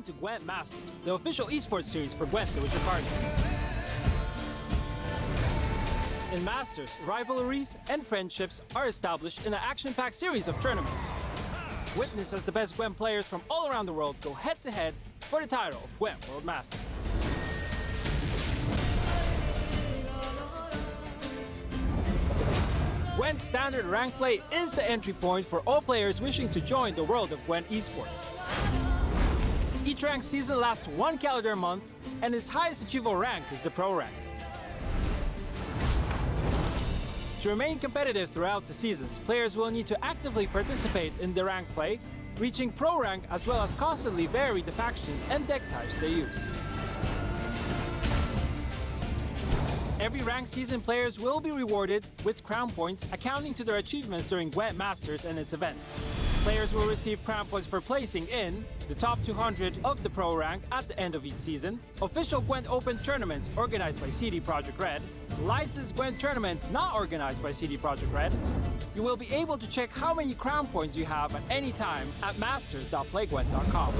to GWENT Masters, the official esports series for GWENT the Witcher Party. In Masters, rivalries and friendships are established in an action-packed series of tournaments. Witness as the best GWENT players from all around the world go head-to-head for the title of GWENT World Master. GWENT Standard Rank Play is the entry point for all players wishing to join the world of GWENT esports. Each rank season lasts 1 calendar month, and its highest achievable rank is the Pro rank. To remain competitive throughout the seasons, players will need to actively participate in the rank play, reaching Pro rank as well as constantly vary the factions and deck types they use. Every ranked season players will be rewarded with crown points accounting to their achievements during GWENT Masters and its events. Players will receive crown points for placing in the top 200 of the Pro rank at the end of each season, official GWENT Open tournaments organized by CD Projekt Red, licensed GWENT tournaments not organized by CD Projekt Red. You will be able to check how many crown points you have at any time at masters.playgwent.com.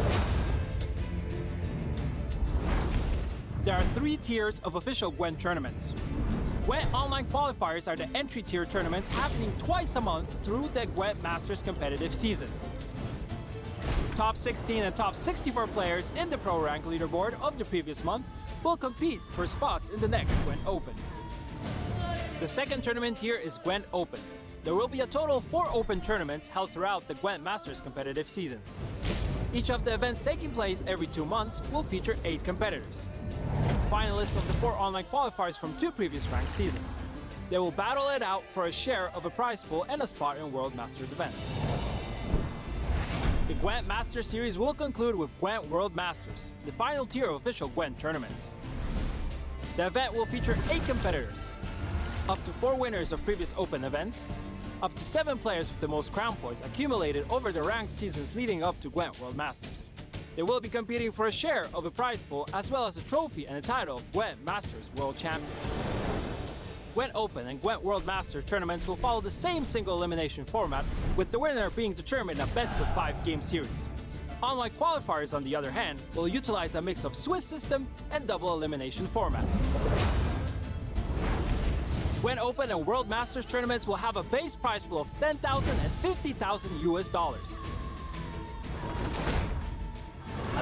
There are 3 tiers of official GWENT tournaments. GWENT Online Qualifiers are the entry tier tournaments happening twice a month through the GWENT Masters competitive season. Top 16 and top 64 players in the Pro rank leaderboard of the previous month will compete for spots in the next GWENT Open. The second tournament tier is GWENT Open. There will be a total of 4 open tournaments held throughout the GWENT Masters competitive season. Each of the events taking place every 2 months will feature 8 competitors. Finalists of the 4 online qualifiers from 2 previous ranked seasons. They will battle it out for a share of a prize pool and a spot in World Masters event. The GWENT Masters series will conclude with GWENT World Masters, the final tier of official GWENT tournaments. The event will feature 8 competitors, up to 4 winners of previous open events, up to 7 players with the most crown points accumulated over the ranked seasons leading up to GWENT World Masters. They will be competing for a share of a prize pool as well as a trophy and a title of GWENT Masters World Champion. GWENT Open and GWENT World Master tournaments will follow the same single elimination format, with the winner being determined in a best-of-5 game series. Online qualifiers, on the other hand, will utilize a mix of Swiss system and double elimination format. GWENT Open and World Masters tournaments will have a base prize pool of $10,000 and $50,000 US.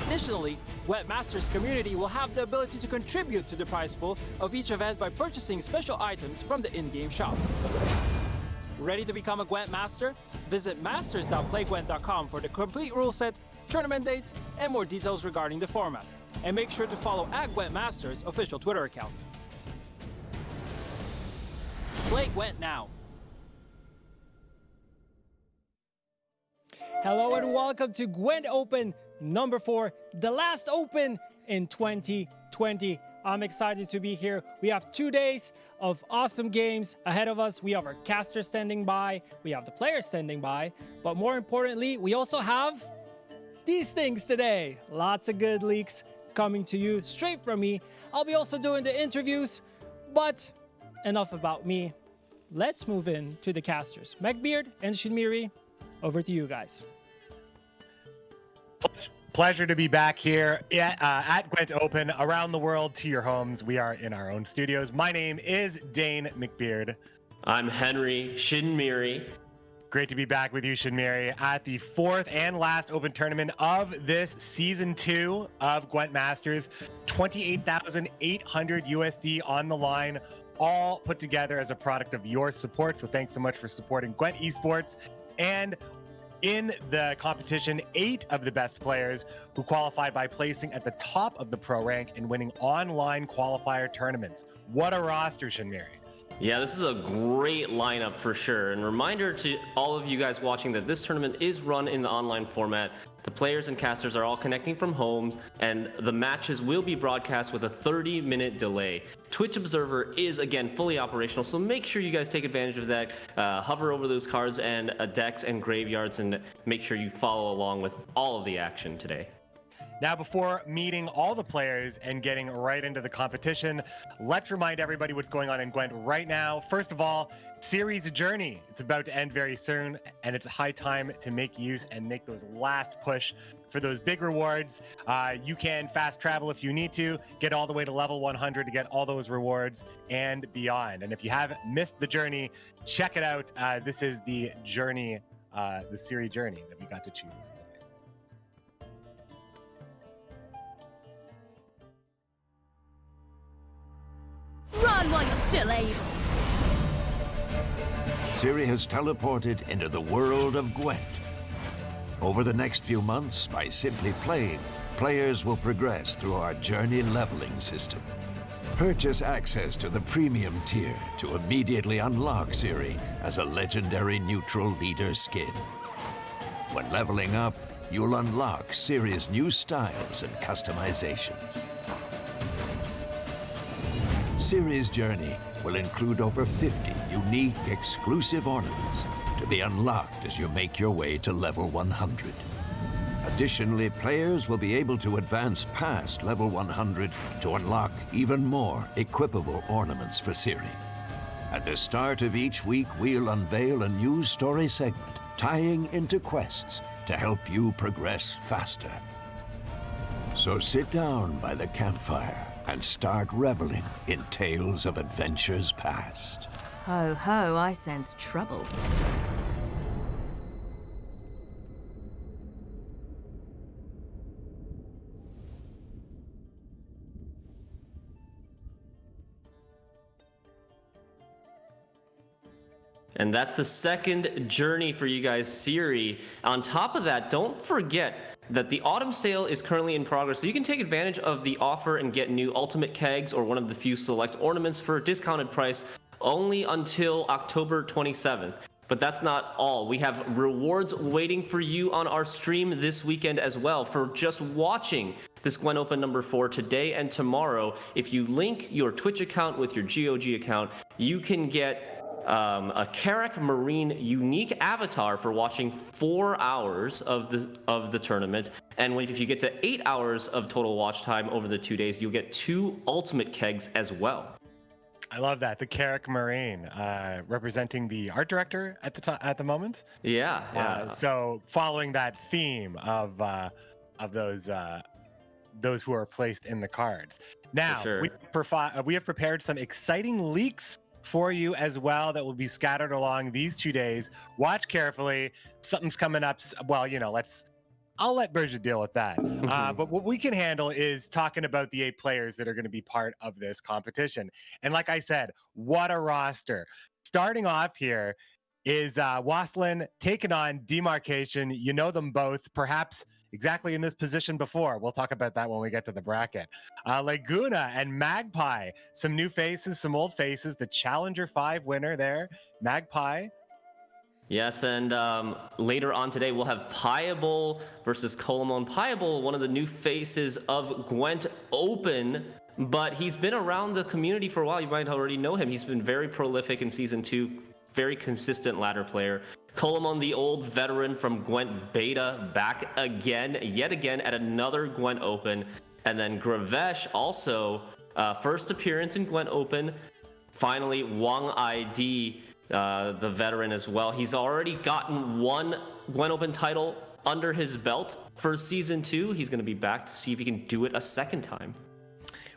Additionally, GWENT Masters community will have the ability to contribute to the prize pool of each event by purchasing special items from the in-game shop. Ready to become a GWENT Master? Visit masters.playgwent.com for the complete rule set, tournament dates, and more details regarding the format. And make sure to follow @GWENT Masters official Twitter account. Play GWENT now. Hello and welcome to GWENT Open number 4, the last Open in 2020. I'm excited to be here. We have 2 days of awesome games ahead of us. We have our casters standing by, we have the players standing by, but more importantly, we also have these things today. Lots of good leaks coming to you straight from me. I'll be also doing the interviews, but enough about me. Let's move in to the casters. McBeard and Shinmiri, over to you guys. Pleasure to be back here at GWENT Open, around the world to your homes. We are in our own studios. My name is Dane McBeard. I'm Henry Shinmiri. Great to be back with you, Shinmiri, at the 4th and last open tournament of this season 2 of GWENT Masters. 28,800 USD on the line, all put together as a product of your support. So thanks so much for supporting GWENT Esports. And in the competition, 8 of the best players who qualified by placing at the top of the Pro rank and winning online qualifier tournaments. What a roster, Shinmiri. Yeah, this is a great lineup for sure. And reminder to all of you guys watching that this tournament is run in the online format. The players and casters are all connecting from homes, and the matches will be broadcast with a 30-minute delay. Twitch Observer is, again, fully operational, so make sure you guys take advantage of that. Hover over those cards and decks and graveyards, and make sure you follow along with all of the action today. Now, before meeting all the players and getting right into the competition, let's remind everybody what's going on in Gwent right now. First of all, Series Journey. It's about to end very soon, and it's high time to make use and make those last push for those big rewards. You can fast travel if you need to, get all the way to level 100 to get all those rewards and beyond. And if you have missed the journey, check it out. This is the journey, the Series Journey that we got to choose today. Run while you're still able. Siri has teleported into the world of Gwent. Over the next few months, by simply playing, players will progress through our journey leveling system. Purchase access to the premium tier to immediately unlock Siri as a legendary neutral leader skin. When leveling up, you'll unlock Siri's new styles and customizations. Siri's Journey will include over 50 unique, exclusive ornaments to be unlocked as you make your way to level 100. Additionally, players will be able to advance past level 100 to unlock even more equipable ornaments for Siri. At the start of each week, we'll unveil a new story segment tying into quests to help you progress faster. So sit down by the campfire and start reveling in tales of adventures past. Ho ho, I sense trouble. And that's the second journey for you guys, Siri. On top of that, don't forget that the autumn sale is currently in progress, so you can take advantage of the offer and get new ultimate kegs or one of the few select ornaments for a discounted price only until October 27th. But that's not all. We have rewards waiting for you on our stream this weekend as well for just watching this Gwent Open number 4 today and tomorrow. If you link your Twitch account with your GOG account, you can get a Carrack Marine unique avatar for watching 4 hours of the tournament, and if you get to 8 hours of total watch time over the 2 days, you'll get 2 ultimate kegs as well. I love that, the Carrack Marine, representing the art director at the moment. Yeah. So following that theme of those who are placed in the cards. Now sure. we have prepared some exciting leaks for you as well that will be scattered along these 2 days. Watch carefully. Something's coming up. Well, I'll let Bridget deal with that. But what we can handle is talking about the 8 players that are going to be part of this competition. And like I said, what a roster. Starting off here is Waslin taking on Demarcation. You know them both, perhaps exactly in this position before. We'll talk about that when we get to the bracket. Laguna and Magpie, some new faces, some old faces. The Challenger 5 winner there, Magpie. Yes, and later on today, we'll have Piable versus Colomon. Piable, one of the new faces of Gwent Open, but he's been around the community for a while. You might already know him. He's been very prolific in Season 2, very consistent ladder player. Colomon, the old veteran from Gwent Beta, back yet again at another Gwent Open. And then Gravesh, also first appearance in Gwent Open. Finally, Wang ID, the veteran as well. He's already gotten 1 Gwent Open title under his belt for Season 2. He's going to be back to see if he can do it a second time.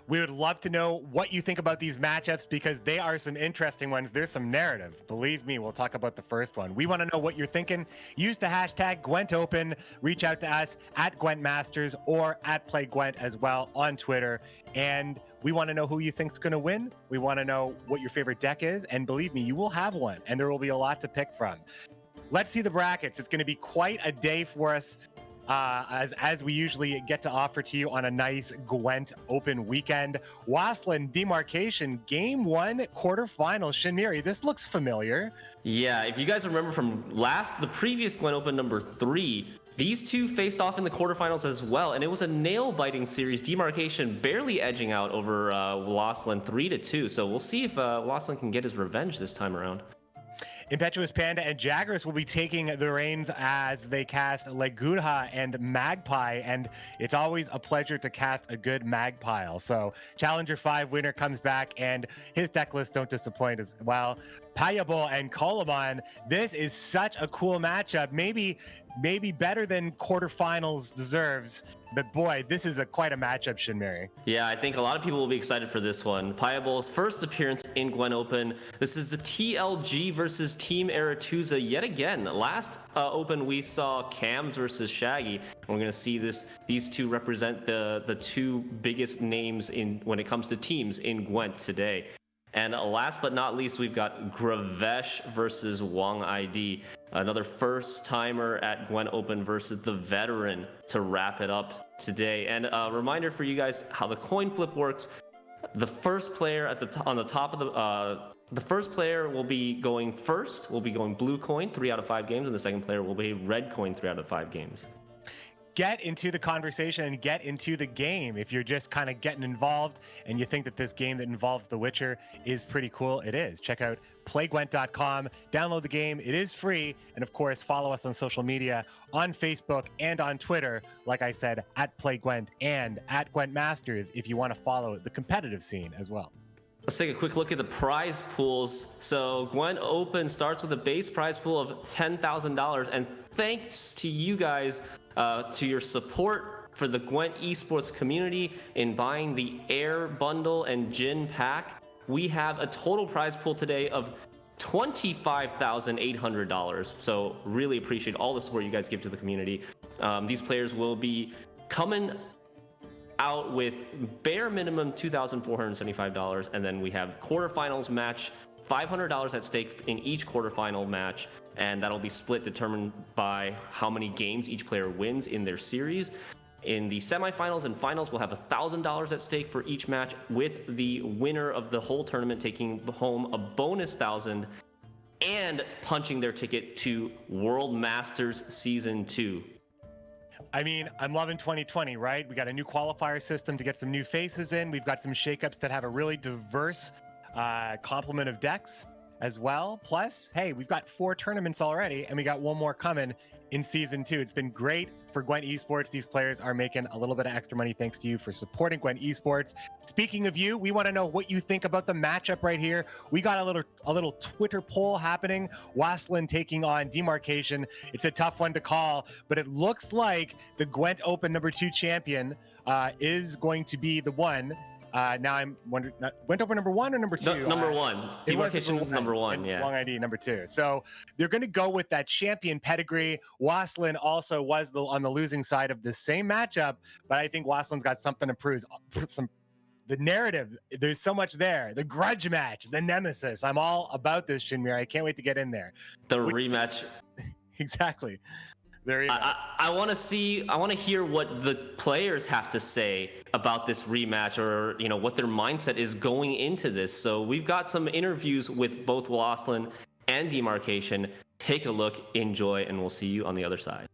We would love to know what you think about these matchups because they are some interesting ones. There's some narrative. Believe me, we'll talk about the first one. We want to know what you're thinking. Use the hashtag GwentOpen. Reach out to us at GwentMasters or at PlayGwent as well on Twitter. And we want to know who you think's going to win. We want to know what your favorite deck is. And believe me, you will have one. And there will be a lot to pick from. Let's see the brackets. It's going to be quite a day for us. As we usually get to offer to you on a nice Gwent Open weekend. Waslin, Demarcation, Game 1, quarterfinals. Shinmiri, this looks familiar. Yeah, if you guys remember from the previous Gwent Open number 3, these two faced off in the quarterfinals as well, and it was a nail-biting series. Demarcation barely edging out over Waslin 3-2, so we'll see if Waslin can get his revenge this time around. Impetuous Panda and Jagras will be taking the reins as they cast Legudha and Magpie, and it's always a pleasure to cast a good Magpie. So Challenger 5 winner comes back, and his deck lists don't disappoint as well. Payable and Koloman, this is such a cool matchup. Maybe better than quarterfinals deserves. But boy, this is quite a matchup, Shinmiri. Yeah, I think a lot of people will be excited for this one. Payable's first appearance in GWENT Open. This is the TLG versus Team Aretuza yet again. Last Open we saw Cams versus Shaggy. And we're going to see these two represent the two biggest names when it comes to teams in GWENT today. And last but not least, we've got Gravesh versus Wong ID, another first timer at GWENT Open versus the veteran to wrap it up today. And a reminder for you guys how the coin flip works. The first player on the top of the first player will be going first, will be going blue coin 3 out of 5 games, and the second player will be red coin 3 out of 5 games. Get into the conversation and get into the game. If you're just kind of getting involved and you think that this game that involves The Witcher is pretty cool, it is. Check out playgwent.com, download the game, it is free, and of course follow us on social media on Facebook and on Twitter, like I said, at playgwent and at Gwent Masters if you want to follow the competitive scene as well. Let's take a quick look at the prize pools. So GWENT Open starts with a base prize pool of $10,000, and thanks to you guys, to your support for the GWENT esports community in buying the Air Bundle and Jin Pack, we have a total prize pool today of $25,800. So really appreciate all the support you guys give to the community. These players will be coming out with bare minimum $2,475, and then we have quarterfinals match, $500 at stake in each quarterfinal match, and that'll be split determined by how many games each player wins in their series. In the semifinals and finals, we'll have $1,000 at stake for each match, with the winner of the whole tournament taking home a bonus $1,000 and punching their ticket to World Masters Season 2. I mean, I'm loving 2020, right? We got a new qualifier system to get some new faces in. We've got some shakeups that have a really diverse complement of decks as well. Plus, hey, we've got 4 tournaments already, and we got one more coming in Season 2. It's been great for GWENT Esports. These players are making a little bit of extra money thanks to you for supporting GWENT Esports. Speaking of you, we want to know what you think about the matchup right here. We got a little Twitter poll happening. Waslin taking on Demarcation. It's a tough one to call, but it looks like the GWENT Open #2 champion is going to be the one. Now I'm wondering, GWENT Open #1 or #2? Number one. Demarcation number one, yeah. Long ID #2. So they're going to go with that champion pedigree. Waslin also was on the losing side of the same matchup, but I think Waslin's got something to prove. The narrative, there's so much there. The grudge match, the nemesis. I'm all about this, Shinmir. I can't wait to get in there. The rematch. Exactly. There you go. I want to hear what the players have to say about this rematch, or what their mindset is going into this. So we've got some interviews with both Waslin and Demarcation. Take a look, enjoy, and we'll see you on the other side.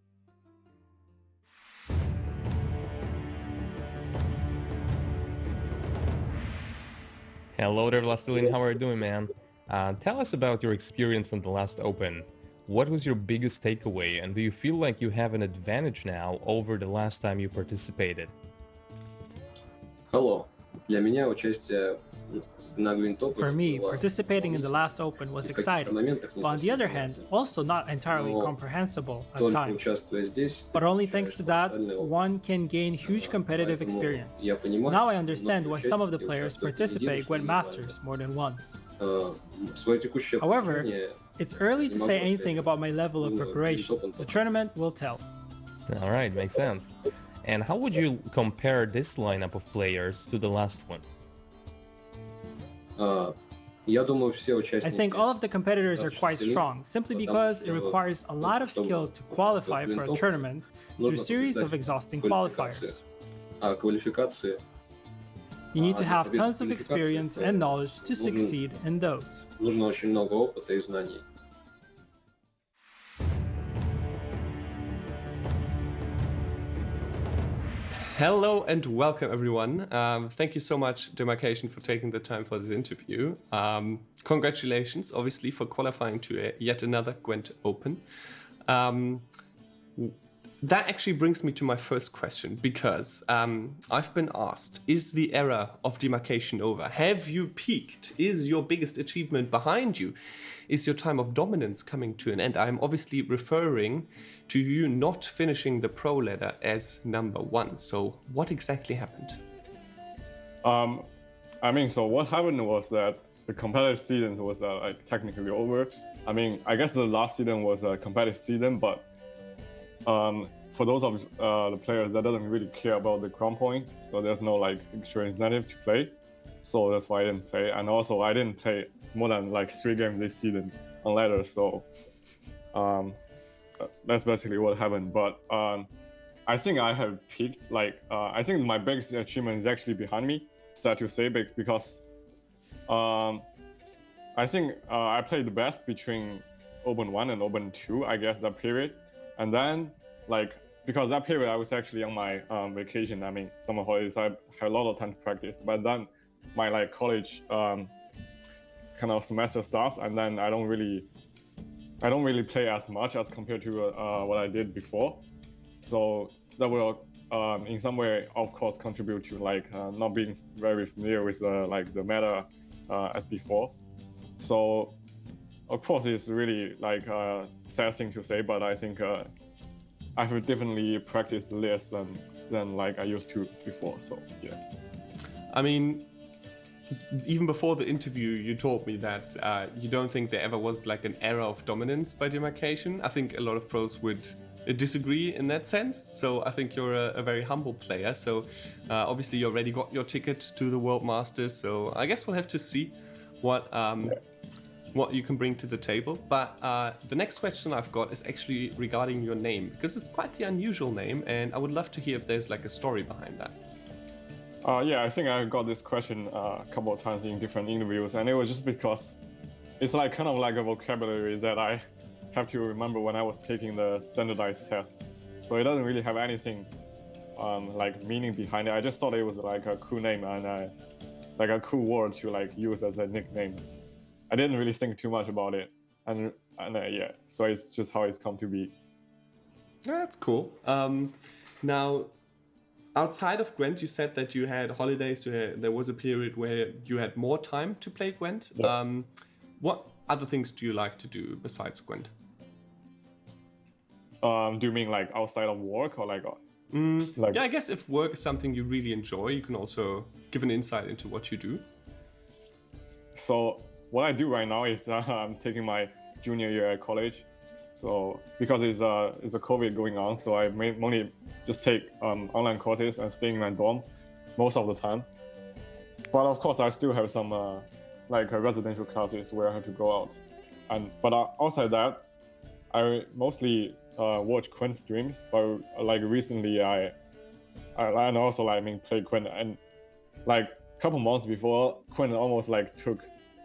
Hello there, Lastilian. How are you doing, man? Tell us about your experience in the last Open. What was your biggest takeaway, and do you feel like you have an advantage now over the last time you participated? Hello. Для меня участие на GWENT Open For me, participating in the last Open was exciting, but on the other hand, also not entirely comprehensible at times. But only thanks to that, one can gain huge competitive experience. Now I understand why some of the players participate GWENT Masters more than once. However, it's early to say anything about my level of preparation. The tournament will tell. All right, makes sense. And how would you compare this lineup of players to the last one? I think all of the competitors are quite strong, simply because it requires a lot of skill to qualify for a tournament through a series of exhausting qualifiers. You need to have tons of experience and knowledge to succeed in those. Нужно очень много опыта и знаний. Hello and welcome, everyone. Thank you so much, Demarcation, for taking the time for this interview. Congratulations, obviously, for qualifying to yet another GWENT Open. That actually brings me to my first question, because I've been asked, is the era of demarcation over? Have you peaked? Is your biggest achievement behind you? Is your time of dominance coming to an end? I'm obviously referring to you not finishing the pro ladder as #1. So what exactly happened? So what happened was that the competitive season was like technically over. I guess the last season was a competitive season, but for those of the players that doesn't really care about the crown point, so there's no like extra incentive to play. So that's why I didn't play. And also I didn't play more than like 3 games this season on ladder. So that's basically what happened. But I think I have peaked. I think my biggest achievement is actually behind me, sad to say, because I think I played the best between Open 1 and Open 2, I guess, that period. And then, because that period I was actually on my vacation, summer holidays, so I had a lot of time to practice. But then my college kind of semester starts, and then I don't really play as much as compared to what I did before. So that will in some way, of course, contribute to not being very familiar with the meta as before. So of course it's really sad thing to say, but I think I have definitely practiced less than I used to before. So yeah. Even before the interview, you told me that you don't think there ever was an era of dominance by demarcation. I think a lot of pros would disagree in that sense. So I think you're a very humble player. So obviously you already got your ticket to the World Masters. So I guess we'll have to see what you can bring to the table. But the next question I've got is actually regarding your name, because it's quite the unusual name, and I would love to hear if there's a story behind that. Yeah, I think I got this question a couple of times in different interviews, and it was just because it's kind of like a vocabulary that I have to remember when I was taking the standardized test. So it doesn't really have anything meaning behind it. I just thought it was a cool name and a cool word to use as a nickname. I didn't really think too much about it, and yeah, so it's just how it's come to be. Yeah, that's cool. Now, outside of Gwent, you said that you had holidays. There was a period where you had more time to play Gwent. Yeah. What other things do you like to do besides Gwent? Do you mean outside of work or Yeah, I guess if work is something you really enjoy, you can also give an insight into what you do. So what I do right now is I'm taking my junior year at college. So because it's a COVID going on, so I mainly just take online courses and stay in my dorm most of the time. But of course, I still have some residential classes where I have to go out. But outside that, I mostly watch Gwent streams. But recently, I also play Gwent, and a couple months before, Gwent almost took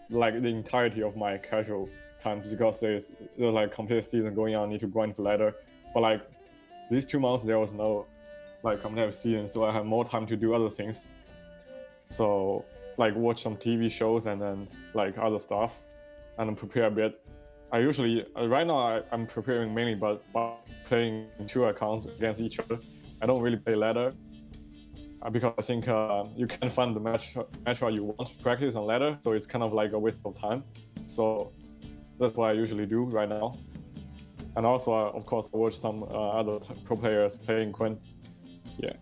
the entirety of my casual times, because there's competitive season going on, I need to grind for ladder. But these 2 months there was no competitive season, so I have more time to do other things. So watch some TV shows and then other stuff, and prepare a bit. I usually right now I'm preparing mainly but playing 2 accounts against each other. I don't really play ladder because I think you can find the match you want to practice on ladder, so it's kind of a waste of time. So that's what I usually do right now. And also, of course, I watch some other pro players playing Gwent. Yeah.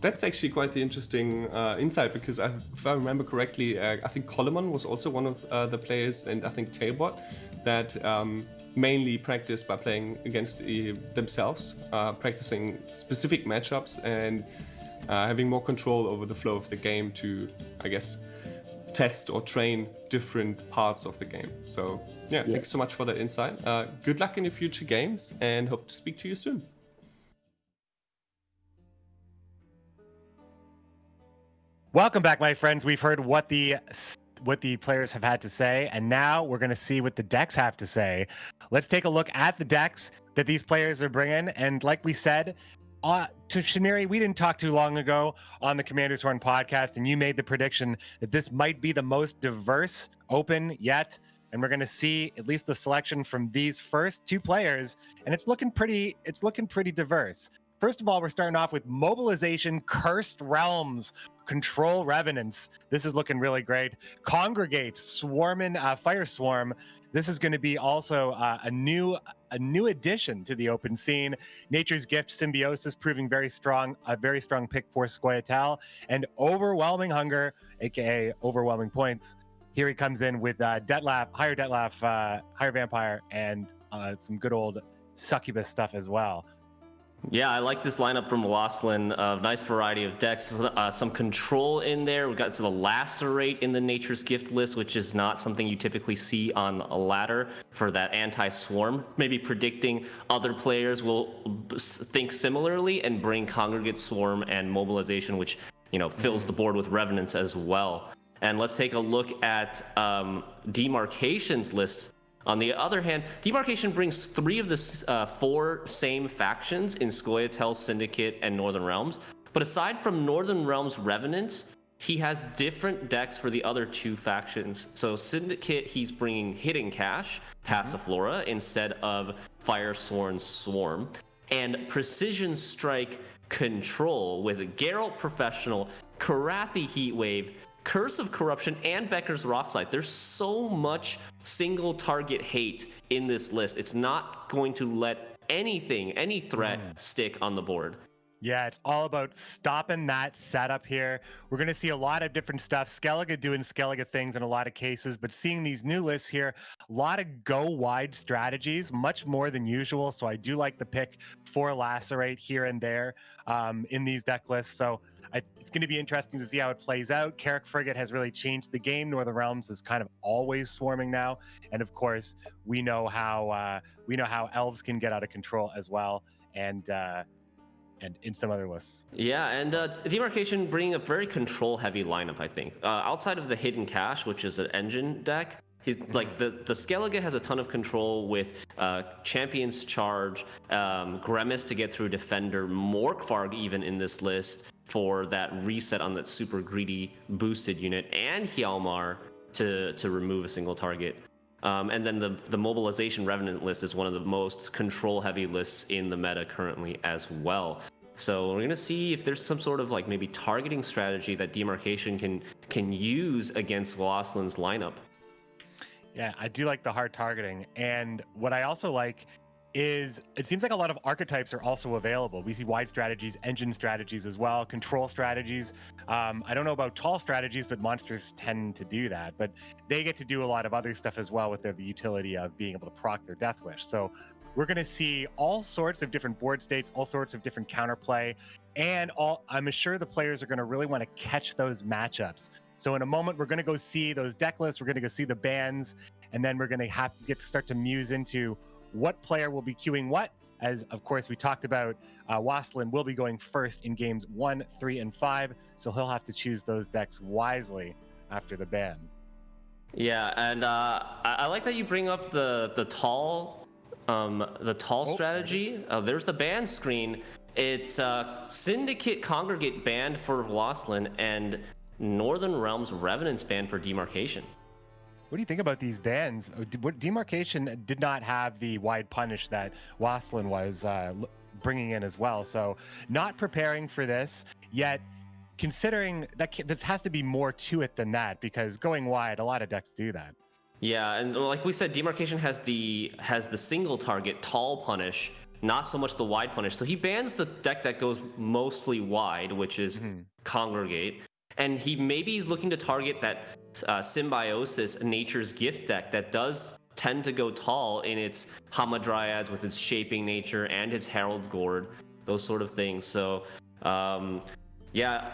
That's actually quite the interesting insight, because if I remember correctly, I think Coleman was also one of the players, and I think Tailbot, that mainly practice by playing against themselves, practicing specific matchups and having more control over the flow of the game to, I guess, test or train different parts of the game. So yeah, thank you so much for that insight. Good luck in your future games, and hope to speak to you soon. Welcome back, my friends. We've heard what the players have had to say, and now we're going to see what the decks have to say. Let's take a look at the decks that these players are bringing. And like we said, to Shamiri, we didn't talk too long ago on the Commander's Horn podcast, and you made the prediction that this might be the most diverse Open yet. And we're going to see at least the selection from these first two players, and it's looking pretty diverse. First of all, we're starting off with Mobilization, Cursed Realms, Control Revenants. This is looking really great. Congregate, Swarmin, Fire Swarm. This is going to be also a new addition to the Open scene. Nature's Gift, Symbiosis, proving very strong, a very strong pick for Scoia'tael, and Overwhelming Hunger, aka Overwhelming Points. Here he comes in with Higher Detlaf, Higher Vampire, and some good old Succubus stuff as well. Yeah, I like this lineup from Losslyn. Nice variety of decks. Some control in there. We got to the Lacerate in the Nature's Gift list, which is not something you typically see on a ladder for that anti-swarm. Maybe predicting other players will think similarly and bring Congregate, Swarm, and Mobilization, which fills the board with Revenants as well. And let's take a look at Demarcation's list. On the other hand, Demarcation brings 3 of the 4 same factions in Scoia'tael, Syndicate, and Northern Realms. But aside from Northern Realms Revenants, he has different decks for the other 2 factions. So Syndicate, he's bringing Hidden Cache, Passiflora, instead of Firesworn Swarm. And Precision Strike Control with Geralt Professional, Karathi Heatwave, Curse of Corruption, and Becker's Rockslide. There's so much single target hate in this list. It's not going to let any threat stick on the board. Yeah, it's all about stopping that setup here. We're going to see a lot of different stuff. Skellige doing Skellige things in a lot of cases, but seeing these new lists here, a lot of go wide strategies, much more than usual. So I do like the pick for Lacerate here and there in these deck lists. So it's going to be interesting to see how it plays out. Carrick Frigate has really changed the game. Northern Realms is kind of always swarming now, and of course, we know how elves can get out of control as well, and in some other lists. Yeah, and Demarcation bringing a very control-heavy lineup, I think. Outside of the Hidden Cache, which is an engine deck, he's like the Skellige has a ton of control with Champion's Charge, Grimace to get through Defender, Morkvarg even in this list for that reset on that super greedy boosted unit, and Hjalmar to remove a single target. And then the Mobilization Revenant list is one of the most control-heavy lists in the meta currently as well. So we're gonna see if there's some sort of like maybe targeting strategy that Demarcation can use against Losslyn's lineup. Yeah, I do like the hard targeting, and what I also like is it seems like a lot of archetypes are also available. We see wide strategies, engine strategies as well, control strategies. I don't know about tall strategies, but monsters tend to do that. But they get to do a lot of other stuff as well with the utility of being able to proc their Death Wish. So we're going to see all sorts of different board states, all sorts of different counterplay, and I'm sure the players are going to really want to catch those matchups. So in a moment, we're going to go see those deck lists, we're going to go see the bans, and then we're going to have to start to muse into what player will be queuing what. As of course we talked about, Losslyn will be going first in games 1, 3, and 5, so he'll have to choose those decks wisely after the ban. Yeah, and I like that you bring up the tall strategy. There's the ban screen. It's Syndicate Congregate banned for Losslyn and Northern Realms Revenants banned for Demarcation. What do you think about these bans? Demarcation did not have the wide punish that Losslyn was bringing in as well. So not preparing for this yet, considering that there has to be more to it than that, because going wide, a lot of decks do that. Yeah, and like we said, Demarcation has the single target tall punish, not so much the wide punish. So he bans the deck that goes mostly wide, which is Congregate. And he's looking to target that Symbiosis Nature's Gift deck that does tend to go tall in its Hamadryads with its Shaping Nature and its Herald Gourd, those sort of things. So yeah,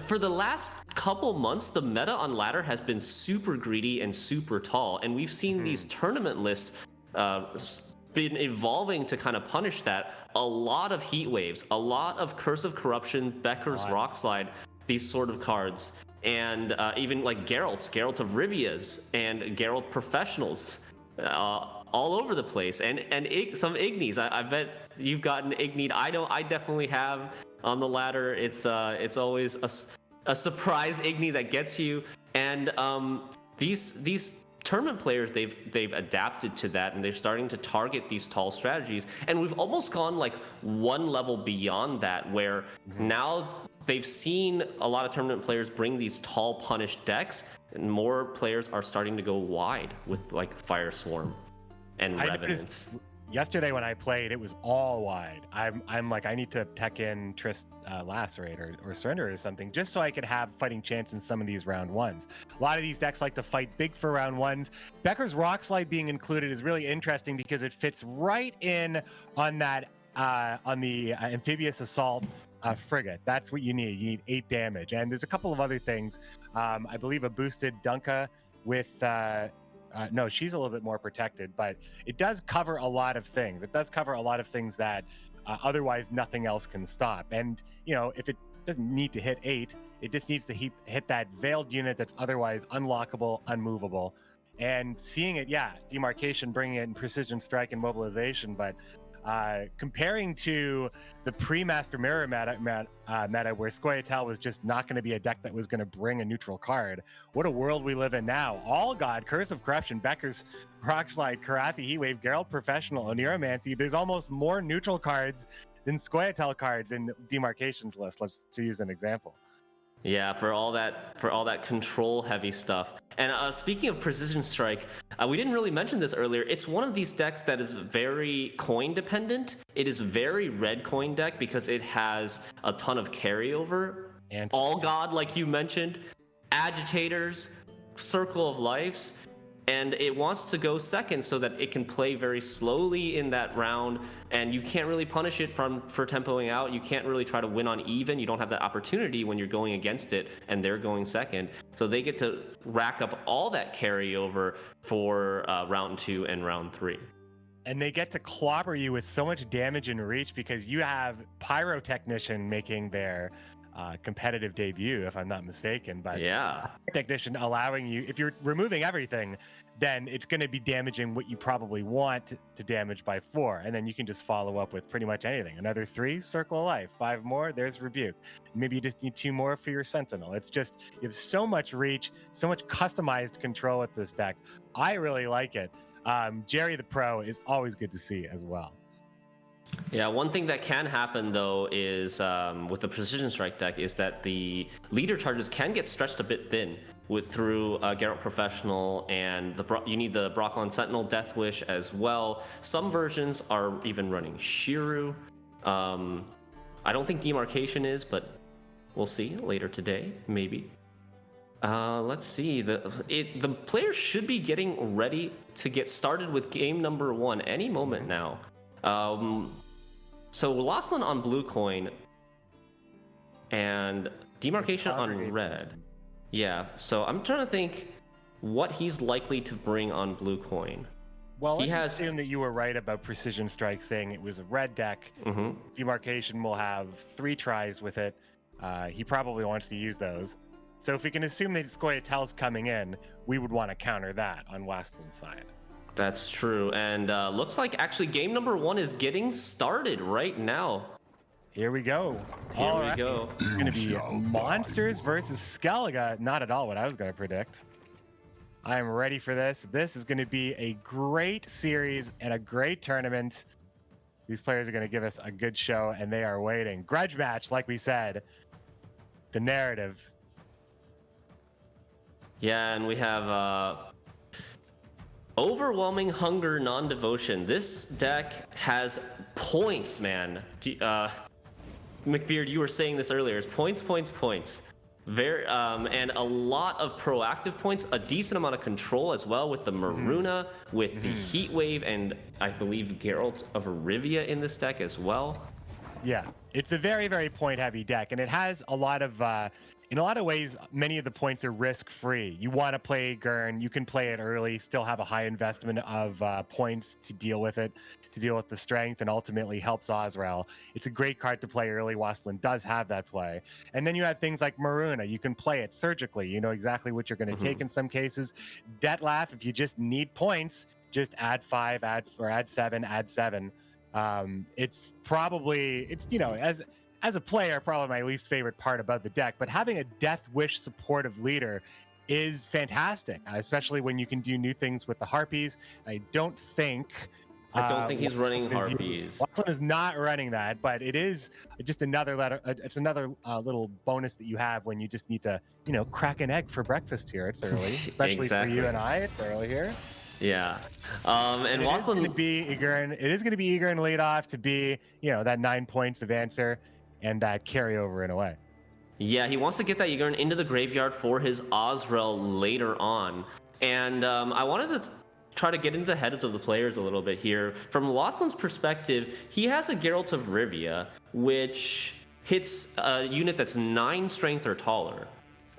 for the last couple months, the meta on ladder has been super greedy and super tall, and we've seen these tournament lists been evolving to kind of punish that. A lot of Heat Waves, a lot of Curse of Corruption, Becker's Rockslide, these sort of cards, and even like Geralt of Rivia's and Geralt Professionals. all over the place, and some Ignis. I bet you've gotten Ignied. I definitely have on the ladder. It's always a surprise Igni that gets you, and these tournament players, they've adapted to that, and they're starting to target these tall strategies, and we've almost gone like one level beyond that, where now they've seen a lot of tournament players bring these tall punish decks, and more players are starting to go wide with like Fire Swarm and Revenants. Yesterday when I played, it was all wide. I'm like, I need to tech in Trist Lacerate or Surrender or something, just so I could have fighting chance in some of these round ones. A lot of these decks like to fight big for round ones. Becker's Rock Slide being included is really interesting because it fits right in on that on the Amphibious Assault frigate. That's what you need. You need 8 damage, and there's a couple of other things. I believe a boosted Dunka with. No, she's a little bit more protected, but it does cover a lot of things. It does cover a lot of things that otherwise nothing else can stop. And, you know, if it doesn't need to hit 8, it just needs to hit that veiled unit that's otherwise unlockable, unmovable. And seeing it, yeah, demarcation, bringing it in precision strike and mobilization, but comparing to the pre-Master Mirror meta where Scoia'tael was just not going to be a deck that was going to bring a neutral card, what a world we live in now. All God, Curse of Corruption, Becker's Rock Slide, Karathi Heatwave, Geralt Professional, Oniromancy. There's almost more neutral cards than Scoia'tael cards in Demarcation's list, to use an example. Yeah, for all that control heavy stuff. And speaking of precision strike, we didn't really mention this earlier. It's one of these decks that is very coin dependent. It is very red coin deck because it has a ton of carryover. And All God, like you mentioned, Agitators, Circle of Lives, and it wants to go second so that it can play very slowly in that round, and you can't really punish it for tempoing out. You can't really try to win on even. You don't have that opportunity when you're going against it and they're going second. So they get to rack up all that carryover for round 2 and round 3. And they get to clobber you with so much damage and reach because you have Pyrotechnician making their competitive debut, if I'm not mistaken. But yeah, Technician allowing you, if you're removing everything, then it's going to be damaging what you probably want to damage by 4, and then you can just follow up with pretty much anything. Another 3, Circle of Life. 5 more, there's Rebuke. Maybe you just need 2 more for your Sentinel. It's just, you have so much reach, so much customized control with this deck. I really like it. Jerry the Pro is always good to see as well. Yeah, one thing that can happen though is with the Precision Strike deck is that the leader charges can get stretched a bit thin through Geralt Professional, and you need the Brocklon Sentinel Death Wish as well. Some versions are even running Shiru. I don't think Demarcation is, but we'll see later today, maybe. Let's see. The players should be getting ready to get started with game number 1 any moment now. So Losslyn on blue coin and Demarcation on red. Yeah, so I'm trying to think what he's likely to bring on blue coin. Well, let's assume that you were right about Precision Strike saying it was a red deck. Demarcation will have 3 tries with it. He probably wants to use those. So if we can assume that Scoia'tael's coming in, we would want to counter that on Losslyn's side. That's true, and looks like actually game number 1 is getting started right now. Here we go. Here we go. It's going to be Monsters versus Skellige. Not at all what I was going to predict. I am ready for this. This is going to be a great series and a great tournament. These players are going to give us a good show, and they are waiting. Grudge match, like we said. The narrative. Yeah, and we have Overwhelming Hunger Non-Devotion. This deck has points, man. McBeard, you were saying this earlier. It's points, points, points. And a lot of proactive points, a decent amount of control as well with the Maruna, with the Heat Wave, and I believe Geralt of Rivia in this deck as well. Yeah, it's a very, very point-heavy deck, and it has a lot of... in a lot of ways, many of the points are risk-free. You want to play Gurn, you can play it early, still have a high investment of points to deal with it, to deal with the strength, and ultimately helps Azrael. It's a great card to play early. Losslyn does have that play. And then you have things like Maruna. You can play it surgically. You know exactly what you're going to take in some cases. Dettlaff, if you just need points, just add 5, add 7, add 7. It's you know, as a player, probably my least favorite part about the deck, but having a Death Wish supportive leader is fantastic, especially when you can do new things with the Harpies. I don't think he's running Harpies. Watson is not running that, but it is just another it's another little bonus that you have when you just need to, you know, crack an egg for breakfast here. It's early, especially for you and I. It's early here. Yeah, and it Watson... is going to be eager and lead off to be, you know, that 9 points of answer and that carryover in a way. Yeah, he wants to get that Yigurn into the graveyard for his Ozrel later on. And I wanted to try to get into the heads of the players a little bit here. From Loslin's perspective, he has a Geralt of Rivia, which hits a unit that's 9 strength or taller.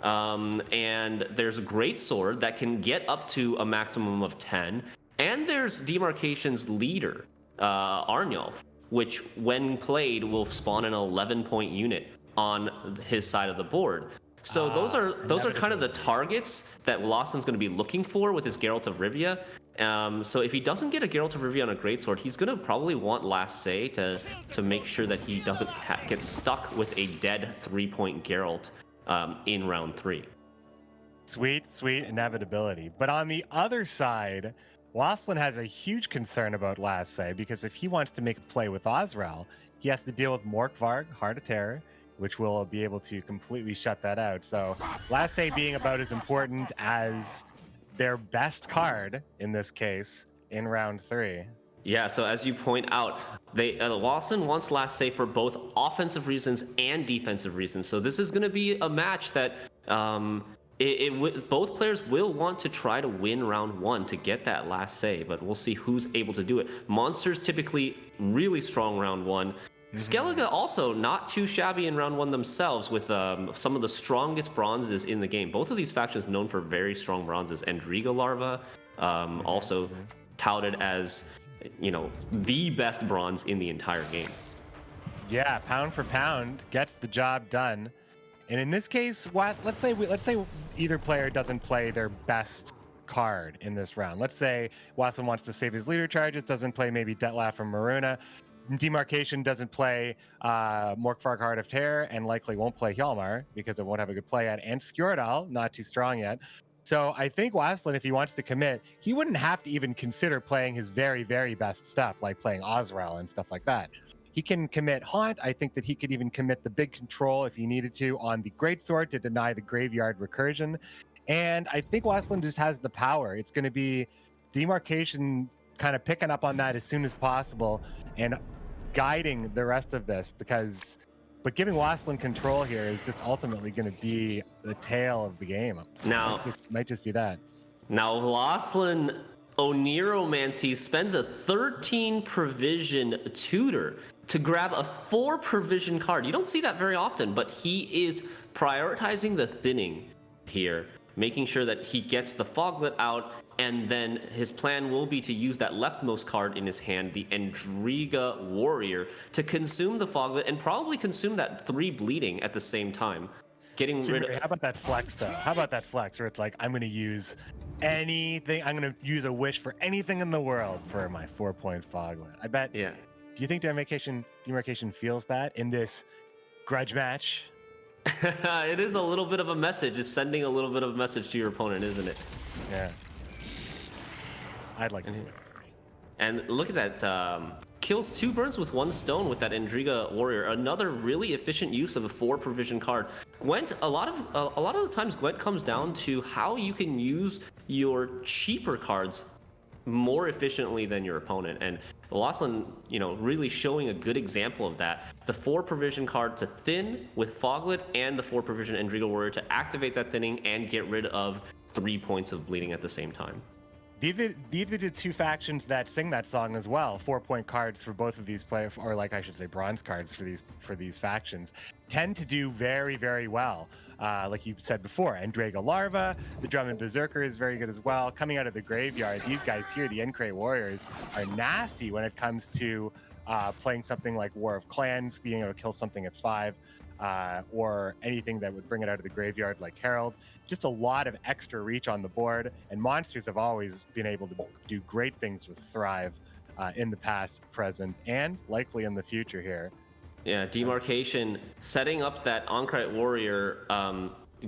And there's a Great Sword that can get up to a maximum of 10. And there's Demarcation's leader, Arnulf, which when played will spawn an 11-point unit on his side of the board. So those are kind of the targets that Lawson's going to be looking for with his Geralt of Rivia. So if he doesn't get a Geralt of Rivia on a Greatsword, he's going to probably want Last Say to make sure that he doesn't get stuck with a dead 3-point Geralt in round 3. Sweet inevitability. But on the other side, Lachlan has a huge concern about Last Say, because if he wants to make a play with Ozrel, he has to deal with Morkvarg, Heart of Terror, which will be able to completely shut that out. So Last Say being about as important as their best card in this case in round 3. Yeah, so as you point out, Lawson wants Last Say for both offensive reasons and defensive reasons. So this is going to be a match that both players will want to try to win round 1 to get that Last Say, but we'll see who's able to do it. Monsters typically really strong round 1. Skellige also not too shabby in round 1 themselves, with some of the strongest bronzes in the game. Both of these factions known for very strong bronzes. Endriga Larva also touted as, you know, the best bronze in the entire game. Yeah, pound for pound gets the job done. And in this case, let's say either player doesn't play their best card in this round. Let's say Watson wants to save his leader charges, doesn't play maybe Detlaf or Maruna. Demarcation doesn't play Morkvarg, Heart of Terror, and likely won't play Hjalmar because it won't have a good play yet. And Skjordal, not too strong yet. So I think Waslin, if he wants to commit, he wouldn't have to even consider playing his very, very best stuff, like playing Ozrel and stuff like that. He can commit Haunt. I think that he could even commit the big control if he needed to on the Greatsword to deny the graveyard recursion. And I think Waslin just has the power. It's going to be Demarcation kind of picking up on that as soon as possible and guiding the rest of this, but giving Waslin control here is just ultimately going to be the tail of the game. Now, it might just be that. Now, Waslin Oniromancy spends a 13 provision tutor to grab a 4 provision card. You don't see that very often, but he is prioritizing the thinning here, making sure that he gets the Foglet out, and then his plan will be to use that leftmost card in his hand, the Endriga Warrior, to consume the Foglet and probably consume that 3 bleeding at the same time. Getting rid of... How about that flex, though? How about that flex where it's like, I'm going to use anything, I'm going to use a wish for anything in the world for my 4-point Foglet. I bet. Yeah. Do you think Demarcation feels that in this grudge match? It is a little bit of a message. It's sending a little bit of a message to your opponent, isn't it? Yeah. I'd like to do it. And look at that. Kills 2 birds with 1 stone with that Endriga Warrior. Another really efficient use of a 4 provision card. Gwent, a lot of the times Gwent comes down to how you can use your cheaper cards more efficiently than your opponent. And Lachlan, you know, really showing a good example of that. The 4 provision card to thin with Foglet and the 4 provision Endriga Warrior to activate that thinning and get rid of 3 points of bleeding at the same time. These are the 2 factions that sing that song as well. 4-point cards for both of these players, or like I should say, bronze cards for these factions, tend to do very, very well. Like you said before, Endriga Larva, the Drummond Berserker is very good as well. Coming out of the graveyard, these guys here, the Encrate Warriors, are nasty when it comes to playing something like War of Clans, being able to kill something at 5. or anything that would bring it out of the graveyard like Herald. Just a lot of extra reach on the board, and monsters have always been able to do great things with Thrive in the past, present, and likely in the future here. Yeah, demarcation, setting up that Ankret Warrior,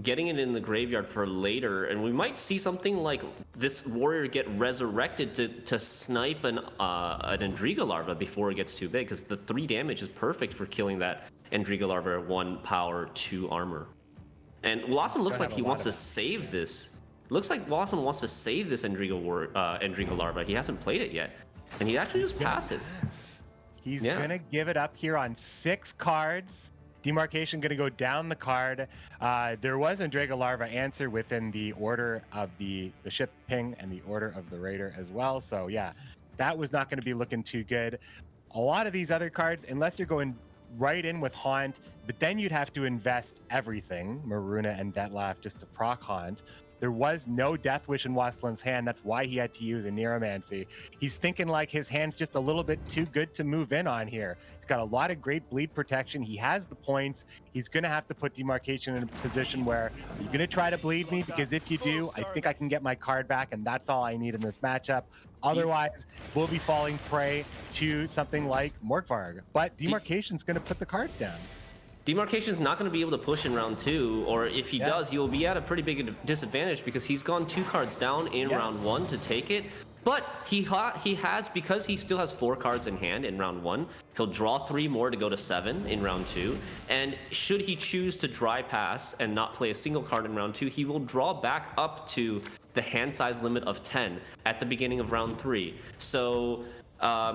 getting it in the graveyard for later, and we might see something like this warrior get resurrected to snipe an Endriga Larva before it gets too big, because the 3 damage is perfect for killing that Endriga Larva 1 power 2 armor. And Lawson looks like he wants to save this. Looks like Lawson wants to save this Endriga Larva. He hasn't played it yet, and he actually just passes. He's gonna give it up here on 6 cards. Demarcation gonna go down the card. There was Endriga Larva answer within the order of the ship ping and the order of the raider as well. So yeah, that was not gonna be looking too good. A lot of these other cards, unless you're going right in with Haunt, but then you'd have to invest everything, Maruna and Detlaf, just to proc Haunt. There was no Death Wish in Wassland's hand. That's why he had to use a Neuromancy. He's thinking like his hand's just a little bit too good to move in on here. He's got a lot of great bleed protection. He has the points. He's going to have to put Demarcation in a position where you're going to try to bleed me, because if you do, I think I can get my card back, and that's all I need in this matchup. Otherwise, we'll be falling prey to something like Morkvarg. But Demarcation's going to put the cards down. Demarcation's not going to be able to push in round 2, or if he does, you'll be at a pretty big disadvantage, because he's gone 2 cards down in round 1 to take it. But he has, because he still has 4 cards in hand in round 1, he'll draw 3 more to go to 7 in round 2. And should he choose to dry pass and not play a single card in round 2, he will draw back up to the hand size limit of 10 at the beginning of round 3. So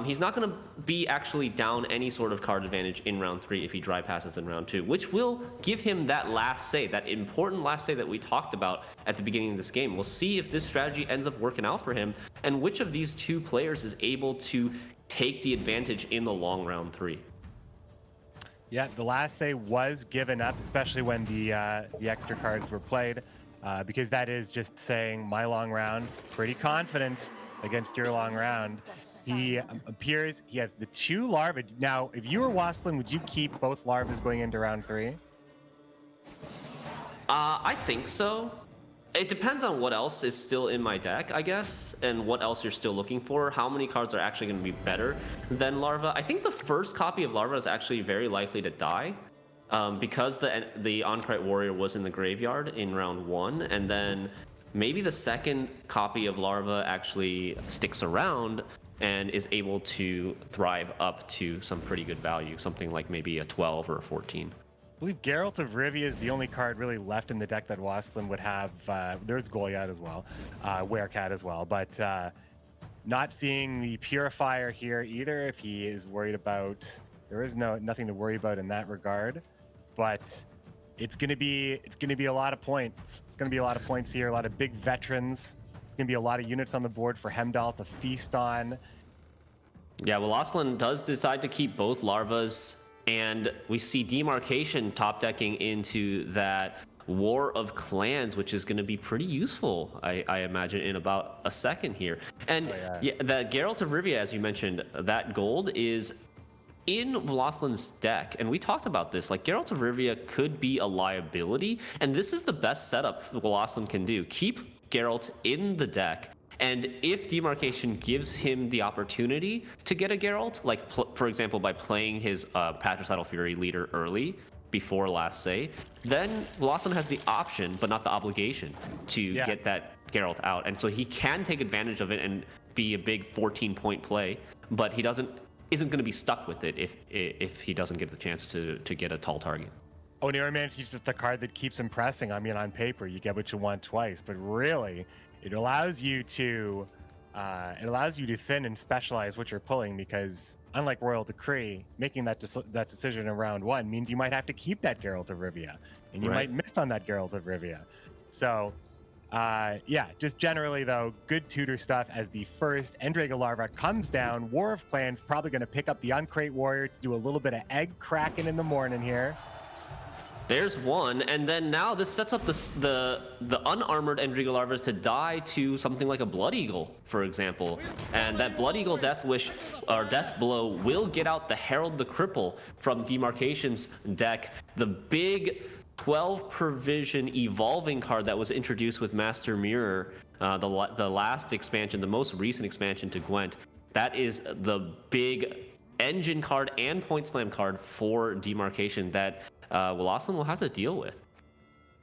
he's not going to be actually down any sort of card advantage in round 3 if he dry passes in round 2, which will give him that last say, that important last say that we talked about at the beginning of this game. We'll see if this strategy ends up working out for him, and which of these 2 players is able to take the advantage in the long round 3. Yeah, the last say was given up, especially when the extra cards were played, because that is just saying my long round, pretty confident against your long round. He appears, he has the 2 larvae. Now, if you were Wassland, would you keep both larvas going into round 3? I think so. It depends on what else is still in my deck, I guess, and what else you're still looking for. How many cards are actually going to be better than Larva? I think the first copy of Larva is actually very likely to die, because the Ankret Warrior was in the graveyard in round 1, and then maybe the second copy of Larva actually sticks around and is able to thrive up to some pretty good value, something like maybe a 12 or a 14. I believe Geralt of Rivia is the only card really left in the deck that Wassland would have. There's Goliath as well, Werecat as well, but not seeing the Purifier here either. If he is worried about, there is nothing to worry about in that regard, but it's gonna be a lot of points. It's gonna be a lot of points here, a lot of big veterans. It's gonna be a lot of units on the board for Hemdall to feast on. Yeah, well, Wassland does decide to keep both larvas, and we see Demarcation top decking into that War of Clans, which is going to be pretty useful, I imagine, in about a second here. And the Geralt of Rivia, as you mentioned, that gold is in Wassland's deck, and we talked about this, like Geralt of Rivia could be a liability, and this is the best setup Wassland can do. Keep Geralt in the deck, and if Demarcation gives him the opportunity to get a Geralt, like for example by playing his Patricidal Fury leader early before last say, then Wassland has the option but not the obligation to get that Geralt out, and so he can take advantage of it and be a big 14-point play, but he isn't going to be stuck with it if he doesn't get the chance to get a tall target. Oh, Neuromancy is just a card that keeps impressing. I mean, on paper, you get what you want twice, but really, it allows you to thin and specialize what you're pulling, because unlike Royal Decree, making that decision in round 1 means you might have to keep that Geralt of Rivia, and you might miss on that Geralt of Rivia. So, yeah, just generally though, good tutor stuff as the first Endriga Larva comes down. War of Clans probably going to pick up the Uncrate Warrior to do a little bit of egg cracking in the morning here. There's one, and then now this sets up the unarmored Endrigo larvas to die to something like a Blood Eagle, for example. And that Blood Eagle Death Wish or Death Blow will get out the Herald the Cripple from Demarcation's deck. The big 12 provision evolving card that was introduced with Master Mirror, the last expansion, the most recent expansion to Gwent. That is the big engine card and point slam card for Demarcation that Wallaceland will have to deal with.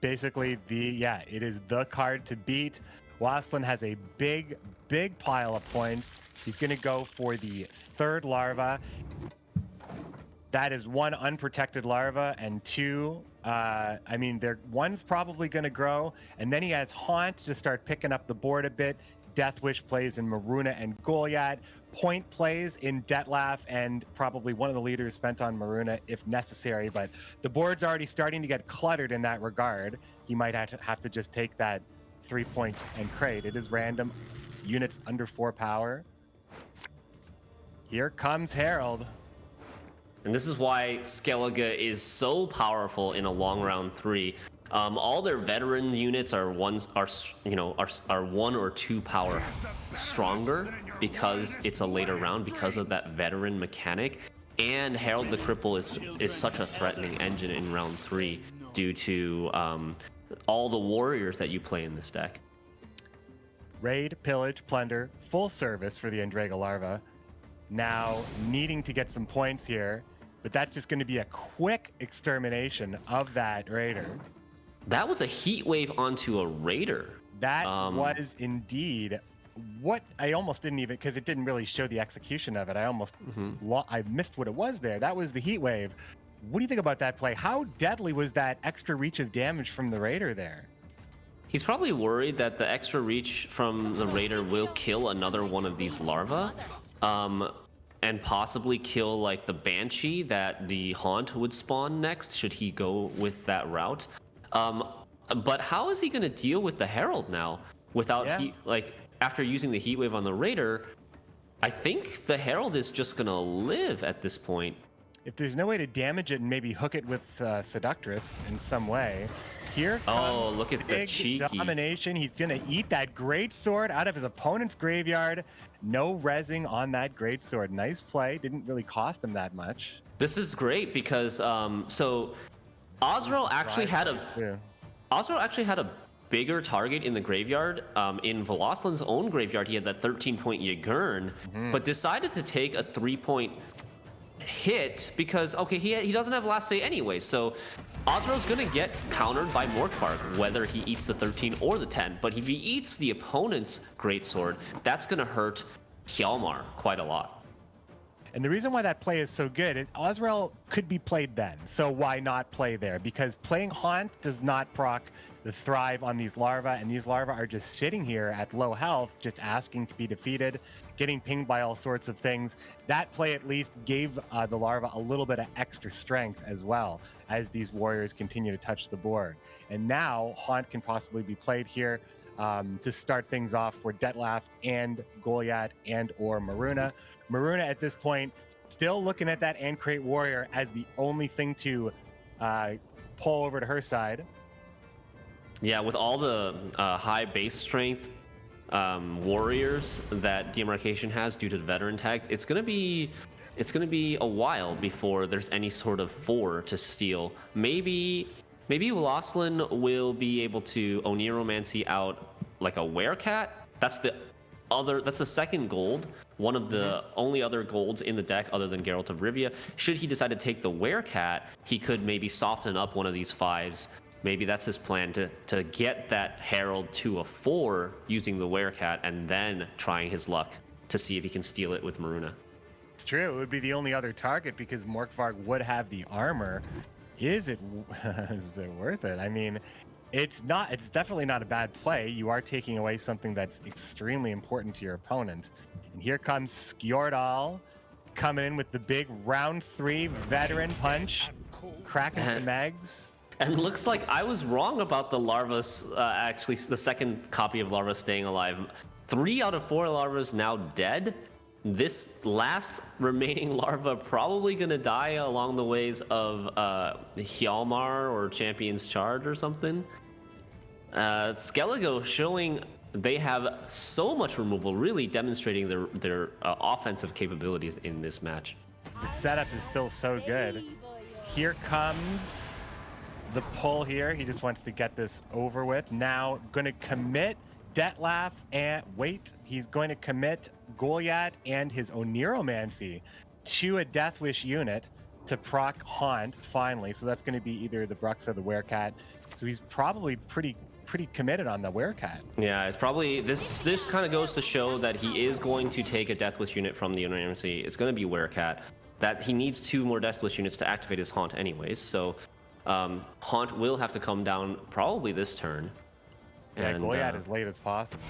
Basically, it is the card to beat. Wallaceland has a big pile of points. He's going to go for the third larva. That is one unprotected larva and two, one's probably going to grow. And then he has Haunt to start picking up the board a bit. Death Wish plays in Maruna and Goliath. Point plays in Detlef, and probably one of the leaders spent on Maruna if necessary. But the board's already starting to get cluttered in that regard. He might have to just take that 3-point and crate. It is random. Units under 4 power. Here comes Herald. And this is why Skellige is so powerful in a long round 3. All their veteran units are 1 or 2 power stronger because it's a later round because of that veteran mechanic. And Herald the Cripple is such a threatening engine in round 3 due to all the warriors that you play in this deck. Raid, pillage, plunder, full service for the Endrigo larva. Now needing to get some points here, but that's just going to be a quick extermination of that raider. That was a heat wave onto a raider. That was indeed what I almost didn't even, because it didn't really show the execution of it. I almost I missed what it was there. That was the heat wave. What do you think about that play? How deadly was that extra reach of damage from the raider there? He's probably worried that the extra reach from the raider will kill another one of these larvae, and possibly kill like the Banshee that the Haunt would spawn next should he go with that route. But how is he going to deal with the Herald now without after using the heat wave on the raider? I think the Herald is just going to live at this point. If there's no way to damage it and maybe hook it with Seductress in some way. Here comes look at the cheeky domination. He's going to eat that great sword out of his opponent's graveyard. No rezzing on that great sword. Nice play. Didn't really cost him that much. This is great because so Osrel actually had a bigger target in the graveyard. In Veloceland's own graveyard, he had that 13-point Yagurn, but decided to take a 3-point hit because he doesn't have last say anyway, so Osrel's gonna get countered by Morkvarg whether he eats the 13 or the 10. But if he eats the opponent's greatsword, that's gonna hurt Hjalmar quite a lot. And the reason why that play is so good is Osrel could be played then, so why not play there? Because playing Haunt does not proc the Thrive on these larvae, and these larvae are just sitting here at low health, just asking to be defeated, getting pinged by all sorts of things. That play at least gave the larva a little bit of extra strength as well as these warriors continue to touch the board. And now Haunt can possibly be played here to start things off for Detlef and Goliath and or Maruna. Maruna at this point still looking at that Ancrate Warrior as the only thing to pull over to her side. Yeah, with all the high base strength warriors that Demarcation has due to the veteran tag, it's gonna be a while before there's any sort of 4 to steal. Maybe Wallaceland will be able to Oniromancy out like a Werecat. That's the second gold, one of the only other golds in the deck other than Geralt of Rivia. Should he decide to take the Werecat, he could maybe soften up one of these 5s. Maybe that's his plan, to get that Herald to a 4 using the Werecat and then trying his luck to see if he can steal it with Maruna. It's true. It would be the only other target because Morkvarg would have the armor. Is it worth it? I mean, it's definitely not a bad play. You are taking away something that's extremely important to your opponent. And here comes Skjordal coming in with the big round 3 veteran punch, cracking some eggs. And looks like I was wrong about the larvas, actually the second copy of larva staying alive. 3 out of 4 larvas now dead. this last remaining larva probably gonna die along the ways of Hjalmar or Champion's Charge or something. Skelligo showing they have so much removal, really demonstrating their offensive capabilities in this match. The setup is still so good. Here comes the pull here. He just wants to get this over with. Now going to commit Detlef and wait. He's going to commit Goliath and his Oniromancy to a Deathwish unit to proc Haunt finally. So that's going to be either the Brux or the Werecat. So he's probably pretty committed on the Werecat. Yeah, it's probably this kind of goes to show that he is going to take a Deathwish unit from the Oniromancy. It's going to be Werecat. That he needs 2 more Deathwish units to activate his Haunt anyways. So Haunt will have to come down probably this turn. Yeah, and Goliath as late as possible.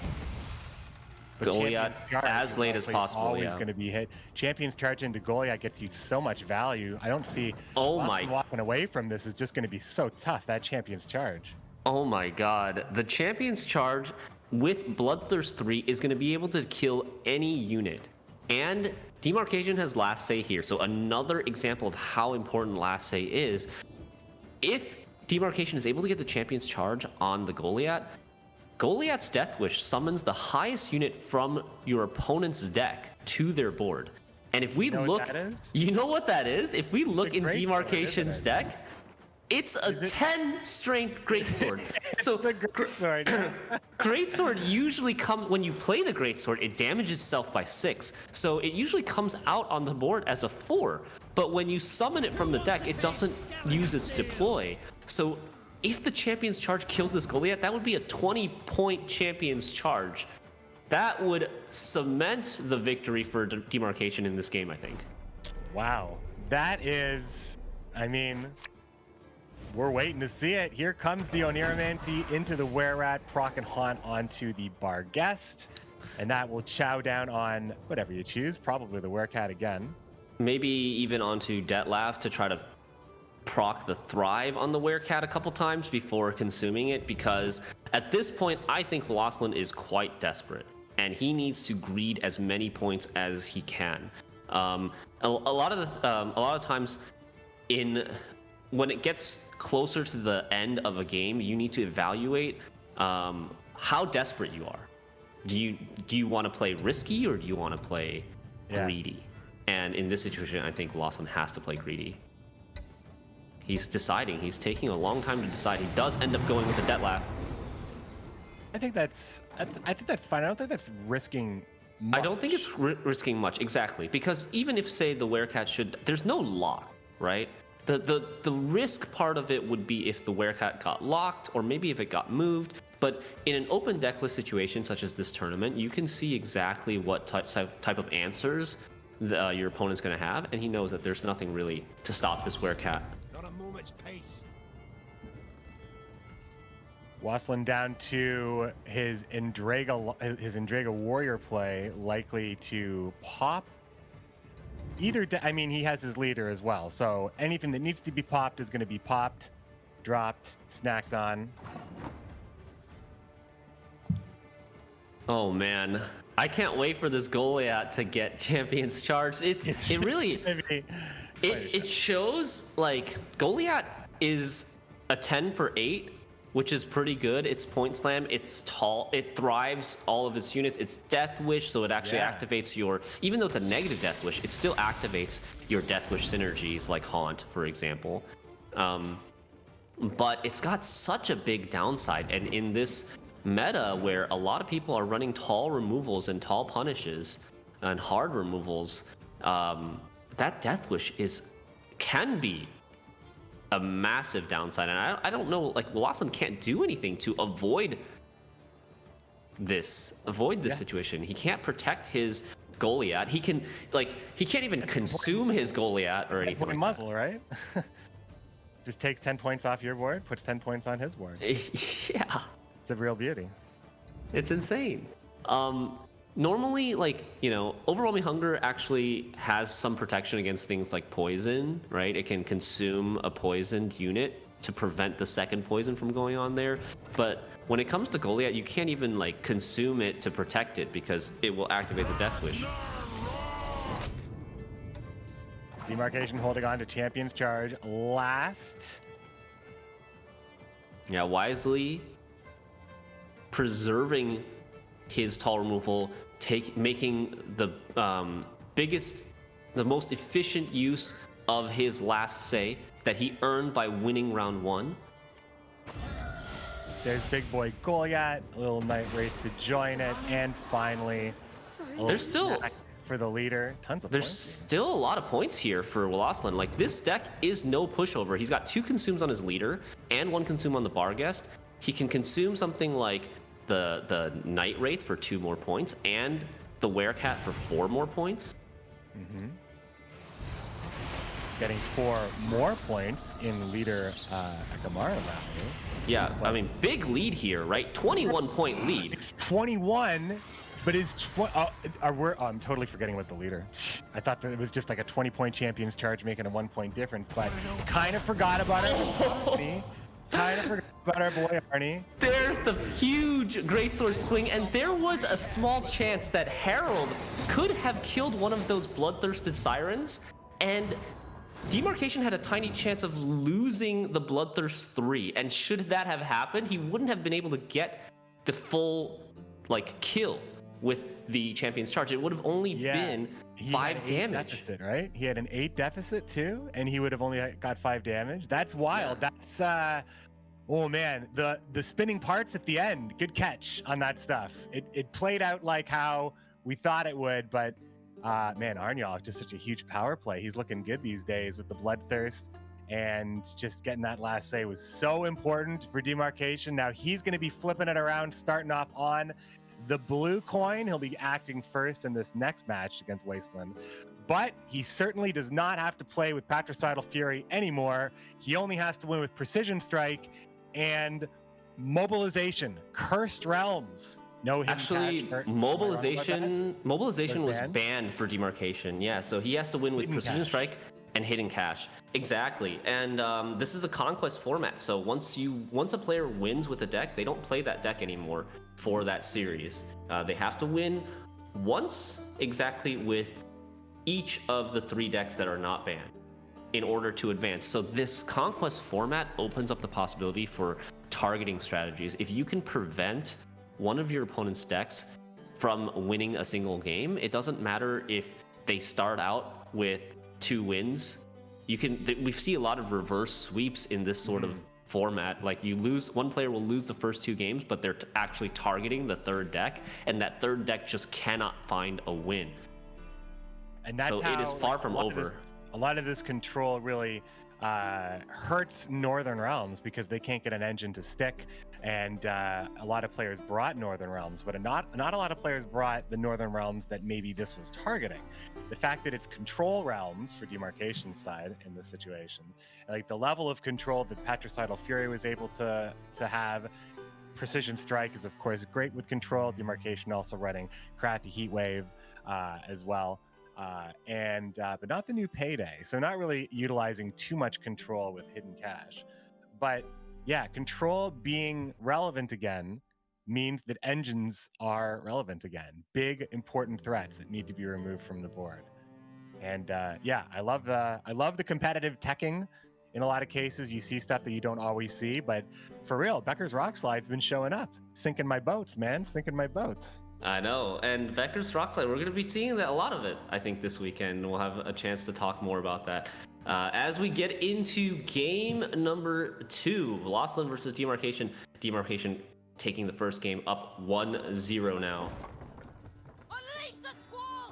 But Goliath as late as possible. Always going to be hit. Champion's Charge into Goliath gets you so much value. I don't see Boston walking away from this is just going to be so tough. That Champion's Charge. Oh my God, the Champion's Charge with Bloodthirst 3 is going to be able to kill any unit, and Demarcation has Last Say here. So another example of how important Last Say is. If Demarcation is able to get the Champion's Charge on the Goliath, Goliath's Deathwish summons the highest unit from your opponent's deck to their board. And if we look, you know what that is? If we look in Demarcation's deck, it's a 10 strength greatsword. So greatsword usually comes when you play the greatsword, it damages itself by 6. So it usually comes out on the board as a 4. But when you summon it from the deck, it doesn't use its deploy. So if the Champion's Charge kills this Goliath, that would be a 20-point Champion's Charge. That would cement the victory for Demarcation in this game, I think. Wow. That is, I mean, we're waiting to see it. Here comes the Oniromancy into the Wererat, proc and Haunt onto the Barghest. And that will chow down on whatever you choose, probably the Werecat again. Maybe even onto Detlef to try to proc the Thrive on the Werecat a couple times before consuming it, because at this point, I think Veloslin is quite desperate, and he needs to greed as many points as he can. A lot of times, when it gets closer to the end of a game, you need to evaluate how desperate you are. Do you want to play risky or do you want to play greedy? And in this situation, I think Veloslin has to play greedy. He's deciding. He's taking a long time to decide. He does end up going with the Detlef. I think that's fine. I don't think that's risking much. I don't think it's risking much, exactly. Because even if, say, the Werecat should... There's no lock, right? The risk part of it would be if the Werecat got locked, or maybe if it got moved. But in an open decklist situation such as this tournament, you can see exactly what type of answers your opponent's going to have, and he knows that there's nothing really to stop this Werecat. Not a moment's pace. Waslin down to his Endrega Warrior play, likely to pop. I mean, he has his leader as well, so anything that needs to be popped is going to be popped, dropped, snacked on. Oh man, I can't wait for this Goliath to get Champion's Charge. It shows like Goliath is a 10 for 8, which is pretty good. It's point slam, it's tall, it thrives all of its units. It's Death Wish, so it actually activates even though it's a negative Death Wish, it still activates your Death Wish synergies like Haunt, for example. But it's got such a big downside, and in this meta where a lot of people are running tall removals and tall punishes and hard removals, that Death Wish can be a massive downside. And I don't know, like, Veloslin can't do anything to avoid this situation. He can't protect his Goliath. He can't even consume his Goliath or anything like muzzle, that. Right? Just takes 10 points off your board, puts 10 points on his board. Yeah. It's a real beauty. It's insane. Normally, like, Overwhelming Hunger actually has some protection against things like poison, right? It can consume a poisoned unit to prevent the second poison from going on there. But when it comes to Goliath, you can't even, like, consume it to protect it because it will activate the Death Wish. Demarcation holding on to Champion's Charge last. Yeah, wisely preserving his tall removal, making the the most efficient use of his last say that he earned by winning round 1. There's Big Boy Goliath, a little Night Wraith to join it, and finally, There's still for the leader, tons of There's points. still a lot of points here for Walaslan. Like, this deck is no pushover. He's got 2 consumes on his leader and 1 consume on the Barghest. He can consume something like the Night Wraith for 2 more points and the Werecat for 4 more points. Mm-hmm. Getting 4 more points in leader Akamara value. Yeah, I mean, big lead here, right? 21-point lead. It's 21, but is I'm totally forgetting what the leader. I thought that it was just like a 20-point Champion's Charge making a 1-point difference, but kind of forgot about it. Kind of forgot about our boy Arnie. There's the huge Greatsword swing, and there was a small chance that Herald could have killed one of those bloodthirsted sirens, and Demarcation had a tiny chance of losing the Bloodthirst 3, and should that have happened, he wouldn't have been able to get the full, like, kill with the Champion's Charge. It would have only been 5 damage. Deficit, right? He had an 8 deficit too, and he would have only got 5 damage. That's wild. Yeah. That's oh man, the spinning parts at the end. Good catch on that stuff. It played out like how we thought it would, but man, Arnyal is just such a huge power play. He's looking good these days with the Bloodthirst, and just getting that last say was so important for Demarcation. Now he's going to be flipping it around, starting off on the blue coin. He'll be acting first in this next match against Wasteland, but he certainly does not have to play with Patricidal Fury anymore. He only has to win with Precision Strike and Mobilization. Cursed Realms. No, actually, mobilization was banned for Demarcation. Yeah, so he has to win with Precision Strike and Hidden Cash. Exactly, and this is a conquest format. So once a player wins with a deck, they don't play that deck anymore for that series. They have to win once exactly with each of the 3 decks that are not banned in order to advance. So this conquest format opens up the possibility for targeting strategies. If you can prevent one of your opponent's decks from winning a single game, it doesn't matter if they start out with 2 wins. We see a lot of reverse sweeps in this sort of format. Like, one player will lose the first 2 games, but they're actually targeting the 3rd deck, and that 3rd deck just cannot find a win. And that's so how, it is far from over. A lot of this control really hurts Northern Realms because they can't get an engine to stick, and a lot of players brought Northern Realms, but not a lot of players brought the Northern Realms that maybe this was targeting. The fact that it's control realms for Demarcation's side in this situation, like the level of control that Patricidal Fury was able to have. Precision Strike is of course great with control. Demarcation also running Crafty Heatwave as well. But not the new Payday, so not really utilizing too much control with Hidden Cash. But yeah, control being relevant again means that engines are relevant again. Big important threats that need to be removed from the board. And yeah, I love the competitive teching. In a lot of cases, you see stuff that you don't always see, but for real, Becker's Rock Slide's been showing up, sinking my boats, man, sinking my boats. I know, and Becker's Rock Slide, we're going to be seeing a lot of it, I think, this weekend. We'll have a chance to talk more about that. As we get into game number 2, Walaslan versus Demarcation. Demarcation taking the first game up 1-0 now.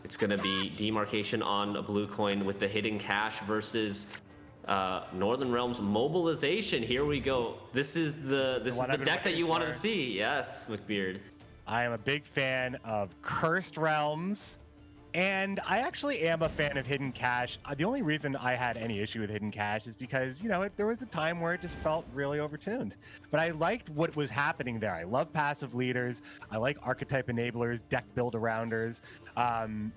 It's going to be Demarcation on a blue coin with the Hidden Cash versus Northern Realms Mobilization. Here we go. This is the deck that you wanted to see. Yes, McBeard. I am a big fan of Cursed Realms, and I actually am a fan of Hidden Cash. The only reason I had any issue with Hidden Cash is because, there was a time where it just felt really overtuned. But I liked what was happening there. I love passive leaders. I like archetype enablers, deck build-arounders, and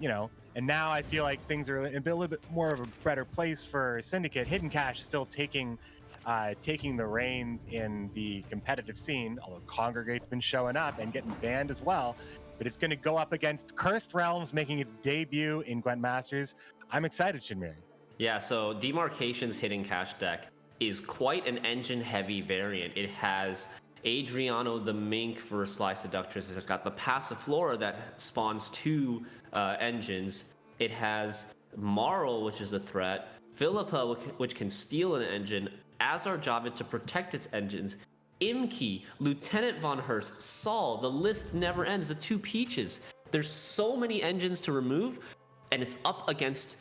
now I feel like things are a little bit more of a better place for Syndicate. Hidden Cash is still taking the reins in the competitive scene, although Congregate's been showing up and getting banned as well. But it's going to go up against Cursed Realms, making its debut in Gwent Masters. I'm excited, Shinmiri. Yeah, so Demarcation's hidden cash deck is quite an engine-heavy variant. It has Adriano the Mink for Sly Seductress. It's got the Passiflora that spawns 2 engines. It has Marl, which is a threat, Philippa, which can steal an engine, Azar Javid to protect its engines, Imki, Lieutenant Von Hurst, Saul. The list never ends. The 2 Peaches. There's so many engines to remove, and it's up against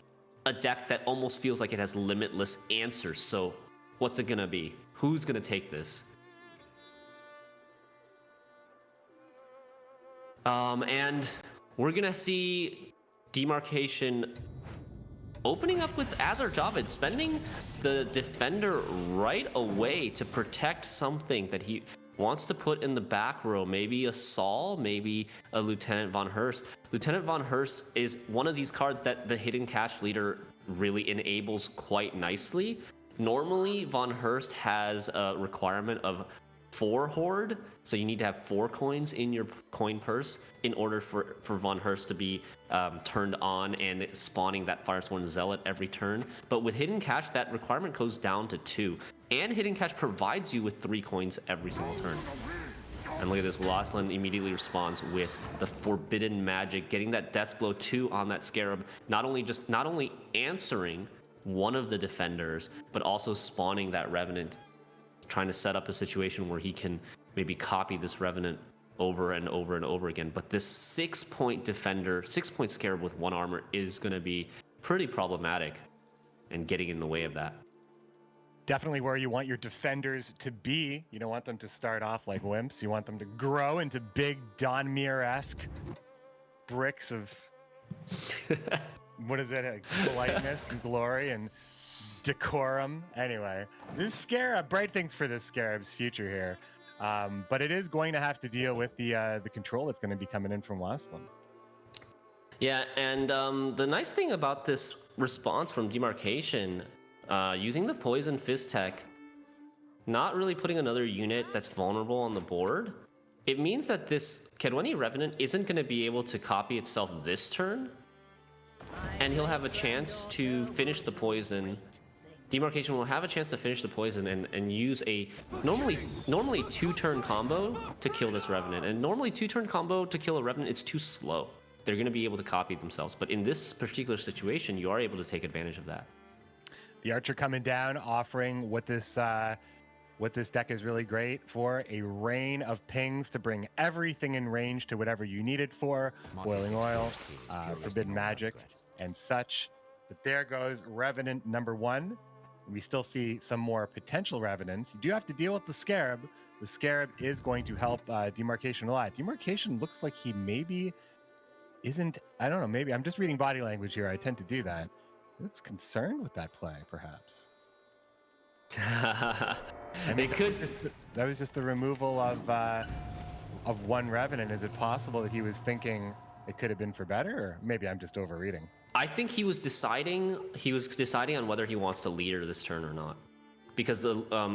a deck that almost feels like it has limitless answers. So what's it gonna be? Who's gonna take this? And we're gonna see Demarcation opening up with Azar Javid, spending the defender right away to protect something that he wants to put in the back row. Maybe a Saul, maybe a Lieutenant Von Hurst. Lieutenant Von Hurst is one of these cards that the hidden cash leader really enables quite nicely. Normally, Von Hurst has a requirement of 4 Horde, so you need to have 4 coins in your coin purse in order for Von Hurst to be turned on and spawning that Firesworn Zealot every turn. But with Hidden Cash, that requirement goes down to 2. And Hidden Cash provides you with 3 coins every single turn. And look at this, Walaslan immediately responds with the Forbidden Magic, getting that Death's Blow 2 on that Scarab, not only answering one of the defenders, but also spawning that Revenant, trying to set up a situation where he can maybe copy this Revenant over and over and over again. But this 6-point defender, 6-point Scarab with 1 armor is going to be pretty problematic and getting in the way of that. Definitely where you want your defenders to be. You don't want them to start off like wimps. You want them to grow into big Don Muir-esque bricks of what is it? Like politeness and glory and decorum. Anyway, this Scarab, bright things for this Scarab's future here. But it is going to have to deal with the control that's going to be coming in from Walaslan. Yeah, and the nice thing about this response from Demarcation, using the Poison Fist tech, not really putting another unit that's vulnerable on the board, it means that this Kedweni Revenant isn't going to be able to copy itself this turn, and he'll have a chance to finish the poison. Demarcation will have a chance to finish the poison and use a normally 2-turn combo to kill this Revenant. And normally 2-turn combo to kill a Revenant, it's too slow. They're going to be able to copy themselves. But in this particular situation, you are able to take advantage of that. The Archer coming down, offering what this deck is really great for, a rain of pings to bring everything in range to whatever you need it for. Boiling Oil, Forbidden Magic, and such. But there goes Revenant number 1. We still see some more potential Revenants. You do have to deal with the Scarab. The Scarab is going to help Demarcation a lot. Demarcation looks like he maybe isn't, I don't know, maybe I'm just reading body language here. I tend to do that. He looks concerned with that play, perhaps. I mean, that was just the removal of 1 Revenant. Is it possible that he was thinking it could have been for better, or maybe I'm just overreading? I think he was deciding on whether he wants to leader this turn or not, because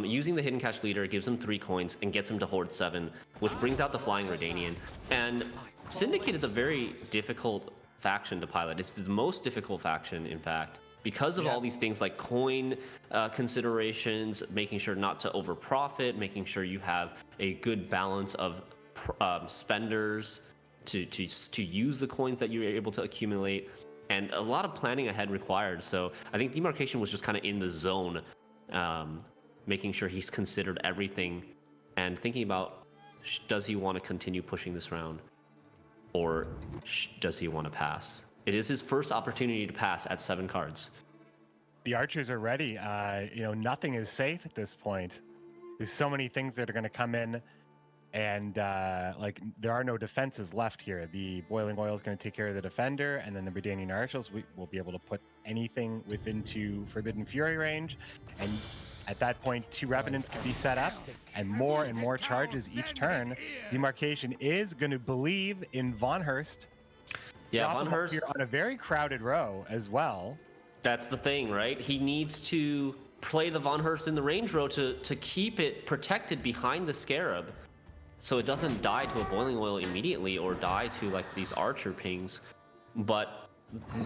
using the Hidden Cash leader gives him 3 coins and gets him to Horde 7, which brings out the Flying Redanian. And Syndicate is a very difficult faction to pilot. It's the most difficult faction, in fact, because of all these things like coin considerations, making sure not to over profit, making sure you have a good balance of spenders to use the coins that you're able to accumulate, and a lot of planning ahead required. So I think Demarcation was just kind of in the zone, making sure he's considered everything and thinking about, does he want to continue pushing this round, or does he want to pass? It is his first opportunity to pass at 7 cards. The Archers are ready. Nothing is safe at this point. There's so many things that are going to come in, and there are no defenses left here. The Boiling Oil is going to take care of the defender, and then the Redanian Archers will be able to put anything within Forbidden Fury range, and at that point 2 Revenants can be set up, and more charges each turn. Demarcation is going to believe in Von Hurst. Yeah, Von Hurst here on a very crowded row as well. That's the thing, right? He needs to play the Von Hurst in the range row to keep it protected behind the Scarab, so it doesn't die to a Boiling Oil immediately or die to like these Archer pings. But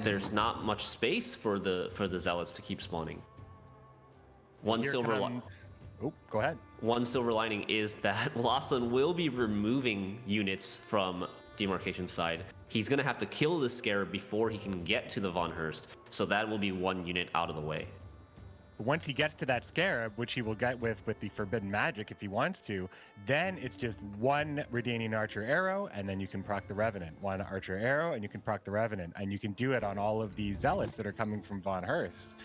there's not much space for the zealots to keep spawning. One Here silver comes... Oh, go ahead. One silver lining is that Lawson will be removing units from Demarcation's side. He's going to have to kill the Scarab before he can get to the Von Hurst, so that will be one unit out of the way. Once he gets to that Scarab, which he will get with the Forbidden Magic if he wants to, then it's just one Redanian Archer Arrow, and then you can proc the Revenant. One Archer Arrow, and you can proc the Revenant. And you can do it on all of these Zealots that are coming from Von Hurst.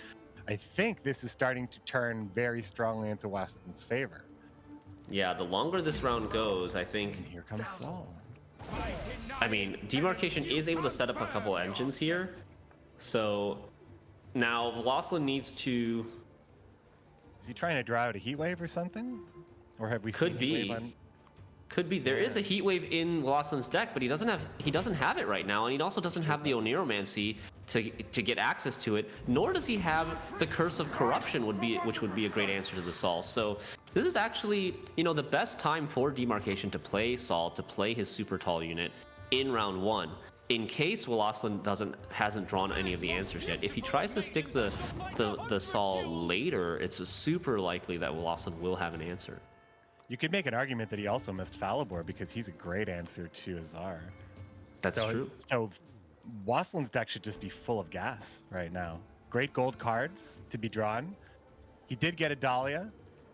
I think this is starting to turn very strongly into Weston's favor. Yeah, the longer this round goes, I think... And here comes Saul. I mean, Demarcation is able to set up a couple engines here. So now Lawson needs to... Is he trying to draw out a heat wave or something? Or have we Could seen be. a wave on... Could be. There is a heat wave in Lawson's deck, but he doesn't have it right now, and he also doesn't have the Oniromancy to get access to it. Nor does he have the Curse of Corruption, which would be a great answer to the Saul. So this is actually, you know, the best time for Demarcation to play Saul, to play his super tall unit in round 1. In case Lawson hasn't drawn any of the answers yet. If he tries to stick the Saul later, it's super likely that Lawson will have an answer. You could make an argument that he also missed Falibor because he's a great answer to Azar. That's true. So Waslin's deck should just be full of gas right now. Great gold cards to be drawn. He did get a Dahlia,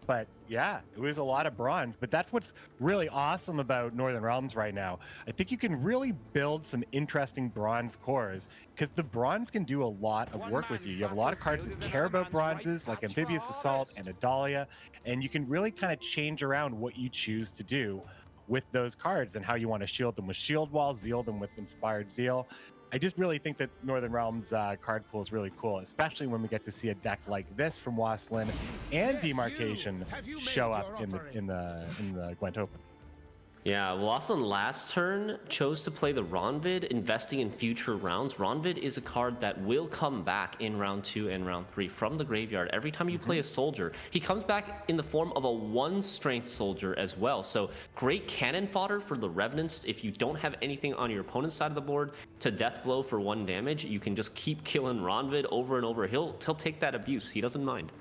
but yeah, it was a lot of bronze. But that's what's really awesome about Northern Realms right now. I think you can really build some interesting bronze cores because the bronze can do a lot of work with you. You have a lot of cards that care about bronzes, like Amphibious Assault and a Dahlia, and you can really kind of change around what you choose to do with those cards and how you want to shield them with Shield Wall, zeal them with Inspired Zeal. I just really think that Northern Realms card pool is really cool, especially when we get to see a deck like this from Waslin and Demarcation show up in the Gwent Open. Yeah, Lawson last turn chose to play the Ronvid, investing in future rounds. Ronvid is a card that will come back in round 2 and round 3 from the graveyard. Every time you play a soldier, he comes back in the form of a 1 strength soldier as well. So great cannon fodder for the Revenants. If you don't have anything on your opponent's side of the board to death blow for 1 damage, you can just keep killing Ronvid over and over. He'll take that abuse. He doesn't mind.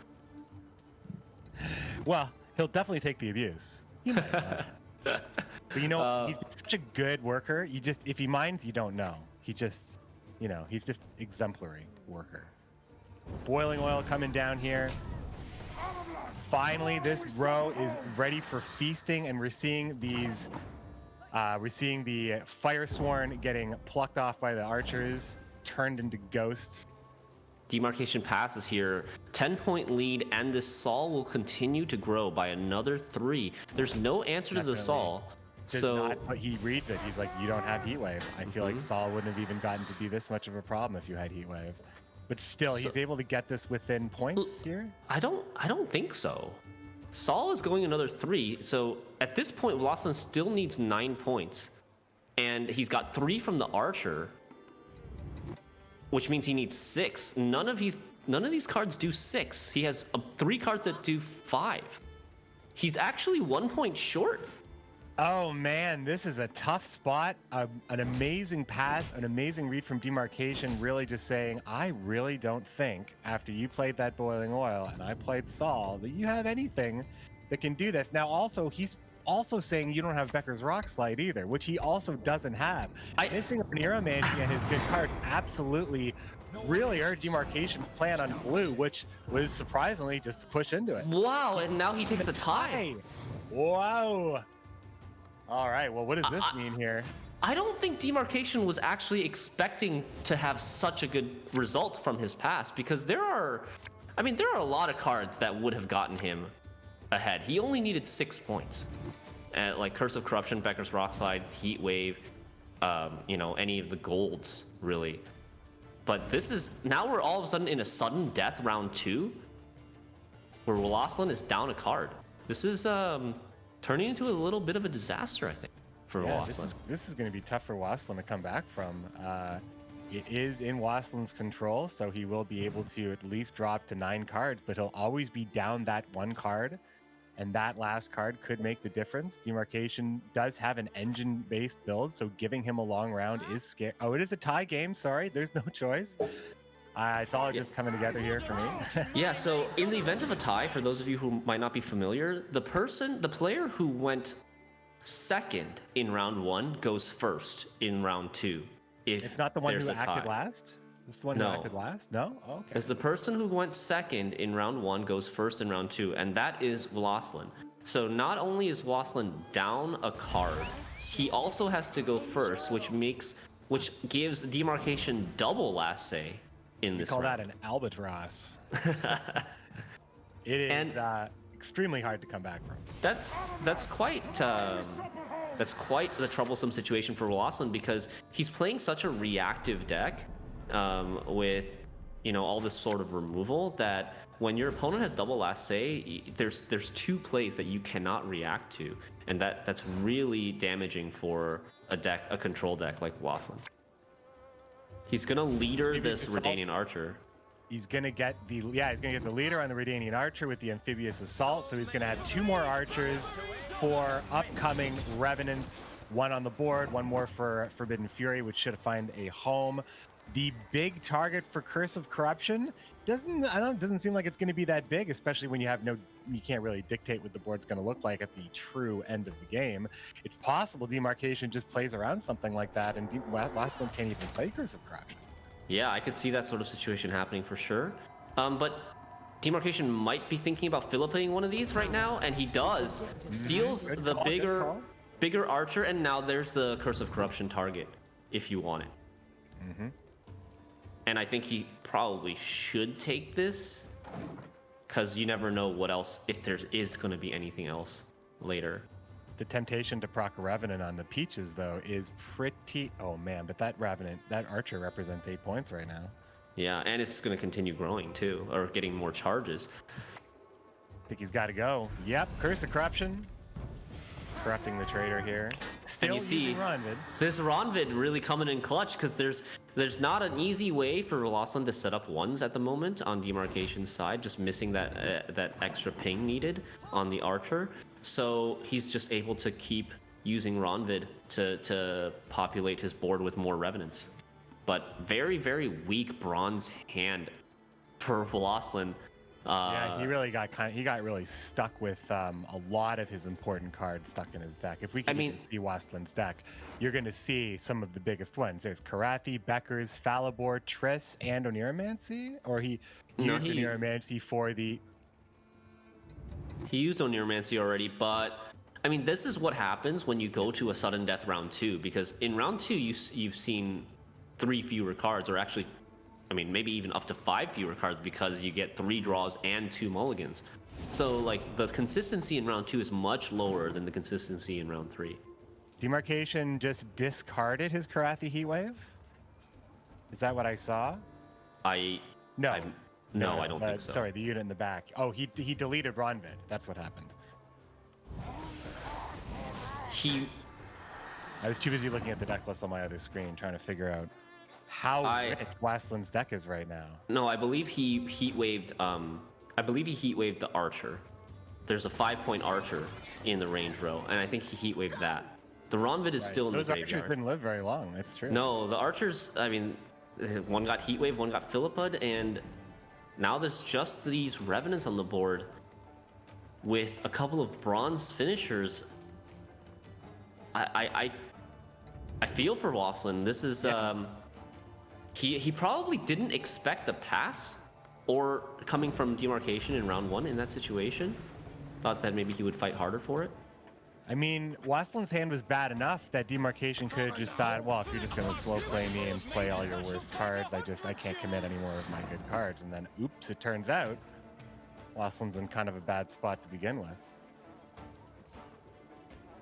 Well, he'll definitely take the abuse. He might not. But you know, he's such a good worker. You just, if he minds, you don't know. He just, you know, he's just exemplary worker. Boiling oil coming down here. Finally, this row is ready for feasting, and we're seeing these, we're seeing the Firesworn getting plucked off by the archers, turned into ghosts. Demarcation passes here. 10-point lead, and this Saul will continue to grow by another 3. There's no answer to the Saul. But he reads it. He's like, you don't have Heatwave. I feel like Saul wouldn't have even gotten to be this much of a problem if you had Heatwave. But still, he's able to get this within points here? I don't think so. Saul is going another 3. So at this point, Lawson still needs 9 points. And he's got 3 from the Archer, which means he needs 6. None of these cards do 6. He has 3 cards that do 5. He's actually 1 point short. Oh man, this is a tough spot. An amazing pass, an amazing read from Demarcation, really just saying, I really don't think, after you played that Boiling Oil and I played Saul, that you have anything that can do this. Now also, he's also saying you don't have Becker's Rock Slide either, which he also doesn't have. Missing Oniromancy and his good cards absolutely really hurt Demarcation's plan on blue, which was surprisingly just to push into it. Wow, and now he takes a tie. Wow. All right, well, what does this mean here? I don't think Demarcation was actually expecting to have such a good result from his pass, because there are a lot of cards that would have gotten him ahead. He only needed 6 points. Like Curse of Corruption, Becker's Rock Slide, Heat Wave, you know, any of the golds, really. But this is, now we're all of a sudden in a sudden death round 2, where Waslin is down a card. This is turning into a little bit of a disaster, I think, for Waslin. This is going to be tough for Waslin to come back from. It is in Waslin's control, so he will be able to at least drop to 9 cards, but he'll always be down that 1 card. and that last card could make the difference. Demarcation does have an engine-based build, so giving him a long round is scary. Oh, it is a tie game. Sorry, there's no choice. It's all just coming together here for me. Yeah, so in the event of a tie, for those of you who might not be familiar, the player who went second in round 1 goes first in round 2. If it's not the one there's who a tie. acted last? This is the one who acted last? No? Oh, okay. It's the person who went second in round 1 goes first in round 2, and that is Vlaslin. So not only is Vlaslin down a card, he also has to go first, which gives Demarcation double last say in this round. Call that round. an albatross. It is extremely hard to come back from. That's quite the troublesome situation for Vlaslin, because he's playing such a reactive deck with all this sort of removal, that when your opponent has double last say, there's 2 plays that you cannot react to, and that's really damaging for a control deck like Vlaslin. He's gonna leader this Redanian Archer. He's gonna get the leader on the Redanian Archer with the Amphibious Assault. So he's gonna have 2 more archers for upcoming Revenants. 1 on the board, 1 more for Forbidden Fury, which should find a home. The big target for Curse of Corruption doesn't seem like it's going to be that big, especially when you can't really dictate what the board's going to look like at the true end of the game. It's possible Demarcation just plays around something like that, and Vlaslin can't even play Curse of Corruption. Yeah, I could see that sort of situation happening for sure. But Demarcation might be thinking about Philippaing one of these right now, and he does. Steals the bigger archer, and now there's the Curse of Corruption target if you want it. Mm-hmm. And I think he probably should take this, because you never know what else, if there is going to be anything else later. The temptation to proc a Revenant on the Peaches, though, is pretty... Oh, man, but that Archer represents 8 points right now. Yeah, and it's going to continue growing, too, or getting more charges. I think he's got to go. Yep, Curse of Corruption. Corrupting the trader here. Still, and you see Ronvid. This Ronvid really coming in clutch, because there's not an easy way for Vlaslin to set up ones at the moment on Demarcation's side, just missing that extra ping needed on the Archer. So he's just able to keep using Ronvid to populate his board with more Revenants. But very, very weak bronze hand for Vlaslin. Yeah, he got really stuck with a lot of his important cards stuck in his deck. If we can see Wastlin's deck, you're going to see some of the biggest ones. There's Karathi, Beckers, Falibor, Triss, and Oniromancy? Or he used Oniromancy for the... He used Oniromancy already, but I mean, this is what happens when you go to a sudden death round 2, because in round 2 you've seen 3 fewer cards, or actually, I mean, maybe even up to 5 fewer cards, because you get 3 draws and 2 mulligans. So like the consistency in round 2 is much lower than the consistency in round 3. Demarcation just discarded his Karathi Heatwave? Is that what I saw? No, I don't think so. Sorry, the unit in the back. Oh, he deleted Ronvid. That's what happened. I was too busy looking at the deck list on my other screen, trying to figure out how rich Wastlin's deck is right now. No, I believe he heatwaved the Archer. There's a 5-point Archer in the range row, and I think he heatwaved that. The Ronvid is still in the graveyard. Those Archers didn't live very long. That's true. No, the Archers, I mean, one got heatwave, one got Philippa'd, and now there's just these Revenants on the board with a couple of bronze finishers. I feel for Wlastlin. This is he probably didn't expect the pass, or coming from Demarcation in round 1 in that situation. Thought that maybe he would fight harder for it. I mean, Wastlin's hand was bad enough that Demarcation could have just thought, well, if you're just going to slow play me and play all your worst cards, I can't commit any more of my good cards. And then, oops, it turns out Wastlin's in kind of a bad spot to begin with.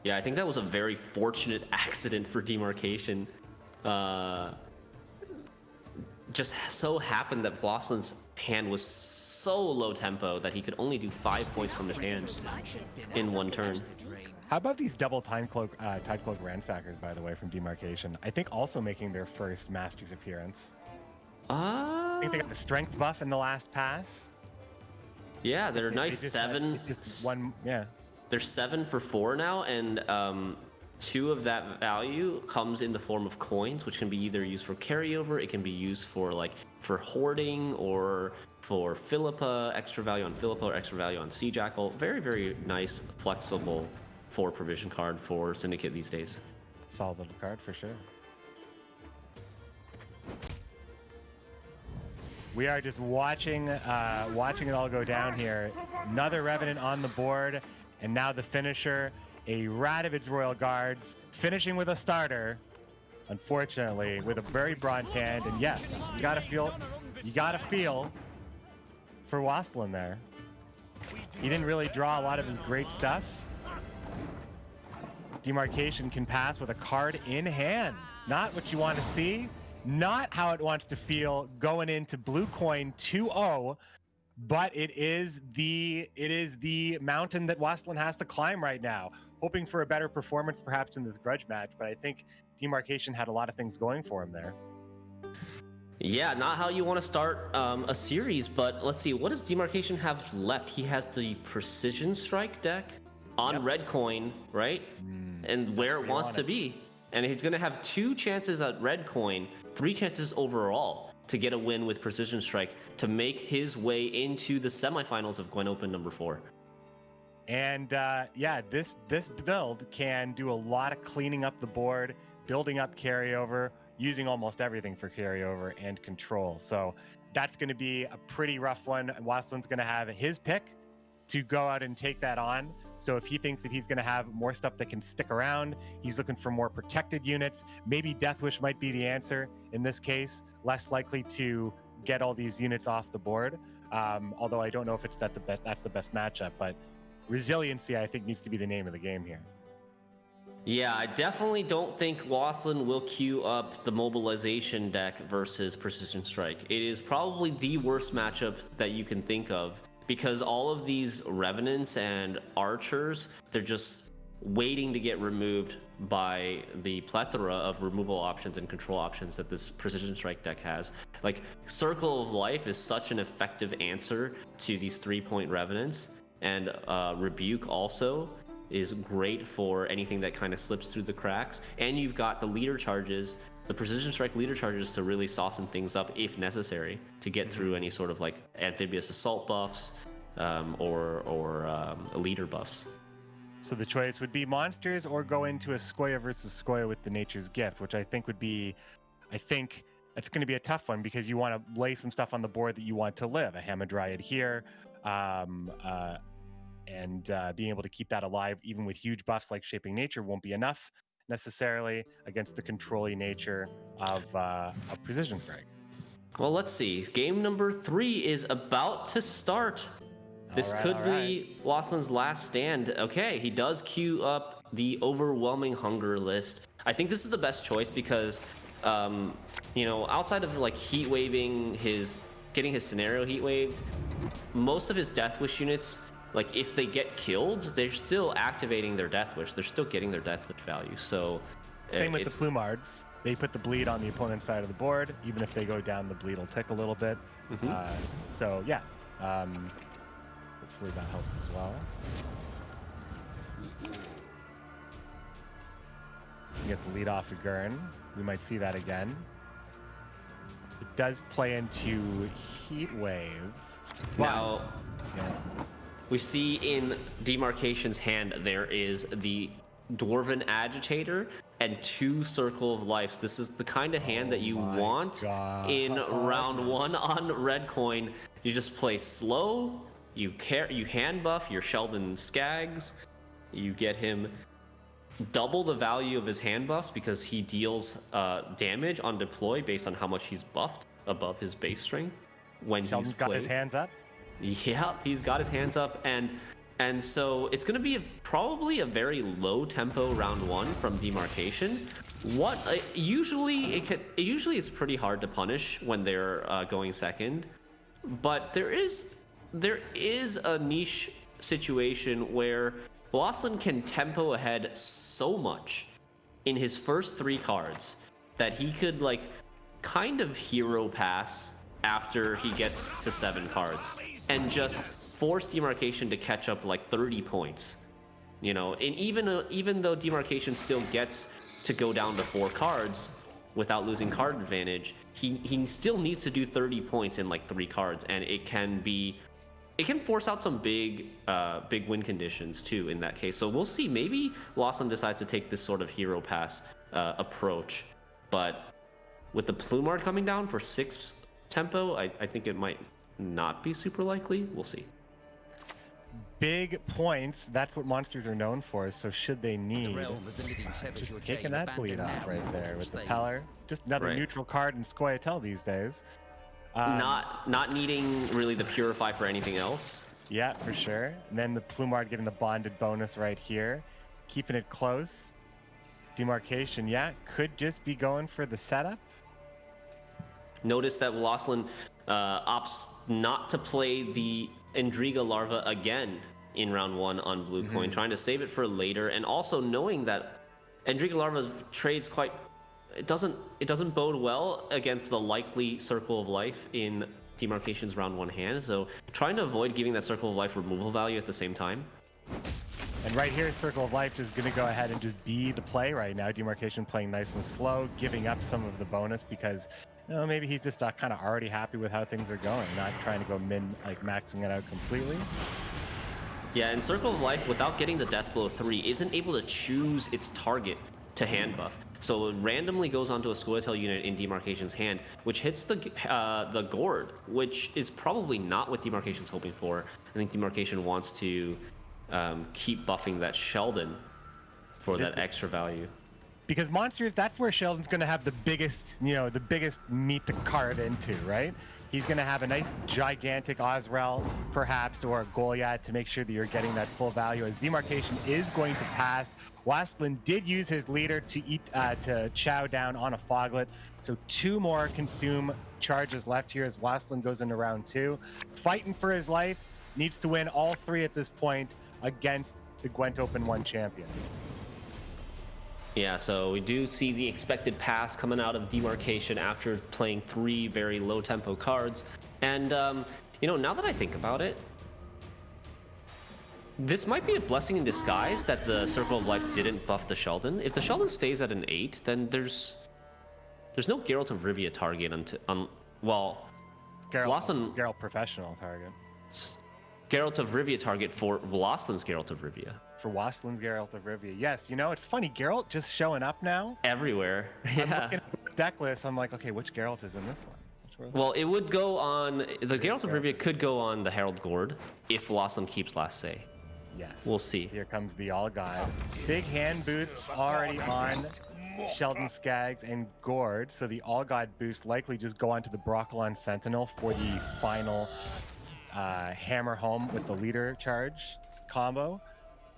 Yeah, I think that was a very fortunate accident for Demarcation. Just so happened that Wastlin's hand was so low tempo that he could only do 5 points from his hand in one turn. How about these double Tidecloak Ranfackers, by the way, from Demarcation? I think also making their first Masters appearance. I think they got the strength buff in the last pass. Yeah, they're They nice just, 7. just one, yeah. They're 7 for 4 now, and 2 of that value comes in the form of coins, which can be either used for carryover, it can be used for like for hoarding, or for Philippa, extra value on Philippa, or extra value on Sea Jackal. Very, very nice, flexible 4 provision card for Syndicate these days. Solid little card for sure. We are just watching it all go down here. Another Revenant on the board, and now the finisher, a Radovid's Royal Guards, finishing with a starter, unfortunately, with a very bronze hand. And yes, you gotta feel for Waslin there. He didn't really draw a lot of his great stuff. Demarcation can pass with a card in hand. Not what you want to see. Not how it wants to feel going into Blue Coin 2-0, but it is the mountain that Waslin has to climb right now. Hoping for a better performance perhaps in this grudge match, but I think Demarcation had a lot of things going for him there. Yeah, not how you want to start a series, but let's see, what does Demarcation have left? He has the Precision Strike deck on red coin, right? And where it wants to be. And he's going to have 2 chances at red coin, 3 chances overall to get a win with Precision Strike to make his way into the semifinals of GWENT Open number 4. And yeah, this build can do a lot of cleaning up the board, building up carryover, using almost everything for carryover and control. So that's going to be a pretty rough one. Waslin's going to have his pick to go out and take that on. So if he thinks that he's going to have more stuff that can stick around, he's looking for more protected units. Maybe Deathwish might be the answer in this case. Less likely to get all these units off the board. Although I don't know if it's that's the best matchup, but resiliency I think needs to be the name of the game here. Yeah, I definitely don't think Waslin will queue up the mobilization deck versus Precision Strike. It is probably the worst matchup that you can think of, because all of these Revenants and Archers, they're just waiting to get removed by the plethora of removal options and control options that this Precision Strike deck has. Like, Circle of Life is such an effective answer to these 3-point Revenants, and Rebuke also is great for anything that kind of slips through the cracks. And you've got the leader charges, the Precision Strike leader charges, to really soften things up if necessary to get through any sort of like amphibious assault buffs or leader buffs. So the choice would be monsters or go into a Skoya versus Skoya with the Nature's Gift, which I think it's going to be a tough one because you want to lay some stuff on the board that you want to live. A Hamadryad here, and being able to keep that alive even with huge buffs like Shaping Nature won't be enough necessarily against the controlling nature of Precision Strike. Well, let's see. Game number 3 is about to start. This could be Waslin's last stand. Okay, he does queue up the Overwhelming Hunger list. I think this is the best choice because, outside of like heat waving getting his scenario heat waved, most of his Death Wish units, like if they get killed, they're still activating their Death Wish. They're still getting their Death Wish value. So same with the Plumards. They put the bleed on the opponent's side of the board. Even if they go down, the bleed will tick a little bit. So yeah. Hopefully that helps as well. You get the lead off of Gurn. We might see that again. It does play into Heat Wave. Now, we see in Demarcation's hand there is the Dwarven Agitator and 2 Circle of Lives. This is the kind of hand that you want in round 1 on red coin. You just play slow. You hand buff your Sheldon Skaggs. You get him double the value of his hand buffs because he deals damage on deploy based on how much he's buffed above his base strength when Sheldon's got his hands up. Yep, he's got his hands up, and so it's going to be probably a very low tempo round 1 from Demarcation. Usually it's pretty hard to punish when they're going second, but there is a niche situation where Waslin can tempo ahead so much in his first 3 cards that he could like kind of hero pass after he gets to 7 cards and just force Demarcation to catch up like 30 points. You know, and even though Demarcation still gets to go down to 4 cards without losing card advantage, he still needs to do 30 points in like 3 cards, and it can force out some big win conditions too in that case. So we'll see. Maybe Lawson decides to take this sort of hero pass approach, but with the Plumard coming down for 6 tempo, I think it might not be super likely. We'll see. Big points, that's what monsters are known for, so should they need, just taking that bleed off right there with the Peller. Just another neutral card in Scoia'tael these days. Not needing really the Purify for anything else. Yeah, for sure. And then the Plumard getting the bonded bonus right here. Keeping it close. Demarcation, yeah, could just be going for the setup. Notice that Loslin opts not to play the Endriga Larva again in round 1 on blue coin, trying to save it for later, and also knowing that Endriga Larva's trades it doesn't bode well against the likely Circle of Life in Demarcation's round 1 hand, so trying to avoid giving that Circle of Life removal value at the same time. And right here, Circle of Life is going to go ahead and just be the play right now. Demarcation playing nice and slow, giving up some of the bonus because maybe he's just kind of already happy with how things are going, not trying to go maxing it out completely. Yeah, and Circle of Life, without getting the Death Blow 3, isn't able to choose its target to hand buff. So it randomly goes onto a Scoia'tael unit in Demarcation's hand, which hits the Gourd, which is probably not what Demarcation's hoping for. I think Demarcation wants to keep buffing that Sheldon for that extra value. Because monsters, that's where Sheldon's going to have the biggest meet the card into, right? He's going to have a nice gigantic Osrel, perhaps, or a Goliath to make sure that you're getting that full value. As Demarcation is going to pass, Waslin did use his leader to chow down on a Foglet. So 2 more consume charges left here as Waslin goes into round 2. Fighting for his life, needs to win all 3 at this point against the Gwent Open 1 champion. Yeah, so we do see the expected pass coming out of Demarcation after playing 3 very low tempo cards. And, now that I think about it, this might be a blessing in disguise that the Circle of Life didn't buff the Sheldon. If the Sheldon stays at an 8, then there's no Geralt of Rivia target Geralt professional target. Geralt of Rivia target for Loslin's Geralt of Rivia. For Waslin's Geralt of Rivia. Yes, it's funny. Geralt just showing up now. Everywhere. Yeah. I'm looking at the deck list. I'm like, okay, which Geralt is in this one? Well, it would go on... The Geralt of Rivia could go on the Herald Gourd if Loslin keeps Last Say. Yes. We'll see. Here comes the All God. Big hand boost already on Sheldon Skaggs and Gourd. So the All God boost likely just go onto the Broccolon Sentinel for the final hammer home with the leader charge combo.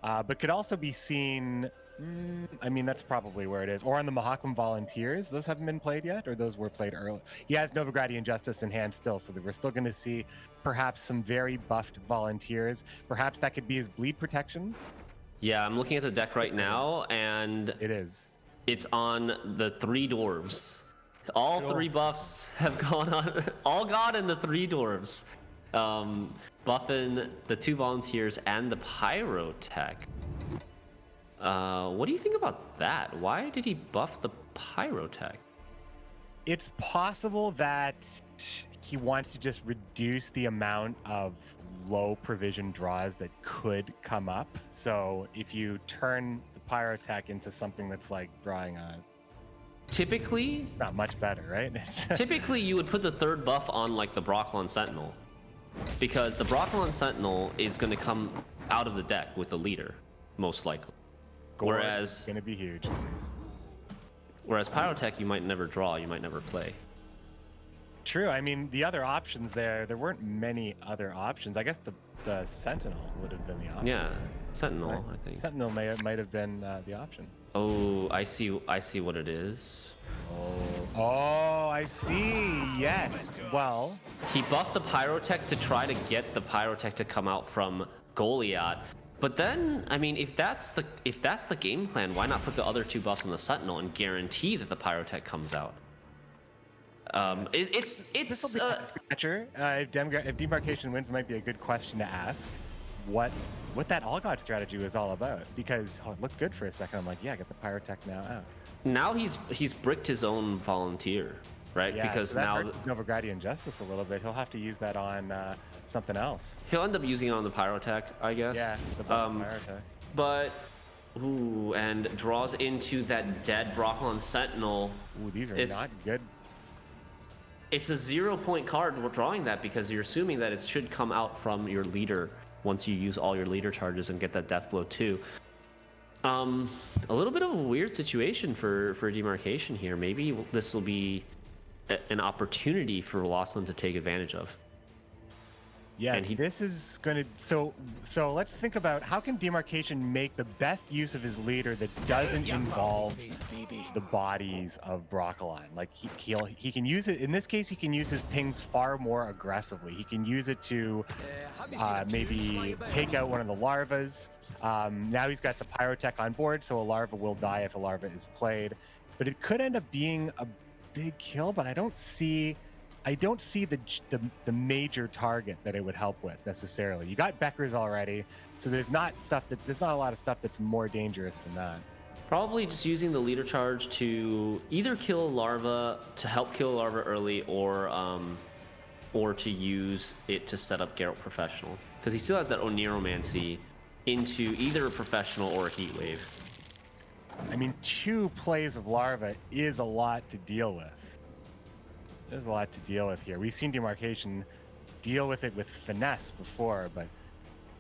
But could also be seen, that's probably where it is. Or on the Mahakam Volunteers. Those haven't been played yet, or those were played early. He has Novigradian Justice in hand still, so that we're still going to see perhaps some very buffed Volunteers. Perhaps that could be his bleed protection. Yeah, I'm looking at the deck right now, and it is. It's on the 3 Dwarves. All 3 buffs have gone on. All God and the 3 Dwarves. Buffing the 2 Volunteers and the Pyrotech. What do you think about that? Why did he buff the Pyrotech? It's possible that he wants to just reduce the amount of low provision draws that could come up. So if you turn the Pyrotech into something that's like drawing a... Typically... It's not much better, right? Typically, you would put the 3rd buff on like the Broccolon Sentinel. Because the Broccolon Sentinel is going to come out of the deck with the leader, most likely. Whereas going to be huge. Whereas Pyrotech, you might never draw, you might never play. True. The other options there weren't many other options. I guess the Sentinel would have been the option. Yeah, Sentinel, right? I think. Sentinel might have been the option. Oh, I see what it is. Oh, I see. Yes. Well, he buffed the Pyrotech to try to get the Pyrotech to come out from Goliath. But then, if that's the game plan, why not put the other 2 buffs on the Sentinel and guarantee that the Pyrotech comes out? It's This will be a scratcher. If Demarcation wins, it might be a good question to ask. What that All God strategy was all about? Because it looked good for a second. I'm like, yeah, get the Pyrotech now out. now he's bricked his own volunteer, right? Yeah, because so that now hurts Novigradian Justice a little bit. He'll have to use that on something else. he'll end up using it on the Pyrotech, I guess. Yeah, the Pyrotech. But ooh, and draws into that dead Brocklon Sentinel. Ooh, these are not good. It's a 0-point card. We're drawing that because you're assuming that it should come out from your leader once you use all your leader charges and get that death blow too. A little bit of a weird situation for Demarcation here. Maybe this will be an opportunity for Losslyn to take advantage of. Yeah, And this is going to... So let's think about how can Demarcation make the best use of his leader that doesn't involve the bodies of Broccolon. Like, he can use it... In this case, he can use his pings far more aggressively. He can use it to maybe take out one of the larvas. Now he's got the Pyrotech on board, so a larva will die if a larva is played. But it could end up being a big kill, but I don't see the major target that it would help with necessarily. You got Beckers already, so there's not a lot of stuff that's more dangerous than that. Probably just using the leader charge to either kill a larva to help kill a larva early, or to use it to set up Geralt Professional, because he still has that Oniromancy into either a Professional or a Heat Wave. I mean, 2 plays of larva is a lot to deal with. There's a lot to deal with here. We've seen Demarcation deal with it with finesse before, but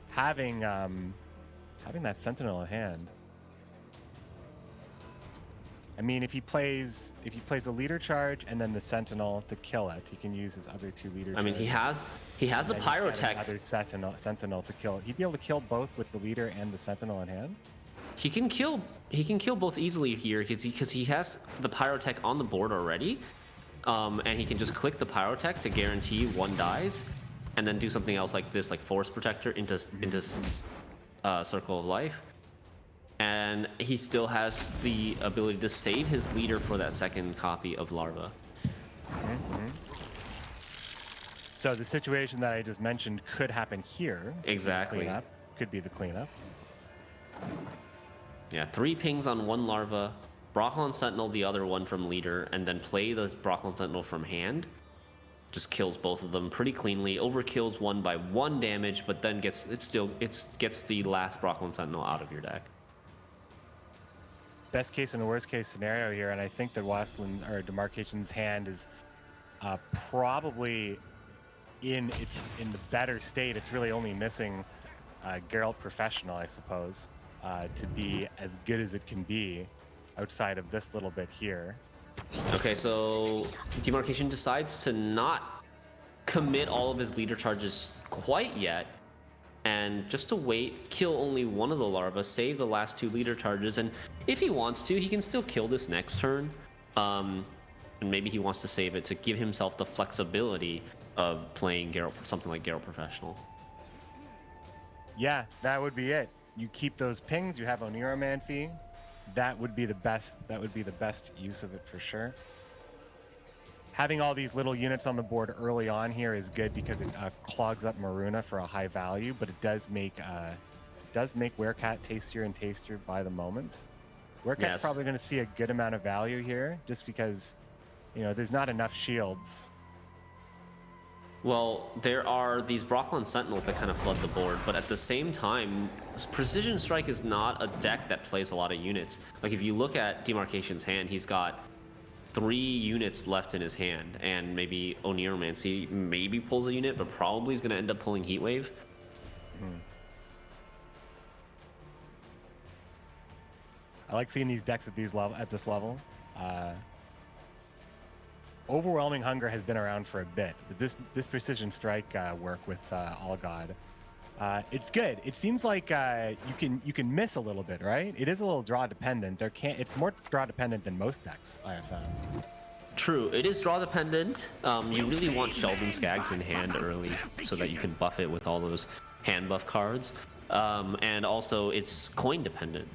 having that Sentinel in hand. I mean, if he plays a leader charge and then the Sentinel to kill it, he can use his other 2 leader. I mean, he has a Pyrotech. Another Sentinel to kill it. He'd be able to kill both with the leader and the Sentinel in hand. He can kill both easily here because he has the Pyrotech on the board already. And he can just click the Pyrotech to guarantee 1 dies, and then do something else like this, like Force Protector into Circle of Life. And he still has the ability to save his leader for that second copy of Larva. So the situation that I just mentioned could happen here. Exactly. Could be the cleanup. Yeah, 3 pings on 1 Larva. Brocklon Sentinel, the other one from leader, and then play the Brocklon Sentinel from hand. Just kills both of them pretty cleanly. Overkills one by 1 damage, but then gets the last Brocklon Sentinel out of your deck. Best case and worst case scenario here, and I think that Losslyn or Demarcation's hand is probably in the better state. It's really only missing Geralt Professional, I suppose, to be as good as it can be. Outside of this little bit here. Okay, so Demarcation decides to not commit all of his leader charges quite yet, and just to wait, kill only 1 of the larvae, save the last 2 leader charges, and if he wants to, he can still kill this next turn. And maybe he wants to save it to give himself the flexibility of playing something like Geralt Professional. Yeah, that would be it. You keep those pings, you have Oniromancy. That would be the best use of it for sure. Having all these little units on the board early on here is good because it clogs up Maruna for a high value, but it does make Werecat tastier and tastier by the moment. Werecat's probably going to see a good amount of value here just because, there's not enough shields. Well, there are these Brocklon Sentinels that kind of flood the board, but at the same time, Precision Strike is not a deck that plays a lot of units. Like, if you look at Demarcation's hand, he's got 3 units left in his hand, and maybe Oniromancy maybe pulls a unit, but probably is going to end up pulling Heatwave. I like seeing these decks at this level. Overwhelming Hunger has been around for a bit, but this Precision Strike work with All God, it's good. It seems like you can miss a little bit, right? It is a little draw dependent. It's more draw dependent than most decks I have found. True, it is draw dependent. You really want Sheldon Skaggs in hand early so that you can buff it with all those hand buff cards, and also it's coin dependent.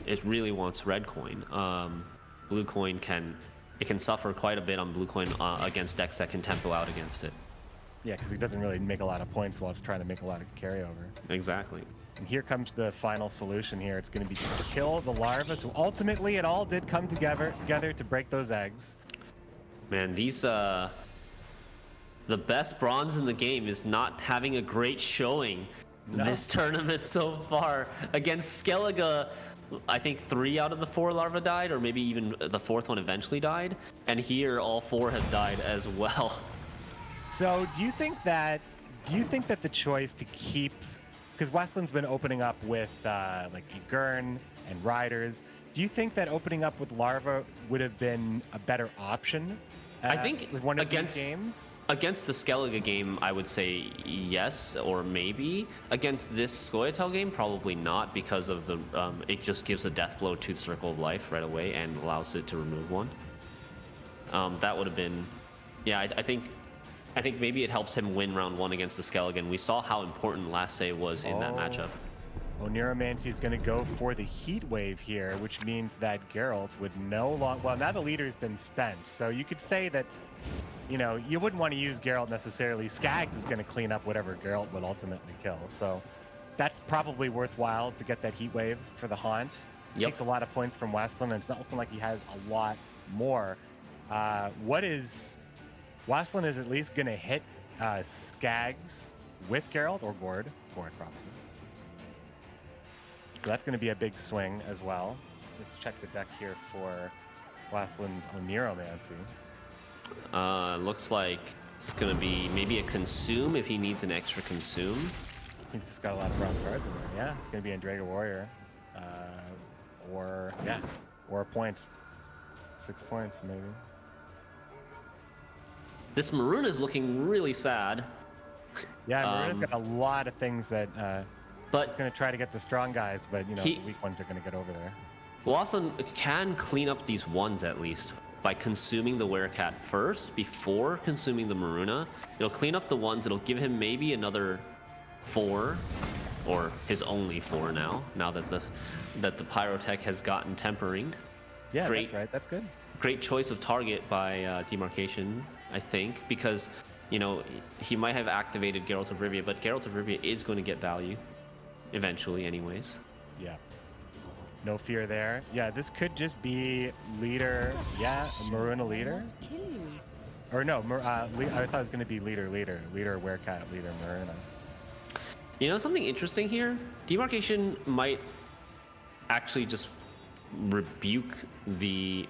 It really wants red coin. Blue coin can it can suffer quite a bit on blue coin against decks that can tempo out against it. Yeah, because it doesn't really make a lot of points while it's trying to make a lot of carryover. Exactly. And here comes the final solution here. It's going to be to kill the larva. So ultimately, it all did come together to break those eggs. Man, these the best bronze in the game is not having a great showing this tournament so far. Against Skellige, I think 3 out of the 4 larvae died, or maybe even the 4th one eventually died. And here, all 4 have died as well. So do you think that the choice to keep, because Westland's been opening up with like Gurn and Riders, do you think that opening up with Larva would have been a better option? I think with one of these games? Against the Skellige game, I would say yes, or maybe. Against this Scoia'tael game, probably not, because of the it just gives a death blow to the Circle of Life right away and allows it to remove one. That would have been, yeah. I think maybe it helps him win round 1 against the Skellige. We saw how important Last Say was in that matchup. Oh, Neuromancy is going to go for the Heat Wave here, which means that Geralt would no longer... Well, now the leader's been spent, so you could say that, you know, you wouldn't want to use Geralt necessarily. Skags is going to clean up whatever Geralt would ultimately kill, so that's probably worthwhile to get that Heat Wave for the Haunt. Yep. Takes a lot of points from Westland, and it's not looking like he has a lot more. Westland is at least going to hit Skags with Geralt, or Gord. Gord, probably. So that's going to be a big swing as well. Let's check the deck here for Westland's Oniromancy. Looks like it's going to be maybe a Consume if he needs an extra Consume. He's just got a lot of bronze cards in there. Yeah, it's going to be Andraga Warrior. Or points. 6 points, maybe. This Maruna is looking really sad. Yeah, Maruna's got a lot of things that... But he's going to try to get the strong guys, but, you know, the weak ones are going to get over there. Lawson can clean up these ones at least by consuming the Werecat first before consuming the Maruna. It'll clean up the ones. It'll give him maybe another 4, or his only 4 now that the Pyrotech has gotten tempering. Yeah, that's right. That's good. Great choice of target by Demarcation, I think, because, you know, he might have activated Geralt of Rivia, but Geralt of Rivia is going to get value. Eventually, anyways. Yeah. No fear there. Yeah, this could just be leader. Yeah, Maruna leader. Or no, I thought it was going to be leader, Werecat, leader, Maruna. You know something interesting here? Demarcation might actually just rebuke the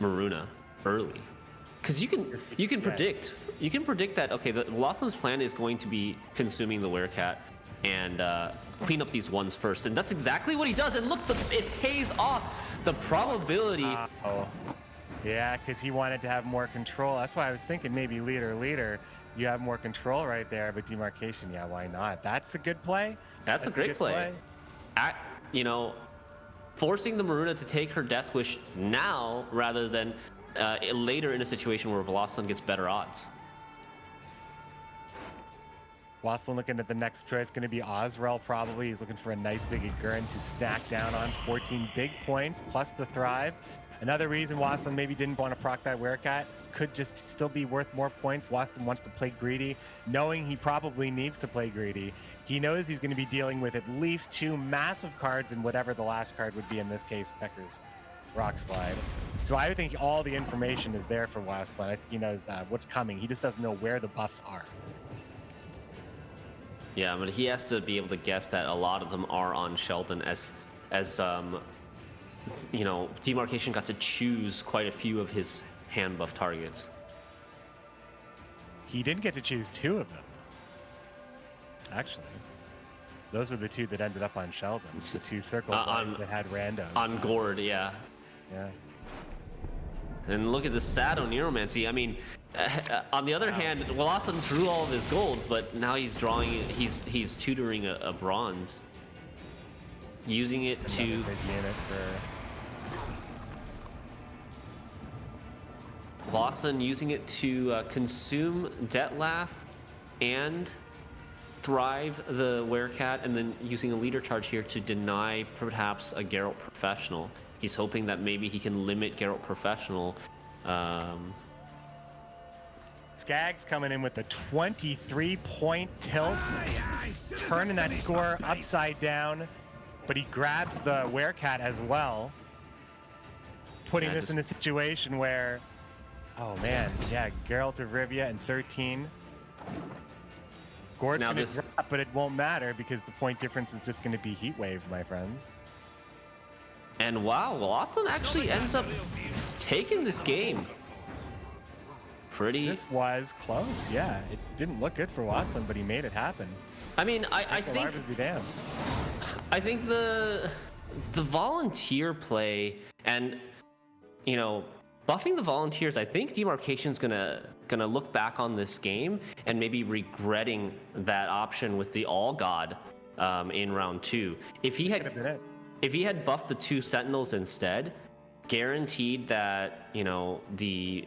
Maruna early, because you can predict that, okay, the Lawson's plan is going to be consuming the Werecat and clean up these ones first, and that's exactly what he does. And look, it pays off. The probability. Yeah, because he wanted to have more control. That's why I was thinking maybe leader. You have more control right there, but Demarcation, yeah, why not? That's a good play. That's a great play. You know, forcing the Maruna to take her Death Wish now rather than later in a situation where Velocilin gets better odds. Waslin looking at the next choice, going to be Osrel probably. He's looking for a nice big Gurn to stack down on 14 big points plus the Thrive. Another reason Waslin maybe didn't want to proc that Werecat, could just still be worth more points. Waslin wants to play greedy, knowing he probably needs to play greedy. He knows he's going to be dealing with at least 2 massive cards, and whatever the last card would be, in this case, Pecker's Rock Slide. So I think all the information is there for Waslin. I think he knows what's coming. He just doesn't know where the buffs are. Yeah, but he has to be able to guess that a lot of them are on Shelton, as you know, Demarcation got to choose quite a few of his hand buff targets. He didn't get to choose 2 of them, actually. Those were the 2 that ended up on Sheldon. The 2 circles that had random. On Gord, yeah. Yeah. And look at the sad Oniromancy. I mean, on the other hand, Velocin drew all of his golds, but now he's drawing. He's tutoring a bronze, using it to. Velocin using it to consume Dettlaff and Thrive the Werecat, and then using a leader charge here to deny perhaps a Geralt Professional. he's hoping that maybe he can limit Geralt Professional. Skaggs coming in with the 23-point tilt, turning that score upside down, but he grabs the Werecat as well, putting this in a situation where, oh man, yeah, Geralt of Rivia and 13. Gord's gonna drop, but it won't matter because the point difference is just gonna be Heatwave, my friends. And wow, Lawson actually ends up taking this game. This was close, yeah. It didn't look good for Wasson, but he made it happen. I mean, I think the volunteer play and, you know, buffing the volunteers, I think Demarcation's gonna look back on this game and maybe regretting that option with the All God in round 2. If he had buffed the 2 Sentinels instead, guaranteed that, you know, the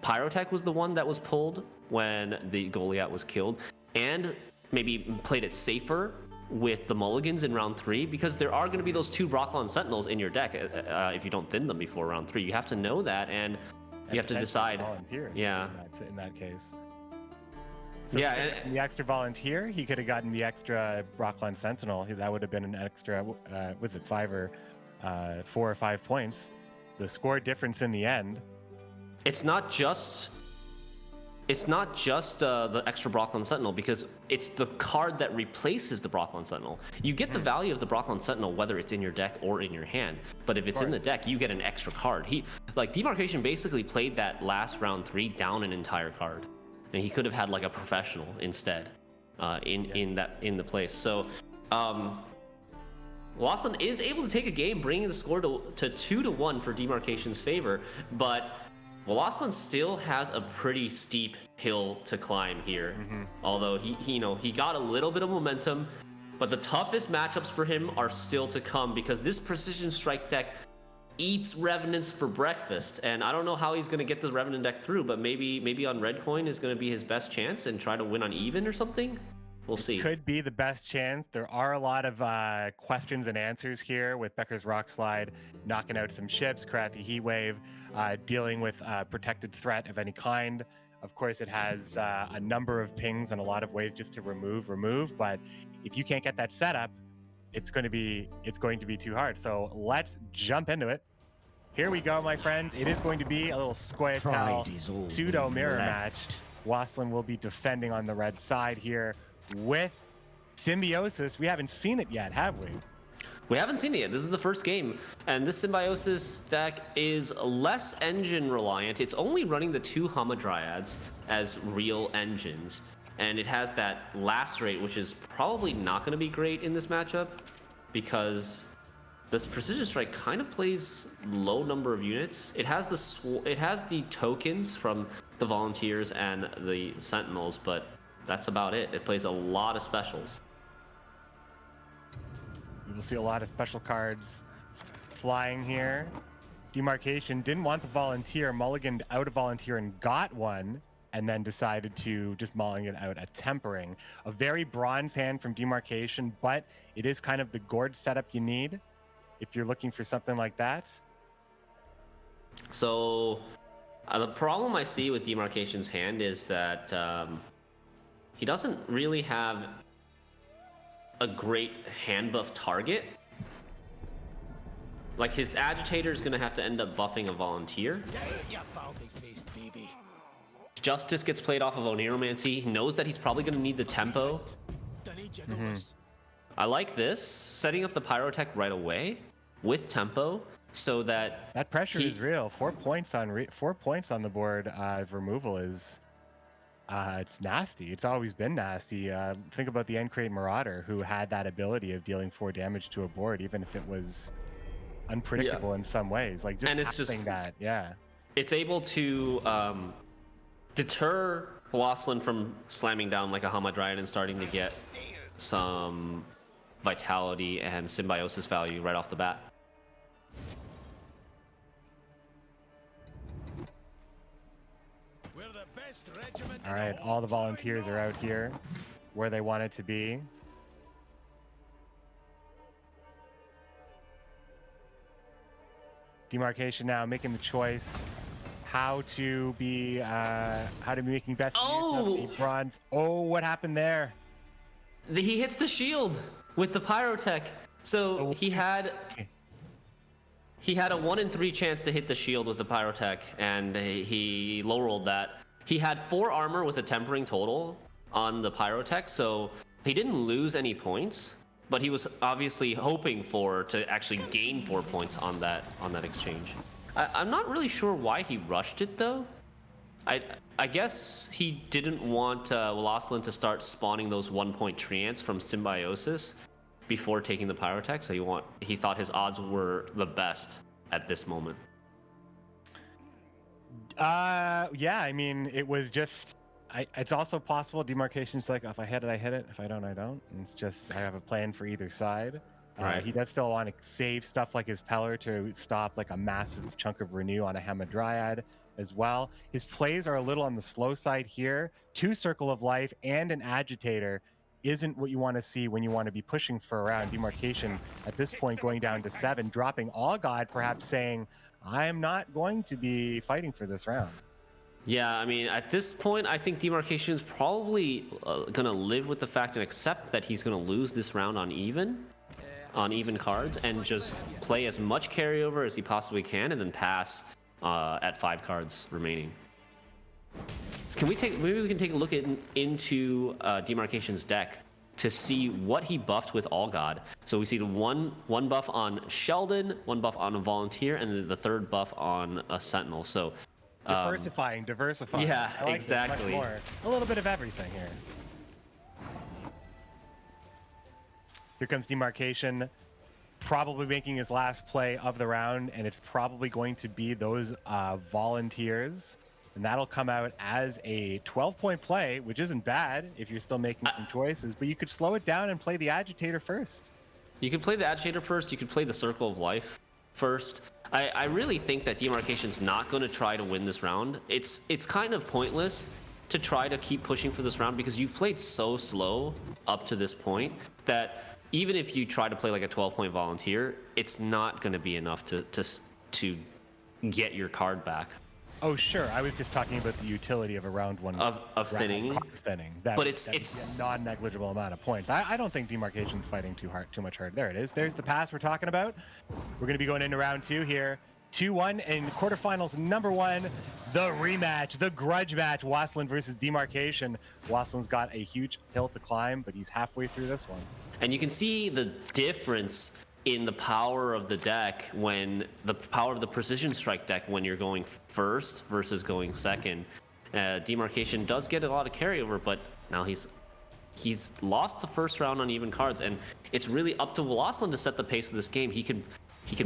Pyrotech was the one that was pulled when the Goliath was killed, and maybe played it safer with the Mulligans in round 3, because there are going to be those 2 Brocklon Sentinels in your deck if you don't thin them before round 3. You have to know that, and you have to decide. Yeah. In that case. So yeah. The extra volunteer, he could have gotten the extra Brocklon Sentinel. That would have been an extra, was it 4 or 5 points? The score difference in the end. It's not just the extra Brocklon Sentinel, because it's the card that replaces the Brocklon Sentinel. You get the value of the Brocklon Sentinel whether it's in your deck or in your hand, but if it's in the deck, you get an extra card. Demarcation basically played that last round 3 down an entire card, and he could have had like a professional instead in the place. So Lawson is able to take a game, bringing the score to 2-1 for Demarcation's favor, but Lawson still has a pretty steep hill to climb here. Although he got a little bit of momentum, but the toughest matchups for him are still to come, because this Precision Strike deck eats Revenants for breakfast, and I don't know how he's going to get the Revenant deck through, but maybe on Red Coin is going to be his best chance and try to win on even or something. We'll see. Could be the best chance. There are a lot of questions and answers here, with Becker's Rock Slide knocking out some ships, Karathi Heatwave dealing with protected threat of any kind. Of course, it has a number of pings and a lot of ways just to remove, but if you can't get that set up, it's going to be too hard. So let's jump into it. Here we go, my friends. It is going to be a little Squirtle pseudo mirror match. Waslin will be defending on the red side here with Symbiosis. We haven't seen it yet, have we? We haven't seen it yet. This is the first game, and this Symbiosis deck is less engine reliant. It's only running the 2 Hamadryads as real engines, and it has that Lacerate, which is probably not going to be great in this matchup, because this Precision Strike kind of plays low number of units. It has the tokens from the Volunteers and the Sentinels, but that's about it. It plays a lot of specials. We will see a lot of special cards flying here. Demarcation didn't want the Volunteer, mulliganed out a Volunteer and got one, and then decided to just mulligan out a Tempering. A very bronze hand from Demarcation, but it is kind of the gourd setup you need if you're looking for something like that. So the problem I see with Demarcation's hand is that he doesn't really have a great hand buff target. Like, his Agitator is going to have to end up buffing a Volunteer. Justice gets played off of Oniromancy. He knows that he's probably going to need the tempo. I like this, setting up the Pyrotech right away with tempo, so that pressure is real. 4 points on 4 points on the board of removal is it's nasty. It's always been nasty. Think about the Encrate Marauder, who had that ability of dealing 4 damage to a board, even if it was unpredictable in some ways. Like, just having that, it's able to deter Waslin from slamming down like a Hamadryad and starting to get some vitality and symbiosis value right off the bat. All right, all the Volunteers are out here where they want it to be. Demarcation now making the choice how to be making best use of the bronze. Oh, what happened there? He hits the shield with the pyrotech. So he had a 1 in 3 chance to hit the shield with the pyrotech, and he low rolled that. He had 4 armor with a tempering total on the pyrotech, so he didn't lose any points, but he was obviously hoping to actually gain 4 points on that exchange. I'm not really sure why he rushed it though. I guess he didn't want Velocelyn to start spawning those 1-point treants from Symbiosis before taking the pyrotech, so he thought his odds were the best at this moment. Yeah, I mean, it was just it's also possible Demarcation's like, if I hit it, I hit it. If I don't, I don't. And it's just I have a plan for either side. Right. He does still want to save stuff like his Peller to stop like a massive chunk of Renew on a Hamadryad as well. His plays are a little on the slow side here. 2 Circle of Life and an Agitator isn't what you want to see when you want to be pushing for around. Demarcation at this point going down to 7, dropping All God, perhaps saying, I am not going to be fighting for this round. Yeah, I mean, at this point, I think Demarcation is probably going to live with the fact and accept that he's going to lose this round on even cards, and just play as much carryover as he possibly can, and then pass at 5 cards remaining. Maybe we can take a look into Demarcation's deck to see what he buffed with All God. So we see the one buff on Sheldon, 1 buff on a Volunteer, and then the 3rd buff on a Sentinel. So diversifying. Yeah, I like exactly. Much more. A little bit of everything here. Here comes Demarcation, probably making his last play of the round, and it's probably going to be those Volunteers. And that'll come out as a 12-point play, which isn't bad if you're still making some choices, but you could slow it down and play the Agitator first. You could play the Agitator first, you could play the Circle of Life first. I really think that Demarcation's not going to try to win this round. It's kind of pointless to try to keep pushing for this round because you've played so slow up to this point that even if you try to play like a 12-point Volunteer, it's not going to be enough to get your card back. Oh, sure. I was just talking about the utility of a round 1 of thinning. But it's a non-negligible amount of points. I don't think Demarcation's fighting too much hard. There it is. There's the pass we're talking about. We're going to be going into round 2 here. 2-1 in quarterfinals number 1, the rematch, the grudge match, Velocelyn versus Demarcation. Velocelyn's got a huge hill to climb, but he's halfway through this one. And you can see the difference in the power of the deck the power of the Precision Strike deck when you're going first versus going second. Demarcation does get a lot of carryover, but now he's lost the first round on even cards, and it's really up to Velocelyn to set the pace of this game. He can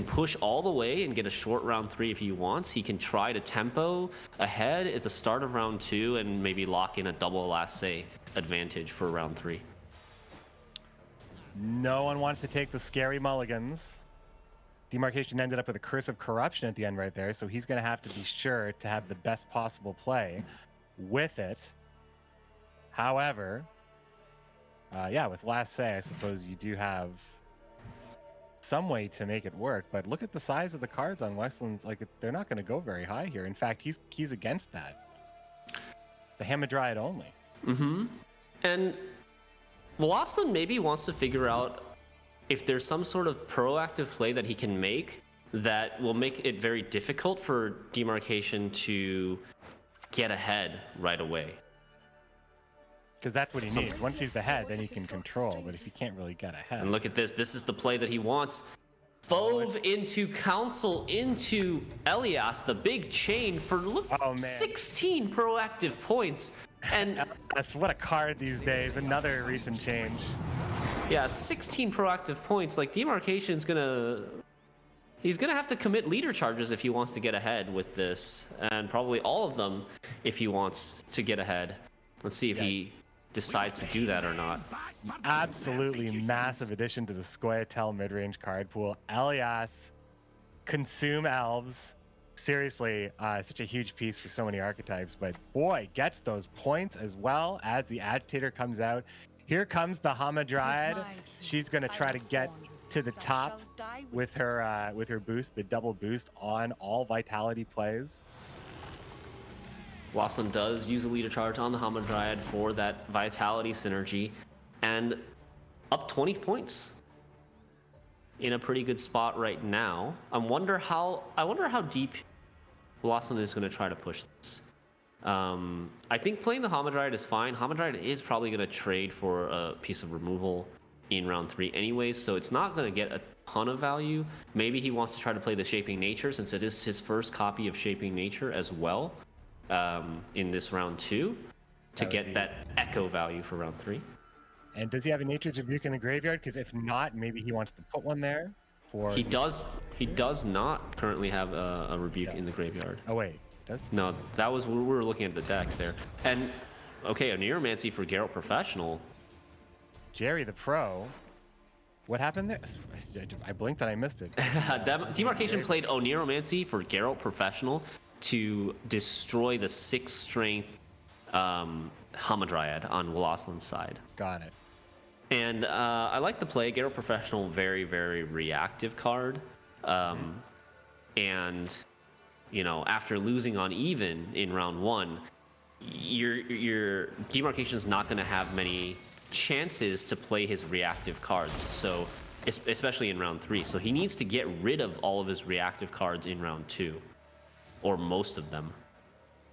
push all the way and get a short round 3 if he wants. He can try to tempo ahead at the start of round 2 and maybe lock in a double last say advantage for round 3. No one wants to take the scary mulligans. Demarcation ended up with a Curse of Corruption at the end right there, so he's going to have to be sure to have the best possible play with it. However, yeah, with last say, I suppose you do have some way to make it work, but look at the size of the cards on Velocelyn's. Like, they're not going to go very high here. In fact, he's against that. The Hamadryad only. Mm-hmm. And Velocelyn maybe wants to figure out if there's some sort of proactive play that he can make that will make it very difficult for Demarcation to get ahead right away. Because that's what he needs. Once he's ahead, then he can control, but if he can't really get ahead. And look at this. This is the play that he wants. Fove into Council into Elias, the big chain for 16 proactive points. And that's what a card these days. Another recent change. Yeah, 16 proactive points. Like, Demarcation's he's gonna have to commit leader charges if he wants to get ahead with this, and probably all of them if he wants to get ahead. Let's see if he decides to do that or not. Absolutely massive addition to the Scoia'tael mid-range card pool. Elias, Consume Elves. Seriously, such a huge piece for so many archetypes, but boy, gets those points as well as the Agitator comes out. Here comes the Hamadryad. She's going to try to get to the top with her boost, the double boost on all vitality plays. Lawson does use a leader charge on the Hamadryad for that vitality synergy, and up 20 points. In a pretty good spot right now. I wonder how deep Lawson is going to try to push this. I think playing the Hamadryad is fine. Hamadryad is probably going to trade for a piece of removal in round 3 anyways, so it's not going to get a ton of value. Maybe he wants to try to play the Shaping Nature, since it is his first copy of Shaping Nature as well in this round 2, to get that echo value for round 3. And does he have a Nature's Rebuke in the graveyard? Because if not, maybe he wants to put one there. He does not currently have a Rebuke in the graveyard. Oh wait, does? No, that was we were looking at the deck there. And okay, a Neuromancy for Geralt Professional. Jerry the Pro. What happened there? I blinked and I missed it. Demarcation played Neuromancy for Geralt Professional to destroy the 6 strength Hamadryad on Lawson's side. Got it. And I like the play. Geralt Professional, very, very reactive card. And, you know, after losing on even in round 1, your Demarcation is not going to have many chances to play his reactive cards. So, especially in round 3. So he needs to get rid of all of his reactive cards in round 2. Or most of them.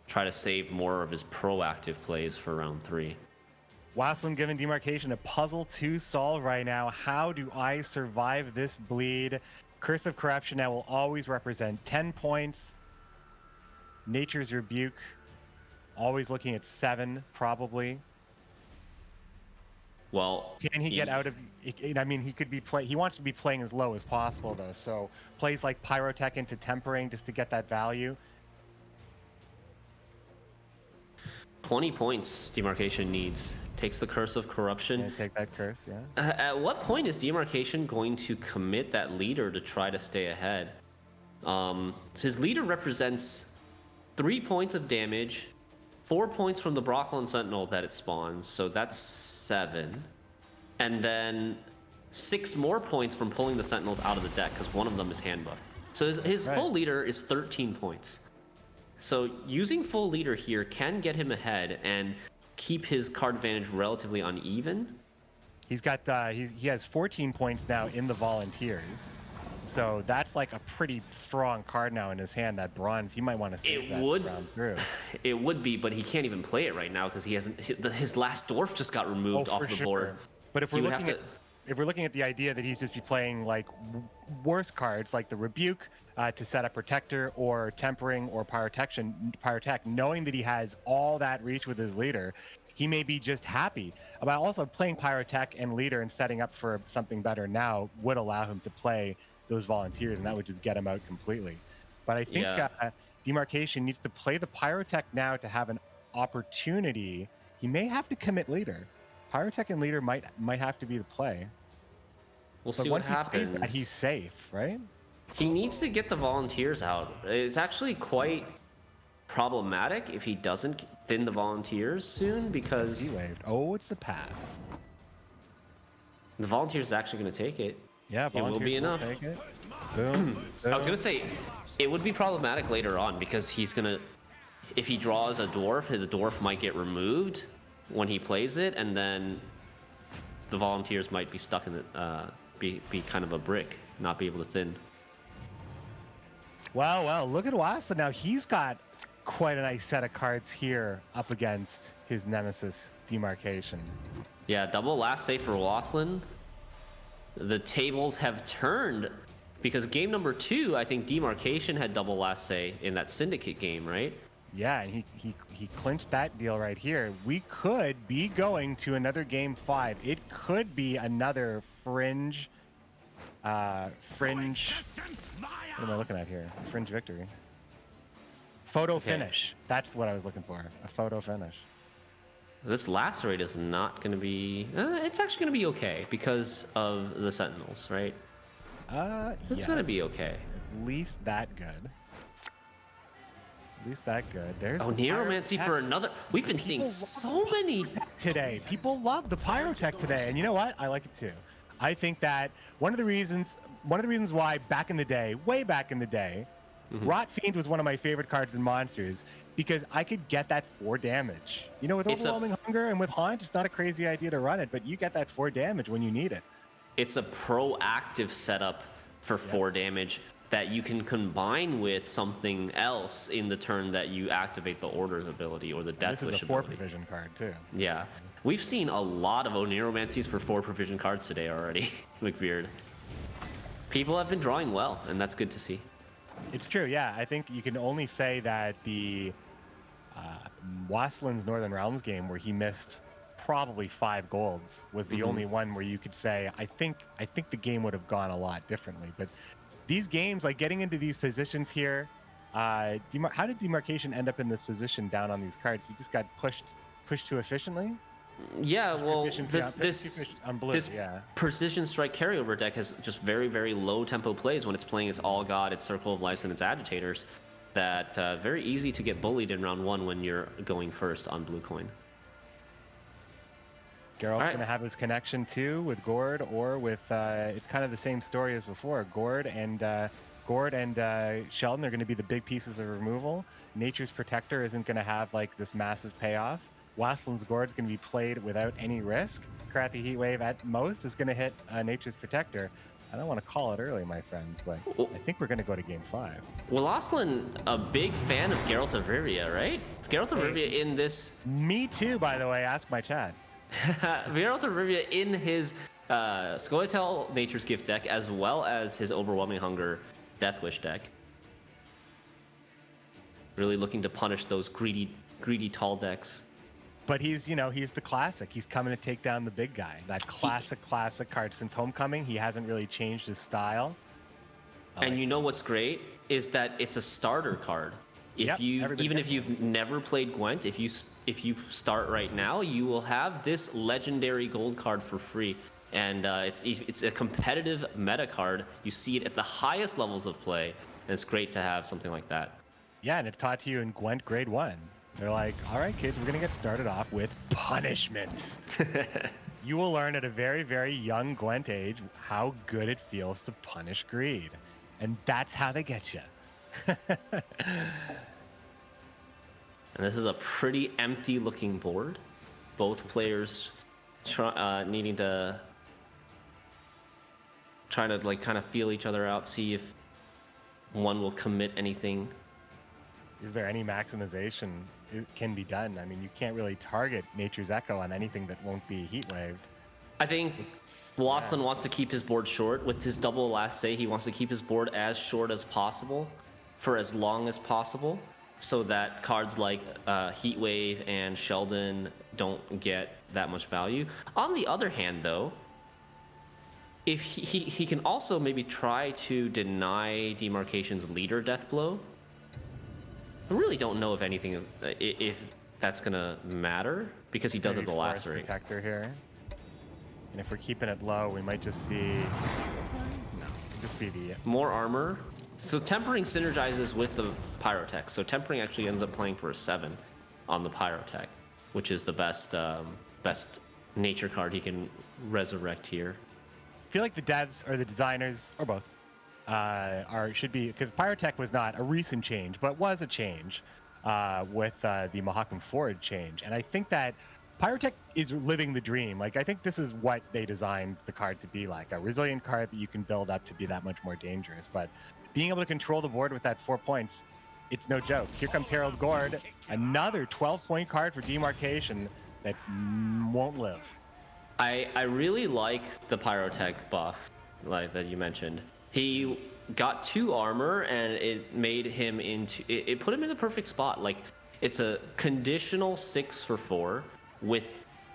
Try to save more of his proactive plays for round 3. Waslin giving Demarcation a puzzle to solve right now. How do I survive this bleed? Curse of Corruption now will always represent 10 points. Nature's Rebuke, always looking at 7, probably. Well, can he get out of? I mean, he could be he wants to be playing as low as possible, though. So plays like Pyrotech into Tempering just to get that value. 20 points Demarcation needs. Takes the Curse of Corruption. Yeah, take that curse, yeah. At what point is Demarcation going to commit that leader to try to stay ahead? His leader represents 3 points of damage, 4 points from the Brocklin Sentinel that it spawns, so that's 7. And then 6 more points from pulling the Sentinels out of the deck, because one of them is handbuff. So his full leader is 13 points. So using full leader here can get him ahead and keep his card advantage relatively uneven. He's got he has 14 points now in the Volunteers. So that's like a pretty strong card now in his hand, that bronze. He might want to save that round through. It would be, but he can't even play it right now because he hasn't. His last dwarf just got removed off the board. But if we're looking at the idea that he's just be playing like worse cards like the Rebuke to set up Protector or Tempering or Pyrotech, knowing that he has all that reach with his leader, he may be just happy about also playing Pyrotech and leader and setting up for something better now would allow him to play those Volunteers, and that would just get him out completely. But I think Demarcation needs to play the Pyrotech now to have an opportunity. He may have to commit leader. Pyrotech and leader might have to be the play. We'll see what happens. That, he's safe, right? He needs to get the Volunteers out. It's actually quite problematic if he doesn't thin the Volunteers soon, because oh, it's a pass. The Volunteers is actually going to take it. Yeah, it will be enough. Take it. Boom. I was going to say it would be problematic later on because he's going to, if he draws a dwarf, the dwarf might get removed when he plays it, and then the Volunteers might be stuck in the be kind of a brick, not be able to thin. Wow, look at Wassa now. He's got quite a nice set of cards here up against his nemesis, Demarcation. Yeah, double last save for Waslin. The tables have turned because game number 2, I think Demarcation had double last say in that Syndicate game, right? Yeah, and he clinched that deal right here. We could be going to another game 5. It could be another fringe. What am I looking at here? Fringe victory. Photo finish. That's what I was looking for. A photo finish. This lacerate is not going to be. It's actually going to be okay because of the Sentinels, right? It's going to be okay. At least that good. At least that good. There's Neuromancy for another. We've been seeing so many today. People love the Pyrotech today, and you know what? I like it too. I think that one of the reasons why back in the day, way back in the day, Rot Fiend was one of my favorite cards in Monsters because I could get that 4 damage. You know, with Overwhelming Hunger and with Haunt, it's not a crazy idea to run it, but you get that 4 damage when you need it. It's a proactive setup for 4 damage that you can combine with something else in the turn that you activate the Order's ability or the Death Wish ability. This is a 4 provision card too. Yeah. We've seen a lot of Oniromancies for 4 provision cards today already, McBeard. People have been drawing well, and that's good to see. It's true, yeah. I think you can only say that the Wasslin's Northern Realms game where he missed probably 5 golds was the only one where you could say, I think the game would have gone a lot differently. But these games, like getting into these positions here, how did Demarcation end up in this position down on these cards? He just got pushed too efficiently? Yeah, well, this yeah. Precision Strike carryover deck has just very, very low tempo plays when it's playing its All God, its Circle of Lives, and its Agitators. That very easy to get bullied in round 1 when you're going first on blue coin. Geralt's going to have his connection too with Gord, or with it's kind of the same story as before. Gord and Sheldon are going to be the big pieces of removal. Nature's Protector isn't going to have like this massive payoff. Wasslin's Gord's going to be played without any risk. Karathi Heatwave at most is going to hit Nature's Protector. I don't want to call it early, my friends, but I think we're going to go to game 5. Well, Waslin, a big fan of Geralt of Rivia, right? Geralt of Rivia in this... Me too, by the way. Ask my chat. Geralt of Rivia in his Scoia'tael Nature's Gift deck, as well as his Overwhelming Hunger Death Wish deck. Really looking to punish those greedy tall decks. But he's the classic. He's coming to take down the big guy. That classic card. Since Homecoming, he hasn't really changed his style. And you know what's great is that it's a starter card. Even if you've never played Gwent, if you start right now, you will have this legendary gold card for free. And it's a competitive meta card. You see it at the highest levels of play, and it's great to have something like that. Yeah, and it's taught to you in Gwent Grade 1. They're like, all right, kids, we're going to get started off with punishments. You will learn at a very, very young Gwent age how good it feels to punish greed. And that's how they get you. And this is a pretty empty looking board. Both players needing to trying to like kind of feel each other out, see if one will commit anything. Is there any maximization it can be done? I mean, you can't really target Nature's Echo on anything that won't be heat waved. I think Waslin wants to keep his board short. With his double last say, he wants to keep his board as short as possible for as long as possible, so that cards like Heatwave and Sheldon don't get that much value. On the other hand, though, if he can also maybe try to deny Demarcation's leader death blow. I really don't know if that's gonna matter, because he does have the lacerate protector here. And if we're keeping it low, we might just see just be the more armor. So tempering synergizes with the Pyrotech. So tempering actually ends up playing for a 7 on the Pyrotech, which is the best nature card he can resurrect here. I feel like the devs or the designers or both should be, because Pyrotech was not a recent change, but was a change with the Mahakam Forward change. And I think that Pyrotech is living the dream. Like, I think this is what they designed the card to be like, a resilient card that you can build up to be that much more dangerous. But being able to control the board with that 4 points, it's no joke. Here comes Harold Gord, another 12-point card for Demarcation that won't live. I really like the Pyrotech buff, like that you mentioned. He got 2 armor, and it made him into it put him in the perfect spot. Like, it's a conditional 6 for 4 with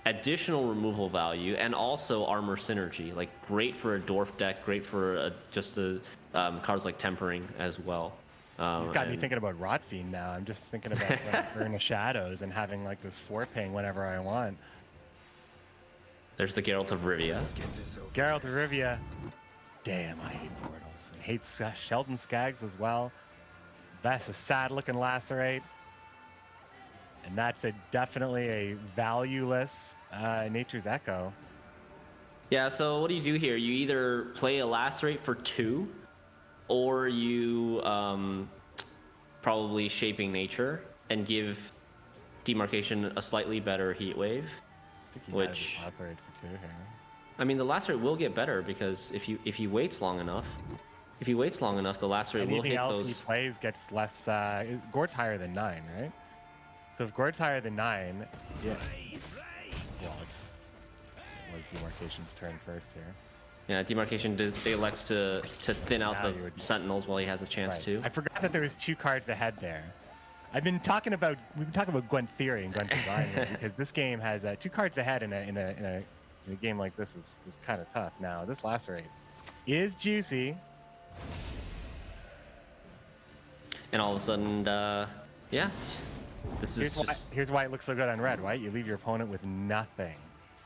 additional removal value and also armor synergy. Like, great for a dwarf deck, great for just the cards like tempering as well. He's got me thinking about Rot Fiend now. I'm just thinking about Burn of Shadows and having like this 4 ping whenever I want. There's the Geralt of Rivia. Geralt of Rivia. Damn, I hate portals. I hate Sheldon Skaggs as well. That's a sad-looking lacerate. And that's definitely a valueless Nature's Echo. Yeah, so what do you do here? You either play a lacerate for 2, or you probably Shaping Nature and give Demarcation a slightly better Heat Wave. I think he Which, has lacerate for 2 here. I mean, the lacerate will get better because if he waits long enough, the lacerate will Anything hit else those. he plays gets less. Gord's higher than 9, right? So if Gord's higher than 9, yeah. Well, it was Demarcation's turn first here. Yeah, Demarcation elects to thin out Now the you would- Sentinels while he has a chance Right. to. I forgot that there was 2 cards ahead there. We've been talking about Gwent theory and Gwent design here, because this game has 2 cards ahead in a game like this is kind of tough. Now this lacerate is juicy. And all of a sudden, yeah, this is Here's why it looks so good on red, right? You leave your opponent with nothing.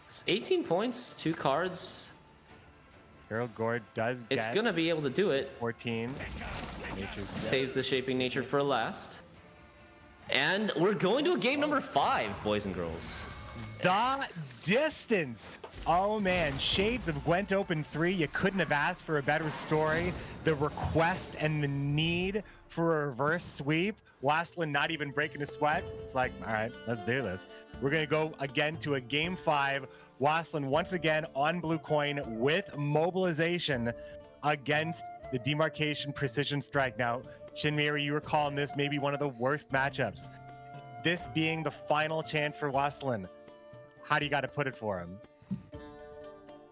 it's 18 points, 2 cards. Hero Gord does get It's gonna be able to do it. 14. Nature's Saves the Shaping Nature for last. And we're going to a game number 5, boys and girls. The distance. Oh man, Shades of Gwent Open 3. You couldn't have asked for a better story. The request and the need for a reverse sweep. Waslin not even breaking a sweat. It's like, all right, let's do this. We're gonna go again to a game 5. Waslin once again on blue coin with mobilization against the Demarcation Precision Strike. Now, Shinmiri, you were calling this maybe one of the worst matchups. This being the final chance for Waslin. How do you got to put it for him?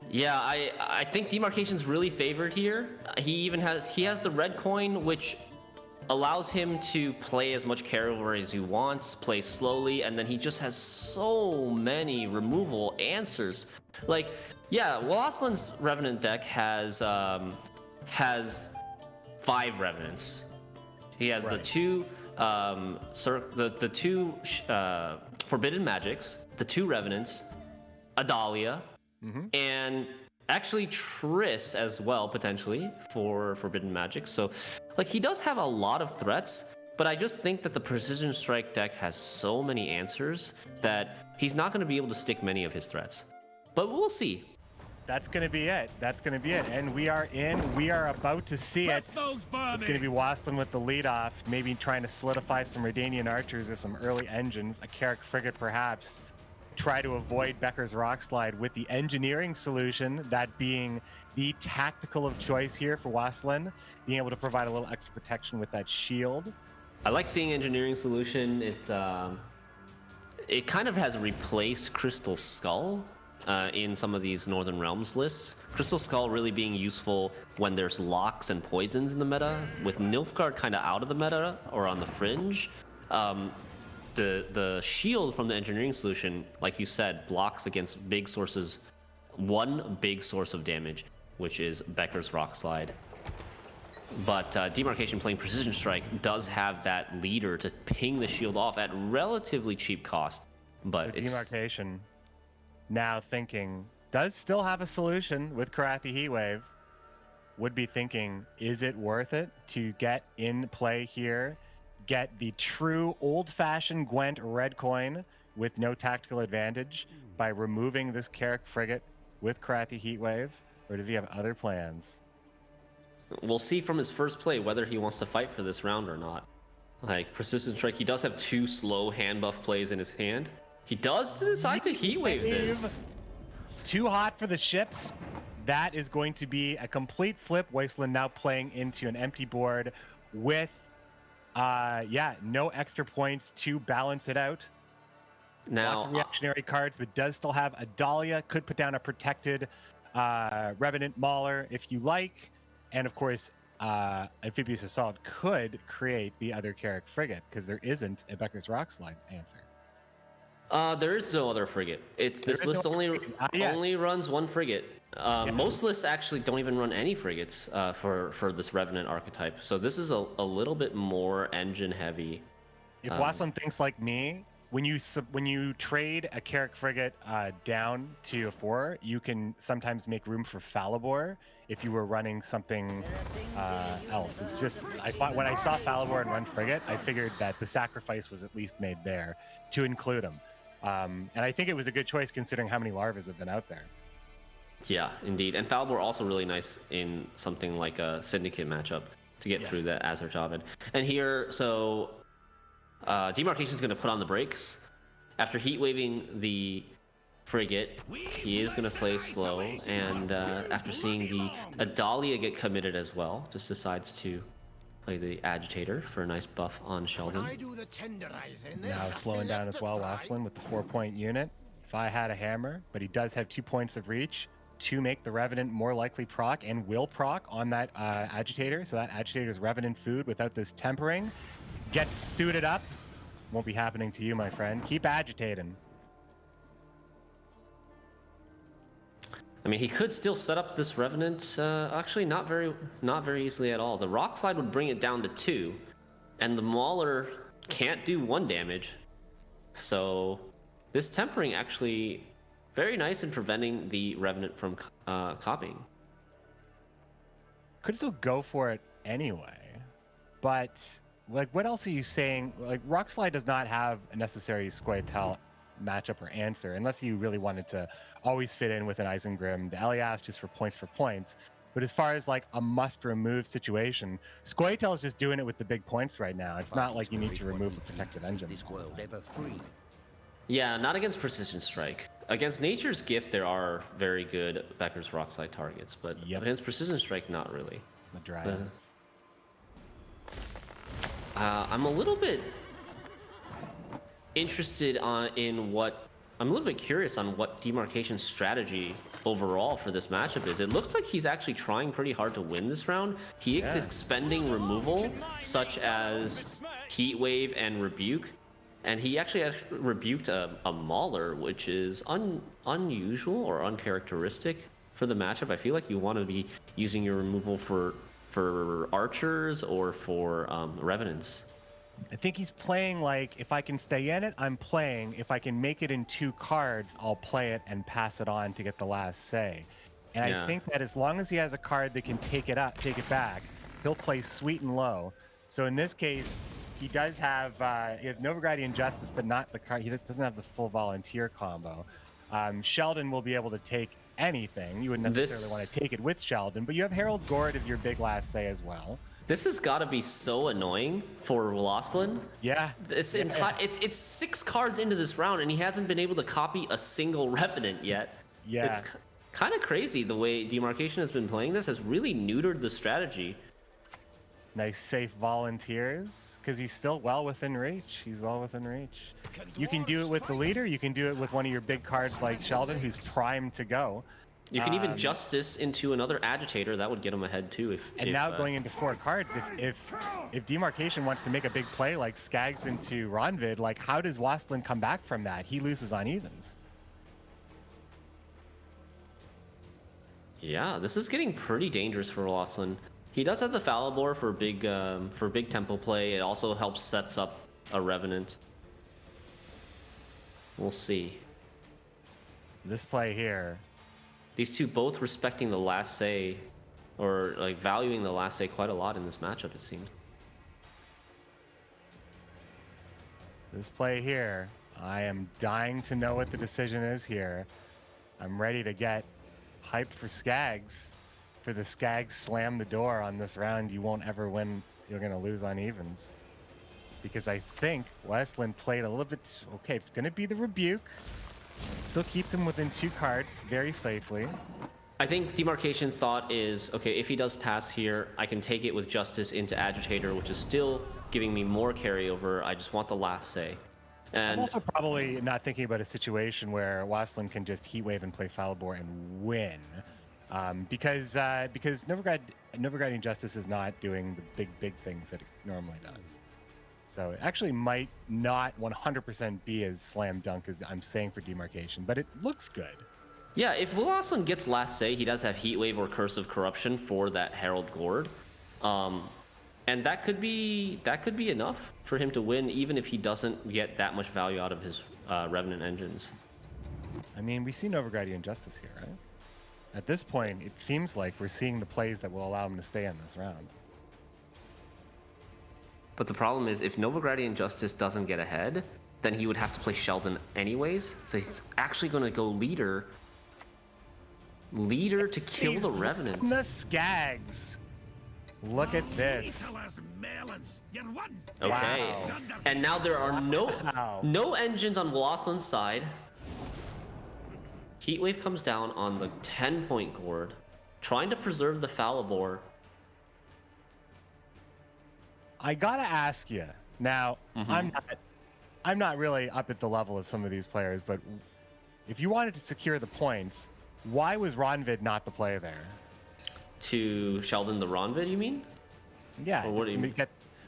Yeah, I think Demarcation's really favored here. He has the red coin, which allows him to play as much cavalry as he wants, play slowly, and then he just has so many removal answers. Like, yeah, Waslin's Revenant deck has 5 Revenants. He has the 2 Forbidden Magics, the 2 Revenants, Adalia, and actually Triss as well, potentially, for Forbidden Magic. So, like, he does have a lot of threats, but I just think that the Precision Strike deck has so many answers that he's not going to be able to stick many of his threats. But we'll see. That's going to be it. That's going to be it. And we are about to see it. It's going to be Waslin with the lead off, maybe trying to solidify some Redanian archers or some early engines, a Carrick frigate perhaps. Try to avoid Becker's Rock Slide with the engineering solution, that being the tactical of choice here for Waslin, being able to provide a little extra protection with that shield. I like seeing engineering solution. It kind of has replaced Crystal Skull in some of these Northern Realms lists. Crystal Skull really being useful when there's locks and poisons in the meta. With Nilfgaard kind of out of the meta or on the fringe, the shield from the engineering solution, like you said, blocks against big sources. One big source of damage, which is Becker's Rock Slide. But Demarcation playing Precision Strike does have that leader to ping the shield off at relatively cheap cost. But So Demarcation now thinking, does still have a solution with Karathi Heatwave. Would be thinking, is it worth it to get in play here? Get the true old-fashioned Gwent red coin with no tactical advantage by removing this Carrick frigate with Karathi Heatwave? Or does he have other plans? We'll see from his first play whether he wants to fight for this round or not. Like, Persistent Strike, he does have 2 slow hand buff plays in his hand. He does decide to Heatwave this. Too hot for the ships. That is going to be a complete flip. Wasteland now playing into an empty board with, no extra points to balance it out. Now, lots of reactionary cards, but does still have a Dahlia. Could put down a protected Revenant Mauler if you like. And of course, Amphibious Assault could create the other Carrick frigate, because there isn't a Becker's Rock Slide answer. There is no other frigate. This list only runs 1 frigate. Most lists actually don't even run any frigates for this Revenant archetype. So this is a little bit more engine heavy. If Waslin thinks like me, when you trade a Carrick frigate down to a 4, you can sometimes make room for Falibor if you were running something else. It's just, when I saw Falibor and run frigate, I figured that the sacrifice was at least made there to include him. And I think it was a good choice considering how many larvas have been out there. Yeah, indeed. And Falbor also really nice in something like a Syndicate matchup to get through that Azure Javid. And here, so Demarcation's going to put on the brakes. After heat waving the frigate, he is going to play slow. And after seeing the Adalia get committed as well, just decides to play the Agitator for a nice buff on Sheldon. Now slowing down as well, Waslin with the 4-point unit. If I had a hammer, but he does have 2 points of reach to make the Revenant more likely proc and will proc on that Agitator. So that Agitator's Revenant food without this tempering gets suited up. Won't be happening to you, my friend. Keep agitating. I mean, he could still set up this Revenant, actually not very easily at all. The Rock Slide would bring it down to 2, and the Mauler can't do 1 damage. So this tempering actually very nice in preventing the Revenant from copying. Could still go for it anyway, but like, what else are you saying? Like, Rock Slide does not have a necessary Squirtle matchup or answer, unless you really wanted to always fit in with an Isengrim, the Elias just for points. But as far as like a must-remove situation, Squirtle is just doing it with the big points right now. It's not like you need to remove a protective engine. This world ever free. Yeah, not against Precision Strike. Against Nature's Gift, there are very good Becker's Rock Slide targets, but against Precision Strike, not really. The Dragons. I'm a little bit interested I'm a little bit curious on what Demarcation's strategy overall for this matchup is. It looks like he's actually trying pretty hard to win this round. He is expending removal, such as Heat Wave and Rebuke. And he actually has rebuked a Mauler, which is unusual or uncharacteristic for the matchup. I feel like you want to be using your removal for archers or for Revenants. I think he's playing like, if I can stay in it, I'm playing. If I can make it in 2 cards, I'll play it and pass it on to get the last say. And I think that as long as he has a card that can take it back, he'll play sweet and low. So in this case, he does have, he has Novigradian Justice, but not the card. He just doesn't have the full Volunteer combo. Sheldon will be able to take anything. You wouldn't necessarily want to take it with Sheldon, but you have Herald Gord as your big last say as well. This has got to be so annoying for Loslin. Yeah. It's 6 cards into this round, and he hasn't been able to copy a single Revenant yet. Yeah. It's kind of crazy the way Demarcation has been playing this. Has really neutered the strategy. Nice safe Volunteers, because he's still well within reach. He's well within reach. You can do it with the leader. You can do it with one of your big cards like Sheldon, who's primed to go. You can even Justice into another Agitator. That would get him ahead too. Now going into 4 cards, if Demarcation wants to make a big play like Skags into Ronvid, like how does Waslin come back from that? He loses on evens. Yeah, this is getting pretty dangerous for Waslin. He does have the Falibor for big tempo play. It also helps sets up a Revenant. We'll see. This play here. These two both respecting the last say, or like valuing the last say quite a lot in this matchup, it seems. This play here, I am dying to know what the decision is here. I'm ready to get hyped for Skags. For the Skags slam the door on this round, you won't ever win. You're going to lose on evens. Because I think Westland played a little bit... Okay, it's going to be the Rebuke. Still keeps him within 2 cards very safely. I think Demarcation thought is, okay, if he does pass here, I can take it with Justice into Agitator, which is still giving me more carryover. I just want the last say. And I'm also probably not thinking about a situation where Waslin can just Heat Wave and play Falibor and win. Because Novigradian Justice is not doing the big things that it normally does. So it actually might not 100% be as slam dunk as I'm saying for Demarcation, but it looks good. yeah, if Waslin gets last say, he does have Heat Wave or Curse of Corruption for that Herald Gord. And that could be enough for him to win, even if he doesn't get that much value out of his Revenant engines. I mean, we see Novigradian Justice here, right? At this point, it seems like we're seeing the plays that will allow him to stay in this round. But the problem is, if Novigradian Justice doesn't get ahead, then he would have to play Sheldon anyways. So he's actually going to go leader Leader to kill the Revenant. The Skags. Look at this. Okay. Wow. And now there are no engines on Wassland's side. Heatwave comes down on the 10-point gourd, trying to preserve the Falibor. I gotta ask you now. I'm not really up at the level of some of these players, but if you wanted to secure the points, why was Ronvid not the play there? To Sheldon the Ronvid, you mean? Yeah. Or what do you mean?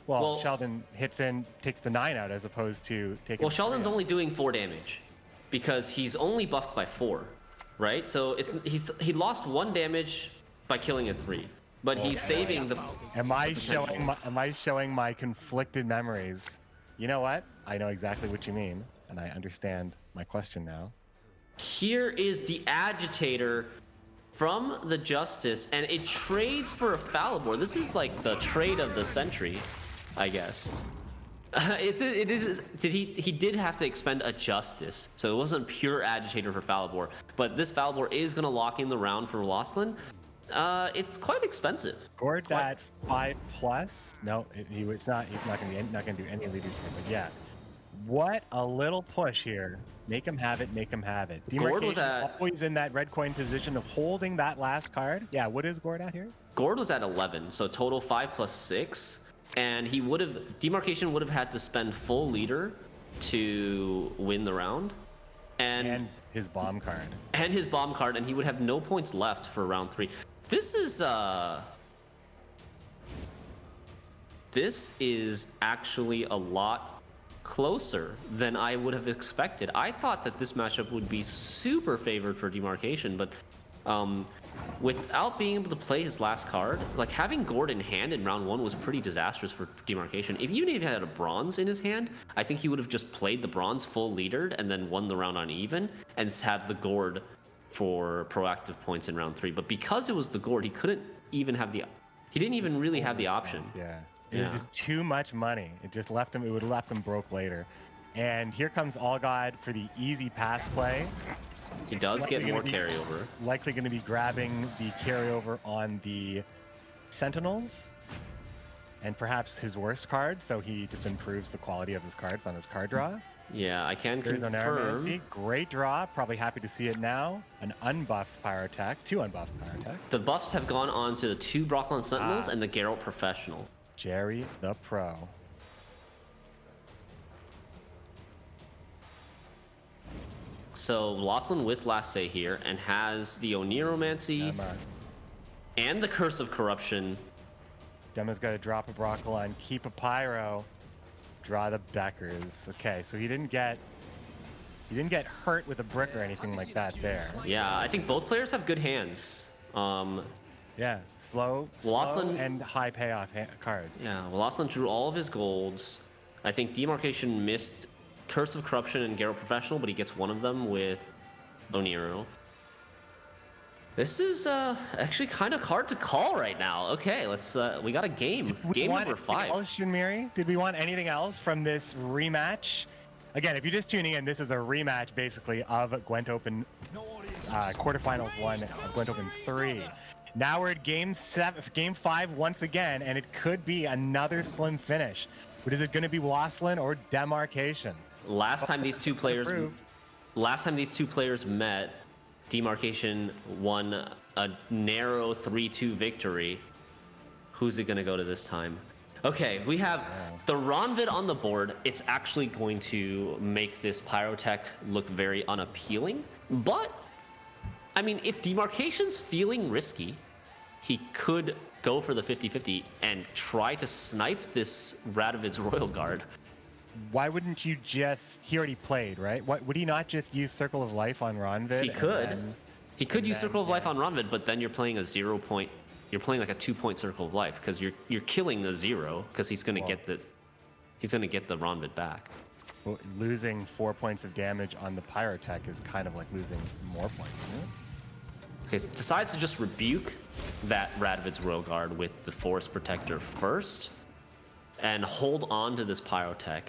Well, Sheldon hits in, takes the 9 out as opposed to taking. Well, Sheldon's only doing 4 damage because he's only buffed by 4, right? So he lost 1 damage by killing a 3, but he's saving the. Am I showing my conflicted memories? You know what? I know exactly what you mean, and I understand my question now. Here is the Agitator from the Justice, and it trades for a Falibor. This is like the trade of the century, I guess. He did have to expend a Justice, so it wasn't pure Agitator for Falibor. But this Falibor is going to lock in the round for Wassland. It's quite expensive. Gord's at 5+. No, it's not. He's not going to do any leaders here. But yeah, what a little push here. Make him have it. Make him have it. Gord was always in that red coin position of holding that last card. Yeah, what is Gord at here? Gord was at 11, so total 5 + 6, and he would have Demarcation would have had to spend full leader to win the round, and his bomb card. And his bomb card, and he would have no points left for round 3. This is actually a lot closer than I would have expected. I thought that this matchup would be super favored for Demarcation, but without being able to play his last card, like having Gord in hand in round 1 was pretty disastrous for Demarcation. Even if he had a bronze in his hand, I think he would have just played the bronze full leadered and then won the round on even and had the Gord for proactive points in round 3. But because it was the Gord, he couldn't even have he didn't even really have the option. Yeah. It was just too much money. It just left him. It would have left him broke later. And here comes All God for the easy pass play. He does get more carryover. Likely going to be grabbing the carryover on the Sentinels and perhaps his worst card. So he just improves the quality of his cards on his card draw. Yeah, I can There's confirm. Great draw. Probably happy to see it now. An unbuffed Pyrotech. 2 unbuffed Pyrotechs. The buffs have gone on to the 2 Brocklin Sentinels and the Geralt Professional. Jerry the Pro. So Wassland with Last Say here and has the Oniromancy and the Curse of Corruption. Dema's got to drop a Broccolon, keep a Pyro, draw the Beckers. Okay, so he didn't get hurt with a brick or anything like that there. Yeah, I think both players have good hands. Yeah, slow and high payoff cards. Yeah, Wassland drew all of his golds. I think Demarcation missed Curse of Corruption and Geralt Professional, but he gets one of them with Oniro. This is actually kind of hard to call right now. Okay, let's. We got a game. Game number 5. Shinmiri, did we want anything else from this rematch? Again, if you're just tuning in, this is a rematch basically of Gwent Open quarterfinals 1 of Gwent Open 3. Now we're at game 5 once again, and it could be another slim finish. But is it going to be Wassland or Demarcation? Last time these two players met, Demarcation won a narrow 3-2 victory. Who's it going to go to this time? Okay, we have the Ronvid on the board. It's actually going to make this Pyrotech look very unappealing. But, I mean, if Demarcation's feeling risky, he could go for the 50-50 and try to snipe this Radovid's Royal Guard. Why wouldn't you just... He already played, right? Would he not just use Circle of Life on Ronvid? He could. He could use Circle of Life on Ronvid, but then you're playing a 0-point... You're playing like a 2-point Circle of Life because you're killing the 0 because he's gonna get the Ronvid back. Well, losing 4 points of damage on the Pyrotech is kind of like losing more points, isn't it? Okay, so decides to just rebuke that Radovid's Royal Guard with the Forest Protector first and hold on to this Pyrotech.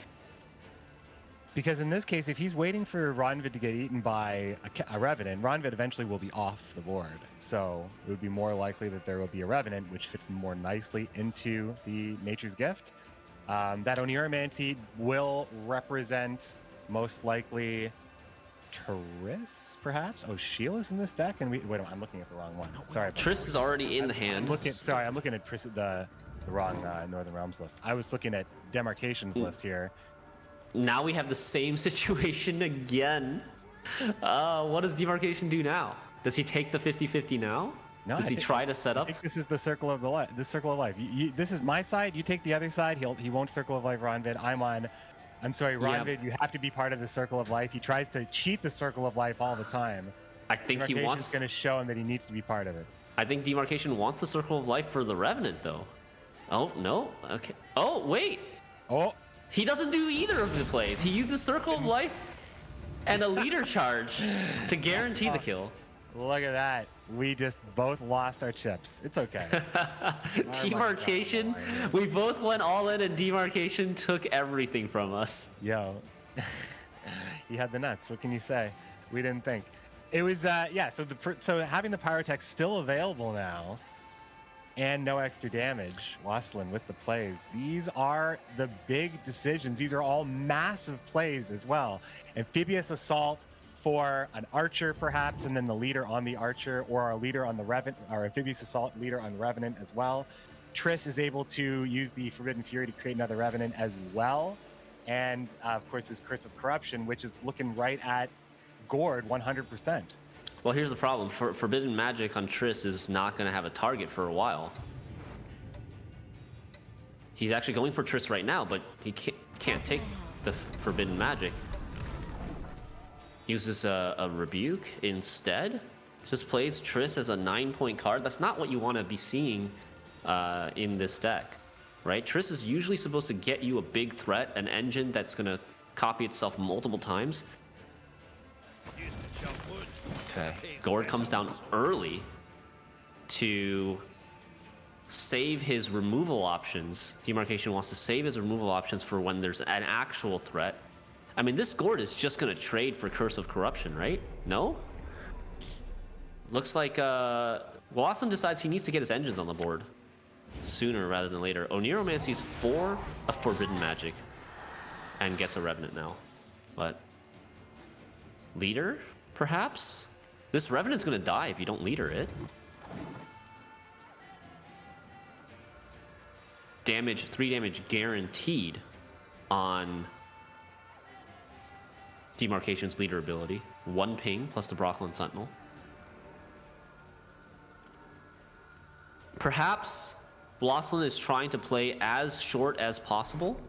Because in this case, if he's waiting for Ronvid to get eaten by a Revenant, Ronvid eventually will be off the board. So it would be more likely that there will be a Revenant, which fits more nicely into the Nature's Gift. That Oneiromancy will represent most likely Triss, perhaps? Oh, Sheila's in this deck? And wait, I'm looking at the wrong one. Sorry. Triss is already in the hand. I'm looking at Triss, the wrong Northern Realms list. I was looking at Demarcation's list here. Now we have the same situation again. What does Demarcation do now? Does he take the 50-50 now? No, Does he try to set up? I think this is the circle of the life. The circle of life. This is my side. You take the other side. He won't circle of life Ronvid. I'm sorry, Ronvid. You have to be part of the circle of life. He tries to cheat the circle of life all the time. I think he wants. Going to show him that he needs to be part of it. I think Demarcation wants the circle of life for the Revenant, though. Oh no. Okay. Oh wait. Oh. He doesn't do either of the plays. He uses circle of life and a leader charge to guarantee the kill. Look at that. We just both lost our chips. It's okay. Demarcation, we both went all in and Demarcation took everything from us. Yo. He had the nuts. What can you say? We didn't think. It was, yeah, so having the Pyrotech still available now and no extra damage, Waslin with the plays. These are the big decisions. These are all massive plays as well. Amphibious Assault for an archer perhaps, and then the leader on the archer, or our leader on the Revenant, our Amphibious Assault leader on Revenant as well. Triss is able to use the Forbidden Fury to create another Revenant as well. And of course his Curse of Corruption, which is looking right at Gord 100%. Well, here's the problem. Forbidden Magic on Triss is not going to have a target for a while. He's actually going for Triss right now, but he can't take the Forbidden Magic. Uses a Rebuke instead. Just plays Triss as a 9-point card. That's not what you want to be seeing in this deck, right? Triss is usually supposed to get you a big threat, an engine that's going to copy itself multiple times. Okay, Gord comes down early to save his removal options. Demarcation wants to save his removal options for when there's an actual threat. I mean, this Gord is just going to trade for Curse of Corruption, right? No? Looks like Waslin decides he needs to get his engines on the board sooner rather than later. Oneiromancy's for a Forbidden Magic and gets a Revenant now. But leader, perhaps? This Revenant's going to die if you don't leader it. Damage, 3 damage guaranteed on Demarcation's leader ability. 1 ping plus the Brocklin Sentinel. Perhaps Waslin is trying to play as short as possible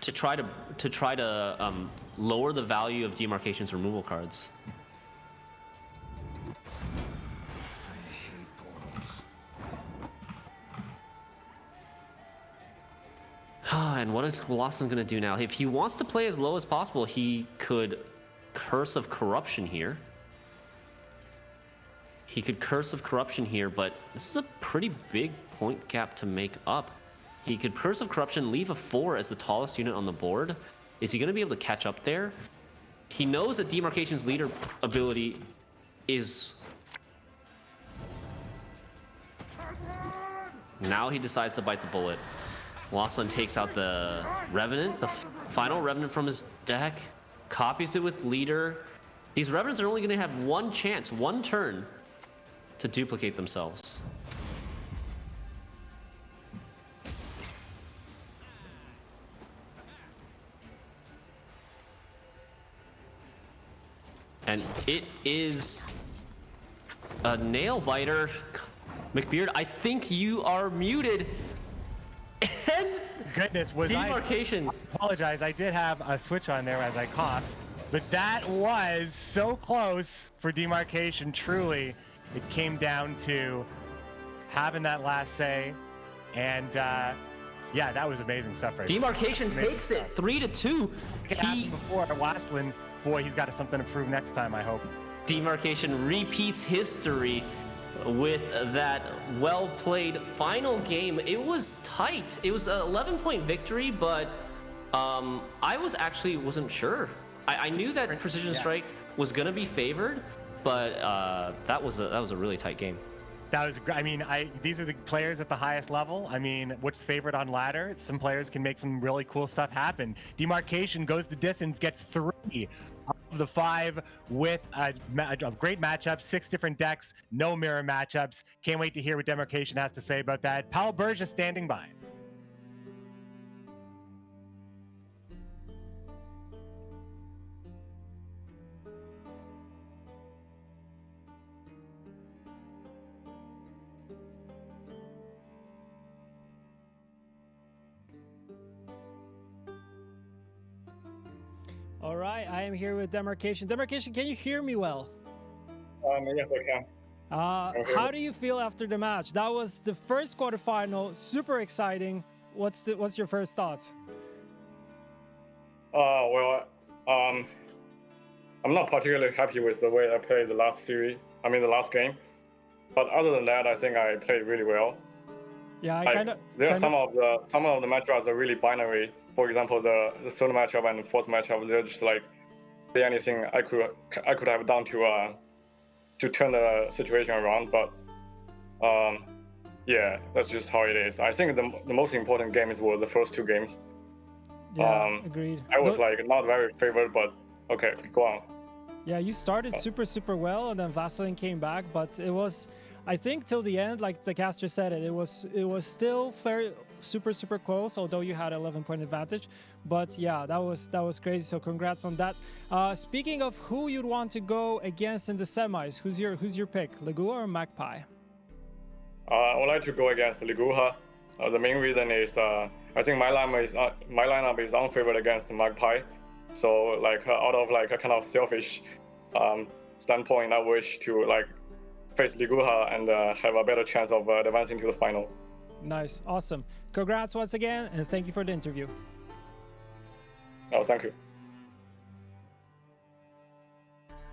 to try to lower the value of Demarcation's removal cards. And what is Waslin going to do now? If he wants to play as low as possible, he could Curse of Corruption here. He could Curse of Corruption here, but this is a pretty big point gap to make up. He could Curse of Corruption, leave a 4 as the tallest unit on the board. Is he going to be able to catch up there? He knows that Demarcation's leader ability is... Now he decides to bite the bullet. Waslin takes out the Revenant, the final Revenant from his deck, copies it with leader. These Revenants are only going to have 1 chance, 1 turn to duplicate themselves. And it is a nail biter. McBeard, I think you are muted. And goodness, was Demarcation. I apologize. I did have a switch on there as I coughed, but that was so close for Demarcation. Truly, it came down to having that last say, and yeah, that was amazing stuff. Right Demarcation takes it 3-2. He before Waslin, boy, he's got something to prove next time. I hope. Demarcation repeats history with that well-played final game. It was tight. It was an 11-point victory, but I wasn't sure. I knew that Precision Strike was gonna be favored, but that was a really tight game. That was, I mean, these are the players at the highest level. I mean, what's favored on ladder? Some players can make some really cool stuff happen. Demarcation goes the distance, gets 3 of the 5 with a great matchup, 6 different decks, no mirror matchups. Can't wait to hear what Demarcation has to say about that. Paul Burge is standing by. All right, I am here with Demarcation. Demarcation, can you hear me well? Yes, I can. How do you feel after the match? That was the first quarterfinal, super exciting. What's your first thoughts? Well, I'm not particularly happy with the way I played the last last game. But other than that, I think I played really well. Yeah, some of the matchups are really binary. For example, the solo matchup and the fourth matchup, they're just like anything I could have done to turn the situation around. But yeah, that's just how it is. I think the most important games were the first 2 games. Yeah, agreed. I was not very favored, but okay, go on. Yeah, you started super well, and then Vaseline came back, but it was, I think, till the end, like the caster said it was still super close, although you had 11-point advantage. But yeah, that was crazy. So congrats on that. Speaking of who you'd want to go against in the semis, who's your pick, Leguha or Magpie? I would like to go against Leguha. The main reason is I think my lineup is unfavored against Magpie. So out of a kind of selfish standpoint, I wish to face Leguha and have a better chance of advancing to the final. Nice, awesome. Congrats once again, and thank you for the interview. Oh, thank you.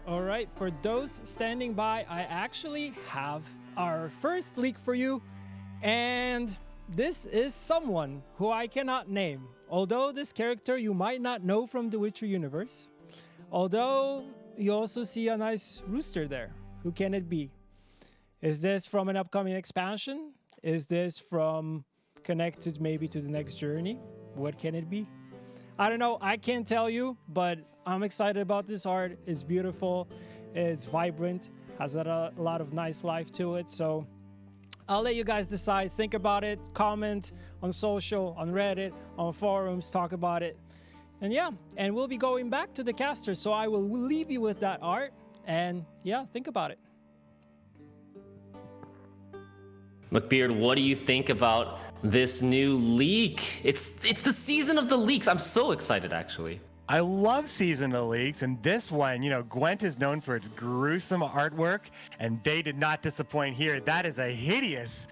All right, for those standing by, I actually have our first leak for you, and this is someone who I cannot name. Although this character you might not know from the Witcher universe. Although you also see a nice rooster there. Who can it be? Is this from an upcoming expansion? Is this from connected maybe to the next journey? What can it be? I don't know, I can't tell you, but I'm excited about this art. It's beautiful, it's vibrant, has a lot of nice life to it. So I'll let you guys decide, think about it, comment on social, on Reddit, on forums, talk about it. And yeah, and we'll be going back to the caster, so I will leave you with that art, and yeah, think about it. McBeard, what do you think about this new leak? It's the season of the leaks. I'm so excited, actually. I love seasonal leaks, and this one, Gwent is known for its gruesome artwork, and they did not disappoint here. That is a hideous,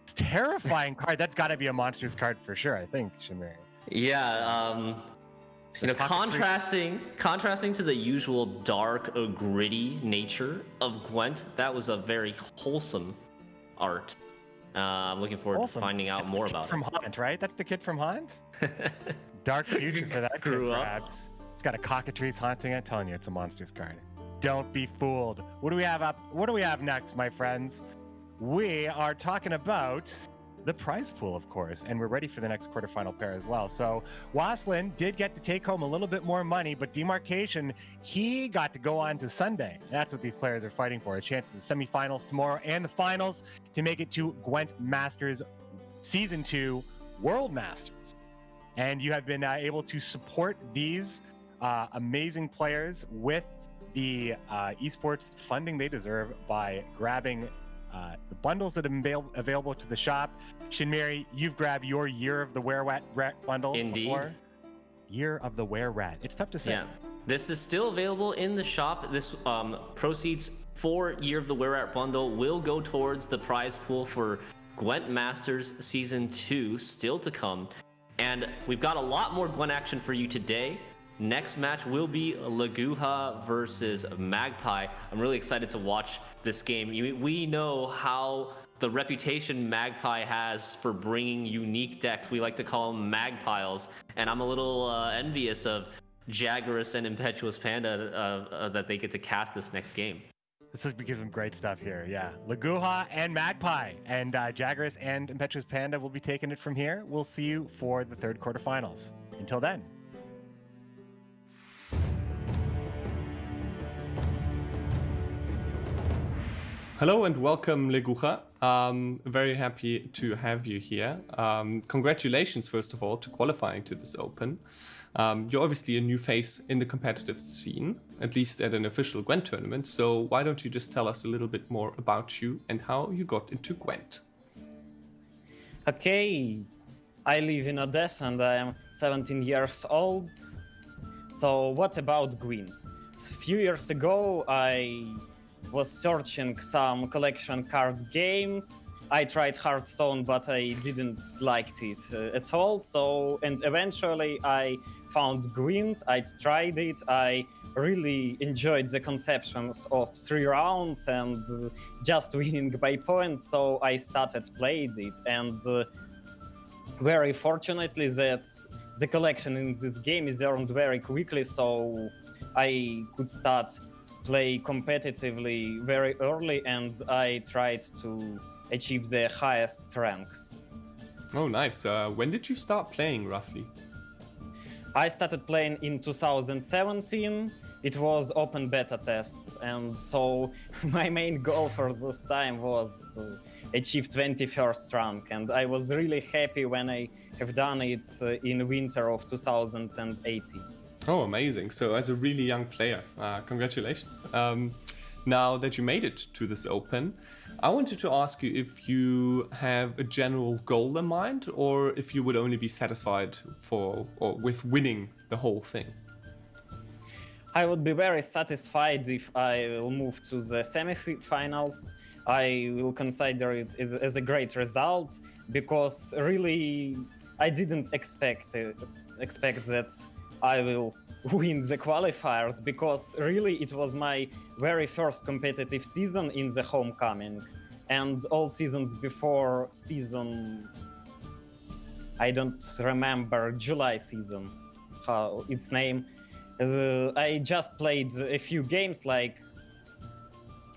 terrifying card. That's got to be a monsters card for sure, I think, Shamir. Yeah, contrasting to the usual dark, gritty nature of Gwent, that was a very wholesome art. I'm looking forward to finding out more about it. From Haunt, right? That's the kid from Haunt? Dark future for that kid, perhaps. It's got a cockatrice haunting it. Telling you, it's a monsters card. Don't be fooled. What do we have up? What do we have next, my friends? We are talking about the prize pool, of course, and we're ready for the next quarterfinal pair as well. So Waslin did get to take home a little bit more money, but Demarcation, he got to go on to Sunday. That's what these players are fighting for, a chance at the semifinals tomorrow and the finals to make it to Gwent Masters Season 2 World Masters. And you have been able to support these amazing players with the esports funding they deserve by grabbing the bundles that have been available to the shop. Shinmiri, you've grabbed your Year of the Were-Rat bundle. Indeed. Before. Year of the Were-Rat. It's tough to say. Yeah, this is still available in the shop. This proceeds for Year of the Were-Rat bundle will go towards the prize pool for Gwent Masters Season 2, still to come. And we've got a lot more Gwent action for you today. Next match will be Laguha versus Magpie. I'm really excited to watch this game. We know how the reputation Magpie has for bringing unique decks. We like to call them Magpiles, and I'm a little envious of Jaggerus and Impetuous Panda that they get to cast this next game. This is because some great stuff here. Yeah, Laguha and Magpie, and Jaggerus and Impetuous Panda will be taking it from here. We'll see you for the third quarterfinals. Until then. Hello and welcome, Laguha. Very happy to have you here. Congratulations, first of all, to qualifying to this Open. You're obviously a new face in the competitive scene, at least at an official GWENT tournament, so why don't you just tell us a little bit more about you and how you got into GWENT? Okay, I live in Odessa and I am 17 years old. So what about GWENT? A few years ago, I was searching some collection card games. I tried Hearthstone, but I didn't like it at all. And eventually I found GWENT. I tried it. I really enjoyed the conceptions of 3 rounds and just winning by points. So I started playing it, and very fortunately that the collection in this game is earned very quickly. So I could start play competitively very early, and I tried to achieve the highest ranks. Oh, nice. When did you start playing, roughly? I started playing in 2017. It was open beta tests, and so my main goal for this time was to achieve 21st rank, and I was really happy when I have done it in winter of 2018. Oh, amazing. So as a really young player, congratulations. Now that you made it to this Open, I wanted to ask you if you have a general goal in mind, or if you would only be satisfied with winning the whole thing. I would be very satisfied if I will move to the semifinals. I will consider it as a great result, because really I didn't expect that I will win the qualifiers, because really it was my very first competitive season in the homecoming, and all seasons before season, I don't remember, July season, how its name. I just played a few games, like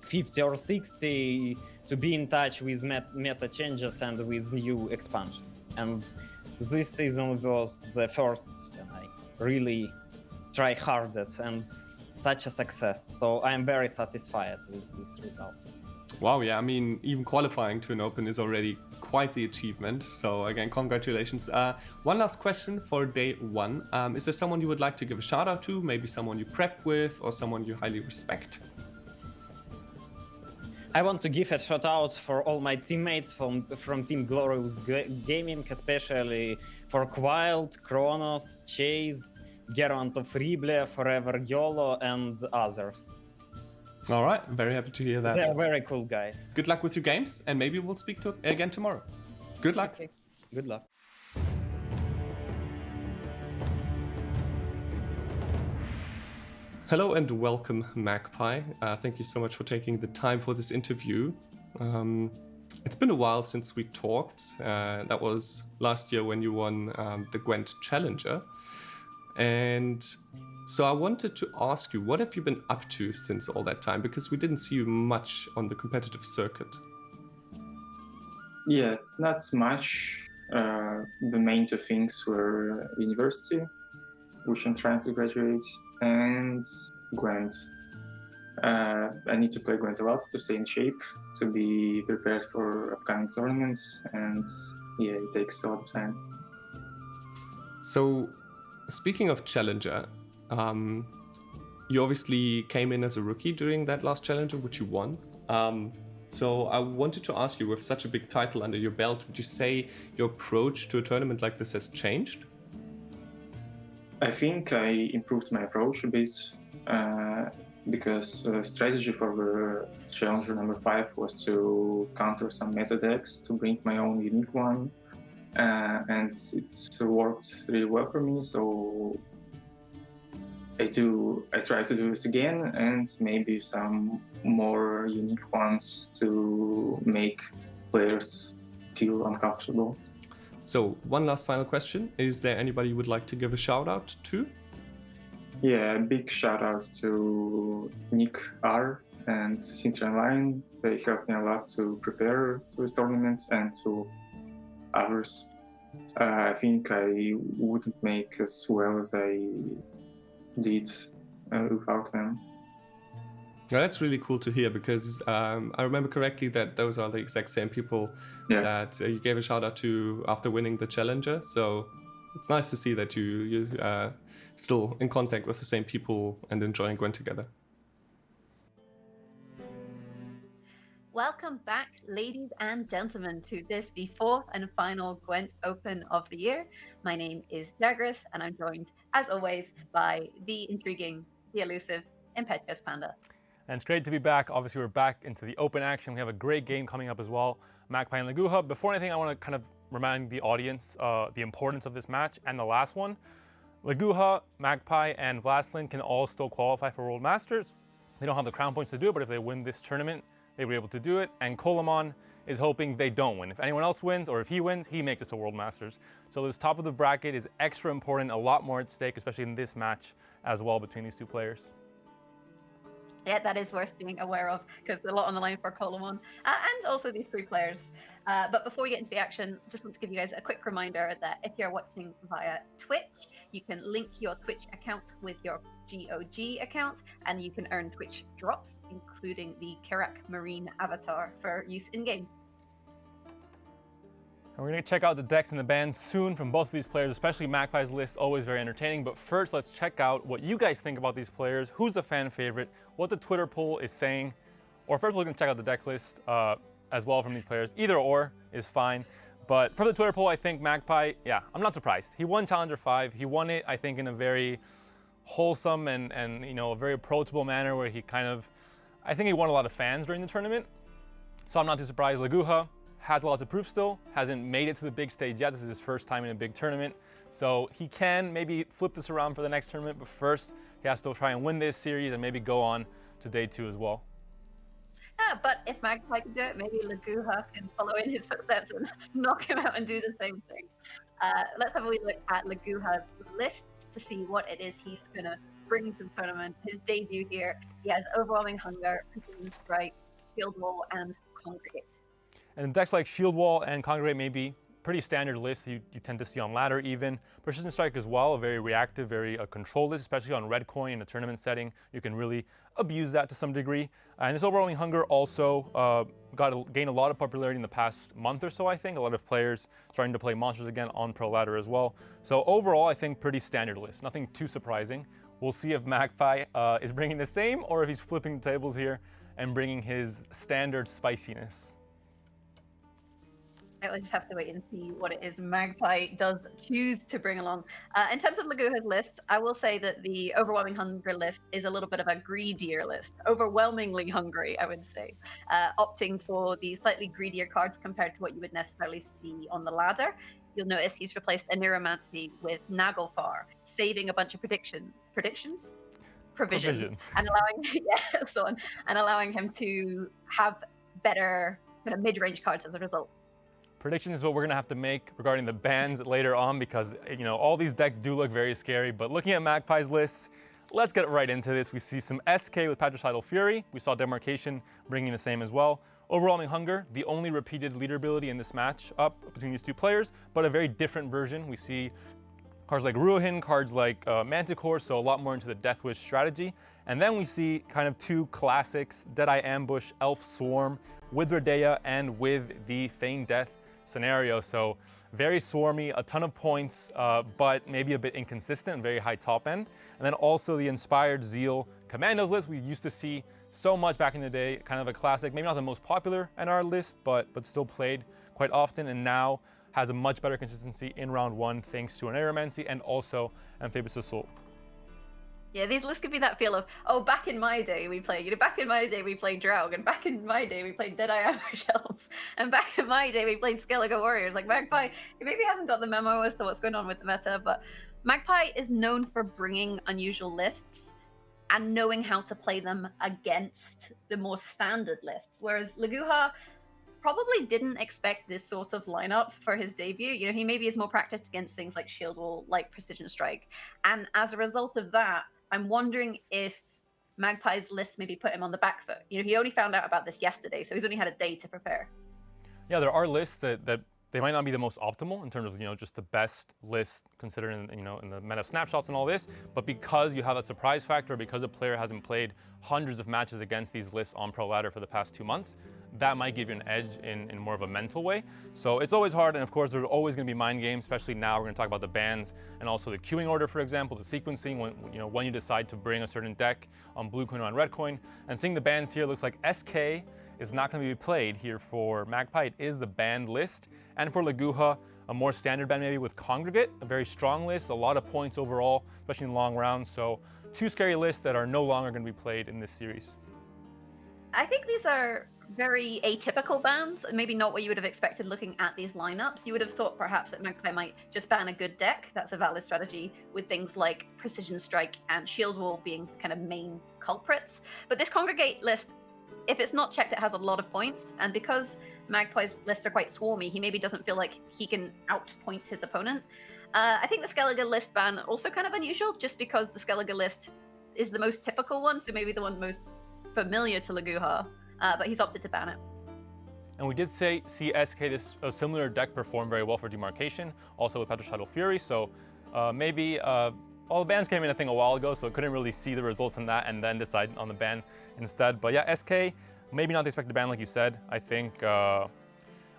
50 or 60, to be in touch with meta changes and with new expansions. And this season was the first when I really try harded, and such a success. So I'm very satisfied with this result. Wow, yeah, I mean, even qualifying to an Open is already quite the achievement. So again, congratulations. One last question for day one. Is there someone you would like to give a shout out to? Maybe someone you prep with, or someone you highly respect? I want to give a shout out for all my teammates from Team Glorious Gaming, especially for Quild, Kronos, Chase, Gerant of Rible, Forever Yolo, and others. All right, very happy to hear that. They're very cool guys. Good luck with your games, and maybe we'll speak again tomorrow. Good luck. Okay. Good luck. Hello and welcome, Magpie. Thank you so much for taking the time for this interview. It's been a while since we talked. That was last year when you won the GWENT Challenger. And so I wanted to ask you, what have you been up to since all that time? Because we didn't see you much on the competitive circuit. Yeah, not much. The main two things were university, which I'm trying to graduate, and GWENT. I need to play GWENT a lot to stay in shape, to be prepared for upcoming tournaments, and yeah, it takes a lot of time. So, speaking of Challenger, you obviously came in as a rookie during that last Challenger, which you won. So I wanted to ask you, with such a big title under your belt, would you say your approach to a tournament like this has changed? I think I improved my approach a bit, because the strategy for the Challenger number 5 was to counter some meta decks, to bring my own unique one, and it's worked really well for me. So I try to do this again, and maybe some more unique ones to make players feel uncomfortable. So one last final question: is there anybody you would like to give a shout out to? Yeah, big shout out to Nick R and Sintra Line. They helped me a lot to prepare to this tournament, and to others. I think I wouldn't make as well as I did without them. Now, that's really cool to hear, because I remember correctly that those are the exact same people that you gave a shout out to after winning the Challenger. So it's nice to see that you're still in contact with the same people and enjoying Gwent together. Welcome back, ladies and gentlemen, to this, the fourth and final Gwent Open of the year. My name is Jagris, and I'm joined, as always, by the intriguing, the elusive, impetuous Panda. And it's great to be back. Obviously, we're back into the open action. We have a great game coming up as well, Magpie and Laguha. Before anything, I want to kind of remind the audience the importance of this match and the last one. Laguha, Magpie, and Vlaslin can all still qualify for World Masters. They don't have the crown points to do it, but if they win this tournament, they were able to do it. And Coleman is hoping they don't win. If anyone else wins, or if he wins, he makes it to World Masters. So this top of the bracket is extra important, a lot more at stake, especially in this match as well between these two players. Yeah, that is worth being aware of, because there's a lot on the line for Coleman and also these three players. But before we get into the action, just want to give you guys a quick reminder that if you're watching via Twitch, you can link your Twitch account with your GOG account, and you can earn Twitch drops, including the Kerak Marine avatar for use in-game. And we're going to check out the decks and the bans soon from both of these players, especially Magpie's list, always very entertaining. But first, let's check out what you guys think about these players, who's the fan favorite, what the Twitter poll is saying. Or first, we're going to check out the deck list as well from these players. Either or is fine. But for the Twitter poll, I think Magpie, yeah, I'm not surprised. He won Challenger 5. He won it, I think, in a very wholesome and you know, a very approachable manner where he kind of, I think he won a lot of fans during the tournament. So I'm not too surprised. Laguha has a lot to prove still, hasn't made it to the big stage yet. This is his first time in a big tournament. So he can maybe flip this around for the next tournament, but first he has to try and win this series and maybe go on to day 2 as well. Yeah, but if Magpie can do it, maybe Laguha can follow in his footsteps and knock him out and do the same thing. Let's have a wee look at Laguha's lists to see what it is he's going to bring to the tournament. His debut here, he has Overwhelming Hunger, Precision Strike, Shield Wall, and Congregate. And decks like Shield Wall and Congregate may be pretty standard lists you tend to see on ladder even. Precision Strike as well, a very reactive, very controlled list, especially on red coin in a tournament setting. You can really abuse that to some degree. And this Overwhelming Hunger also gained a lot of popularity in the past month or so, I think. A lot of players starting to play monsters again on pro ladder as well. So overall, I think pretty standard list, nothing too surprising. We'll see if Magpie is bringing the same or if he's flipping the tables here and bringing his standard spiciness. I'll just have to wait and see what it is Magpie does choose to bring along. In terms of Laguha's lists, I will say that the Overwhelming Hunger list is a little bit of a greedier list. Overwhelmingly hungry, I would say. Opting for the slightly greedier cards compared to what you would necessarily see on the ladder. You'll notice he's replaced Aniromancy with Naglfar, saving a bunch of provisions, and allowing him to have better kind of mid-range cards as a result. Prediction is what we're going to have to make regarding the bans later on, because you know all these decks do look very scary. But looking at Magpie's list, let's get right into this. We see some SK with Patricidal Fury. We saw Demarcation bringing the same as well. Overwhelming Hunger, the only repeated leader ability in this match up between these two players, but a very different version. We see cards like Ruhin, cards like Manticore, so a lot more into the Death Wish strategy. And then we see kind of two classics, Deadeye Ambush, Elf Swarm, with Redea and with the Feigned Death scenario. So very swarmy, a ton of points, but maybe a bit inconsistent, very high top end. And then also the Inspired Zeal Commandos list we used to see so much back in the day, kind of a classic, maybe not the most popular in our list, but still played quite often, and now has a much better consistency in round 1 thanks to an Aeromancy and also Amphibious Assault. Yeah, these lists give me that feel of, oh, back in my day we played, back in my day we played Draug, and back in my day we played Deadeye Ambush Elves, and back in my day we played Skellige Warriors. Like Magpie, he maybe hasn't got the memo as to what's going on with the meta, but Magpie is known for bringing unusual lists and knowing how to play them against the more standard lists, whereas Laguha probably didn't expect this sort of lineup for his debut. You know, he maybe is more practiced against things like Shield Wall, like Precision Strike, and as a result of that, I'm wondering if Magpie's list maybe put him on the back foot. You know, he only found out about this yesterday, so he's only had a day to prepare. Yeah, there are lists that they might not be the most optimal in terms of, just the best list considering, in the meta snapshots and all this, but because you have that surprise factor, because a player hasn't played hundreds of matches against these lists on Pro Ladder for the past 2 months, that might give you an edge in more of a mental way. So it's always hard, and of course there's always going to be mind games, especially now. We're going to talk about the bans and also the queuing order, for example, the sequencing, when you decide to bring a certain deck on blue coin or on red coin. And seeing the bans here, looks like SK is not going to be played here for Magpie. It is the banned list. And for Laguha, a more standard ban maybe with Congregate, a very strong list, a lot of points overall, especially in long rounds. So 2 scary lists that are no longer going to be played in this series. I think these are very atypical bans, maybe not what you would have expected looking at these lineups. You would have thought perhaps that Magpie might just ban a good deck. That's a valid strategy, with things like Precision Strike and Shield Wall being kind of main culprits. But this Congregate list, if it's not checked, it has a lot of points, and because Magpie's lists are quite swarmy, he maybe doesn't feel like he can outpoint his opponent. I think the Skellige list ban also kind of unusual, just because the Skellige list is the most typical one, so maybe the one most familiar to Laguha, but he's opted to ban it. And we did see SK, a similar deck, perform very well for Demarcation, also with Patricidal Fury, so maybe all the bans came in, I think, a while ago, so couldn't really see the results in that and then decide on the ban instead. But yeah, SK, maybe not the expected ban like you said. I think, I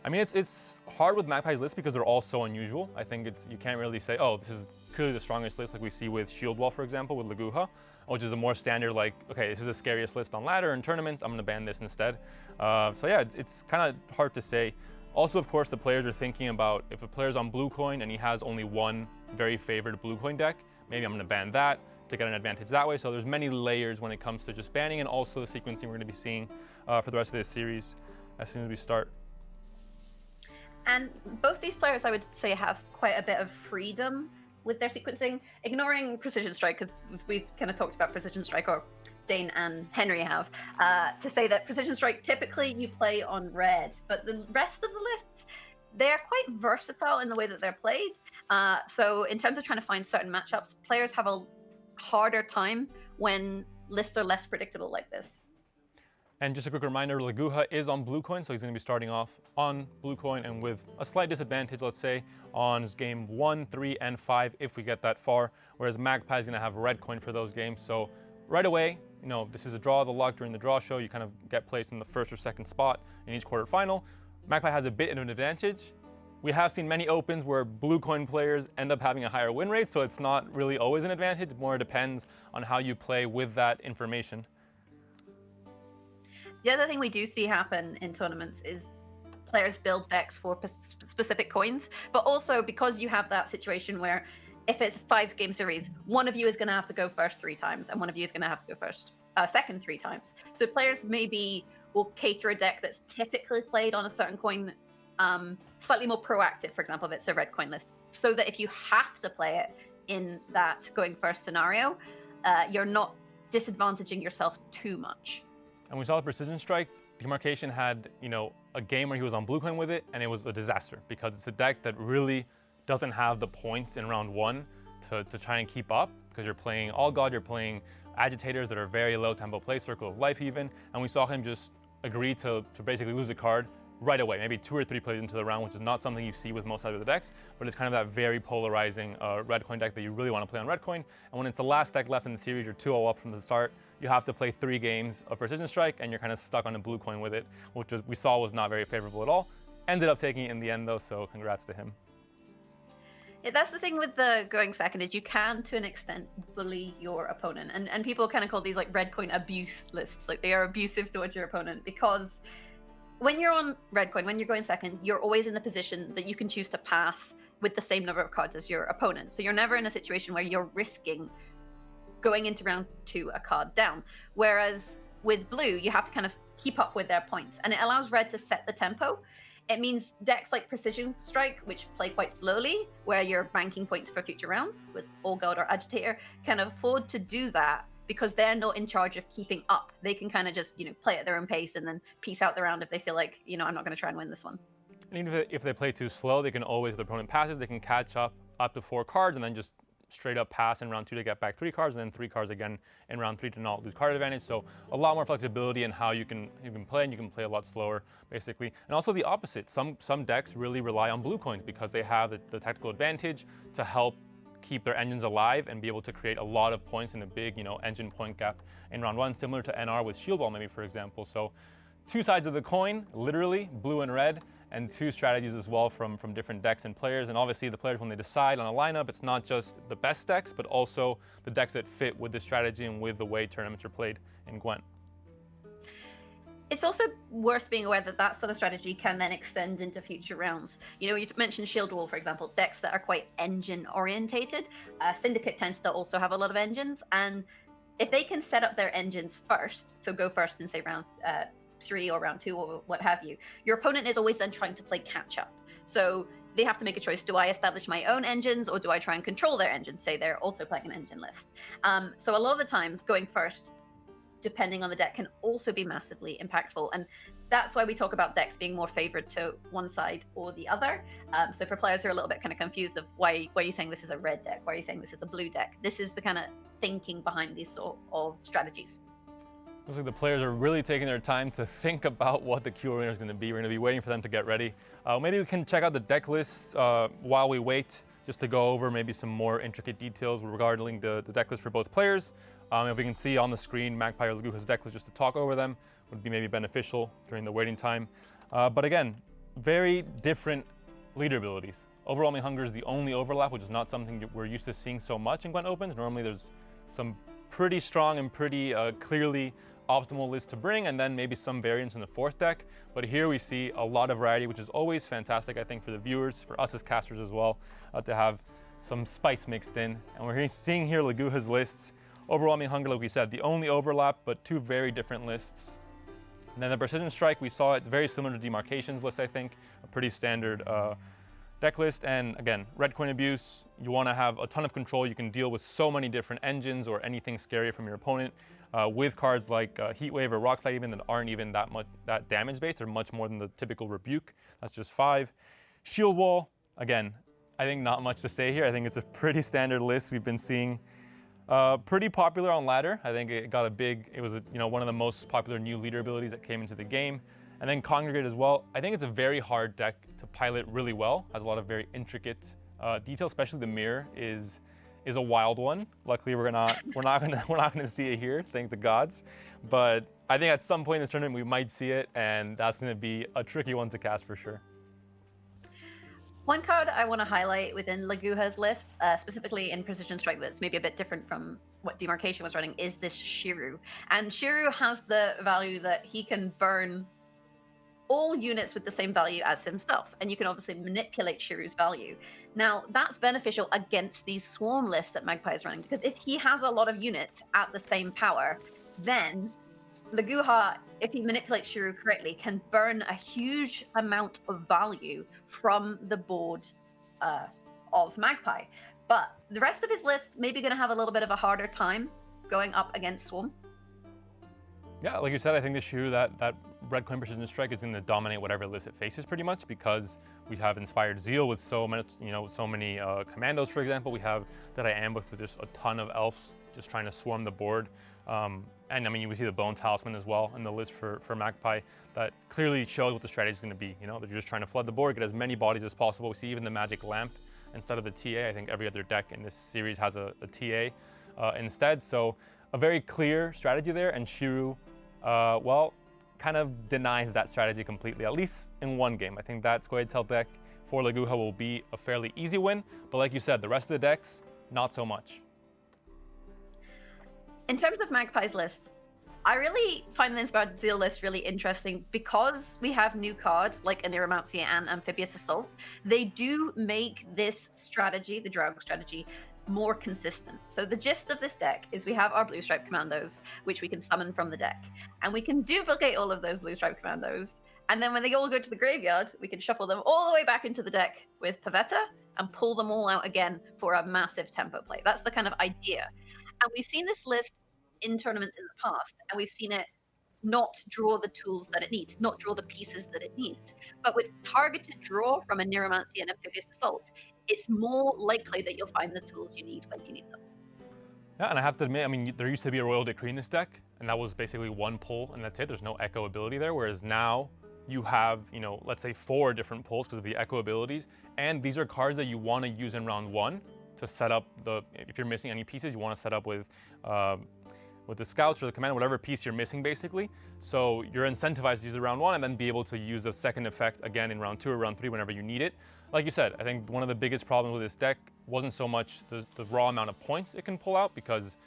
mean, it's hard with Magpie's list because they're all so unusual. I think you can't really say, oh, this is clearly the strongest list like we see with Shield Wall, for example, with Laguha, which is a more standard, like, okay, this is the scariest list on ladder and tournaments, I'm gonna ban this instead. So yeah, it's kind of hard to say. Also, of course, the players are thinking about, if a player's on blue coin and he has only one very favored blue coin deck, maybe I'm gonna ban that to get an advantage that way. So there's many layers when it comes to just banning, and also the sequencing we're gonna be seeing for the rest of this series as soon as we start. And both these players, I would say, have quite a bit of freedom with their sequencing, ignoring Precision Strike, because we've kind of talked about Precision Strike, or Dane and Henry have, to say that Precision Strike typically you play on red, but the rest of the lists, they're quite versatile in the way that they're played. So in terms of trying to find certain matchups, players have a harder time when lists are less predictable like this. And just a quick reminder, Laguha is on blue coin, so he's going to be starting off on blue coin and with a slight disadvantage, let's say, on his game 1, 3, and 5 if we get that far, whereas Magpie is going to have red coin for those games. So right away, this is a draw of the luck. During the draw show, you kind of get placed in the first or second spot in each quarterfinal. Magpie has a bit of an advantage. We have seen many opens where blue coin players end up having a higher win rate, so it's not really always an advantage. More depends on how you play with that information. The other thing we do see happen in tournaments is players build decks for specific coins, but also because you have that situation where if it's a 5-game series, one of you is going to have to go first 3 times, and one of you is going to have to go second 3 times. So players maybe will cater a deck that's typically played on a certain coin, slightly more proactive, for example, if it's a red coin list, so that if you have to play it in that going first scenario, you're not disadvantaging yourself too much. And we saw the Precision Strike, Demarcation had, a game where he was on blue coin with it, and it was a disaster because it's a deck that really doesn't have the points in round 1 to try and keep up, because you're playing All God, you're playing agitators that are very low tempo play, Circle of Life even, and we saw him just agree to basically lose a card right away, maybe 2 or 3 plays into the round, which is not something you see with most other decks, but it's kind of that very polarizing red coin deck that you really want to play on red coin. And when it's the last deck left in the series, you're 2-0 up from the start, you have to play 3 games of Precision Strike, and you're kind of stuck on a blue coin with it, which we saw was not very favorable at all. Ended up taking it in the end though, so congrats to him. Yeah, that's the thing with the going second, is you can, to an extent, bully your opponent. And people kind of call these like red coin abuse lists, like they are abusive towards your opponent, because when you're on red coin, when you're going second, you're always in the position that you can choose to pass with the same number of cards as your opponent. So you're never in a situation where you're risking going into round 2 a card down. Whereas with blue, you have to kind of keep up with their points, and it allows red to set the tempo. it means decks like Precision Strike, which play quite slowly, where you're banking points for future rounds with All God or Agitator, can afford to do that because they're not in charge of keeping up. They can kind of just, play at their own pace and then peace out the round if they feel like, I'm not going to try and win this one. And even if they play too slow, they can always, if the opponent passes, they can catch up to 4 cards and then just straight up pass in round 2 to get back 3 cards, and then 3 cards again in round 3 to not lose card advantage. So a lot more flexibility in how you can play, and you can play a lot slower, basically. And also the opposite. Some decks really rely on blue coins because they have the tactical advantage to help keep their engines alive and be able to create a lot of points in a big, engine point gap in round 1, similar to NR with Shield Wall, maybe, for example. So 2 sides of the coin, literally, blue and red, and 2 strategies as well from different decks and players. And obviously the players, when they decide on a lineup, it's not just the best decks, but also the decks that fit with the strategy and with the way tournaments are played in Gwent. It's also worth being aware that sort of strategy can then extend into future rounds. You mentioned Shield Wall, for example, decks that are quite engine orientated. Syndicate tends to also have a lot of engines, and if they can set up their engines first, so go first in, say, round 3 or round 2 or what have you, your opponent is always then trying to play catch up. So they have to make a choice. Do I establish my own engines, or do I try and control their engines? Say they're also playing an engine list. So a lot of the times going first, depending on the deck, can also be massively impactful. And that's why we talk about decks being more favored to one side or the other. So for players who are a little bit kind of confused of why are you saying this is a red deck? Why are you saying this is a blue deck? This is the kind of thinking behind these sort of strategies. Looks like the players are really taking their time to think about what the Q arena is going to be. We're going to be waiting for them to get ready. Maybe we can check out the deck lists while we wait, just to go over maybe some more intricate details regarding the deck list for both players. If we can see on the screen Magpie or Laguha's deck list, just to talk over them would be maybe beneficial during the waiting time. But again, very different leader abilities. Overwhelming Hunger is the only overlap, which is not something that we're used to seeing so much in Gwent Opens. Normally there's some pretty strong and pretty clearly optimal list to bring, and then maybe some variance in the 4th deck. But here we see a lot of variety, which is always fantastic, I think, for the viewers, for us as casters as well, to have some spice mixed in. And we're seeing here Laguha's lists. Overwhelming Hunger, like we said, the only overlap, but 2 very different lists. And then the Precision Strike, we saw it's very similar to Demarcation's list, I think, a pretty standard deck list. And again, red coin abuse, you want to have a ton of control. You can deal with so many different engines or anything scary from your opponent with cards like Heatwave or Rockslide even that aren't even that damage based. They're much more than the typical Rebuke. That's just 5. Shield Wall, again, I think not much to say here. I think it's a pretty standard list we've been seeing. Pretty popular on ladder. I think it was one of the most popular new leader abilities that came into the game. And then Congregate as well. I think it's a very hard deck to pilot really well. Has a lot of very intricate detail, especially the mirror is a wild one. Luckily we're not gonna see it here, thank the gods. But I think at some point in this tournament we might see it, and that's gonna be a tricky one to cast for sure. One card I want to highlight within Laguha's list, specifically in Precision Strike, that's maybe a bit different from what Demarcation was running, is this Shiru. And Shiru has the value that he can burn all units with the same value as himself, and you can obviously manipulate Shiru's value. Now, that's beneficial against these swarm lists that Magpie is running, because if he has a lot of units at the same power, then Laguha, if he manipulates Shiru correctly, can burn a huge amount of value from the board of Magpie. But the rest of his list may be going to have a little bit of a harder time going up against Swarm. Yeah, like you said, I think this Shiru, that red coin Precision Strike is going to dominate whatever list it faces pretty much, because we have Inspired Zeal with so many commandos, for example. We have Deadeye Ambush with just a ton of elves just trying to swarm the board. And I mean, you see the Bone Talisman as well in the list for Magpie. That clearly shows what the strategy is going to be. They're just trying to flood the board, get as many bodies as possible. We see even the Magic Lamp instead of the TA. I think every other deck in this series has a TA instead. So a very clear strategy there, and Shiru, kind of denies that strategy completely, at least in one game. I think that Square deck for Laguha will be a fairly easy win, but like you said, the rest of the decks, not so much. In terms of Magpie's list, I really find the Inspired Zeal list really interesting because we have new cards like Aniromancy and Amphibious Assault. They do make this strategy, the Drug strategy, more consistent. So the gist of this deck is we have our blue stripe commandos, which we can summon from the deck, and we can duplicate all of those blue stripe commandos. And then when they all go to the graveyard, we can shuffle them all the way back into the deck with Pavetta and pull them all out again for a massive tempo play. That's the kind of idea. And we've seen this list in tournaments in the past, and we've seen it not draw the tools that it needs, not draw the pieces that it needs. But with targeted draw from a Neuromancy and Amphibious Assault, it's more likely that you'll find the tools you need when you need them. Yeah, and I have to admit, I mean, there used to be a Royal Decree in this deck, and that was basically one pull, and that's it. There's no echo ability there, whereas now you have, you know, let's say 4 different pulls because of the echo abilities, and these are cards that you want to use in round 1 to set up the, if you're missing any pieces, you want to set up with the scouts or the command, whatever piece you're missing basically. So you're incentivized to use it round 1 and then be able to use the second effect again in round 2 or round 3 whenever you need it. Like you said, I think one of the biggest problems with this deck wasn't so much the raw amount of points it can pull out, because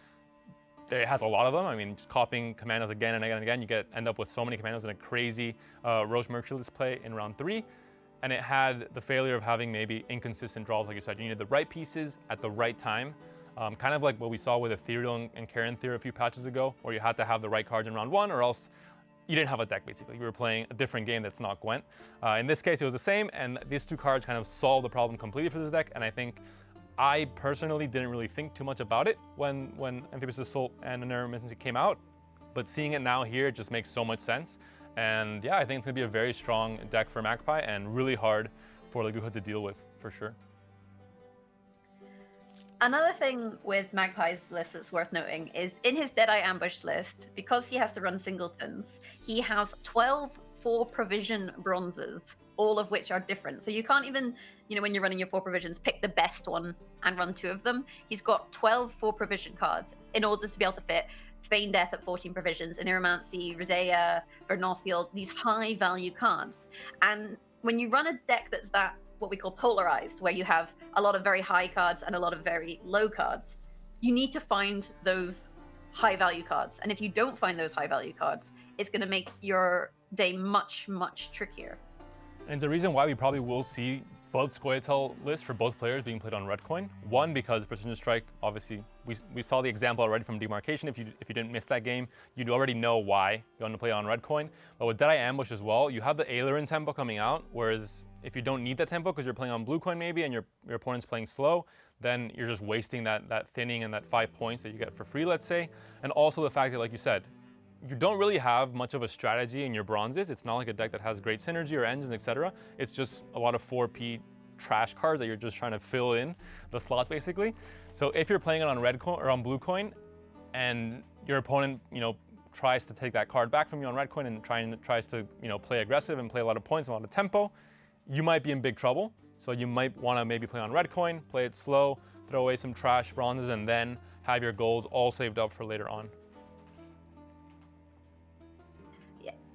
it has a lot of them. I mean, just copying commandos again and again and again, you end up with so many commandos in a crazy Roche Merciless play in round 3. And it had the failure of having maybe inconsistent draws, like you said. You needed the right pieces at the right time. Kind of like what we saw with Ethereal and Karen Theory a few patches ago, where you had to have the right cards in round 1 or else you didn't have a deck basically. You were playing a different game that's not Gwent. In this case, it was the same, and these 2 cards kind of solved the problem completely for this deck, and I think I personally didn't really think too much about it when Amphibious Assault and Neuromancy came out, but seeing it now here, it just makes so much sense. And yeah, I think it's going to be a very strong deck for Magpie and really hard for Leguha to deal with, for sure. Another thing with Magpie's list that's worth noting is in his Deadeye Ambush list, because he has to run singletons, he has 12 4-provision bronzes, all of which are different. So you can't even, you know, when you're running your 4 provisions, pick the best one and run 2 of them. He's got 12 4-provision cards in order to be able to fit Feign Death at 14 provisions, Neuromancy, Redea, Vernosiel, these high-value cards. And when you run a deck that's that, what we call polarized, where you have a lot of very high cards and a lot of very low cards, you need to find those high-value cards. And if you don't find those high-value cards, it's going to make your day much, much trickier. And it's the reason why we probably will see both Scoia'tael lists for both players being played on red coin. One, because Precision Strike, obviously, we saw the example already from Demarcation. If you didn't miss that game, you'd already know why you want to play on red coin. But with Deadeye Ambush as well, you have the Aileron tempo coming out, whereas if you don't need that tempo because you're playing on blue coin maybe and your opponent's playing slow, then you're just wasting that thinning and that 5 points that you get for free, let's say. And also the fact that, like you said, you don't really have much of a strategy in your bronzes. It's not like a deck that has great synergy or engines, etc. It's just a lot of 4P trash cards that you're just trying to fill in the slots basically. So if you're playing it on red coin or on blue coin, and your opponent, you know, tries to take that card back from you on red coin and tries to, you know, play aggressive and play a lot of points, a lot of tempo, you might be in big trouble. So you might want to maybe play on red coin, play it slow, throw away some trash bronzes, and then have your golds all saved up for later on.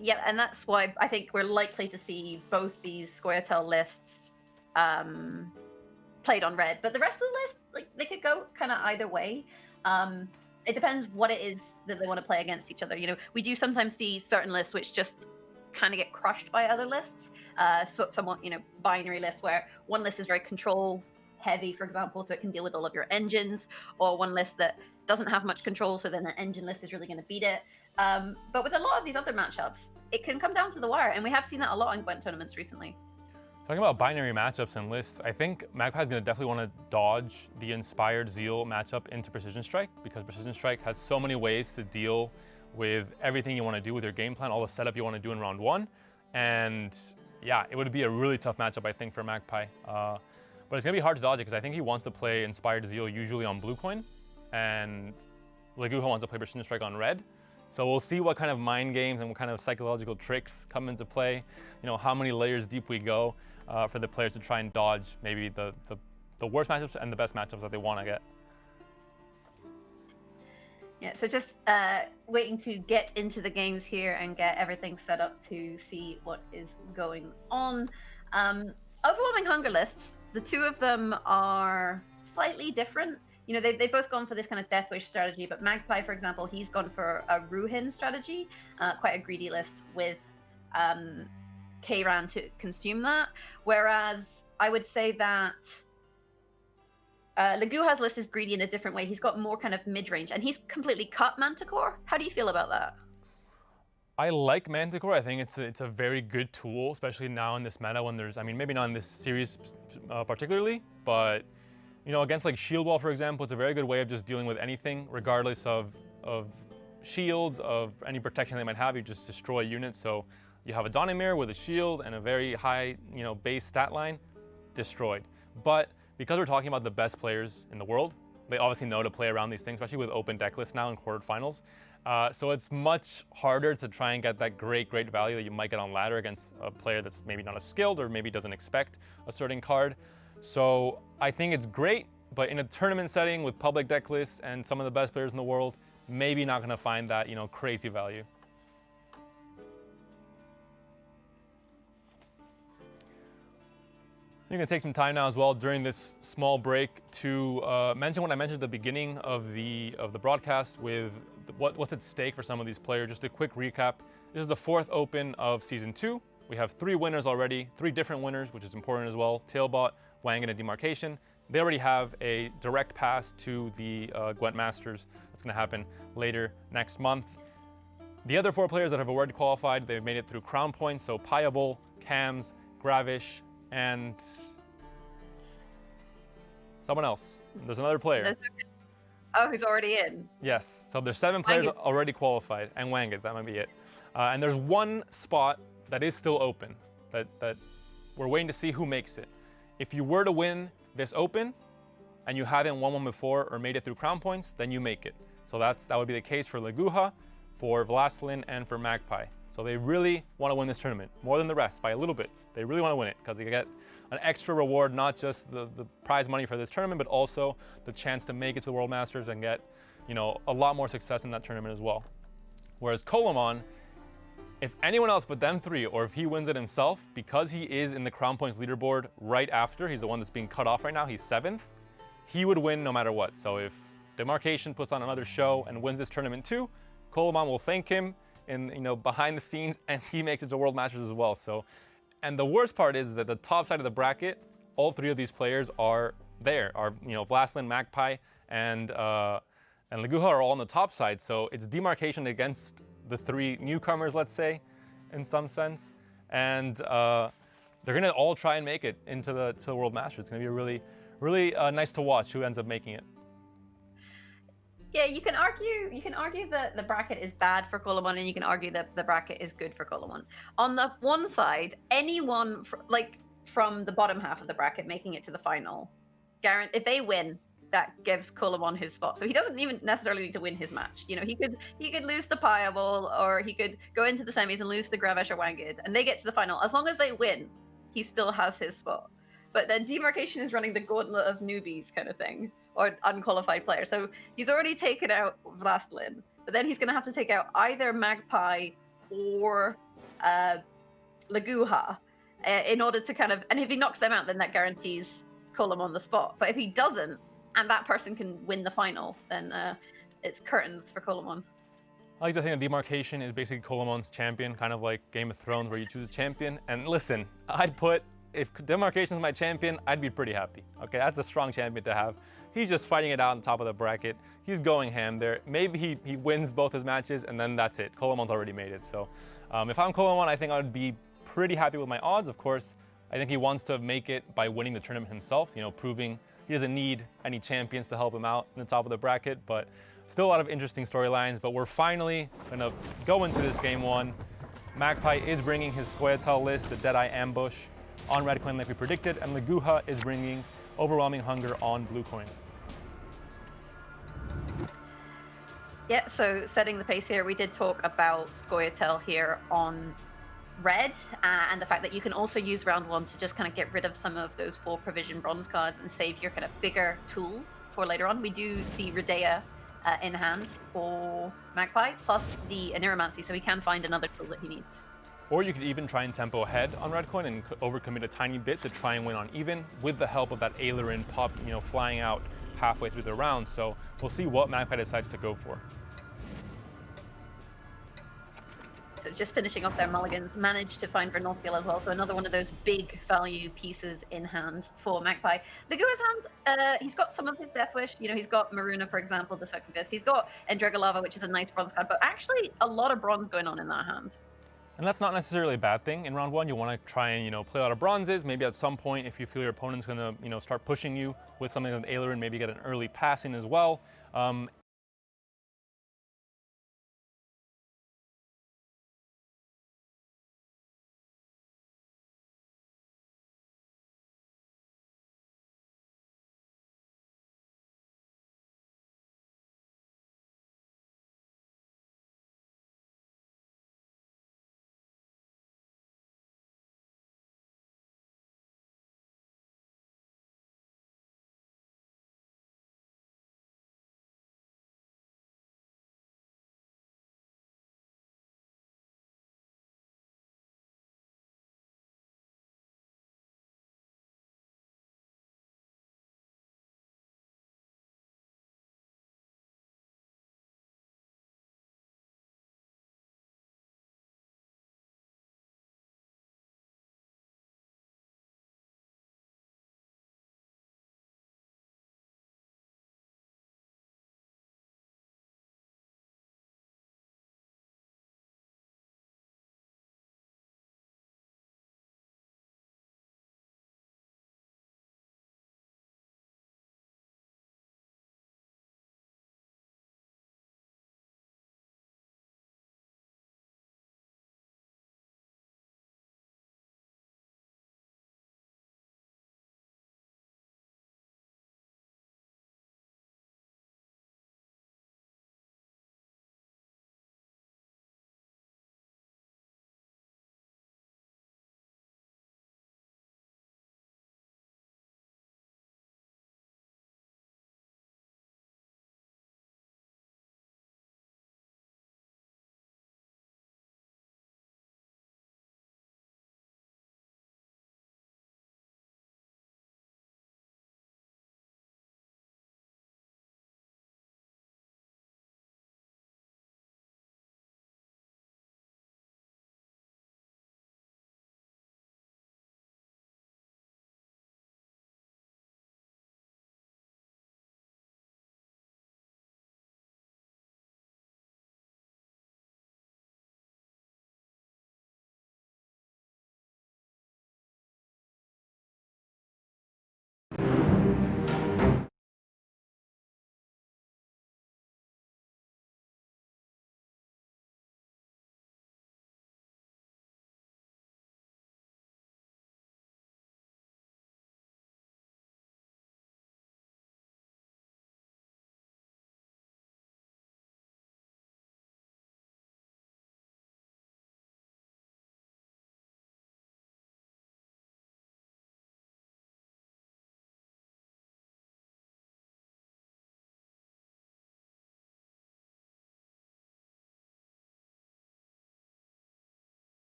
Yeah, and that's why I think we're likely to see both these Scoia'tael lists played on red. But the rest of the list, like, they could go kind of either way. It depends what it is that they want to play against each other. You know, we do sometimes see certain lists which just kind of get crushed by other lists. Somewhat, you know, binary lists where one list is very control heavy, for example, so it can deal with all of your engines, or one list that doesn't have much control, so then the engine list is really going to beat it. But with a lot of these other matchups, it can come down to the wire, and we have seen that a lot in Gwent tournaments recently. Talking about binary matchups and lists, I think Magpie is going to definitely want to dodge the Inspired Zeal matchup into Precision Strike, because Precision Strike has so many ways to deal with everything you want to do with your game plan, all the setup you want to do in round 1. And yeah, it would be a really tough matchup, I think, for Magpie. But it's going to be hard to dodge it, because I think he wants to play Inspired Zeal usually on blue coin, and Leguha wants to play Precision Strike on red. So we'll see what kind of mind games and what kind of psychological tricks come into play. You know, how many layers deep we go for the players to try and dodge maybe the worst matchups and the best matchups that they want to get. Yeah, so just waiting to get into the games here and get everything set up to see what is going on. Overwhelming Hunger lists, the two of them are slightly different. You know, they've both gone for this kind of Death Wish strategy, but Magpie, for example, he's gone for a Ruhin strategy, quite a greedy list with Kayran to consume that. Whereas I would say that Leguha's list is greedy in a different way. He's got more kind of mid-range, and he's completely cut Manticore. How do you feel about that? I like Manticore. I think it's a very good tool, especially now in this meta when there's, I mean, maybe not in this series particularly, but you know, against like Shield Wall, for example, it's a very good way of just dealing with anything, regardless of shields, of any protection they might have. You just destroy units. So you have a Donimir with a shield and a very high, you know, base stat line, destroyed. But because we're talking about the best players in the world, they obviously know to play around these things, especially with open deck lists now in quarterfinals. So it's much harder to try and get that great value that you might get on ladder against a player that's maybe not as skilled or maybe doesn't expect a certain card. So I think it's great, but in a tournament setting with public deck lists and some of the best players in the world, maybe not going to find that, you know, crazy value. You can take some time now as well during this small break to mention what I mentioned at the beginning of the broadcast with what's at stake for some of these players. Just a quick recap. This is the 4th Open of Season 2. We have 3 winners already, 3 different winners, which is important as well. Tailbot, Wang, and a Demarcation. They already have a direct pass to the Gwent Masters. That's going to happen later next month. The other 4 players that have already qualified, they've made it through crown points. So Payable, Cams, Gravish, and someone else. There's another player. Oh, who's already in? Yes. So there's 7 players already qualified, and Wangit, that might be it. And there's 1 spot that is still open, that we're waiting to see who makes it. If you were to win this Open, and you haven't won one before or made it through crown points, then you make it. So that would be the case for Leguha, for Vlastlin, and for Magpie. So they really want to win this tournament, more than the rest, by a little bit. They really want to win it, because they get an extra reward, not just the prize money for this tournament, but also the chance to make it to the World Masters and get, you know, a lot more success in that tournament as well. Whereas Colomon, if anyone else but them 3, or if he wins it himself, because he is in the crown points leaderboard right after, he's the one that's being cut off right now, he's 7th, he would win no matter what. So if Demarcation puts on another show and wins this tournament too, Colomon will thank him in, you know, behind the scenes, and he makes it to World Masters as well. So, and the worst part is that the top side of the bracket, all 3 of these players are there. You know, Vlastlin, Magpie, and Leguha are all on the top side. So it's Demarcation against the 3 newcomers, let's say, in some sense. And they're gonna all try and make it into the World Masters. It's gonna be really nice to watch who ends up making it. Yeah, you can argue that the bracket is bad for Colomon, and you can argue that the bracket is good for Colomon. On the one side, anyone from the bottom half of the bracket making it to the final, if they win, that gives Colomon his spot. So he doesn't even necessarily need to win his match. You know, he could lose to Payable, or he could go into the semis and lose to Gravesh or Wangid, and they get to the final. As long as they win, he still has his spot. But then Demarcation is running the gauntlet of newbies kind of thing, or unqualified players. So he's already taken out Vlastlin, but then he's going to have to take out either Magpie or Leguha in order to kind of, and if he knocks them out, then that guarantees Colomon the spot. But if he doesn't, and that person can win the final, then it's curtains for Colomon. I like to think that Demarcation is basically Colomon's champion, kind of like Game of Thrones, where you choose a champion. And listen, if Demarcation is my champion, I'd be pretty happy. Okay, that's a strong champion to have. He's just fighting it out on top of the bracket. He's going ham there. Maybe he wins both his matches, and then that's it. Colomon's already made it. So if I'm Colomon, I think I would be pretty happy with my odds. Of course, I think he wants to make it by winning the tournament himself, you know, proving he doesn't need any champions to help him out in the top of the bracket. But still a lot of interesting storylines. But we're finally going to go into this game 1. Magpie is bringing his Squaretel list, the Deadeye Ambush, on red coin like we predicted, and Leguha is bringing Overwhelming Hunger on blue coin. Yeah, so setting the pace here, we did talk about Squaretel here on red, and the fact that you can also use round 1 to just kind of get rid of some of those 4 provision bronze cards and save your kind of bigger tools for later on. We do see Redea in hand for Magpie, plus the Aniromancy, so he can find another tool that he needs. Or you could even try and tempo ahead on red coin and overcommit a tiny bit to try and win on even, with the help of that Aileron pop, you know, flying out halfway through the round. So we'll see what Magpie decides to go for. So so just finishing off their mulligans, managed to find Vernal Seal as well, so another one of those big value pieces in hand for Magpie. Lagua's hand, he's got some of his Death Wish, you know, he's got Maruna, for example, the Soaking Fist, he's got Endregalava, which is a nice bronze card, but actually a lot of bronze going on in that hand. And that's not necessarily a bad thing in round one. You want to try and, you know, play a lot of bronzes. Maybe at some point, if you feel your opponent's going to, you know, start pushing you with something like Aileron, maybe get an early passing as well.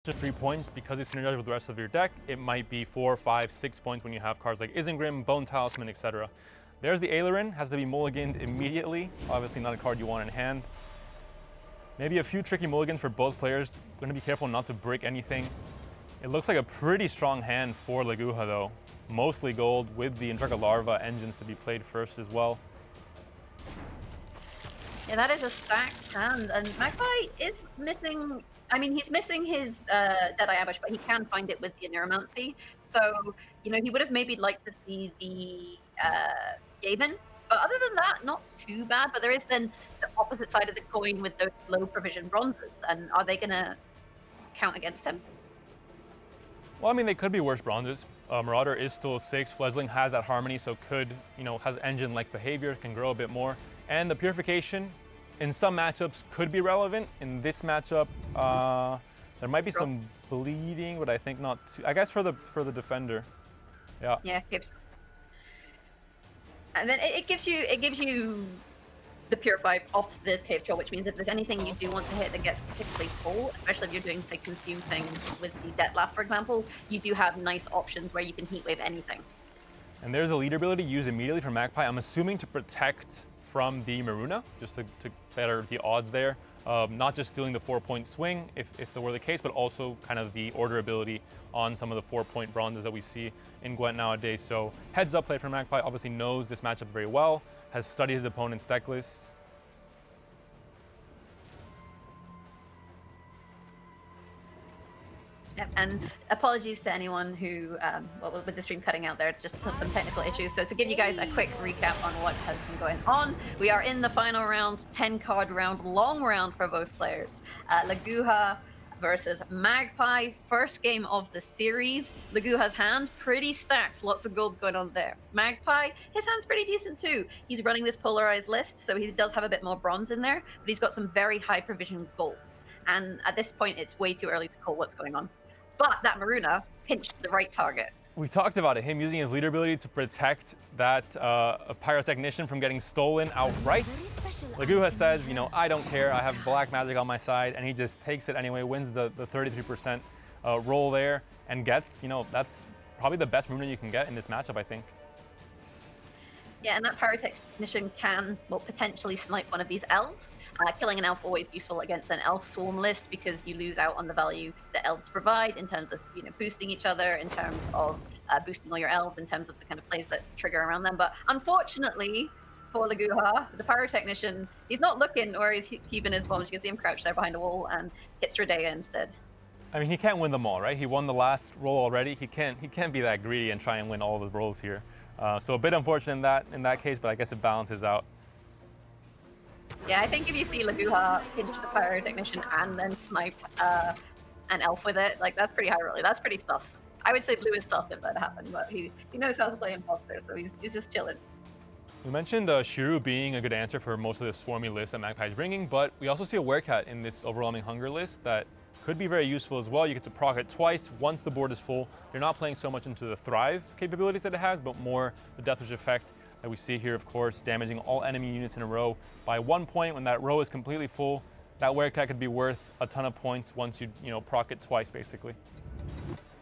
just 3 points because it's synergized with the rest of your deck. It might be 4, 5, 6 points when you have cards like Isengrim, Bone Talisman, etc. There's the Aileron, has to be mulliganed immediately. Obviously not a card you want in hand. Maybe a few tricky mulligans for both players. Going to be careful not to break anything. It looks like a pretty strong hand for Laguha though. Mostly gold with the Intraka Larva engines to be played first as well. Yeah, that is a stacked hand, and Magpie is missing. I mean, he's missing his Deadeye Ambush, but he can find it with the Neuromancy. So, you know, he would have maybe liked to see the Gaven. But other than that, not too bad. But there is then the opposite side of the coin with those low provision bronzes. And are they going to count against him? Well, I mean, they could be worse bronzes. Marauder is still a 6. Fledgling has that Harmony, so could, you know, has engine-like behavior, can grow a bit more. And the Purification, in some matchups, could be relevant. In this matchup, there might be some bleeding, but I think not too. I guess for the defender, yeah. Yeah. And then it gives you the Purify off the Cave Troll, which means if there's anything you do want to hit that gets particularly full, especially if you're doing, say, Consume things with the Dettlaff, for example, you do have nice options where you can Heatwave anything. And there's a lead ability used immediately for Magpie, I'm assuming to protect from the Maruna, just to better the odds there. Not just stealing the 4-point swing, if that were the case, but also kind of the order ability on some of the 4-point bronzes that we see in Gwent nowadays. So heads up play for Magpie, obviously knows this matchup very well, has studied his opponent's deck lists. Yep, and apologies to anyone who, well, with the stream cutting out there, just some technical issues. So to give you guys a quick recap on what has been going on, we are in the final round, 10-card round, long round for both players. Laguha versus Magpie, first game of the series. Laguha's hand, pretty stacked, lots of gold going on there. Magpie, his hand's pretty decent too. He's running this polarized list, so he does have a bit more bronze in there, but he's got some very high provision golds. And at this point, it's way too early to call what's going on. But that Maruna pinched the right target. We talked about it, him using his leader ability to protect that Pyrotechnician from getting stolen outright. Laguha says, you know, I don't care, I have black magic on my side, and he just takes it anyway, wins the 33% roll there, and gets, you know, that's probably the best Maruna you can get in this matchup, I think. Yeah, and that Pyrotechnician can, well, potentially snipe one of these elves. Killing an elf always useful against an elf swarm list because you lose out on the value that elves provide in terms of, you know, boosting each other, in terms of boosting all your elves, in terms of the kind of plays that trigger around them. But unfortunately for Laguha, the Pyrotechnician, he's not looking where he's keeping his bombs. You can see him crouched there behind a wall and hits Dredea instead. I mean, he can't win them all, right? He won the last roll already. He can't be that greedy and try and win all the rolls here. So a bit unfortunate in that case, but I guess it balances out. Yeah, I think if you see Laguha pinch the Pyrotechnician and then snipe an elf with it, like, that's pretty high rolling. That's pretty sus. I would say blue is sus if that happened, but he knows how to play imposter, so he's just chilling. We mentioned Shiru being a good answer for most of the swarmy list that Magpie is bringing, but we also see a Werecat in this overwhelming hunger list that could be very useful as well. You get to proc it twice once the board is full. You're not playing so much into the Thrive capabilities that it has, but more the Deathwish effect that we see here, of course, damaging all enemy units in a row by 1 point. When that row is completely full, that Werecat could be worth a ton of points once you proc it twice, basically.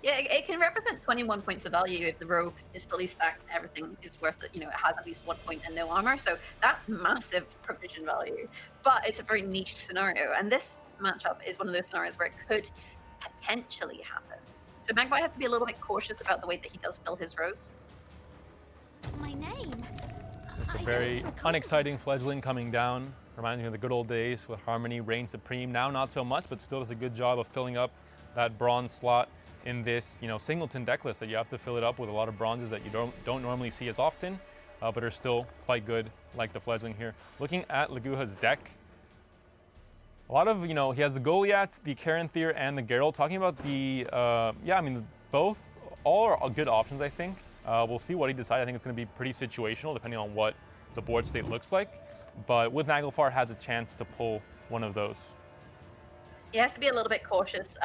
Yeah, it can represent 21 points of value if the row is fully stacked and everything is worth it. You know, it has at least 1 point and no armor, so that's massive provision value. But it's a very niche scenario, and this matchup is one of those scenarios where it could potentially happen. So Magpie has to be a little bit cautious about the way that he does fill his rows. My name? It's a very unexciting Fledgling coming down. Reminds me of the good old days with Harmony reign supreme. Now not so much, but still does a good job of filling up that bronze slot in this, singleton deck list that you have to fill it up with a lot of bronzes that you don't normally see as often, but are still quite good, like the Fledgling here. Looking at Laguha's deck, a lot of, he has the Goliath, the Caranthir, and the Geralt. Talking about the, all are good options, I think. We'll see what he decides. I think it's going to be pretty situational, depending on what the board state looks like. But with Naglfar, has a chance to pull one of those. He has to be a little bit cautious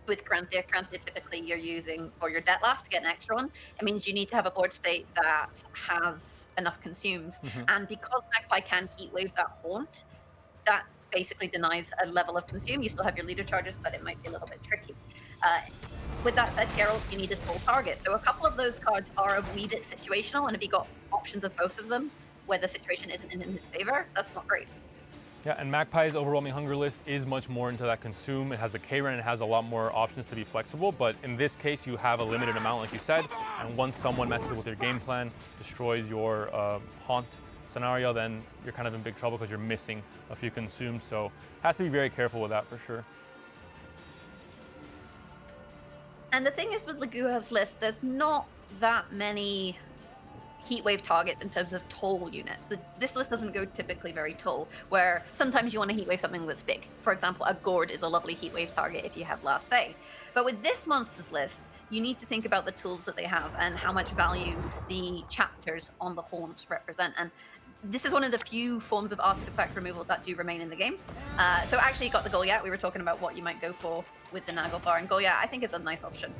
with Caranthir. Caranthir typically you're using for your Dettlaff to get an extra one. It means you need to have a board state that has enough consumes. And because Magpie can Heatwave that Haunt, that basically denies a level of consume. You still have your leader charges, but it might be a little bit tricky. With that said, Geralt, you need a full target. So a couple of those cards are a wee bit situational, and if you got options of both of them, where the situation isn't in his favor, that's not great. Yeah, and Magpie's Overwhelming Hunger list is much more into that consume. It has the K-Run and it has a lot more options to be flexible, but in this case, you have a limited amount, like you said, and once someone messes with your game plan, destroys your Haunt scenario, then you're kind of in big trouble because you're missing a few consumes, so has to be very careful with that for sure. And the thing is with Leguha's list, there's not that many Heatwave targets in terms of tall units. This list doesn't go typically very tall, where sometimes you want to Heatwave something that's big. For example, a Gourd is a lovely Heatwave target if you have Last Say. But with this monsters list, you need to think about the tools that they have and how much value the chapters on the Haunt represent. And this is one of the few forms of artifact removal that do remain in the game. So actually you got the Goliath. We were talking about what you might go for with the Naglfar, and Goliath I think is a nice option.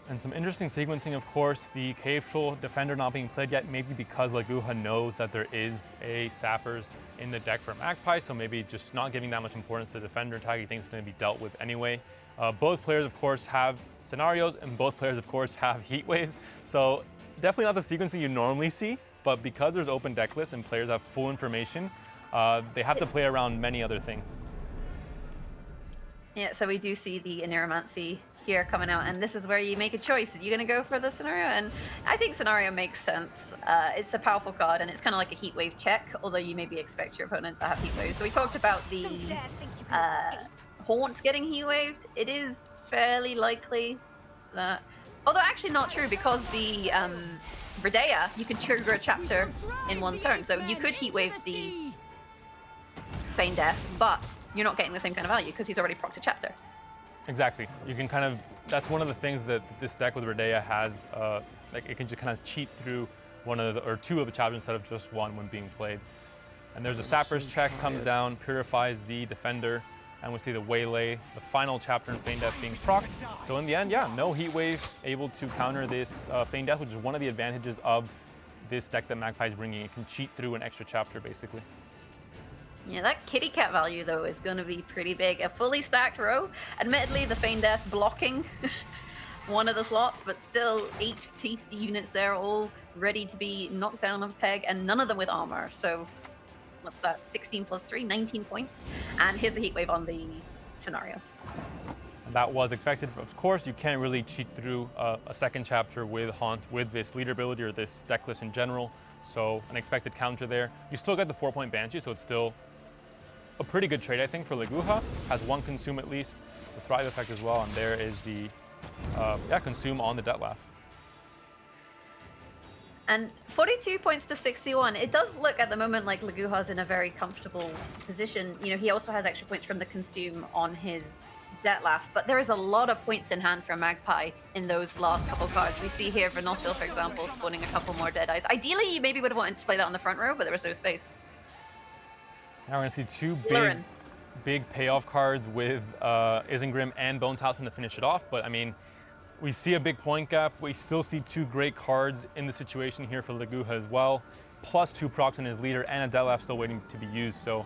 And some interesting sequencing, of course, the Cave Troll Defender not being played yet, maybe because Leguha knows that there is a Sappers in the deck for Magpie, so maybe just not giving that much importance to the Defender tag. He thinks it's going to be dealt with anyway. Both players, of course, have scenarios, and both players, of course, have Heat Waves, so definitely not the sequencing you normally see, but because there's open deck lists and players have full information, they have to play around many other things. Yeah, so we do see the Aneromancy here coming out, and this is where you make a choice. You're going to go for the Scenario, and I think Scenario makes sense. It's a powerful card, and it's kind of like a Heat Wave check, although you maybe expect your opponent to have Heat Waves. So we talked about the Haunt getting Heat Waved. It is fairly likely that, although actually not true, because the Redea, you can trigger a chapter in one turn, so you could Heat Wave the Feign Death, but you're not getting the same kind of value because he's already procced a chapter. Exactly. You can kind of, that's one of the things that this deck with Redea has, like it can just kind of cheat through one of the, or two of the chapters instead of just one when being played. And there's a Sappers check, comes down, purifies the Defender, and we see the Waylay, the final chapter in Feign Death being procced. So in the end, yeah, no Heat Wave able to counter this Feign Death, which is one of the advantages of this deck that Magpie is bringing. It can cheat through an extra chapter, basically. Yeah, that kitty cat value, though, is going to be pretty big. A fully stacked row. Admittedly, the Feign Death blocking one of the slots, but still 8 tasty units there, all ready to be knocked down of peg, and none of them with armor. So, what's that? 16 plus 3, 19 points. And here's the Heat Wave on the Scenario. That was expected. Of course, you can't really cheat through a second chapter with Haunt, with this leader ability or this deck list in general. So, an expected counter there. You still get the 4-point Banshee, so it's still a pretty good trade, I think, for Leguha. Has one consume at least, the Thrive effect as well, and there is the consume on the Detlef. And 42 points to 61. It does look at the moment like Leguha's in a very comfortable position. You know, he also has extra points from the consume on his Detlef, but there is a lot of points in hand for Magpie in those last couple cards. We see here Venosil, for example, spawning a couple more Deadeyes. Ideally, you maybe would have wanted to play that on the front row, but there was no space. Now we're going to see two Lirin. big payoff cards with Isengrim and Bone Talisman to finish it off. But I mean, we see a big point gap. We still see two great cards in the situation here for Leguha as well. Plus 2 procs in his leader and a Detlef still waiting to be used. So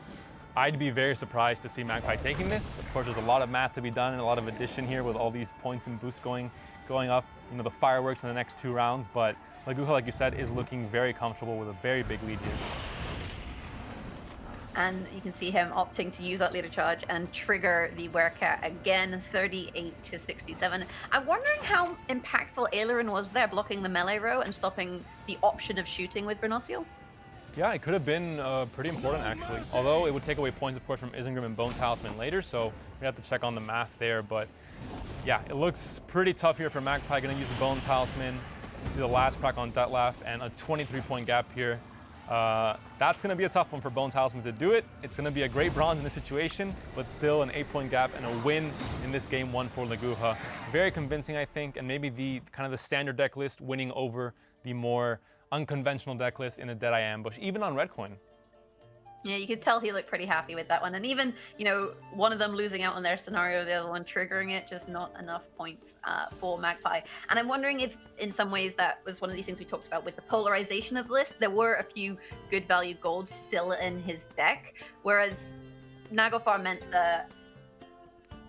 I'd be very surprised to see Magpie taking this. Of course, there's a lot of math to be done and a lot of addition here with all these points and boosts going up. You know, the fireworks in the next 2 rounds. But Leguha, like you said, is looking very comfortable with a very big lead here. And you can see him opting to use that leader charge and trigger the Werecat again, 38 to 67. I'm wondering how impactful Aileron was there, blocking the melee row and stopping the option of shooting with Venosil. Yeah, it could have been pretty important, actually. Although it would take away points, of course, from Isengrim and Bone Talisman later, so we have to check on the math there. But yeah, it looks pretty tough here for Magpie. Going to use the Bone Talisman. You see the last proc on Detlef and a 23-point gap here. That's going to be a tough one for Bone Talisman to do it. It's going to be a great bronze in this situation, but still an 8-point gap and a win in this game 1 for Leguha. Very convincing, I think, and maybe the kind of the standard deck list winning over the more unconventional deck list in the Deadeye Ambush, even on Red Coin. Yeah, you could tell he looked pretty happy with that one. And even, you know, one of them losing out on their scenario, the other one triggering it, just not enough points for Magpie. And I'm wondering if, in some ways, that was one of these things we talked about with the polarization of the list. There were a few good value golds still in his deck, whereas Naglfar meant that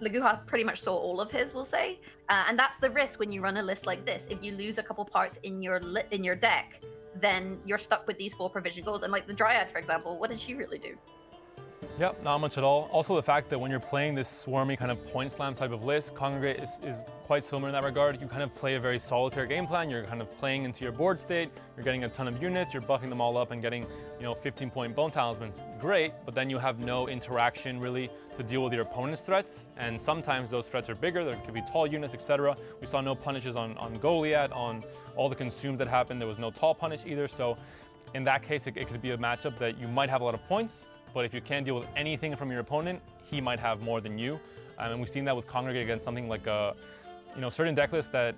Laguha pretty much saw all of his, we'll say, and that's the risk when you run a list like this. If you lose a couple parts in your deck, then you're stuck with these 4 provision goals. And like the Dryad, for example, what did she really do? Yep, not much at all. Also the fact that when you're playing this swarmy kind of point slam type of list, Congregate is quite similar in that regard. You kind of play a very solitary game plan. You're kind of playing into your board state. You're getting a ton of units. You're buffing them all up and getting, 15-point bone talismans. Great, but then you have no interaction really to deal with your opponent's threats. And sometimes those threats are bigger. There could be tall units, etc. We saw no punishes on Goliath, on all the consumes that happened. There was no tall punish either. So in that case, it could be a matchup that you might have a lot of points, but if you can't deal with anything from your opponent, he might have more than you. And we've seen that with Congregate against something like certain deck lists that,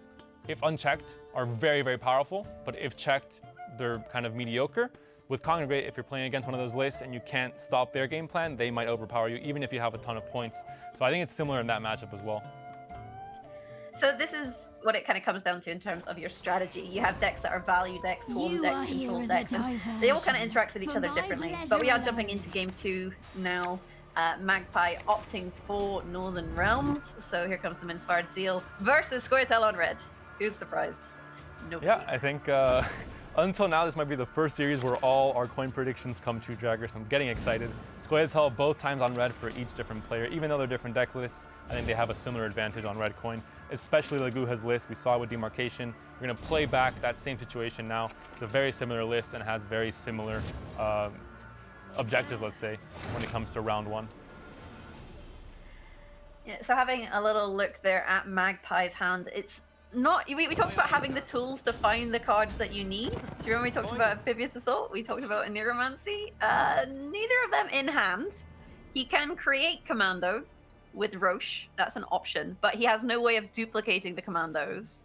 if unchecked, are very, very powerful, but if checked, they're kind of mediocre. With Congregate, if you're playing against one of those lists and you can't stop their game plan, they might overpower you, even if you have a ton of points. So I think it's similar in that matchup as well. So this is what it kind of comes down to in terms of your strategy. You have decks that are value decks, swarm decks, control decks, and they all kind of interact with each other differently. But we are jumping into game 2 now. Magpie opting for Northern Realms. So here comes some Inspired Zeal versus Scoia'tael on red. Who's surprised? Nobody. Yeah, I think until now, this might be the first series where all our coin predictions come true, Jagger, so I'm getting excited. Scoia'tael both times on red for each different player. Even though they're different deck lists, I think they have a similar advantage on red coin, especially Laguha's list. We saw it with Demarcation. We're going to play back that same situation now. It's a very similar list and has very similar objectives, let's say, when it comes to round 1. Yeah, so having a little look there at Magpie's hand, it's not, we talked about having the tools to find the cards that you need. Do you remember we talked about Amphibious Assault? We talked about Neuromancy? Neither of them in hand. He can create commandos with Roche, that's an option, but he has no way of duplicating the commandos.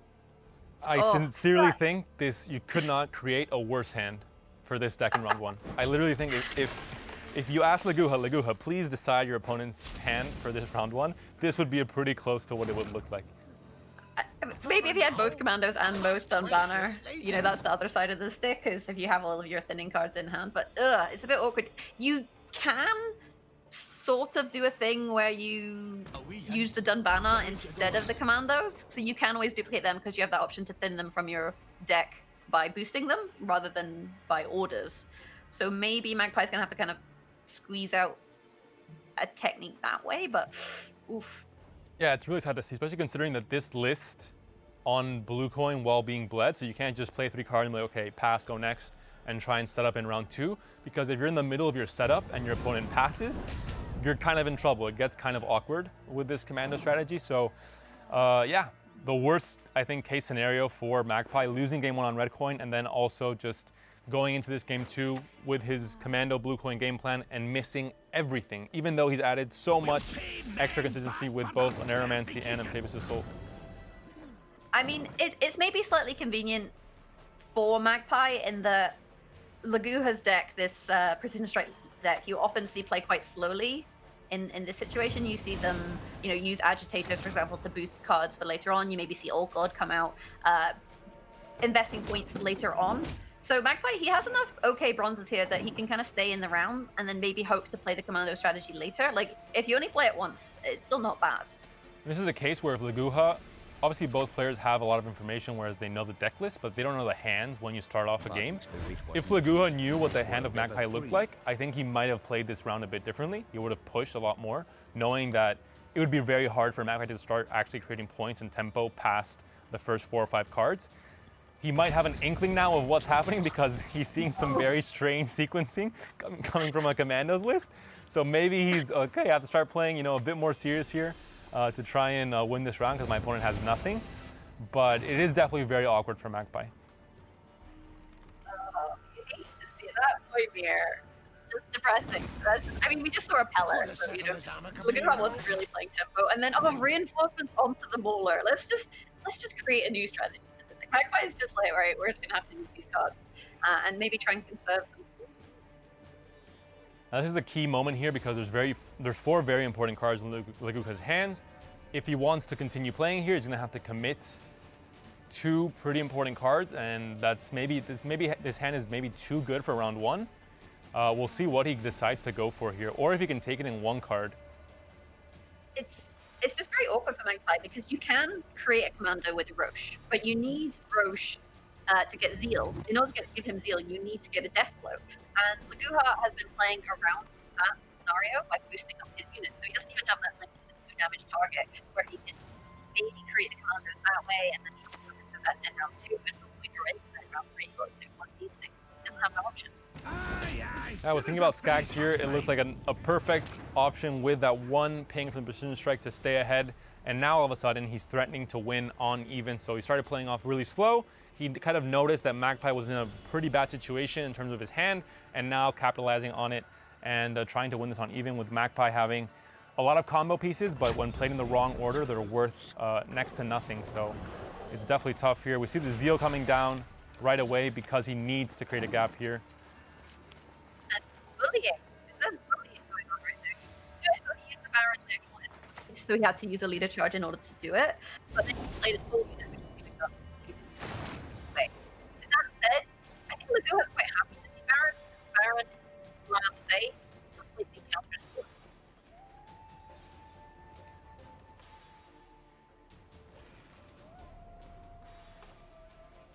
I sincerely think you could not create a worse hand for this deck in round 1. I literally think if you ask Laguha, please decide your opponent's hand for this round 1, this would be pretty close to what it would look like. Maybe if you had both commandos and both Dun Banner, that's the other side of the stick, is if you have all of your thinning cards in hand, but it's a bit awkward. You can sort of do a thing where you use the Dun Banner instead of the commandos, so you can always duplicate them because you have that option to thin them from your deck by boosting them rather than by orders. So maybe Magpie's gonna have to kind of squeeze out a technique that way, but oof. Yeah, it's really sad to see, especially considering that this list on blue coin while being bled, so you can't just play 3 cards and be like, okay, pass, go next, and try and set up in round 2, because if you're in the middle of your setup and your opponent passes, you're kind of in trouble. It gets kind of awkward with this commando strategy. So yeah, the worst, I think, case scenario for Magpie, losing game 1 on red coin, and then also just going into this game 2 with his commando blue coin game plan and missing everything, even though he's added so much extra consistency with both Neuromancy and Amphibious Assault. I mean, it's maybe slightly convenient for Magpie in the Laguha's deck, this Precision Strike deck, you often see play quite slowly. In this situation, you see them, use agitators, for example, to boost cards for later on. You maybe see Old God come out, investing points later on. So Magpie, he has enough okay bronzes here that he can kind of stay in the round and then maybe hope to play the commando strategy later. Like, if you only play it once, it's still not bad. This is the case where if Laguha, obviously both players have a lot of information, whereas they know the deck list, but they don't know the hands when you start off a game. If Laguha knew what the hand of Magpie looked like, I think he might have played this round a bit differently. He would have pushed a lot more, knowing that it would be very hard for Magpie to start actually creating points and tempo past the first 4 or 5 cards. He might have an inkling now of what's happening because he's seeing some very strange sequencing coming from a commandos list. So maybe he's, okay, I have to start playing, a bit more serious here to try and win this round because my opponent has nothing. But it is definitely very awkward for Magpie. You hate to see that Voimir. Just depressing. I mean, we just saw a Peller, so, Laguha wasn't really playing tempo. And then, reinforcements onto the Mauler. Let's just create a new strategy. Magpie is just like, all right, we're just gonna have to use these cards and maybe try and conserve some tools. Now, this is the key moment here because there's 4 very important cards in Laguha's hands. If he wants to continue playing here, he's gonna have to commit 2 pretty important cards, and that's this hand is maybe too good for round 1. We'll see what he decides to go for here, or if he can take it in 1 card. It's it's just very awkward for Magpie because you can create a commando with Roche, but you need Roche to get Zeal. In order to give him Zeal, you need to get a Deathblow. And Laguha has been playing around that scenario by boosting up his units, so he doesn't even have that link to the 2 damage target where he can maybe create the commandos that way and then shuffle them into that in round 2 and hopefully draw into that in round 3 or one of these things. He doesn't have that option. I was thinking about Skaggs here. It looks like a perfect option with that 1 ping from the precision strike to stay ahead. And now all of a sudden he's threatening to win on even. So he started playing off really slow. He kind of noticed that Magpie was in a pretty bad situation in terms of his hand, and now capitalizing on it and trying to win this on even, with Magpie having a lot of combo pieces, but when played in the wrong order, they're worth next to nothing. So it's definitely tough here. We see the Zeal coming down right away because he needs to create a gap here. Bullying. There's bullying going on right there. You guys got to use the Baron there, so he had to use a leader charge in order to do it. But then he played a full unit, which is giving up. Wait. With that said, I think Laguha is quite happy to see Baron. Baron, last say, completely counters the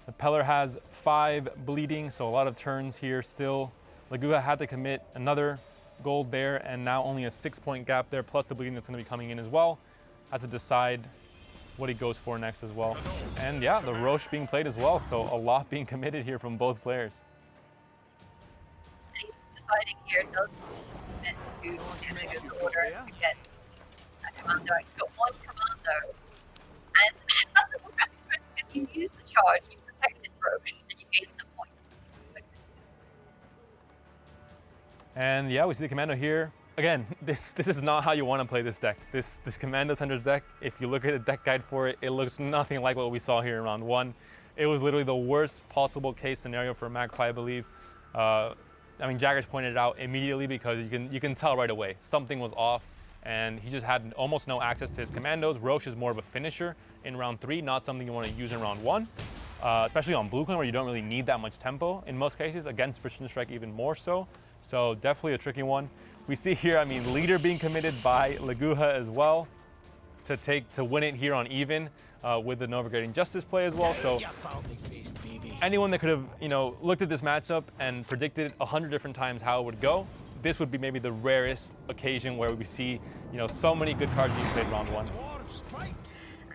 The Peller has 5 bleeding, so a lot of turns here still. Laguha had to commit another gold there, and now only a 6-point gap there, plus the bleeding that's going to be coming in as well. Has to decide what he goes for next as well. And yeah, the Roche being played as well, so a lot being committed here from both players. And he's deciding here, does he commit to the order to get a commando? He's got 1 commando, and that's an interesting choice because you use the charge, you protected Roche, and you gain some points. And yeah, we see the commando here. Again, this is not how you want to play this deck. This Commando Center's deck, if you look at the deck guide for it, it looks nothing like what we saw here in round 1. It was literally the worst possible case scenario for Magpie, I believe. I mean, Jaggers pointed it out immediately because you can tell right away something was off, and he just had almost no access to his commandos. Roche is more of a finisher in round 3, not something you want to use in round 1, especially on Blue Coin where you don't really need that much tempo in most cases. Against Precision Strike even more so. So definitely a tricky one. We see here, I mean, leader being committed by Laguha as well to win it here on even with the Novigrading Justice play as well. So anyone that could have, looked at this matchup and predicted 100 different times how it would go, this would be maybe the rarest occasion where we see, so many good cards being played round 1.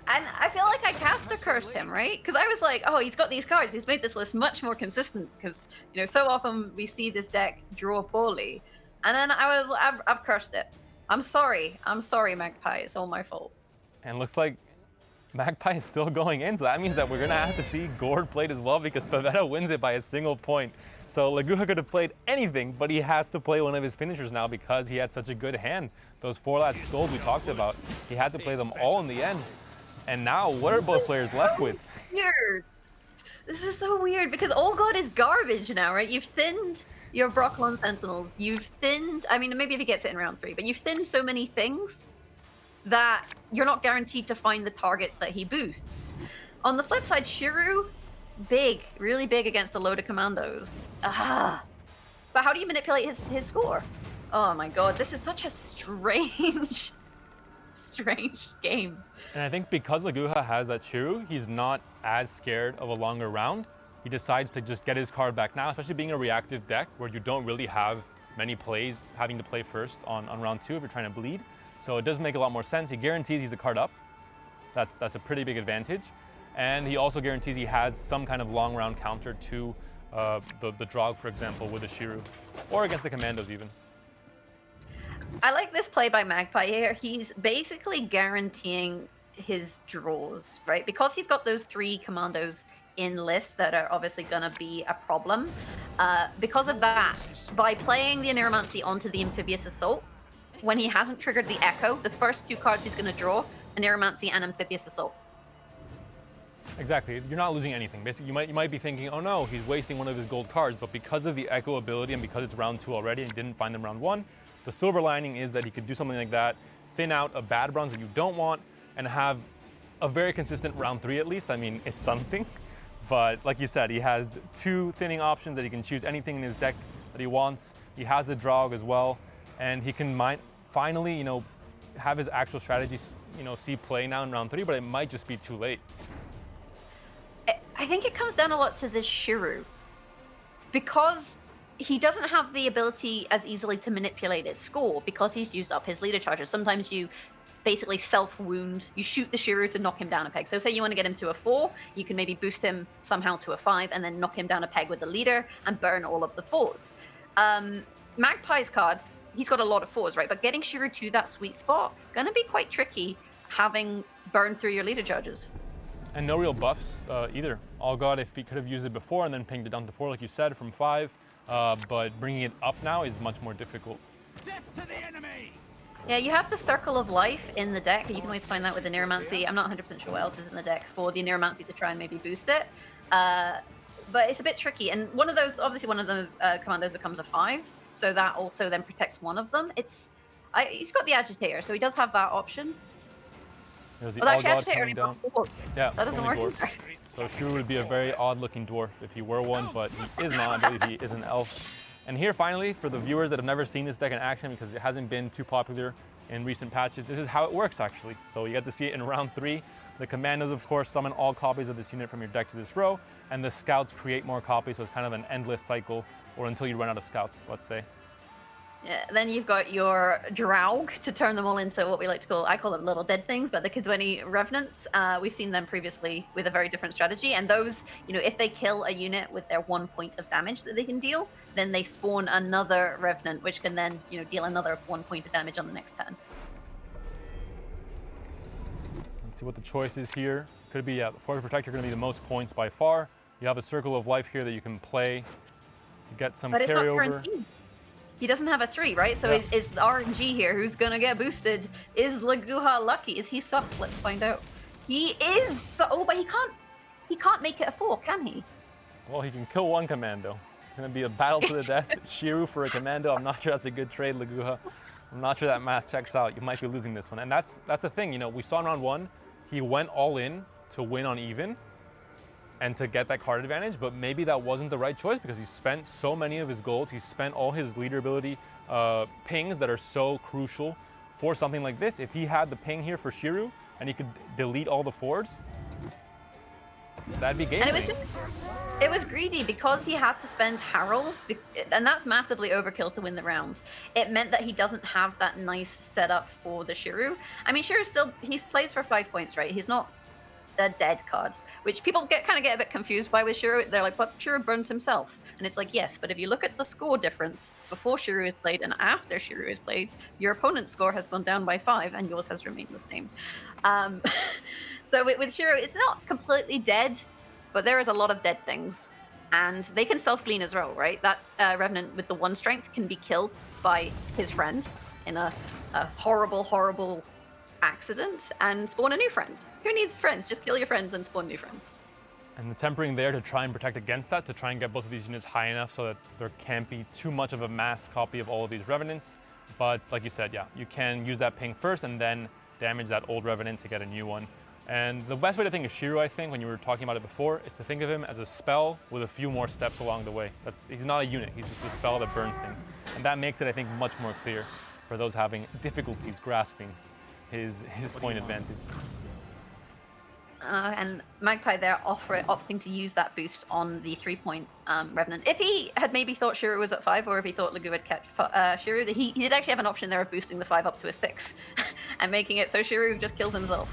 And I feel like I caster cursed him, right? Because I was like, oh, he's got these cards. He's made this list much more consistent because, so often we see this deck draw poorly. And then I've cursed it. I'm sorry, Magpie. It's all my fault. And looks like Magpie is still going in, so that means that we're going to have to see Gord played as well because Pavetta wins it by a single point. So Laguha could have played anything, but he has to play one of his finishers now because he had such a good hand. Those 4 last golds we talked about, he had to play them all in the end. And now, what are both players left with? Weird. This is so weird because All God is garbage now, right? You've thinned your Brocklon Sentinels. You've thinned, I mean, maybe if he gets it in round 3, but you've thinned so many things that you're not guaranteed to find the targets that he boosts. On the flip side, Shiru, big, really big against a load of commandos. But how do you manipulate his score? Oh my god, this is such a strange game. And I think because Laguha has that Shiru, he's not as scared of a longer round. He decides to just get his card back now, especially being a reactive deck where you don't really have many plays having to play first on round 2 if you're trying to bleed. So it does make a lot more sense. He guarantees he's a card up. That's a pretty big advantage. And he also guarantees he has some kind of long round counter to the Drog, for example, with the Shiru, or against the Commandos even. I like this play by Magpie here. He's basically guaranteeing his draws, right? Because he's got those 3 commandos in list that are obviously going to be a problem. Because of that, by playing the Neuromancy onto the Amphibious Assault, when he hasn't triggered the Echo, the first 2 cards he's going to draw, a Neuromancy and Amphibious Assault. Exactly. You're not losing anything. Basically, you might be thinking, oh no, he's wasting one of his gold cards, but because of the Echo ability and because it's round 2 already and he didn't find them round 1, the silver lining is that he could do something like that, thin out a bad bronze that you don't want, and have a very consistent round 3 at least. I mean, it's something. But like you said, he has 2 thinning options that he can choose anything in his deck that he wants. He has the Drog as well, and he can finally, have his actual strategy, see play now in round 3, but it might just be too late. I think it comes down a lot to this Shiru. Because he doesn't have the ability as easily to manipulate his score because he's used up his leader charges. Sometimes you basically self-wound. You shoot the Shiru to knock him down a peg. So say you want to get him to a 4, you can maybe boost him somehow to a 5 and then knock him down a peg with the leader and burn all of the 4s. Magpie's cards, he's got a lot of 4s, right? But getting Shiru to that sweet spot, going to be quite tricky having burned through your leader charges. And no real buffs either. All God, if he could have used it before and then pinged it down to 4, like you said, from 5. But bringing it up now is much more difficult. Death to the enemy! Yeah, you have the Circle of Life in the deck. You can always find that with the Neuromancy. I'm not 100% sure what else is in the deck for the Neuromancy to try and maybe boost it. But it's a bit tricky. And one of those, obviously one of the commandos becomes a 5. So that also then protects one of them. He's got the Agitator, so he does have that option. There's the Well, All actually, God Agitator coming down. Yeah, that doesn't only work dwarf. either. So Shiru would be a very odd-looking dwarf if he were one, but he is not. I believe he is an elf. And here, finally, for the viewers that have never seen this deck in action because it hasn't been too popular in recent patches, this is how it works, actually. So you get to see it in round 3. The commandos, of course, summon all copies of this unit from your deck to this row, and the scouts create more copies, so it's kind of an endless cycle, or until you run out of scouts, let's say. Yeah, then you've got your Draug to turn them all into what we like to call, I call them little dead things, but the Kizweni Revenants. We've seen them previously with a very different strategy. And those, if they kill a unit with their 1 point of damage that they can deal, then they spawn another Revenant, which can then, deal another 1 point of damage on the next turn. Let's see what the choice is here. Could be, the Force Protector going to be the most points by far. You have a Circle of Life here that you can play to get some But it's not carryover. guaranteed. He doesn't have a 3, right? So Yeah. is RNG here who's gonna get boosted? Is Laguha lucky? Is he sus? Let's find out. He is. Oh, but he can't make it a 4, can he? Well, he can kill one commando. It's going to be a battle to the death. Shiru for a commando. I'm not sure that's a good trade, Laguha. I'm not sure that math checks out. You might be losing this one. And that's the thing. We saw in round 1, he went all in to win on even and to get that card advantage, but maybe that wasn't the right choice because he spent so many of his golds. He spent all his leader ability pings that are so crucial for something like this. If he had the ping here for Shiru and he could delete all the 4s, that'd be game. And it was greedy because he had to spend Herald, and that's massively overkill to win the round. It meant that he doesn't have that nice setup for the Shiru. I mean, Shiru he plays for 5 points, right? He's not a dead card, which people kind of get a bit confused by with Shiru. They're like, but Shiru burns himself. And it's like, yes, but if you look at the score difference before Shiru is played and after Shiru is played, your opponent's score has gone down by 5 and yours has remained the same. So with Shiru, it's not completely dead, but there is a lot of dead things. And they can self-glean as well, right? That Revenant with the 1 strength can be killed by his friend in a horrible, horrible accident and spawn a new friend. Who needs friends? Just kill your friends and spawn new friends. And the tempering there to try and protect against that, to try and get both of these units high enough so that there can't be too much of a mass copy of all of these Revenants. But like you said, yeah, you can use that ping first and then damage that old Revenant to get a new one. And the best way to think of Shiru, I think, when you were talking about it before, is to think of him as a spell with a few more steps along the way. He's not a unit, he's just a spell that burns things. And that makes it, I think, much more clear for those having difficulties grasping his point advantage. And Magpie there opting to use that boost on the 3-point Revenant. If he had maybe thought Shiru was at 5, or if he thought Lagu had kept Shiru, he did actually have an option there of boosting the 5 up to a 6 and making it so Shiru just kills himself.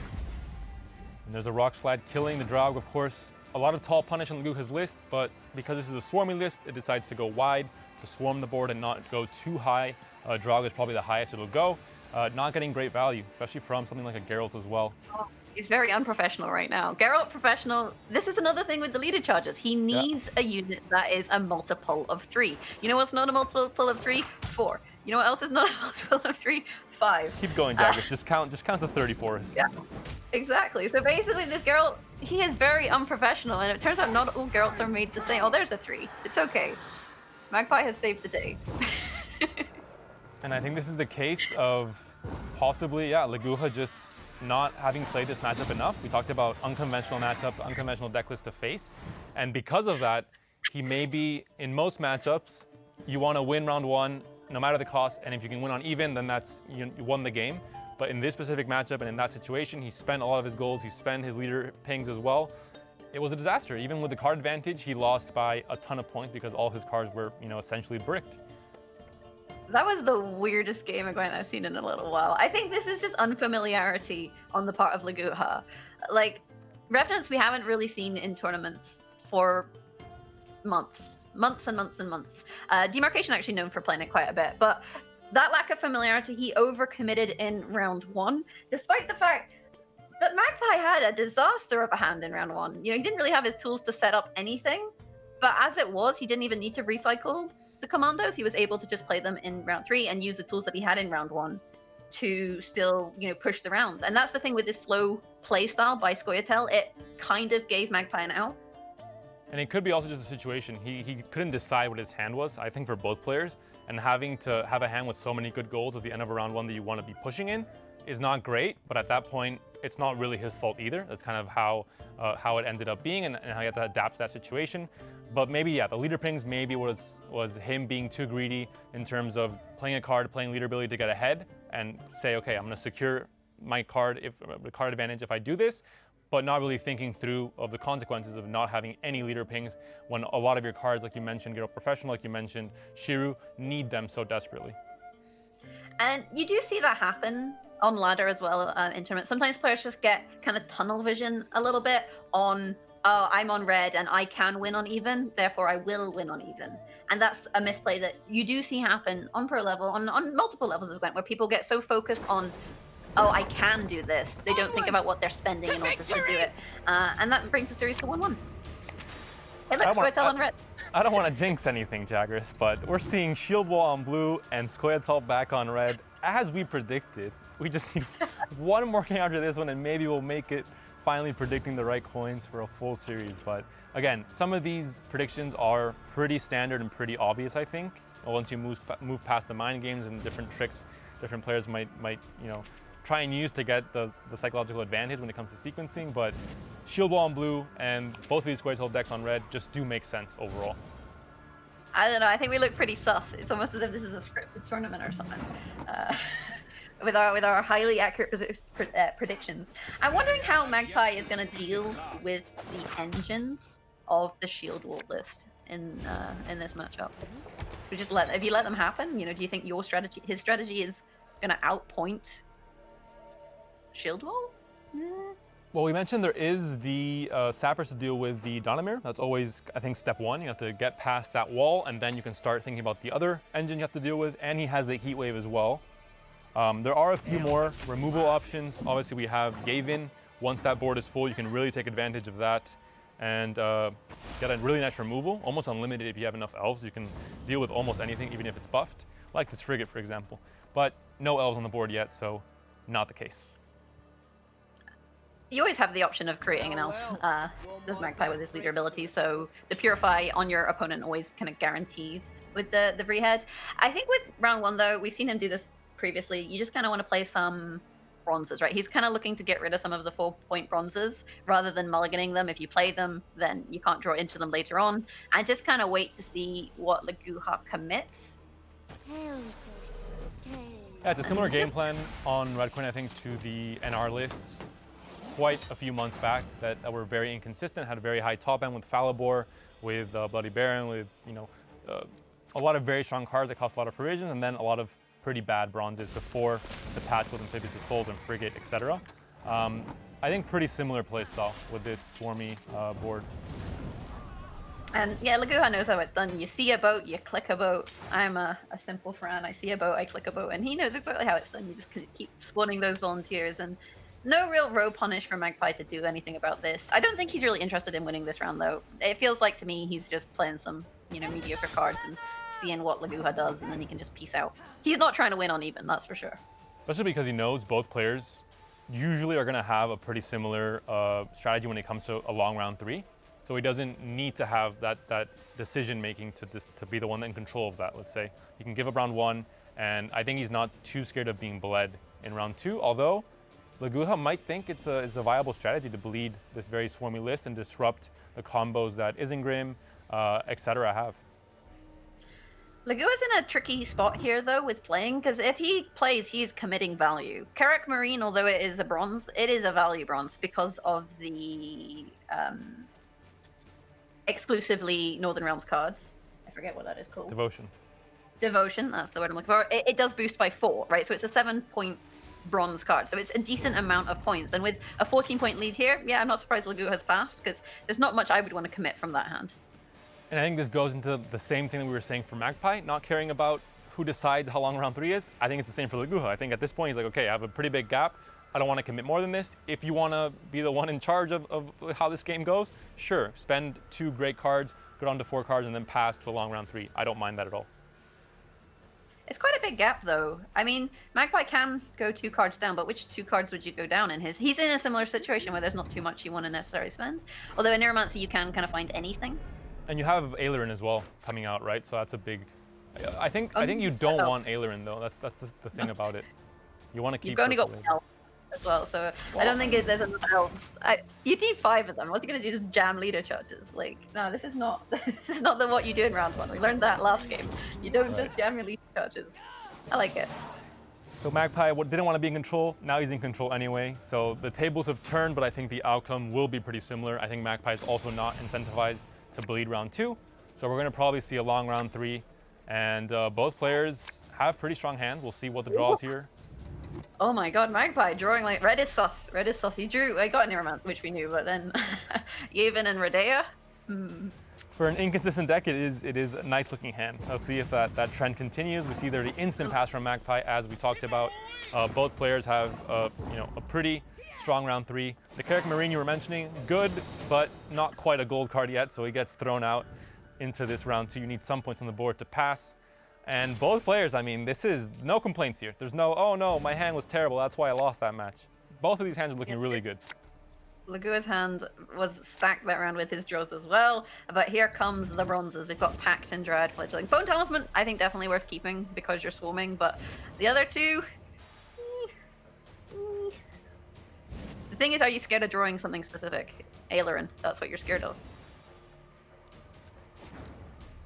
And there's a Rock Slide killing the Draug, of course. A lot of tall punish on Laguha's list, but because this is a swarmy list, it decides to go wide to swarm the board and not go too high. Draug is probably the highest it'll go. Not getting great value, especially from something like a Geralt as well. Oh, he's very unprofessional right now. Geralt professional. This is another thing with the leader charges. He needs a unit that is a multiple of 3. You know what's not a multiple of 3? 4. You know what else is not a multiple of 3? 5. Keep going, Daggers. Just count the 30 for us. Yeah, exactly. So basically, this Geralt, he is very unprofessional, and it turns out not all Geralts are made the same. Oh, there's a 3. It's okay. Magpie has saved the day. And I think this is the case of possibly, Laguha just not having played this matchup enough. We talked about unconventional matchups, unconventional deck list to face. And because of that, he may be, in most matchups, you want to win round 1, no matter the cost. And if you can win on even, then you won the game. But in this specific matchup and in that situation, he spent a lot of his golds, he spent his leader pings as well. It was a disaster. Even with the card advantage, he lost by a ton of points because all his cards were, essentially bricked. That was the weirdest game of Gwent I've seen in a little while. I think this is just unfamiliarity on the part of Leguha. Like, Revenants we haven't really seen in tournaments for months and months and months. Demarcation actually known for playing it quite a bit, but that lack of familiarity, he overcommitted in round 1, despite the fact that Magpie had a disaster of a hand in round 1. He didn't really have his tools to set up anything, but as it was, he didn't even need to recycle the commandos. He was able to just play them in round 3 and use the tools that he had in round 1 to still, push the rounds. And that's the thing with this slow play style by Scoia'tael. It kind of gave Magpie an out. And it could be also just a situation. He couldn't decide what his hand was, I think, for both players. And having to have a hand with so many good golds at the end of a round 1 that you want to be pushing in is not great. But at that point, it's not really his fault either. That's kind of how it ended up being and how you have to adapt to that situation. But maybe, yeah, the leader pings maybe was him being too greedy in terms of playing a card, playing leader ability to get ahead and say, okay, I'm going to secure my card, the card advantage if I do this, but not really thinking through of the consequences of not having any leader pings when a lot of your cards, like you mentioned, Geralt Professional, like you mentioned, Shiru, need them so desperately. And you do see that happen on ladder as well in tournaments. Sometimes players just get kind of tunnel vision a little bit on, oh, I'm on red and I can win on even, therefore I will win on even. And that's a misplay that you do see happen on pro level, on multiple levels of Gwent, where people get so focused on, oh, I can do this. They don't think about what they're spending in order to do it. And that brings the series to 1-1. It looks Scoia'tael on red. I don't want to jinx anything, Jagras, but we're seeing Shield Wall on blue and Scoia'tael back on red, as we predicted. We just need one more game after this one, and maybe we'll make it finally predicting the right coins for a full series. But again, some of these predictions are pretty standard and pretty obvious, I think. Once you move past the mind games and different tricks different players might try and use to get the psychological advantage when it comes to sequencing, but Shield Wall on blue and both of these Scoia'tael decks on red just do make sense overall. I don't know, I think we look pretty sus. It's almost as if this is a scripted tournament or something. With our highly accurate predictions. I'm wondering how Magpie is going to deal with the engines of the Shield Wall list in this matchup. If you let them happen, do you think his strategy is going to outpoint Shield Wall? Well, we mentioned there is the sappers to deal with the Donamir. That's always, I think, step one. You have to get past that wall, and then you can start thinking about the other engine you have to deal with. And he has the Heat Wave as well. There are a few more removal options. Obviously, we have Yavin. Once that board is full, you can really take advantage of that and get a really nice removal, almost unlimited if you have enough elves. You can deal with almost anything, even if it's buffed, like this Frigate, for example. But no elves on the board yet, so not the case. You always have the option of creating an elf, does Magpie with his leader ability, so the Purify on your opponent always kind of guaranteed with the Vreehead. I think with round one, though, we've seen him do this previously. You just kind of want to play some bronzes, right? He's kind of looking to get rid of some of the 4-point bronzes rather than mulliganing them. If you play them, then you can't draw into them later on. And just kind of wait to see what Leguha commits. Yeah, it's a similar game plan on Red Coin, I think, to the NR lists quite a few months back that were very inconsistent, had a very high top end with Falibor, with Bloody Baron, with a lot of very strong cards that cost a lot of provisions, and then a lot of pretty bad bronzes before the patch with Amphibious Assault and Frigate, etc. I think pretty similar playstyle with this Swarmy board. And yeah, Leguha knows how it's done. You see a boat, you click a boat. I'm a simple Fran. I see a boat, I click a boat, and he knows exactly how it's done. You just keep spawning those volunteers, and no real row punish for Magpie to do anything about this. I don't think he's really interested in winning this round, though. It feels like to me he's just playing some, mediocre cards and seeing what Leguha does, and then he can just peace out. He's not trying to win on even, that's for sure. Especially because he knows both players usually are going to have a pretty similar strategy when it comes to a long round 3. So he doesn't need to have that decision making to be the one in control of that, let's say. He can give up round 1, and I think he's not too scared of being bled in round 2, although Leguha might think it's a viable strategy to bleed this very swarmy list and disrupt the combos that Isengrim, etc. have. Lagua is in a tricky spot here, though, with playing, because if he plays, he's committing value. Carrack Marine, although it is a bronze, it is a value bronze because of the exclusively Northern Realms cards. I forget what that is called. Devotion. Devotion, that's the word I'm looking for. It does boost by 4, right? So it's a 7-point bronze card. So it's a decent amount of points. And with a 14-point lead here, yeah, I'm not surprised Lagua has passed, because there's not much I would want to commit from that hand. And I think this goes into the same thing that we were saying for Magpie, not caring about who decides how long round 3 is. I think it's the same for Lagua. I think at this point he's like, okay, I have a pretty big gap. I don't want to commit more than this. If you want to be the one in charge of how this game goes, sure, spend 2 great cards, go down to 4 cards, and then pass to a long round 3. I don't mind that at all. It's quite a big gap, though. I mean, Magpie can go 2 cards down, but which 2 cards would you go down in his? He's in a similar situation where there's not too much you want to necessarily spend. Although in Neuromancer you can kind of find anything. And you have Aileron as well coming out, right? So that's a big. I think you don't want Aileron though. That's the thing about it. You want to keep. You've only got elves as well, so I don't think there's enough elves. You need 5 of them. What's he gonna do? Just jam leader charges? Like, no, this is not what you do in round 1. We learned that last game. You don't just jam your leader charges. I like it. So Magpie didn't want to be in control. Now he's in control anyway. So the tables have turned, but I think the outcome will be pretty similar. I think Magpie is also not incentivized to bleed round 2. So we're going to probably see a long round 3. And both players have pretty strong hands. We'll see what the draw is here. Oh my god, Magpie drawing like red is sus. Red is sus. He drew. I got Neuromancer, which we knew, but then Yavin and Redea. For an inconsistent deck, it is a nice looking hand. Let's see if that trend continues. We see there the instant pass from Magpie, as we talked about. Both players have a pretty strong round 3. The Carrack Marine you were mentioning, good, but not quite a gold card yet, so he gets thrown out into this round 2. You need some points on the board to pass. And both players, I mean, this is no complaints here. There's no, oh no, my hand was terrible, that's why I lost that match. Both of these hands are looking really good. Lagua's hand was stacked that round with his draws as well, but here comes the bronzes. We've got Pact and Dread, Fledgling. Bone Talisman, I think definitely worth keeping because you're swarming, but the other 2... The thing is, are you scared of drawing something specific? Aileron, that's what you're scared of.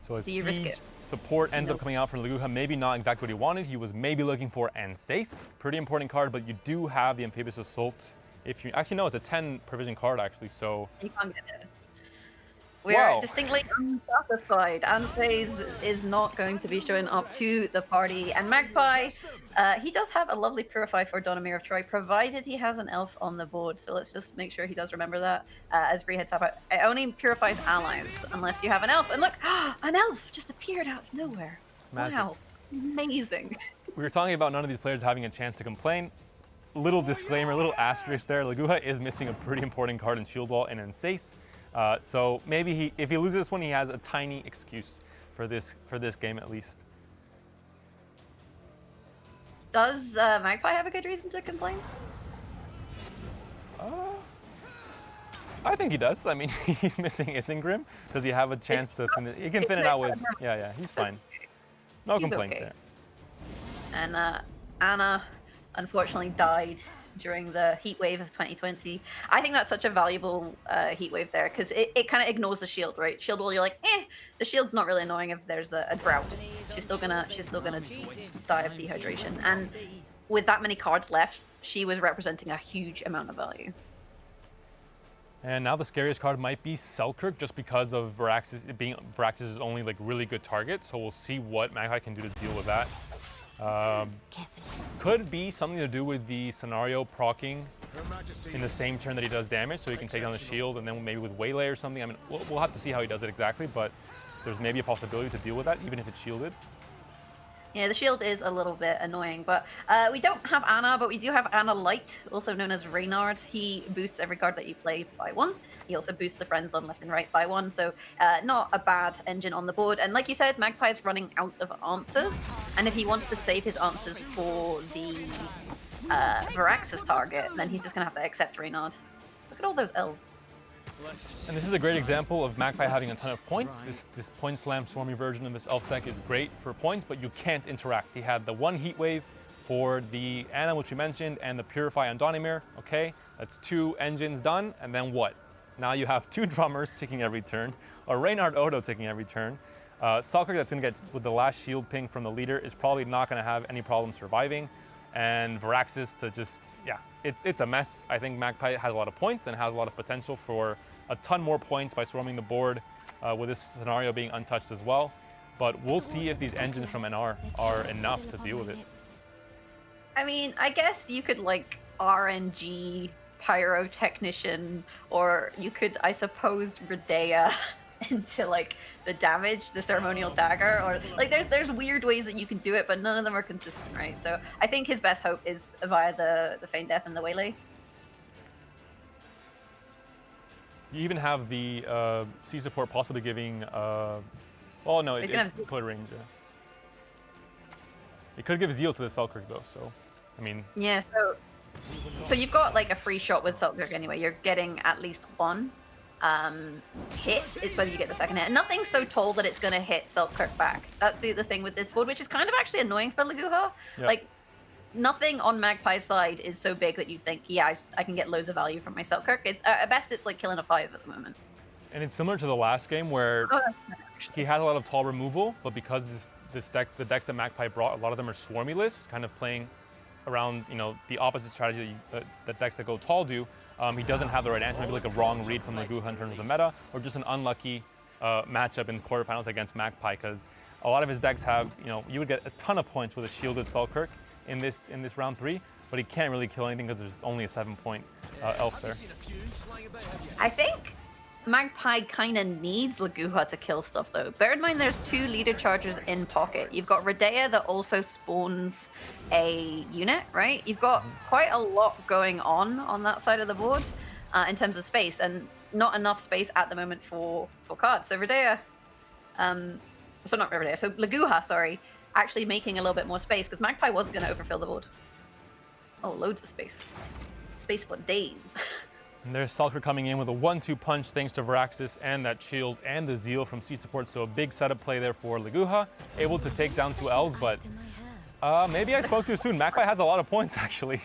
So Do you risk it? Support ends up coming out from Lagua. Maybe not exactly what he wanted. He was maybe looking for Ansace. Pretty important card, but you do have the Amphibious Assault. If you actually no, it's a 10 provision card actually. So you can't get it. We are distinctly unsatisfied. Ansace is not going to be showing up to the party. And Magpie, he does have a lovely Purify for Donimir of Troy, provided he has an elf on the board. So let's just make sure he does remember that. As Bree heads up, it only purifies allies unless you have an elf. And look, an elf just appeared out of nowhere. Magic. Wow, amazing. We were talking about none of these players having a chance to complain. Little disclaimer, little asterisk there. Lagua is missing a pretty important card in Shield Wall and Ansace. So maybe if he loses this one, he has a tiny excuse for this game at least. Does Magpie have a good reason to complain? I think he does. I mean, he's missing Isengrim. Does he have a chance to thin it? He can thin it out with... Yeah, he's fine. No complaints there. And Anna unfortunately died during the heat wave of 2020. I think that's such a valuable heat wave there because it kind of ignores the shield, right? Shield wall, you're like, the shield's not really annoying if there's a drought. She's still gonna die of dehydration. And with that many cards left, she was representing a huge amount of value. And now the scariest card might be Selkirk just because of Varaxis' only like really good target. So we'll see what Magpie can do to deal with that. Could be something to do with the scenario proccing in the same turn that he does damage, so he can take down the shield, and then maybe with Waylay or something. I mean, we'll have to see how he does it exactly, but there's maybe a possibility to deal with that, even if it's shielded. Yeah, the shield is a little bit annoying, but we don't have Anna, but we do have Anna Light, also known as Reynard. He boosts every card that you play by 1. He also boosts the friends on left and right by 1, so not a bad engine on the board. And like you said, Magpie's running out of answers, and if he wants to save his answers for the Varaxis target, then he's just going to have to accept Reynard. Look at all those elves. And this is a great example of Magpie having a ton of points. This point slam swarmy version of this elf deck is great for points, but you can't interact. He had the 1 heat wave for the Anna, which we mentioned, and the Purify on Donimir. Okay, that's 2 engines done, and then what? Now you have 2 drummers ticking every turn, a Reynard Odo ticking every turn. Selkirk, that's going to get with the last shield ping from the leader, is probably not going to have any problem surviving. And Varaxis to just, yeah, it's a mess. I think Magpie has a lot of points and has a lot of potential for a ton more points by swarming the board, with this scenario being untouched as well. But we'll see if these engines from NR are enough to deal with it. I mean, I guess you could like RNG pyrotechnician, or you could, I suppose, Redea into like the damage, the ceremonial dagger, or like there's weird ways that you can do it, but none of them are consistent, right? So I think his best hope is via the feign death and the waylay. You even have the C support possibly giving, well, no, it's clear range. Yeah. It could give Zeal to the Selkirk though, so I mean. Yeah, so you've got like a free shot with Selkirk anyway. You're getting at least one hit. It's whether you get the second hit. And nothing's so tall that it's going to hit Selkirk back. That's the thing with this board, which is kind of actually annoying for Laguha. Yep. Like, nothing on Magpie's side is so big that you think, yeah, I can get loads of value from my Selkirk. It's at best, it's like killing a 5 at the moment. And it's similar to the last game where he had a lot of tall removal, but because this deck, the decks that Magpie brought, a lot of them are swarmy lists, kind of playing around, you know, the opposite strategy that decks that go tall do. He doesn't have the right answer, maybe like a wrong read from Laguha in terms of the meta, or just an unlucky matchup in quarterfinals against Magpie, because a lot of his decks have, you know, you would get a ton of points with a shielded Selkirk in this round 3, but he can't really kill anything because there's only a 7-point elf there. I think Magpie kind of needs Laguha to kill stuff though. Bear in mind there's 2 leader chargers in pocket. You've got Redea that also spawns a unit, right? You've got quite a lot going on that side of the board in terms of space, and not enough space at the moment for cards. So Redea, so not Redea, so Laguha, sorry, actually making a little bit more space because Magpie was going to overfill the board. Oh, loads of space. Space for days. And there's Selkirk coming in with a 1-2 punch thanks to Varaxis and that shield and the Zeal from seed support. So a big setup play there for Laguha. Able to take down 2 elves, but maybe I spoke too soon. Magpie has a lot of points actually.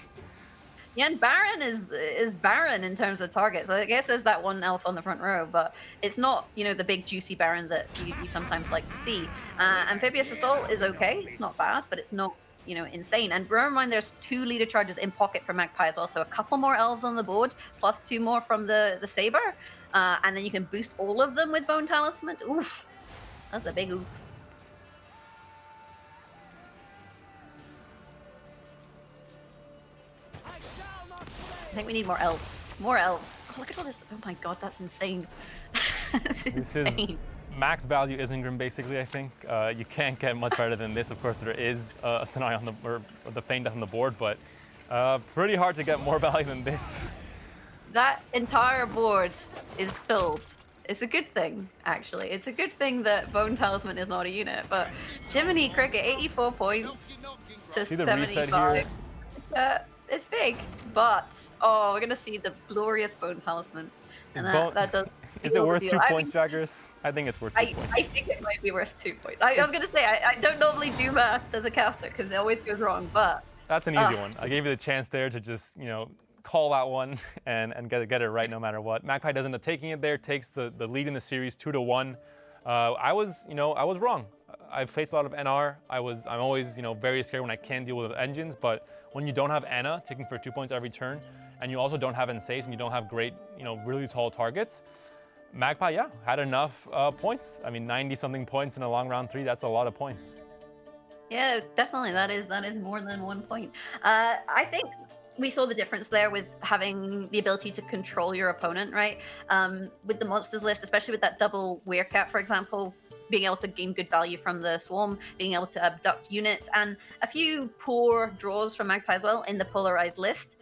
Yeah, and Baron is Baron in terms of targets. I guess there's that one elf on the front row, but it's not, you know, the big juicy Baron that you sometimes like to see. Amphibious Assault is okay. It's not bad, but it's not, you know, insane. And bear in mind there's 2 leader charges in pocket for Magpie as well, so a couple more elves on the board plus 2 more from the saber, and then you can boost all of them with Bone Talisman. Oof, that's a big oof. I think we need more elves. More elves. Oh, look at all this. Oh my god, that's insane. That's insane. Max value Isengrim basically, I think. You can't get much better than this. Of course, there is a scenario on the feign death on the board, but pretty hard to get more value than this. That entire board is filled. It's a good thing, actually. It's a good thing that Bone Talisman is not a unit, but Jiminy Cricket, 84 points to 75. It's big, but oh, we're gonna see the glorious Bone Talisman, and that does. Is it worth 2 points, Jaggers? I think it's worth 2 points. I think it might be worth 2 points. I was gonna say I don't normally do maths as a caster because it always goes wrong, but that's an easy one. I gave you the chance there to just, you know, call that one and get it right no matter what. Magpie does end up taking it there, takes the lead in the series 2-1. I was wrong. I've faced a lot of NR. I'm always, you know, very scared when I can't deal with engines, but when you don't have Anna taking for 2 points every turn, and you also don't have Ensace and you don't have great, you know, really tall targets, Magpie, yeah, had enough points. I mean, 90-something points in a long round 3, that's a lot of points. Yeah, definitely. That is more than 1 point. I think we saw the difference there with having the ability to control your opponent, right? With the monsters list, especially with that double Werecat, for example, being able to gain good value from the swarm, being able to abduct units, and a few poor draws from Magpie as well in the polarized list.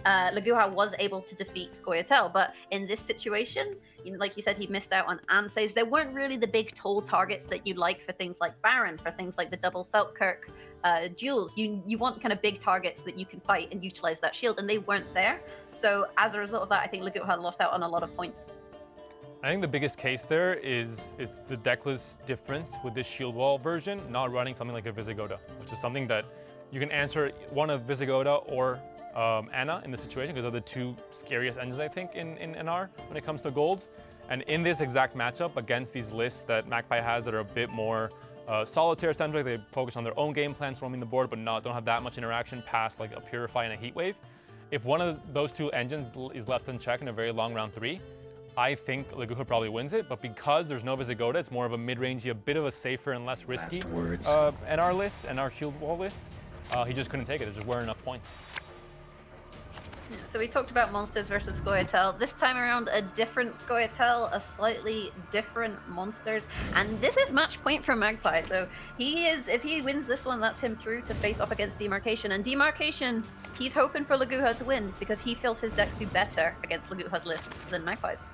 Laguha was able to defeat Scoia'tael, but in this situation, like you said, he missed out on Ansays. There weren't really the big tall targets that you like for things like Baron, for things like the double Selkirk duels. You want kind of big targets that you can fight and utilize that shield, and they weren't there. So as a result of that, I think Laguha lost out on a lot of points. I think the biggest case there is the decklist difference with this shield wall version, not running something like a Visigoda, which is something that you can answer one of Visigoda or Anna in the situation, because they're the 2 scariest engines, I think, in NR when it comes to golds. And in this exact matchup against these lists that Magpie has that are a bit more solitaire-centric, they focus on their own game plans roaming the board, but don't have that much interaction past like a Purify and a Heatwave. If one of those two engines is left unchecked in a very long round 3, I think Leguha probably wins it, but because there's no Visigoda, it's more of a mid-rangey, a bit of a safer and less risky NR list, NR shield wall list. He just couldn't take it. There just weren't enough points. So we talked about monsters versus Scoia'tael. This time around, a different Scoia'tael, a slightly different monsters, and this is match point for Magpie. So if he wins this one, that's him through to face off against Demarcation. And Demarcation, he's hoping for Leguha to win because he feels his decks do better against Leguha's lists than Magpie's.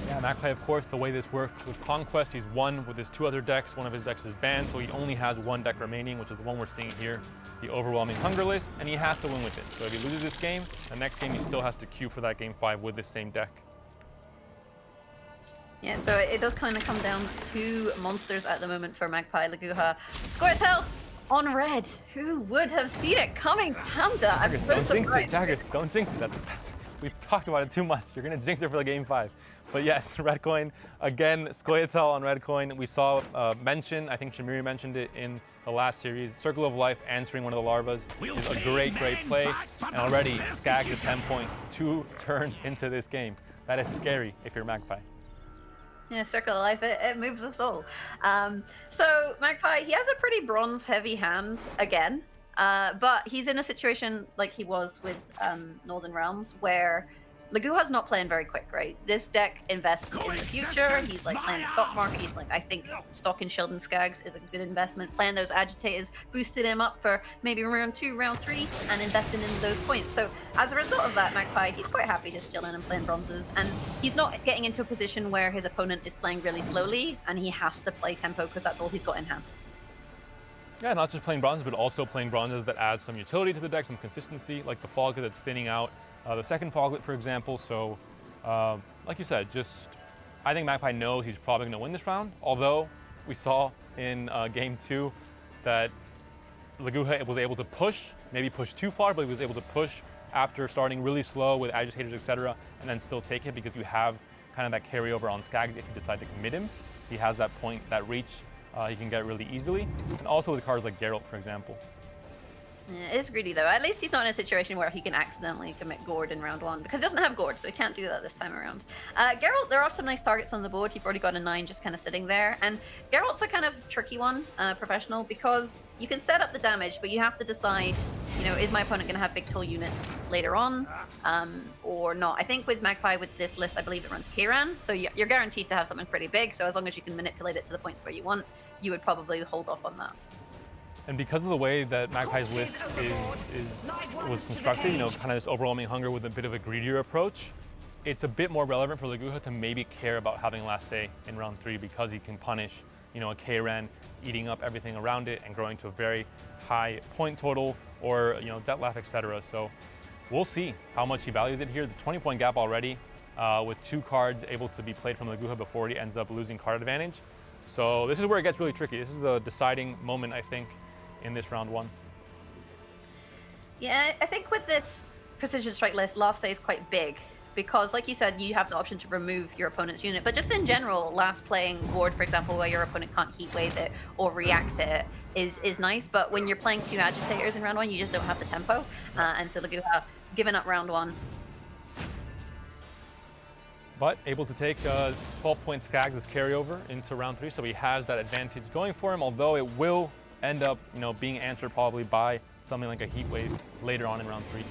Yeah, Magpie, of course, the way this works with Conquest, he's won with his 2 other decks. One of his decks is banned, so he only has 1 deck remaining, which is the one we're seeing here, the Overwhelming Hunger list, and he has to win with it. So if he loses this game, the next game he still has to queue for that game 5 with this same deck. Yeah, so it does kind of come down to monsters at the moment for Magpie. Leguha, Scoia'tael on red. Who would have seen it coming, Panda? I'm so Don't jinx surprised. it, Daggers, don't jinx it. We've talked about it too much. You're going to jinx it for the game 5. But yes, red coin. Again, Scoia'tael on red coin. We saw mention, I think Shamiri mentioned it in the last series, Circle of Life answering one of the larvas is a great play. And already, Skag to 10 points, 2 turns into this game. That is scary if you're Magpie. Yeah, Circle of Life, it moves us all. So Magpie, he has a pretty bronze-heavy hand again, but he's in a situation like he was with Northern Realms, where Leguha's not playing very quick, right? This deck invests in the future. He's like playing the stock market. He's like, I think stock in Sheldon Skaggs is a good investment. Playing those agitators boosted him up for maybe round 2, round 3, and investing in those points. So as a result of that, Magpie, he's quite happy just chilling and playing bronzes. And he's not getting into a position where his opponent is playing really slowly and he has to play tempo because that's all he's got in hand. Yeah, not just playing bronzes, but also playing bronzes that add some utility to the deck, some consistency, like the Foglet that's thinning out the second Foglet, for example. So, like you said, I think Magpie knows he's probably going to win this round, although we saw in game 2 that Leguha was able to push, maybe push too far, but he was able to push after starting really slow with agitators, etc., and then still take it because you have kind of that carryover on Skaggs if you decide to commit him. He has that point, that reach, he can get really easily, and also with cards like Geralt, for example. Yeah, it is greedy though. At least he's not in a situation where he can accidentally commit Gord in round 1, because he doesn't have Gord, so he can't do that this time around. Geralt, there are some nice targets on the board. You've already got a 9 just kind of sitting there, and Geralt's a kind of tricky one, professional, because you can set up the damage, but you have to decide, you know, is my opponent going to have big toll units later on, or not? I think with Magpie, with this list, I believe it runs Kiran, so you're guaranteed to have something pretty big, so as long as you can manipulate it to the points where you want, you would probably hold off on that. And because of the way that Magpie's list was constructed, you know, kind of this overwhelming hunger with a bit of a greedier approach, it's a bit more relevant for Leguha to maybe care about having last say in round 3 because he can punish, you know, a K-Ren eating up everything around it and growing to a very high point total or, you know, Detlef, etc. So we'll see how much he values it here. The 20-point gap already with 2 cards able to be played from Leguha before he ends up losing card advantage. So this is where it gets really tricky. This is the deciding moment, I think, in this round 1. Yeah, I think with this Precision Strike list, last say is quite big because, like you said, you have the option to remove your opponent's unit. But just in general, last playing Ward, for example, where your opponent can't heat wave it or react to it is nice. But when you're playing 2 agitators in round 1, you just don't have the tempo. And so Leguha giving up round 1. But able to take 12-point Skaggs as carryover into round 3, so he has that advantage going for him, although it will end up, you know, being answered probably by something like a heat wave later on in round 3.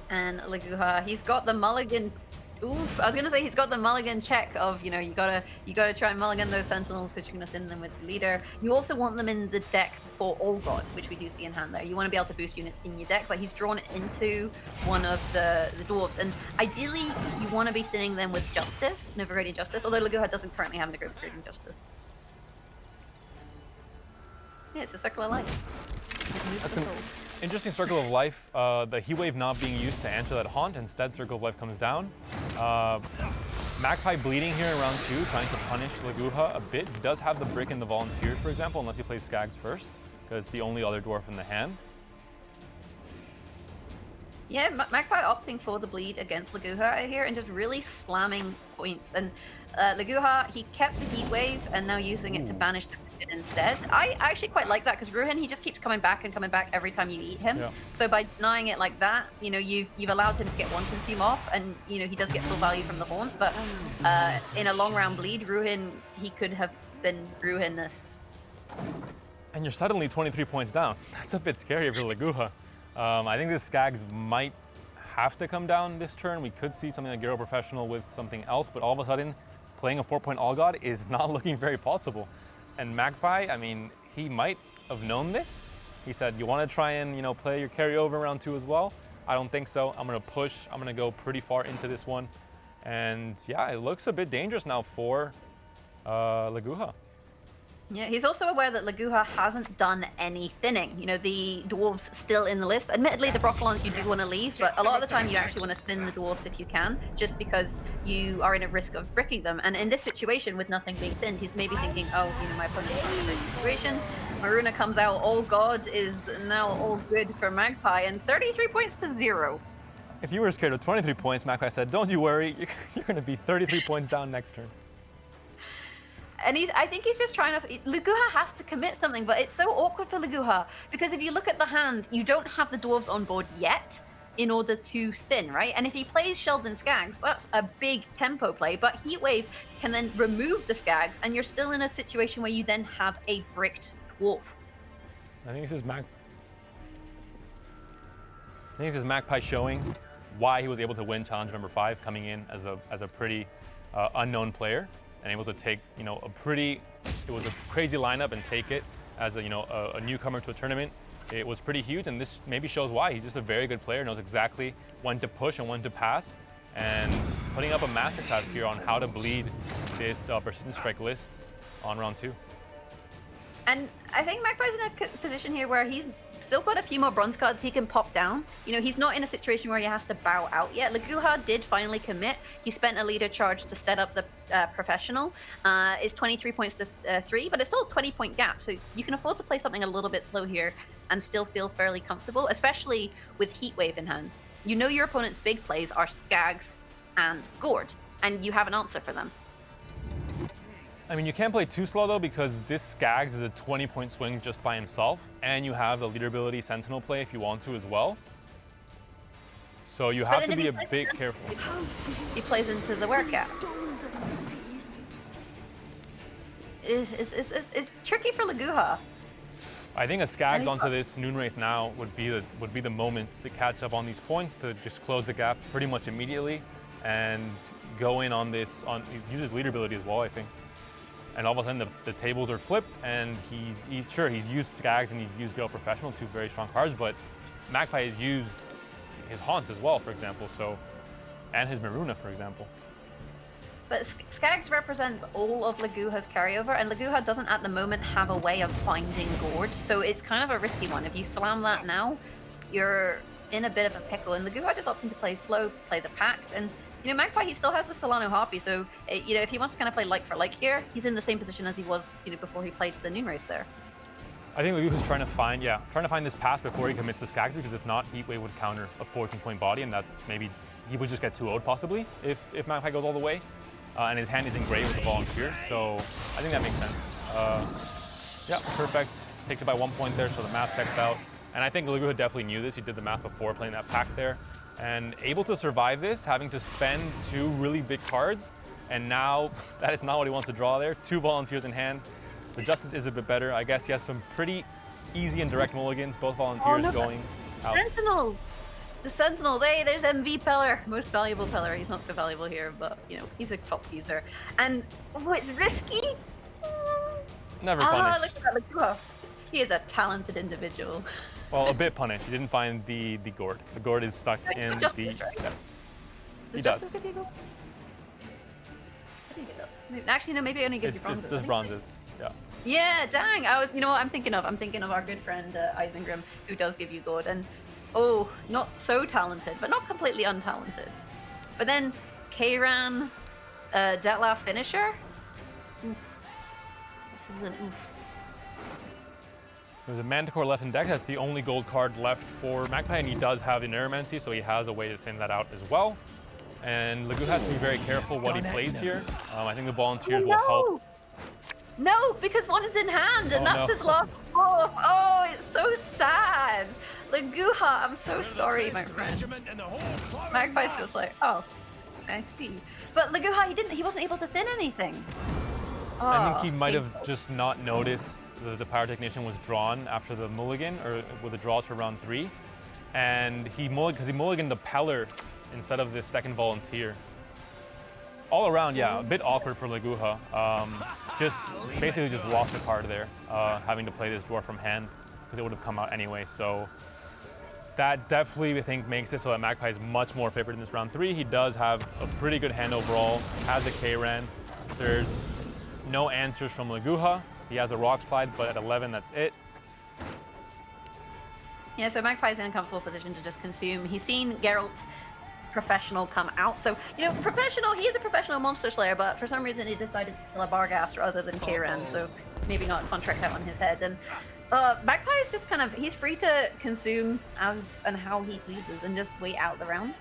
And Leguha, he's got the mulligan. Oof, I was gonna say he's got the mulligan check of, you know, you gotta try and mulligan those sentinels because you're gonna thin them with the leader. You also want them in the deck for All God, which we do see in hand there. You want to be able to boost units in your deck, but he's drawn it into one of the dwarves, and ideally you want to be thinning them with Justice, Novigradian Justice, although Leguha doesn't currently have Novigradian Justice. Yeah, it's a Circle of Life. That's an interesting Circle of Life. The Heat Wave not being used to answer that haunt. Instead, Circle of Life comes down. Magpie bleeding here in round 2, trying to punish Leguha a bit. He does have the brick in the Volunteers, for example, unless he plays Skaggs first, because it's the only other dwarf in the hand. Yeah, Magpie opting for the bleed against Laguha here and just really slamming points. And Laguha, he kept the heat wave and now using it to banish the Ruhin instead. I actually quite like that because Ruhin, he just keeps coming back and coming back every time you eat him. Yeah. So by denying it like that, you know, you've allowed him to get one consume off, and you know he does get full value from the haunt. But in a long round bleed, Ruhin, he could have been Ruhin this. And you're suddenly 23 points down. That's a bit scary for Laguha. I think this Skags might have to come down this turn. We could see something like Gyro Professional with something else, but all of a sudden, playing a 4-point All God is not looking very possible. And Magpie, I mean, he might have known this. He said, you want to try and, you know, play your carryover round 2 as well? I don't think so. I'm going to push. I'm going to go pretty far into this one. And yeah, it looks a bit dangerous now for Laguha. Yeah, he's also aware that Laguha hasn't done any thinning. You know, the dwarves still in the list. Admittedly, the Broccolons you do want to leave, but a lot of the time you actually want to thin the dwarves if you can, just because you are in a risk of bricking them. And in this situation, with nothing being thinned, he's maybe thinking, oh, you know, my opponent's not in a great situation. Maruna comes out, all God is now all good for Magpie, and 33 points to 0. If you were scared of 23 points, Magpie said, don't you worry, you're going to be 33 points down next turn. And I think he's just trying to, Laguha has to commit something, but it's so awkward for Laguha, because if you look at the hand, you don't have the dwarves on board yet in order to thin, right? And if he plays Sheldon Skags, that's a big tempo play, but Heatwave can then remove the Skags, and you're still in a situation where you then have a bricked dwarf. I think this is Magpie showing why he was able to win challenge number 5, coming in as a pretty unknown player, and able to take, you know, it was a crazy lineup and take it as a, you know, a newcomer to a tournament. It was pretty huge, and this maybe shows why. He's just a very good player, knows exactly when to push and when to pass, and putting up a masterclass here on how to bleed this Persistent Strike list on round 2. And I think Magpie's in a position here where he's still got a few more bronze cards he can pop down. You know, he's not in a situation where he has to bow out yet. Laguha did finally commit. He spent a leader charge to set up the professional. It's 23 points to 3, but it's still a 20-point gap. So you can afford to play something a little bit slow here and still feel fairly comfortable, especially with Heatwave in hand. You know your opponent's big plays are Skags and Gord, and you have an answer for them. I mean, you can't play too slow though, because this Skags is a 20-point swing just by himself, and you have the leader ability Sentinel play if you want to as well. So you have to be a bit careful. He plays into the workout. It's tricky for Laguha. I think a Skags onto this Noonwraith now would be the moment to catch up on these points, to just close the gap pretty much immediately, and go in on this. Use his leader ability as well, I think. And all of a sudden the tables are flipped, and he's used Skags and he's used Gale Professional, 2 very strong cards, but Magpie has used his Haunts as well, for example, and his Maruna, for example. But Skags represents all of Laguha's carryover, and Laguha doesn't at the moment have a way of finding Gord, so it's kind of a risky one. If you slam that now, you're in a bit of a pickle, and Laguha just opting to play slow, play the Pact, and you know, Magpie, he still has the Solano Harpy, so, you know, if he wants to kind of play like for like here, he's in the same position as he was, you know, before he played the Noonwraith there. I think Laguha's trying to find this pass before he commits to Skags, because if not, Heatwave would counter a 14-point body, and that's maybe, he would just get 2-0'd possibly if Magpie goes all the way. And his hand isn't great with the Volunteers, so I think that makes sense. Yeah, perfect. Takes it by 1 point there, so the math checks out. And I think Laguha definitely knew this. He did the math before playing that pack there. And able to survive this, having to spend 2 really big cards, and now that is not what he wants to draw there. 2 Volunteers in hand. The Justice is a bit better. I guess he has some pretty easy and direct mulligans, both Volunteers going out. Sentinel! The Sentinels, hey, there's MV Peller, most valuable Peller. He's not so valuable here, but, you know, he's a top user. And, oh, it's risky? Never punished. Look at that, look. He is a talented individual. Well, a bit punished. He didn't find the Gord. The Gord is stuck in the... Right? Yeah. He does. Give you gold? I think it does. Actually, no, maybe it only gives you bronzes. It's just bronzes, yeah. Yeah, dang. You know what I'm thinking of? I'm thinking of our good friend Isengrim, who does give you gold. And, oh, not so talented, but not completely untalented. But then, Kayran, Detlaf Finisher? Oof. This is an oof. There's a Manticore left in deck. That's the only gold card left for Magpie, and he does have the Neuromancy, so he has a way to thin that out as well. And Lagoo has to be very careful what he plays here. I think the volunteers will help. No, because one is in hand, and that's no. his last off. Oh, it's so sad. Laguha, I'm so sorry, my friend. Magpie's just like, oh, I see. But Laguha, he wasn't able to thin anything. Oh, I think he might have just not noticed the Pyrotechnician was drawn after the mulligan, or with the draws for round 3. And because he mulliganed the Peller instead of the second volunteer. All around, yeah, a bit awkward for Laguha. Basically just lost a card there, having to play this dwarf from hand, because it would have come out anyway. So that definitely, I think, makes it so that Magpie is much more favored in this round 3. He does have a pretty good hand overall, has a K-Ran. There's no answers from Laguha. He has a Rock Slide, but at 11, that's it. Yeah, so Magpie's in a comfortable position to just consume. He's seen Geralt Professional come out. So, he is a professional Monster Slayer, but for some reason he decided to kill a Barghast rather than Kieran, so maybe not contract out on his head. And Magpie is just he's free to consume as and how he pleases and just wait out the round.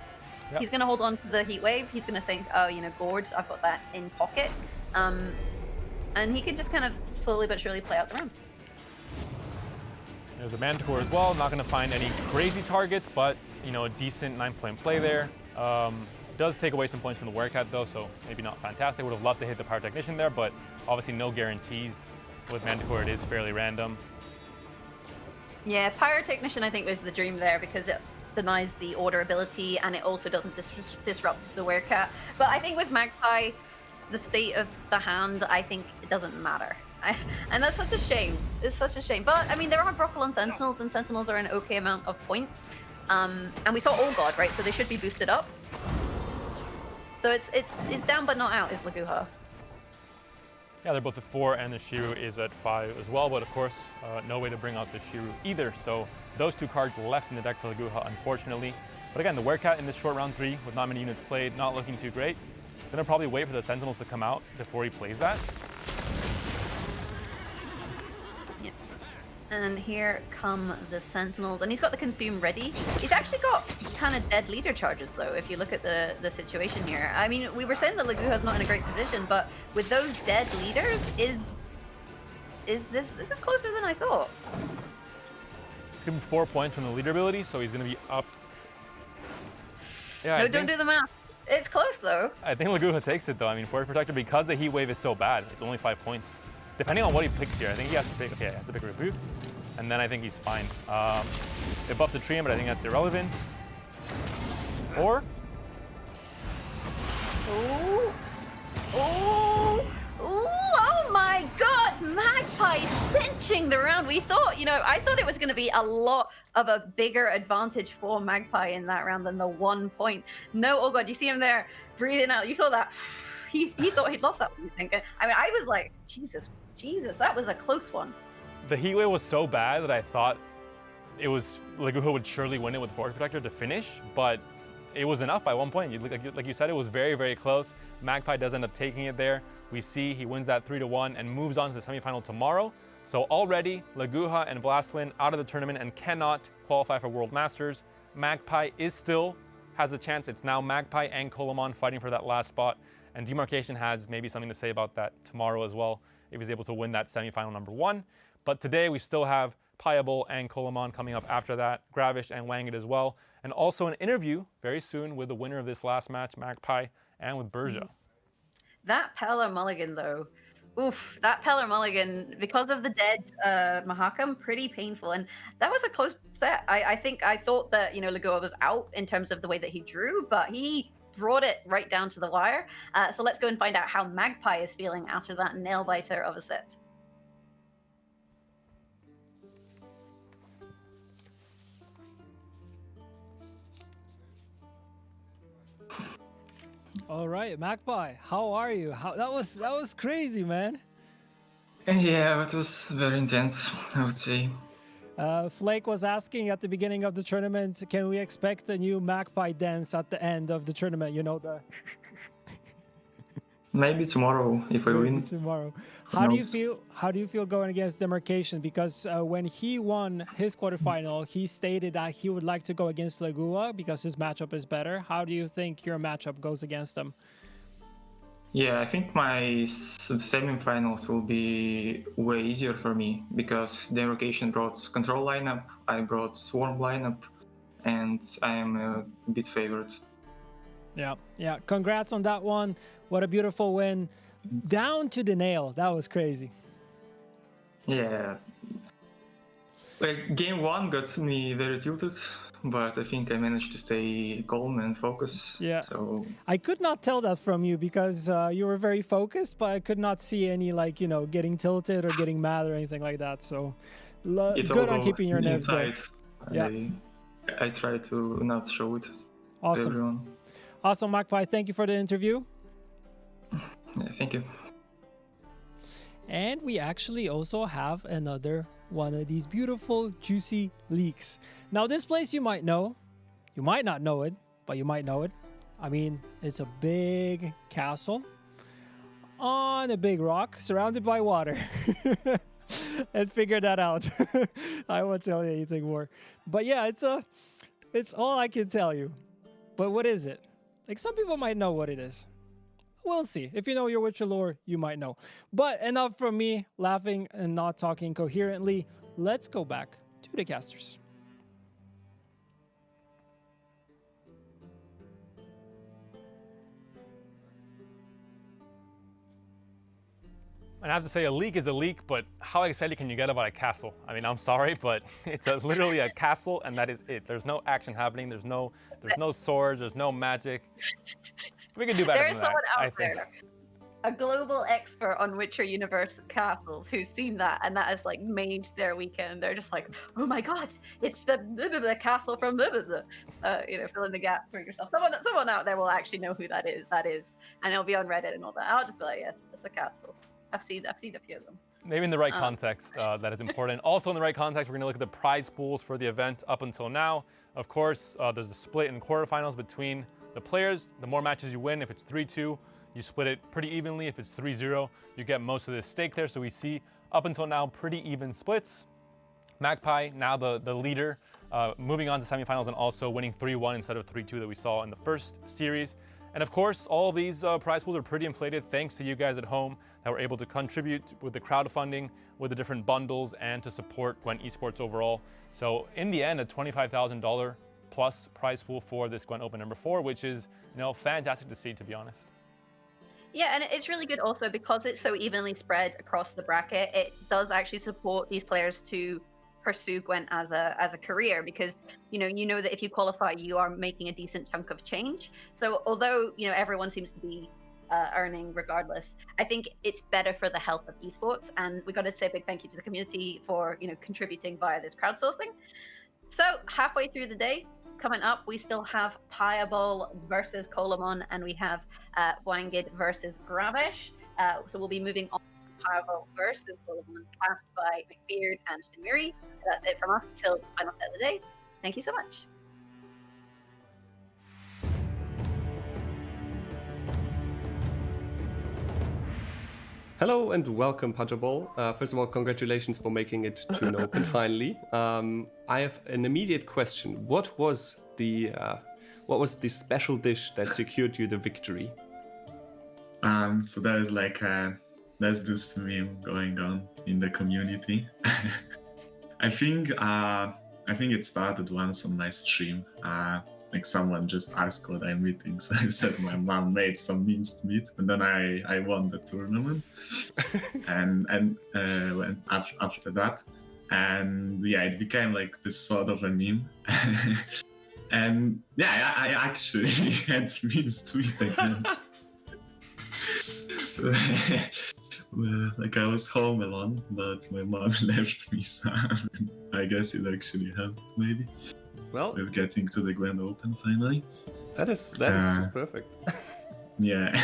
Yep. He's going to hold on to the Heat Wave. He's going to think, oh, Gourd, I've got that in pocket. And he can just slowly but surely play out the round. There's a Manticore as well. Not going to find any crazy targets, but a decent 9-point play there. Does take away some points from the Werecat though, so maybe not fantastic. Would have loved to hit the Pyrotechnician there, but obviously no guarantees. With Manticore, it is fairly random. Yeah, Pyrotechnician I think was the dream there because it denies the order ability and it also doesn't disrupt the Werecat. But I think with Magpie, the state of the hand, I think it doesn't matter. And that's such a shame. It's such a shame. But I mean, there are Brockle on Sentinels, and Sentinels are an okay amount of points. And we saw All God, right? So they should be boosted up. So it's down but not out is Laguha. Yeah, they're both at 4, and the Shiru is at 5 as well. But of course, no way to bring out the Shiru either. So those 2 cards left in the deck for Laguha, unfortunately. But again, the Werecat in this short round 3 with not many units played, not looking too great. Gonna probably wait for the Sentinels to come out before he plays that. Yep. And here come the Sentinels, and he's got the Consume ready. He's actually got kind of dead leader charges though, if you look at the situation here. I mean, we were saying that Laguha's not in a great position, but with those dead leaders, this is closer than I thought. It's gonna be 4 points from the leader ability, so he's gonna be up. Yeah, No, don't do the math. It's close though. I think Laguha takes it though. I mean, Force Protector, because the Heat Wave is so bad, it's only 5 points. Depending on what he picks here, I think he has to pick, okay, he has to pick Reboot, and then I think he's fine. It buffs the Treant, but I think that's irrelevant. Or? Ooh. Ooh. Ooh, oh my god, Magpie cinching the round. We thought, I thought it was going to be a lot of a bigger advantage for Magpie in that round than the 1 point. No, oh god, you see him there breathing out. You saw that. He thought he'd lost that one, I think. I mean, I was like, Jesus, that was a close one. The Heat Wave was so bad that I thought Laguha would surely win it with Force Protector to finish, but it was enough by 1 point. Like you said, it was very, very close. Magpie does end up taking it there. We see he wins that 3-1 and moves on to the semifinal tomorrow. So already, Laguha and Vlastlin out of the tournament and cannot qualify for World Masters. Magpie still has a chance. It's now Magpie and Coleman fighting for that last spot. And Demarcation has maybe something to say about that tomorrow as well, if he's able to win that semifinal number 1. But today we still have Payable and Coleman coming up after that, Gravish and Wangit as well. And also an interview very soon with the winner of this last match, Magpie, and with Berja. That Peller mulligan though, oof, that Peller mulligan, because of the dead Mahakam, pretty painful. And that was a close set. I thought that, Laguha was out in terms of the way that he drew, but he brought it right down to the wire. So let's go and find out how Magpie is feeling after that nail biter of a set. All right, Magpie, how are you? That was crazy, man. Yeah, it was very intense, I would say. Flake was asking at the beginning of the tournament, can we expect a new Magpie dance at the end of the tournament? Maybe tomorrow if I Maybe win. tomorrow. Who How do you knows? feel? How do you feel going against Demarcation? Because when he won his quarterfinal, he stated that he would like to go against Lagua because his matchup is better. How do you think your matchup goes against him? Yeah, I think my semi-finals will be way easier for me because the Demarcation brought control lineup, I brought swarm lineup, and I am a bit favored. Yeah, yeah. Congrats on that one. What a beautiful win. Down to the nail. That was crazy. Yeah. Like game 1 got me very tilted, but I think I managed to stay calm and focus. Yeah. So I could not tell that from you because you were very focused, but I could not see any getting tilted or getting mad or anything like that. So good on keeping your nerves there. Yeah. I try to not show it to Awesome. everyone. Awesome, Magpie. Thank you for the interview. Yeah, thank you. And we actually also have another one of these beautiful, juicy leaks. Now, this place you might know. You might not know it, but you might know it. I mean, it's a big castle on a big rock surrounded by water. And figure that out. I won't tell you anything more. But yeah, it's all I can tell you. But what is it? Like, some people might know what it is. We'll see. If you know your Witcher lore, you might know. But enough from me laughing and not talking coherently. Let's go back to the casters. And I have to say, a leak is a leak, but how excited can you get about a castle? I mean, I'm sorry, but it's literally a castle, and that is it. There's no action happening. There's no swords. There's no magic. We can do better There is than that, someone I out think. there, a global expert on Witcher universe castles, who's seen that, and that has like made their weekend. They're just like, oh my god, it's the castle from fill in the gaps for yourself. Someone out there will actually know who that is, and it'll be on Reddit and all that. I'll just be like, yes, it's a castle. I've seen a few of them. Maybe in the right context, that is important. Also in the right context, we're going to look at the prize pools for the event up until now. Of course, there's a split in quarterfinals between the players. The more matches you win, if it's 3-2, you split it pretty evenly. If it's 3-0, you get most of the stake there. So we see up until now pretty even splits. Magpie, now the leader, moving on to semifinals and also winning 3-1 instead of 3-2 that we saw in the first series. And of course, all of these prize pools are pretty inflated thanks to you guys at home that were able to contribute with the crowdfunding, with the different bundles, and to support GWENT Esports overall. So in the end, a $25,000 plus prize pool for this GWENT Open number 4, which is fantastic to see, to be honest. Yeah, and it's really good also because it's so evenly spread across the bracket. It does actually support these players to pursue GWENT as a career, because you know that if you qualify, you are making a decent chunk of change. So although everyone seems to be earning regardless, I think it's better for the health of esports. And we got to say a big thank you to the community for contributing via this crowdsourcing. So halfway through the day, coming up, we still have Piebol versus Colamon, and we have Wangid versus Gravesh. So we'll be moving on to Piebol versus Colamon, cast by McBeard and Shinmiri. That's it from us till the final set of the day. Thank you so much. Hello and welcome, Pajabol. First of all, congratulations for making it to an open finally. I have an immediate question. What was the special dish that secured you the victory? So there's this meme going on in the community. I think it started once on my stream. Someone just asked what I'm eating, so I said my mom made some minced meat, and then I won the tournament. and went after that, and yeah, it became like this sort of a meme. And yeah, I actually had minced meat again. I was home alone, but my mom left me some. I guess it actually helped, maybe. Well, we're getting to the GWENT Open finally. That is just perfect. Yeah.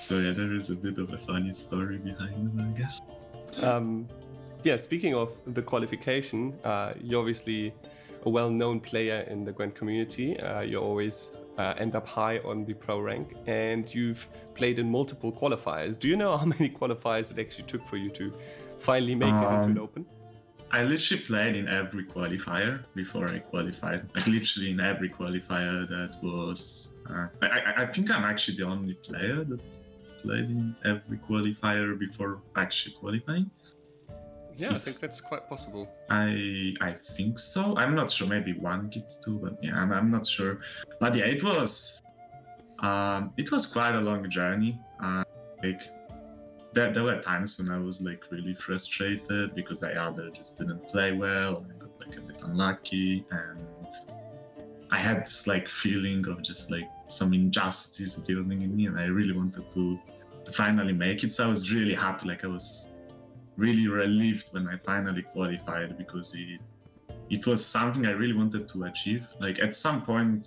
So yeah, there is a bit of a funny story behind it, I guess. Yeah, speaking of the qualification, you obviously a well-known player in the Gwent community. You always end up high on the pro rank, and you've played in multiple qualifiers. Do you know how many qualifiers it actually took for you to finally make it into an open? I literally played in every qualifier before I qualified. Like literally in every qualifier that was. I think I'm actually the only player that played in every qualifier before actually qualifying. Yeah, I think that's quite possible. I think so. I'm not sure. Maybe one gets two, but yeah, I'm not sure. But yeah, it was quite a long journey. Like there were times when I was like really frustrated because I either just didn't play well, or I got like a bit unlucky, and I had this like feeling of just like some injustice building in me, and I really wanted to finally make it. So I was really happy. Like I was really relieved when I finally qualified, because it was something I really wanted to achieve. Like at some point,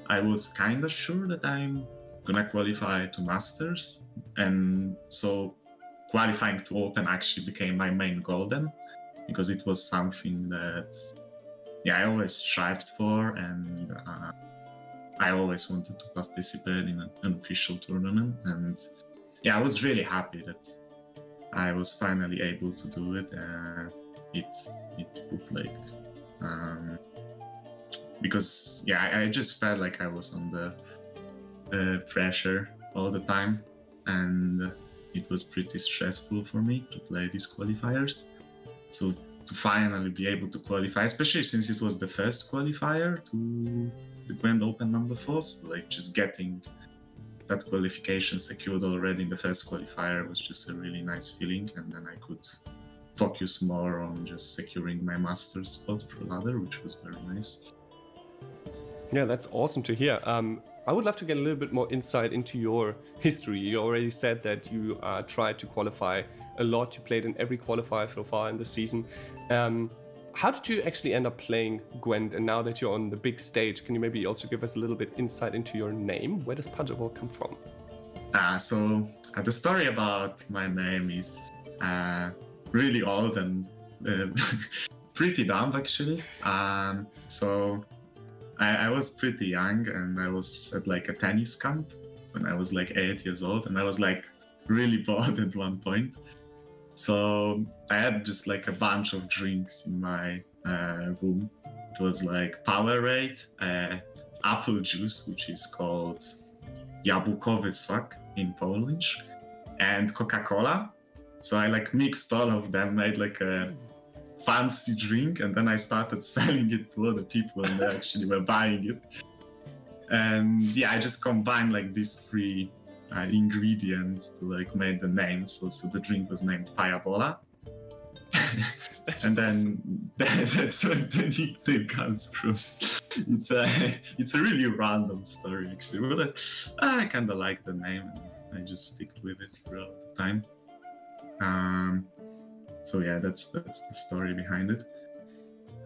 I was kind of sure that I'm gonna qualify to Masters, and so qualifying to Open actually became my main goal then, because it was something that I always strived for, and I always wanted to participate in an official tournament. And I was really happy that I was finally able to do it. It put like because I just felt like I was under pressure all the time, and it was pretty stressful for me to play these qualifiers. So to finally be able to qualify, especially since it was the first qualifier to the GWENT Open number 4, so like just getting that qualification secured already in the first qualifier was just a really nice feeling, and then I could focus more on just securing my master's spot for ladder, which was very nice. Yeah, that's awesome to hear. I would love to get a little bit more insight into your history. You already said that you tried to qualify a lot. You played in every qualifier so far in the season. How did you actually end up playing Gwent? And now that you're on the big stage, can you maybe also give us a little bit insight into your name? Where does Pajabol come from? So the story about my name is really old and pretty dumb, actually. So I was pretty young, and I was at like a tennis camp when I was like 8 years old, and I was like really bored at one point. So I had just like a bunch of drinks in my room. It was like Powerade, apple juice, which is called jabłkowy sok in Polish, and Coca-Cola. So I like mixed all of them, made like a fancy drink, and then I started selling it to other people, and they actually were buying it. And I just combined like these three ingredients to like make the name. So the drink was named Pajabola. And then awesome. That's where the nickname comes from. It's a really random story actually, but I kind of like the name, and I just stick with it throughout the time. So that's the story behind it.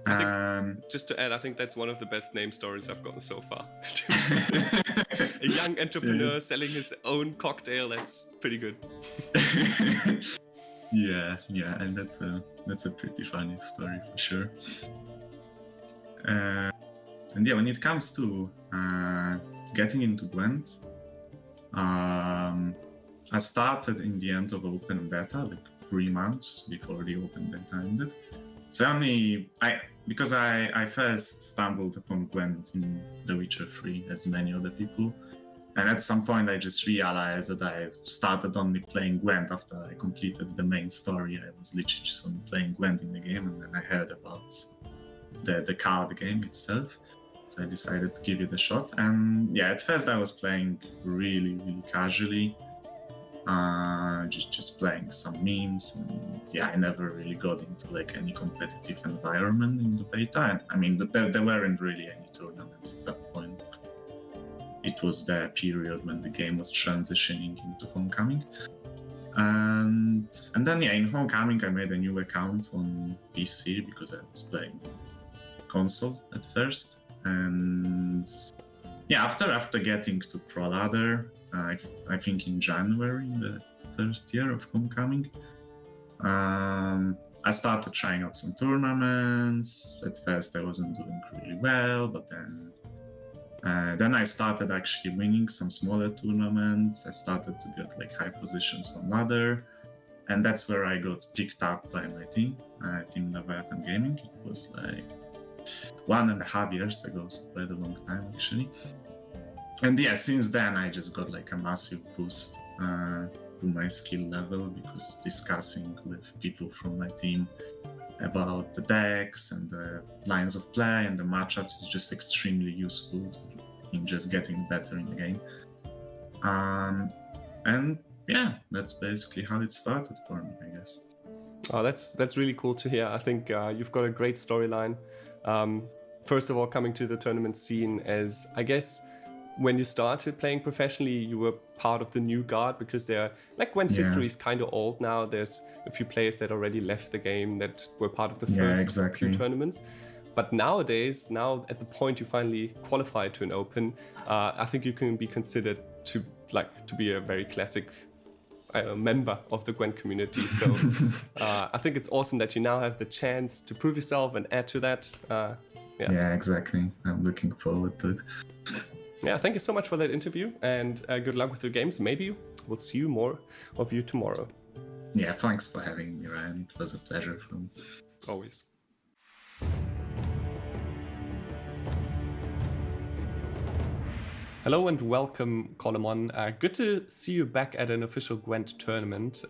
I think, just to add, I think that's one of the best name stories I've gotten so far. A young entrepreneur selling his own cocktail, that's pretty good. And that's a pretty funny story for sure. And when it comes to getting into Gwent, I started in the end of open beta, like 3 months before the open beta ended. So because I first stumbled upon Gwent in The Witcher 3, as many other people, and at some point I just realized that I started only playing Gwent after I completed the main story. I was literally just only playing Gwent in the game, and then I heard about the card game itself. So I decided to give it a shot. And at first I was playing really, really casually. Just playing some memes, and I never really got into like any competitive environment in the beta. And I mean, there weren't really any tournaments at that point. It was the period when the game was transitioning into Homecoming. And then in Homecoming I made a new account on PC because I was playing console at first. And after getting to Pro Ladder, I think in January, in the first year of Homecoming, I started trying out some tournaments. At first, I wasn't doing really well, but then I started actually winning some smaller tournaments. I started to get like high positions on ladder, and that's where I got picked up by my team, Team Leviathan Gaming. It was like 1.5 years ago, so quite a long time actually. And yeah, since then I just got like a massive boost to my skill level, because discussing with people from my team about the decks and the lines of play and the matchups is just extremely useful in just getting better in the game. And yeah, that's basically how it started for me, I guess. Oh, that's really cool to hear. I think you've got a great storyline. First of all, coming to the tournament scene, as I guess when you started playing professionally, you were part of the new guard, because they're like GWENT's history is kind of old now. There's a few players that already left the game that were part of the first few tournaments. But nowadays, now at the point you finally qualify to an Open, I think you can be considered to be a very classic member of the GWENT community. So I think it's awesome that you now have the chance to prove yourself and add to that. Yeah, exactly. I'm looking forward to it. Yeah, thank you so much for that interview, and good luck with your games. Maybe we'll see more of you tomorrow. Yeah, thanks for having me, Ryan. It was a pleasure for me. Always. Hello and welcome, Colemon. Good to see you back at an official GWENT tournament.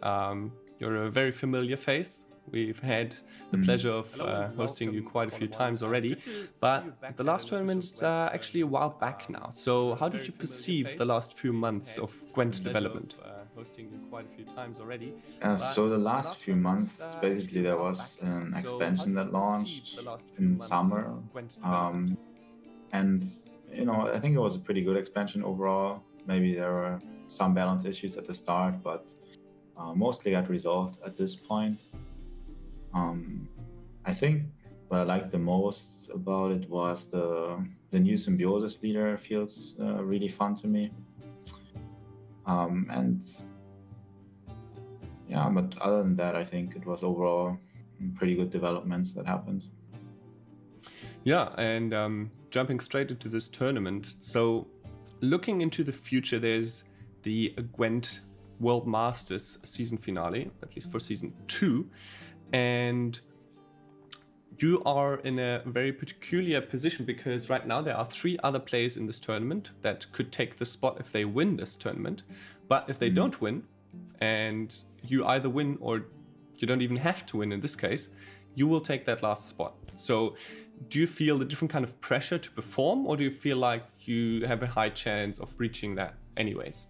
You're a very familiar face. We've had the pleasure of hosting you quite a few times already, but the last tournament is actually a while back now. So how did you perceive the last few months of GWENT development? So the last few months, basically there was an expansion that launched in summer, and I think it was a pretty good expansion overall. Maybe there were some balance issues at the start, but mostly got resolved at this point. I think what I liked the most about it was the new symbiosis leader feels really fun to me. And yeah, but other than that, I think it was overall pretty good developments that happened. Yeah, and jumping straight into this tournament. So looking into the future, there's the GWENT World Masters season finale, at least for season 2. And you are in a very peculiar position, because right now there are 3 other players in this tournament that could take the spot if they win this tournament. But if they don't win, and you either win or you don't even have to win in this case, you will take that last spot. So do you feel a different kind of pressure to perform, or do you feel like you have a high chance of reaching that anyways?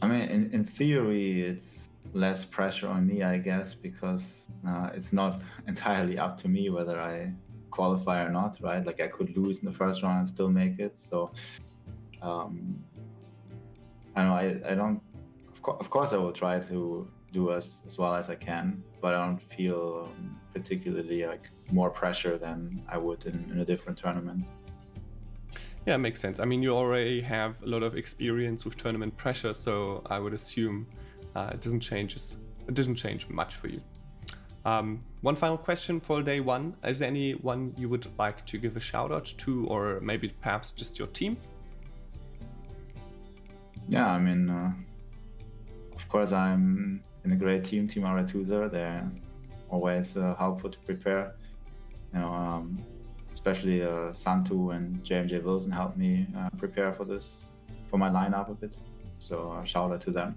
I mean, in theory, it's less pressure on me, I guess, because it's not entirely up to me whether I qualify or not, right? Like I could lose in the first round and still make it. So I know I don't. Of course, I will try to do as well as I can, but I don't feel particularly like more pressure than I would in a different tournament. Yeah, makes sense. I mean, you already have a lot of experience with tournament pressure, so I would assume it doesn't change much for you. One final question for day one. Is there anyone you would like to give a shout out to, or maybe perhaps just your team? Yeah, I mean, of course, I'm in a great team, Team Aretusa. They're always helpful to prepare. Especially Santu and JMJ Wilson helped me prepare for my lineup a bit. So shout out to them.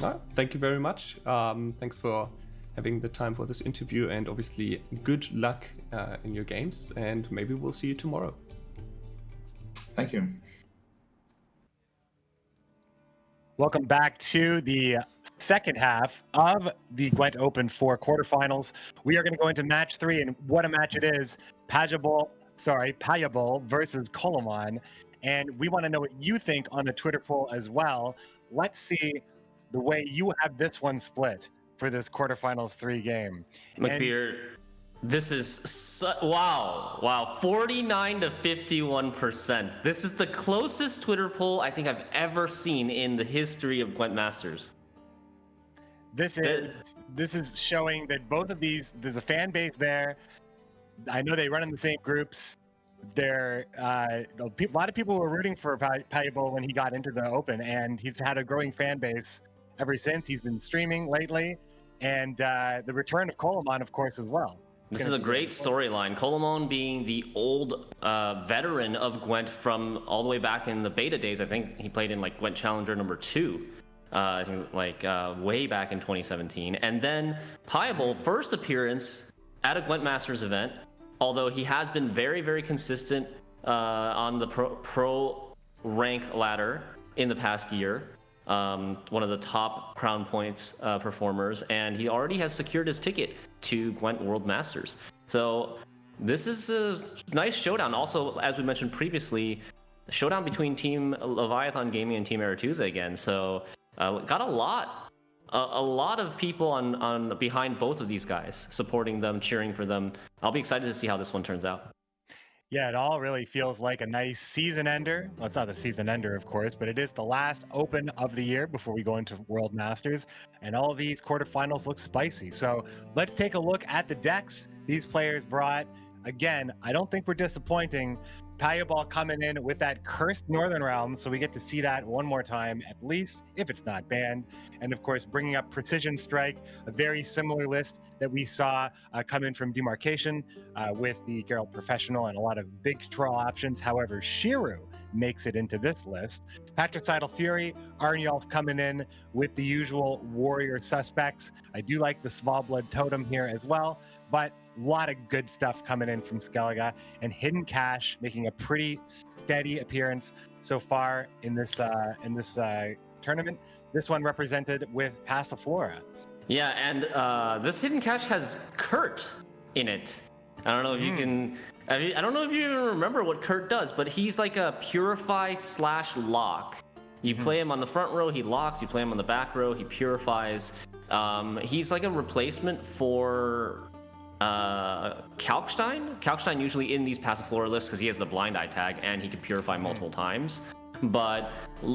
All right, thank you very much. Thanks for having the time for this interview, and obviously good luck in your games, and maybe we'll see you tomorrow. Thank you. Welcome back to the second half of the GWENT Open 4 quarterfinals. We are going to go into match 3, and what a match it is. Payable versus Colemon. And we want to know what you think on the Twitter poll as well. Let's see the way you have this one split for this quarterfinals 3 game. McBeard, this is wow, 49 to 51%. This is the closest Twitter poll I think I've ever seen in the history of GWENT Masters. This is showing that both of these, there's a fan base there. I know they run in the same groups. A lot of people were rooting for Payable when he got into the Open, and he's had a growing fan base ever since. He's been streaming lately, and the return of Coleman, of course, as well. This is a great storyline. Coleman being the old veteran of Gwent from all the way back in the beta days. I think he played in like Gwent Challenger number 2, way back in 2017. And then Payable, first appearance at a Gwent Masters event, although he has been very, very consistent on the pro rank ladder in the past year. One of the top Crown Points performers, and he already has secured his ticket to Gwent World Masters. So this is a nice showdown. Also, as we mentioned previously, the showdown between Team Leviathan Gaming and Team Aretuza again. So got a lot of people on behind both of these guys, supporting them, cheering for them. I'll be excited to see how this one turns out. Yeah, it all really feels like a nice season ender. Well, it's not the season ender, of course, but it is the last Open of the year before we go into World Masters, and all these quarterfinals look spicy. So let's take a look at the decks these players brought. Again, I don't think we're disappointing. Payable coming in with that cursed Northern Realm, so we get to see that one more time, at least, if it's not banned. And of course, bringing up Precision Strike, a very similar list that we saw come in from Demarcation with the Geralt Professional and a lot of big control options. However, Shiru makes it into this list. Patricidal Fury, Arnulf coming in with the usual warrior suspects. I do like the Svalbard Totem here as well, but a lot of good stuff coming in from Skellige, and Hidden Cash making a pretty steady appearance so far in this tournament. This one represented with Passiflora. Yeah, and this Hidden Cash has Kurt in it. I don't know if you can. I don't know if you even remember what Kurt does, but he's like a purify / lock. You play him on the front row, he locks. You play him on the back row, he purifies. He's like a replacement for Kalkstein. Kalkstein usually in these Passiflora lists because he has the blind eye tag and he can purify multiple times. But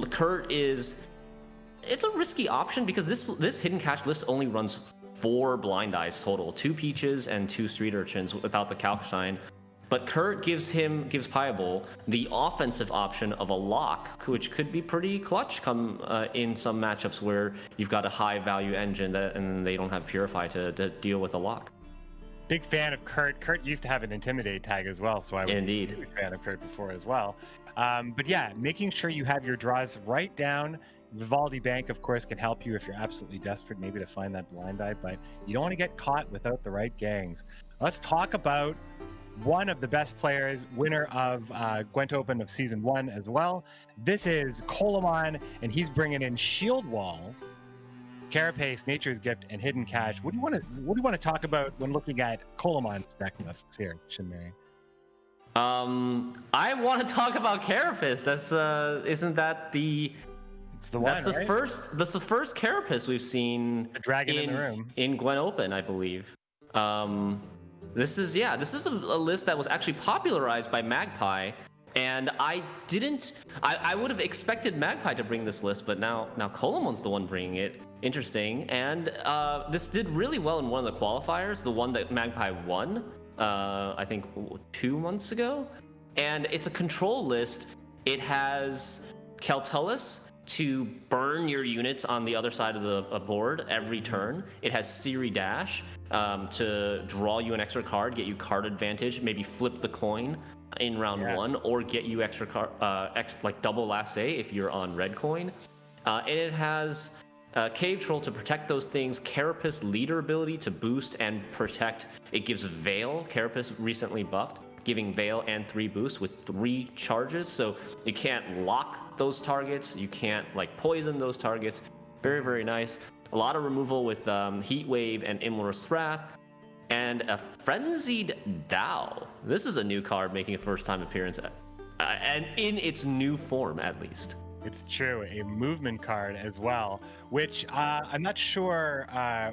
Kurt it's a risky option because this Hidden Cash list only runs 4 blind eyes total, 2 Peaches and 2 Street Urchins without the Kalkstein. But Kurt gives Payable the offensive option of a lock, which could be pretty clutch come in some matchups where you've got a high value engine and they don't have Purify to deal with a lock. Big fan of Kurt. Kurt used to have an Intimidate tag as well, so I was a big fan of Kurt before as well. But yeah, making sure you have your draws right down. Vivaldi Bank, of course, can help you if you're absolutely desperate maybe to find that blind eye, but you don't want to get caught without the right gangs. Let's talk about one of the best players, winner of Gwent Open of Season 1 as well. This is Coleman, and he's bringing in Shield Wall, Carapace, Nature's Gift, and Hidden Cash. What do you want to talk about when looking at Coleman's deck lists here, Shinmeri? I want to talk about Carapace. That's isn't that the? It's the one. That's the right? first. That's the first Carapace we've seen. The dragon in the room in Gwent Open, I believe. This is a list that was actually popularized by Magpie, and I would have expected Magpie to bring this list, but now Coleman's the one bringing it. Interesting. And this did really well in one of the qualifiers, the one that Magpie won, I think 2 months ago. And it's a control list. It has Keltullus to burn your units on the other side of the board every turn. It has Siri Dash to draw you an extra card, get you card advantage, maybe flip the coin in round 1, or get you extra card, like double last say if you're on red coin. And it has Cave Troll to protect those things, Carapace leader ability to boost and protect. It gives Veil, Carapace recently buffed, giving Veil and 3 boosts with 3 charges, so you can't lock those targets, you can't like poison those targets. Very, very nice. A lot of removal with Heat Wave and Imler's Wrath, and a Frenzied Dow. This is a new card making a first time appearance, and in its new form at least. It's true, a movement card as well, which I'm not sure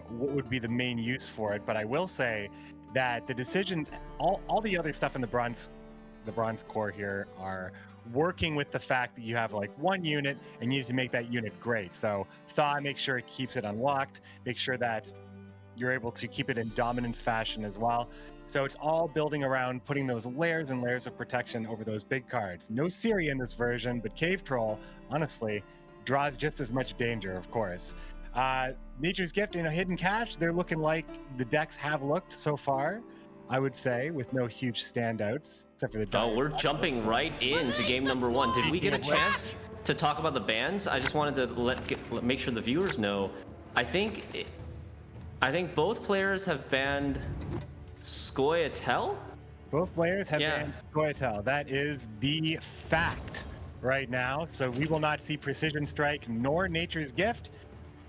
what would be the main use for it, but I will say that the decisions, all the other stuff in the bronze the Bronze Corps here are working with the fact that you have like one unit and you need to make that unit great. So Thaw, make sure it keeps it unlocked, make sure that you're able to keep it in dominance fashion as well. So it's all building around putting those layers and layers of protection over those big cards. No Siri in this version, but Cave Troll, honestly, draws just as much danger, of course. Nature's Gift and a Hidden Cache, they're looking like the decks have looked so far, I would say, with no huge standouts, except for the we're jumping right into game number 1. Did we get a chance to talk about the bans? I just wanted to make sure the viewers know. I think both players have banned Scoia'tael? Both players have banned Scoia'tael. That is the fact right now. So we will not see Precision Strike nor Nature's Gift.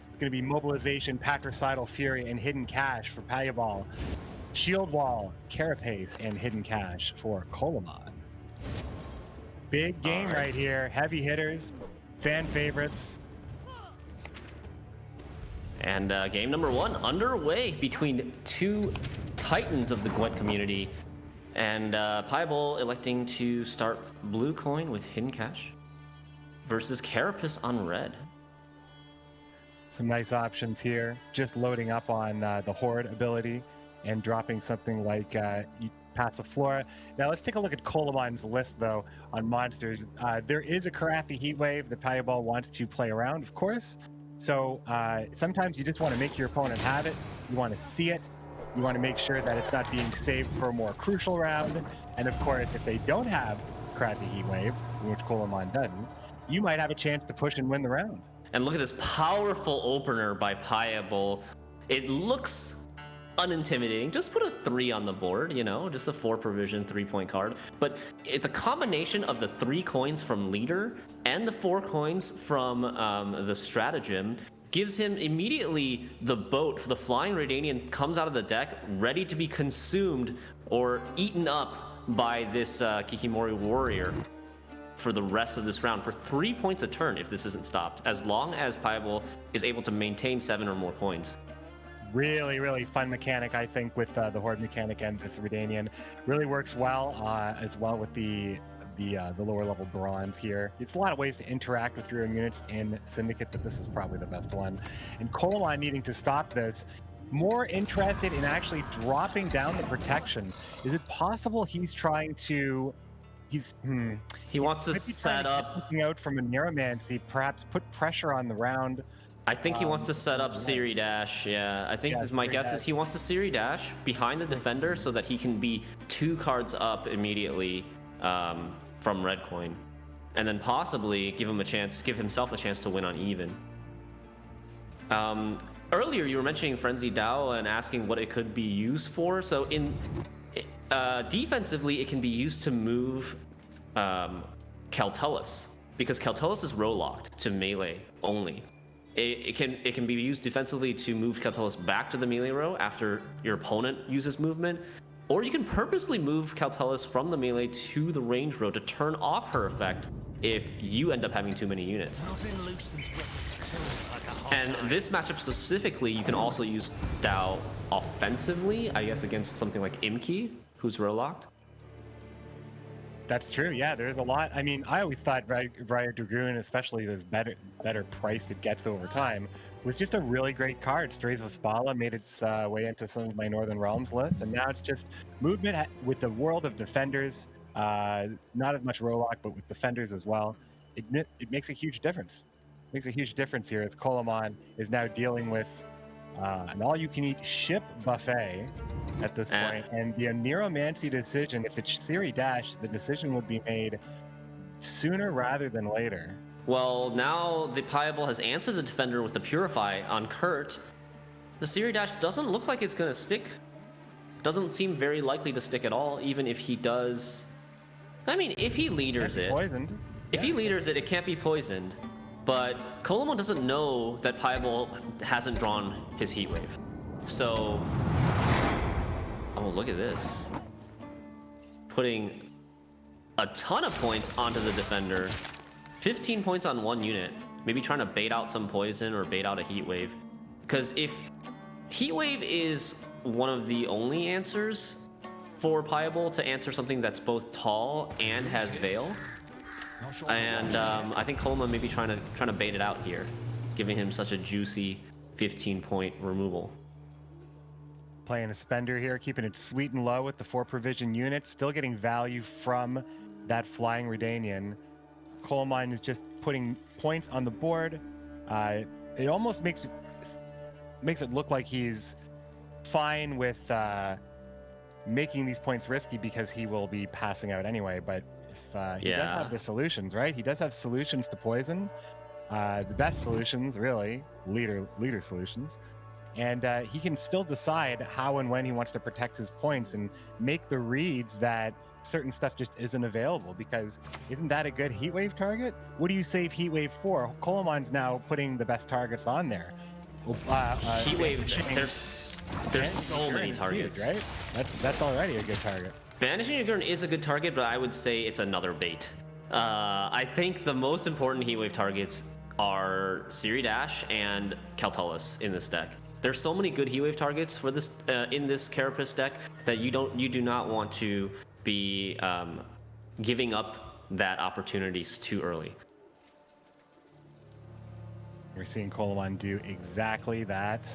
It's going to be Mobilization, Patricidal Fury, and Hidden Cache for Payaball. Shield Wall, Carapace, and Hidden Cache for Colamon. Big game right here. Heavy hitters, fan favorites. And game number 1 underway between two titans of the Gwent community. And Payaball electing to start blue coin with Hidden Cache versus Carapace on red. Some nice options here. Just loading up on the Horde ability and dropping something like Passiflora. Now let's take a look at Colamon's list though on monsters. There is a Karathi Heatwave that Payaball wants to play around, of course. So sometimes you just want to make your opponent have it. You want to see it. You want to make sure that it's not being saved for a more crucial round. And of course, if they don't have Karathi Heatwave, which Colamon doesn't, you might have a chance to push and win the round. And look at this powerful opener by Payaball. It looks unintimidating. Just put a 3 on the board, you know, just a 4 provision 3-point card. But the combination of the 3 coins from leader and the 4 coins from the stratagem gives him immediately the boat. The Flying Redanian comes out of the deck ready to be consumed or eaten up by this Kikimori warrior for the rest of this round for 3 points a turn if this isn't stopped, as long as Payaball is able to maintain 7 or more coins. Really, really fun mechanic, I think, with the Horde mechanic and this Redanian. Really works well as well with the lower level bronze here. It's a lot of ways to interact with your own units in Syndicate, but this is probably the best one. And Colamon needing to stop this, more interested in actually dropping down the protection. Is it possible he's trying to... He wants to set up out from a Neuromancy, perhaps put pressure on the round. I think he wants to set up Siri Dash. Yeah, I think my guess is he wants to Siri Dash behind the defender so that he can be 2 cards up immediately from red coin, and then possibly give himself a chance to win on even. Earlier you were mentioning Frenzy Dao and asking what it could be used for. So defensively, it can be used to move Caltellus, because Caltellus is row locked to melee only. It can be used defensively to move Caltellus back to the melee row after your opponent uses movement, or you can purposely move Caltellus from the melee to the range row to turn off her effect if you end up having too many units. And this matchup specifically, you can also use Dao offensively, I guess, against something like Imki, who's row locked. That's true. Yeah, there's a lot. I mean, I always thought Briar Dragoon, especially the better priced it gets over time, was just a really great card. Strays of Spala made its way into some of my Northern Realms list, and now it's just movement with the world of defenders. Not as much Rolock, but with defenders as well. It makes a huge difference. It makes a huge difference here as Colamon is now dealing with an all-you-can-eat ship buffet at this point, and the Neuromancy decision, if it's Siri Dash, the decision would be made sooner rather than later. Well, now the Payaball has answered the defender with the Purify on Kurt. The Siri Dash doesn't look like it's going to stick. Doesn't seem very likely to stick at all, even if he does. I mean, if he leaders it, poisoned. If he leaders it, it can't be poisoned. But Colamon doesn't know that Payaball hasn't drawn his Heatwave. So, oh, look at this. Putting a ton of points onto the defender. 15 points on one unit. Maybe trying to bait out some poison or bait out a Heatwave. Because if Heatwave is one of the only answers, for Piable to answer something that's both tall and has Veil. And I think Coleman may be trying to bait it out here, giving him such a juicy 15-point removal. Playing a spender here, keeping it sweet and low with the 4 provision units, still getting value from that flying Redanian. Colemine is just putting points on the board. It almost makes it look like he's fine with making these points risky because he will be passing out anyway. But if he does have the solutions, right? He does have solutions to poison. The best solutions, really, leader solutions. And he can still decide how and when he wants to protect his points and make the reads that certain stuff just isn't available, because isn't that a good Heatwave target? What do you save Heatwave for? Colemine's now putting the best targets on there. Heatwave, there's so many targets. Huge, right? That's already a good target. Banishing Yagurn is a good target, but I would say it's another bait. I think the most important Heatwave targets are Siri Dash and Kaltullus in this deck. There's so many good Heatwave targets for this in this Carapace deck that you do not want to be giving up that opportunities too early. We're seeing Colemine do exactly that.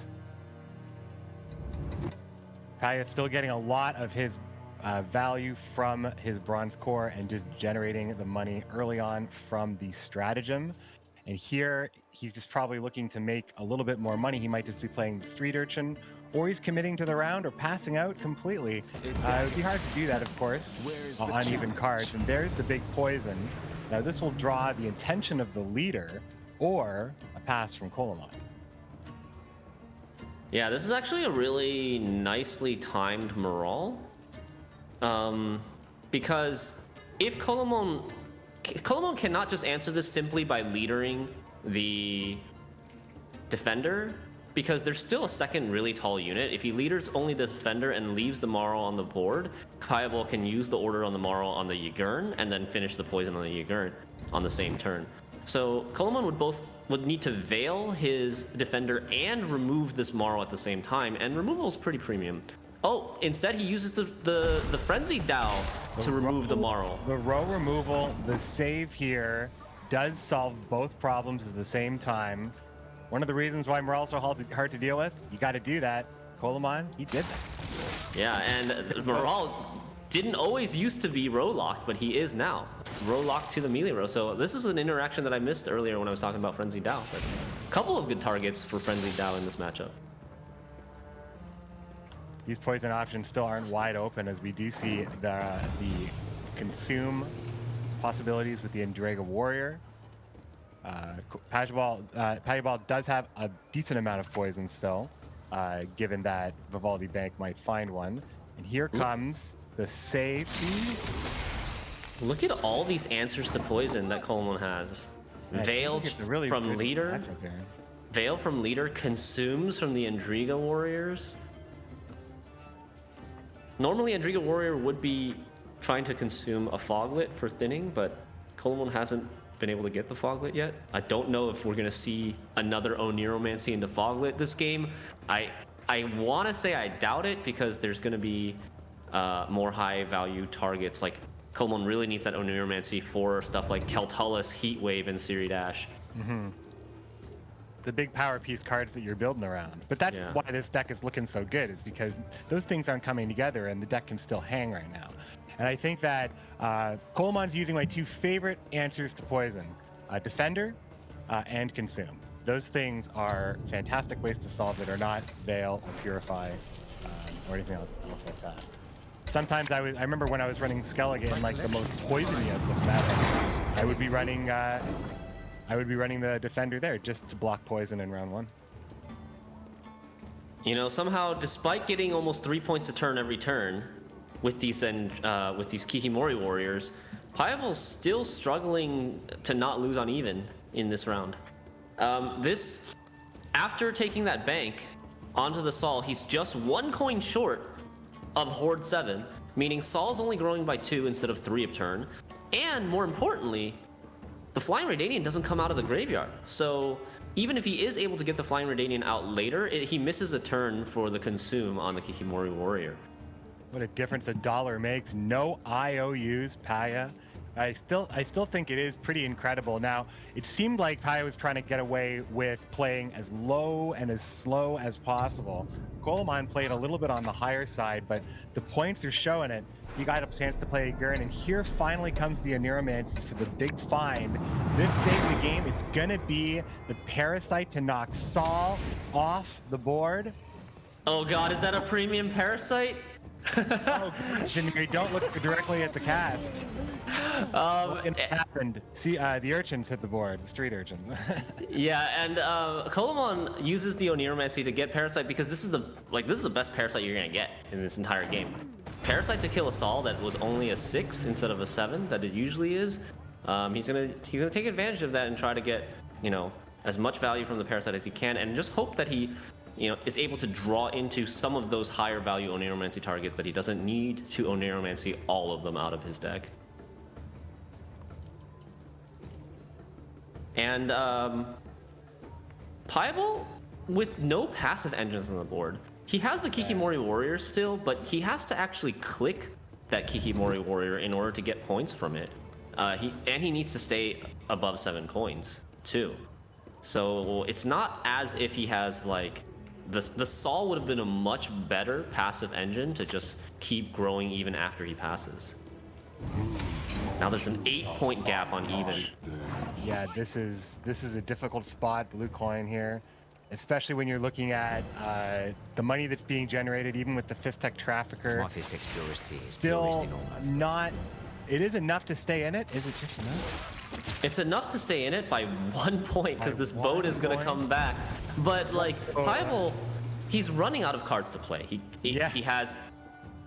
Kaya still getting a lot of his value from his bronze core and just generating the money early on from the stratagem. And here he's just probably looking to make a little bit more money. He might just be playing the Street Urchin, or he's committing to the round or passing out completely. It would be hard to do that, of course, on even cards. And there's the big poison. Now this will draw the attention of the leader or a pass from Colemine. Yeah, this is actually a really nicely timed Morale. Because if Colemine cannot just answer this simply by leadering the defender, because there's still a second really tall unit. If he leaders only the defender and leaves the Marl on the board, Kayabol can use the order on the Marl on the Yagurn and then finish the poison on the Yagurn on the same turn. So Colemine would need to veil his defender and remove this Marl at the same time, and removal is pretty premium. Oh, instead he uses the Frenzied Dow to remove the Marl. The row removal, the save here, does solve both problems at the same time. One of the reasons why Morale's so hard to deal with, you got to do that. Colemine, he did that. Yeah, and Morale didn't always used to be row locked, but he is now. Row locked to the melee row. So this is an interaction that I missed earlier when I was talking about Frenzied Dow. But a couple of good targets for Frenzied Dow in this matchup. These poison options still aren't wide open, as we do see the consume possibilities with the Endurega Warrior. Pagaball does have a decent amount of poison still, given that Vivaldi Bank might find one. And here comes the safety. Look at all these answers to poison that Colemine has. Yeah, Veil really from leader. Veil from leader, consumes from the Endriga Warriors. Normally, Endriga Warrior would be trying to consume a Foglet for thinning, but Colemine hasn't been able to get the Foglet yet. I don't know if we're going to see another Oniromancy into Foglet this game. I want to say I doubt it, because there's going to be more high value targets. Like Colemine really needs that Oniromancy for stuff like Kaltullus, Heatwave, and Siri Dash. Mm-hmm. The big power piece cards that you're building around. But that's why this deck is looking so good, is because those things aren't coming together and the deck can still hang right now. And I think that Colemine's using my two favorite answers to poison, Defender and Consume. Those things are fantastic ways to solve it, or not Veil or Purify or anything else like that. Sometimes I remember when I was running Skellige in like the most poisoniest of matchups, I would be running the Defender there just to block poison in round one. You know, somehow, despite getting almost 3 points a turn every turn with these Kikimori Warriors, Payable's still struggling to not lose on even in this round. After taking that bank onto the Sol, he's just 1 coin short of Horde 7, meaning Sol's only growing by 2 instead of 3 a turn. And more importantly, the Flying Redanian doesn't come out of the graveyard. So even if he is able to get the Flying Redanian out later, he misses a turn for the Consume on the Kikimori Warrior. What a difference a dollar makes. No IOUs, Paya. I still think it is pretty incredible. Now, it seemed like Paya was trying to get away with playing as low and as slow as possible. Coleman played a little bit on the higher side, but the points are showing it. He got a chance to play Gurren, and here finally comes the Oneiromancy for the big find. This stage of the game, it's gonna be the Parasite to knock Saul off the board. Oh god, is that a premium Parasite? Oh, Shinri, don't look directly at the cast. It happened. See, the urchins hit the board, the street urchins. Yeah, and Coleman uses the Oneiromancy to get Parasite because this is the best Parasite you're gonna get in this entire game. Parasite to kill a Saul that was only a 6 instead of a 7 that it usually is. He's gonna take advantage of that and try to get, you know, as much value from the Parasite as he can, and just hope that he, you know, is able to draw into some of those higher value Oneiromancy targets that he doesn't need to Oneiromancy all of them out of his deck. And Piebol, with no passive engines on the board, he has the Kikimori Warrior still, but he has to actually click that Kikimori Warrior in order to get points from it. He needs to stay above 7 coins too. So it's not as if he has like the Saul would have been a much better passive engine to just keep growing even after he passes. Now there's an 8-point gap on even. Yeah, this is a difficult spot, blue coin here, especially when you're looking at the money that's being generated, even with the Fistech Trafficker. My Fistech's purity is still not. It is enough to stay in it. Is it just enough? It's enough to stay in it by 1 point because this boat is gonna come back. But like Piebol, he's running out of cards to play. He has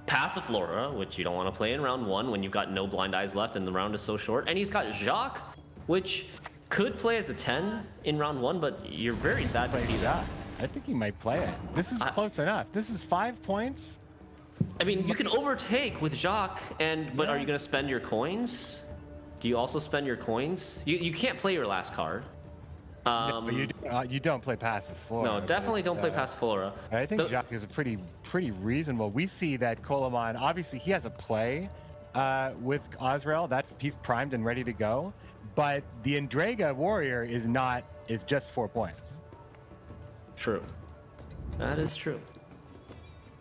Passiflora, which you don't want to play in round 1 when you've got no blind eyes left and the round is so short. And he's got Jacques, which could play as a 10 in round 1, but you're very sad to see that. I think he might play it. This is close enough. This is 5 points. I mean, you can overtake with Jacques, but are you going to spend your coins? Do you also spend your coins? You can't play your last card. No, you don't play Passiflora. No, definitely don't play Passiflora. I think Jacques is a pretty reasonable. We see that Coleman, obviously he has a play with Azrael. He's primed and ready to go. But the Endrega Warrior is just 4 points. True. That is true.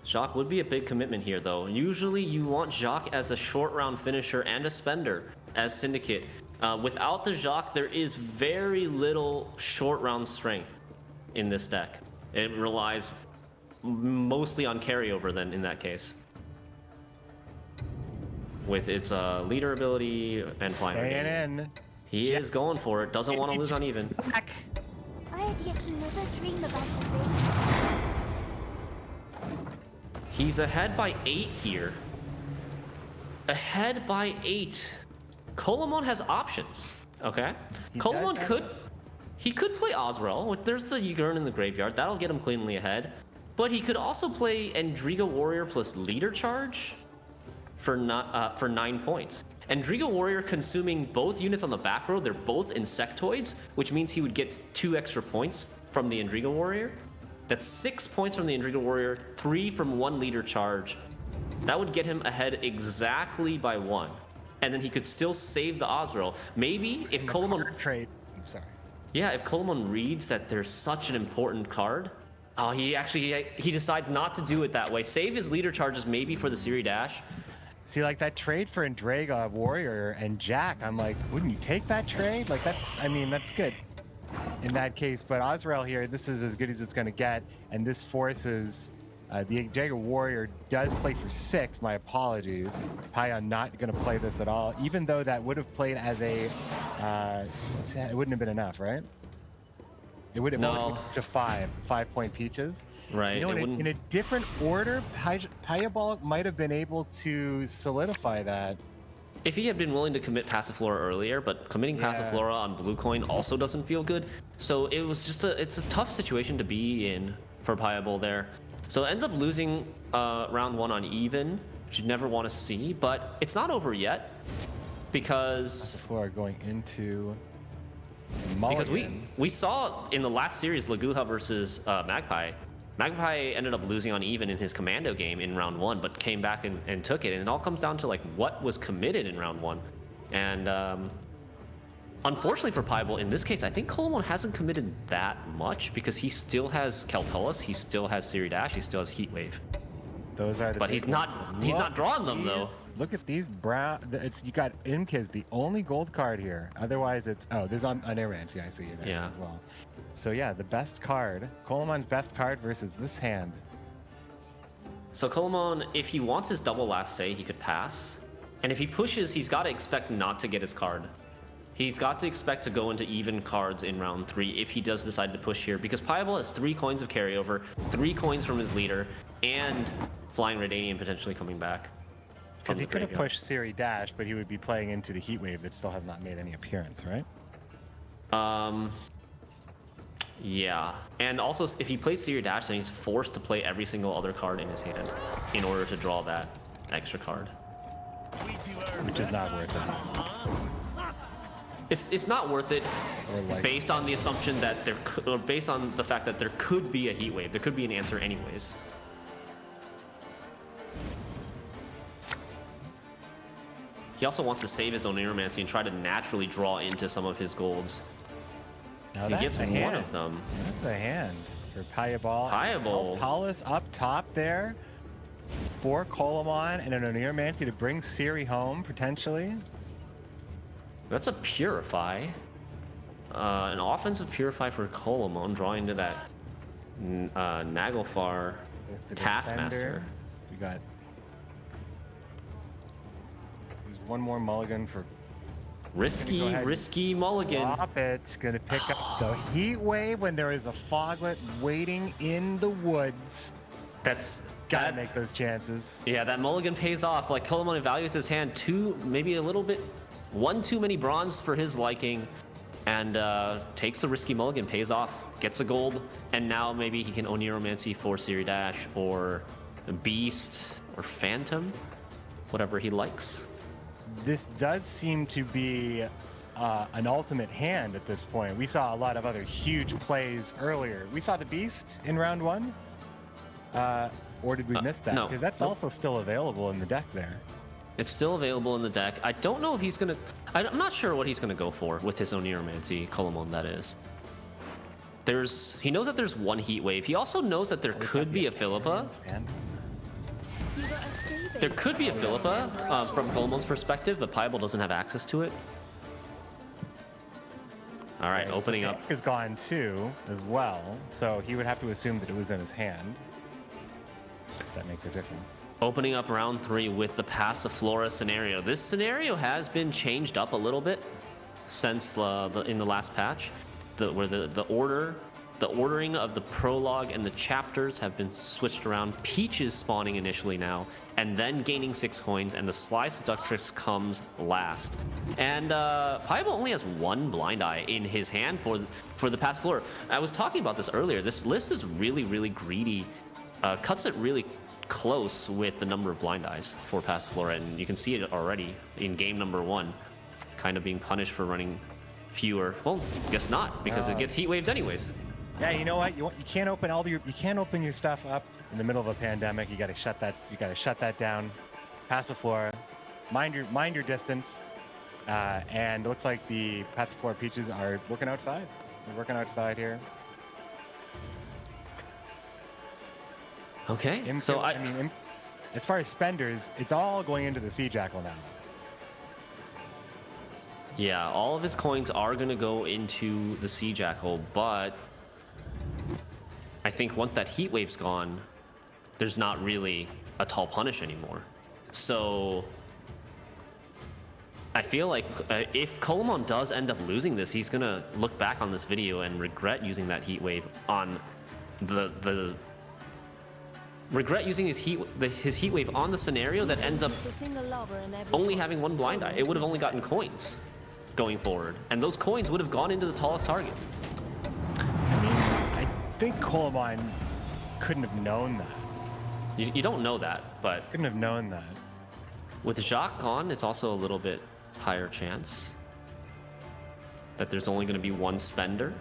Jacques would be a big commitment here, though. Usually you want Jacques as a short round finisher and a spender as Syndicate. Without the Jacques, there is very little short round strength in this deck. It relies mostly on carryover then in that case. With its leader ability and flying. Staying in. He is going for it. Doesn't want to lose on even. I had yet another dream about the race. He's ahead by 8 here. Ahead by 8. Coleman has options. Okay. Coleman could play Azrael. There's the Ygern in the graveyard. That'll get him cleanly ahead. But he could also play Endriga Warrior plus Leader Charge for 9 points. Endriga Warrior consuming both units on the back row. They're both insectoids, which means he would get 2 extra points from the Endriga Warrior. That's 6 points from the Endriga Warrior, 3 from 1 Leader Charge. That would get him ahead exactly by 1. And then he could still save the Azrael. Maybe if Coleman trade. I'm sorry. Yeah, if Coleman reads that there's such an important card, he decides not to do it that way. Save his Leader Charges maybe for the Siri Dash. See, like that trade for Endrega Warrior and Jack, I'm like, wouldn't you take that trade? Like that's good in that case. But Azrael here, this is as good as it's going to get, and this forces the Endrega Warrior does play for 6. My apologies. Paya not going to play this at all, even though that would have played as a. It wouldn't have been enough, right? It would have to 5-point peaches. Right. You know, in a different order, Piebol might have been able to solidify that. If he had been willing to commit Passiflora earlier, but committing Passiflora on blue coin also doesn't feel good. So it was just it's a tough situation to be in for Piebol there. So ends up losing round 1 on even, which you never want to see, but it's not over yet because Passiflora going into Mulligan. Because we saw in the last series Laguha versus Magpie, Magpie ended up losing on even in his commando game in round 1, but came back and took it. And it all comes down to like what was committed in round 1. And unfortunately for Piebol, in this case, I think Colomon hasn't committed that much because he still has Keltolis, he still has Siri Dash, he still has Heatwave. Those are the but he's not drawing them though. Look at these brown. You got Imkiz, the only gold card here. Otherwise, it's there's on Arancy, I see it as well. So yeah, the best card, Colomon's best card versus this hand. So Colomon, if he wants his double last say, he could pass, and if he pushes, he's got to expect not to get his card. He's got to expect to go into even cards in round 3 if he does decide to push here, because Piebol has 3 coins of carryover, 3 coins from his leader, and Flying Redanian potentially coming back. Because he could have pushed Siri Dash, but he would be playing into the Heatwave that still has not made any appearance, right? Yeah. And also, if he plays Siri Dash, then he's forced to play every single other card in his hand in order to draw that extra card. Which is not worth it. It's not worth it based on the assumption that or based on the fact that there could be a Heatwave. There could be an answer anyways. He also wants to save his own Neuromancy and try to naturally draw into some of his golds. Now he gets one of them. That's a hand for Piebol. Piebol. Paulus up top there for Colomon and an Neuromancy to bring Siri home, potentially. That's a Purify. An offensive Purify for Colomon, drawing to that Naglfar Taskmaster. We got one more mulligan for risky mulligan. Drop it. Gonna pick up the Heat Wave when there is a Foglet waiting in the woods. Gotta make those chances. Yeah, that mulligan pays off. Like Colomon evaluates his hand maybe a little bit, one too many bronze for his liking, and takes the risky mulligan, pays off, gets a gold, and now maybe he can Oniromancy for Siri Dash or Beast or Phantom, whatever he likes. This does seem to be an ultimate hand at this point. We saw a lot of other huge plays earlier. We saw the Beast in round 1, or did we miss that? No. Because that's also still available in the deck there. It's still available in the deck. I don't know if he's gonna. I'm not sure what he's gonna go for with his Oniromancy, Colomon, that is. He knows that there's one Heat Wave. He also knows that there could be a Philippa. There could be a Philippa from Colomon's perspective, but Piebol doesn't have access to it. All right, opening up. Is gone too, as well. So he would have to assume that it was in his hand. That makes a difference. Opening up round 3 with the Passiflora scenario. This scenario has been changed up a little bit since in the last patch, where the ordering of the prologue and the chapters have been switched around. Peach is spawning initially now, and then gaining 6 coins, and the Sly Seductress comes last. And Piebol only has 1 Blind Eye in his hand for the Passiflora. I was talking about this earlier. This list is really, really greedy. Cuts it really close with the number of Blind Eyes for Passiflora, and you can see it already in game number 1, kind of being punished for running fewer. Well, guess not, because it gets Heat Waved anyways. Yeah, you know what? You can't open your stuff up in the middle of a pandemic. You got to shut that. You got to shut that down. Passiflora, mind your distance. And it looks like the Passiflora Peaches are working outside. They're working outside here. Okay. So I mean, as far as spenders, it's all going into the Sea Jackal now. Yeah, all of his coins are going to go into the Sea Jackal, but I think once that Heat Wave's gone, there's not really a tall punish anymore. So I feel like if Colomon does end up losing this, he's going to look back on this video and regret using that Heat Wave on regret using his Heat Wave on the scenario that ends up only having 1 Blind Eye. It would have only gotten coins going forward, and those coins would have gone into the tallest target. I think Colomon couldn't have known that. You don't know that, but couldn't have known that. With Jacques gone, it's also a little bit higher chance that there's only going to be 1 spender.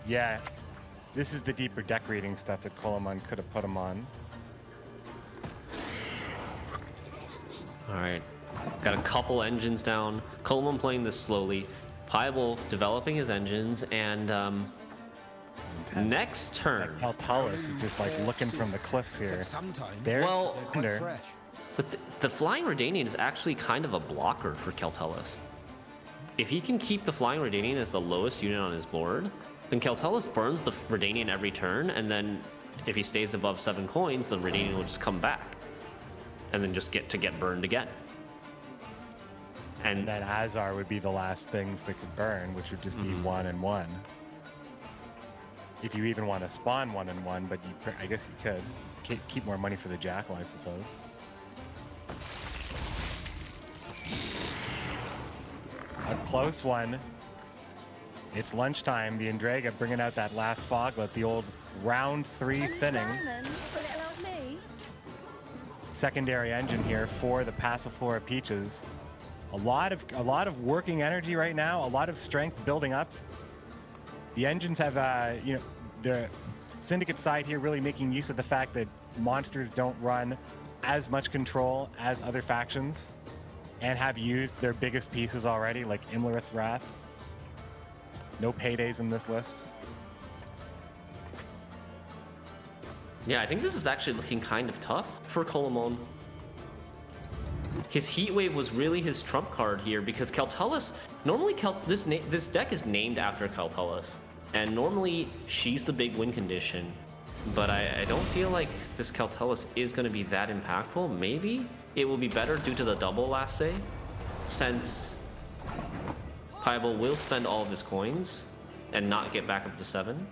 Yeah. This is the deeper deck reading stuff that Coleman could have put him on. All right, got a couple engines down. Coleman playing this slowly. Piebol developing his engines, and next turn. Keltalis is just like looking from the cliffs here. Well, the Flying Redanian is actually kind of a blocker for Keltalis. If he can keep the Flying Redanian as the lowest unit on his board, then Keltalis burns the Redanian every turn, and then if he stays above 7 coins, the Redanian will just come back, and then just get burned again. And then Azar would be the last things that could burn, which would just be 1 and 1. If you even want to spawn 1 and 1, but I guess you could keep more money for the Jackal, I suppose. A close one. It's lunchtime. The Endrega bringing out that last foglet, the old round 3 thinning. Secondary engine here for the Passiflora Peaches. A lot of working energy right now. A lot of strength building up. The engines have, the Syndicate side here really making use of the fact that monsters don't run as much control as other factions, and have used their biggest pieces already, like Imlerith Wrath. No paydays in this list. Yeah, I think this is actually looking kind of tough for Coleman. His Heatwave was really his trump card here, because Keltalis, normally this deck is named after Keltalis, and normally she's the big win condition, but I don't feel like this Keltalis is going to be that impactful. Maybe it will be better due to the double last say, since Piebol will spend all of his coins and not get back up to 7.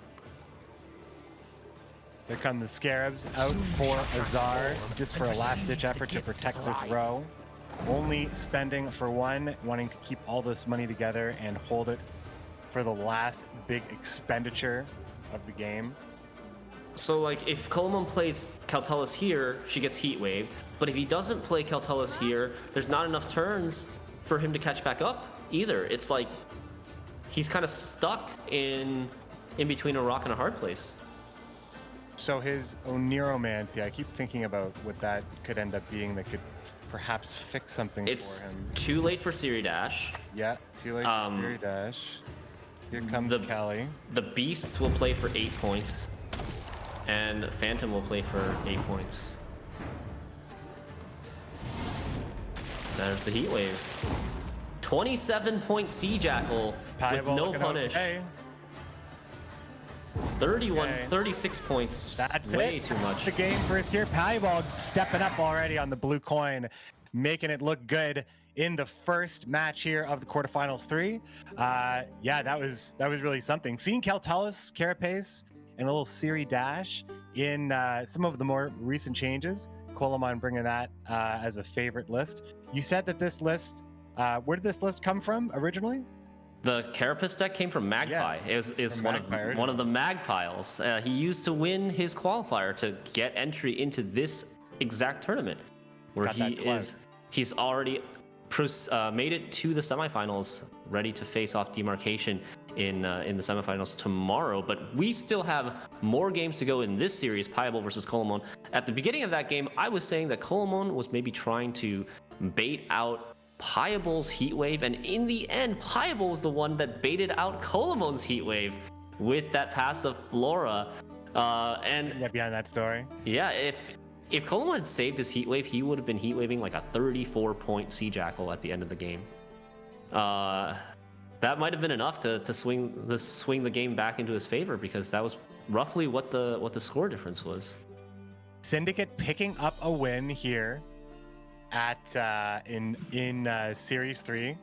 Here come the Scarabs out for Azar, just for a last-ditch effort to protect this row. Only spending for 1, wanting to keep all this money together and hold it for the last big expenditure of the game. So, like, if Coleman plays Keltalis here, she gets Heatwave. But if he doesn't play Keltalis here, there's not enough turns for him to catch back up either. It's like he's kind of stuck in between a rock and a hard place. So his Oniromancy, I keep thinking about what that could end up being that could perhaps fix something it's for him. Too late for Siri Dash. Yeah, too late for Siri Dash. Here comes Kelly. The Beasts will play for 8 points, and Phantom will play for 8 points. There's the Heatwave. 27-point Sea Jackal with no punish. Okay. 36 points. That's way it. too much. The game first here. Piebol stepping up already on the blue coin, making it look good in the first match here of the quarterfinals 3. Yeah, that was really something. Seeing Keltalis, Carapace, and a little Siri Dash in some of the more recent changes. Coleman bringing that as a favorite list. You said that this list, where did this list come from originally? The Carapace deck came from Magpie. Yeah, is one of the Magpiles. He used to win his qualifier to get entry into this exact tournament, where he's already made it to the semifinals, ready to face off Demarcation in the semifinals tomorrow. But we still have more games to go in this series, Piebol versus Coleman. At the beginning of that game, I was saying that Coleman was maybe trying to bait out Piebol's Heatwave, and in the end, Piebol was the one that baited out Coleman's Heatwave with that passive Flora. And yeah, behind that story. Yeah, if Coleman had saved his Heatwave, he would have been Heatwaving like a 34-point Sea Jackal at the end of the game. That might have been enough to swing the game back into his favor, because that was roughly what the score difference was. Syndicate picking up a win here at in Series 3.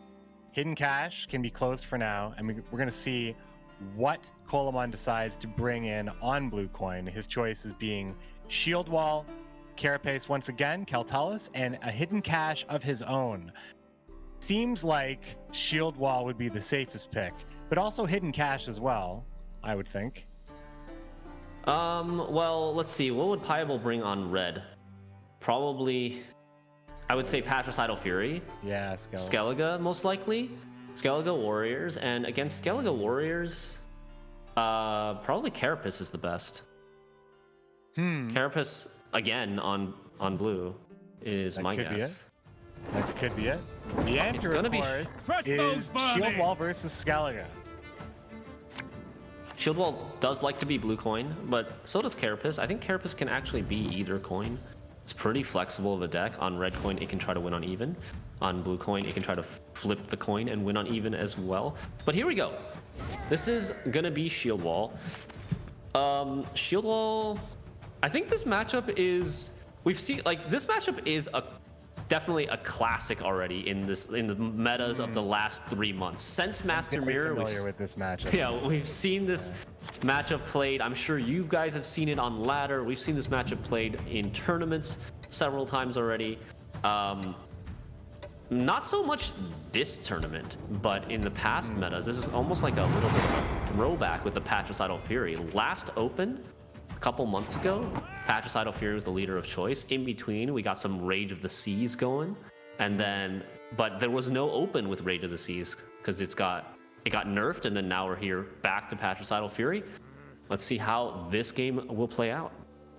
Hidden Cache can be closed for now, and we're going to see what Coleman decides to bring in on Blue Coin. His choices being Shield Wall, Carapace once again, Keltalis, and a Hidden Cache of his own. Seems like Shield Wall would be the safest pick, but also Hidden Cache as well, I would think. Well, let's see. What would Piebol bring on red? Probably, I would say Patricidal Fury. Yeah, Skellige, most likely. Skellige Warriors, and against Skellige Warriors, Probably Carapace is the best. Carapace again on blue is my guess. That could be it. The answer, of course, is Shield Wall versus Skellige. Shield Wall does like to be blue coin, but so does Carapace. I think Carapace can actually be either coin. It's pretty flexible of a deck. On red coin, it can try to win on even. On blue coin, it can try to flip the coin and win on even as well. But here we go. This is gonna be Shield Wall. Shield Wall. I think this matchup is. We've seen like this matchup is definitely a classic already in the metas of the last 3 months since Master Mirror. Familiar with this matchup. Yeah, we've seen this matchup played. I'm sure you guys have seen it on ladder. We've seen this matchup played in tournaments several times already. Not so much this tournament, but in the past metas, this is almost like a little bit of a throwback with the Patricidal Fury. Last Open, a couple months ago, Patricidal Fury was the leader of choice. In between, we got some Rage of the Seas going, and then, but there was no Open with Rage of the Seas because it got nerfed, and then now we're here back to Patricidal Fury. Let's see how this game will play out.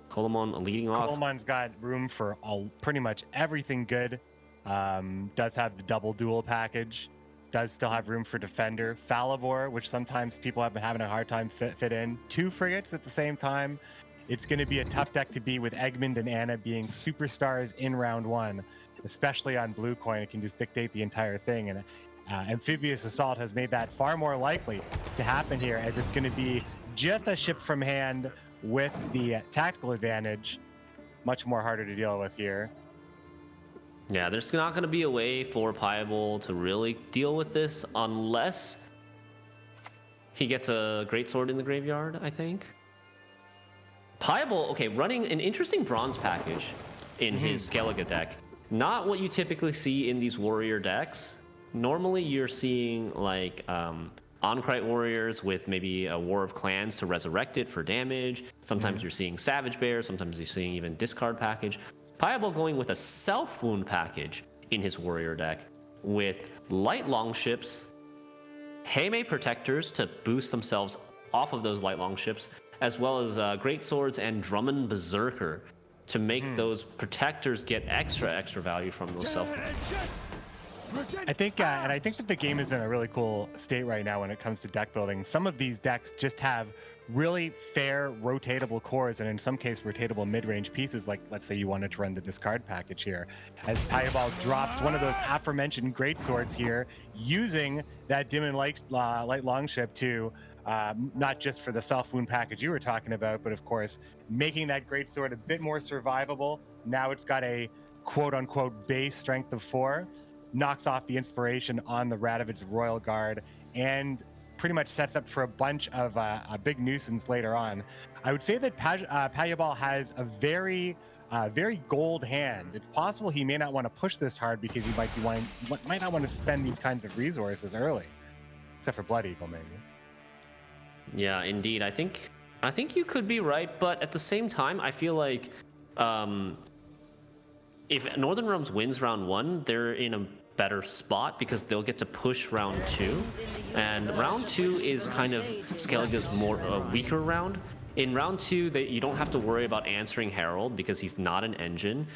Coleman leading off. Coleman's got room for pretty much everything good. Does have the double duel package. Does still have room for defender. Falivor, which sometimes people have been having a hard time fit in. 2 frigates at the same time. It's going to be a tough deck to beat with Egmond and Anna being superstars in round 1, especially on blue coin. It can just dictate the entire thing, and Amphibious Assault has made that far more likely to happen here, as it's going to be just a ship from hand with the tactical advantage. Much more harder to deal with here. Yeah, there's not going to be a way for Piable to really deal with this unless he gets a Greatsword in the graveyard, I think. Piable, okay, running an interesting bronze package in his Skellige deck. Not what you typically see in these warrior decks. Normally you're seeing like Onkrite warriors with maybe a War of Clans to resurrect it for damage. Sometimes you're seeing Savage Bear, sometimes you're seeing even discard package. Piable going with a self-wound package in his warrior deck with light longships, Heimei protectors to boost themselves off of those light longships, as well as great swords and Drummond Berserker to make those protectors get extra value from those self-wounds. I think, and I think that the game is in a really cool state right now when it comes to deck building. Some of these decks just have really fair rotatable cores, and in some case rotatable mid-range pieces, like let's say you wanted to run the discard package here, as Piable drops one of those aforementioned greatswords here, using that dim and light longship to not just for the self-wound package you were talking about, but of course making that greatsword a bit more survivable. Now it's got a quote-unquote base strength of 4, knocks off the inspiration on the Radovid's Royal Guard, and pretty much sets up for a bunch of a big nuisance later on. I would say that Piable has a very gold hand. It's possible he may not want to push this hard because he might not want to spend these kinds of resources early, except for Blood Eagle maybe. Yeah, indeed. I think you could be right, but at the same time, I feel like if Northern Realms wins round 1, they're in a better spot because they'll get to push round 2, and round 2 is kind of Skellige's more weaker round. In round 2, you don't have to worry about answering Herald because he's not an engine.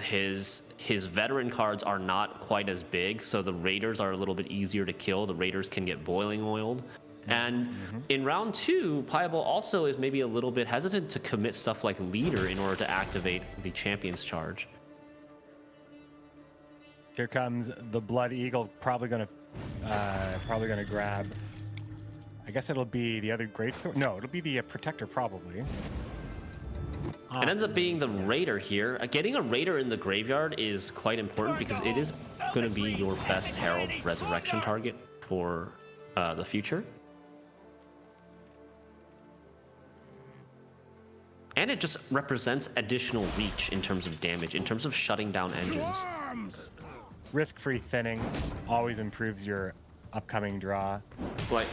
His veteran cards are not quite as big, so the raiders are a little bit easier to kill. The raiders can get boiling oiled. And in round 2, Piable also is maybe a little bit hesitant to commit stuff like leader in order to activate the champion's charge. Here comes the Blood Eagle, probably gonna grab. I guess it'll be the other greatsword. No, it'll be the protector probably. It ends up being the raider here. Getting a raider in the graveyard is quite important because it is going to be your best Herald resurrection target for the future. And it just represents additional reach in terms of damage, in terms of shutting down engines. Risk-free thinning always improves your upcoming draw.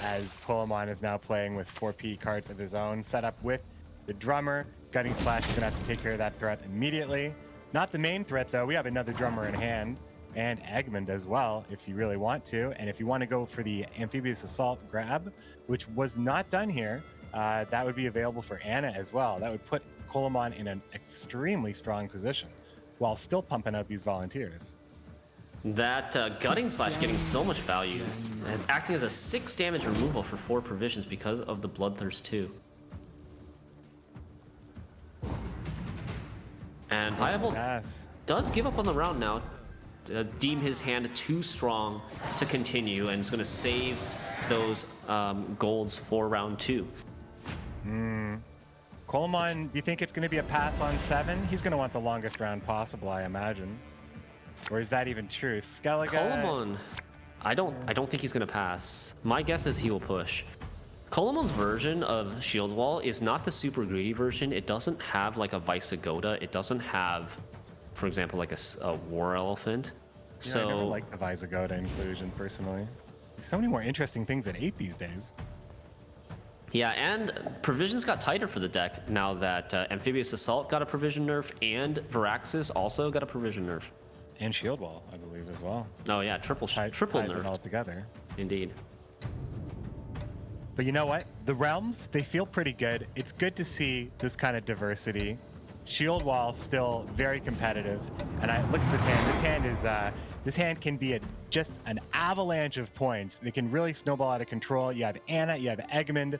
As Coleman is now playing with 4P cards of his own, set up with the drummer. Gutting Slash is going to have to take care of that threat immediately. Not the main threat, though. We have another drummer in hand. and Egmont as well, if you really want to. And if you want to go for the Amphibious Assault grab, which was not done here, that would be available for Anna as well. That would put Colemon in an extremely strong position while still pumping out these volunteers. That Gutting Slash getting so much value. It's acting as a 6 damage removal for 4 provisions because of the Bloodthirst too. And Pliable does give up on the round now. Deem his hand too strong to continue, and is going to save those golds for round 2. Colemon, do you think it's going to be a pass on 7? He's going to want the longest round possible, I imagine. Or is that even true? Skellige... Colemon, I don't think he's going to pass. My guess is he will push. Colemon's version of Shield Wall is not the super greedy version. It doesn't have like a Visigoda. It doesn't have, for example, like a War Elephant. Yeah, So I never liked the Visigoda inclusion, personally. There's so many more interesting things at 8 these days. yeah, and provisions got tighter for the deck now that Amphibious Assault got a provision nerf and Viraxis also got a provision nerf. And Shield Wall, I believe, as well. Oh yeah, triple Ties nerf it all together. Indeed. But you know what? The realms, they feel pretty good. It's good to see this kind of diversity. Shield Wall still very competitive, and I look at this hand. This hand can be just an avalanche of points. They can really snowball out of control. You have Anna, you have Egmond.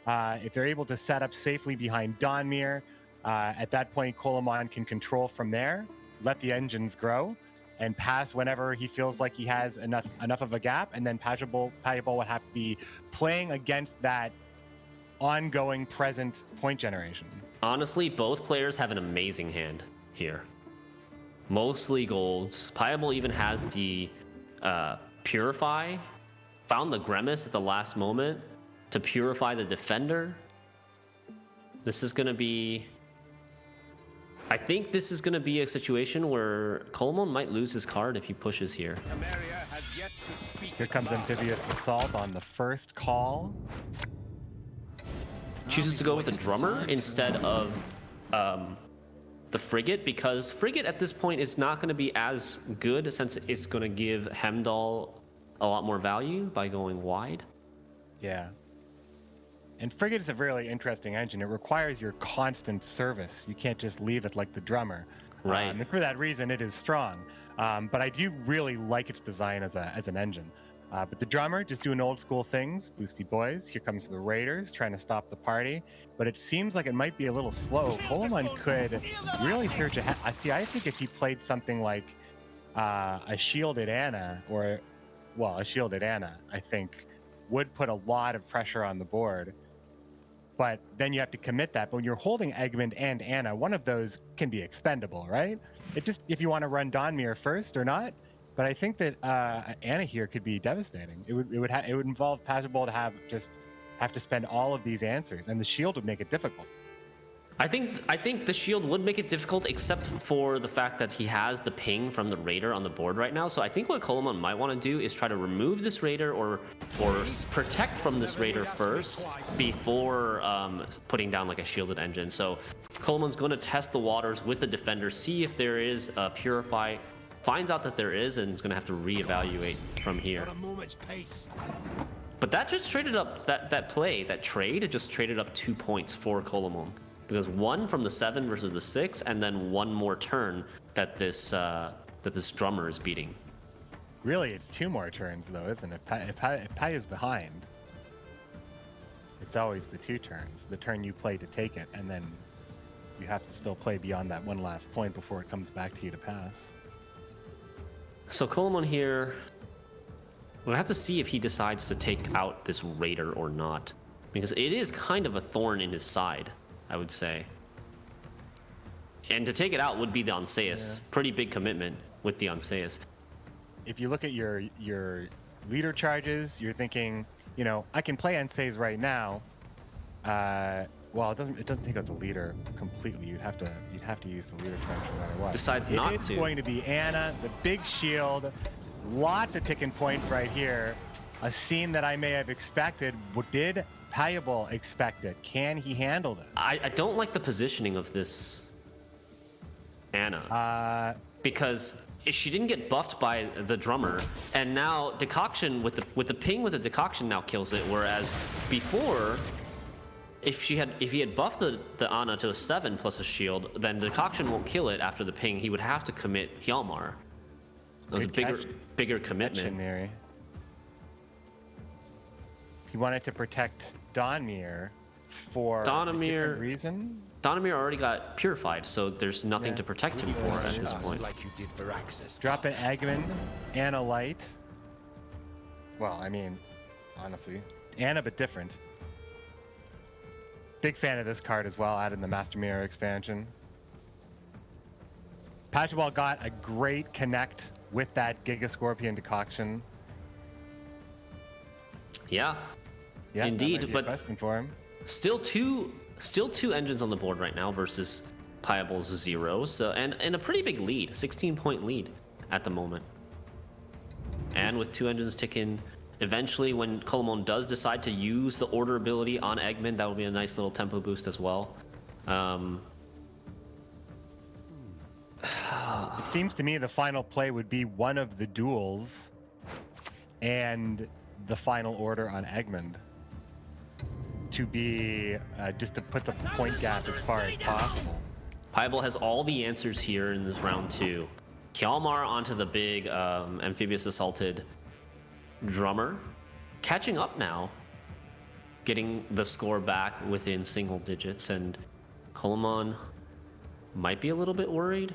If they're able to set up safely behind Donmir, at that point Colemon can control from there, let the engines grow, and pass whenever he feels like he has enough of a gap, and then Payable would have to be playing against that ongoing present point generation. Honestly, both players have an amazing hand here. Mostly golds. Payable even has the Purify. Found the Grimace at the last moment to purify the defender. This is going to be... I think this is going to be a situation where Colemon might lose his card if he pushes here. Here comes Amphibious Assault on the first call. Chooses to go with the Drummer instead of the Frigate, because Frigate at this point is not going to be as good since it's going to give Hemdall a lot more value by going wide. Yeah. And Frigate is a really interesting engine. It requires your constant service. You can't just leave it like the Drummer. Right. And for that reason, it is strong. But I do really like its design as an engine. But the Drummer just doing old school things. Boosty boys. Here comes the Raiders trying to stop the party. But it seems like it might be a little slow. Colemon could really surge ahead. I think if he played something like a Shielded Anna, a Shielded Anna, I think would put a lot of pressure on the board. But then you have to commit that. But when you're holding Egmont and Anna, one of those can be expendable, right? It just, if you want to run Donmir first or not. But I think that Anna here could be devastating. It would involve Payable to have to spend all of these answers, and the shield would make it difficult. I think the shield would make it difficult, except for the fact that he has the ping from the Raider on the board right now. So I think what Colemon might want to do is try to remove this Raider or protect from this Raider first before putting down like a shielded engine. So Colemon's going to test the waters with the defender, see if there is a Purify, finds out that there is, and is going to have to reevaluate from here. But that just traded up, that trade, it just traded up 2 points for Colemon. Because 1 from the 7 versus the 6, and then 1 more turn that this Drummer is beating. Really, it's 2 more turns though, isn't it? If Pai is behind, it's always the 2 turns. The turn you play to take it, and then you have to still play beyond that 1 last point before it comes back to you to pass. So Colemon here, we'll have to see if he decides to take out this Raider or not. Because it is kind of a thorn in his side, I would say. And to take it out would be the Anseus. Yeah. Pretty big commitment with the Anseus. If you look at your leader charges, you're thinking, you know, I can play Anseus right now. Well, it doesn't take out the leader completely. You'd have to use the leader charge no matter what. Decides not to. It's going to be Anna, the big shield, lots of ticking points right here. A scene that I may have expected. Did Payable expect it? Can he handle this? I don't like the positioning of this Anna. Because she didn't get buffed by the drummer, and now Decoction with the ping with the Decoction now kills it. Whereas before, if he had buffed the Ana to a 7 plus a shield, then Decoction won't kill it after the ping. He would have to commit Hjalmar. It was a bigger commitment. Mary. He wanted to protect Donmir for a different reason. Donmir already got purified, so there's nothing to protect him for at this point. Like you did for access. Drop an Eggman and a Light. Well, I mean, honestly, Ana but different. Big fan of this card as well, added in the Master Mirror expansion. Pachelbel got a great connect with that Giga Scorpion Decoction. Yeah, indeed. But question for him. Still two engines on the board right now versus Payable's 0. So and a pretty big lead, 16-point lead at the moment. And with 2 engines ticking, eventually when Colomon does decide to use the order ability on Eggman, that will be a nice little tempo boost as well. It seems to me the final play would be one of the duels and the final order on Eggman to be just to put the point gap as far as possible. Payable has all the answers here in this round 2. Hjalmar onto the big amphibious assaulted drummer, catching up now, getting the score back within single digits, and Colomon might be a little bit worried.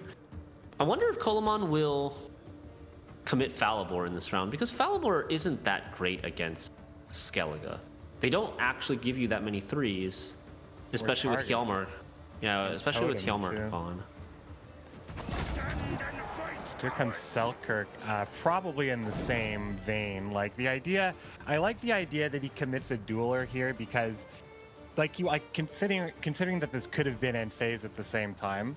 I wonder if Colomon will commit Falibor in this round, because Falibor isn't that great against Skellige. They don't actually give you that many 3s, especially with Hjalmar. Yeah, especially with Hjalmar on. Here comes Selkirk, probably in the same vein. Like the idea, I like the idea that he commits a dueler here because, like considering that this could have been Ansays at the same time,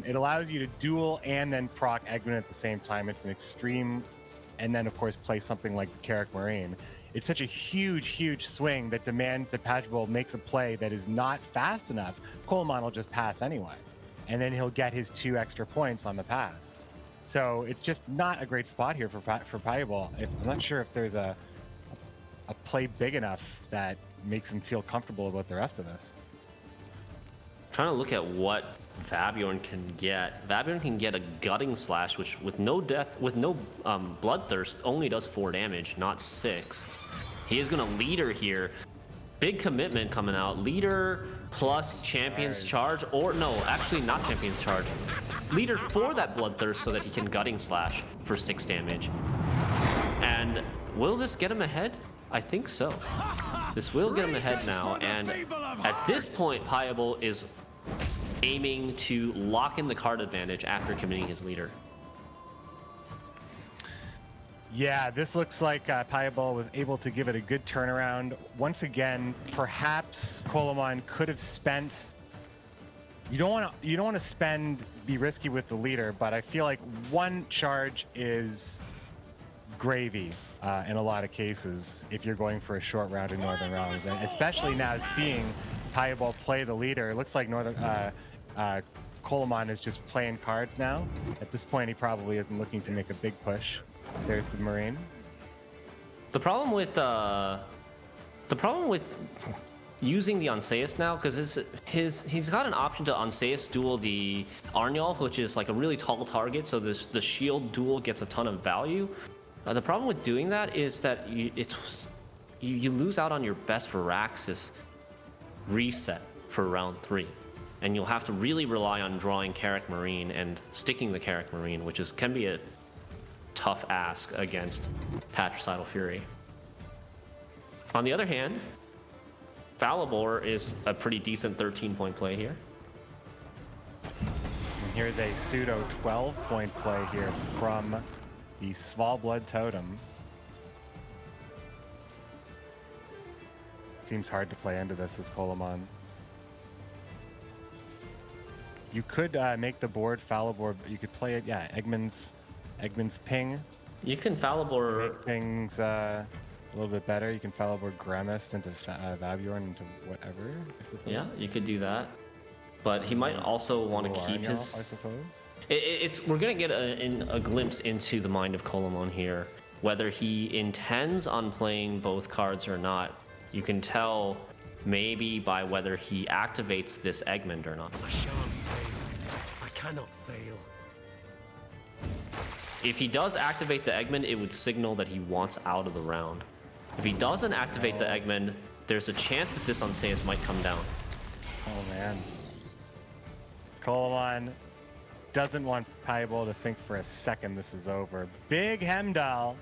it allows you to duel and then proc Eggman at the same time. It's an extreme, and then of course play something like Carrick Marine. It's such a huge swing that demands that Pachelbel makes a play that is not fast enough. Colomon will just pass anyway, and then he'll get his 2 extra points on the pass. So it's just not a great spot here for Pachelbel. I'm not sure if there's a play big enough that makes him feel comfortable about the rest of this. I'm trying to look at what Vabjorn can get. Vabjorn can get a gutting slash, which with no bloodthirst only does 4 damage, not 6. He is gonna leader here. Big commitment coming out. Leader plus Champion's Charge, or no, actually not Champion's Charge. Leader for that bloodthirst so that he can gutting slash for 6 damage. And will this get him ahead? I think so. This will get him ahead now, and at this point, Payable is aiming to lock in the card advantage after committing his leader. Yeah, this looks like Payable was able to give it a good turnaround. Once again, perhaps Colomon could have spent. You don't want to be risky with the leader, but I feel like 1 charge is gravy in a lot of cases if you're going for a short round in Northern Realms, and especially now seeing Payable play the leader. It looks like Colomon is just playing cards now. At this point, he probably isn't looking to make a big push. There's the Marine. The problem with using the Ansaeus now, because he's got an option to Ansaeus duel the Arnyal, which is like a really tall target, so the shield duel gets a ton of value. The problem with doing that is that you lose out on your best Viraxis reset for round 3. And you'll have to really rely on drawing Carrick Marine and sticking the Carrick Marine, which can be a tough ask against Patricidal Fury. On the other hand, Falibor is a pretty decent 13-point play here. And here's a pseudo 12-point play here from the Svalblood Totem. Seems hard to play into this as Colomon. You could make the board Falibor. You could play it, yeah. Eggman's ping. You can Falibor. Ping's a little bit better. You can Falibor Gramist into Vabjorn into whatever, I suppose. Yeah, you could do that. But he might also want to keep Arnyal, his. I suppose. we're gonna get a glimpse into the mind of Colomon here, whether he intends on playing both cards or not. You can tell maybe by whether he activates this Eggman or not. I cannot fail. If he does activate the Eggman, it would signal that he wants out of the round. If he doesn't activate the Eggman, there's a chance that this Unseus might come down. Oh man. Colomon doesn't want Piebol to think for a second this is over. Big Hemdall.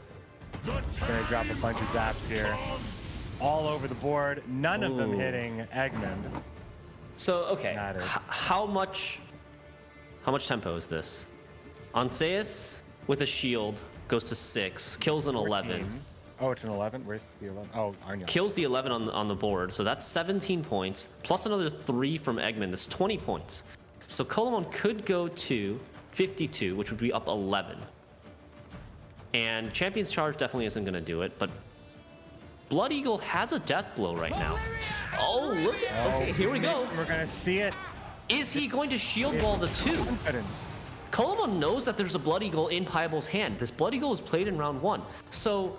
Gonna drop a bunch of zaps here. All over the board. None of them hitting Eggman. So, okay. How much tempo is this? Unseus with a shield goes to 6, kills an 11. Oh, it's an 11? Where's the 11? Oh, Arnya. Kills the 11 on the board, so that's 17 points, plus another 3 from Eggman, that's 20 points. So Colomon could go to 52, which would be up 11. And Champion's Charge definitely isn't going to do it, but Blood Eagle has a death blow right now. Oh, look. Okay, here we go. We're going to see it. Is he going to shield wall the 2? Colomon knows that there's a Blood Eagle in Piebol's hand. This Blood Eagle was played in round 1. So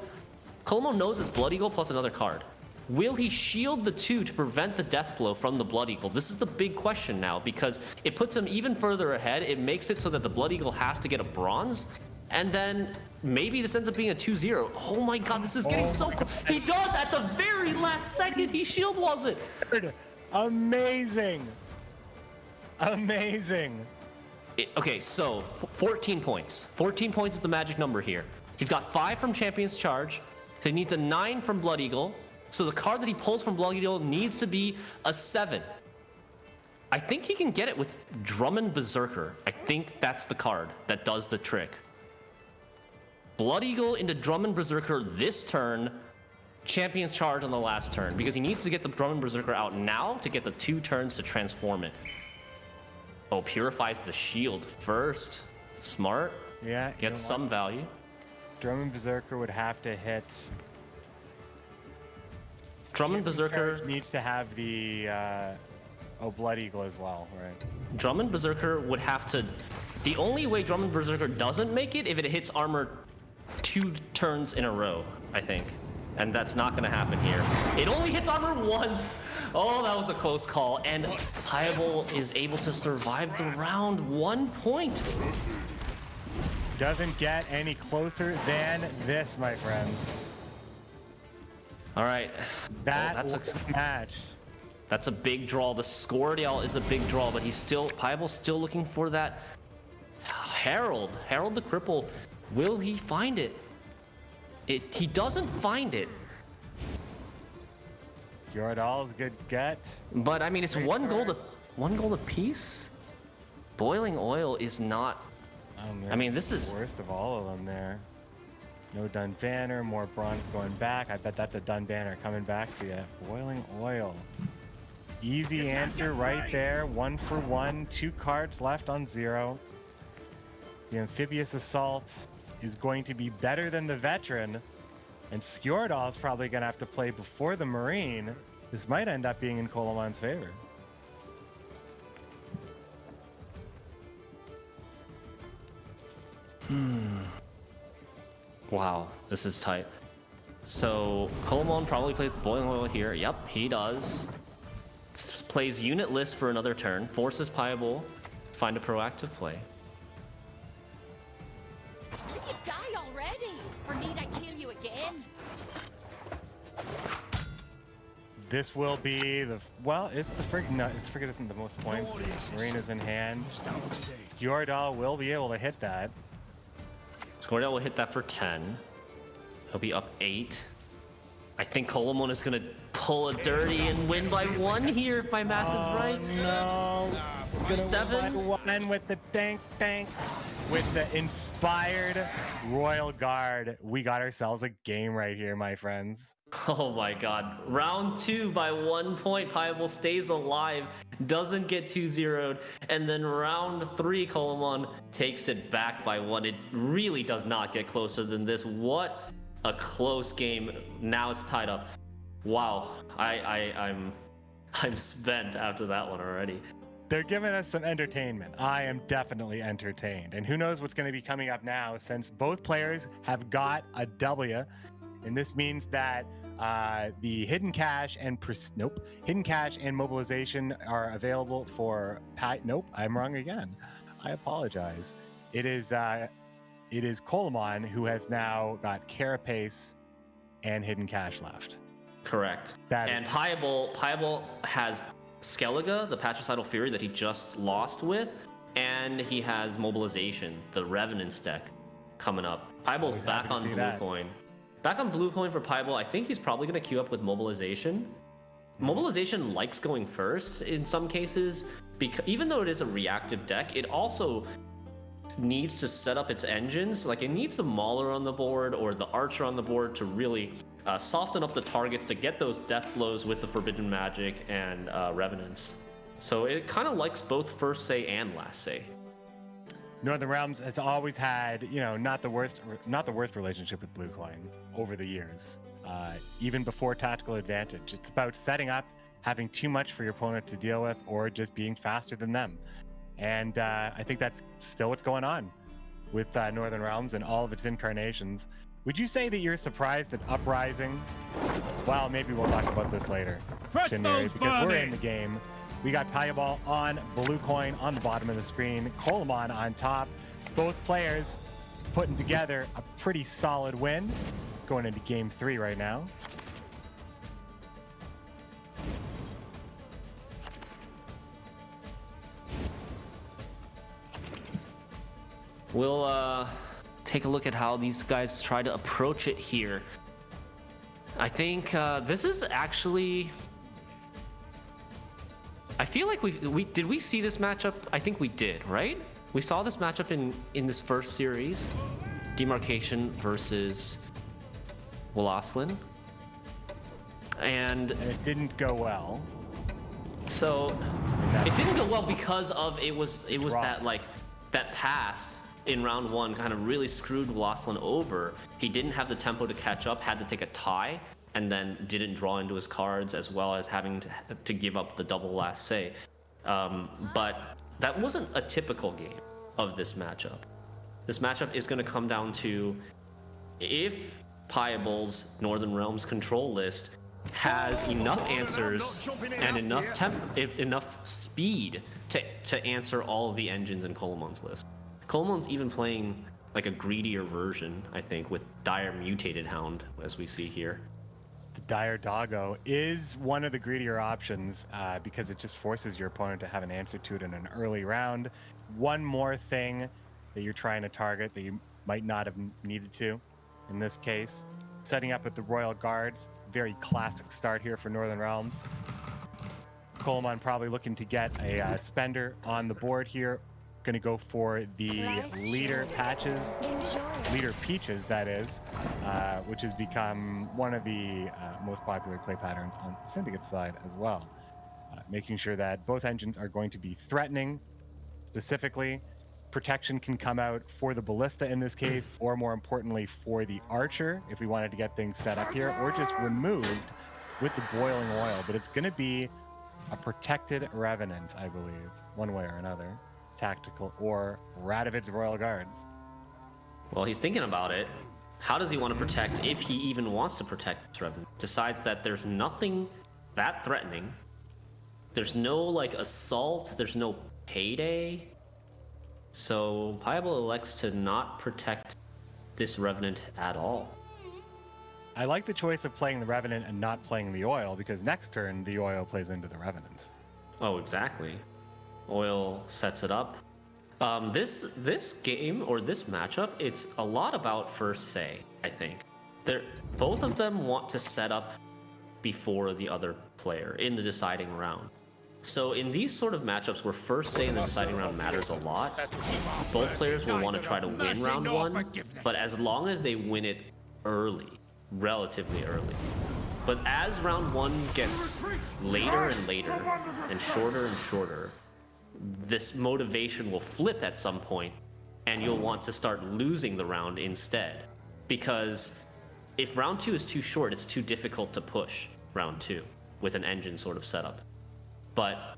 Colomon knows it's Blood Eagle plus another card. Will he shield the 2 to prevent the death blow from the Blood Eagle? This is the big question now, because it puts him even further ahead. It makes it so that the Blood Eagle has to get a bronze, and then maybe this ends up being a 2-0. Oh my god, this is getting so close. He does at the very last second. He shield walls it. Amazing. Amazing. Okay, so 14 points. 14 points is the magic number here. He's got 5 from Champion's Charge. So he needs a 9 from Blood Eagle. So the card that he pulls from Blood Eagle needs to be a 7. I think he can get it with Drummond Berserker. I think that's the card that does the trick. Blood Eagle into Drummond Berserker this turn. Champion's Charge on the last turn, because he needs to get the Drummond Berserker out now to get the 2 turns to transform it. Oh, purifies the shield first. Smart. Yeah. Gets some value. Drummond Berserker would have to hit. Drummond Berserker needs to have the Blood Eagle as well, right? Drummond Berserker would have to. The only way Drummond Berserker doesn't make it if it hits armor 2 turns in a row, I think. And that's not going to happen here. It only hits armor once. Oh, that was a close call. And Piebol is able to survive the round. 1 point. Doesn't get any closer than this, my friends. All right. That's a match. That's a big draw. The Scordial is a big draw, but Piebol's still looking for that Herald the Cripple. Will he find it? He doesn't find it. Yordal's good get. But I mean, it's one gold apiece. Boiling Oil is not. Oh, man, I mean, this is the worst of all of them there. No Dun Banner, more bronze going back. I bet that's a Dun Banner coming back to you. Boiling Oil. Easy answer right there. 1 for 1. 2 cards left on 0. The Amphibious Assault is going to be better than the Veteran. And Skjordal is probably going to have to play before the Marine. This might end up being in Colomon's favor. Wow, this is tight. So Colomon probably plays the Boiling Oil here. Yep, he does. Plays unit list for another turn. Forces Piebol to find a proactive play. Did you die already? Or need I kill you again? This will be the it's the frigate. No, it's frigate isn't the most points. Marine is in hand. Skjordal will be able to hit that. Skjordal will hit that for 10. He'll be up 8. I think Colomon is gonna pull a dirty and win by 1 here if my math is right. No. 7. 1 with the tank. With the inspired Royal Guard. We got ourselves a game right here, my friends. Oh my god. Round 2 by 1 point. Piebol stays alive, doesn't get 2-0'd, and then round 3, Colomon takes it back by 1. It really does not get closer than this. What a close game. Now it's tied up. Wow. I'm spent after that one already. They're giving us some entertainment. I am definitely entertained. And who knows what's going to be coming up now, since both players have got a W. And this means that the hidden cash and mobilization are available for Nope, I'm wrong again. I apologize. It is Coleman who has now got Carapace and hidden cash left. Correct. That and is- Piebald has Skellige, the Patricidal Fury that he just lost with, and he has Mobilization, the Revenant's deck, coming up. Piebald's Always back happy to on see blue that. coin. Back on blue coin for Piebald. I think he's probably going to queue up with Mobilization. Mobilization likes going first in some cases, because even though it is a reactive deck, it also needs to set up its engines. Like, it needs the Mauler on the board or the Archer on the board to really soften up the targets to get those death blows with the Forbidden Magic and Revenants. So it kind of likes both first say and last say. Northern Realms has always had, not the worst relationship with Blue Coin over the years, even before Tactical Advantage. It's about setting up, having too much for your opponent to deal with, or just being faster than them. And I think that's still what's going on with Northern Realms and all of its incarnations. Would you say that you're surprised at Uprising? Well, maybe we'll talk about this later, Shinari, because we're in the game. We got Piebald on blue coin on the bottom of the screen, Coleman on top. Both players putting together a pretty solid win going into game 3 right now. We'll take a look at how these guys try to approach it here. I think this is actually... I feel like did we see this matchup? I think we did, right? We saw this matchup in this first series. Demarcation versus Wolaslin. And it didn't go well. So it didn't go well because of it was that pass in round 1 kind of really screwed Wolaslin over. He didn't have the tempo to catch up, had to take a tie, and then didn't draw into his cards, as well as having to give up the double last say. But that wasn't a typical game of this matchup. This matchup is going to come down to if Piebald's Northern Realms control list has enough answers and enough speed to answer all of the engines in Coleman's list. Coleman's even playing like a greedier version, I think, with Dire Mutated Hound, as we see here. The Dire Doggo is one of the greedier options because it just forces your opponent to have an answer to it in an early round. One more thing that you're trying to target that you might not have needed to in this case. Setting up with the Royal Guards. Very classic start here for Northern Realms. Coleman probably looking to get a spender on the board here. Going to go for the leader patches, leader peaches, that is, which has become one of the most popular play patterns on the Syndicate side as well. Making sure that both engines are going to be threatening. Specifically, protection can come out for the Ballista in this case, or more importantly for the Archer if we wanted to get things set up here, or just removed with the Boiling Oil. But it's going to be a protected Revenant, I believe, one way or another. Tactical or Radovid's Royal Guards. Well, he's thinking about it. How does he want to protect, if he even wants to protect Revenant? Decides that there's nothing that threatening. There's no like assault, there's no payday. So Piebald elects to not protect this Revenant at all. I like the choice of playing the Revenant and not playing the Oil, because next turn the Oil plays into the Revenant. Oh, exactly. Oil sets it up. This game, or this matchup, it's a lot about first say, I think. Both of them want to set up before the other player in the deciding round. So in these sort of matchups where first say in the deciding round matters a lot, both players will want to try to win round 1, but as long as they win it early, relatively early. But as round 1 gets later and later, and shorter, this motivation will flip at some point, and you'll want to start losing the round instead. Because if round 2 is too short, it's too difficult to push round 2 with an engine sort of setup. But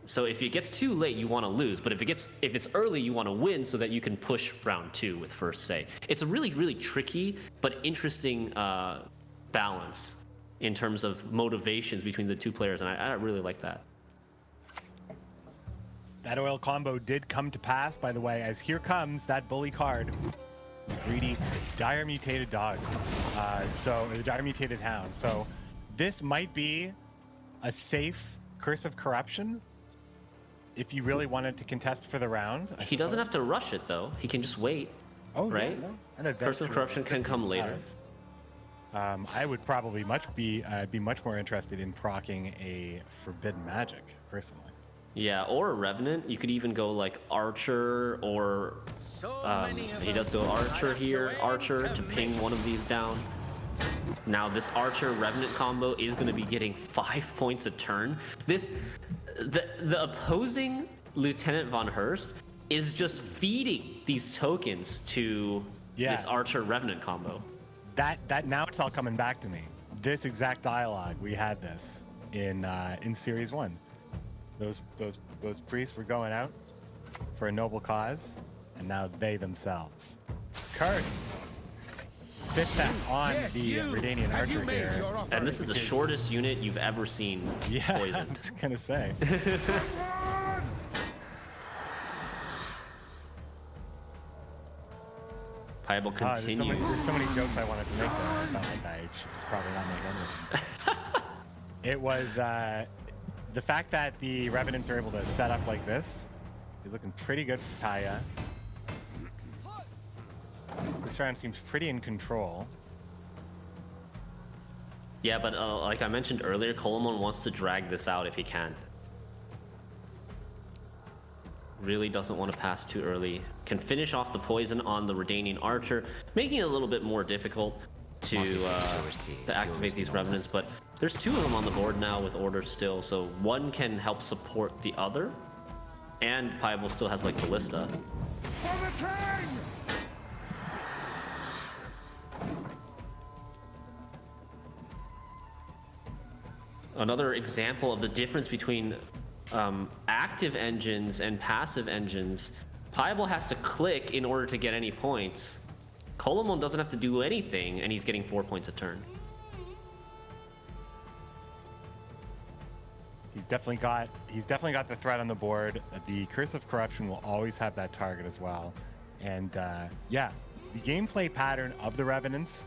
So if it gets too late, you want to lose. But if it's early, you want to win so that you can push round 2 with first say. It's a really, really tricky but interesting balance in terms of motivations between the two players, and I really like that. That oil combo did come to pass, by the way, as here comes that bully card. Greedy, dire mutated dog. The dire mutated hound. So this might be a safe Curse of Corruption if you really wanted to contest for the round. He doesn't have to rush it though. He can just wait. Oh, right? Yeah, no. Curse of Corruption can come later. I would probably be much more interested in proccing a Forbidden Magic, personally. Yeah, or a Revenant. You could even go like Archer, or he does go Archer here, Archer to ping one of these down. Now this Archer Revenant combo is going to be getting 5 points a turn. The opposing Lieutenant Von Hurst is just feeding these tokens to this Archer Revenant combo. That now it's all coming back to me. This exact dialogue, we had this in Series 1. Those priests were going out for a noble cause, and now they themselves cursed. Fifth test on the Redanian Archer here. And this is the shortest unit you've ever seen poisoned. I was gonna say. Piable continues. There's so many jokes I wanted to make there. I felt like I should probably not make any of them. It was the fact that the Revenants are able to set up like this is looking pretty good for Kaya. This round seems pretty in control. Yeah, but like I mentioned earlier, Coleman wants to drag this out if he can. Really doesn't want to pass too early. Can finish off the poison on the Redanian Archer, making it a little bit more difficult to activate these Revenants, but there's 2 of them on the board now with orders still, so one can help support the other, and Piable still has like Ballista. Another example of the difference between active engines and passive engines. Piable has to click in order to get any points. Colomon doesn't have to do anything, and he's getting 4 points a turn. He's definitely got the threat on the board. The Curse of Corruption will always have that target as well. And yeah, the gameplay pattern of the Revenants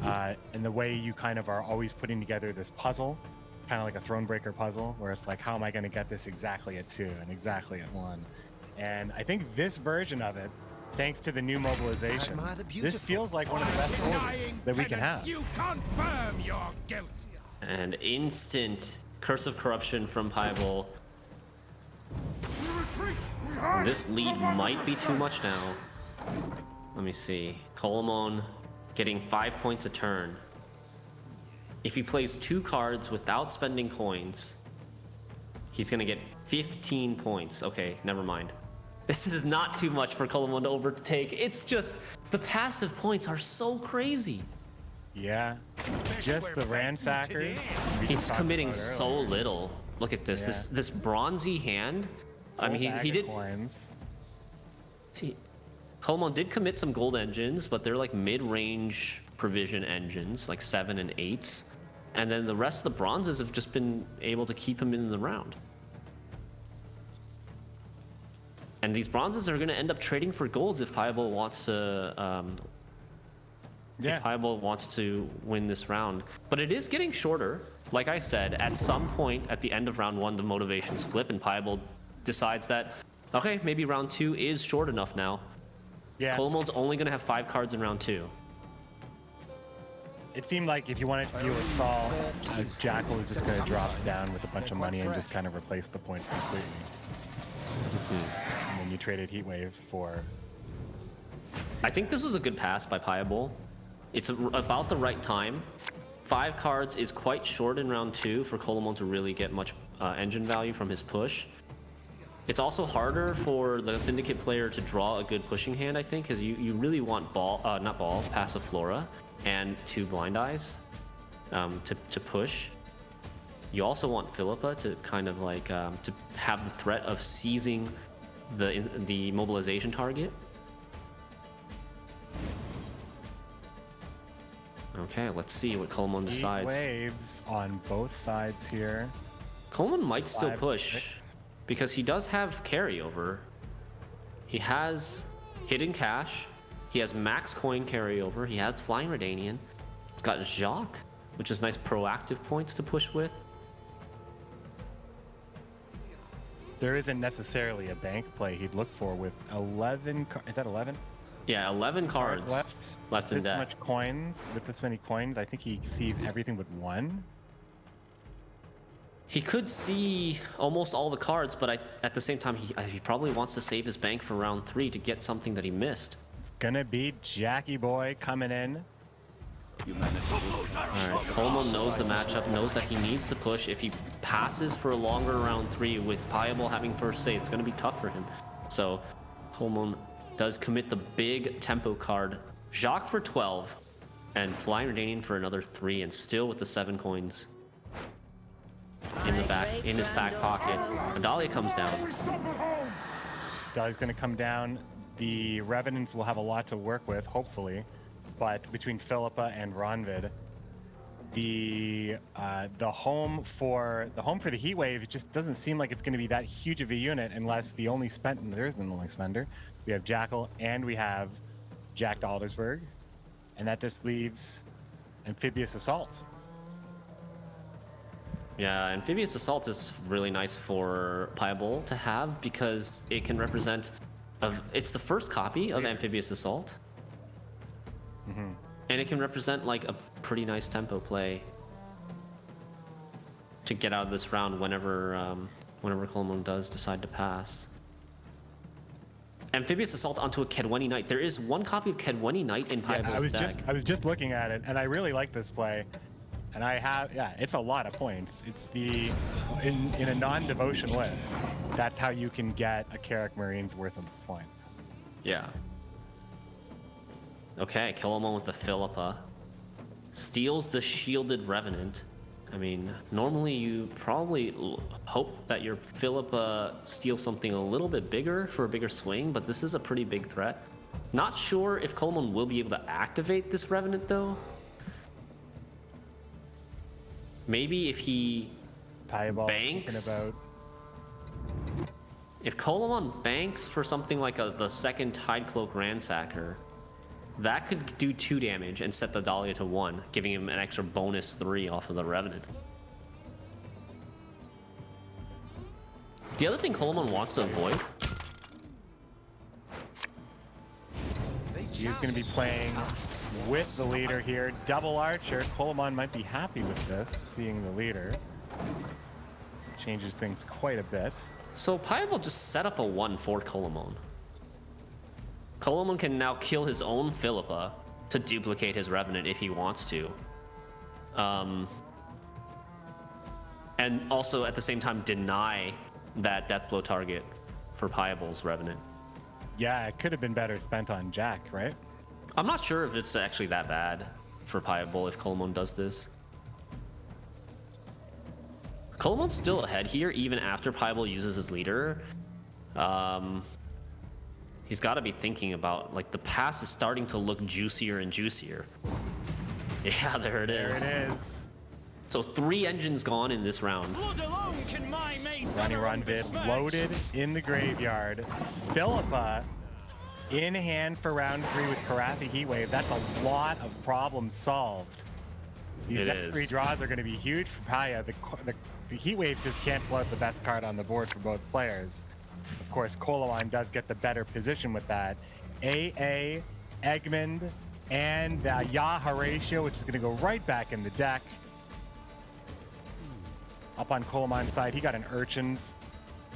and the way you kind of are always putting together this puzzle, kind of like a Thronebreaker puzzle, where it's like, how am I going to get this exactly at 2 and exactly at 1? And I think this version of it, thanks to the new mobilization, this feels like one of the best orders that we can have. You confirm your guilt. And instant Curse of Corruption from Piable. This lead might be too much now. Let me see. Colomon getting 5 points a turn. If he plays 2 cards without spending coins, he's gonna get 15 points. Okay, never mind. This is not too much for Colomon to overtake. It's just the passive points are so crazy. Yeah, just the ransackers. He's committing so little. Look at this. Yeah. This bronzy hand. I mean, he did. Coins. See, Colomon did commit some gold engines, but they're like mid-range provision engines, like 7 and 8s. And then the rest of the bronzes have just been able to keep him in the round. And these bronzes are going to end up trading for golds if Piable wants to. If Piable wants to win this round. But it is getting shorter. Like I said, at some point at the end of round 1, the motivations flip, and Piable decides that, okay, maybe round 2 is short enough now. Yeah. Colomon's only going to have 5 cards in round 2. It seemed like if you wanted to deal with Saul, Jackal was just going to drop down with a bunch of money and just kind of replace the points completely. And then you traded Heatwave for... I think this was a good pass by Piable. It's about the right time. 5 cards is quite short in round 2 for Colomon to really get much engine value from his push. It's also harder for the Syndicate player to draw a good pushing hand, I think, because you really want passive Flora and 2 Blind Eyes to push. You also want Philippa to kind of like to have the threat of seizing the mobilization target. Okay, let's see what Coleman decides. Waves on both sides here. Coleman might still 5, push 6. because he does have carryover. He has hidden cash. He has max coin carryover. He has flying Redanian. He's got Jacques, which is nice proactive points to push with. There isn't necessarily a bank play he'd look for with 11. Is that 11? Yeah, 11 cards left in this deck. much coins. With this many coins, I think he sees everything but one. He could see almost all the cards, but at the same time, he probably wants to save his bank for round 3 to get something that he missed. It's gonna be Jackie Boy coming in. Alright, Coleman knows the matchup, knows that he needs to push. If he passes for a longer round 3 with Piable having first say, it's going to be tough for him. So Coleman does commit the big tempo card. Jacques for 12 and Flying Redanian for another 3, and still with the 7 coins in his back pocket. Adalia comes down. Adalia's going to come down. The Revenants will have a lot to work with, hopefully. But between Philippa and Ronvid, the home for the Heat Wave, it just doesn't seem like it's going to be that huge of a unit unless there isn't an only spender. We have Jackal and we have Jack Daldersberg, and that just leaves Amphibious Assault. Yeah, Amphibious Assault is really nice for Piable to have because it can represent it's the first copy of Amphibious Assault. And it can represent like a pretty nice tempo play to get out of this round whenever Coleman does decide to pass. Amphibious Assault onto a Kedweni Knight. There is one copy of Kedweni Knight in Piable's deck. I was just looking at it, and I really like this play. And it's a lot of points. It's in a non-devotion list, that's how you can get a Carrack Marine's worth of points. Yeah. Okay, Coleman with the Philippa. Steals the Shielded Revenant. I mean, normally you probably hope that your Philippa steals something a little bit bigger for a bigger swing, but this is a pretty big threat. Not sure if Coleman will be able to activate this Revenant though. Maybe if he banks. If Coleman banks for something like the second Tidecloak Ransacker, that could do 2 damage and set the Dahlia to 1, giving him an extra bonus 3 off of the Revenant. The other thing Coleman wants to avoid. He's going to be playing with the leader here. Double Archer. Coleman might be happy with this, seeing the leader. Changes things quite a bit. So Piable just set up a 1 for Coleman. Coleman can now kill his own Philippa to duplicate his Revenant if he wants to. And also at the same time deny that Deathblow target for Piable's Revenant. Yeah, it could have been better spent on Jack, right? I'm not sure if it's actually that bad for Piable if Coleman does this. Coleman's still ahead here even after Piable uses his leader. He's got to be thinking about, like, the pass is starting to look juicier and juicier. Yeah, there it is. There it is. So 3 engines gone in this round. Ronnie Ronvid loaded in the graveyard. Philippa in hand for round 3 with Karathi Heatwave. That's a lot of problems solved. These next 3 draws are going to be huge for Paya. The Heatwave just cancel out the best card on the board for both players. Of course, Koloan does get the better position with that. AA, Egmond, and Ya Horatio, which is going to go right back in the deck. Up on Koloman's side, he got an Urchins.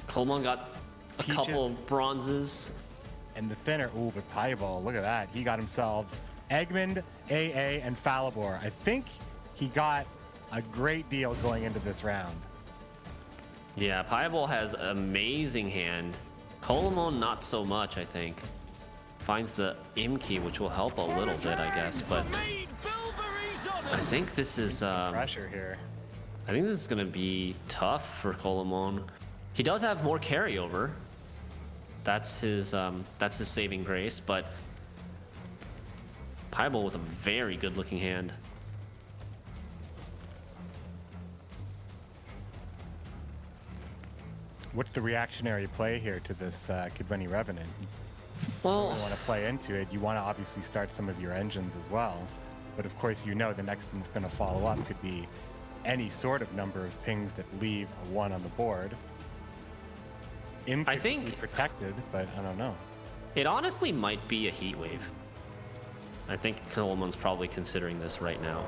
Coleman got a couple of bronzes. And the thinner, ooh, but Pieball, look at that. He got himself Egmond, AA, and Falibor. I think he got a great deal going into this round. Yeah, Pieball has an amazing hand. Coleman, not so much, I think. Finds the Imki, which will help a little bit, I guess, but I think this is... pressure here. I think this is going to be tough for Colomon. He does have more carryover. That's his saving grace, but Piebol with a very good looking hand. What's the reactionary play here to this Kidwini Revenant? Well, you want to play into it. You want to obviously start some of your engines as well. But of course, you know the next thing that's going to follow up could be any sort of number of pings that leave a 1 on the board. I think protected, but I don't know. It honestly might be a heat wave. I think Colomon's probably considering this right now.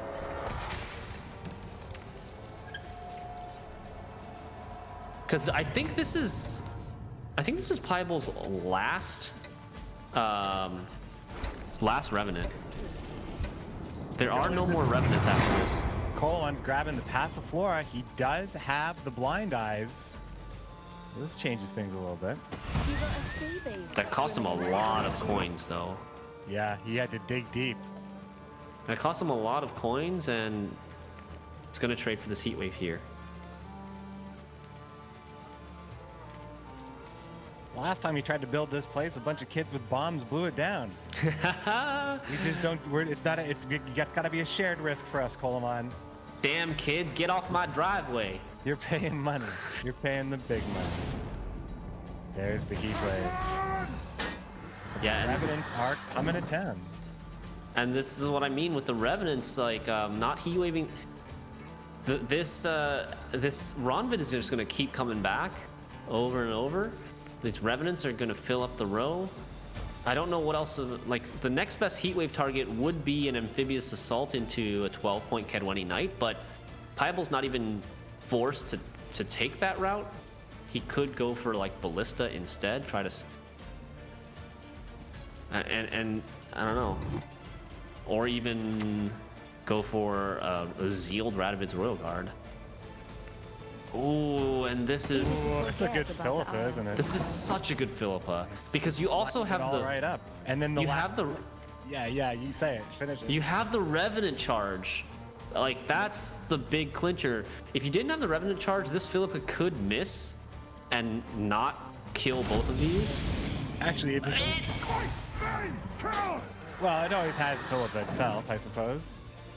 Because I think this is Piebol's last Revenant. There are no more Revenants after this. Colomon's grabbing the Passiflora. He does have the Blind Eyes. This changes things a little bit. That cost him a lot of coins, though. Yeah, he had to dig deep. That cost him a lot of coins, and it's going to trade for this heat wave here. Last time he tried to build this place, a bunch of kids with bombs blew it down. We just don't. You gotta be a shared risk for us, Colomon. Damn kids, get off my driveway. You're paying money. You're paying the big money. There's the heat wave. Yeah, the Revenants are coming to town. And this is what I mean with the Revenants, like not heat waving. This Ronvid is just gonna keep coming back over and over. These Revenants are gonna fill up the row. I don't know what else. Like the next best heat wave target would be an amphibious assault into a 12-point Kedwani Knight, but Piebol's not even forced to take that route. He could go for like Ballista instead, try to and I don't know, or even go for a Zealed Radovid's Royal Guard. Ooh, and this is it's a good Philippa, isn't it? This is such a good Philippa because you also have the right up, and then you have the yeah you say it, finish it. You have the Revenant charge, like that's the big clincher. If you didn't have the Revenant charge, this Philippa could miss and not kill both of these. Actually, if well, it always has Philippa itself, I suppose.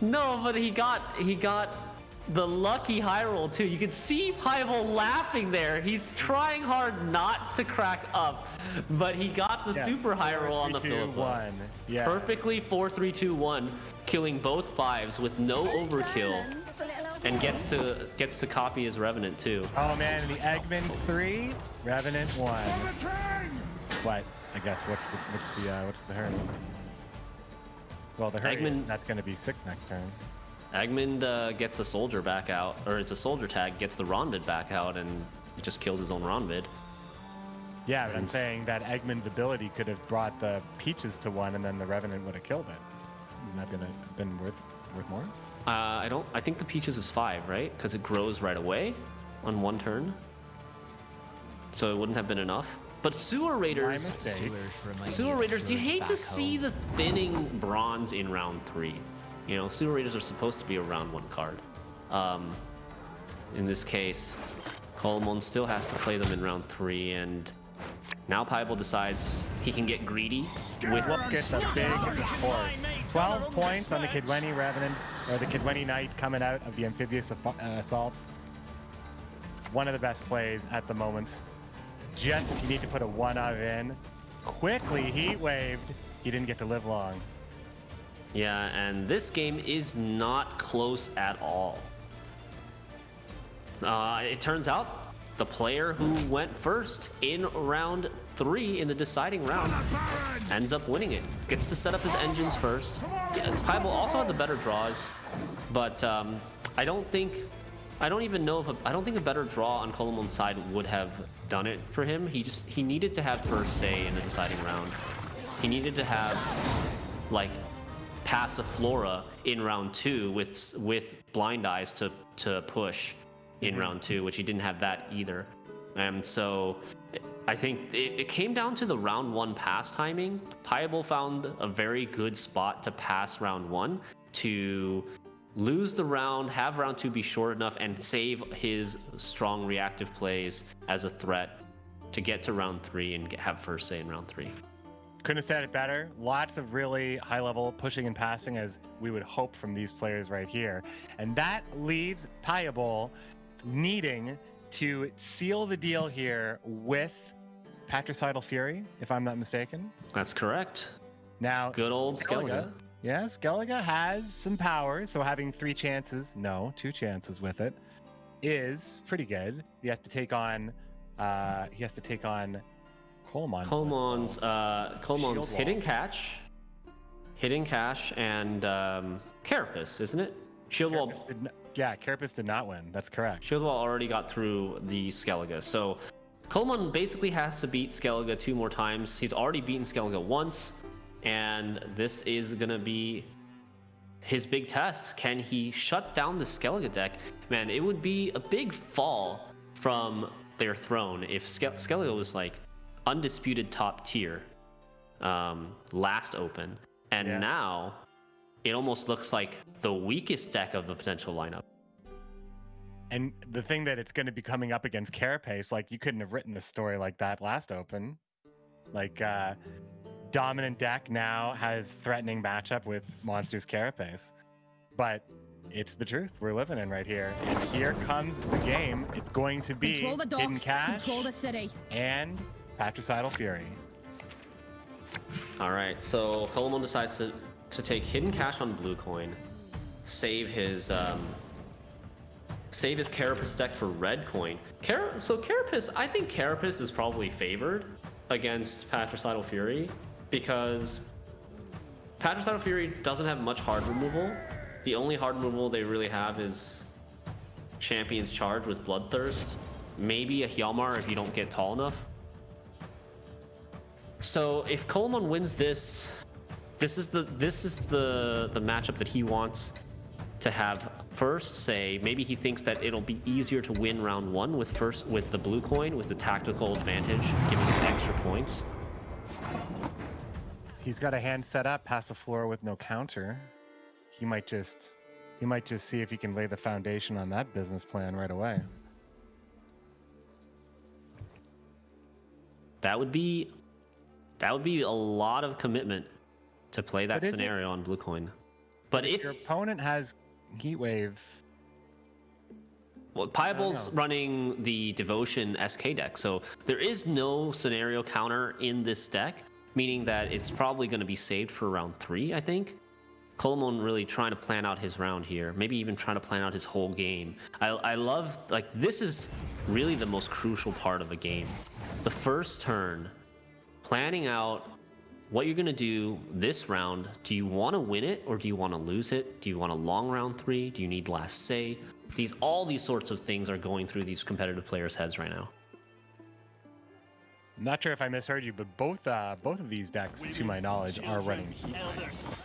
No, but he got the lucky high roll too. You can see Piebol laughing there. He's trying hard not to crack up, but he got the super high roll on the Philippa. Yeah. Perfectly 4-3-2-1, killing both fives with no overkill, and gets to copy his Revenant too. Oh man, the Eggman 3, Revenant 1. But I guess what's the hurry? Well, the hurry Eggman, that's going to be 6 next turn. Eggman gets a soldier back out, or it's a soldier tag, gets the Ronvid back out, and he just kills his own Ronvid. Yeah, but I'm saying that Eggman's ability could have brought the Peaches to 1, and then the Revenant would have killed it. Wouldn't that have been worth more? I think the Peaches is 5, right? Because it grows right away on 1 turn. So it wouldn't have been enough. But Sewer Raiders, you hate to see the thinning bronze in round 3. You know, Sewer Raiders are supposed to be a round 1 card. In this case, Colomon still has to play them in round 3, and now Piebol decides he can get greedy with gets a big horse. 12 points on the Kidwini Revenant, or the Kidwini Knight coming out of the amphibious assault. One of the best plays at the moment. Just if you need to put a 1-of in, quickly heat waved. He didn't get to live long. Yeah, and this game is not close at all. It turns out the player who went first in round 3 in the deciding round ends up winning it. Gets to set up his engines first. Yeah, Piebol also had the better draws, but I don't think a better draw on Colomon's side would have done it for him. He needed to have first say in the deciding round. He needed to have like Passiflora in round 2 with Blind Eyes to push in round 2, which he didn't have that either. And so I think it came down to the round 1 pass timing. Piebol found a very good spot to pass round 1 to lose the round, have round 2 be short enough, and save his strong reactive plays as a threat to get to round 3 and have first say in round 3. Couldn't have said it better. Lots of really high-level pushing and passing, as we would hope from these players right here. And that leaves Payable needing to seal the deal here with Patricidal Fury, if I'm not mistaken. That's correct. Now, good old Skellige. Yeah, Skellige has some power, so having 2 chances with it is pretty good. He has to take on Colemon's hidden catch, and Carapace, isn't it? Shield Wall. Carapace did not win. That's correct. Shield Wall already got through the Skellige, so Colemon basically has to beat Skellige 2 more times. He's already beaten Skellige once, and this is gonna be his big test. Can he shut down the Skellige deck? Man, it would be a big fall from their throne if Skellige was like undisputed top tier last open, and now it almost looks like the weakest deck of the potential lineup. And the thing that it's going to be coming up against Carapace, like you couldn't have written a story like that last open. Like dominant deck now has threatening matchup with Monsters Carapace, but it's the truth we're living in right here. And here comes the game. It's going to be Control the docks, Hidden Cash control the city, and Patricidal Fury. All right, so Colemon decides to take Hidden Cash on blue coin, save his Carapace deck for red coin. So Carapace, I think Carapace is probably favored against Patricidal Fury because Patricidal Fury doesn't have much hard removal. The only hard removal they really have is Champion's Charge with Bloodthirst, maybe a Hjalmar if you don't get tall enough. So if Colemon wins this is the matchup that he wants to have first say. Maybe he thinks that it'll be easier to win round 1 with the blue coin, with the tactical advantage, giving him extra points. He's got a hand set up, pass the floor with no counter. He might just see if he can lay the foundation on that business plan right away. That would be a lot of commitment to play that scenario on blue coin. But if your opponent has Heatwave, well, Payable's running the Devotion SK deck, so there is no scenario counter in this deck, meaning that it's probably going to be saved for round 3, I think. Colemon really trying to plan out his round here, maybe even trying to plan out his whole game. I love, like, this is really the most crucial part of a game. The first turn, planning out what you're going to do this round. Do you want to win it or do you want to lose it? Do you want a long round 3? Do you need last say? All these sorts of things are going through these competitive players' heads right now. I'm not sure if I misheard you, but both of these decks, to my knowledge, are running Heatwave.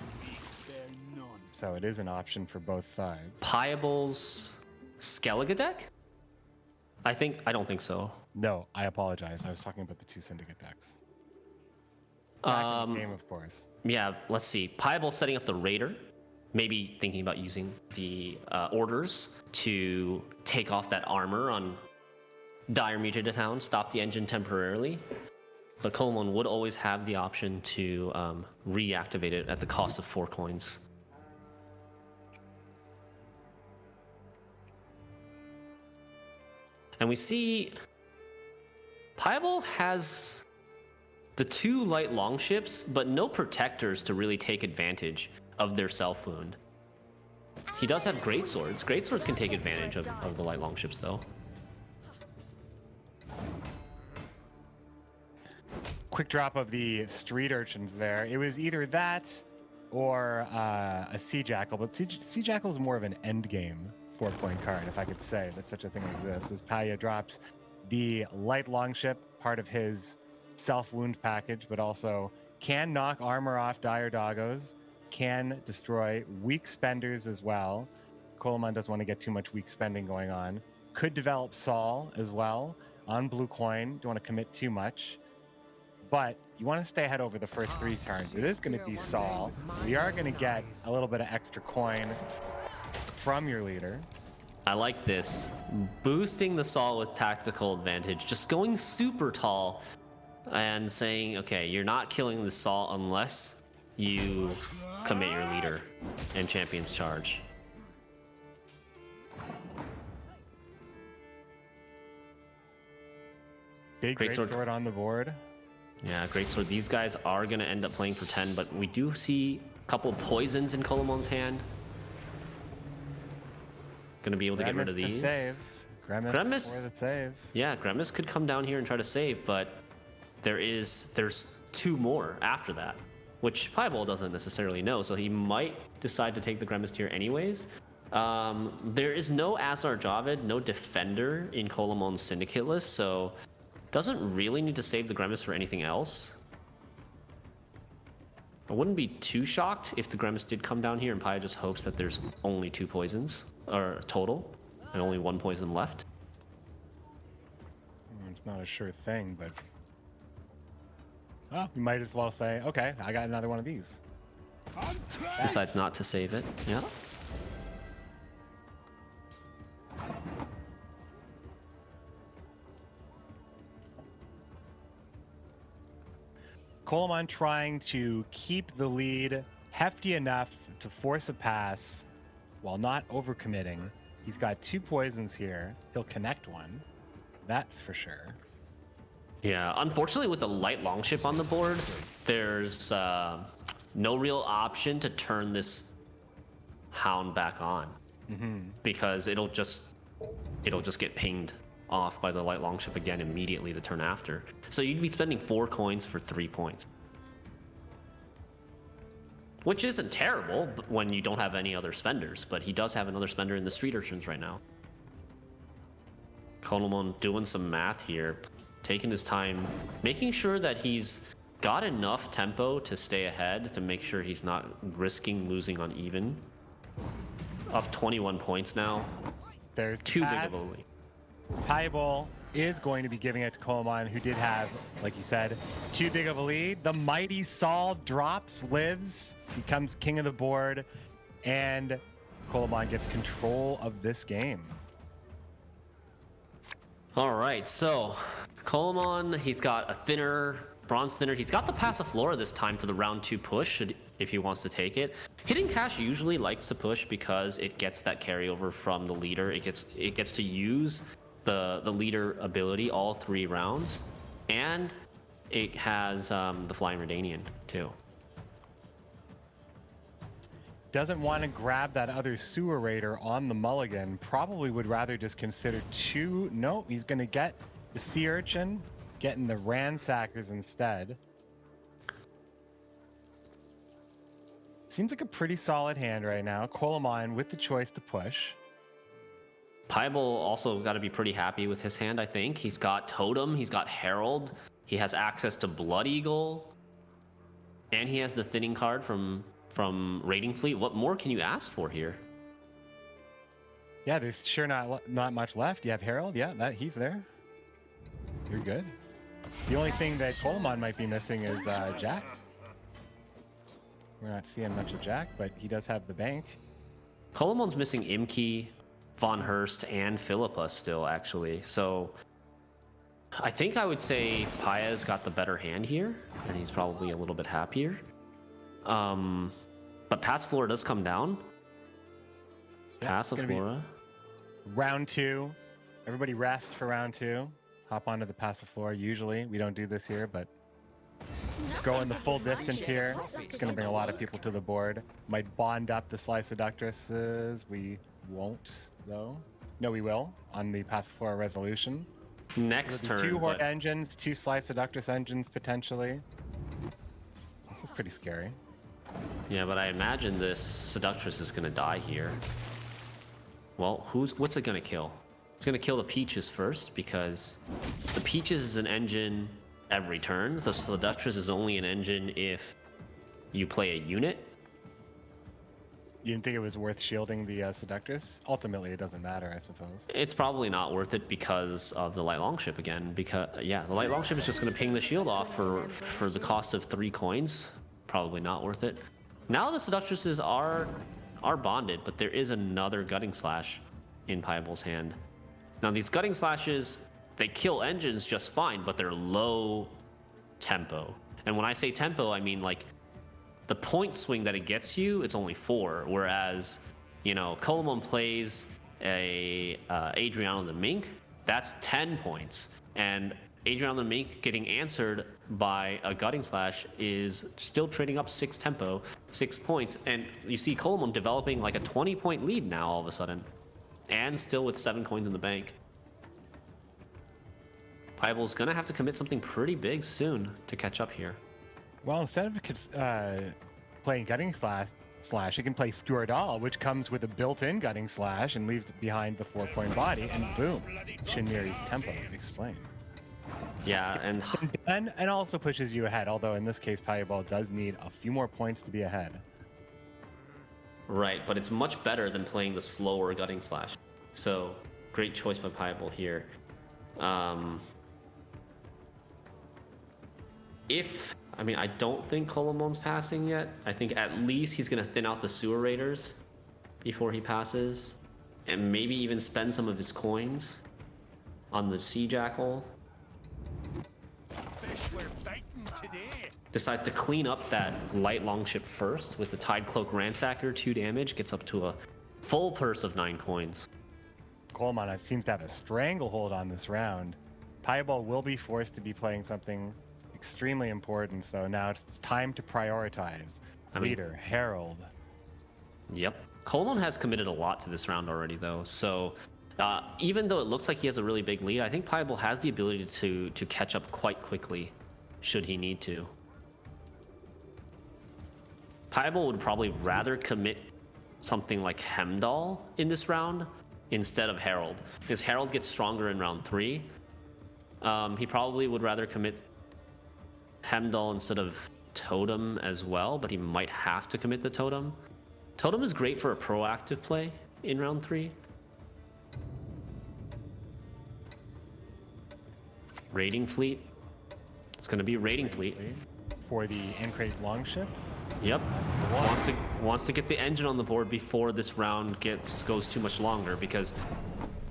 So it is an option for both sides. Payable's Skellige deck? I don't think so. No, I apologize. I was talking about the 2 Syndicate decks. Game, of course. Yeah, let's see. Payable setting up the Raider, maybe thinking about using the orders to take off that armor on Dire Mutated Town, stop the engine temporarily. But Colemon would always have the option to reactivate it at the cost of 4 coins. And we see Payable has the 2 light longships, but no protectors to really take advantage of their self wound. He does have greatswords. Greatswords can take advantage of the light longships, though. Quick drop of the street urchins there. It was either that or a Sea Jackal, but Sea Jackal is more of an end game 4-point card, if I could say that such a thing exists, as Paya drops the light longship, part of his self-wound package, but also can knock armor off dire doggos, can destroy weak spenders as well. Colemon doesn't want to get too much weak spending going on. Could develop Saul as well on blue coin. Don't want to commit too much, but you want to stay ahead over the first 3 turns. It is going to be Saul. We are going to get a little bit of extra coin from your leader. I like this. Boosting the Saul with tactical advantage. Just going super tall and saying, okay, you're not killing the Saul unless you commit your leader and Champion's Charge. Big Greatsword on the board. Yeah, Greatsword. These guys are going to end up playing for 10, but we do see a couple poisons in Colomon's hand. Going to be able to get rid of these. Save. Grimace for the save. Yeah, Grimace could come down here and try to save, but there's 2 more after that, which Pieball doesn't necessarily know, so he might decide to take the Grimace tier anyways. There is no Azar Javid, no defender in Colomon's syndicate list, so doesn't really need to save the Grimace for anything else. I wouldn't be too shocked if the Grimace did come down here and Pia just hopes that there's only 2 poisons or total and only 1 poison left. It's not a sure thing, but oh, you might as well say, okay, I got another one of these. Decides not to save it. Yeah. Colomon trying to keep the lead hefty enough to force a pass while not overcommitting. He's got 2 poisons here. He'll connect one. That's for sure. Yeah, unfortunately with the light longship on the board, there's no real option to turn this Hound back on. Because it'll just get pinged off by the light longship again immediately the turn after. So you'd be spending 4 coins for 3 points. Which isn't terrible when you don't have any other spenders, but he does have another spender in the Street Urchins right now. Colomon doing some math here, taking his time, making sure that he's got enough tempo to stay ahead, to make sure he's not risking losing on even. Up 21 points now. There's too big of a lead. Pieball is going to be giving it to Colomon, who did have, like you said, too big of a lead. The mighty Saul drops, lives, becomes king of the board, and Colomon gets control of this game. All right, so Colomon, he's got a thinner, bronze thinner. He's got the Passiflora this time for the round 2 push if he wants to take it. Hidden Cash usually likes to push because it gets that carryover from the leader. It gets to use the leader ability all 3 rounds, and it has the Flying Redanian too. Doesn't want to grab that other Sewer Raider on the mulligan. Probably would rather just consider 2. No, he's going to get the Sea Urchin, getting the Ransackers instead. Seems like a pretty solid hand right now. Colomon with the choice to push. Pieball also got to be pretty happy with his hand, I think. He's got Totem, he's got Herald, he has access to Blood Eagle, and he has the Thinning card from Raiding Fleet. What more can you ask for here? Yeah, there's sure not much left. You have Herald, yeah, he's there. You're good. The only thing that Colomon might be missing is Jack. We're not seeing much of Jack, but he does have the bank. Colomon's missing Imki, Von Hurst, and Philippa still, actually. So I think I would say Paya's got the better hand here, and he's probably a little bit happier. But Passiflora does come down. Yeah, Passiflora. Round 2. Everybody rest for round 2. Hop onto the Passiflora. Usually, we don't do this here, but going the full distance here. It's going to bring a lot of people to the board. Might bond up the Slice Seductresses. We won't, though. No, we will on the Passiflora Resolution. Next turn. 2 Horde engines, 2 Slice Seductress engines potentially. That's pretty scary. Yeah, but I imagine this Seductress is going to die here. Well, what's it going to kill? It's going to kill the Peaches first, because the Peaches is an engine every turn. The Seductress is only an engine if you play a unit. You didn't think it was worth shielding the Seductress? Ultimately, it doesn't matter, I suppose. It's probably not worth it because of the Light Longship again. Because, yeah, the Light Longship is just going to ping the shield off for the cost of 3 coins. Probably not worth it. Now the Seductresses are are bonded, but there is another Gutting Slash in Pieble's hand. Now these Gutting Slashes, they kill engines just fine, but they're low tempo. And when I say tempo, I mean like the point swing that it gets you, it's only 4. Whereas, you know, Coleman plays a Adriano the Mink, that's 10 points. And Adriano the Mink getting answered by a Gutting Slash is still trading up 6 tempo, 6 points. And you see Coleman developing like a 20-point lead now all of a sudden. And still with 7 coins in the bank. Pieble's gonna have to commit something pretty big soon to catch up here. Well, instead of playing Gutting Slash, it can play Skewer, which comes with a built-in Gutting Slash and leaves behind the 4-point body, and boom, Shinmiri's tempo explained. Yeah, and also pushes you ahead, although in this case, Pieball does need a few more points to be ahead. Right, but it's much better than playing the slower Gutting Slash. So, great choice by Pieball here. I don't think Colomon's passing yet. I think at least he's going to thin out the Sewer Raiders before he passes. And maybe even spend some of his coins on the Sea Jackal. Decides to clean up that light longship first with the Tide Cloak Ransacker, 2 damage, gets up to a full purse of 9 coins. Coleman seems to have a stranglehold on this round. Pieball will be forced to be playing something extremely important, so now it's time to prioritize. Leader, Herald. Yep. Coleman has committed a lot to this round already, though, so even though it looks like he has a really big lead, I think Pieball has the ability to catch up quite quickly, should he need to. Pieball would probably rather commit something like Hemdall in this round instead of Herald, because Herald gets stronger in round 3. He probably would rather commit Hemdall instead of Totem as well, but he might have to commit the Totem. Totem is great for a proactive play in round 3. Raiding Fleet. It's going to be Raiding Fleet. For the Ancrate Longship? Yep. Wants to get the engine on the board before this round goes too much longer, because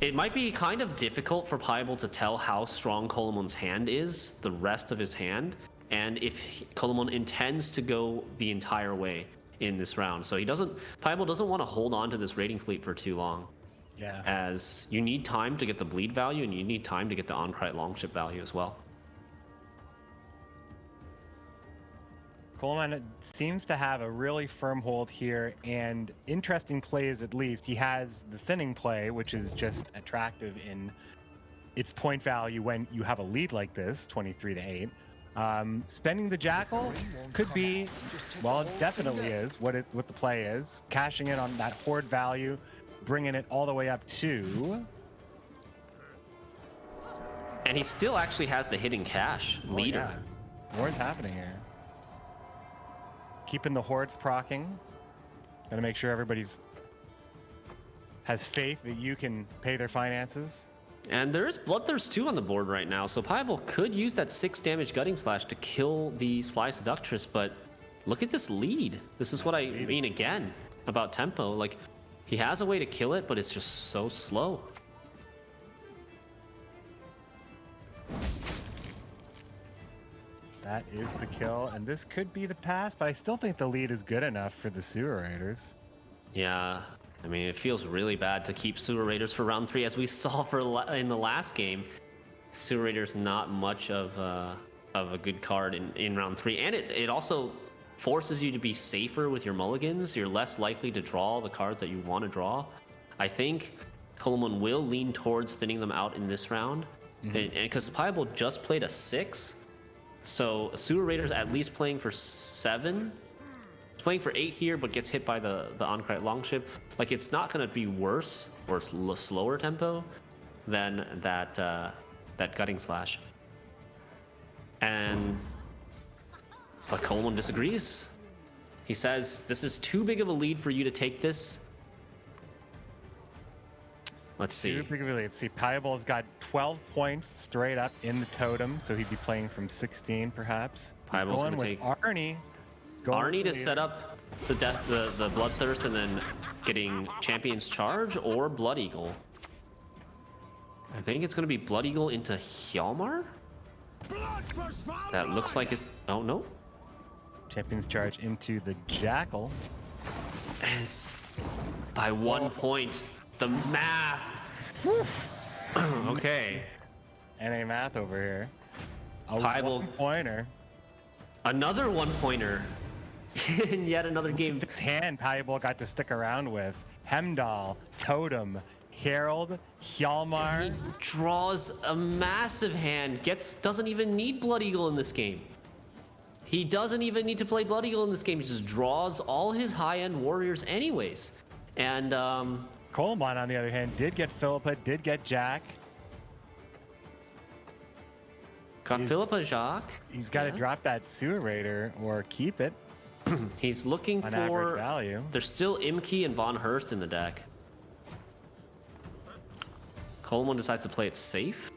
it might be kind of difficult for Pieball to tell how strong Colomon's hand is, the rest of his hand, and if Colomon intends to go the entire way in this round. So Pieball doesn't want to hold on to this Raiding Fleet for too long. Yeah. As you need time to get the bleed value, and you need time to get the Ancrite Longship value as well. Coleman seems to have a really firm hold here, and interesting plays at least. He has the thinning play, which is just attractive in its point value when you have a lead like this, 23-8. Spending the Jackal could be, well, it definitely is what the play is. Cashing in on that Horde value, bringing it all the way up to... And he still actually has the hidden cash leader. Yeah. More is happening here. Keeping the Hordes proccing. Gotta make sure everybody's has faith that you can pay their finances. And there is Bloodthirst 2 on the board right now, so Pieball could use that 6 damage Gutting Slash to kill the Sly Seductress, but look at this lead. This is what I mean again about tempo. Like, he has a way to kill it, but it's just so slow. That is the kill, and this could be the pass, but I still think the lead is good enough for the Sewer Raiders. Yeah, I mean, it feels really bad to keep Sewer Raiders for round 3, as we saw in the last game. Sewer Raiders not much of a good card in round 3, and it also forces you to be safer with your mulligans. You're less likely to draw the cards that you want to draw. I think Coleman will lean towards thinning them out in this round, and because Pieball just played a 6, so Sewer Raiders at least playing for 7. It's playing for 8 here, but gets hit by the Ancrite Longship. Like, it's not going to be worse or slower tempo than that Gutting Slash. But Coleman disagrees. He says, this is too big of a lead for you to take this. Let's see. Too big of a lead. Let's see. Pieball's got 12 points straight up in the totem, so he'd be playing from 16 perhaps. Pieball's going gonna with take Arnie. Arnie to set up the Bloodthirst, and then getting Champion's Charge or Blood Eagle. I think it's going to be Blood Eagle into Hjalmar. That looks like it. Oh, no. Champion's Charge into the Jackal. As by 1 point. The math. Okay. NA math over here. A Piebald. 1-pointer. Another 1-pointer. In yet another game. This hand Piebald got to stick around with. Hemdall, Totem, Herald, Hjalmar. He draws a massive hand. Doesn't even need Blood Eagle in this game. He doesn't even need to play Blood Eagle in this game. He just draws all his high-end warriors anyways. And Coleman, on the other hand, did get Philippa, did get Jack. Got Philippa Jacques. He's got to drop that Sewer Raider or keep it. He's looking on for average value. There's still Imke and Von Hurst in the deck. Coleman decides to play it safe.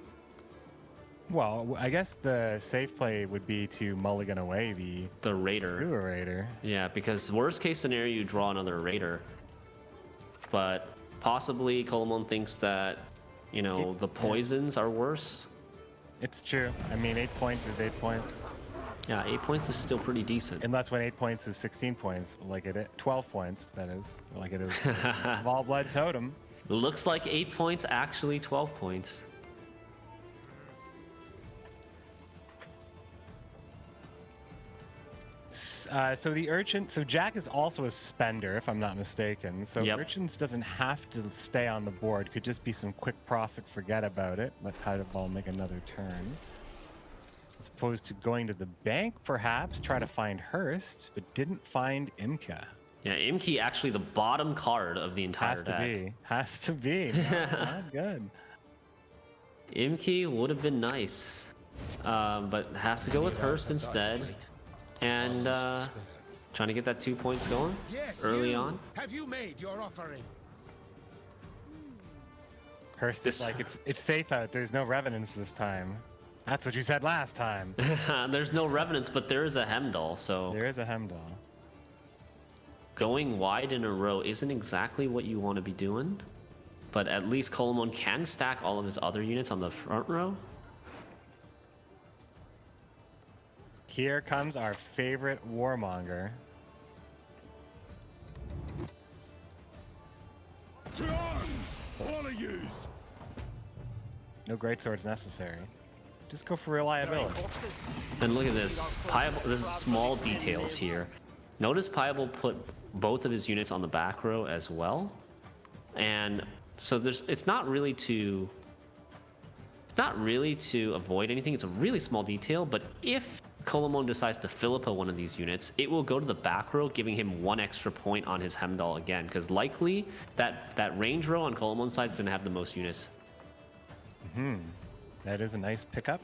Well, I guess the safe play would be to mulligan away the Raider. Sewer Raider. Yeah, because worst case scenario, you draw another Raider. But possibly Coleman thinks that, you know, the poisons are worse. It's true. I mean, 8 points is 8 points. Yeah, 8 points is still pretty decent. Unless when 8 points is 16 points, like it is 12 points, that is, like it is Small Blood Totem. Looks like 8 points, actually 12 points. So the Urchin, so Jack is also a spender, if I'm not mistaken. So Urchins doesn't have to stay on the board. Could just be some quick profit, forget about it. Let Tideball make another turn. As opposed to going to the bank, perhaps, try to find Hurst, but didn't find Imke. Yeah, Imke actually the bottom card of the entire deck. Has to be. Not good. Imke would have been nice, but has to go with Hurst instead. And trying to get that 2 points going early on. Have you made your offering? Hurst is like, it's safe out. There's no revenants this time. That's what you said last time. There's no revenants, but there is a Hemdall, so... There is a Hemdall. Going wide in a row isn't exactly what you want to be doing, but at least Coleman can stack all of his other units on the front row. Here comes our favorite warmonger. To arms, all of yous! No great swords necessary. Just go for reliability. And look at this. This is small details here. Notice Piebald put both of his units on the back row as well. And so it's not really to avoid anything. It's a really small detail, but if Coleman decides to Philippa one of these units, it will go to the back row, giving him 1 extra point on his Hemdall again, because likely that range row on Coleman's side is going to have the most units. That is a nice pickup.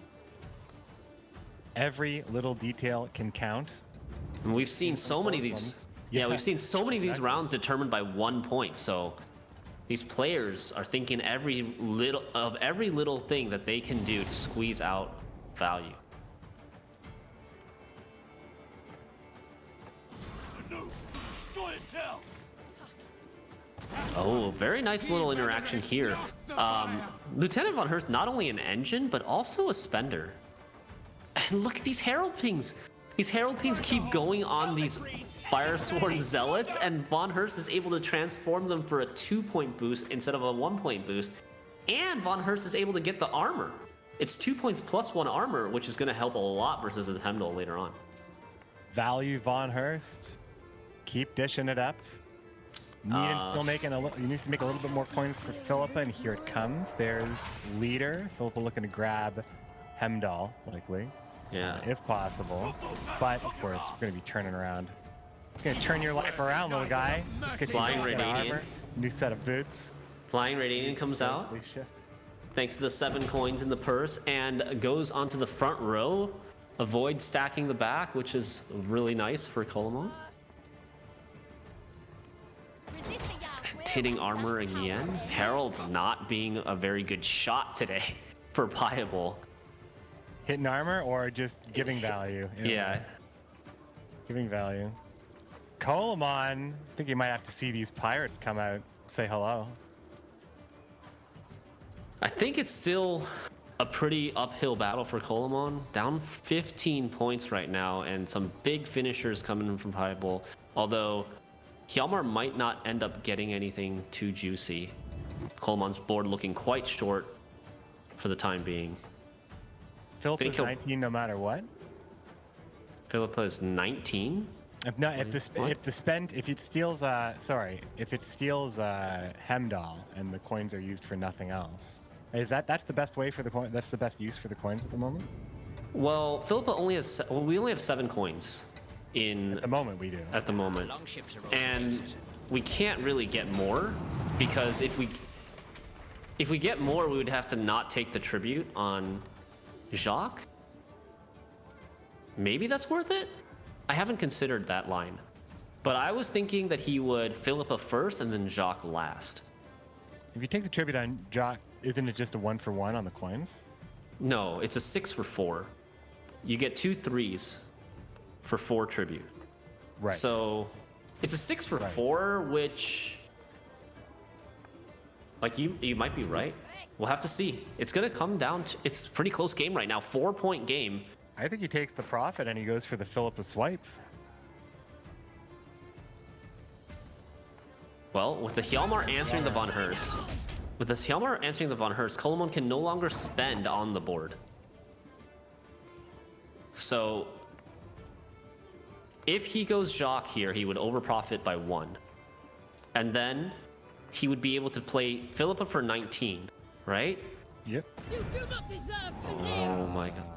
Every little detail can count. And we've seen so many of these. Yeah, we've seen so many of these rounds determined by 1 point. So these players are thinking every little thing that they can do to squeeze out value. Oh, very nice little interaction here. Lieutenant Von Hurst, not only an engine, but also a spender. And look at these Herald Pings. These Herald Pings keep going on these Firesworn Zealots, and Von Hurst is able to transform them for a 2-point boost instead of a 1-point boost. And Von Hurst is able to get the armor. It's 2 points plus 1 armor, which is going to help a lot versus the Hemdall later on. Value Von Hurst. Keep dishing it up. You need to make a little bit more points for Philippa, and here it comes. There's Leader. Philippa looking to grab Hemdall, likely. Yeah. If possible. But, of course, we're going to be turning around. Going to turn your life around, little guy. Let's get Flying you Radiant. armor. New set of boots. Flying Radiant comes out. Thanks to the 7 coins in the purse, and goes onto the front row. Avoids stacking the back, which is really nice for Coleman. Hitting armor again. Herald not being a very good shot today for Piebald. Hitting armor or just giving value? Yeah. Giving value. Colemon, I think you might have to see these pirates come out, say hello. I think it's still a pretty uphill battle for Colemon. Down 15 points right now, and some big finishers coming in from Piebol. Although Hjalmar might not end up getting anything too juicy. Colemon's board looking quite short for the time being. Philippa is 19 no matter what. Philippa is 19. If it steals Hemdall and the coins are used for nothing else, that's the best way for the coin? That's the best use for the coins at the moment. Well, Philippa only has we only have 7 coins in. At the moment, we do. At the moment, and we can't really get more because if we get more, we would have to not take the tribute on Jacques. Maybe that's worth it. I haven't considered that line, but I was thinking that he would Philippa first and then Jacques last. If you take the tribute on Jacques, isn't it just a 1-for-1 on the coins? No, it's a 6-for-4. You get 2 3s for 4 tribute. Right. So it's a 6-for-4, which, like, you might be right. We'll have to see. It's gonna come down to, it's a pretty close game right now, 4-point game. I think he takes the profit and he goes for the Philippa swipe. Well, with the Hjalmar answering the Von Hurst, Colemon can no longer spend on the board. So if he goes Jacques here, he would overprofit by 1. And then he would be able to play Philippa for 19, right? Yep. You do not deserve to Oh my god.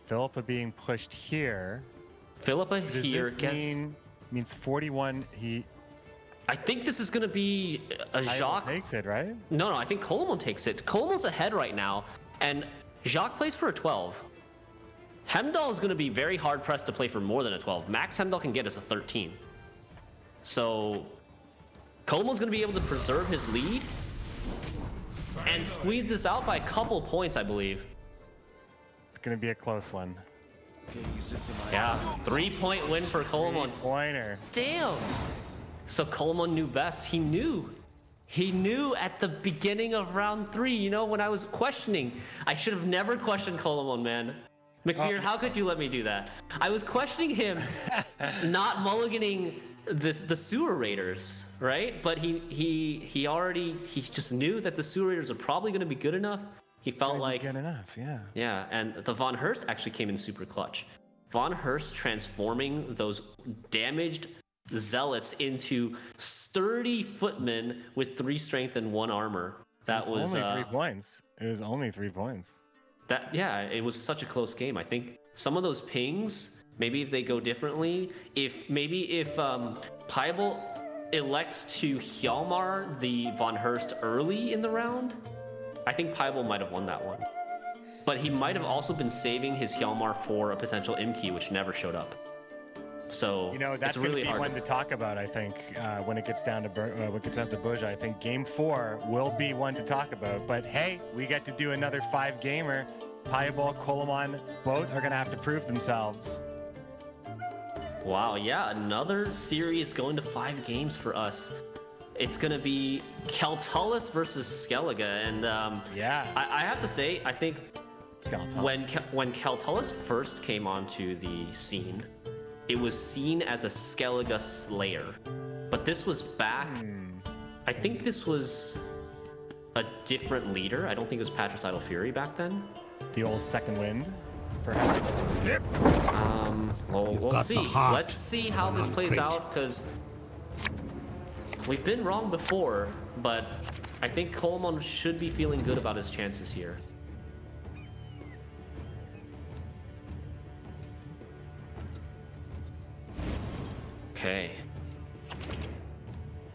Philippa being pushed here. Philippa here gets means 41. I think this is gonna be a Jacques takes it, right? No, I think Colemon takes it. Colemon's ahead right now, and Jacques plays for a 12. Hemdall is gonna be very hard pressed to play for more than a 12. Max Hemdall can get us a 13. So Colemon's gonna be able to preserve his lead and squeeze this out by a couple points, I believe. It's gonna be a close one. Yeah, 3-point win for Colemon. Pointer. Damn. So Colemon knew best. He knew at the beginning of round 3, you know, when I was questioning. I should have never questioned Colemon, man. McBeard, how could you let me do that? I was questioning him not mulliganing the sewer raiders, right? But he just knew that the sewer raiders are probably going to be good enough. He felt like good enough, yeah. Yeah, and the Von Hurst actually came in super clutch. Von Hurst transforming those damaged zealots into sturdy footmen with 3 strength and 1 armor. That was only 3 points. It was only 3 points. It was such a close game. I think some of those pings, maybe if they go differently, if Piebol elects to Hjalmar the Von Hurst early in the round, I think Piebol might have won that one. But he might have also been saving his Hjalmar for a potential Imki, which never showed up. So you know, that's it's really gonna be hard one to talk about. I think when it gets down to Buja, I think Game 4 will be one to talk about. But hey, we get to do another 5-gamer. Piebol, Colemon, both are gonna have to prove themselves. Wow, yeah, another series going to 5 games for us. It's gonna be Keltullus versus Skellige, and yeah, I have to say, I think when Keltullus first came onto the scene, it was seen as a Skellige slayer, but this was back. I think this was a different leader. I don't think it was Patricidal Fury back then. The old second wind, perhaps. Well, we'll see. Let's see how this plays out, because we've been wrong before, but I think Colemon should be feeling good about his chances here. Okay.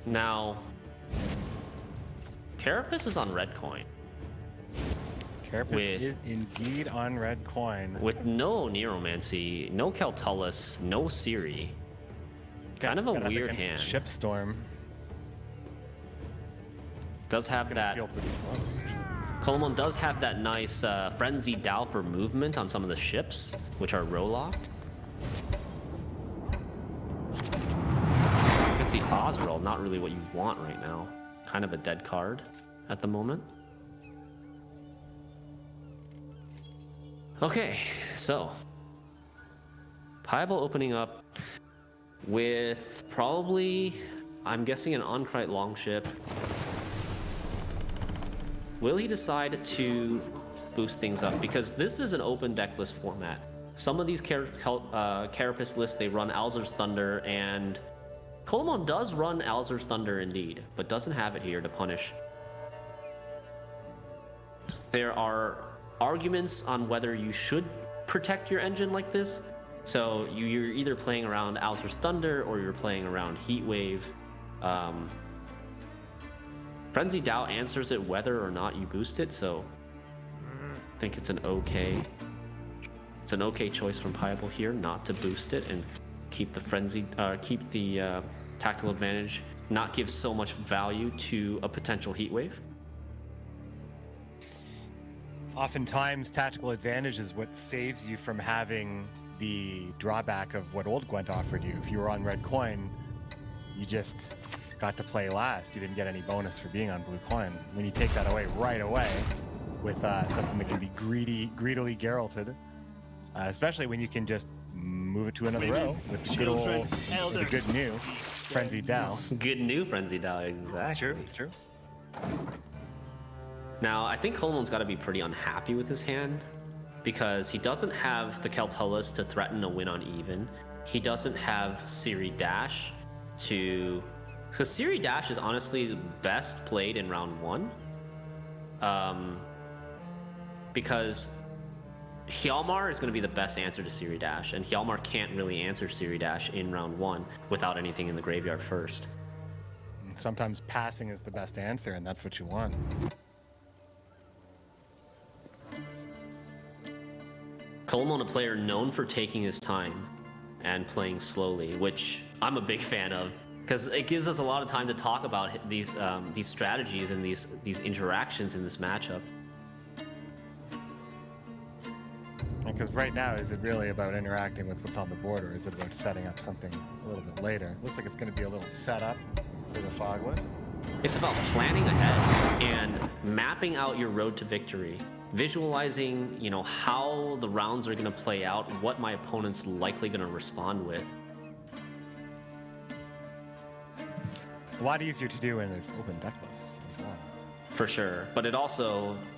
Now, Carapace is on red coin. Carapace is indeed on red coin. With no Neuromancy, no Keltullus, no Ciri. Kind of a weird hand. Shipstorm. Does have that. Feel pretty slow. Colemon does have that nice Frenzied Dow for movement on some of the ships, which are row locked. Osrel, not really what you want right now. Kind of a dead card at the moment. Okay, so Piebald opening up with probably, I'm guessing, an Onkrite Longship. Will he decide to boost things up? Because this is an open deck list format. Some of these Carapace lists, they run Alzur's Thunder, and Colemon does run Alzur's Thunder indeed, but doesn't have it here to punish. There are arguments on whether you should protect your engine like this. So you're either playing around Alzur's Thunder or you're playing around Heatwave. Frenzy Doubt answers it whether or not you boost it, so I think it's an okay choice from Piebald here not to boost it and keep the tactical advantage, not give so much value to a potential Heatwave. Oftentimes, tactical advantage is what saves you from having the drawback of what old Gwent offered you. If you were on red coin, you just got to play last. You didn't get any bonus for being on blue coin. When you take that away right away with something that can be greedily Geralted, especially when you can just move it to another row with the good new Frenzied Dow. Good new Frenzied Dow, exactly. It's true. Now, I think Colemon's got to be pretty unhappy with his hand because he doesn't have the Keltullus to threaten a win on even. He doesn't have Siri Dash to... Because Siri Dash is honestly best played in round 1. Because Hjalmar is going to be the best answer to Siri Dash, and Hjalmar can't really answer Siri Dash in round 1 without anything in the graveyard first. Sometimes passing is the best answer, and that's what you want. Colemon, a player known for taking his time and playing slowly, which I'm a big fan of, because it gives us a lot of time to talk about these strategies and these interactions in this matchup. Because right now, is it really about interacting with what's on the board, or is it about setting up something a little bit later? Looks like it's going to be a little setup for the Foglet. It's about planning ahead and mapping out your road to victory. Visualizing, how the rounds are going to play out, what my opponent's likely going to respond with. A lot easier to do in this open deck list as well. For sure, but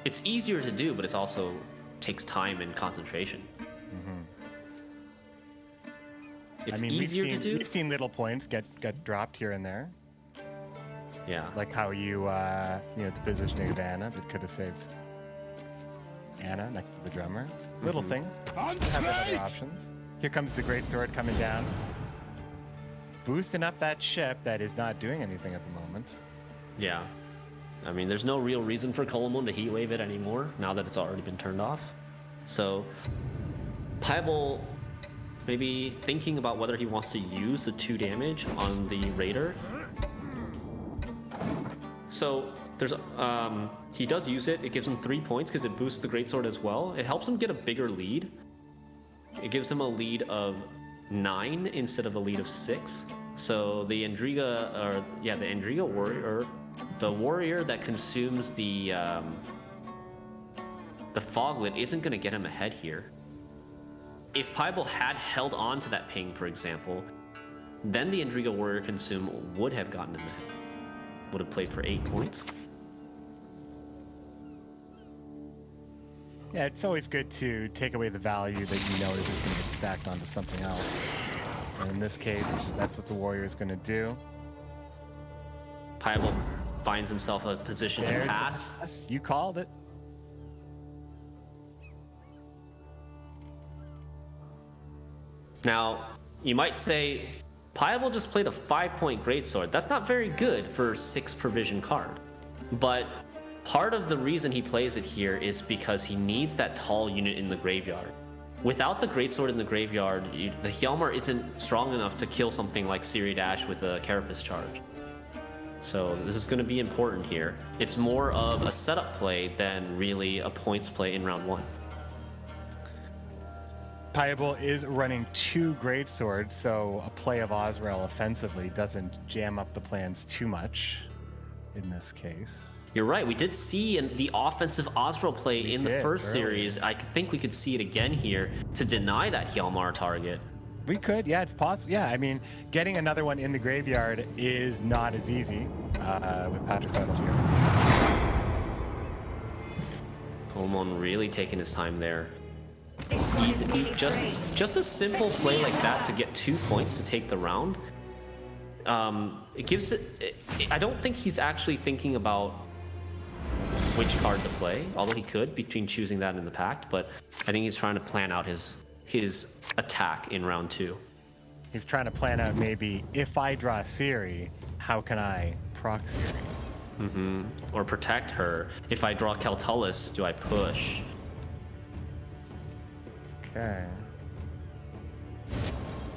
it's easier to do, but it's also takes time and concentration. It's easier to do. We've seen little points get dropped here and there. Yeah. Like how the positioning of Anna that could have saved Anna next to the drummer. Little things. Have other options. Here comes the Great Sword coming down. Boosting up that ship that is not doing anything at the moment. Yeah. I mean, there's no real reason for Colemon to Heatwave it anymore, now that it's already been turned off. So, Piebald maybe thinking about whether he wants to use the 2 damage on the Raider. So, he does use it. It gives him 3 points because it boosts the Greatsword as well. It helps him get a bigger lead. It gives him a lead of 9 instead of a lead of 6. So the Endriga warrior, the warrior that consumes the Foglet isn't going to get him ahead here. If Piebald had held on to that ping, for example, then the Endriga warrior consume would have gotten him ahead. Would have played for 8 points. Yeah, it's always good to take away the value that you know is just going to get stacked onto something else. And in this case, that's what the warrior is going to do. Piebald finds himself a position to pass. Yes, you called it. Now, you might say, Piebald just played a 5-point Greatsword. That's not very good for a 6 provision card. But part of the reason he plays it here is because he needs that tall unit in the graveyard. Without the Greatsword in the graveyard, the Hjalmar isn't strong enough to kill something like Siri Dash with a Carapace charge. So this is going to be important here. It's more of a setup play than really a points play in round 1. Piable is running 2 great swords, so a play of Osrel offensively doesn't jam up the plans too much in this case. You're right. We did see the offensive Osrel play in the first earlier. series. I think we could see it again here to deny that Hjalmar target. We could, yeah, it's possible. Yeah, I mean, getting another one in the graveyard is not as easy with Patrick Seidel here. Coleman really taking his time there. Just a simple play like that to get 2 points to take the round. It gives it. I don't think he's actually thinking about which card to play, although he could between choosing that and the pact. But I think he's trying to plan out his attack in round 2. He's trying to plan out maybe if I draw Ciri, how can I proc Ciri? Or protect her. If I draw Keltullus, do I push? Okay.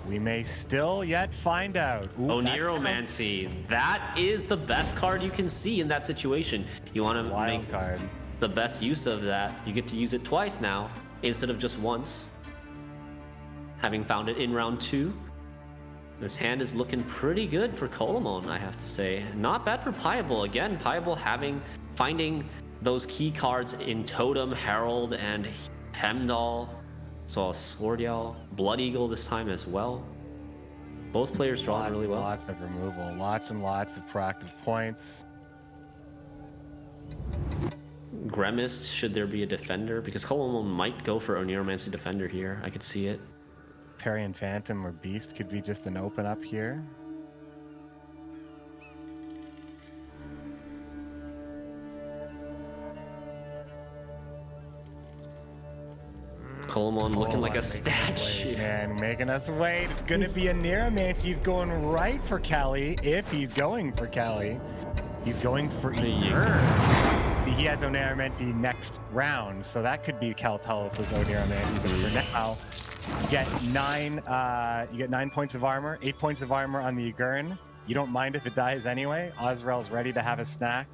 We may still yet find out. Ooh, Oniromancy. That is the best card you can see in that situation. You want to make the best use of that. You get to use it twice now instead of just once. Having found it in round 2. This hand is looking pretty good for Colemon, I have to say. Not bad for Piable. Again, Piable finding those key cards in Totem, Herald, and Hemdall. Saw a Swordial, Blood Eagle this time as well. Both players drawing really well. Lots of removal, lots and lots of proactive points. Gremist, should there be a defender? Because Colemon might go for Oniromancy Defender here. I could see it. Parian Phantom or Beast could be just an open up here. Colemon looking like a statue. Man, making us wait. It's gonna be a Oniromancy. He's going right for Kelly. If he's going for Kelly, he's going for Eger. See, he has Oniromancy next round, so that could be Keltullus's Oniromancy. But for now, you get 9 points of armor, 8 points of armor on the Ygern. You don't mind if it dies anyway. Osrel's ready to have a snack.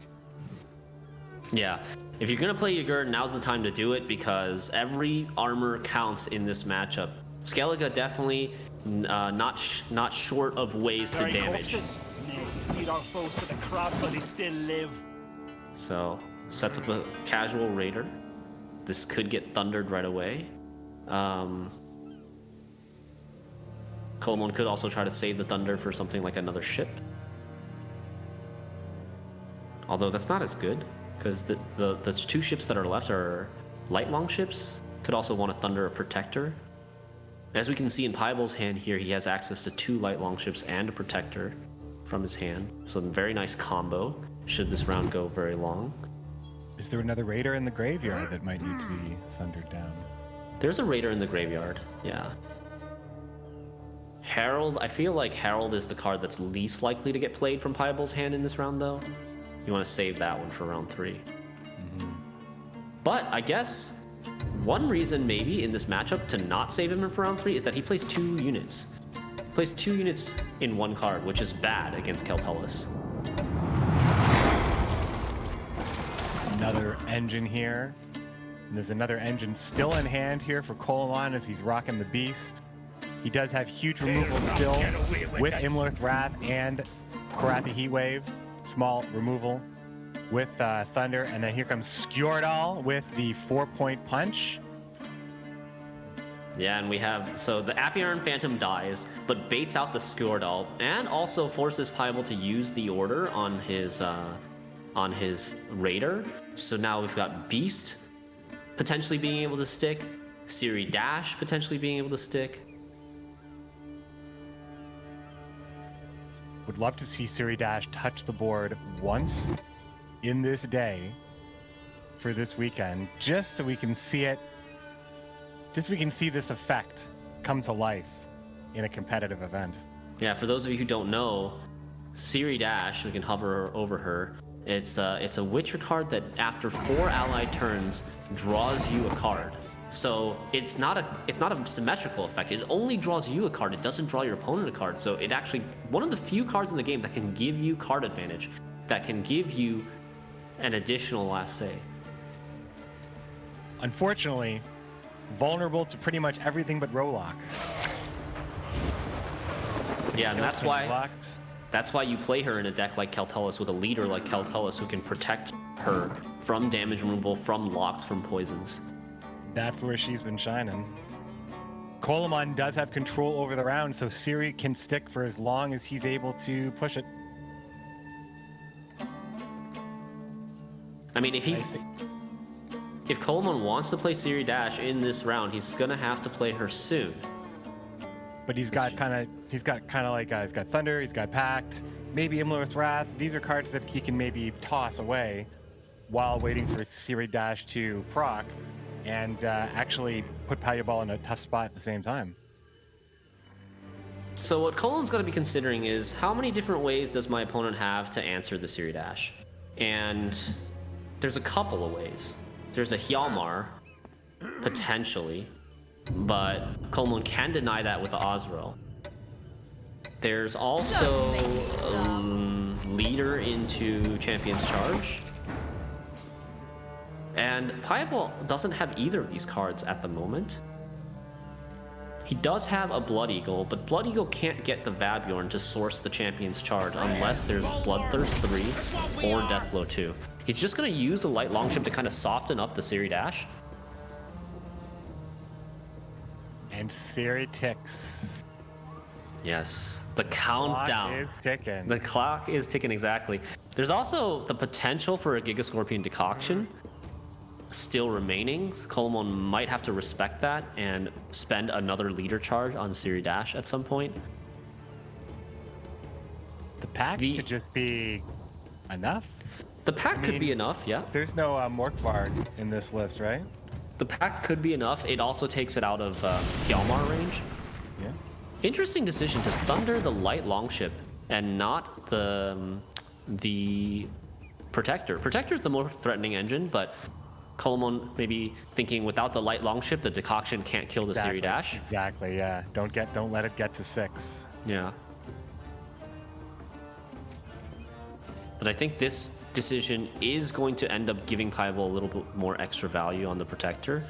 Yeah. If you're going to play Ygern, now's the time to do it because every armor counts in this matchup. Skellige definitely not short of ways to damage. Feed our foes to the crowd while they still live. So, sets up a casual Raider. This could get thundered right away. Colemon could also try to save the thunder for something like another ship. Although that's not as good, because the 2 ships that are left are light long ships. Could also want to thunder a protector. As we can see in Piable's hand here, he has access to 2 light long ships and a protector from his hand. So a very nice combo, should this round go very long. Is there another Raider in the graveyard that might need to be thundered down? There's a Raider in the graveyard, yeah. Herald, I feel like Herald is the card that's least likely to get played from Piable's hand in this round, though. You want to save that one for round 3. But I guess one reason maybe in this matchup to not save him for round 3 is that he plays 2 units. He plays 2 units in 1 card, which is bad against Keltullus. Another engine here. And there's another engine still in hand here for Colemon as he's rocking the Beast. He does have huge removal still with Imlerth Wrath and Korathi Heatwave. Small removal with Thunder. And then here comes Skjordal with the 4-point punch. Yeah, and we have, so the Apiarn Phantom dies, but baits out the Skjordal and also forces Piable to use the order on his Raider. So now we've got Beast potentially being able to stick, Ciri Dash potentially being able to stick. Would love to see Ciri Dash touch the board once in this day for this weekend, just so we can see it, just so we can see this effect come to life in a competitive event. Yeah, for those of you who don't know, Ciri Dash, we can hover over her. It's a Witcher card that after 4 allied turns draws you a card. So it's not a symmetrical effect. It only draws you a card. It doesn't draw your opponent a card. So it actually one of the few cards in the game that can give you card advantage, that can give you an additional last say. Unfortunately, vulnerable to pretty much everything but Rolock. Yeah, and that's why you play her in a deck like Keltullus with a leader like Keltullus who can protect her from damage removal, from locks, from poisons. That's where she's been shining. Coleman does have control over the round, so Siri can stick for as long as he's able to push it. I mean, if Coleman wants to play Siri Dash in this round, he's gonna have to play her soon. But he's got kind of he's got Thunder, he's got Pact, maybe Imler's Wrath. These are cards that he can maybe toss away while waiting for Siri Dash to proc and actually put Palya in a tough spot at the same time. So what Coleman's going to be considering is how many different ways does my opponent have to answer the Siri Dash? And there's a couple of ways. There's a Hjalmar, potentially, but Coleman can deny that with the Ozrel. There's also Leader into Champion's Charge. And Piebald doesn't have either of these cards at the moment. He does have a Blood Eagle, but Blood Eagle can't get the Vabjorn to source the Champion's Charge unless there's Bloodthirst 3 or Deathblow 2. He's just going to use the Light Longship to kind of soften up the Siri Dash. And Siri ticks. Yes, the countdown. The clock is ticking. The clock is ticking, exactly. There's also the potential for a Giga Scorpion Decoction still remaining. Coleman might have to respect that and spend another leader charge on Siri Dash at some point. The pack could just be enough. The pack could be enough, yeah. There's no Morkvar in this list, right? The pack could be enough. It also takes it out of Hjalmar range. Yeah. Interesting decision to Thunder the Light Longship and not the Protector. Protector's the more threatening engine, but Coleman maybe thinking without the Light Longship, the Decoction can't kill the Siri Dash. Exactly, yeah. Don't let it get to 6. Yeah. But I think this decision is going to end up giving Piebald a little bit more extra value on the Protector.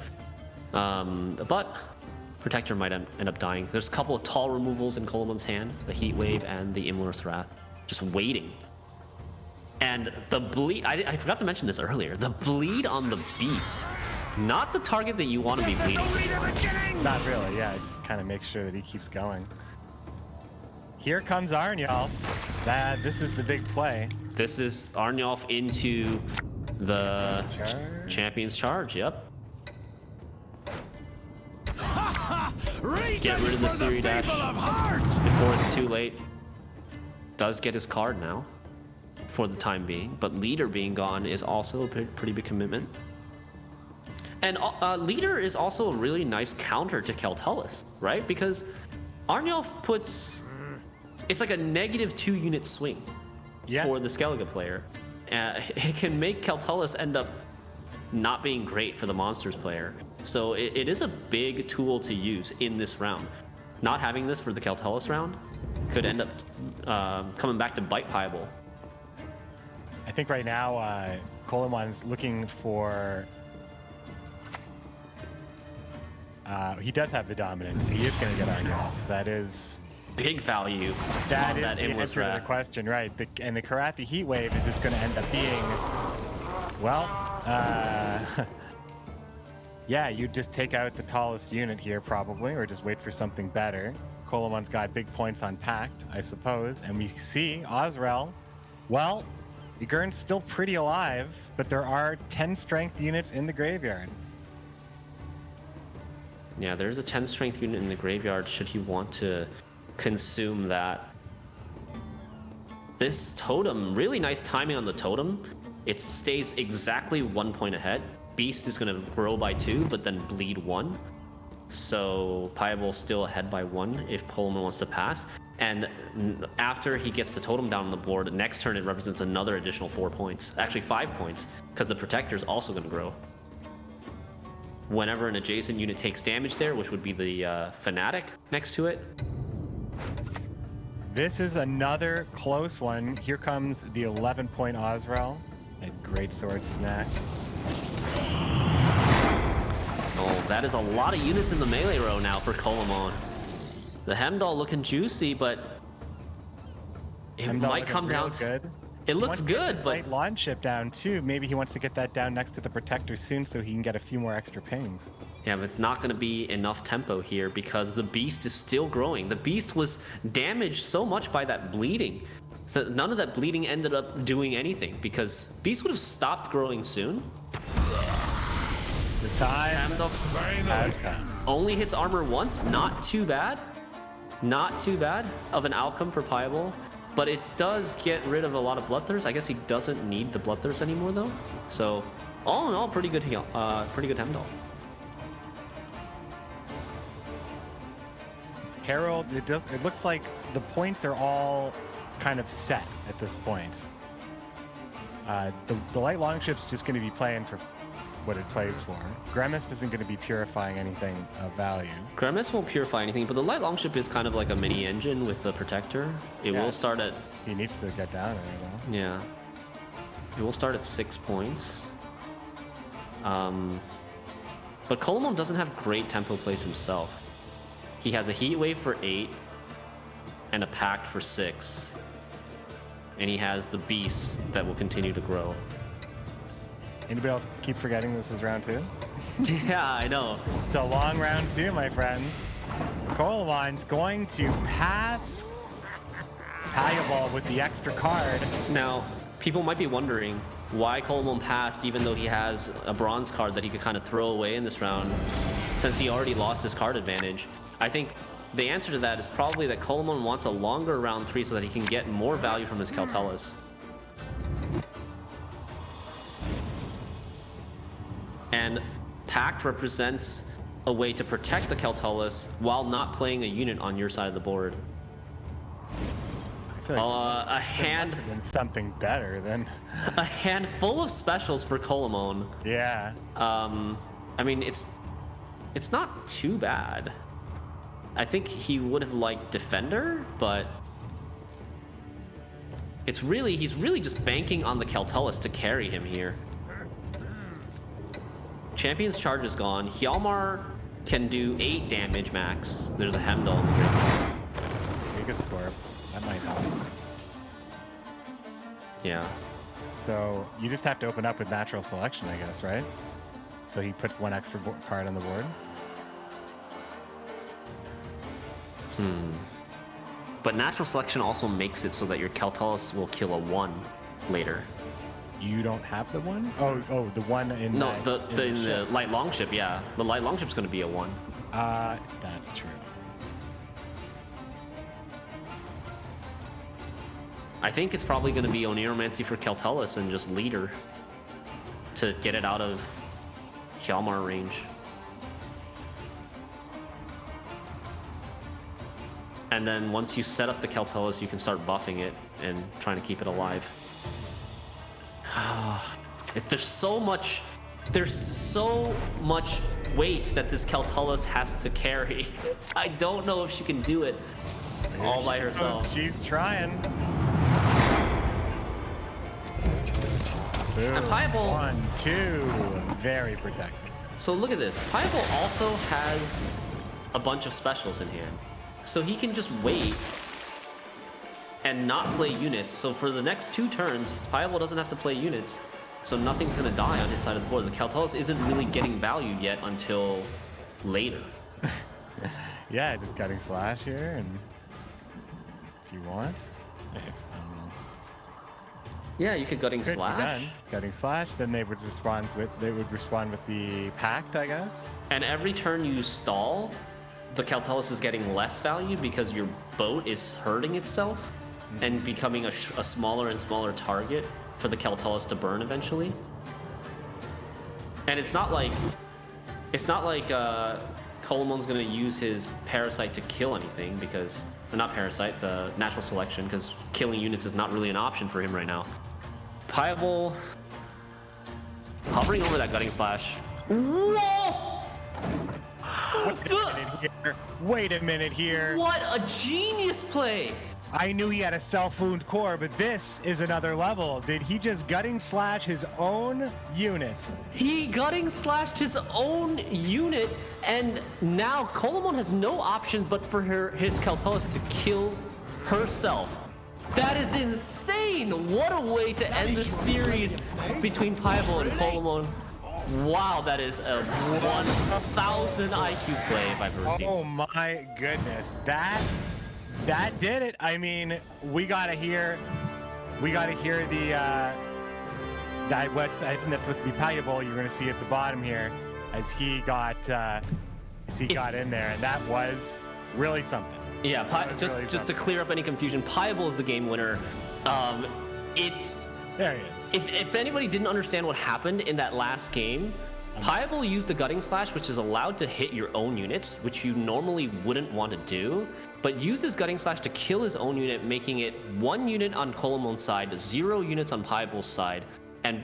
But Protector might end up dying. There's a couple of tall removals in Coleman's hand, the Heat Wave and the Imler's Wrath, just waiting. And the bleed, I forgot to mention this earlier, the bleed on the Beast, not the target that you want to be bleeding. Not really, yeah, just kind of make sure that he keeps going. Here comes Arnulf. This is the big play. This is Arnulf into the Champion's Charge, yep. Get rid of the Siri Dash before it's too late. Does get his card now for the time being, but Leader being gone is also a pretty big commitment. And Leader is also a really nice counter to Keltullus, right? Because Arnulf puts... It's like a -2 unit swing for the Skellige player. It can make Keltullus end up not being great for the Monsters player. So it is a big tool to use in this round. Not having this for the Keltullus round could end up coming back to bite Piebald. I think right now, Coleman's looking for... he does have the dominance. He is going to get Arnulf. That is... Big value. That is that the Imler's answer to the Wrath. question, right? And the Karathi Heat Wave is just going to end up being... Well, yeah, you just take out the tallest unit here, probably, or just wait for something better. Coleman's got big points on Pact, I suppose. And we see Ozrel. Well, Gurn's still pretty alive, but there are 10 strength units in the graveyard. Yeah, there's a 10 strength unit in the graveyard should he want to consume that. This totem, really nice timing on the totem. It stays exactly 1 point ahead. Beast is going to grow by 2, but then bleed 1. So Piebald still ahead by 1 if Coleman wants to pass. And after he gets the totem down on the board, next turn it represents another additional 4 points. Actually 5 points, because the Protector is also going to grow. Whenever an adjacent unit takes damage there, which would be the Fanatic next to it. This is another close one. Here comes the 11-point Ozrel. A great sword snack. Oh, that is a lot of units in the melee row now for Colomon. The Hemdall looking juicy, but it might come down to... Good. It looks good, but... Light launch ship down too. Maybe he wants to get that down next to the Protector soon so he can get a few more extra pings. Yeah, but it's not going to be enough tempo here because the Beast is still growing. The Beast was damaged so much by that bleeding. So none of that bleeding ended up doing anything because Beast would have stopped growing soon. The time has come. Only hits armor once, not too bad. Not too bad of an outcome for Pliable. But it does get rid of a lot of Bloodthirst. I guess he doesn't need the Bloodthirst anymore though. So all in all, pretty good heal, pretty good Hemdall. Herald, it looks like the points are all kind of set at this point. The light longship's just going to be playing for what it plays for. Gremist isn't going to be purifying anything of value. Gremist won't purify anything, but the light longship is kind of like a mini engine with the Protector. It will start at... He needs to get down there though. Yeah. It will start at 6 points. But Colomon doesn't have great tempo plays himself. He has a Heat Wave for 8 and a Pact for 6. And he has the Beast that will continue to grow. Anybody else keep forgetting this is round 2? Yeah, I know. It's a long round 2, my friends. Colomon's going to pass Payaball with the extra card. Now, people might be wondering why Colomon passed even though he has a bronze card that he could kind of throw away in this round since he already lost his card advantage. I think the answer to that is probably that Colomon wants a longer round 3 so that he can get more value from his Caltellus. And Pact represents a way to protect the Caltellus while not playing a unit on your side of the board. I feel like a hand been something better than a handful of specials for Colomon. Yeah. I mean it's not too bad. I think he would have liked Defender, but he's really just banking on the Caltellus to carry him here. Champion's Charge is gone. Hjalmar can do 8 damage max. There's a Hemdall. Giga Scorp. That might help. Yeah. So you just have to open up with natural selection, I guess, right? So he puts 1 extra card on the board. But natural selection also makes it so that your Caltellus will kill a 1 later. You don't have the 1? Oh, the 1 in no, the in the light longship. Yeah, the light longship's going to be a 1. That's true. I think it's probably going to be Oniromancy for Caltellus and just Leader to get it out of Hjalmar range. And then once you set up the Caltellus, you can start buffing it and trying to keep it alive. There's so much weight that this Caltellus has to carry. I don't know if she can do it all by herself. She's trying. Boom. And Payable, 1, 2, very protected. So look at this. Payable also has a bunch of specials in hand. So he can just wait and not play units. So for the next 2 turns, Payable doesn't have to play units. So nothing's going to die on his side of the board. The Caltellus isn't really getting value yet until later. Yeah, just Gutting Slash here, and if you want. Yeah, you could Gutting Slash. Gutting Slash, then they would respond with the Pact, I guess. And every turn you stall, the Caltellus is getting less value because your boat is hurting itself and becoming a smaller and smaller target for the Caltellus to burn eventually. And it's not like Colomon's gonna use his Parasite to kill anything because, or not Parasite, the natural selection, because killing units is not really an option for him right now. Payable hovering over that Gutting Slash. Whoa! Wait a minute here. What a genius play! I knew he had a self-wound core, but this is another level. Did he just gutting slash his own unit? He gutting slashed his own unit, and now Colomon has no option but for his Keltalis to kill herself. That is insane! What a way to end the series between Piable and Colomon. Wow, that is a 1,000 IQ play if I've ever seen. Oh my goodness, that did it. I mean, we gotta hear the I think that's supposed to be Piable. You're gonna see at the bottom here as he got in there, and that was really something. Yeah, just to clear up any confusion, Piable is the game winner. There he is. If anybody didn't understand what happened in that last game, Piable used the gutting slash, which is allowed to hit your own units, which you normally wouldn't want to do, but used his gutting slash to kill his own unit, making it 1 unit on Colomon's side, 0 units on Piable's side. And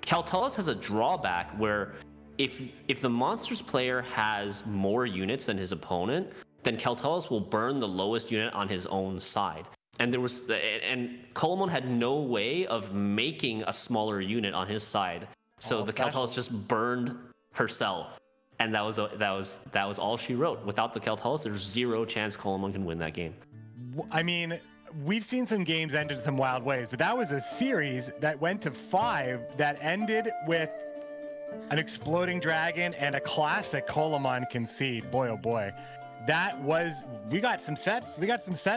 Keltalis has a drawback where if the monster's player has more units than his opponent, then Keltalis will burn the lowest unit on his own side. And Colomon had no way of making a smaller unit on his side, so the Keltalis just burned herself, and that was all she wrote. Without the Keltalis, there's 0 chance Colomon can win that game. I mean, we've seen some games end in some wild ways, but that was a series that went to 5 that ended with an exploding dragon and a classic Colomon concede. Boy, oh boy. We got some sets,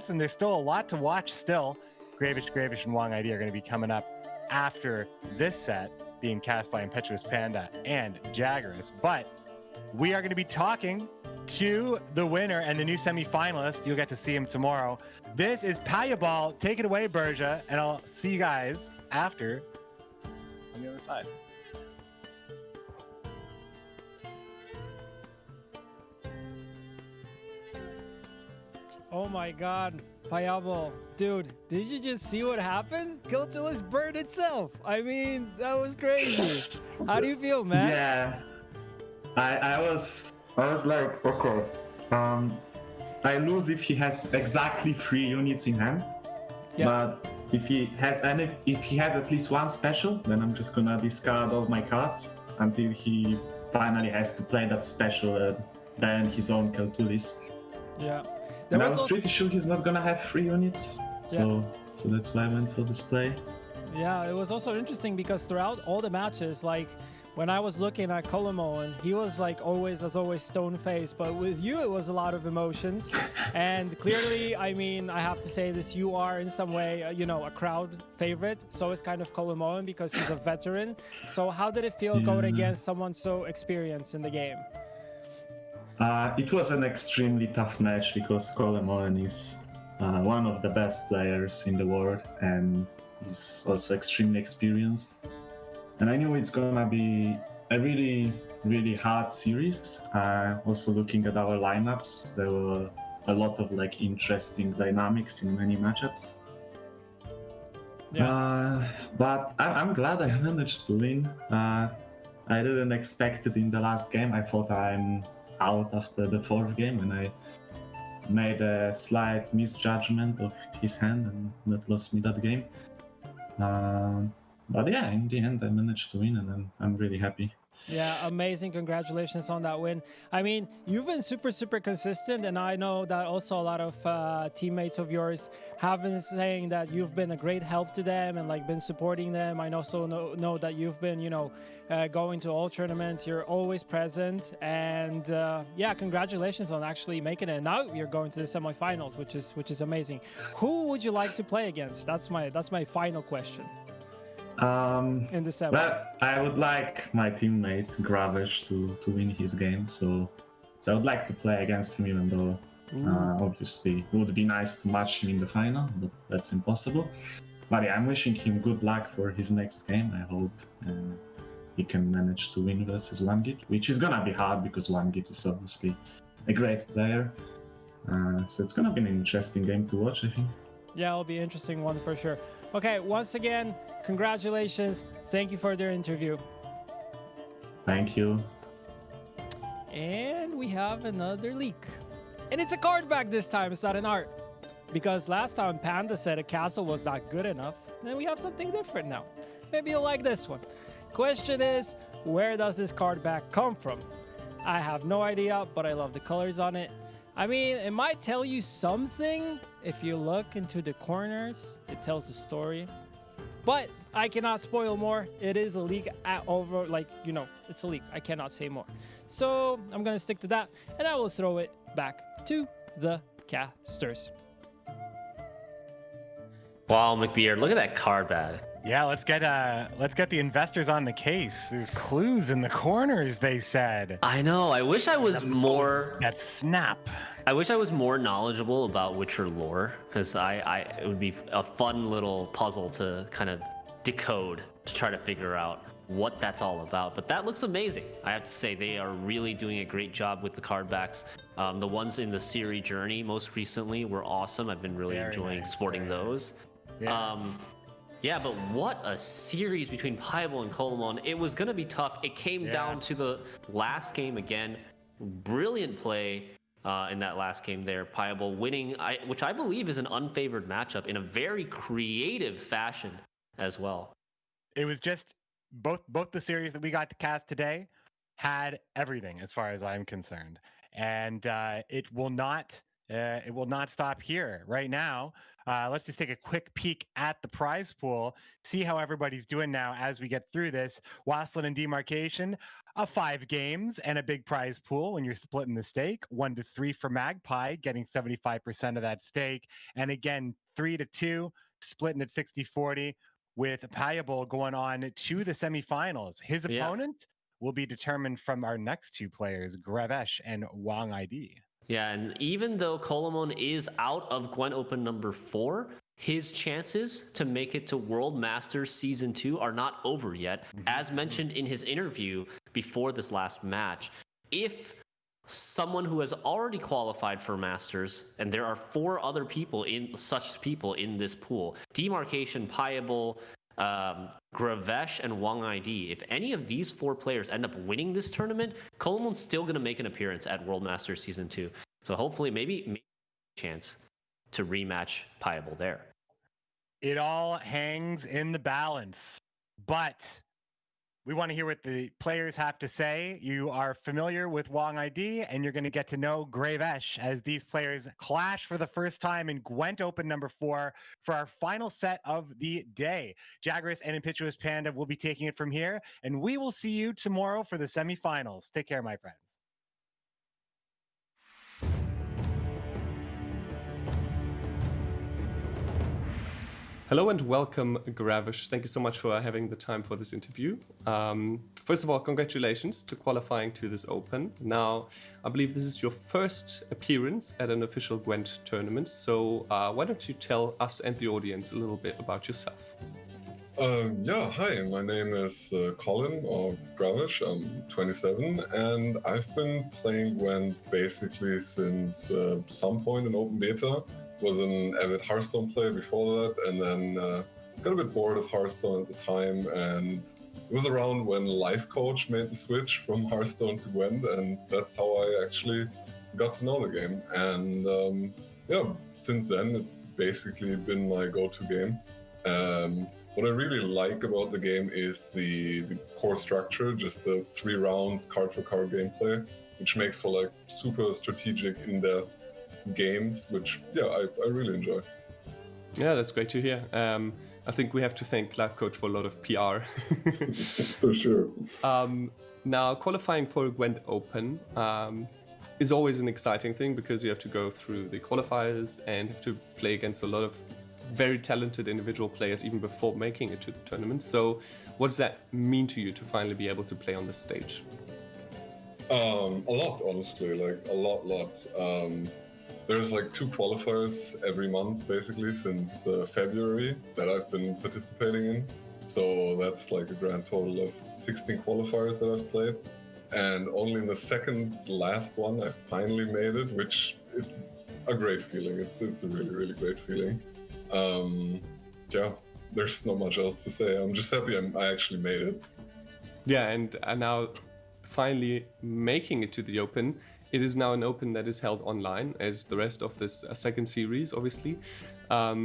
and there's still a lot to watch still. Gravish, and Wong ID are going to be coming up after this set, being cast by Impetuous Panda and Jaggerus. But we are going to be talking to the winner and the new semifinalist. You'll get to see him tomorrow. This is Piable. Take it away, Berja, and I'll see you guys after on the other side. Oh my god, Piable. Dude, did you just see what happened? Keltalis burned itself. I mean, that was crazy. How do you feel, man? Yeah. I was like, okay. I lose if he has exactly 3 units in hand. Yeah. But if he has at least 1 special, then I'm just gonna discard all my cards until he finally has to play that special then his own Keltalis. Yeah. And I was pretty sure he's not gonna have 3 units, so that's why I went for this play. Yeah, it was also interesting because throughout all the matches, like when I was looking at Colomon, he was like always stone-faced, but with you it was a lot of emotions. And clearly, I mean, I have to say this, you are in some way, a crowd favorite. So is kind of Colomon because he's a veteran. So how did it feel going against someone so experienced in the game? It was an extremely tough match because Colomon is one of the best players in the world and he's also extremely experienced. And I knew it's gonna be a really, really hard series. Also looking at our lineups, there were a lot of interesting dynamics in many matchups. Yeah. But I'm glad I managed to win. I didn't expect it in the last game. I thought I'm out after the 4th game, and I made a slight misjudgment of his hand, and that lost me that game. But yeah, in the end, I managed to win, and I'm really happy. Yeah, amazing. Congratulations on that win. I mean, you've been super, super consistent, and I know that also a lot of teammates of yours have been saying that you've been a great help to them and been supporting them. I also know that you've been, going to all tournaments. You're always present, and yeah, congratulations on actually making it. Now you're going to the semifinals, which is amazing. Who would you like to play against? That's my final question. In the semi. Well, I would like my teammate Gravish to win his game, so I would like to play against him, even though obviously it would be nice to match him in the final, but that's impossible. But yeah, I'm wishing him good luck for his next game. I hope he can manage to win versus OneGit, which is gonna be hard because OneGit is obviously a great player. So it's gonna be an interesting game to watch, I think. Yeah, it'll be an interesting one for sure. Okay, once again, congratulations. Thank you for their interview. Thank you. And we have another leak. And it's a card back this time, it's not an art. Because last time Panda said a castle was not good enough, then we have something different now. Maybe you'll like this one. Question is, where does this card back come from? I have no idea, but I love the colors on it. I mean, it might tell you something if you look into the corners. It tells the story. But I cannot spoil more. It is a leak it's a leak. I cannot say more. So I'm going to stick to that, and I will throw it back to the casters. Wow, McBeard, look at that card bag. Yeah, let's get the investors on the case. There's clues in the corners, they said. I know. I wish I was more. That snap. I wish I was more knowledgeable about Witcher lore, because it would be a fun little puzzle to kind of decode to try to figure out what that's all about. But that looks amazing. I have to say, they are really doing a great job with the card backs. The ones in the Siri Journey most recently were awesome. I've been really enjoying sporting those. Yeah. Yeah, but what a series between Paibo and Colomon. It was going to be tough. It came down to the last game again. Brilliant play in that last game there. Paibo winning, which I believe is an unfavored matchup in a very creative fashion as well. It was just both the series that we got to cast today had everything as far as I'm concerned. And it will not stop here right now. Let's just take a quick peek at the prize pool, see how everybody's doing now as we get through this. Waslin and Demarcation, 5 games and a big prize pool when you're splitting the stake. 1-3 for Magpie, getting 75% of that stake. And again, 3-2, splitting at 60-40, with Payable going on to the semifinals. His opponent will be determined from our next 2 players, Grevesh and Wang ID. Yeah, and even though Colomon is out of Gwent Open number 4, his chances to make it to World Masters Season 2 are not over yet. As mentioned in his interview before this last match, if someone who has already qualified for Masters, and there are 4 other people in this pool, Demarcation, Payable, Gravesh, and Wang ID. If any of these 4 players end up winning this tournament, Colomon's still going to make an appearance at World Masters Season 2. So hopefully maybe a chance to rematch Payable there. It all hangs in the balance, but we want to hear what the players have to say. You are familiar with Wang ID, and you're going to get to know Gravesh as these players clash for the first time in Gwent Open number 4 for our final set of the day. Jagras and Impetuous Panda will be taking it from here, and we will see you tomorrow for the semifinals. Take care, my friends. Hello and welcome, Gravesh. Thank you so much for having the time for this interview. First of all, congratulations to qualifying to this Open. Now, I believe this is your first appearance at an official Gwent tournament, so why don't you tell us and the audience a little bit about yourself? Hi, my name is Colin, or Gravesh. I'm 27, and I've been playing Gwent basically since some point in open beta. Was an avid Hearthstone player before that, and then got a bit bored of Hearthstone at the time, and it was around when Life Coach made the switch from Hearthstone to Gwent, and that's how I actually got to know the game. And since then it's basically been my go-to game. What I really like about the game is the core structure, just the 3 rounds card for card gameplay, which makes for like super strategic, in-depth games, which I really enjoy. Yeah, that's great to hear. I think we have to thank Life Coach for a lot of PR. For sure. Now, qualifying for Gwent Open is always an exciting thing because you have to go through the qualifiers and have to play against a lot of very talented individual players even before making it to the tournament. So what does that mean to you to finally be able to play on the stage? A lot, honestly, like a lot. There's like 2 qualifiers every month, basically, since February that I've been participating in. So that's like a grand total of 16 qualifiers that I've played. And only in the second last one, I finally made it, which is a great feeling. It's a really, really great feeling. There's not much else to say. I'm just happy I actually made it. Yeah, and now finally making it to the Open it is now an Open that is held online, as the rest of this second series, obviously. Are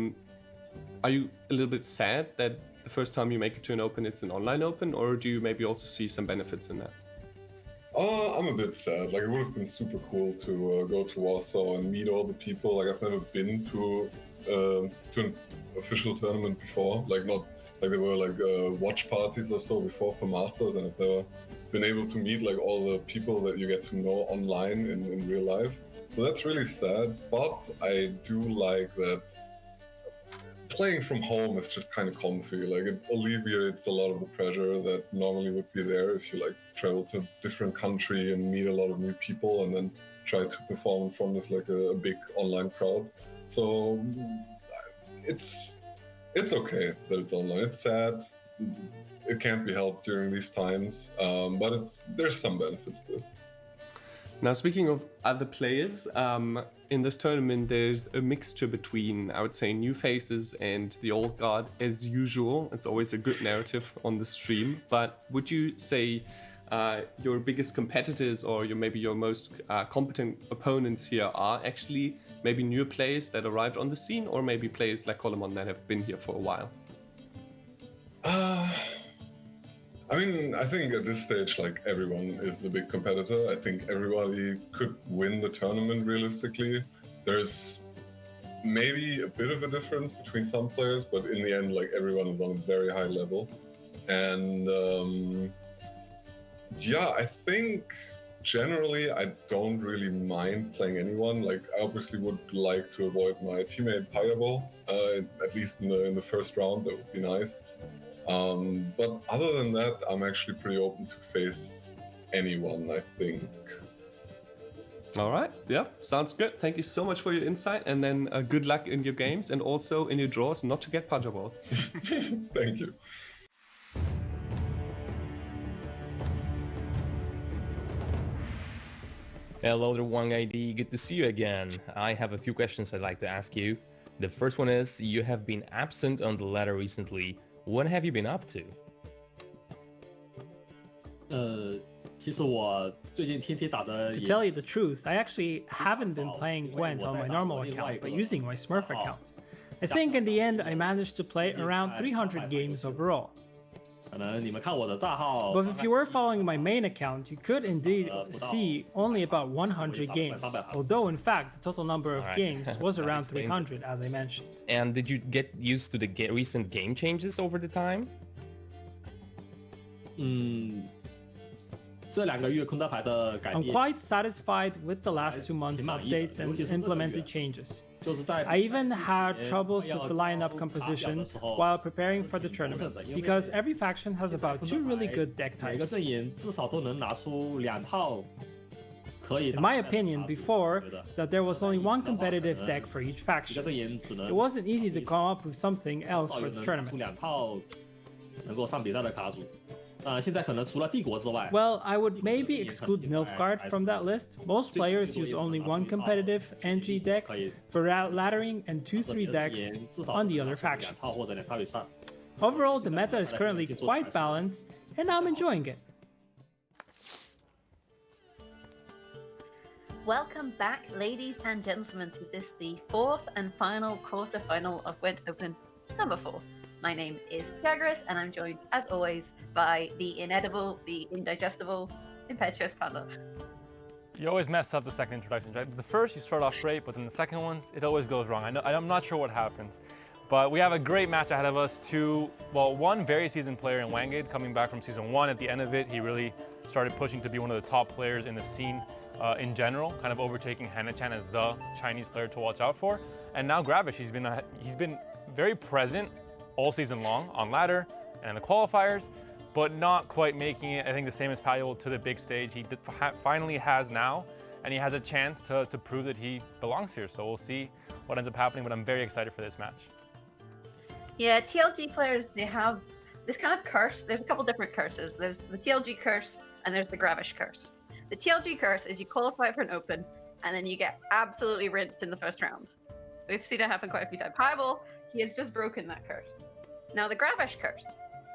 you a little bit sad that the first time you make it to an Open, it's an online Open, or do you maybe also see some benefits in that? I'm a bit sad. Like, it would have been super cool to go to Warsaw and meet all the people. Like, I've never been to an official tournament before. Like, not like there were like watch parties or so before for Masters, and I've never been able to meet like all the people that you get to know online in real life. So that's really sad. But I do like that playing from home is just kind of comfy. Like, it alleviates a lot of the pressure that normally would be there if you like travel to a different country and meet a lot of new people and then try to perform in front of like a big online crowd. So it's okay that it's online. It's sad. It can't be helped during these times, but there's some benefits to it. Now, speaking of other players, in this tournament, there's a mixture between, I would say, new faces and the old guard, as usual. It's always a good narrative on the stream. But would you say your biggest competitors or maybe your most competent opponents here are actually maybe newer players that arrived on the scene, or maybe players like Coleman that have been here for a while? I mean, I think at this stage, like, everyone is a big competitor. I think everybody could win the tournament realistically. There's maybe a bit of a difference between some players, but in the end, like, everyone is on a very high level. And yeah, I think generally I don't really mind playing anyone. Like, I obviously would like to avoid my teammate Payable, at least in the first round. That would be nice. But other than that, I'm actually pretty open to face anyone, I think. All right. Yeah, sounds good. Thank you so much for your insight, and then good luck in your games and also in your draws, not to get Pajaball. Thank you. Hello there, Wang ID. Good to see you again. I have a few questions I'd like to ask you. The first one is, you have been absent on the ladder recently. What have you been up to? To tell you the truth, I actually haven't been playing Gwent on my normal account, but using my Smurf account. I think in the end I managed to play around 300 games overall. But if you were following my main account, you could indeed see only about 100 games, although in fact the total number of games was around 300, as I mentioned. And did you get used to the recent game changes over the time? I'm quite satisfied with the last 2 months' updates and implemented changes. I even had troubles with the lineup composition while preparing for the tournament, because every faction has about 2 really good deck types. In my opinion, before, that there was only 1 competitive deck for each faction. It wasn't easy to come up with something else for the tournament. Well, I would maybe exclude Nilfgaard from that list. Most players use only 1 competitive NG deck for laddering and 2-3 decks on the other factions. Overall, the meta is currently quite balanced, and I'm enjoying it. Welcome back, ladies and gentlemen, to this, the 4th and final quarterfinal of Gwent Open number 4. My name is Jagras, and I'm joined, as always, by the inedible, the indigestible, impetuous Panda. You always mess up the second introduction, right? The first, you start off great, but then the second ones, it always goes wrong. I'm not sure what happens. But we have a great match ahead of us. One very seasoned player in Wanged, coming back from Season 1. At the end of it, he really started pushing to be one of the top players in the scene in general, kind of overtaking Hannah-chan as the Chinese player to watch out for. And now Gravish, he's been very present all season long on ladder and the qualifiers, but not quite making it, I think, the same as Payol to the big stage. He finally has now, and he has a chance to prove that he belongs here. So we'll see what ends up happening, but I'm very excited for this match. Yeah, TLG players, they have this kind of curse. There's a couple different curses. There's the TLG curse, and there's the Gravish curse. The TLG curse is you qualify for an open, and then you get absolutely rinsed in the first round. We've seen it happen quite a few times. Payol, he has just broken that curse. Now, the Gravish curse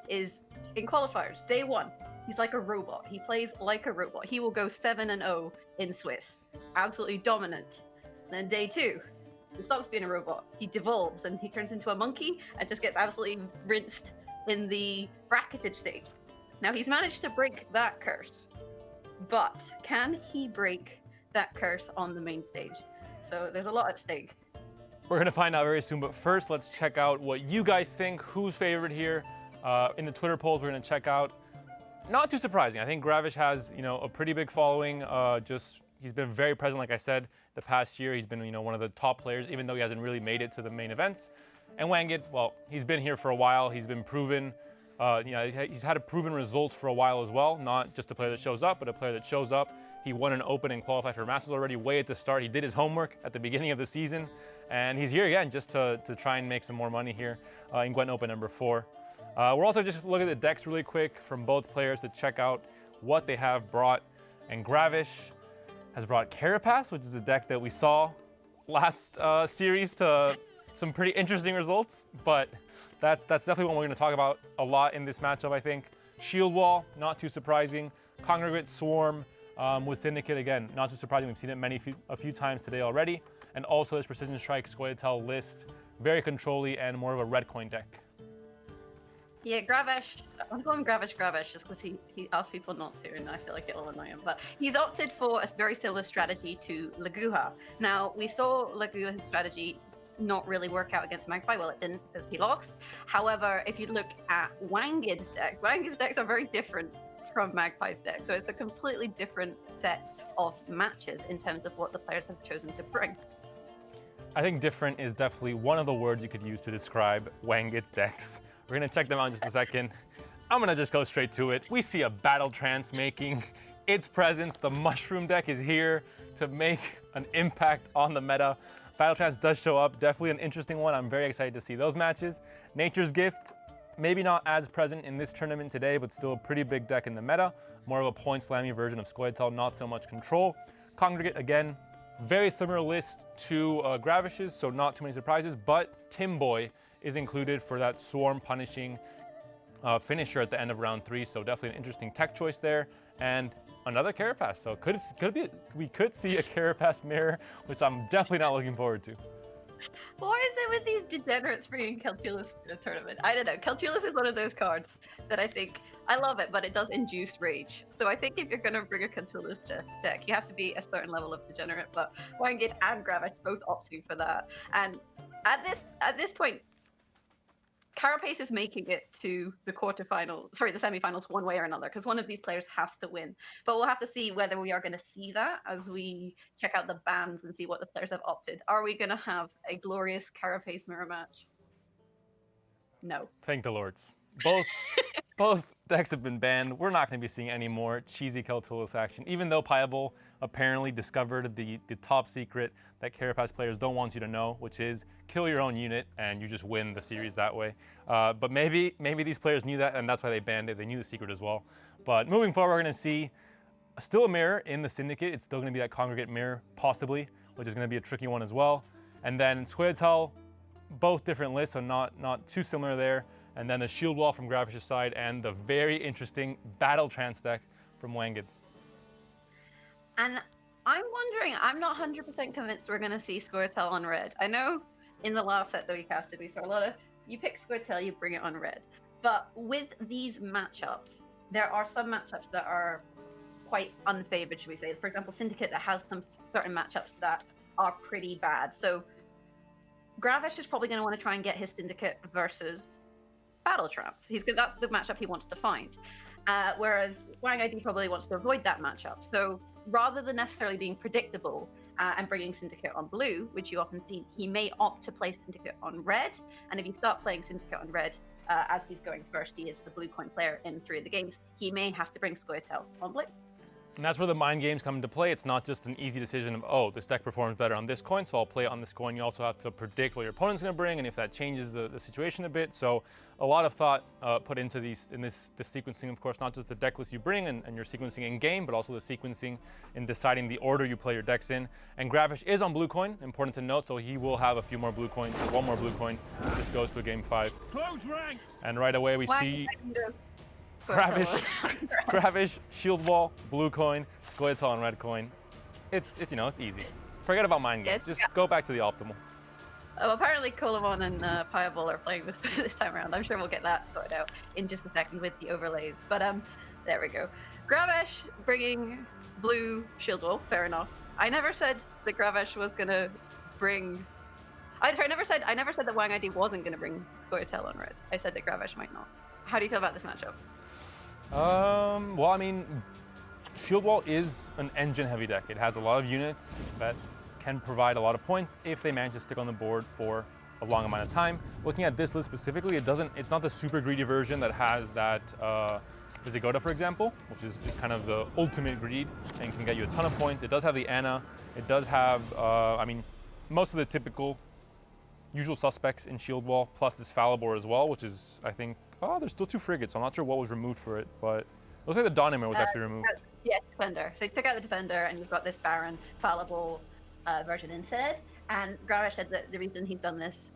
is in qualifiers, day 1. He's like a robot. He plays like a robot. He will go 7-0 in Swiss. Absolutely dominant. Then day 2, he stops being a robot. He devolves and he turns into a monkey and just gets absolutely rinsed in the bracketed stage. Now he's managed to break that curse, but can he break that curse on the main stage? So there's a lot at stake. We're going to find out very soon, but first let's check out what you guys think. Who's favorite here? In the Twitter polls, we're going to check out. Not too surprising. I think Gravish has, a pretty big following. He's been very present, like I said, the past year. He's been, one of the top players, even though he hasn't really made it to the main events. And Wangit, well, he's been here for a while. He's been proven. He's had a proven results for a while as well. Not just a player that shows up, but a player that shows up. He won an Open and qualified for Masters already way at the start. He did his homework at the beginning of the season. And he's here again just to try and make some more money here in GWENT Open number 4. We're also just looking at the decks really quick from both players to check out what they have brought. And Gravish has brought Carapace, which is a deck that we saw last series to some pretty interesting results. But that's definitely one we're going to talk about a lot in this matchup, I think. Shield Wall, not too surprising. Congregate Swarm with Syndicate, again, not too surprising. We've seen it a few times today already. And also this Precision Strike Scoia'tael list, very control-y and more of a red coin deck. Yeah, Gravish, I'm calling Gravish just because he asks people not to, and I feel like it'll annoy him. But he's opted for a very similar strategy to Laguha. Now, we saw Laguha's strategy not really work out against Magpie. Well, it didn't because he lost. However, if you look at Wangid's decks are very different from Magpie's deck. So it's a completely different set of matches in terms of what the players have chosen to bring. I think different is definitely one of the words you could use to describe Wangit's decks. We're going to check them out in just a second. I'm going to just go straight to it. We see a Battle Trance making its presence. The Mushroom deck is here to make an impact on the meta. Battle Trance does show up. Definitely an interesting one. I'm very excited to see those matches. Nature's Gift, maybe not as present in this tournament today, but still a pretty big deck in the meta. More of a point slammy version of Scoia'tael, not so much control. Congregate, again, very similar list to Gravish's, so not too many surprises, but Timboy is included for that Swarm punishing finisher at the end of round 3, so definitely an interesting tech choice there. And another Carapace, so we could see a Carapace mirror, which I'm definitely not looking forward to. Why is it with these degenerates bringing Calculus to the tournament? I don't know. Calculus is one of those cards that I love it, but it does induce rage. So I think if you're going to bring a Calculus deck, you have to be a certain level of degenerate. But Wangit and Gravish both opting for that. And at this point, Carapace is making it to the the semifinals one way or another, because one of these players has to win. But we'll have to see whether we are going to see that as we check out the bans and see what the players have opted. Are we going to have a glorious Carapace mirror match? No. Thank the lords. Both decks have been banned. We're not going to be seeing any more cheesy Calculus action, even though Piable apparently discovered the top secret that Carapace players don't want you to know, which is kill your own unit and you just win the series that way. But maybe these players knew that and that's why they banned it. They knew the secret as well. But moving forward, we're going to see still a mirror in the Syndicate. It's still going to be that Congregate mirror, possibly, which is going to be a tricky one as well. And then Scoia'tael, both different lists, so not too similar there. And then the Shield Wall from Gravish's side and the very interesting Battle Trance deck from Wangit. And I'm wondering, I'm not 100% convinced we're going to see Scoia'tael on red. I know in the last set that we casted, we saw a lot of, you pick Scoia'tael, you bring it on red. But with these matchups, there are some matchups that are quite unfavored, should we say. For example, Syndicate that has some certain matchups that are pretty bad. So Gravish is probably going to want to try and get his Syndicate versus Battle Trance. That's the matchup he wants to find. Whereas Wang ID probably wants to avoid that matchup. So rather than necessarily being predictable and bringing Syndicate on blue, which you often see, he may opt to play Syndicate on red. And if you start playing Syndicate on red, as he's going first, he is the blue coin player in 3 of the games, he may have to bring Scoia'tael on blue. And that's where the mind games come into play. It's not just an easy decision of, oh, this deck performs better on this coin, so I'll play it on this coin. You also have to predict what your opponent's going to bring, and if that changes the situation a bit. So a lot of thought put into this sequencing, of course, not just the deck list you bring and your sequencing in game, but also the sequencing in deciding the order you play your decks in. And Gravish is on blue coin, important to note, so he will have a few more blue coins, or 1 more blue coin. This goes to a game 5. Close ranks. And right away we see... Gravish, Shield Wall, blue coin, Scoia'tael, and red coin. It's it's easy. Forget about mind games. Just go back to the optimal. Oh, apparently Colamon and Pieball are playing this time around. I'm sure we'll get that sorted out in just a second with the overlays. But there we go. Gravesh bringing blue Shield Wall. Fair enough. I never said that Gravesh was gonna bring. I never said that Wang ID wasn't gonna bring Scoia'tael on red. I said that Gravesh might not. How do you feel about this matchup? Well, I mean, Shield Wall is an engine-heavy deck. It has a lot of units that can provide a lot of points if they manage to stick on the board for a long amount of time. Looking at this list specifically, it's not the super greedy version that has that Visigoda, for example, which is kind of the ultimate greed and can get you a ton of points. It does have the Anna. It does have, I mean, most of the typical usual suspects in Shield Wall, plus this Falibor as well, which is, I think, there's still 2 frigates. I'm not sure what was removed for it, but it looks like the Donimir was actually removed. Yeah, Defender. So you took out the Defender and you've got this Baron Falibor version instead. And Gravesh said that the reason he's done this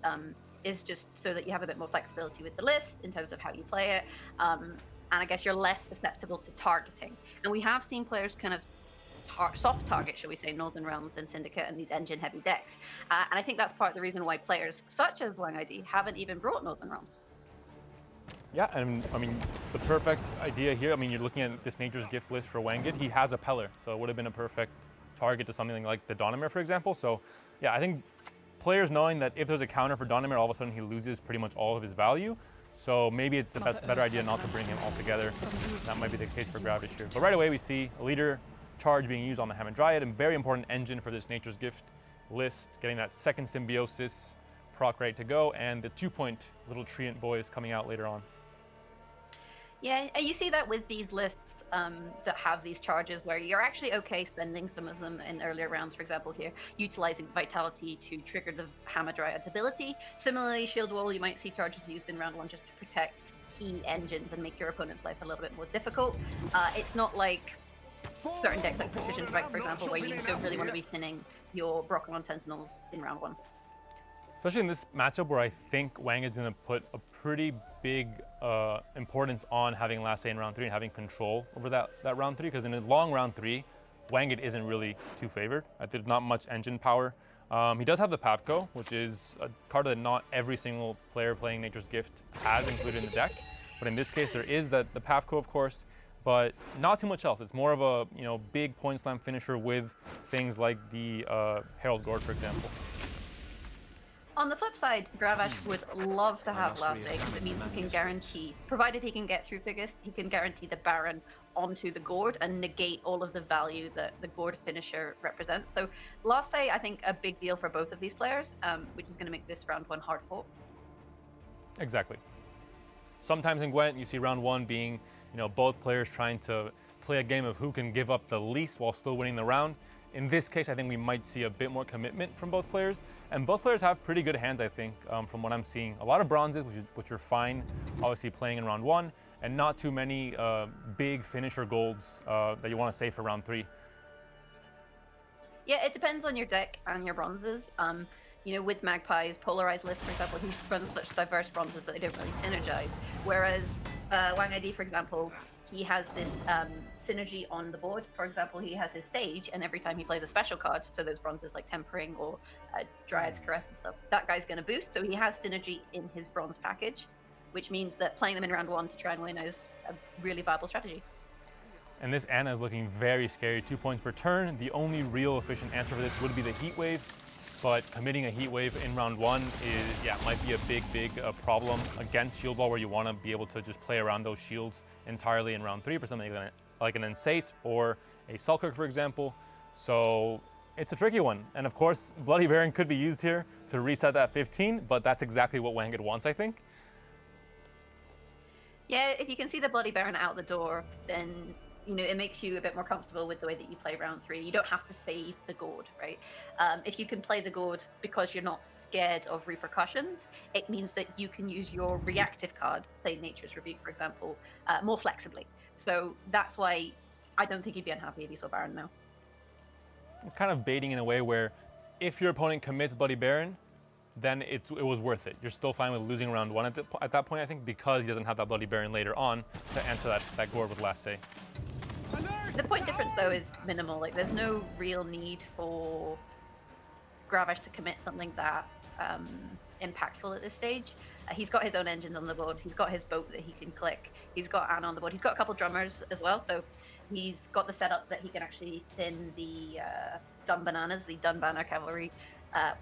is just so that you have a bit more flexibility with the list in terms of how you play it. And I guess you're less susceptible to targeting. And we have seen players kind of soft target, shall we say, Northern Realms and Syndicate and these engine-heavy decks. And I think that's part of the reason why players such as Wang ID haven't even brought Northern Realms. Yeah, and I mean, the perfect idea here, I mean, you're looking at this Nature's Gift list for Wanged. He has a Peller, so it would have been a perfect target to something like the Donimir, for example. So yeah, I think players knowing that if there's a counter for Donimir, all of a sudden he loses pretty much all of his value. So maybe it's the better idea not to bring him altogether. That might be the case for Gravish here. But right away we see a leader charge being used on the Hammond-Dryad, and very important engine for this Nature's Gift list, getting that second Symbiosis proc ready to go, and the 2-point little Treant boys coming out later on. Yeah, you see that with these lists that have these charges where you're actually okay spending some of them in earlier rounds, for example here, utilizing Vitality to trigger the Hamadryad's ability. Similarly, Shield Wall, you might see charges used in round 1 just to protect key engines and make your opponent's life a little bit more difficult. It's not like certain decks like Precision Strike, for example, where you don't really want to be thinning your Broccolon Sentinels in round 1. Especially in this matchup where I think Wang is going to put a pretty big importance on having last say in round 3 and having control over that round 3, because in a long round 3, Wanged isn't really too favored. There's not much engine power. He does have the Pavko, which is a card that not every single player playing Nature's Gift has included in the deck. But in this case, there is the Pavko, of course, but not too much else. It's more of a big point slam finisher with things like the Herald Gord, for example. On the flip side, Gravesh would love to have last say because it means he can guarantee, provided he can get through figures, he can guarantee the Baron onto the Gord and negate all of the value that the Gord finisher represents. So last say, I think a big deal for both of these players, which is going to make this round 1 hard fought. Exactly. Sometimes in Gwent, you see round 1 being, both players trying to play a game of who can give up the least while still winning the round. In this case, I think we might see a bit more commitment from both players. And both players have pretty good hands, I think, from what I'm seeing. A lot of bronzes, which are fine, obviously playing in round 1, and not too many big finisher golds that you want to save for round 3. Yeah, it depends on your deck and your bronzes. With Magpie's polarized list, for example, he runs such diverse bronzes that they don't really synergize. Whereas Wang ID, for example, he has this synergy on the board. For example, he has his Sage, and every time he plays a special card, so those bronzes like Tempering or Dryad's Caress and stuff, that guy's going to boost. So he has synergy in his bronze package, which means that playing them in round 1 to try and win is a really viable strategy. And this Anna is looking very scary, 2 points per turn. The only real efficient answer for this would be the Heat Wave, but committing a Heat Wave in round 1 might be a big problem against Shield Wall, where you want to be able to just play around those shields entirely in round 3 for something like an Ensace or a Selkirk, for example. So it's a tricky one. And of course, Bloody Baron could be used here to reset that 15, but that's exactly what Wanged wants, I think. Yeah, if you can see the Bloody Baron out the door, then it makes you a bit more comfortable with the way that you play round 3. You don't have to save the Gord, right? If you can play the Gord because you're not scared of repercussions, it means that you can use your reactive card, say Nature's Rebuke, for example, more flexibly. So that's why I don't think he'd be unhappy if he saw Baron now. It's kind of baiting in a way where if your opponent commits Bloody Baron, then it was worth it. You're still fine with losing round 1 at that point, I think, because he doesn't have that Bloody Baron later on to answer that Gourd with last say. The point difference, though, is minimal. Like, there's no real need for Gravish to commit something that impactful at this stage. He's got his own engines on the board. He's got his boat that he can click. He's got Anna on the board. He's got a couple drummers as well, so he's got the setup that he can actually thin the Dun Bananas, the Dun Banner Cavalry.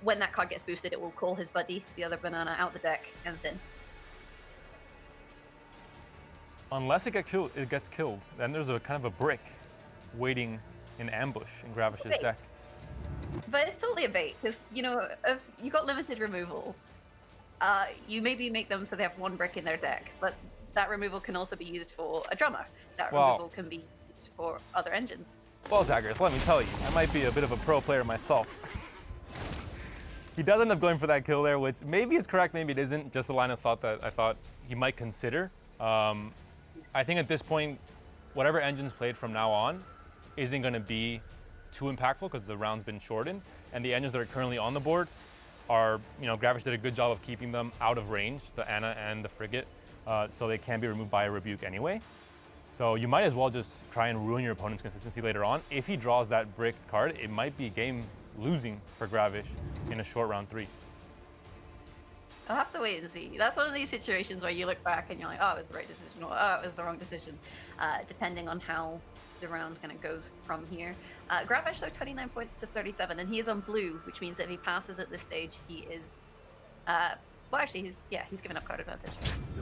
When that card gets boosted, it will call his buddy, the other banana, out the deck and thin. Unless it gets killed, then there's a kind of a brick waiting in ambush in Gravish's deck. But it's totally a bait, because, you know, if you got limited removal, you maybe make them so they have 1 brick in their deck, but that removal can also be used for a drummer. That removal can be used for other engines. Well, Daggers, let me tell you, I might be a bit of a pro player myself. He does end up going for that kill there, which maybe is correct, maybe it isn't. Just the line of thought that I thought he might consider. I think at this point, whatever engine's played from now on isn't going to be too impactful because the round's been shortened, and the engines that are currently on the board are, you know, Gravish did a good job of keeping them out of range, the Anna and the Frigate, so they can be removed by a Rebuke anyway. So you might as well just try and ruin your opponent's consistency later on. If he draws that bricked card, it might be game losing for Gravish in a short round 3. I'll have to wait and see. That's one of these situations where you look back and you're like, oh, it was the right decision, or oh, it was the wrong decision, depending on how the round kind of goes from here. Gravish, though, 29 points to 37, and he is on blue, which means that if he passes at this stage, he is, well, actually, he's given up card advantage.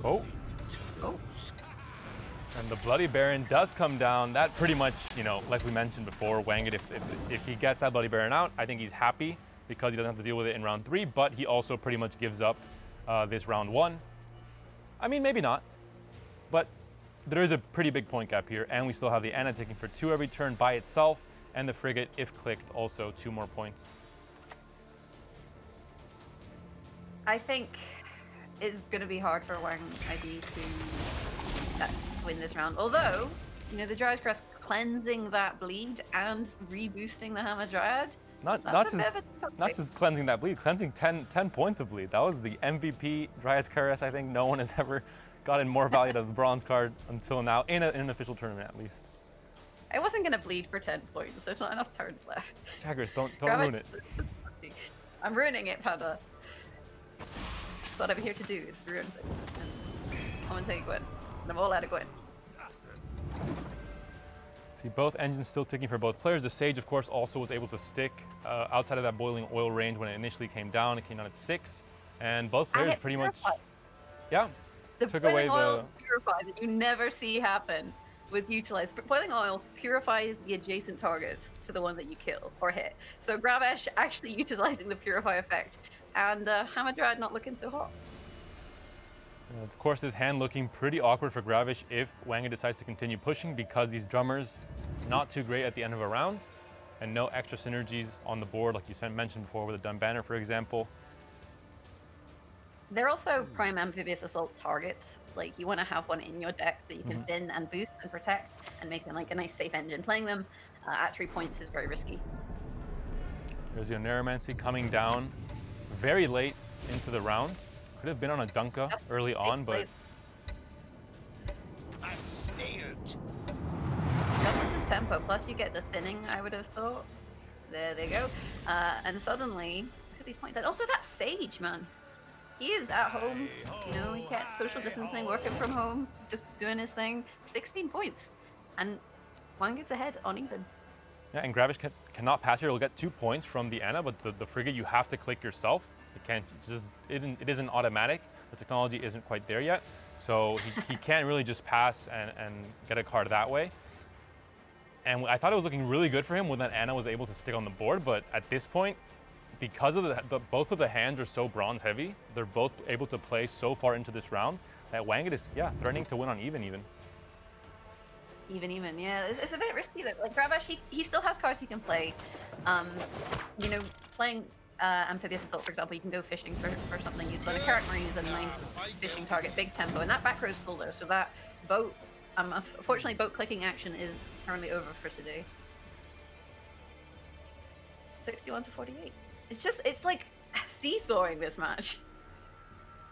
Oh. And the Bloody Baron does come down. That pretty much, you know, like we mentioned before, Wang it, if he gets that Bloody Baron out, I think he's happy because he doesn't have to deal with it in round 3, but he also pretty much gives up this round 1. I mean, maybe not, but there is a pretty big point gap here, and we still have the Anna taking for 2 every turn by itself, and the Frigate, if clicked, also 2 more points. I think it's going to be hard for Wang ID to win this round. Although, you know, the Dryad's Crest cleansing that bleed and reboosting the Hammer Dryad. Not just cleansing that bleed, cleansing 10 points of bleed. That was the MVP Dryad's Caress. I think no one has ever gotten more value out of the bronze card until now, in an official tournament at least. I wasn't going to bleed for 10 points. There's not enough turns left. Jaggers, don't ruin it. I'm ruining it, Panda. That's what I'm here to do, is ruin things. And I'm going to take Gwen. And I'm all out of Gwen. See, both engines still ticking for both players. The Sage, of course, also was able to stick outside of that boiling oil range when it initially came down. It came down at 6. And both players pretty much, yeah, the took boiling away oil purify that you never see happen was utilized. Boiling oil purifies the adjacent targets to the one that you kill or hit. So Gravesh actually utilizing the purify effect, and Hammer Dryad not looking so hot. Of course, this hand looking pretty awkward for Gravish if Wanga decides to continue pushing, because these drummers not too great at the end of a round, and no extra synergies on the board like you mentioned before with a Dun Banner, for example. They're also prime amphibious assault targets. Like, you want to have one in your deck that you can thin and boost and protect and make them like a nice safe engine. Playing them at 3 points is very risky. There's your Neuromancy coming down very late into the round. Could have been on a Dunka early on, but Justice is tempo, plus you get the thinning, I would have thought. There they go. And suddenly, look at these points. And also that Sage, man. He is at home, you know, he kept social distancing, working from home, just doing his thing. 16 points. And one gets ahead on even. yeah, and Gravish cannot pass here. He'll get 2 points from the Anna, but the Frigate you have to click yourself. It can't just, it isn't automatic. The technology isn't quite there yet. So he can't really just pass and get a card that way. And I thought it was looking really good for him when that Anna was able to stick on the board, but at this point, because of both of the hands are so bronze heavy, they're both able to play so far into this round that Wangit is, threatening to win on even. Even, yeah. It's a bit risky though. Like Gravish, he still has cards he can play. You know, playing Amphibious Assault, for example, you can go fishing for something useful. And a Carrot Marine is a nice fishing target, big tempo, and that back row is full though, so that boat, unfortunately, boat clicking action is currently over for today. 61 to 48. It's like seesawing this match.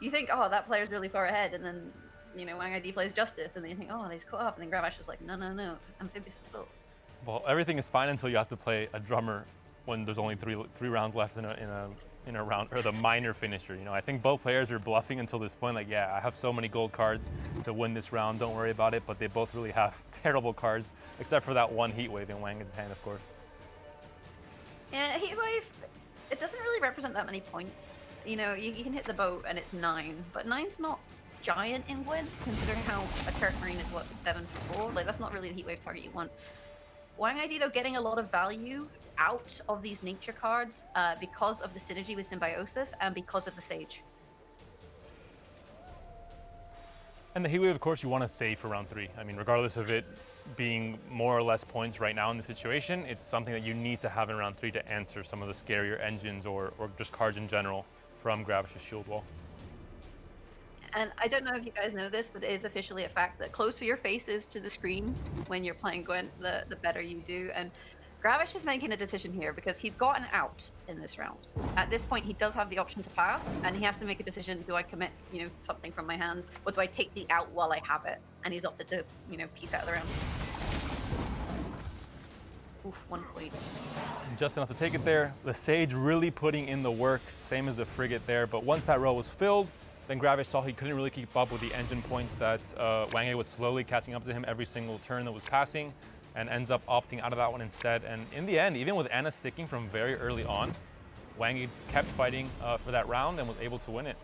You think, oh, that player's really far ahead, and then, you know, Wang ID plays Justice, and then you think, oh, he's caught up, and then Gravash is like, no, no, no, Amphibious Assault. Well, everything is fine until you have to play a drummer when there's only three rounds left in a round, or the minor finisher. You know, I think both players are bluffing until this point. Like, yeah, I have so many gold cards to win this round. Don't worry about it. But they both really have terrible cards, except for that one Heat Wave in Wang's hand, of course. Yeah, Heat Wave, it doesn't really represent that many points. You know, you can hit the boat and it's 9, but 9's not giant in Gwent, considering how a Turret Marine is, what, 7-4? Like, that's not really the Heat Wave target you want. Wang ID, though, getting a lot of value out of these nature cards because of the synergy with Symbiosis and because of the Sage. And the Heat Wave, of course, you want to save for round 3. I mean, regardless of it being more or less points right now in the situation, it's something that you need to have in round 3 to answer some of the scarier engines or just cards in general from Gravish's Shield Wall. And I don't know if you guys know this, but it is officially a fact that closer your face is to the screen when you're playing Gwent, the better you do. And Gravish is making a decision here because he's got an out in this round. At this point, he does have the option to pass, and he has to make a decision: do I commit, you know, something from my hand, or do I take the out while I have it? And he's opted to, you know, piece out of the round. Oof, 1 point. Just enough to take it there. The Sage really putting in the work, same as the Frigate there. But once that row was filled, then Gravish saw he couldn't really keep up with the engine points that Wang Yi was slowly catching up to him every single turn that was passing, and ends up opting out of that one instead. And in the end, even with Anna sticking from very early on, Wang Yi kept fighting for that round and was able to win it.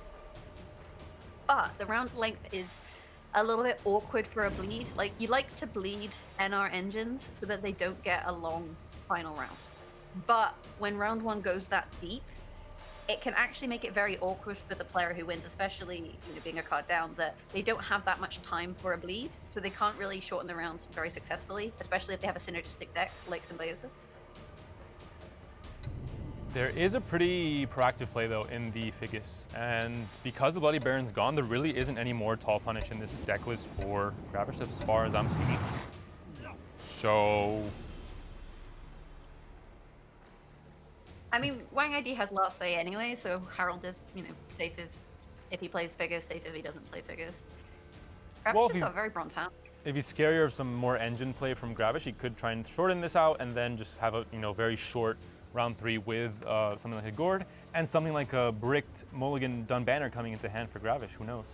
But the round length is a little bit awkward for a bleed. Like, you like to bleed NR engines so that they don't get a long final round. But when round 1 goes that deep, it can actually make it very awkward for the player who wins, especially, you know, being a card down, that they don't have that much time for a bleed, so they can't really shorten the round very successfully, especially if they have a synergistic deck like Symbiosis. There is a pretty proactive play though in the Figus, and because the Bloody Baron's gone, there really isn't any more Tall Punish in this deck list for Gravish as far as I'm seeing. So I mean, Wang ID has last say anyway, so Harold is, you know, safe if he plays Figus, safe if he doesn't play Figus. Gravish has got a very bronze hand. if he's scarier of some more engine play from Gravish, he could try and shorten this out and then just have a, you know, very short round 3 with something like a Gord and something like a bricked Mulligan Dun Banner coming into hand for Gravish. Who knows?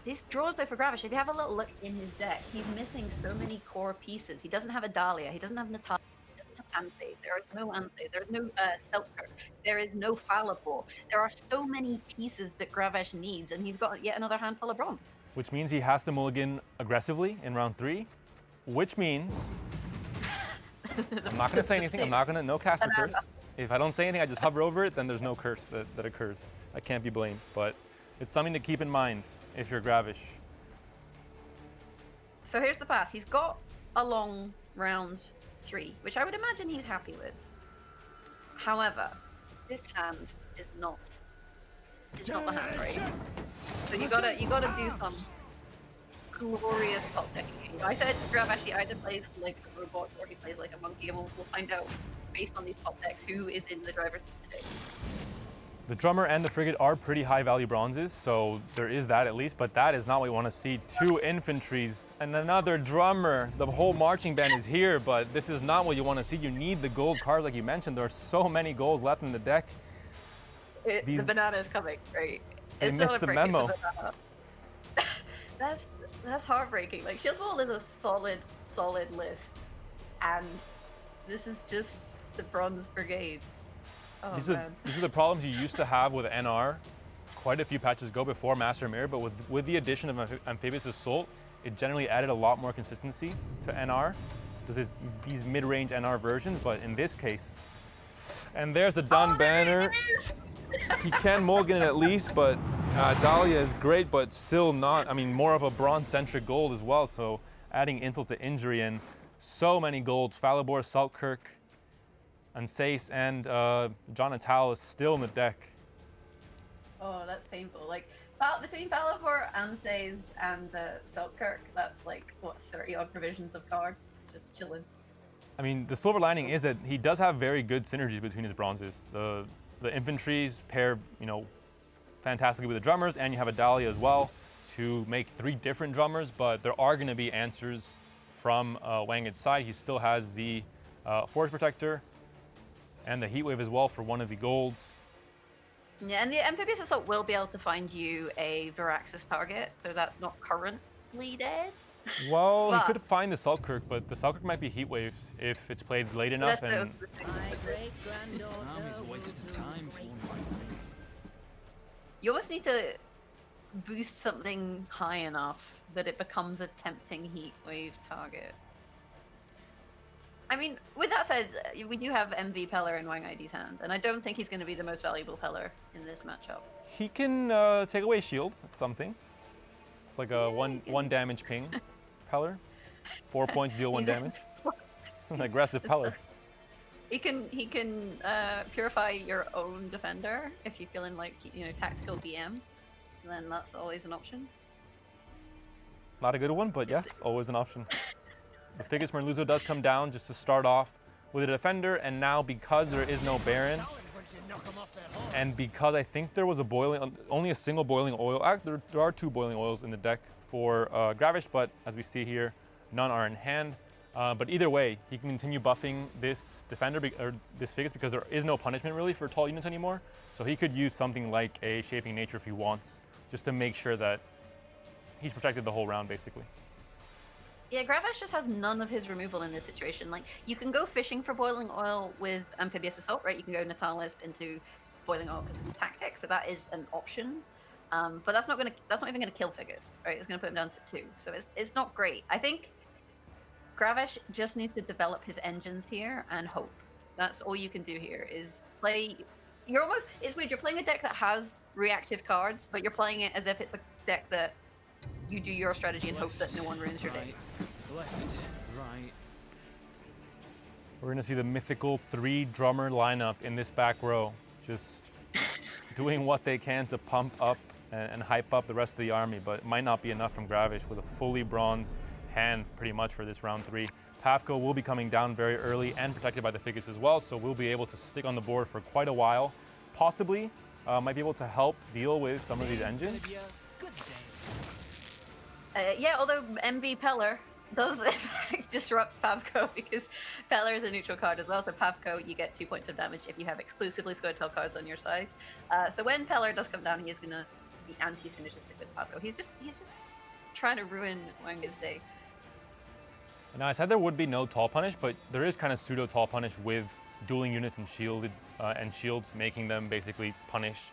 These draws though for Gravish, if you have a little look in his deck, he's missing so many core pieces. He doesn't have a Dahlia, he doesn't have Natalia, he doesn't have Anses, there is no Anses, there is no Selkirk, there is no Falapor. There are so many pieces that Gravish needs, and he's got yet another handful of bronze. Which means he has to mulligan aggressively in round 3, which means I'm not going to say anything. I'm not going to, no caster curse. If I don't say anything, I just hover over it, then there's no curse that occurs. I can't be blamed, but it's something to keep in mind if you're Gravish. So here's the pass. He's got a long round 3, which I would imagine he's happy with. However, this hand is not the hand, right? So you gotta do some glorious top decking. You know, I said Gravish either plays like a robot or he plays like a monkey, and we'll find out based on these top decks who is in the driver's seat today. The Drummer and the Frigate are pretty high value bronzes, so there is that at least, but that is not what we want to see. 2 infantries and another Drummer. The whole marching band is here, but this is not what you want to see. You need the gold card, like you mentioned. There are so many golds left in the deck. The banana is coming, right? They It's missed not a the brick, it's a memo. banana. That's heartbreaking. Like, Shield Wall is a solid list, and this is just the Bronze Brigade. Oh, These man. are the problems you used to have with NR quite a few patches ago before Master Mirror, but with the addition of Amphibious Assault, it generally added a lot more consistency to NR. There's these mid-range NR versions, but in this case, and there's the Dun Banner. He can mulligan it at least, but Dahlia is great, but still not, I mean, more of a bronze-centric gold as well, so adding insult to injury, and so many golds. Falabor, Selkirk, Ansace, and John Natal is still in the deck. Oh, that's painful. Like, between Falapor, Anstays, and Selkirk, that's like, what, 30-odd provisions of cards? Just chilling. I mean, the silver lining is that he does have very good synergies between his bronzes. The The infantries pair, fantastically with the drummers, and you have a Dahlia as well to make 3 different drummers, but there are going to be answers from Wanged's side. He still has the Force Protector and the Heatwave as well for one of the golds. Yeah, and the Amphibious Assault will be able to find you a Viraxis target, so that's not currently dead. Well, But- he could find the Selkirk, but the Selkirk might be Heatwave if it's played late enough. That's And You almost need to boost something high enough that it becomes a tempting Heatwave target. I mean, with that said, we do have MV Peller in Wang ID's hand, and I don't think he's going to be the most valuable Peller in this matchup. he can take away shield. That's something. It's like a one damage ping Peller. 4 points, deal 1 damage. It's an aggressive Peller. He can purify your own defender if you're feeling like tactical DM. Then that's always an option. Not a good one, but yes, always an option. The Figus Merluzzo does come down just to start off with a defender, and now because there is no Baron, and because I think there was only a single boiling oil. There are 2 boiling oils in the deck for Gravish, but as we see here, none are in hand. But either way, he can continue buffing this defender or this Figus because there is no punishment really for tall units anymore. So he could use something like a Shaping Nature if he wants, just to make sure that he's protected the whole round basically. Yeah, Gravish just has none of his removal in this situation. Like, you can go fishing for boiling oil with Amphibious Assault, right? You can go Natalis into boiling oil because it's tactic, so that is an option. But that's not even gonna kill Figus, right? It's gonna put him down to 2, so it's not great. I think Gravish just needs to develop his engines here and hope. That's all you can do here is play. It's weird. You're playing a deck that has reactive cards, but you're playing it as if it's a deck that you do your strategy and hope that no one ruins your day. Left, right. We're gonna see the mythical 3 drummer lineup in this back row, just doing what they can to pump up and hype up the rest of the army, but it might not be enough from Gravish with a fully bronze hand pretty much for this round 3. Pavko will be coming down very early and protected by the Figus as well, so we'll be able to stick on the board for quite a while. Possibly might be able to help deal with some of these engines. Yeah, although MV Peller does in fact disrupt Pavko because Peller is a neutral card as well. So Pavko, you get 2 points of damage if you have exclusively Squirtle cards on your side. So when Peller does come down, he is gonna be anti-synergistic with Pavko. He's just trying to ruin Wanga's day. Now I said there would be no tall punish, but there is kind of pseudo tall punish with dueling units and shields, making them basically punish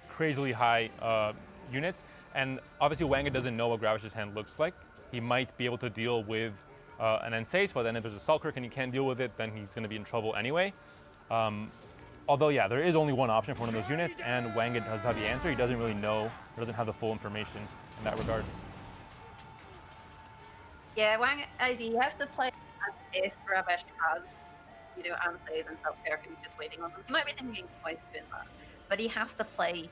crazily high units. And obviously Wanga doesn't know what Gravish's hand looks like. He might be able to deal with an Ensace, but then if there's a Selkirk and he can't deal with it, then he's going to be in trouble anyway. Although, yeah, there is only one option for one of those units, and Wanga does have the answer. He doesn't really know, or doesn't have the full information in that regard. Yeah, Wang ID, you have to play as if Gravish has, Ensace and Selkirk and he's just waiting on them. He might be thinking twice doing that, but he has to play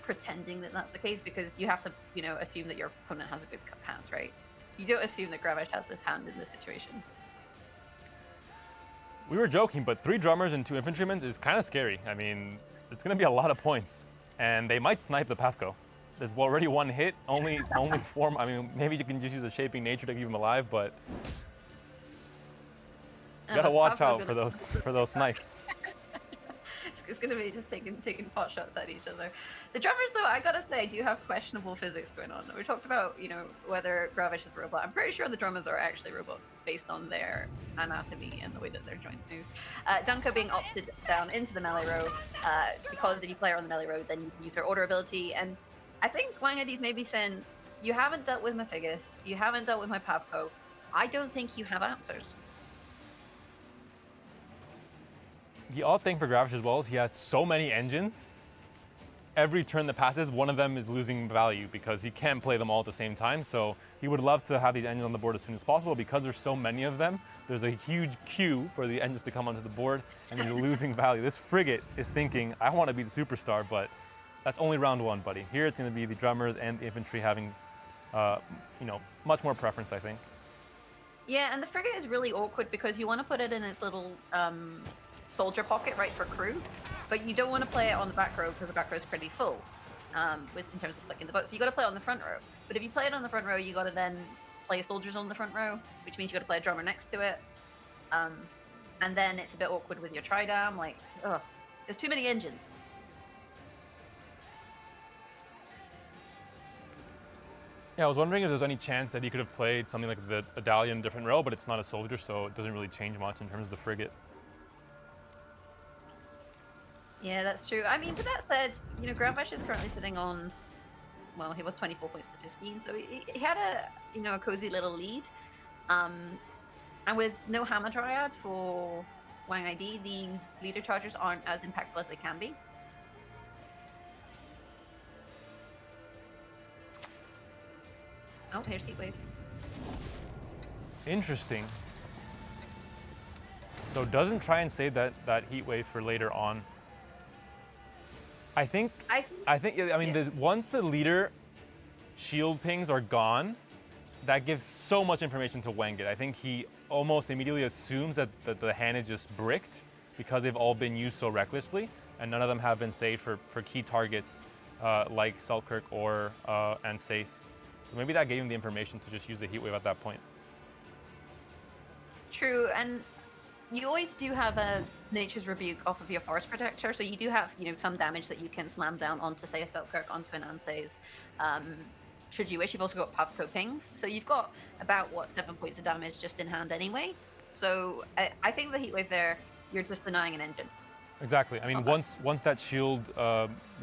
pretending that that's the case because you have to, assume that your opponent has a good hand, right? You don't assume that Gravish has this hand in this situation. We were joking, but 3 drummers and 2 infantrymen is kind of scary. I mean, it's going to be a lot of points, and they might snipe the Pavko. There's already 1 hit, only 4. I mean, maybe you can just use a Shaping Nature to keep him alive, but you gotta watch out for those snipes. It's going to be just taking pot shots at each other. The drummers, though, I gotta say, do have questionable physics going on. We talked about, whether Gravish is a robot. I'm pretty sure the drummers are actually robots based on their anatomy and the way that their joints move. Dunko being opted down into the melee row because if you play her on the melee row, then you can use her order ability. And I think Wang Adi's maybe saying, you haven't dealt with my Figus, you haven't dealt with my Pavko. I don't think you have answers. The odd thing for Gravish as well is he has so many engines. Every turn that passes, one of them is losing value because he can't play them all at the same time. So he would love to have these engines on the board as soon as possible. Because there's so many of them, there's a huge queue for the engines to come onto the board, and he's losing value. This frigate is thinking, I want to be the superstar, but that's only round 1, buddy. Here it's going to be the drummers and the infantry having, much more preference, I think. Yeah, and the frigate is really awkward because you want to put it in its little soldier pocket, right, for crew, but you don't want to play it on the back row because the back row is pretty full in terms of flicking the boat. So you got to play it on the front row. But if you play it on the front row, you got to then play soldiers on the front row, which means you got to play a drummer next to it. And then it's a bit awkward with your tridam. Like, ugh, there's too many engines. Yeah, I was wondering if there's any chance that he could have played something like the Adalian different row, but it's not a soldier, so it doesn't really change much in terms of the frigate. Yeah, that's true. I mean, but that said, you know, Gravash is currently sitting on, well, he was 24 points to 15, so he had a cozy little lead. And with no Hammer Dryad for Wang ID, these leader chargers aren't as impactful as they can be. Oh, here's Heatwave. Interesting. So doesn't try and save that Heatwave for later on. I think. Once the leader shield pings are gone, that gives so much information to Wangit. I think he almost immediately assumes that the hand is just bricked because they've all been used so recklessly, and none of them have been saved for key targets like Selkirk or Ansace. So maybe that gave him the information to just use the Heatwave at that point. True, and you always do have a Nature's Rebuke off of your Forest Protector, so you do have, some damage that you can slam down onto, say, a Selkirk, onto an Ansace. Should you wish. You've also got Pavko pings, so you've got about 7 points of damage just in hand anyway. So I think the Heatwave there, you're just denying an engine. Exactly. I mean, once that shield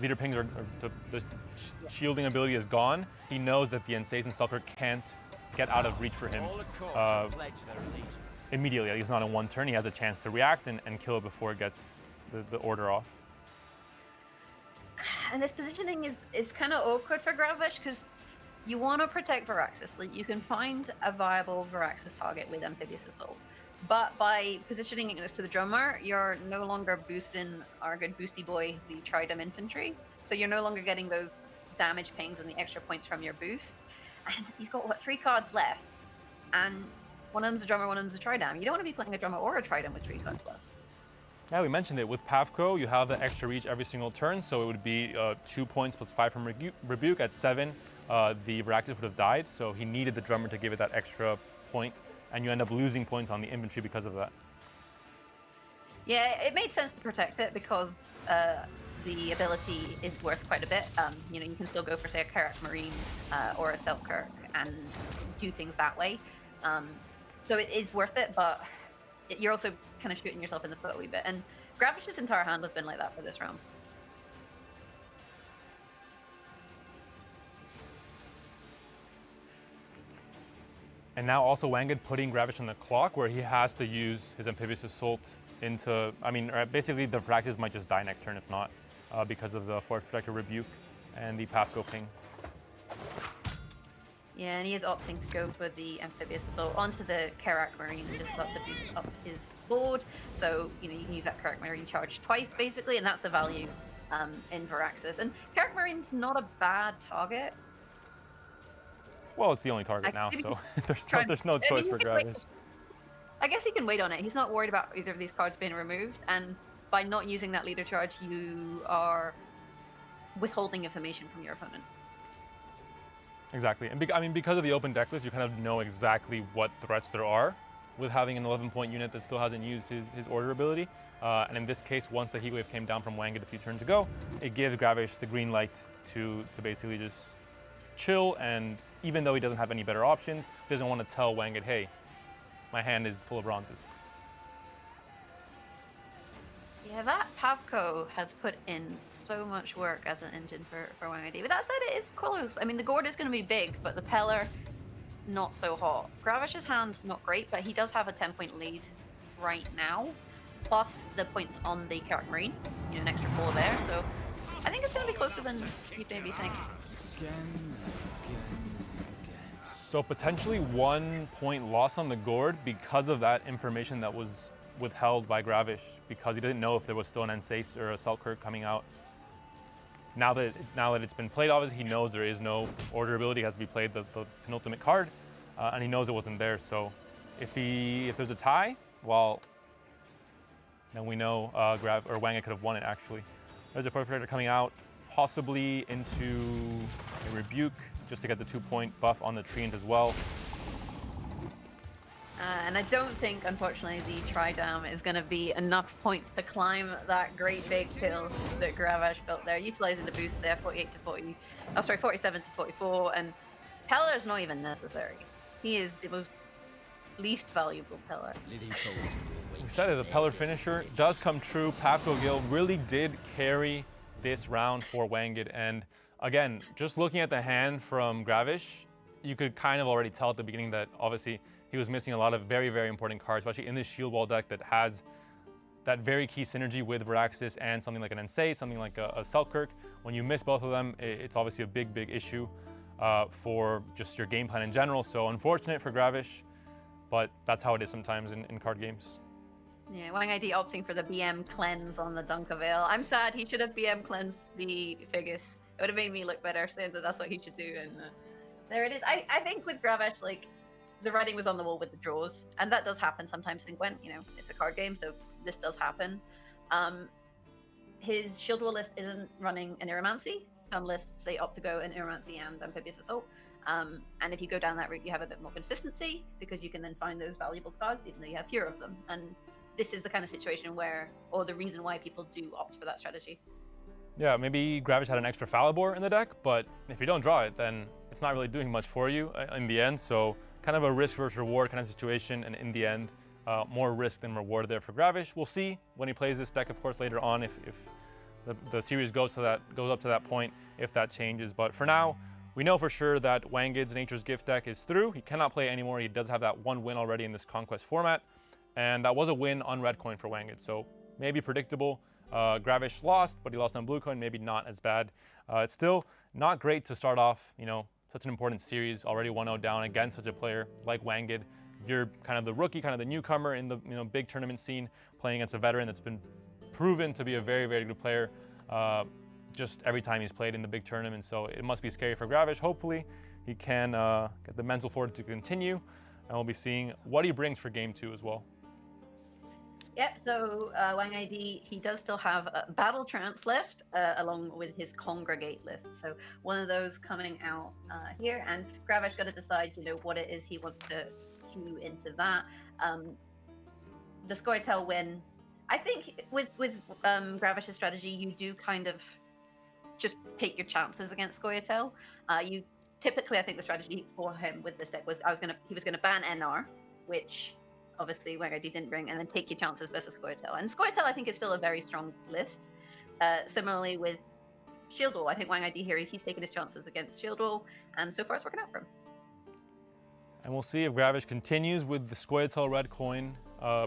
leader pings the shielding ability is gone, he knows that the Ansace and Selkirk can't get out of reach for him immediately. At least not in one turn. He has a chance to react and kill it before it gets the order off. And this positioning is kind of awkward for Gravash because you want to protect Varaxis. Like, you can find a viable Varaxis target with Amphibious Assault. But by positioning it next to the drummer, you're no longer boosting our good boosty boy, the Tridem Infantry. So you're no longer getting those damage pings and the extra points from your boost. And he's got, 3 cards left? And one of them's a drummer, one of them's a Tridem. You don't want to be playing a drummer or a Tridem with 3 cards left. Yeah, we mentioned it. With Pavko, you have the extra reach every single turn, so it would be 2 points plus 5 from Rebuke. At 7, the Varaxis would have died, so he needed the drummer to give it that extra point, and you end up losing points on the infantry because of that. Yeah, it made sense to protect it because the ability is worth quite a bit. You can still go for, say, a Karak Marine or a Selkirk and do things that way. So it is worth it, but you're also kind of shooting yourself in the foot a wee bit. And Gravish's entire hand has been like that for this round. And now also Wanged putting Gravish on the clock where he has to use his Amphibious Assault into, basically the Varaxis might just die next turn if not, because of the Forest Protector Rebuke and the Pavko ping. Yeah, and he is opting to go for the Amphibious Assault onto the Karak Marine and just start to boost up his board. So, you can use that Karak Marine charge twice, basically, and that's the value in Varaxis. And Karak Marine's not a bad target. Well, it's the only target now, so there's no choice for Gravish. I guess he can wait on it. He's not worried about either of these cards being removed, and by not using that leader charge, you are withholding information from your opponent. Exactly, and because of the open deck list, you kind of know exactly what threats there are with having an 11-point unit that still hasn't used his order ability. And in this case, once the Heatwave came down from Wanged a few turns ago, it gives Gravish the green light to basically just chill, and even though he doesn't have any better options, he doesn't want to tell Wanged, hey, my hand is full of bronzes. Yeah, that Pavko has put in so much work as an engine for Wang ID. But that said, it is close. The Gord is going to be big, but the Peller, not so hot. Gravish's hand, not great, but he does have a 10-point lead right now, plus the points on the Karak Marine, an extra 4 there. So I think it's going to be closer than you'd maybe think. So potentially 1 point lost on the Gord because of that information that was withheld by Gravish, because he didn't know if there was still an Ansace or a Selkirk coming out. Now that it's been played, obviously he knows there is no order ability, has to be played the penultimate card, and he knows it wasn't there. So if there's a tie, well, then we know Wanga could have won it actually. There's a Perfector coming out, possibly into a Rebuke, just to get the 2-point buff on the Treant as well. And I don't think, unfortunately, the Tridam is going to be enough points to climb that great big hill that Gravash built there, utilizing the boost there, 47 to 44, and Pellar's not even necessary. He is the most least valuable Pellar. We said it, the Pellar finisher does come true. Papco Gil really did carry this round for Wanged, and again, just looking at the hand from Gravish, you could kind of already tell at the beginning that obviously he was missing a lot of very, very important cards, especially in this Shield Wall deck that has that very key synergy with Veraxis and something like an Ensei, something like a Selkirk. When you miss both of them, it's obviously a big, big issue for just your game plan in general. So unfortunate for Gravish, but that's how it is sometimes in card games. Yeah, Wang ID opting for the BM cleanse on the Dunkavale. I'm sad, he should have BM cleansed the Figus. It would have made me look better saying that that's what he should do, and there it is. I think with Gravish, like, the writing was on the wall with the draws, and that does happen sometimes in Gwent. You know, it's a card game, so this does happen. His Shield Wall list isn't running an Iromancy. Some lists they opt to go in Iromancy and Amphibious Assault. And if you go down that route, you have a bit more consistency because you can then find those valuable cards, even though you have fewer of them. And this is the kind of situation where, or the reason why people do opt for that strategy. Yeah, maybe Gravish had an extra Falibor in the deck, but if you don't draw it, then it's not really doing much for you in the end. So kind of a risk versus reward kind of situation, and in the end, more risk than reward there for Gravish. We'll see when he plays this deck, of course, later on, if the series goes up to that point, if that changes. But for now, we know for sure that Wanged's Nature's Gift deck is through. He cannot play anymore. He does have that one win already in this Conquest format, and that was a win on red coin for Wanged, so maybe predictable. Gravish lost, but he lost on blue coin, maybe not as bad. It's still not great to start off, you know, such an important series, already 1-0 down against such a player like Wanged. You're kind of the rookie, kind of the newcomer in the big tournament scene, playing against a veteran that's been proven to be a very, very good player just every time he's played in the big tournament. So it must be scary for Gravish. Hopefully he can get the mental fortitude to continue, and we'll be seeing what he brings for game 2 as well. Yep, so Wang ID, he does still have a Battle Trance left, along with his Congregate list. So one of those coming out here, and Gravish got to decide, you know, what it is he wants to queue into that. The Scoia'tael win, I think with Gravish's strategy, you do kind of just take your chances against Scoia'tael. You typically, I think the strategy for him with this deck was he was gonna ban NR, which obviously Wang ID didn't bring, and then take your chances versus Scoia'tael. And Scoia'tael, I think, is still a very strong list. Similarly with Shield Wall, I think Wang ID here, he's taken his chances against Shield Wall, and so far it's working out for him. And we'll see if Gravish continues with the Scoia'tael red coin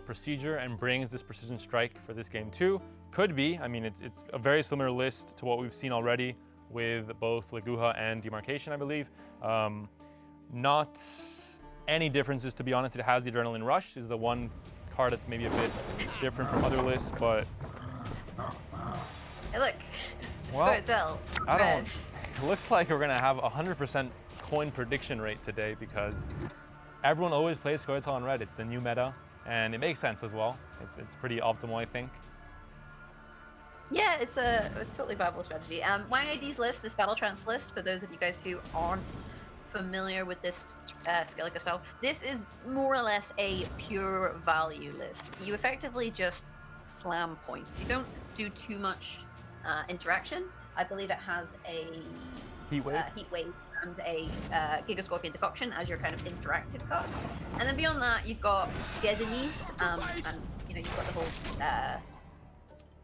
procedure and brings this precision strike for this game 2. Could be. I mean, it's a very similar list to what we've seen already with both Leguha and Demarcation, I believe. Not any differences, to be honest. It has the Adrenaline Rush, is the one card that's maybe a bit different from other lists, but... Hey, look. Well, Scoia'tael. It looks like we're going to have a 100% coin prediction rate today, because everyone always plays Scoia'tael on red. It's the new meta, and it makes sense as well. It's pretty optimal, I think. Yeah, it's a totally viable strategy. Wang ID's list, this Battle Trance list, for those of you guys who aren't familiar with this Skellige style, this is more or less a pure value list. You effectively just slam points. You don't do too much interaction. I believe it has a Heat Wave and a Gigascorpion Decoction as your kind of interactive cards. And then beyond that, you've got Gedini, and you've got the whole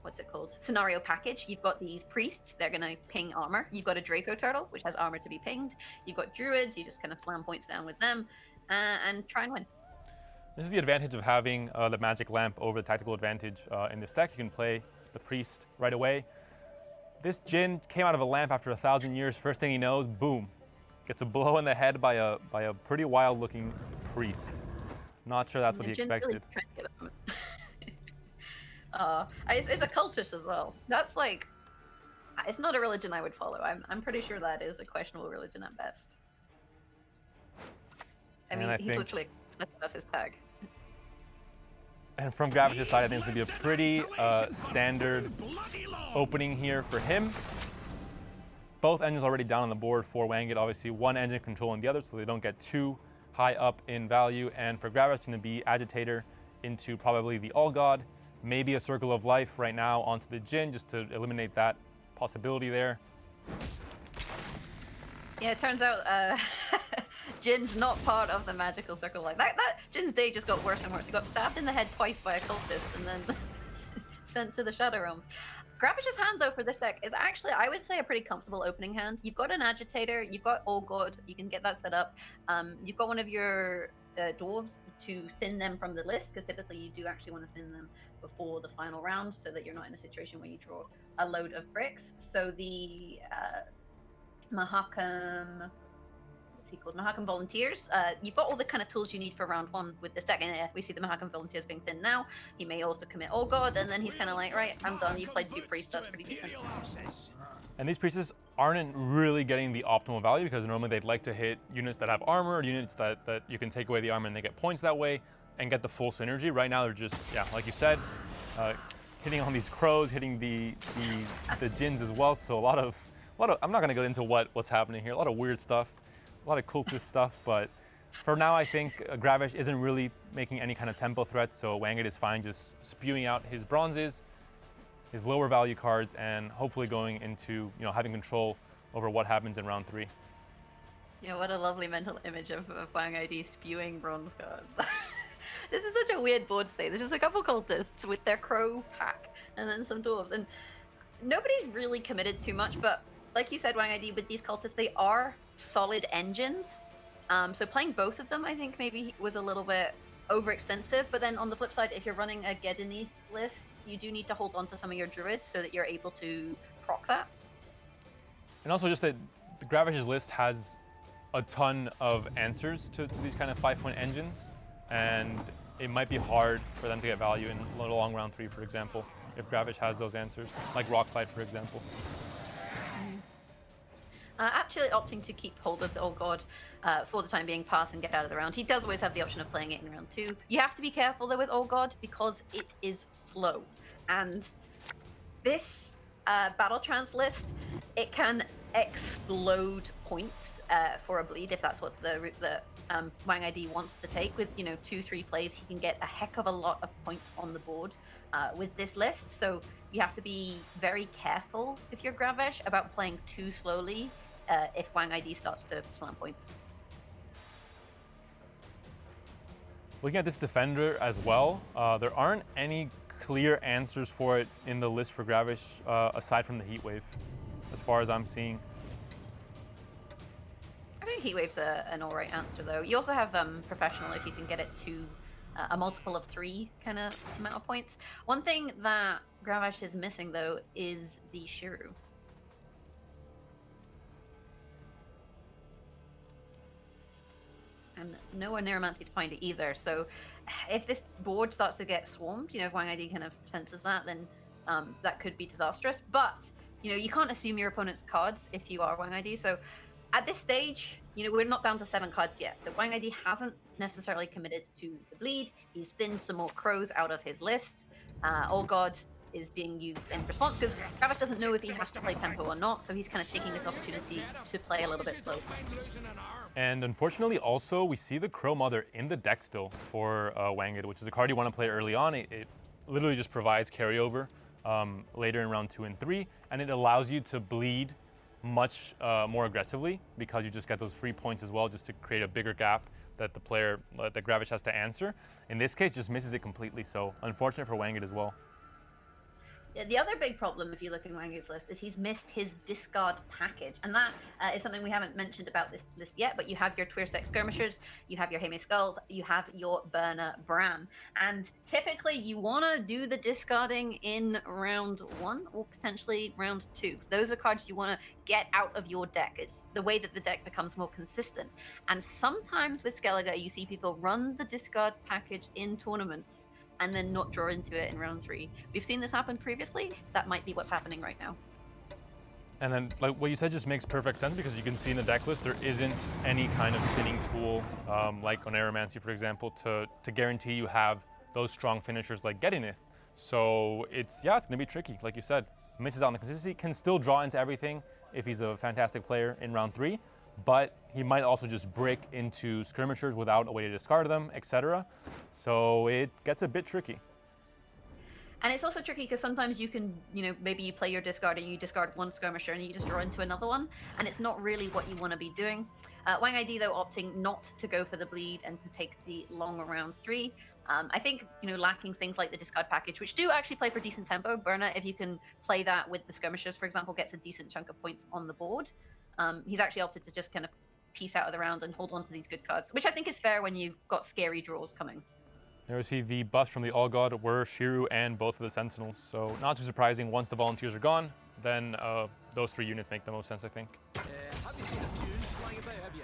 what's it called? Scenario package. You've got these priests, they're gonna ping armor. You've got a Draco Turtle, which has armor to be pinged. You've got druids, you just kind of slam points down with them, and try and win. This is the advantage of having the magic lamp over the tactical advantage in this deck. You can play the priest right away. This Jhin came out of a lamp after 1,000 years. First thing he knows, boom, gets a blow in the head by a pretty wild looking priest. Not sure that's what he expected. Really it's a cultist as well. That's like, it's not a religion I would follow. I'm pretty sure that is a questionable religion at best. I mean, he's literally, that's his tag. And from Gravish's side, I think it's going to be a pretty standard opening here for him. Both engines already down on the board for Wangit. Obviously, one engine controlling the other, so they don't get too high up in value. And for Gravish, it's going to be Agitator into probably the All God, maybe a Circle of Life right now onto the Jin, just to eliminate that possibility there. Yeah, it turns out Jin's not part of the magical circle. Like that Jin's day just got worse and worse. He got stabbed in the head twice by a cultist and then sent to the Shadow Realms. Gravish's hand, though, for this deck is actually, I would say, a pretty comfortable opening hand. You've got an Agitator, you've got All God, you can get that set up. You've got one of your dwarves to thin them from the list, because typically you do actually want to thin them before the final round so that you're not in a situation where you draw a load of bricks. So the Mahakam, what's he called? Mahakam Volunteers. You've got all the kind of tools you need for round one with this deck. And we see the Mahakam Volunteers being thin now. He may also commit All God, and then he's kind of like, right, I'm done. You've played 2 priests, that's pretty decent. And these priestesses aren't really getting the optimal value because normally they'd like to hit units that have armor, or units that you can take away the armor and they get points that way and get the full synergy. Right now they're just, yeah, like you said, hitting on these crows, hitting the Jins as well. So a lot of I'm not going to go into what's happening here. A lot of weird stuff, a lot of cultist stuff. But for now, I think Gravish isn't really making any kind of tempo threats. So Wangit is fine just spewing out his bronzes, his lower value cards, and hopefully going into, having control over what happens in round 3. Yeah, what a lovely mental image of Wang ID spewing bronze cards. This is such a weird board state. There's just a couple cultists with their crow pack and then some dwarves. And nobody's really committed too much, but like you said, Wang ID, with these cultists, they are solid engines. So playing both of them, I think maybe was a little bit overextensive. But then on the flip side, if you're running a Gedenith list, you do need to hold on to some of your druids so that you're able to proc that. And also just that the Gravish's list has a ton of answers to these kind of 5-point engines, and it might be hard for them to get value in a long round 3, for example, if Gravish has those answers, like Rockslide, for example. Actually opting to keep hold of the Old God for the time being, pass and get out of the round. He does always have the option of playing it in round 2. You have to be careful though with Old God because it is slow. And this Battle Trance list, it can explode points for a bleed if that's what the route that Wang ID wants to take. With 2-3 plays, he can get a heck of a lot of points on the board with this list. So you have to be very careful if you're Gravish about playing too slowly if Wang ID starts to slam points. Looking at this defender as well, there aren't any clear answers for it in the list for Gravish aside from the Heatwave, as far as I'm seeing. I think Heatwave's an alright answer though. You also have Professional if you can get it to a multiple of 3 kind of amount of points. One thing that Gravish is missing though is the Shiru. And nowhere Neuromancy to find it either. So if this board starts to get swarmed, if Wang ID kind of senses that, then that could be disastrous. But, you can't assume your opponent's cards if you are Wang ID. So at this stage, we're not down to 7 cards yet. So Wang ID hasn't necessarily committed to the bleed. He's thinned some more crows out of his list. All God is being used in response because Gravish doesn't know if he has to play tempo or not. So he's kind of taking this opportunity to play a little bit slow. And unfortunately, also, we see the Crow Mother in the deck still for Wangit, which is a card you want to play early on. It literally just provides carryover later in round 2 and 3, and it allows you to bleed much more aggressively because you just get those free points as well, just to create a bigger gap that the player, that Gravish has to answer. In this case, just misses it completely, so unfortunate for Wangit as well. Yeah, the other big problem, if you look in Wangit's list, is he's missed his discard package. And that is something we haven't mentioned about this list yet, but you have your Twirsec Skirmishers, you have your Heme Skald, you have your Burner Bran. And typically you want to do the discarding in round 1 or potentially round 2. Those are cards you want to get out of your deck. It's the way that the deck becomes more consistent. And sometimes with Skellige, you see people run the discard package in tournaments and then not draw into it in round 3. We've seen this happen previously. That might be what's happening right now. And then, like what you said, just makes perfect sense because you can see in the deck list there isn't any kind of spinning tool, like on Aeromancy, for example, to guarantee you have those strong finishers like Gedinith. So it's going to be tricky, like you said. Misses out on the consistency, can still draw into everything if he's a fantastic player in round 3, but he might also just break into skirmishers without a way to discard them, etc. So it gets a bit tricky. And it's also tricky because sometimes you can, maybe you play your discard and you discard one skirmisher and you just draw into another one, and it's not really what you want to be doing. Wang ID, though, opting not to go for the bleed and to take the long round 3. I think, lacking things like the discard package, which do actually play for decent tempo. Burner, if you can play that with the skirmishers, for example, gets a decent chunk of points on the board. He's actually opted to just kind of piece out of the round and hold on to these good cards, which I think is fair when you've got scary draws coming. There we see the buffs from the All God were Shiru and both of the Sentinels. So not too surprising, once the volunteers are gone, then those 3 units make the most sense, I think. Have you seen a tune flying about, have you?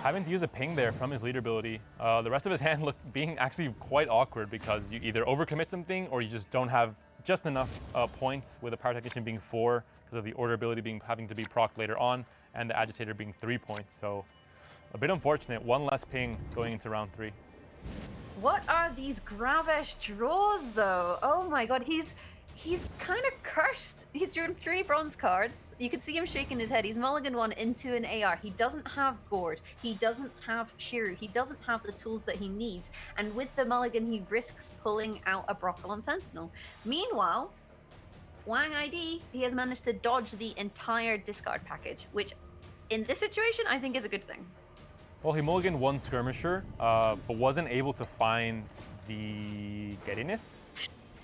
Having to use a ping there from his leader ability. The rest of his hand being actually quite awkward because you either overcommit something or you just don't have just enough points, with the Pyrotechnician being 4 because of the order ability having to be procced later on, and the Agitator being 3 points. So a bit unfortunate, 1 less ping going into round 3. What are these Gravesh draws, though? Oh my god, he's kind of cursed. He's drawn 3 bronze cards. You can see him shaking his head. He's mulliganed 1 into an AR. He doesn't have Gord. He doesn't have Shiru. He doesn't have the tools that he needs. And with the mulligan, he risks pulling out a Broccolon Sentinel. Meanwhile, Wang ID, he has managed to dodge the entire discard package, which in this situation, I think is a good thing. Well, he mulliganed 1 skirmisher, but wasn't able to find the Gedinith,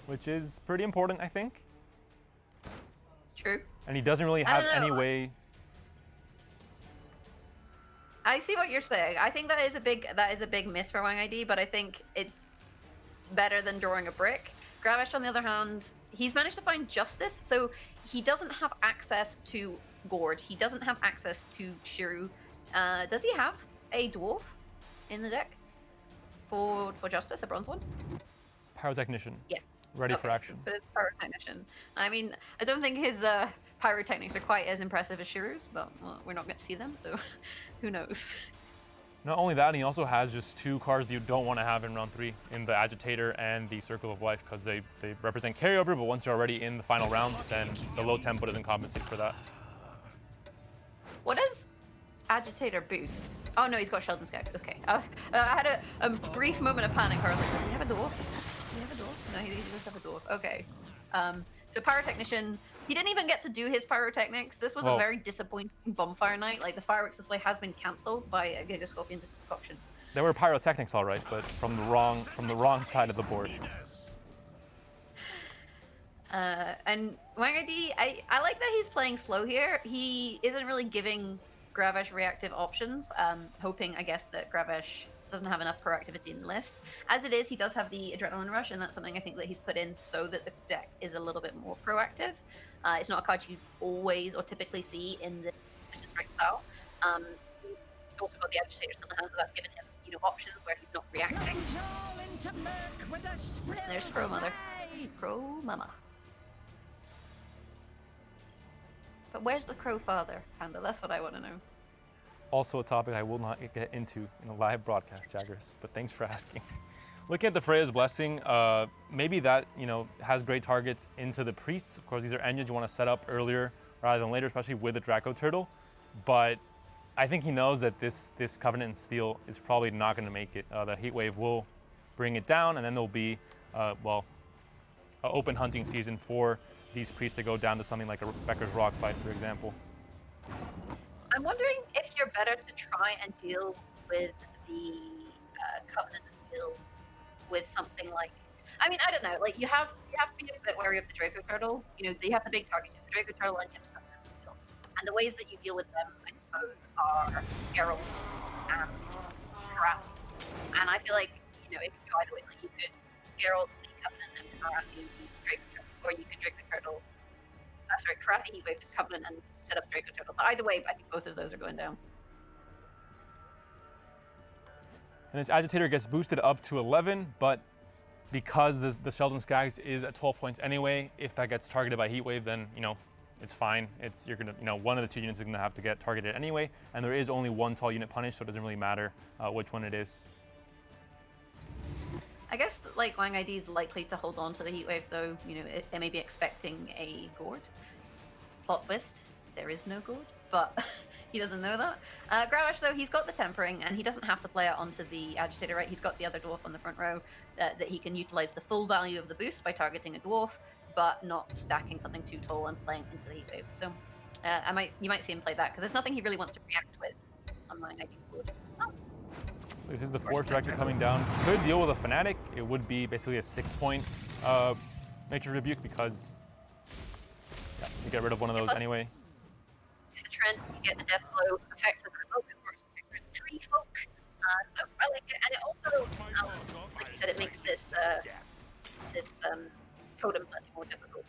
which is pretty important, I think. True. And he doesn't really have any way. I see what you're saying. I think that is a big miss for Wang ID, but I think it's better than drawing a brick. Gravesh, on the other hand, he's managed to find Justice, so he doesn't have access to Gord. He doesn't have access to Shiru. Does he have a dwarf in the deck for Justice, a bronze one? Pyrotechnician. Yeah. Ready for action. Pyrotechnician. I mean, I don't think his pyrotechnics are quite as impressive as Shiru's, but we're not going to see them, so who knows. Not only that, he also has just 2 cards that you don't want to have in round 3, in the Agitator and the Circle of Life, because they represent carryover, but once you're already in the final round, then the low tempo doesn't compensate for that. What does Agitator boost? Oh no, he's got Sheldon's Skag. Okay. I had a brief moment of panic where I was like, does he have a dwarf? Does he have a dwarf? No, he does have a dwarf. Okay. So Pyrotechnician, he didn't even get to do his pyrotechnics. This was a very disappointing bonfire night. Like, the fireworks display has been cancelled by a Gigascorpion decoction. There were pyrotechnics, all right, but from the wrong side of the board. And Wang ID, I like that he's playing slow here. He isn't really giving Gravesh reactive options, hoping, I guess, that Gravesh doesn't have enough proactivity in the list. As it is, he does have the Adrenaline Rush, and that's something I think that he's put in so that the deck is a little bit more proactive. It's not a card you always or typically see in the strike style. He's also got the Agitator still in the hand, so that's given him, options where he's not reacting. There's Crow Mother. Crow Mama. But where's the Crow Father, Panda? That's what I want to know. Also a topic I will not get into in a live broadcast, Jaggers, but thanks for asking. Looking at the Freya's Blessing, maybe that, has great targets into the Priests. Of course, these are engines you want to set up earlier rather than later, especially with the Draco Turtle. But I think he knows that this Covenant and Steel is probably not going to make it. The Heat Wave will bring it down, and then there'll be, an open hunting season for these Priests to go down to something like a Becker's Rock Slide, for example. I'm wondering if you're better to try and deal with the Covenant and Steel with something like, I mean, I don't know, like you have to be a bit wary of the Draco Turtle. You have the big targets, you have the Draco Turtle and you have the Covenant and Steel. And the ways that you deal with them, I suppose, are Geralt and Karathi. And I feel like, it could go either way. Like you could Geralt the Covenant and Karathi the Draco Turtle, or you could Draco Turtle, Karathi Heat Wave the Covenant and set up Draco Turtle. But either way, I think both of those are going down. And its Agitator gets boosted up to 11, but because the Sheldon Skaggs is at 12 points anyway, if that gets targeted by Heat Wave, then, it's fine. You're gonna, one of the 2 units is gonna have to get targeted anyway, and there is only 1 tall unit punish, so it doesn't really matter which one it is. I guess like Wang ID is likely to hold on to the Heatwave though. You know, it may be expecting a gourd. Plot twist: there is no gourd, but he doesn't know that. Gravash though, he's got the tempering, and he doesn't have to play it onto the agitator, right? He's got the other dwarf on the front row that he can utilize the full value of the boost by targeting a dwarf, but not stacking something too tall and playing into the Heatwave. So you might see him play that because there's nothing he really wants to react with on Wang ID's board. This is the Force Director coming down. Could deal with a Fanatic. It would be basically a 6-point Nature Rebuke because you get rid of one of those anyway. You get the Trent, you get the Death Blow effect as a result. Of course, there's Tree Folk. So I like it. And it also, like you said, it makes this totem slightly more difficult.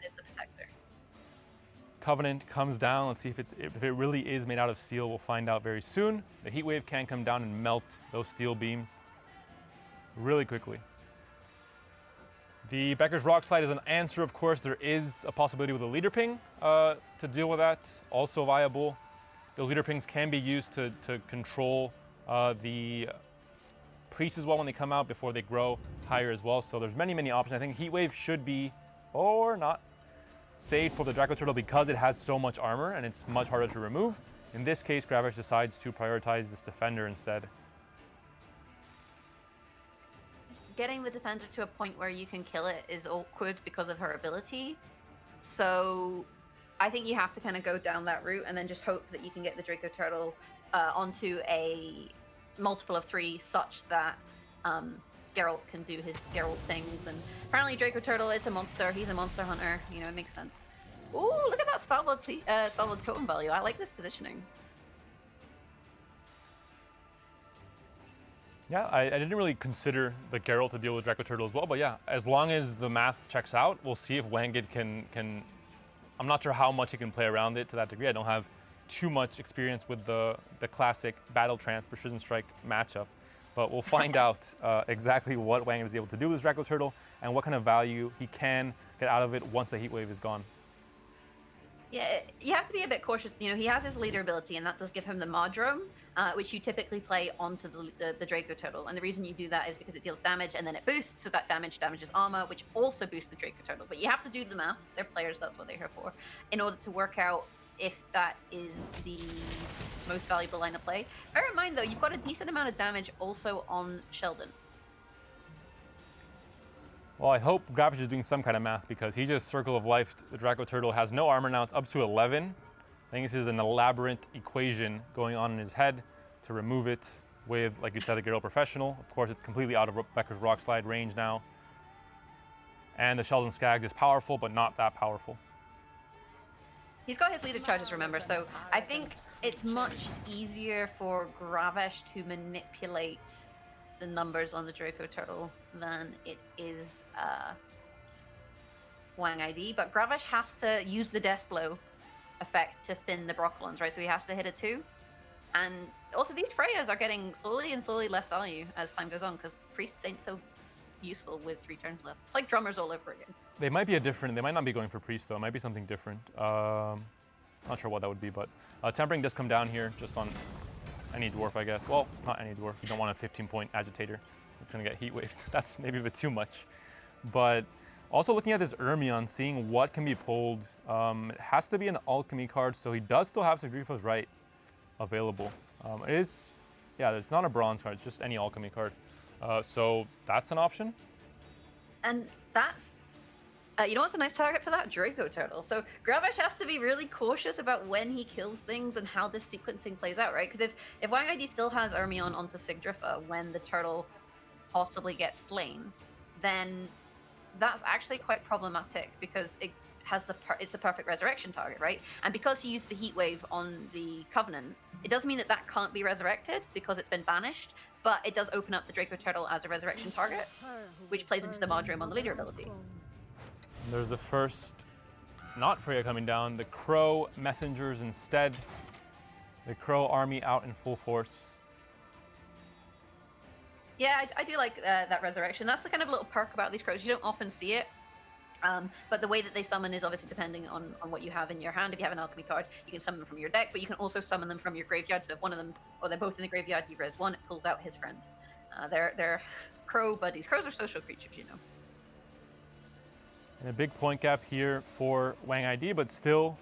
There's the Protector. Covenant comes down. Let's see if it really is made out of steel. We'll find out very soon. The Heatwave can come down and melt those steel beams really quickly. The Becker's Rock Slide is an answer, of course. There is a possibility with a leader ping to deal with that. Also viable. Those leader pings can be used to control the priests as well when they come out before they grow higher as well. So there's many options. I think Heatwave should be, or not, saved for the Draco Turtle because it has so much armor and it's much harder to remove. In this case, Gravash decides to prioritize this defender instead. Getting the defender to a point where you can kill it is awkward because of her ability. So I think you have to kind of go down that route and then just hope that you can get the Draco Turtle onto a multiple of 3 such that Geralt can do his Geralt things. And apparently Draco Turtle is a monster. He's a monster hunter. You know, it makes sense. Ooh, look at that Spellbound totem value. I like this positioning. Yeah, I didn't really consider the Geralt to deal with Draco Turtle as well, but yeah, as long as the math checks out, we'll see if Wanged can I'm not sure how much he can play around it to that degree. I don't have too much experience with the classic Battle Trance Precision Strike matchup, but we'll find out exactly what Wanged is able to do with his Draco Turtle and what kind of value he can get out of it once the Heatwave is gone. Yeah, you have to be a bit cautious. You know, he has his leader ability, and that does give him the Mardrome, which you typically play onto the Draco Turtle. And the reason you do that is because it deals damage, and then it boosts, so that damage damages armor, which also boosts the Draco Turtle. But you have to do the maths. They're players, that's what they're here for, in order to work out if that is the most valuable line of play. Bear in mind, though, you've got a decent amount of damage also on Sheldon. Well, I hope Gravash is doing some kind of math because he just Circle of Life. The Draco Turtle has no armor now. It's up to 11. I think this is an elaborate equation going on in his head to remove it with, like you said, the Geralt Professional. Of course, it's completely out of Becker's Rock Slide range now. And the Sheldon Skag is powerful, but not that powerful. He's got his leader charges, remember, so I think it's much easier for Gravash to manipulate the numbers on the Draco Turtle than it is Wang ID, but Gravash has to use the Death Blow effect to thin the Broccolons, right? So he has to hit a 2. And also these Freyas are getting slowly and slowly less value as time goes on because priests ain't so useful with 3 turns left. It's like drummers all over again. They might not be going for priest though. It might be something different. Not sure what that would be, but tempering does come down here just on any dwarf, I guess. Well, not any dwarf. You don't want a 15-point agitator. It's gonna get heat waved. That's maybe a bit too much. But also looking at this Ermion, seeing what can be pulled. It has to be an alchemy card, so he does still have Sigrifo's Right available. It is, yeah, it's not a bronze card, it's just any alchemy card. So that's an option. And that's, you know what's a nice target for that? Draco Turtle. So Gravash has to be really cautious about when he kills things and how this sequencing plays out, right? Because if Wang ID still has Ermion onto Sigdrifa when the turtle possibly gets slain, then that's actually quite problematic because it has it's the perfect resurrection target, right? And because he used the heat wave on the Covenant, it does mean that can't be resurrected because it's been banished, but it does open up the Draco Turtle as a resurrection target, which plays into the Mardrome on the leader ability. There's the first, not Freya coming down, the Crow messengers instead. The Crow army out in full force. Yeah, I do like that resurrection. That's the kind of little perk about these crows. You don't often see it. But the way that they summon is obviously depending on what you have in your hand. If you have an alchemy card, you can summon them from your deck, but you can also summon them from your graveyard. So if one of them, or they're both in the graveyard, you res one, it pulls out his friend. They're crow buddies. Crows are social creatures, you know. And a big point gap here for Wang ID, but still,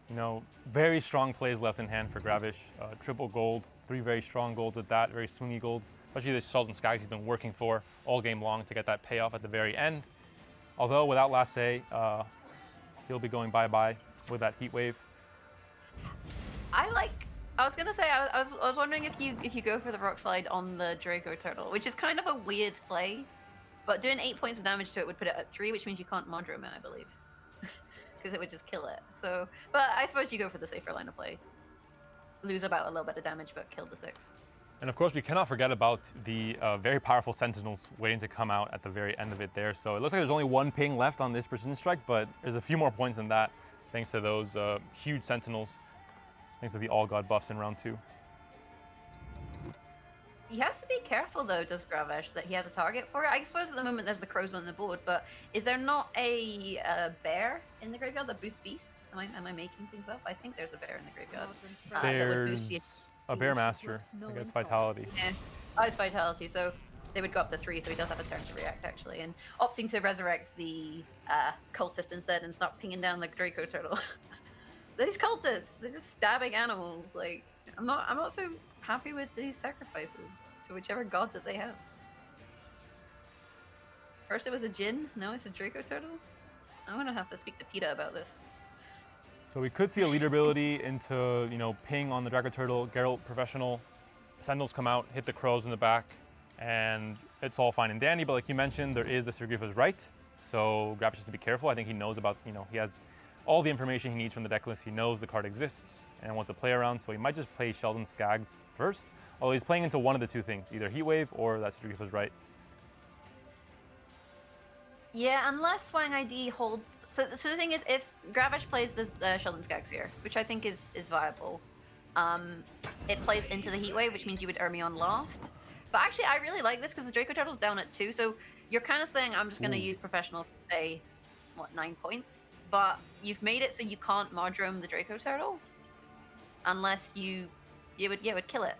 you know, very strong plays left in hand for Gravish. Triple gold, 3 very strong golds at that, very swingy golds. Especially the Sheldon Skaggs he's been working for all game long to get that payoff at the very end. Although without Lasse, he'll be going bye-bye with that heat wave. I was gonna say I was wondering if you go for the rock slide on the Draco Turtle, which is kind of a weird play, but doing 8 points of damage to it would put it at 3, which means you can't Mondrome it, I believe, because it would just kill it. So, but I suppose you go for the safer line of play, lose about a little bit of damage, but kill the 6. And of course, we cannot forget about the very powerful Sentinels waiting to come out at the very end of it there. So it looks like there's only 1 ping left on this Precision Strike, but there's a few more points than that thanks to those huge Sentinels, thanks to the All God buffs in round 2. He has to be careful though, does Gravesh, that he has a target for it. I suppose at the moment there's the crows on the board, but is there not a bear in the graveyard that boosts beasts? Am I making things up? I think there's a bear in the graveyard. That would boost the a Bear Master, I guess Vitality. Yeah. Oh, it's Vitality, so they would go up to 3, so he does have a turn to react actually. And opting to resurrect the cultist instead and start pinging down the Draco Turtle. These cultists, they're just stabbing animals. Like, I'm not so happy with these sacrifices to whichever god that they have. First it was a Jinn, now it's a Draco Turtle. I'm gonna have to speak to PETA about this. So we could see a leader ability into, you know, ping on the Draco Turtle, Geralt Professional, Sentinels come out, hit the crows in the back, and it's all fine and dandy. But like you mentioned, there is the Sigrifa's Right, so Gravish has to be careful. I think he knows about, you know, he has all the information he needs from the deck list. He knows the card exists and wants to play around, so he might just play Sheldon Skaggs first. Although he's playing into one of the 2 things, either Heatwave or that Sigrifa's Right. Yeah, unless Wang ID holds. So the thing is, if Gravish plays the Sheldon Skaggs here, which I think is viable, it plays into the Heatwave, which means you would Ermion last. But actually, I really like this because the Draco Turtle's down at 2, so you're kind of saying I'm just going to use Professional for, say, what, 9 points? But you've made it so you can't Mondrome the Draco Turtle unless you would kill it.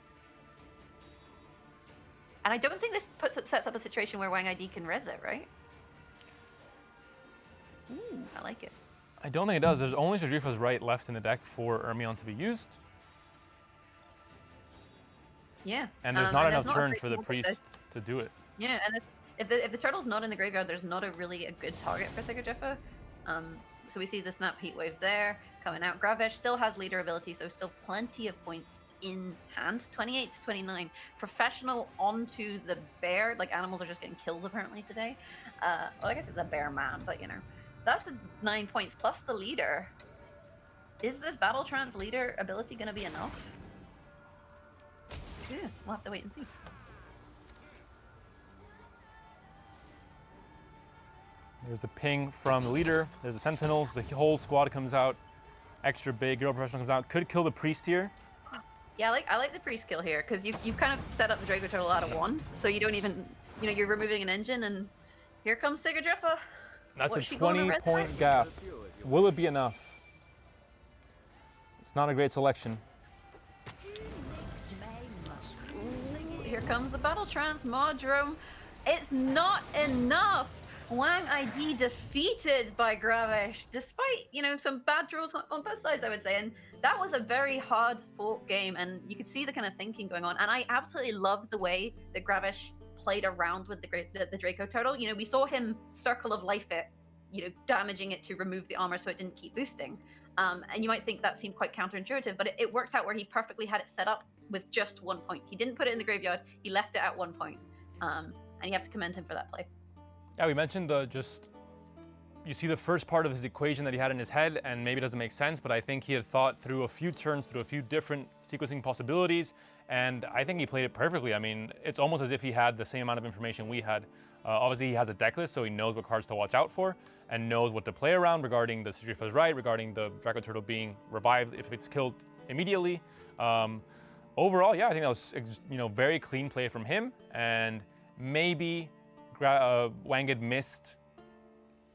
And I don't think this sets up a situation where Wang ID can res it, right? Ooh, I like it. I don't think it does. There's only Sigrifa's Right left in the deck for Ermion to be used. Yeah. And there's not enough turns for the priest to do it. Yeah, and if the turtle's not in the graveyard, there's not a good target for Sigurjeffa. So we see the Snap Heatwave there coming out. Gravesh still has leader ability, so still plenty of points in hand. 28 to 29. Professional onto the bear. Like, animals are just getting killed apparently today. Well, I guess it's a bear man, but you know. That's 9 points plus the leader. Is this Battle Trance leader ability going to be enough? Yeah, we'll have to wait and see. There's the ping from the leader. There's the Sentinels. The whole squad comes out. Extra big. Girl Professional comes out. Could kill the priest here. Yeah, I like the priest kill here because you've kind of set up the Draco Turtle out of 1, so you don't even, you know, you're removing an engine, and here comes Sigurjeffa. That's a 20-point gap. Will it be enough? It's not a great selection. Ooh, here comes the Battle Trance Mondrome. It's not enough. Wang ID defeated by Gravesh, despite, you know, some bad draws on both sides, I would say. And that was a very hard fought game, and you could see the kind of thinking going on. And I absolutely love the way that Gravesh played around with the Draco Turtle. You know, we saw him Circle of Life it, you know, damaging it to remove the armor so it didn't keep boosting. And you might think that seemed quite counterintuitive, but it worked out where he perfectly had it set up with just 1 point. He didn't put it in the graveyard, he left it at 1 point. And you have to commend him for that play. Yeah, we mentioned you see the first part of his equation that he had in his head, and maybe it doesn't make sense, but I think he had thought through a few turns, through a few different sequencing possibilities, and I think he played it perfectly. I mean, it's almost as if he had the same amount of information we had. Obviously, he has a deck list, so he knows what cards to watch out for, and knows what to play around regarding the Sigrifa's Right, regarding the Draco Turtle being revived if it's killed immediately. Overall, yeah, I think that was, you know, very clean play from him, and maybe Wang had missed,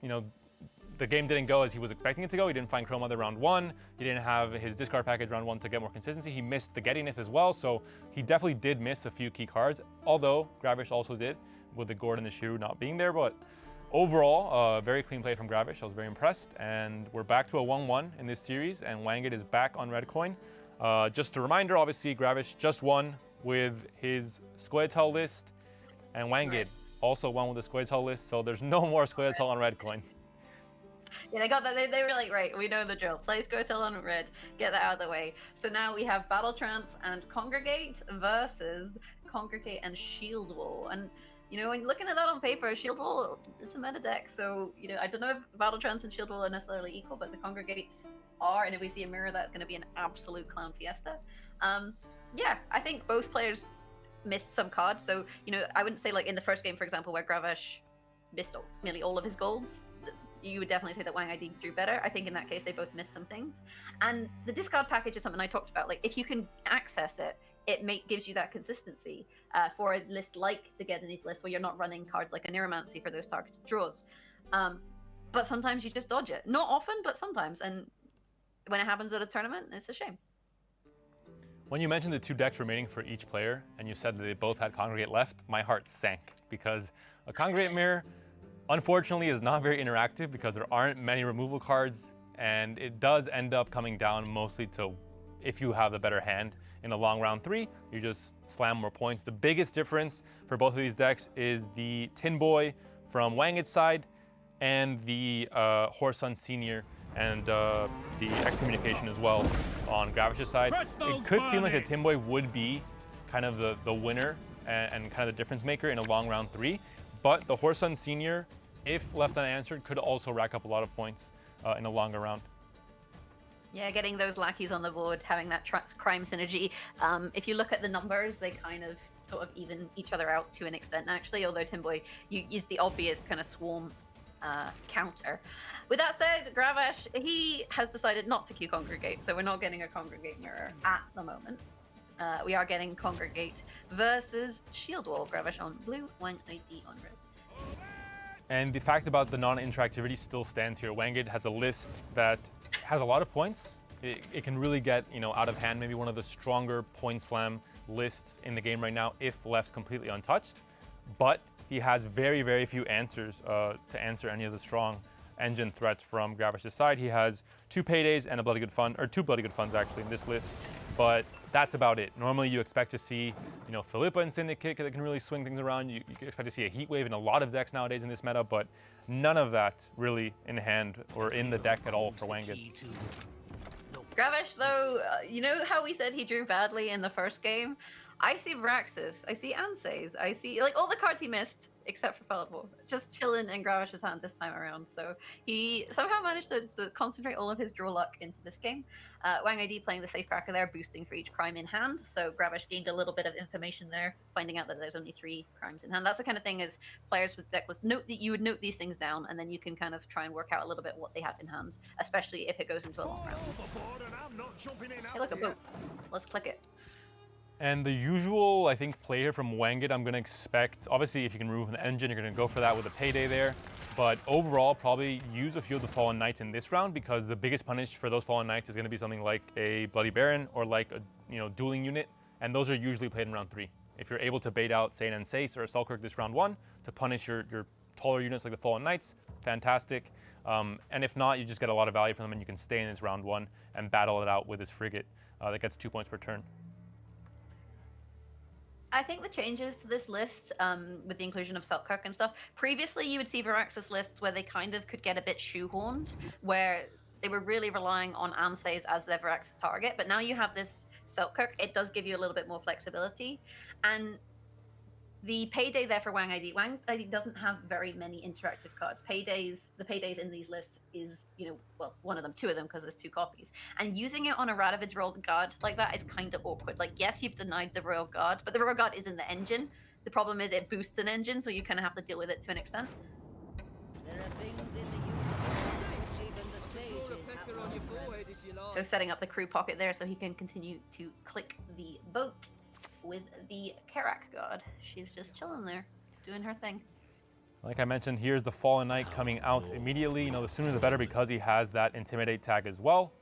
you know, the game didn't go as he was expecting it to go. He didn't find Chrome Mother round 1. He didn't have his discard package round 1 to get more consistency. He missed the Getty Nith as well, so he definitely did miss a few key cards, although Gravish also did, with the Gord and the Shiru not being there. But overall, very clean play from Gravish. I was very impressed, and we're back to a 1-1 in this series, and Wangit is back on red coin. Just a reminder, obviously, Gravish just won with his Squirtle list, and Wangit also won with the Squirtle list, so there's no more Squirtle on red coin. Yeah, they got that. They were like, right, we know the drill. Play Squirtle on red, get that out of the way. So now we have Battle Trance and Congregate versus Congregate and Shield Wall. And, you know, when looking at that on paper, Shield Wall is a meta deck. So, you know, I don't know if Battle Trance and Shield Wall are necessarily equal, but the Congregates are. And if we see a mirror, that's going to be an absolute clown fiesta. Yeah, I think both players missed some cards. So, you know, I wouldn't say like in the first game, for example, where Gravish missed nearly all of his golds, you would definitely say that Wang ID drew better. I think in that case, they both missed some things. And the discard package is something I talked about. Like, if you can access it, it gives you that consistency for a list like the Get Beneath list, where you're not running cards like a Neuromancy for those targeted draws. But sometimes you just dodge it. Not often, but sometimes. And when it happens at a tournament, it's a shame. When you mentioned the 2 decks remaining for each player, and you said that they both had Congregate left, my heart sank, because a Congregate mirror, unfortunately, is not very interactive because there aren't many removal cards, and it does end up coming down mostly to if you have the better hand in a long round 3, you just slam more points. The biggest difference for both of these decks is the Tin Boy from Wangit's side and the Horsun Senior and the Excommunication as well on Gravish's side. It could seem like the Tin Boy would be kind of the winner and kind of the difference maker in a long round 3, but the Horsun Senior, if left unanswered, could also rack up a lot of points in a longer round. Yeah, getting those lackeys on the board, having that crime synergy. If you look at the numbers, they kind of sort of even each other out to an extent, actually, although Timboy is the obvious kind of swarm counter. With that said, Gravish, he has decided not to queue Congregate, so we're not getting a Congregate mirror at the moment. We are getting Congregate versus Shield Wall. Gravish on blue, Wang ID on red. And the fact about the non-interactivity still stands here. Wangit has a list that has a lot of points. It can really get, you know, out of hand, maybe one of the stronger point slam lists in the game right now if left completely untouched. But he has very, very few answers to answer any of the strong engine threats from Gravish's side. He has 2 Paydays and a Bloody Good Fun, or 2 Bloody Good Funds actually in this list, but that's about it. Normally you expect to see, you know, Philippa and Syndicate that can really swing things around. You expect to see a Heat Wave in a lot of decks nowadays in this meta, but none of that really in hand or in the deck at all for Wangit. Gravish, though, you know how we said he drew badly in the first game? I see Vraxis, I see Anses, I see like all the cards he missed except for Felipor, just chilling in Gravish's hand this time around. So he somehow managed to concentrate all of his draw luck into this game. Wang ID playing the Safecracker there, boosting for each crime in hand. So Gravish gained a little bit of information there, finding out that there's only 3 crimes in hand. That's the kind of thing as players with deck lists note that you would note these things down, and then you can kind of try and work out a little bit what they have in hand, especially if it goes into a long round. Hey, look, a boat. Let's click it. And the usual, I think, play here from Wangit, I'm going to expect, obviously, if you can remove an engine, you're going to go for that with a Payday there. But overall, probably use a few of the Fallen Knights in this round, because the biggest punish for those Fallen Knights is going to be something like a Bloody Baron or like a, you know, dueling unit. And those are usually played in round 3. If you're able to bait out, say, an Ansace or a Selkirk this round 1 to punish your taller units like the Fallen Knights, fantastic. And if not, you just get a lot of value from them, and you can stay in this round 1 and battle it out with his Frigate that gets 2 points per turn. I think the changes to this list, with the inclusion of Selkirk and stuff, previously you would see Viraxis lists where they kind of could get a bit shoehorned, where they were really relying on Anses as their Viraxis target, but now you have this Selkirk, it does give you a little bit more flexibility. And the Payday there for Wang ID. Wang ID doesn't have very many interactive cards. The Paydays in these lists is, you know, well, one of them, 2 of them, because there's 2 copies. And using it on a Radovid's Royal Guard like that is kind of awkward. Like, yes, you've denied the Royal Guard, but the Royal Guard is in the engine. The problem is it boosts an engine, so you kind of have to deal with it to an extent. So setting up the crew pocket there so he can continue to click the boat with the Karak Guard. She's just chilling there, doing her thing. Like I mentioned, here's the Fallen Knight coming out immediately. You know, the sooner the better because he has that Intimidate tag as well.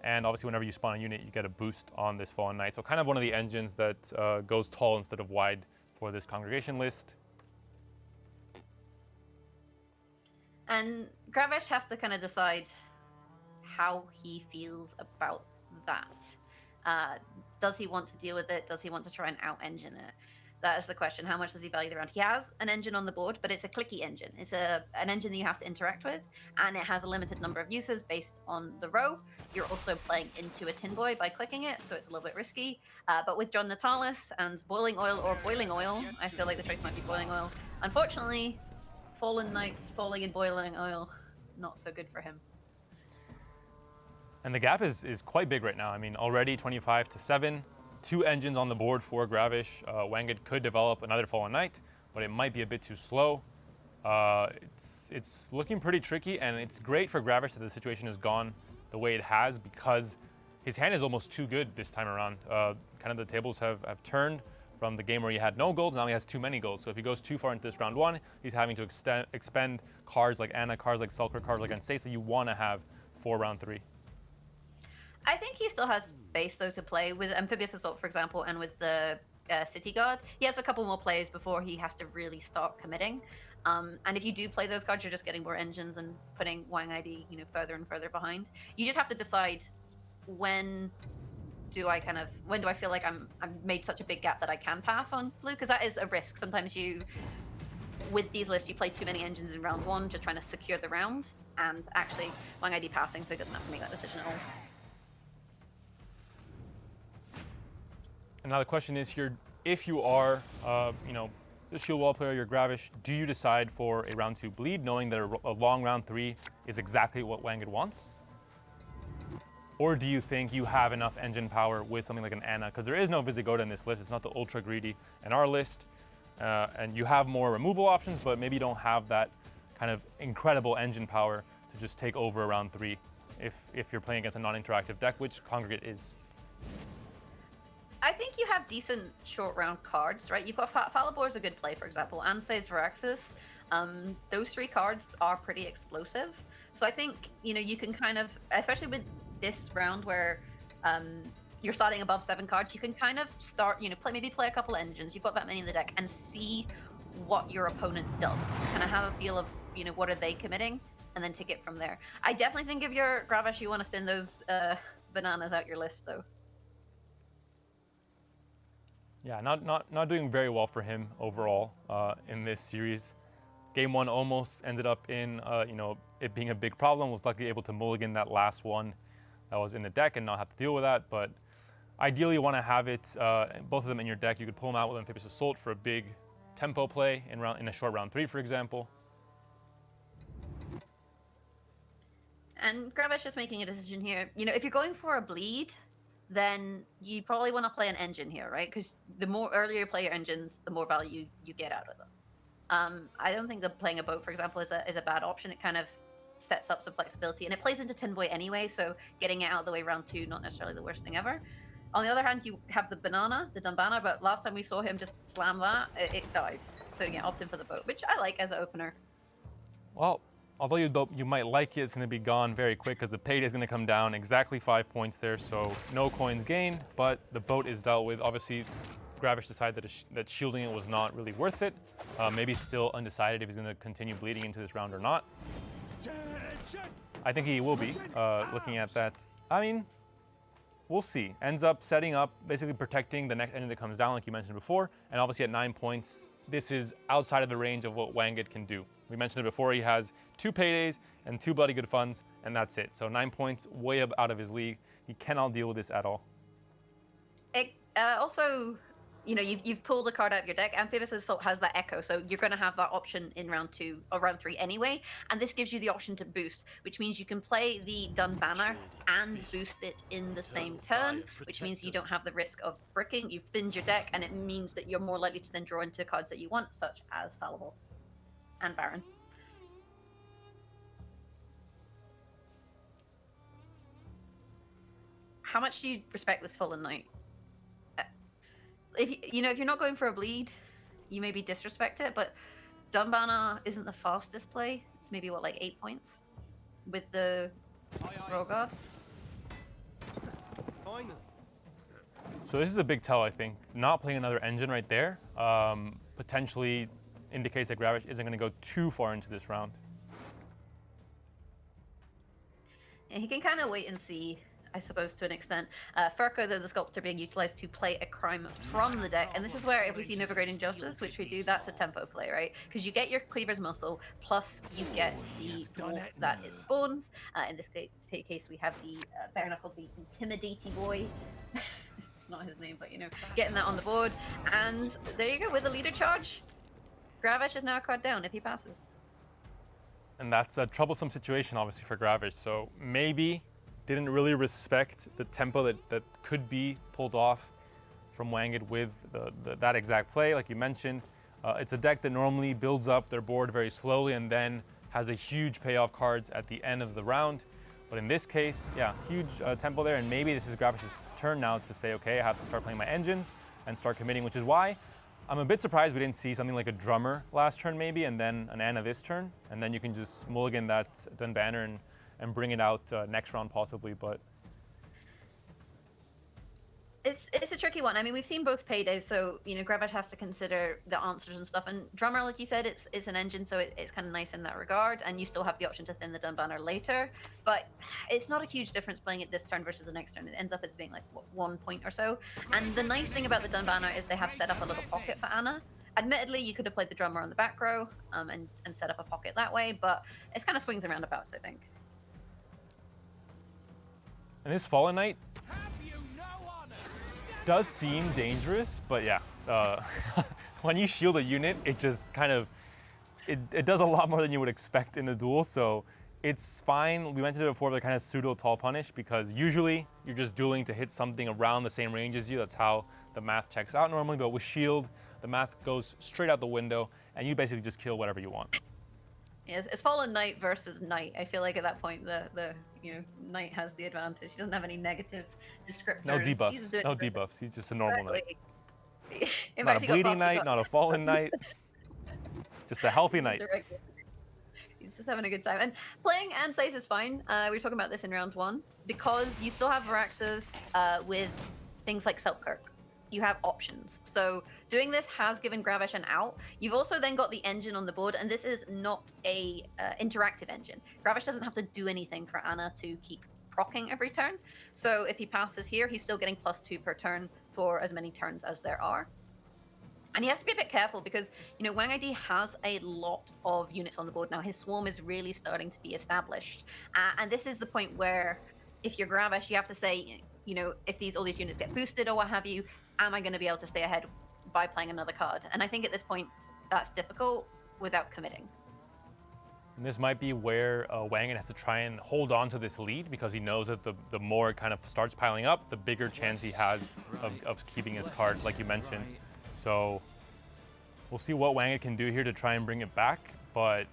And obviously whenever you spawn a unit, you get a boost on this Fallen Knight. So kind of one of the engines that goes tall instead of wide for this congregation list. And Gravesh has to kind of decide how he feels about that. Does he want to deal with it? Does he want to try and out-engine it? That is the question. How much does he value the round? He has an engine on the board, but it's a clicky engine. It's an engine that you have to interact with, and it has a limited number of uses based on the row. You're also playing into a tin boy by clicking it, so it's a little bit risky. But with John Natalis and boiling oil or boiling oil, I feel like the choice might be boiling oil. Unfortunately, Fallen Knights falling in boiling oil, not so good for him. And the gap is quite big right now. I mean, already 25-7. 2 engines on the board for Gravish. Wanged could develop another Fallen Knight, but it might be a bit too slow. It's looking pretty tricky, and it's great for Gravish that the situation has gone the way it has because his hand is almost too good this time around. Kind of the tables have turned from the game where he had no golds, now he has too many golds. So if he goes too far into this round 1, he's having to expend cards like Anna, cards like Selker, cards like Anstace that you want to have for round 3. I think he still has base though to play with Amphibious Assault, for example, and with the City Guard. He has a couple more plays before he has to really start committing. And if you do play those cards, you're just getting more engines and putting Wang ID, further and further behind. You just have to decide when do I feel like I'm made such a big gap that I can pass on blue, because that is a risk. Sometimes with these lists, you play too many engines in round 1, just trying to secure the round, and actually Wang ID passing, so he doesn't have to make that decision at all. And now the question is here, if you are, the shield wall player, you're Gravish, do you decide for a round 2 bleed, knowing that a long round 3 is exactly what Wanged wants? Or do you think you have enough engine power with something like an Anna? Because there is no Visigoda in this list, it's not the ultra greedy in our list. And you have more removal options, but maybe you don't have that kind of incredible engine power to just take over a round 3 if you're playing against a non-interactive deck, which Congregate is. I think you have decent short round cards, right? You've got Falibor is a good play, for example, and Says Veraxis. Those 3 cards are pretty explosive. So I think, you can kind of, especially with this round where you're starting above 7 cards, you can kind of start, play a couple engines. You've got that many in the deck and see what your opponent does. Kind of have a feel of, what are they committing, and then take it from there. I definitely think if you're Gravish, you want to thin those bananas out your list, though. Yeah, not doing very well for him overall in this series. Game 1 almost ended up in it being a big problem. Was luckily able to mulligan that last one that was in the deck and not have to deal with that. But ideally, you want to have it both of them in your deck. You could pull them out with Amphibious Assault for a big tempo play in a short round 3, for example. And Gravish is making a decision here. If you're going for a bleed, then you probably want to play an engine here, right? Because the more earlier you play your engines, the more value you get out of them. I don't think that playing a boat, for example, is a bad option. It kind of sets up some flexibility, and it plays into Tin Boy anyway, so getting it out of the way round 2, not necessarily the worst thing ever. On the other hand, you have the Dunbana, but last time we saw him just slam that, it died. So yeah, opt in for the boat, which I like as an opener. Well, although you might like it, it's going to be gone very quick because the payday is going to come down exactly 5 points there, so no coins gained, but the boat is dealt with. Obviously, Gravish decided that shielding it was not really worth it. Maybe still undecided if he's going to continue bleeding into this round or not. I think he will be, looking at that. I mean, we'll see. Ends up setting up, basically protecting the next engine that comes down, like you mentioned before, and obviously at 9 points, this is outside of the range of what Wanged can do. We mentioned it before, he has 2 paydays and 2 bloody good funds, and that's it. So 9 points, way up out of his league. He cannot deal with this at all. It also, you've pulled a card out of your deck. Amphibious Assault has that Echo, so you're going to have that option in round 2 or round 3 anyway. And this gives you the option to boost, which means you can play the Dun Banner and boost it in the same turn, which means you don't have the risk of bricking. You've thinned your deck, and it means that you're more likely to then draw into cards that you want, such as Fallible and Baron. How much do you respect this Fallen Knight? If you're not going for a bleed, you maybe disrespect it, but Dunbanner isn't the fastest play. It's maybe what, like 8 points with the Royal Guard. So this is a big tell, I think. Not playing another engine right there potentially indicates that Gravish isn't going to go too far into this round. Yeah, he can kind of wait and see, I suppose, to an extent. Furko, though, the sculptor being utilized to play a crime from the deck. And this is where, if we see Novigradian Justice, which we do, that's a tempo play, right? Because you get your Cleaver's Muscle, plus you get the dwarf that it spawns. In this case, we have the bare knuckle, the Intimidating Boy. It's not his name, but you know, getting that on the board. And there you go, with a leader charge. Gravish is now a card down if he passes. And that's a troublesome situation, obviously, for Gravish. So maybe didn't really respect the tempo that could be pulled off from Wanged with that exact play, like you mentioned. It's a deck that normally builds up their board very slowly and then has a huge payoff cards at the end of the round. But in this case, yeah, huge tempo there, and maybe this is Gravish's turn now to say, okay, I have to start playing my engines and start committing, which is why I'm a bit surprised we didn't see something like a drummer last turn maybe, and then an Anna this turn, and then you can just mulligan that Dunbanner and bring it out next round possibly, but... It's a tricky one. I mean, we've seen both paydays, so, you know, Gravish has to consider the answers and stuff. And Drummer, like you said, it's an engine, so it's kind of nice in that regard. And you still have the option to thin the Dunbanner later. But it's not a huge difference playing it this turn versus the next turn. It ends up as being like, what, 1 point or so. And the nice thing about the Dunbanner is they have set up a little pocket for Anna. Admittedly, you could have played the Drummer on the back row and set up a pocket that way, but it's kind of swings and roundabouts, I think. And this Fallen Knight does seem dangerous, but yeah, when you shield a unit, it just kind of, it does a lot more than you would expect in a duel, so it's fine. We mentioned it before, the kind of pseudo tall punish, because usually you're just dueling to hit something around the same range as you. That's how the math checks out normally, but with shield, the math goes straight out the window, and you basically just kill whatever you want. Yes, it's Fallen Knight versus Knight. I feel like at that point the you know, Knight has the advantage. He doesn't have any negative descriptors. No debuffs. No debuffs. He's just a normal Knight. In Not fact, a bleeding Knight, not a Fallen Knight. Just a healthy Knight. He's just having a good time. And playing Ansize is fine. We were talking about this in round one. Because you still have Varaxas with things like Selkirk. You have options. So doing this has given Gravish an out. You've also then got the engine on the board, and this is not a interactive engine. Gravish doesn't have to do anything for Anna to keep proccing every turn. So if he passes here, he's still getting +2 per turn for as many turns as there are. And he has to be a bit careful because, you know, Wang ID has a lot of units on the board now. His swarm is really starting to be established. And this is the point where, if you're Gravish, you have to say, you know, if all these units get boosted or what have you, am I going to be able to stay ahead by playing another card? And I think at this point, that's difficult without committing. And this might be where Wangan has to try and hold on to this lead, because he knows that the more it kind of starts piling up, the bigger chance he has of keeping his card, like you mentioned. So we'll see what Wangan can do here to try and bring it back. But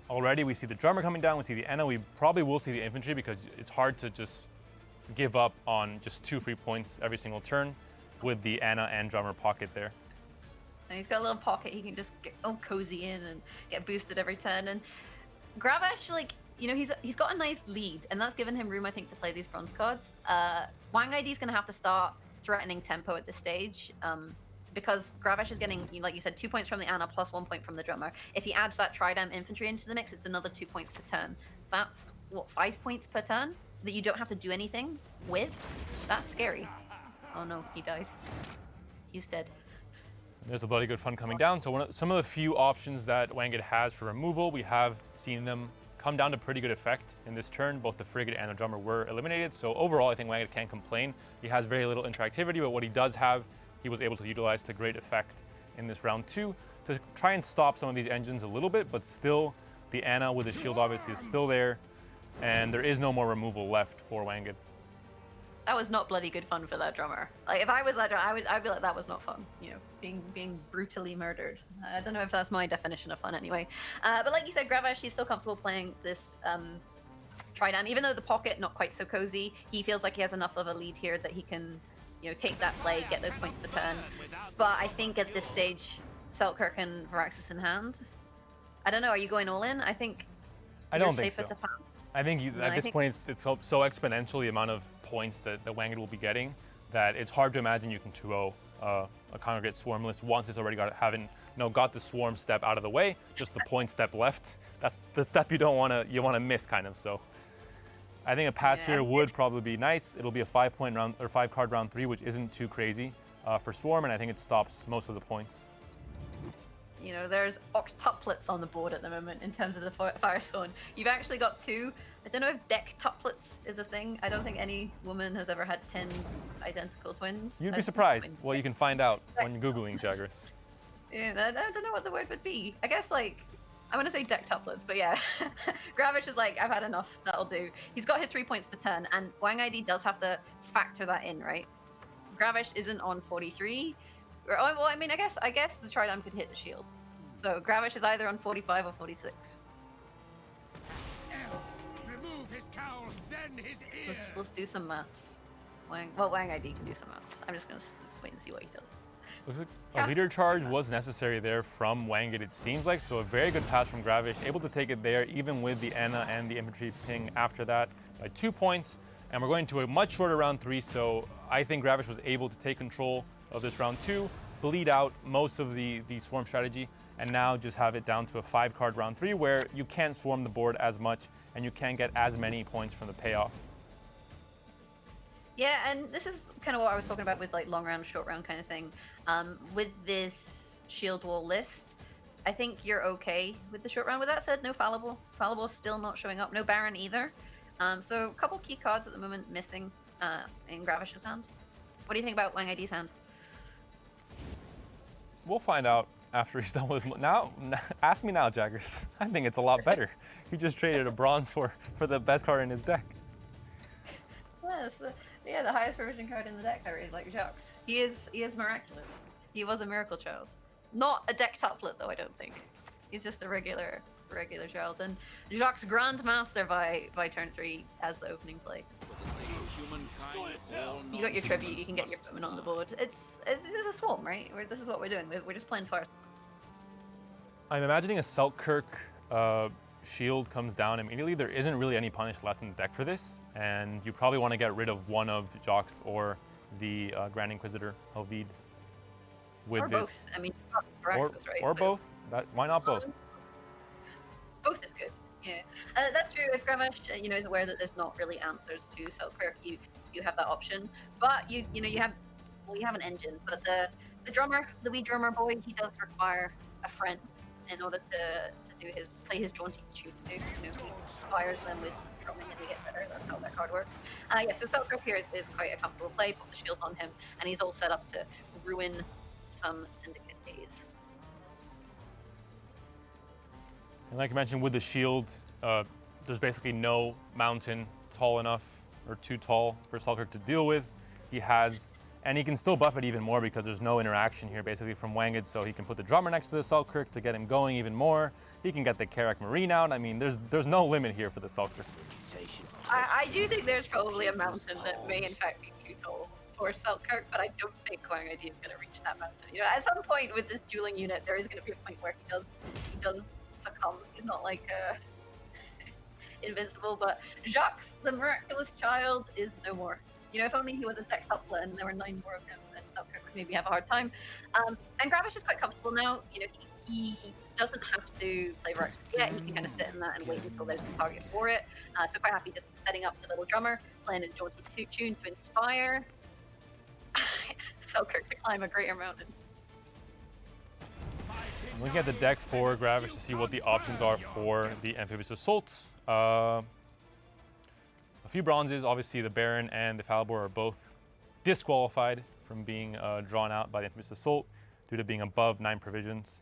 already we see the Drummer coming down, we see the Enna, we probably will see the Infantry, because it's hard to just give up on just 2 free points every single turn with the Anna and Drummer pocket there. And he's got a little pocket he can just get all cozy in and get boosted every turn. And Gravish, like, you know, he's got a nice lead, and that's given him room, I think, to play these bronze cards. Wang ID's going to have to start threatening tempo at this stage, because Gravish is getting, like you said, 2 points from the Anna plus 1 point from the Drummer. If he adds that Tridam infantry into the mix, it's another 2 points per turn. That's, what, 5 points per turn that you don't have to do anything with? That's scary. Oh no, he died. He's dead. There's a bloody good fun coming down. So some of the few options that Wanged has for removal, we have seen them come down to pretty good effect in this turn. Both the Frigate and the Drummer were eliminated. So overall, I think Wanged can't complain. He has very little interactivity, but what he does have, he was able to utilize to great effect in this round 2 to try and stop some of these engines a little bit, but still the Anna with the shield obviously is still there, and there is no more removal left for Wanged. That was not bloody good fun for that Drummer. Like, if I was that Drummer, I'd be like, that was not fun. You know, being brutally murdered. I don't know if that's my definition of fun anyway. But like you said, Gravish, he's still comfortable playing this Tridam. Even though the pocket, not quite so cozy, he feels like he has enough of a lead here that he can, you know, take that play, get those points per turn. But I think at this stage, Selkirk and Varaxas in hand, I don't know. Are you going all in? I think. I don't you're think safer so. to pass. I think No, at I this think- point it's so exponential the amount of points that Wanged will be getting that it's hard to imagine you can 2-0 a Congregate Swarm list once it's already got the Swarm step out of the way, just the point step left. That's the step you want to miss kind of. So I think a pass here would probably be nice. It'll be a 5-point round or 5-card round 3, which isn't too crazy for Swarm, and I think it stops most of the points. You know, there's octuplets on the board at the moment in terms of the Fire Zone. You've actually got 2. I don't know if dectuplets is a thing. I don't think any woman has ever had 10 identical twins. You'd be surprised. Well, you can find out when you're Googling, Jaggers. Yeah, I don't know what the word would be. I guess, like, I'm going to say dectuplets, but yeah. Gravish is like, I've had enough. That'll do. He's got his 3 points per turn, and Wang ID does have to factor that in, right? Gravish isn't on 43. Well, I mean, I guess the Tridam could hit the shield. So Gravish is either on 45 or 46. Remove his cowl, then his ear. Let's do some maths. Wang ID can do some maths. I'm just gonna wait and see what he does. Looks like a leader charge was necessary there from Wanged, it seems like. So a very good pass from Gravish, able to take it there, even with the Anna and the infantry ping after that by 2 points. And we're going to a much shorter round 3, so I think Gravish was able to take control of this round 2, bleed out most of the Swarm strategy, and now just have it down to a 5-card round 3 where you can't swarm the board as much and you can't get as many points from the payoff. Yeah, and this is kind of what I was talking about with like long round, short round kind of thing. With this shield wall list, I think you're okay with the short round. With that said, no Fallible. Fallible's still not showing up. No Baron either. So a couple key cards at the moment missing in Gravish's hand. What do you think about Wang ID's hand? We'll find out after he's done with his... Now, ask me now, Jaggers. I think it's a lot better. He just traded a bronze for the best card in his deck. Yes, yeah, the highest provision card in the deck, I really like Jacques. He is miraculous. He was a miracle child. Not a dectuplet though, I don't think. He's just a regular child. And Jacques Grandmaster by turn 3 as the opening play. You got your tribute, you can get your footman on the board. It's a swarm, right? This is what we're doing. We're just playing fire. I'm imagining a Selkirk shield comes down immediately. There isn't really any punish left in the deck for this, and you probably want to get rid of one of Jacques or the Grand Inquisitor Helvid with or this. Both. I mean, Firaxis, right? Or So both. Why not both? both is good. Yeah, that's true. If Gravash, is aware that there's not really answers to Selkirk, you have that option. But you have an engine. But the drummer, the wee drummer boy, he does require a friend in order to play his jaunty tune too. He inspires them with drumming and they get better. That's how that card works. So Selkirk here is quite a comfortable play. Put the shield on him, and he's all set up to ruin some Syndicate days. And like I mentioned, with the shield, there's basically no mountain tall enough or too tall for Selkirk to deal with. And he can still buff it even more because there's no interaction here basically from Wanged, so he can put the drummer next to the Selkirk to get him going even more. He can get the Karak Marine out. I mean, there's no limit here for the Selkirk. I do think there's probably a mountain that may in fact be too tall for Selkirk, but I don't think Wang ID is going to reach that mountain. At some point with this dueling unit, there is going to be a point where he does succumb. He's not like invincible, but Jacques, the miraculous child, is no more. If only he was a dectuplet and there were 9 more of him, then Selkirk would maybe have a hard time. And Gravish is quite comfortable now. He doesn't have to play Viraxis yet. He can kind of sit in that and wait until there's a target for it. So quite happy just setting up the little drummer, playing his jaunty tune to inspire Selkirk to climb a greater mountain. I'm looking at the deck for Gravish to see what the options are for the Amphibious Assault. A few bronzes, obviously the Baron and the Falibor are both disqualified from being drawn out by the Amphibious Assault due to being above 9 provisions.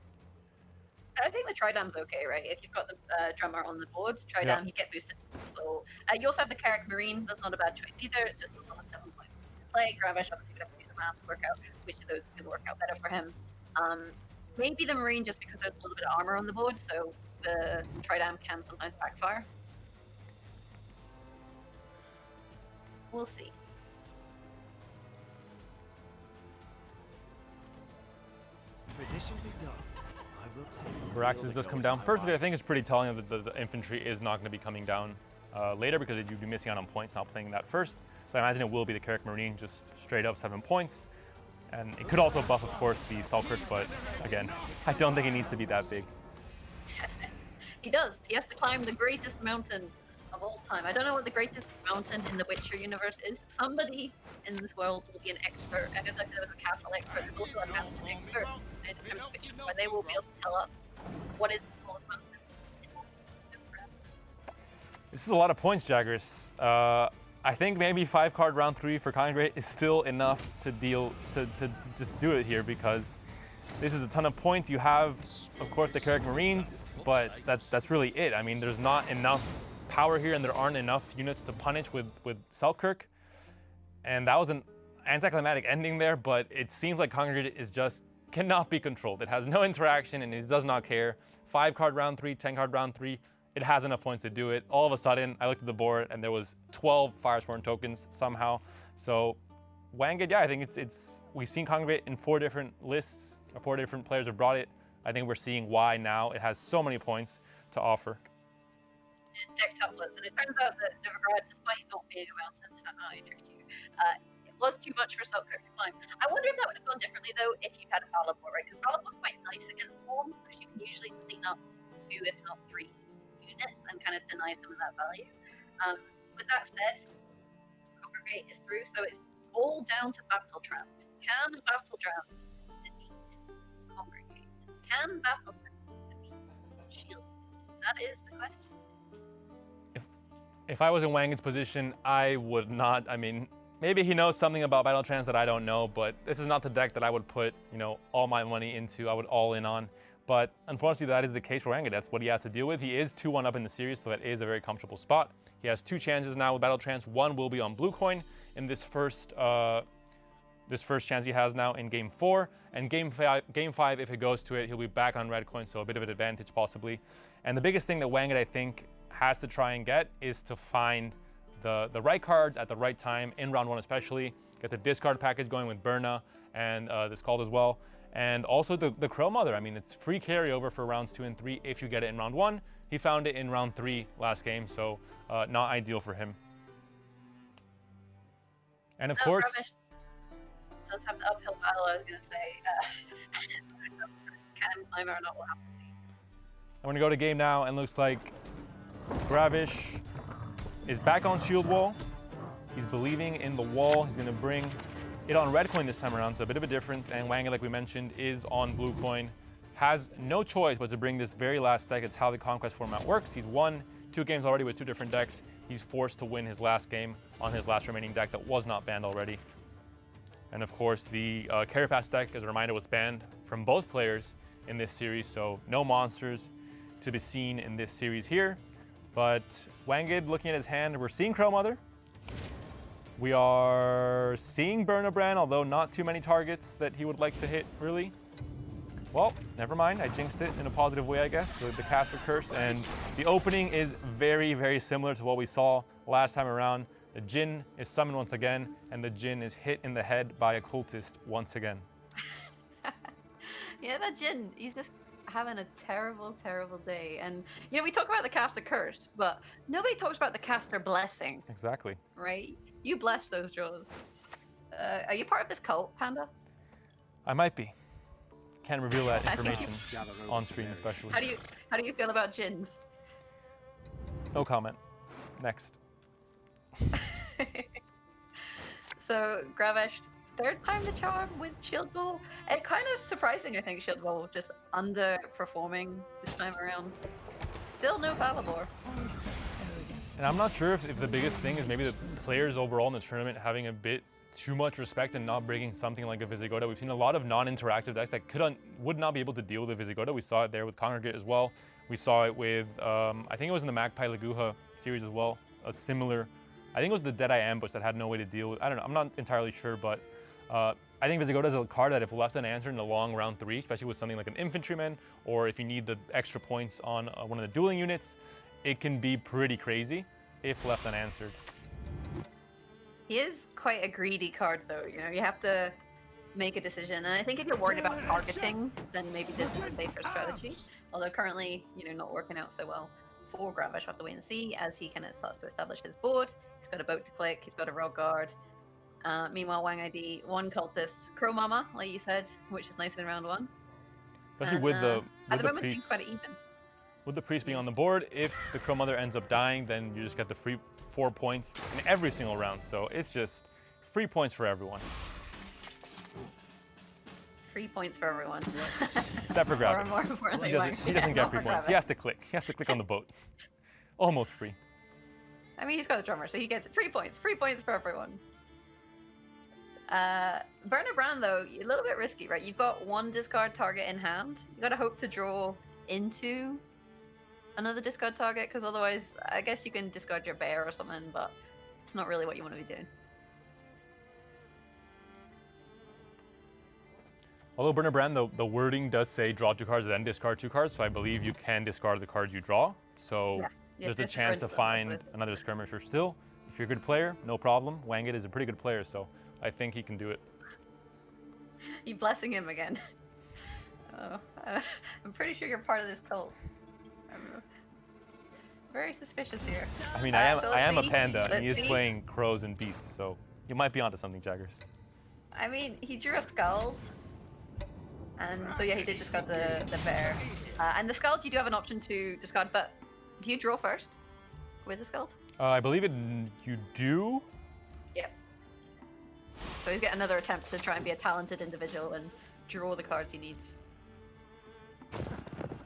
I think the Tridam's okay, right? If you've got the drummer on the board, Tridam, you get boosted. So you also have the Karak Marine. That's not a bad choice either. It's just also on 7 points play. Gravish obviously would have to do the math to work out which of those is going to work out better for him. Maybe the Marine just because there's a little bit of armor on the board, so the Tridam can sometimes backfire. We'll see. Traditionally done. I Viraxis does come down. Firstly, I think it's pretty telling that the infantry is not going to be coming down later because you'd be missing out on points not playing that first. So I imagine it will be the Carrick Marine, just straight up 7 points. And it could also buff, of course, the Selkirk, but again, I don't think it needs to be that big. He does. He has to climb the greatest mountain of all time. I don't know what the greatest mountain in the Witcher universe is. Somebody in this world will be an expert. And as I said, I was a castle expert. There's also a mountain expert in terms of Witcher, where they will be able to tell us what is the smallest mountain. This is a lot of points, Jaggers. I think maybe 5-card round 3 for Congrate is still enough to just do it here, because this is a ton of points. You have, of course, the Carrick Marines, but that's really it. I mean, there's not enough power here, and there aren't enough units to punish with Selkirk. And that was an anticlimactic ending there, but it seems like Congrate is just cannot be controlled. It has no interaction, and it does not care. 5-card round 3, 10-card round 3. It has enough points to do it. All of a sudden, I looked at the board and there was 12 Firesworn tokens somehow. So Wanged, yeah, I think we've seen Congregate in 4 different lists, or 4 different players have brought it. I think we're seeing why now it has so many points to offer. Deck topless, and it turns out that Novigrad, despite not being a mountain, I tricked you, it was too much for Selkirk to climb. I wonder if that would have gone differently though if you had a Falibor, right? Because Falibor's quite nice against Swarm, because you can usually clean up 2, if not 3. And kind of deny some of that value. With that said, Congregate is through, so it's all down to Battle Trance. Can Battle Trance defeat Congregate? Can Battle Trance defeat Shield? That is the question. If I was in Wanged's position, I would not. I mean, maybe he knows something about Battle Trance that I don't know, but this is not the deck that I would put, all my money into. I would all in on. But unfortunately, that is the case for Wanged. That's what he has to deal with. He is 2-1 up in the series, so that is a very comfortable spot. He has 2 chances now with Battle Trance. One will be on blue coin in this first chance he has now in Game 4. And Game 5, if it goes to it, he'll be back on red coin, so a bit of an advantage possibly. And the biggest thing that Wanged, I think, has to try and get is to find the right cards at the right time, in round 1 especially. Get the discard package going with Berna and the Scald as well. And also the Crow Mother. I mean, it's free carryover for rounds 2 and 3 if you get it in round 1. He found it in round 3 last game, so not ideal for him. And of course, Rubbish does have the uphill battle. I was going to say, can climb or not, we'll have to see. I'm going to go to game now, and looks like Gravish is back on Shield Wall. He's believing in the wall. He's going to bring it on red coin this time around, so a bit of a difference. And Wanged, like we mentioned, is on blue coin. Has no choice but to bring this very last deck. It's how the Conquest format works. He's won 2 games already with 2 different decks. He's forced to win his last game on his last remaining deck that was not banned already. And of course, the Carapace deck, as a reminder, was banned from both players in this series, so no monsters to be seen in this series here. But Wanged, looking at his hand, we're seeing Crow Mother. We are seeing Burnabrand, although not too many targets that he would like to hit, really. Well, never mind. I jinxed it in a positive way, I guess, with the Caster Curse. And the opening is very, very similar to what we saw last time around. The Jinn is summoned once again, and the Jinn is hit in the head by a cultist once again. Yeah, that Jinn, he's just having a terrible, terrible day. And, we talk about the Caster Curse, but nobody talks about the Caster Blessing. Exactly. Right? You bless those draws. Are you part of this cult, Panda? I might be. Can't reveal that information on screen, especially. How do you feel about Jinns? No comment. Next. So Gravesh, 3rd time the charm with Shield Wall. It's kind of surprising, I think, Shield Wall just underperforming this time around. Still no Falibor. And I'm not sure if the biggest thing is maybe the players overall in the tournament having a bit too much respect and not bringing something like a Visigoda. We've seen a lot of non-interactive decks that would not be able to deal with a Visigoda. We saw it there with Congregate as well. We saw it with, I think it was in the Magpie Laguha series as well. A similar, I think it was the Deadeye Ambush that had no way to deal with. I don't know, I'm not entirely sure, but I think Visigoda is a card that if left unanswered in a long round 3, especially with something like an Infantryman, or if you need the extra points on one of the dueling units, it can be pretty crazy if left unanswered. He is quite a greedy card, though. You have to make a decision. And I think if you're worried about targeting, then maybe this is a safer strategy. Although currently, not working out so well for Gravish. We'll have to wait and see as he kind of starts to establish his board. He's got a boat to click. He's got a rogue guard. Meanwhile, Wang ID, one cultist, Crow Mama, like you said, which is nice in round one. Especially And, with the moment, priest. things quite even. With the priest being on the board, if the Crow Mother ends up dying, then you just get the free 4 points in every single round. So it's just free points for everyone. 3 points for everyone. Except for Gravish. More importantly, he doesn't get free points. He has to click. He has to click on the boat. Almost free. I mean, he's got a drummer, so he gets 3 points. 3 points for everyone. Burner Brand, though, a little bit risky, right? You've got one discard target in hand. You got to hope to draw into another discard target, because otherwise, I guess you can discard your bear or something, but it's not really what you want to be doing. Although Burner Brand, the wording does say draw 2 cards, then discard 2 cards, so I believe you can discard the cards you draw. So Yes, there's a chance to find another skirmisher still. If you're a good player, no problem. Wangit is a pretty good player, so I think he can do it. You blessing him again. I'm pretty sure you're part of this cult. I'm very suspicious here. I mean, I am a panda, and he is playing crows and beasts, so you might be onto something, Jaggers. I mean, he drew a Scald. And so yeah, he did discard the bear. And the Scald, you do have an option to discard, but do you draw first with the Scald? I believe you do. Yep. So he's got another attempt to try and be a talented individual and draw the cards he needs.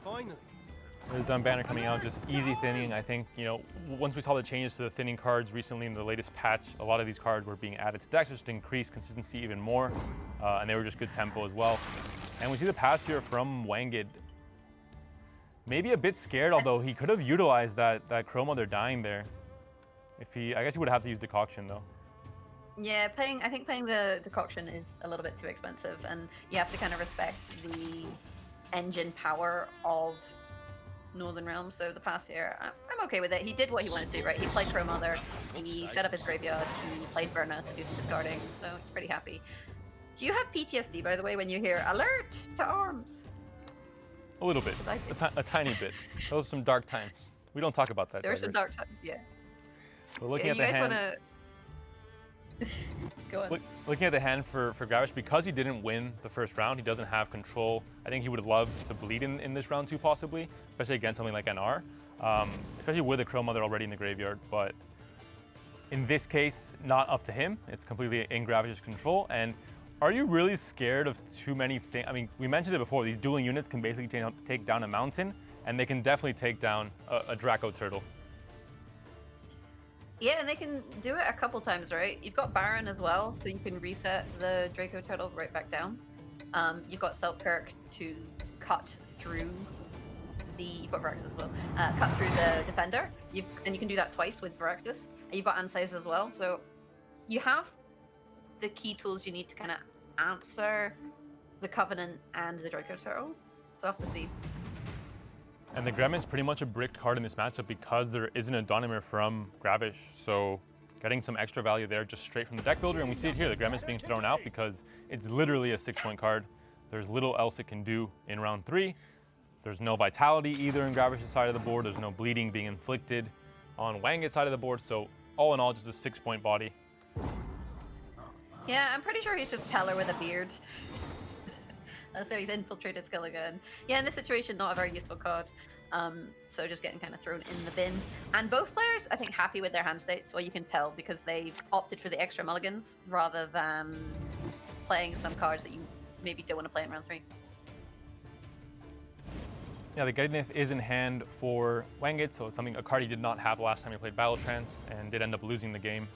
Finally. There's done banner coming out, just easy thinning. I think, once we saw the changes to the thinning cards recently in the latest patch, a lot of these cards were being added to decks just to increase consistency even more. And they were just good tempo as well. And we see the pass here from Wangid. Maybe a bit scared, although he could have utilized that Crow Mother dying there. I guess he would have to use Decoction though. Yeah, I think paying the Decoction is a little bit too expensive, and you have to kind of respect the engine power of Northern Realms. So the pass here, I'm okay with it. He did what he wanted to do, right? He played Crow Mother, he set up his graveyard, he played Burner to do some discarding, so he's pretty happy. Do you have PTSD, by the way, when you hear alert to arms? A little bit, a tiny bit. Those are some dark times. We don't talk about that. There are some dark times, yeah. But looking at the hand, go on. Looking at the hand for Gravish, because he didn't win the first round, he doesn't have control. I think he would love to bleed in this round too, possibly, especially against something like NR, especially with a Crow Mother already in the graveyard. But in this case, not up to him. It's completely in Gravish's control. And are you really scared of too many things? I mean, we mentioned it before. These dueling units can basically take down a mountain, and they can definitely take down a Draco Turtle. Yeah, and they can do it a couple times, right? You've got Baron as well, so you can reset the Draco Turtle right back down. You've got Selkirk to cut through you've got Viraxis as well, cut through the Defender, and you can do that twice with Viraxis. And you've got Ansize as well, so you have the key tools you need to kind of answer the Covenant and the Draco Turtle. So I'll have to see. And the Grem is pretty much a bricked card in this matchup because there isn't a Donimir from Gravish, so getting some extra value there just straight from the deck builder. And we see it here, the Grem is being thrown out because it's literally a 6-point card. There's little else it can do in round 3. There's no vitality either in Gravish's side of the board. There's no bleeding being inflicted on Wangit's side of the board. So all in all, just a 6-point body. Yeah, I'm pretty sure he's just Peller with a beard. So he's infiltrated Skelligan. Yeah, in this situation, not a very useful card. So just getting kind of thrown in the bin. And both players, I think, happy with their hand states. Well, you can tell because they've opted for the extra mulligans rather than playing some cards that you maybe don't want to play in round 3. Yeah, the Gednith is in hand for Wangit, so it's a card he did not have last time he played Battle Trance and did end up losing the game.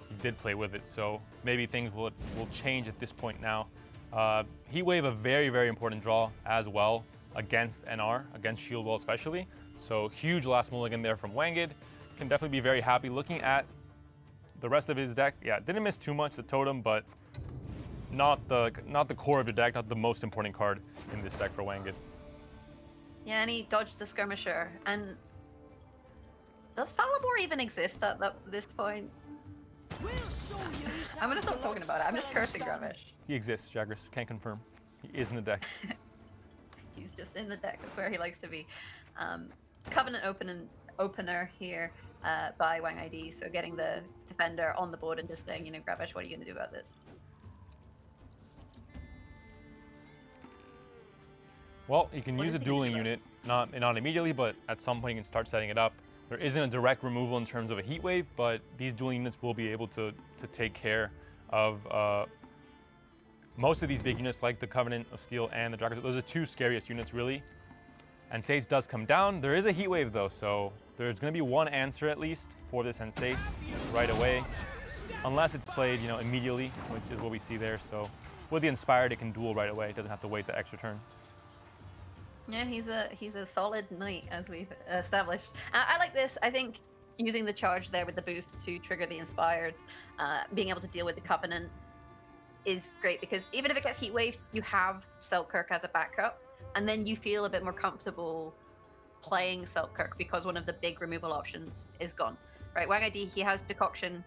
He did play with it, so maybe things will change at this point now. Heatwave, a very, very important draw as well against NR, against Shieldwell especially. So huge last mulligan there from Wangid. Can definitely be very happy. Looking at the rest of his deck, yeah, didn't miss too much, the Totem, but not the core of your deck, not the most important card in this deck for Wangid. Yeah, and he dodged the Skirmisher. And does Falibor even exist at this point? I'm gonna stop talking about it. I'm just cursing Gravish. He exists, Jaggers. Can't confirm. He is in the deck. He's just in the deck. That's where he likes to be. Covenant opener here by Wang ID. So getting the defender on the board and just saying, you know, Gravesh, what are you going to do about this? Well, you can use a dueling unit, not immediately, but at some point you can start setting it up. There isn't a direct removal in terms of a heat wave, but these dueling units will be able to take care of most of these big units like the Covenant of Steel and the Dragon. Those are the two scariest units, really. And Sage does come down. There is a heat wave though, so there's going to be one answer at least for this Sage right away, unless it's played, you know, immediately, which is what we see there. So with the Inspired, it can duel right away. It doesn't have to wait the extra turn. Yeah, he's a solid knight, as we've established. I like this. I think using the charge there with the boost to trigger the Inspired, being able to deal with the Covenant is great, because even if it gets heat waves, you have Selkirk as a backup, and then you feel a bit more comfortable playing Selkirk because one of the big removal options is gone. Right, Wang ID, he has Decoction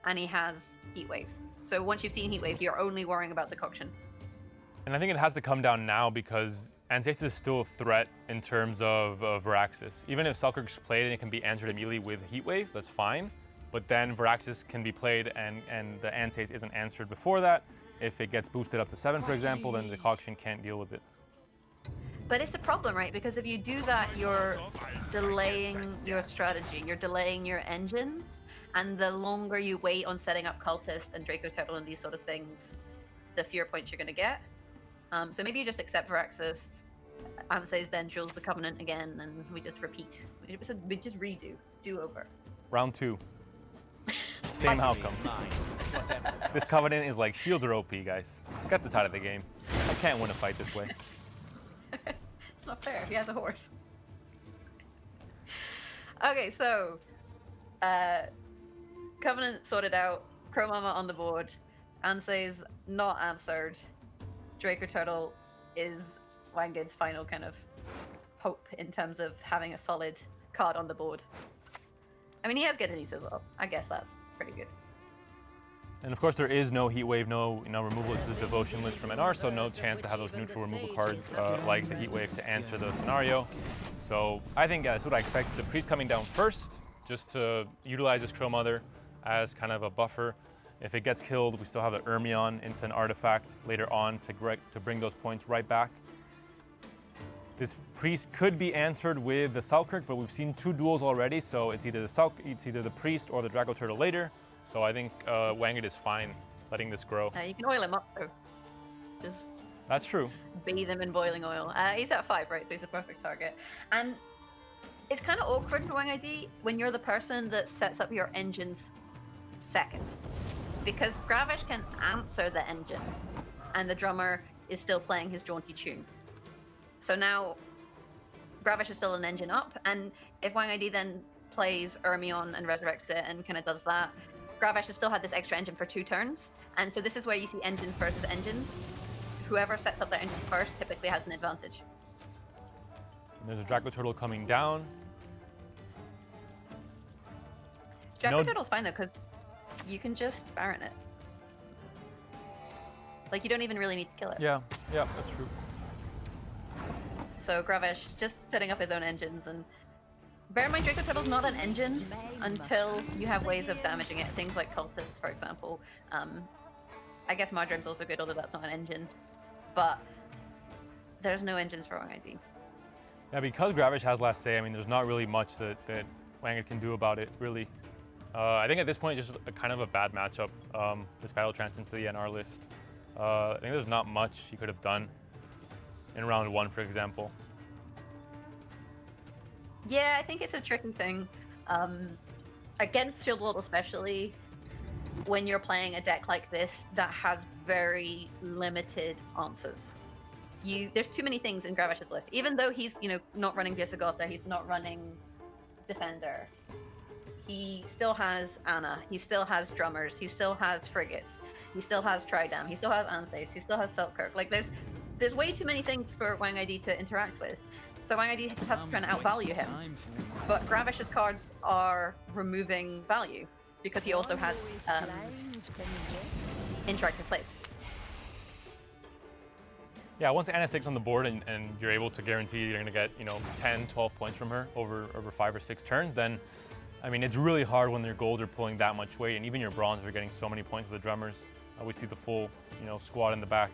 and he has Heat Wave. So once you've seen Heat Wave, you're only worrying about Decoction. And I think it has to come down now because Antasis is still a threat in terms of Viraxis. Even if Selkirk's played and it can be answered immediately with Heat Wave, that's fine. But then Viraxis can be played and the Antasis isn't answered before that. If it gets boosted up to 7, for example, then the Decoction can't deal with it. But it's a problem, right? Because if you do that, you're delaying your strategy, you're delaying your engines, and the longer you wait on setting up Cultist and Draco Turtle and these sort of things, the fewer points you're going to get. So maybe you just accept Viraxis, Antasis then duels the Covenant again, and we just repeat. We just redo, do over. Round 2. Same outcome. This Covenant is like shields are OP, guys. Got the tide of the game. I can't win a fight this way. It's not fair. He has a horse. Okay, so Covenant sorted out. Crow Mama on the board. Antasis not answered. Draco Turtle is Wangid's final kind of hope in terms of having a solid card on the board. I mean, he has good Anita as well. I guess that's pretty good. And of course, there is no Heat Wave, no removal. It's a devotion list from NR, so no chance to have those neutral removal cards like the Heat Wave to answer the scenario. So I think that's what I expect. The Priest coming down first, just to utilize this Crow Mother as kind of a buffer. If it gets killed, we still have the Ermion into an artifact later on to bring those points right back. This Priest could be answered with the Selkirk, but we've seen 2 duels already, so it's either the Priest or the Draco Turtle later. So I think Wangid is fine letting this grow. You can oil him up though. Just That's true. bathe him in boiling oil. He's at 5, right? So he's a perfect target. And it's kind of awkward for Wang ID when you're the person that sets up your engines second, because Gravesh can answer the engine, and the drummer is still playing his jaunty tune. So now Gravesh is still an engine up, and if Wang ID then plays Ermion and resurrects it and kind of does that, Gravesh has still had this extra engine for 2 turns, and so this is where you see engines versus engines. Whoever sets up their engines first typically has an advantage. And there's a Draco Turtle coming down. Draco Turtle's fine though, because you can just Baron it. Like, you don't even really need to kill it. Yeah, that's true. So Gravesh just setting up his own engines, and bear in mind Draco Turtle's not an engine until you have ways of damaging it. Things like Cultist, for example. I guess Marjoram's also good, although that's not an engine. But there's no engines for Wang ID. Yeah, because Gravesh has last say, I mean, there's not really much that Wangid can do about it, really. I think at this point, it's just kind of a bad matchup. This battle trans into the NR list. I think there's not much he could have done in round 1, for example. Yeah, I think it's a tricky thing. Against Shield Wall especially, when you're playing a deck like this that has very limited answers. There's too many things in Gravesh's list. Even though he's, not running Visagota, he's not running Defender. He still has Anna, he still has Drummers, he still has Frigates, he still has Tridam, he still has Antasis, he still has Selkirk. Like, there's way too many things for Wang ID to interact with. So Wang ID just has to try and outvalue him. But Gravesh's cards are removing value, because he also has interactive plays. Yeah, once Anna sticks on the board and you're able to guarantee you're going to get, 10, 12 points from her over 5 or 6 turns, then, I mean, it's really hard when your golds are pulling that much weight, and even your bronze are getting so many points with the drummers. We see the full, squad in the back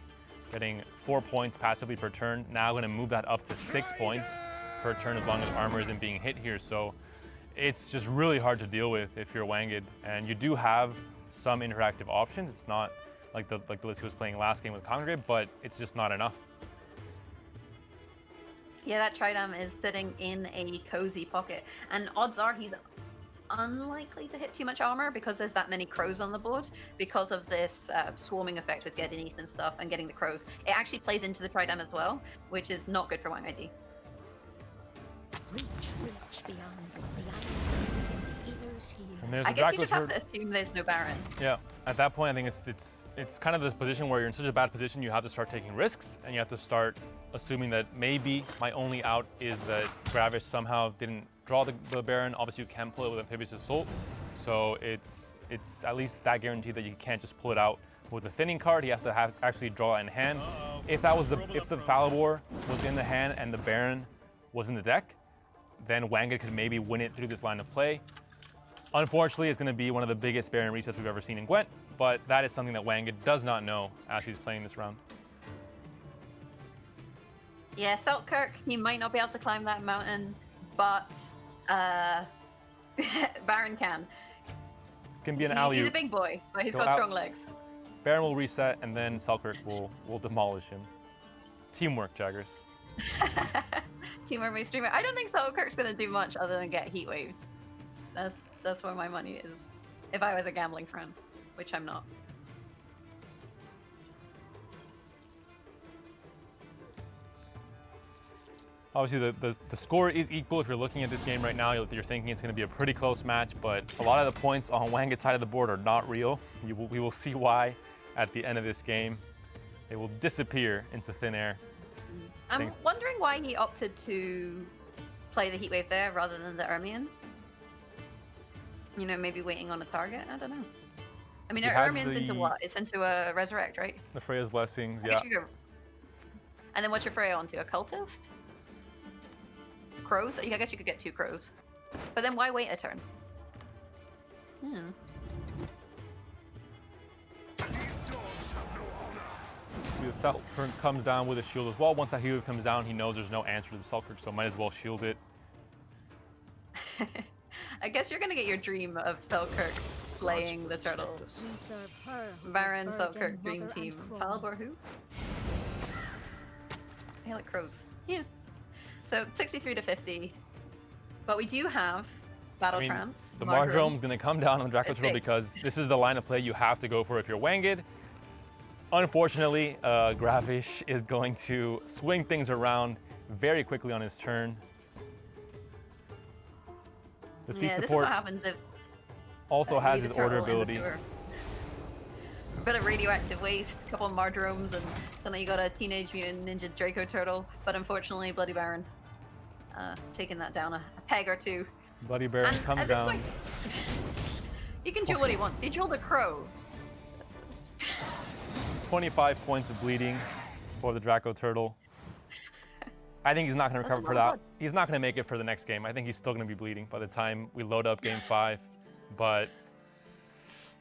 getting 4 points passively per turn. Now going to move that up to 6 points per turn as long as armor isn't being hit here. So it's just really hard to deal with if you're Wanged, and you do have some interactive options. It's not like the list he was playing last game with Congregate, but it's just not enough. Yeah, that Tridam is sitting in a cozy pocket, and odds are he's unlikely to hit too much armor because there's that many crows on the board because of this swarming effect with getting Ethan stuff and getting the crows. It actually plays into the Tridam as well, which is not good for Wang ID. Reach beyond what the eyes see. And I guess you just have to assume there's no Baron. Yeah, at that point, I think it's kind of this position where you're in such a bad position, you have to start taking risks, and you have to start assuming that maybe my only out is that Gravish somehow didn't draw the Baron. Obviously, you can pull it with Amphibious Assault, so it's at least that guarantee that you can't just pull it out with the thinning card. He has to actually draw it in hand. If the Falibor was in the hand and the Baron was in the deck, then Wanged could maybe win it through this line of play. Unfortunately, it's going to be one of the biggest Baron resets we've ever seen in Gwent, but that is something that Wanged does not know as he's playing this round. Yeah, Selkirk, he might not be able to climb that mountain, but Baron can. Can be an alley. He's a big boy, but he's got strong legs. Baron will reset, and then Selkirk will demolish him. Teamwork, Jaggers. Teamwork may streamer. I don't think Selkirk's going to do much other than get heat waved. That's where my money is. If I was a gambling friend, which I'm not. Obviously, the score is equal. If you're looking at this game right now, you're thinking it's going to be a pretty close match, but a lot of the points on Wanged's side of the board are not real. We will see why at the end of this game. They will disappear into thin air. I'm wondering why he opted to play the Heatwave there rather than the Ermion. Maybe waiting on a target? I don't know. I mean, Ermion's into what? It's into a Resurrect, right? The Freya's Blessings, I yeah. guess you go... And then what's your Freya onto? A Cultist? Crows? I guess you could get 2 crows. But then why wait a turn? The Selkirk comes down with a shield as well. Once that healer comes down, he knows there's no answer to the Selkirk, so might as well shield it. I guess you're gonna get your dream of Selkirk slaying the turtle. Baron, Selkirk, dream team. Falibor who? I like crows. Yeah. So 63 to 50. But we do have Battle Trance. The Mardrome's gonna come down on the Draco Turtle because this is the line of play you have to go for if you're Wanged. Unfortunately, Gravish is going to swing things around very quickly on his turn. The seat this is support what happens if also has his order turtle ability. A bit of radioactive waste, a couple of Mardromes, and suddenly you got a Teenage Mutant Ninja Draco Turtle. But unfortunately, Bloody Baron taking that down a peg or 2. Bloody Baron comes down. He can do what he wants. He drilled a crow. 25 points of bleeding for the Draco Turtle. I think he's not going to recover for that. He's not going to make it for the next game. I think he's still going to be bleeding by the time we load up game 5. But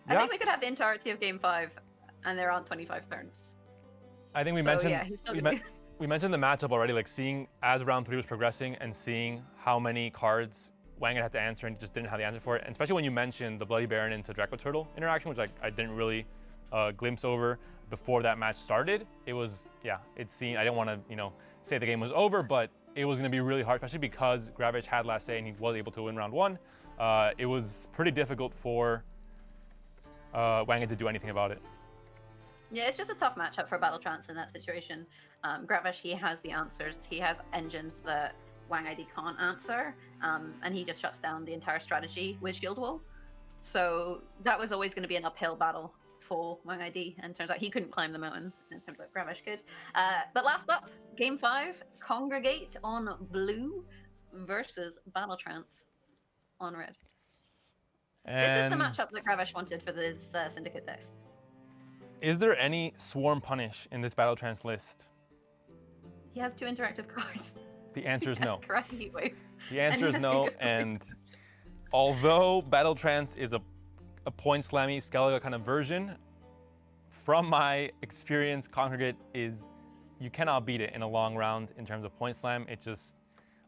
I think we could have the entirety of game 5, and there aren't 25 turns. I think we we mentioned the matchup already, like seeing as round 3 was progressing and seeing how many cards Wanged had to answer and just didn't have the answer for it. And especially when you mentioned the Bloody Baron into Draco Turtle interaction, which I didn't really glimpse over before that match started. It was, it seemed, I didn't want to, say the game was over, but it was going to be really hard, especially because Gravish had last say and he was able to win round 1. It was pretty difficult for Wanged to do anything about it. Yeah, it's just a tough matchup for Battle Trance in that situation. Gravish, he has the answers. He has engines that Wang ID can't answer, and he just shuts down the entire strategy with Shield Wall. So that was always going to be an uphill battle for Wang ID, and turns out he couldn't climb the mountain, and turns out Gravish could. But last up, Game 5, Congregate on blue versus Battle Trance on red. This is the matchup that Gravish wanted for this Syndicate test. Is there any Swarm Punish in this Battle Trance list? He has 2 interactive cards. The answer is no. Karate Heatwave. The answer is no, and although Battle Trance is a point slammy Skellige kind of version, from my experience, Congregate is, you cannot beat it in a long round in terms of point slam. It just,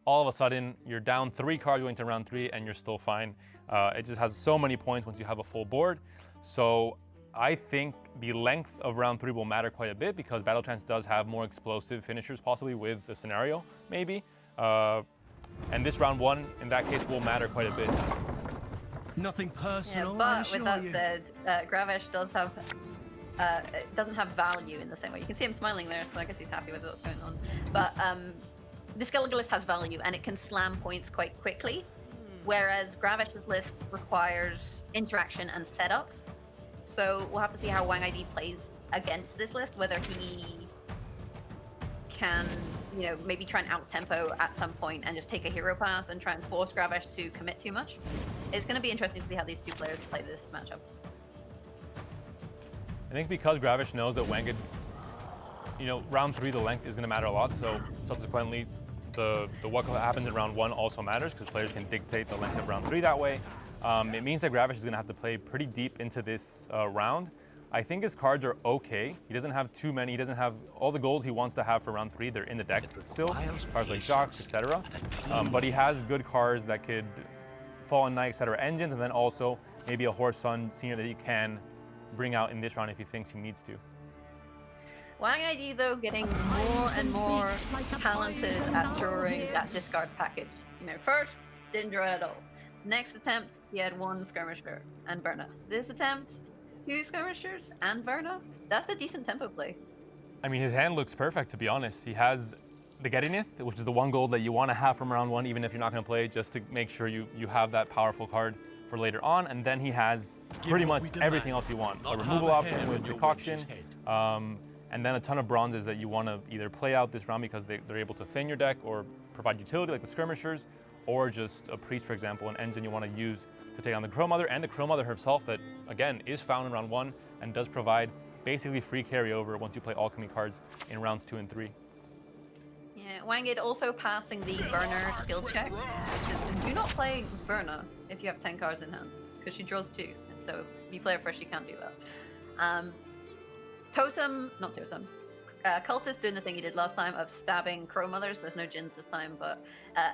all of a sudden, you're down 3 cards going to round 3 and you're still fine. It just has so many points once you have a full board. So I think the length of round 3 will matter quite a bit because Battle Trance does have more explosive finishers, possibly with the scenario, maybe. And this round 1, in that case, will matter quite a bit. Nothing personal. Yeah, but with that said, Gravesh does have doesn't have value in the same way. You can see him smiling there, so I guess he's happy with what's going on. But the Skellige list has value, and it can slam points quite quickly, whereas Gravesh's list requires interaction and setup. So we'll have to see how Wang ID plays against this list, whether he can, you know, maybe try and out-tempo at some point and just take a hero pass and try and force Gravesh to commit too much. It's going to be interesting to see how these 2 players play this matchup. I think because Gravesh knows that Wanged, you know, round 3, the length is going to matter a lot, so subsequently the what happens in round 1 also matters because players can dictate the length of round 3 that way. It means that Gravesh is going to have to play pretty deep into this round. I think his cards are okay. He doesn't have too many. He doesn't have all the goals he wants to have for round 3. They're in the deck still. Cards like Jacques, etc. But he has good cards that could Fallen Knight, etc. engines, and then also maybe a Horse Sun Senior that he can bring out in this round if he thinks he needs to. Wang ID, though, getting more and more talented at drawing that discard package. You know, first, didn't draw it at all. Next attempt, he had 1 skirmisher and Verna. This attempt, 2 skirmishers and Verna. That's a decent tempo play. I mean, his hand looks perfect, to be honest. He has the Getinith, which is the 1 gold that you want to have from round 1, even if you're not going to play, just to make sure you have that powerful card for later on. And then he has pretty much everything else you want. A removal option with Decoction, and then a ton of bronzes that you want to either play out this round because they're able to thin your deck or provide utility like the skirmishers, or just a priest, for example, an engine you want to use to take on the Crow Mother, and the Crow Mother herself that, again, is found in round 1 and does provide basically free carryover once you play alchemy cards in rounds 2 and 3. Yeah, Wanged also passing the Burner skill check, which is do not play Burner if you have 10 cards in hand, because she draws 2, and so if you play her first, you can't do that. Cultist doing the thing he did last time of stabbing Crow Mothers. There's no Jins this time, but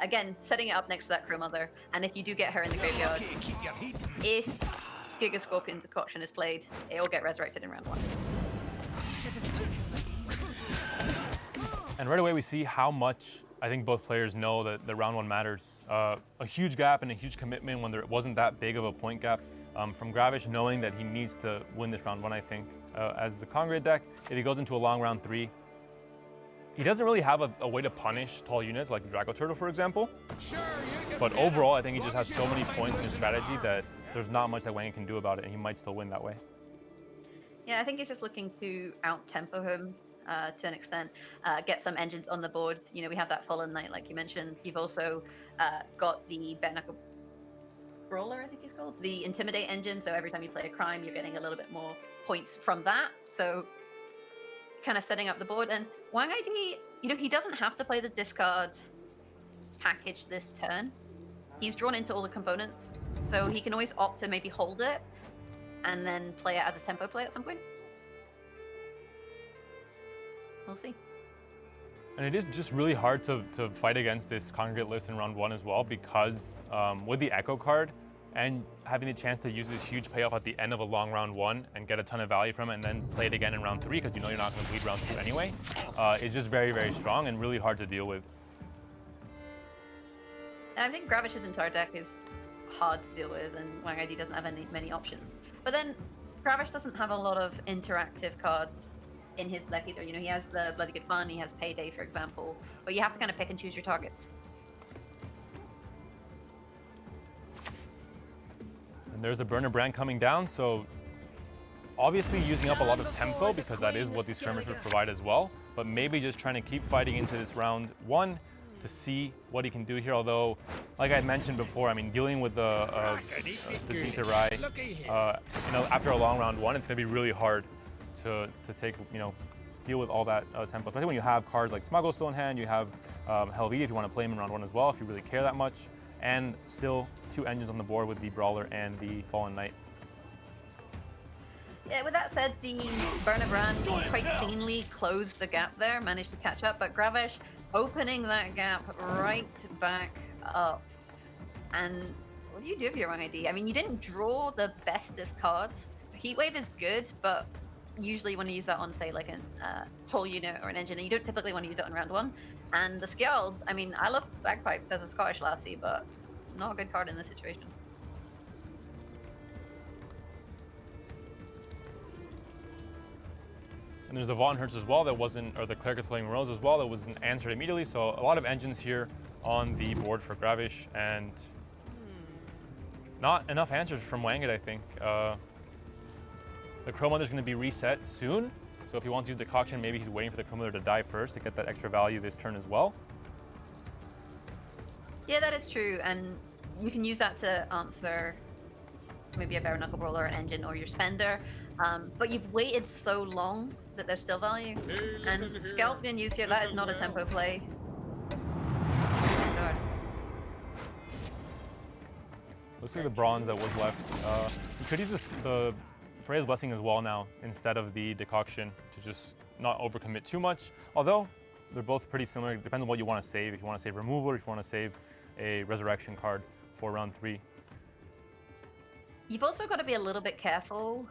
again, setting it up next to that Crow Mother, and if you do get her in the graveyard, if Giga Scorpion Decoction is played, it will get resurrected in round 1. And right away we see how much I think both players know that the round 1 matters. A huge gap and a huge commitment when there wasn't that big of a point gap. From Gravesh knowing that he needs to win this round 1, I think. As the Congregate deck, if he goes into a long round 3, he doesn't really have a way to punish tall units like Draco Turtle, for example. But overall, I think he just has so many points in his strategy that there's not much that Wang can do about it, and he might still win that way. Yeah, I think he's just looking to out-tempo him to an extent, get some engines on the board. You know, we have that Fallen Knight, like you mentioned. You've also got the Bare Knuckle Brawler, I think he's called, the Intimidate engine, so every time you play a crime, you're getting a little bit more points from that, so kind of setting up the board. And Wang ID, you know, he doesn't have to play the discard package this turn. He's drawn into all the components, so he can always opt to maybe hold it and then play it as a tempo play at some point. We'll see. And it is just really hard to fight against this Congregate list in round 1 as well, because with the Echo card and having the chance to use this huge payoff at the end of a long round 1 and get a ton of value from it and then play it again in round 3 because you know you're not going to bleed round 2 anyway, is just very, very strong and really hard to deal with. And I think Gravish's entire deck is hard to deal with, and Wang ID doesn't have many options. But then Gravish doesn't have a lot of interactive cards in his deck either. You know, he has the Bloody Good Fun, he has Payday, for example, but you have to kind of pick and choose your targets. And there's a Burner Brand coming down, so obviously using up a lot of tempo because that is what these skirmishers provide as well, but maybe just trying to keep fighting into this round 1 to see what he can do here. Although, like I mentioned before, I mean, dealing with the Visarai, you know, after a long round 1, it's going to be really hard to take, you know, deal with all that tempo. Especially when you have cards like Smuggle still in hand, you have Helvete if you want to play him in round 1 as well, if you really care that much, and still 2 engines on the board with the Brawler and the Fallen Knight. Yeah, with that said, the Burner Brand quite cleanly closed the gap there, managed to catch up, but Gravish opening that gap right back up. And what do you do with your Wang ID? I mean, you didn't draw the bestest cards. Heatwave is good, but usually you want to use that on, say, like a toll unit or an engine, and you don't typically want to use it on round 1. And the Skjald, I mean, I love Bagpipes as a Scottish lassie, but not a good card in this situation. And there's the Von Hertz as well that wasn't, or the Cleric of Flaming Rose as well that wasn't answered immediately. So a lot of engines here on the board for Gravish, and not enough answers from Wanged, I think. The Crow Mother's going to be reset soon. So if he wants to use Decoction, maybe he's waiting for the Crow Mother to die first to get that extra value this turn as well. Yeah, that is true, and you can use that to answer maybe a Bare Knuckle Brawler, an engine, or your Spender. But you've waited so long that there's still value. And Skjald's being used here, that is not a tempo play. Looks like the bronze that was left. You could use the Freya's Blessing as well now instead of the Decoction to just not overcommit too much. Although they're both pretty similar. It depends on what you want to save. If you want to save removal, or if you want to save a resurrection card for round 3. You've also got to be a little bit careful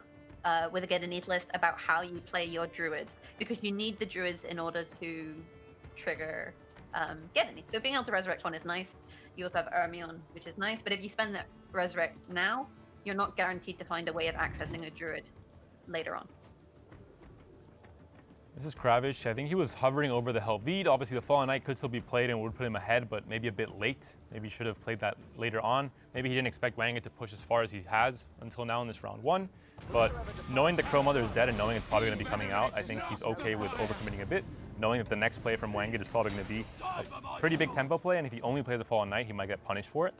with a Get Underneath list about how you play your druids, because you need the druids in order to trigger Get Underneath. So being able to resurrect one is nice. You also have Ermion, which is nice, but if you spend that resurrect now, you're not guaranteed to find a way of accessing a druid later on. This is Kravish. I think he was hovering over the Helvete. Obviously, the Fallen Knight could still be played and would put him ahead, but maybe a bit late. Maybe he should have played that later on. Maybe he didn't expect Wanged to push as far as he has until now in this round 1. But knowing the Crow Mother is dead and knowing it's probably going to be coming out, I think he's okay with overcommitting a bit, knowing that the next play from Wanged is probably going to be a pretty big tempo play, and if he only plays a Fallen Knight, he might get punished for it.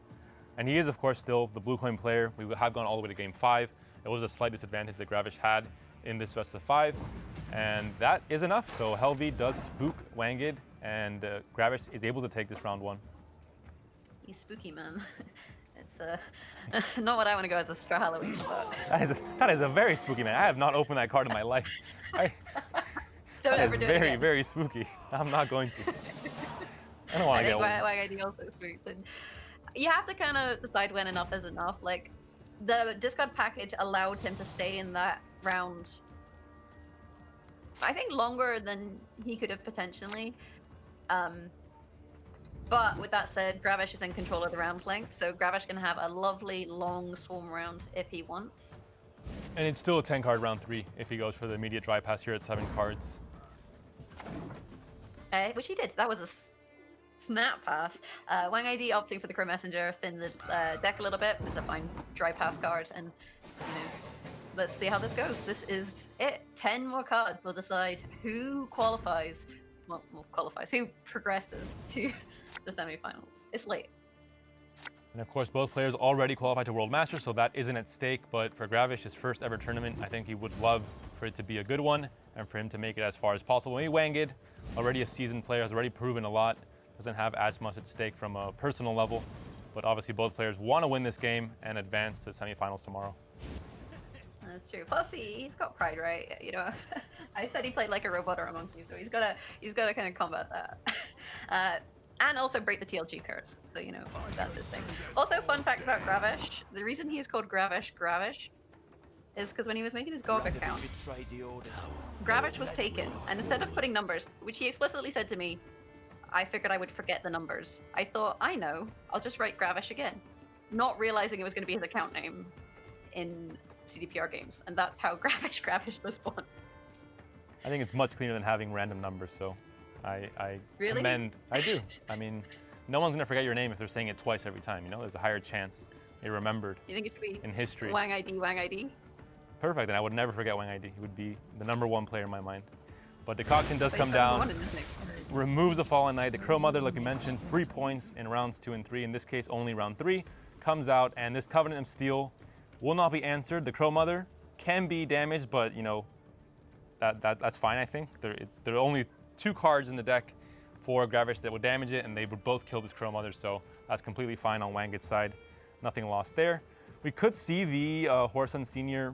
And he is, of course, still the blue coin player. We have gone all the way to game 5. It was a slight disadvantage that Gravish had in this best of 5. And that is enough. So Helvete does spook Wanged, and Gravish is able to take this round 1. He's spooky, man. It's not what I want to go as for Halloween, but... That is a very spooky man. I have not opened that card in my life. Don't ever do it very, again. very spooky. I'm not going to. I don't want to get one. I think also spooks. And you have to kind of decide when enough is enough. Like, the discard package allowed him to stay in that round, I think, longer than he could have potentially. But with that said, Gravish is in control of the round length, so Gravish can have a lovely long swarm round if he wants. And it's still a 10-card round 3 if he goes for the immediate dry pass here at 7 cards. Which he did. That was a snap pass. Wang ID opting for the Crow Messenger, thin the deck a little bit. It's a fine dry pass card, and you know, let's see how this goes. This is it. 10 more cards will decide who qualifies. Well, who progresses to the semifinals. It's late. And of course, both players already qualified to World Masters, so that isn't at stake. But for Gravish, his first ever tournament, I think he would love for it to be a good one and for him to make it as far as possible. Maybe Wanged, already a seasoned player, has already proven a lot, doesn't have as much at stake from a personal level. But obviously, both players want to win this game and advance to the semifinals tomorrow. That's true. Plus, he's got pride, right? You know, I said he played like a robot or a monkey, so he's gotta kind of combat that, and also break the TLG curse. So you know, that's his thing. Also, fun fact about Gravish: the reason he is called Gravish is because when he was making his GOG account, Gravish was taken, and instead of putting numbers, which he explicitly said to me, I figured I would forget the numbers. I thought, I know, I'll just write Gravish again, not realizing it was going to be his account name in CDPR games, and that's how Gravish was born. I think it's much cleaner than having random numbers, so I Really? commend. I do. I mean, no one's gonna forget your name if they're saying it twice every time. You know, there's a higher chance you're remembered. You think it should be in history? Wang ID? Perfect, and I would never forget Wang ID. He would be the #1 player in my mind. But Decoction does come down, removes the Fallen Knight. The Crow Mother, like we mentioned, free points in rounds 2 and 3. In this case, only round 3 comes out, and this Covenant of Steel will not be answered. The Crow Mother can be damaged, but you know, that's fine, I think. There are only 2 cards in the deck for Gravish that will damage it, and they would both kill this Crow Mother, so that's completely fine on Wangit's side. Nothing lost there. We could see the Horson Senior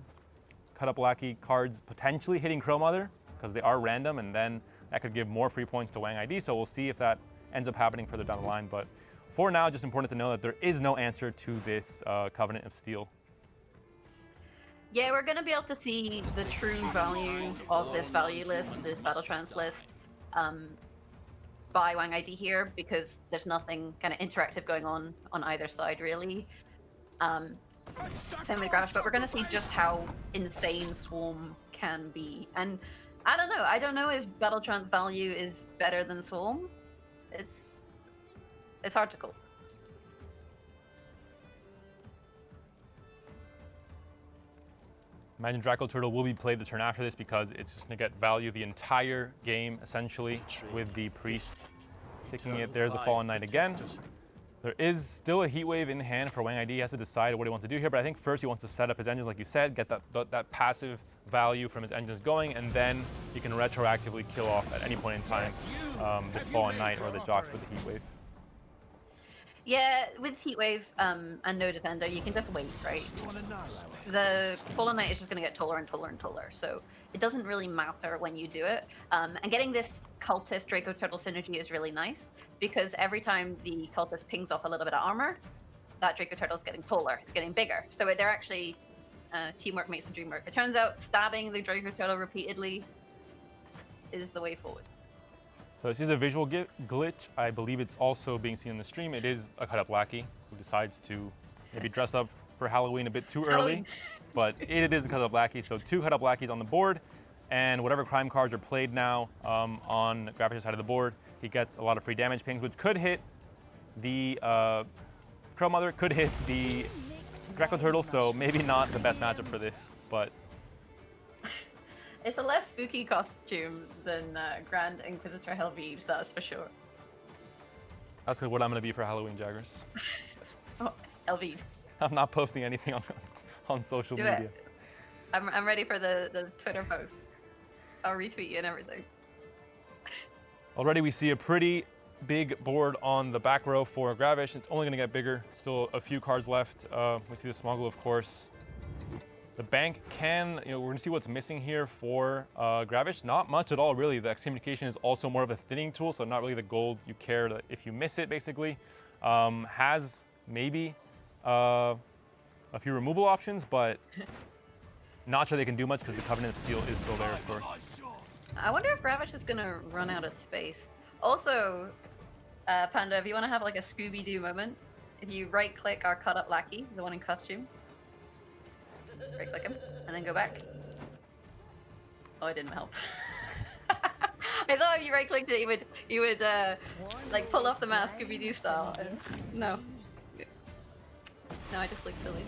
Cut Up Lackey cards potentially hitting Crow Mother, because they are random, and then that could give more free points to Wang ID, so we'll see if that ends up happening further down the line. But for now, just important to know that there is no answer to this Covenant of Steel. Yeah, we're going to be able to see the true value of this value list, this Battle Trance list, by Wang ID here, because there's nothing kind of interactive going on either side, really. Same with Gravish, but we're going to see just how insane Swarm can be. And I don't know if Battle Trance value is better than Swarm. It's hard to call. Imagine Draco Turtle will be played the turn after this because it's just going to get value the entire game, essentially, with the Priest taking it. There's the Fallen Knight again. There is still a Heat Wave in hand for Wang ID. He has to decide what he wants to do here, but I think first he wants to set up his engines, like you said, get that passive value from his engines going, and then he can retroactively kill off at any point in time this Fallen Knight or the Jocks with the Heat Wave. Yeah, with Heatwave and no Defender, you can just wait, right? The Fallen Knight is just going to get taller and taller and taller, so it doesn't really matter when you do it. And getting this Cultist Draco Turtle synergy is really nice, because every time the Cultist pings off a little bit of armor, that Draco Turtle is getting taller, it's getting bigger. So they're actually, teamwork makes the dream work. It turns out stabbing the Draco Turtle repeatedly is the way forward. So this is a visual glitch. I believe it's also being seen in the stream. It is a Cut Up Lackey who decides to maybe dress up for Halloween a bit too early, but it is a Cut Up Lackey. So 2 Cut Up Lackeys on the board, and whatever crime cards are played now on Gravish's side of the board, he gets a lot of free damage pings, which could hit the Crow Mother, could hit the Draco Turtle, so maybe not the best matchup for this, but it's a less spooky costume than Grand Inquisitor Helvide, that's for sure. That's what I'm going to be for Halloween, Jaggers. Oh, Helvide. I'm not posting anything on social media. It. I'm ready for the Twitter post. I'll retweet you and everything. Already we see a pretty big board on the back row for Gravish. It's only going to get bigger. Still a few cards left. We see the Smoggle, of course. The bank can, we're going to see what's missing here for Gravish. Not much at all, really. The excommunication is also more of a thinning tool, so not really the gold you care if you miss it, basically. Has maybe a few removal options, but not sure they can do much because the Covenant of Steel is still there, of course. I wonder if Gravish is going to run out of space. Also, Panda, if you want to have like a Scooby-Doo moment, if you right-click our Cut Up Lackey, the one in costume, right-click him, and then go back. Oh, it didn't help. I thought if you right-clicked it, you would like pull off the mask Scooby-Doo style. No. No, I just look silly.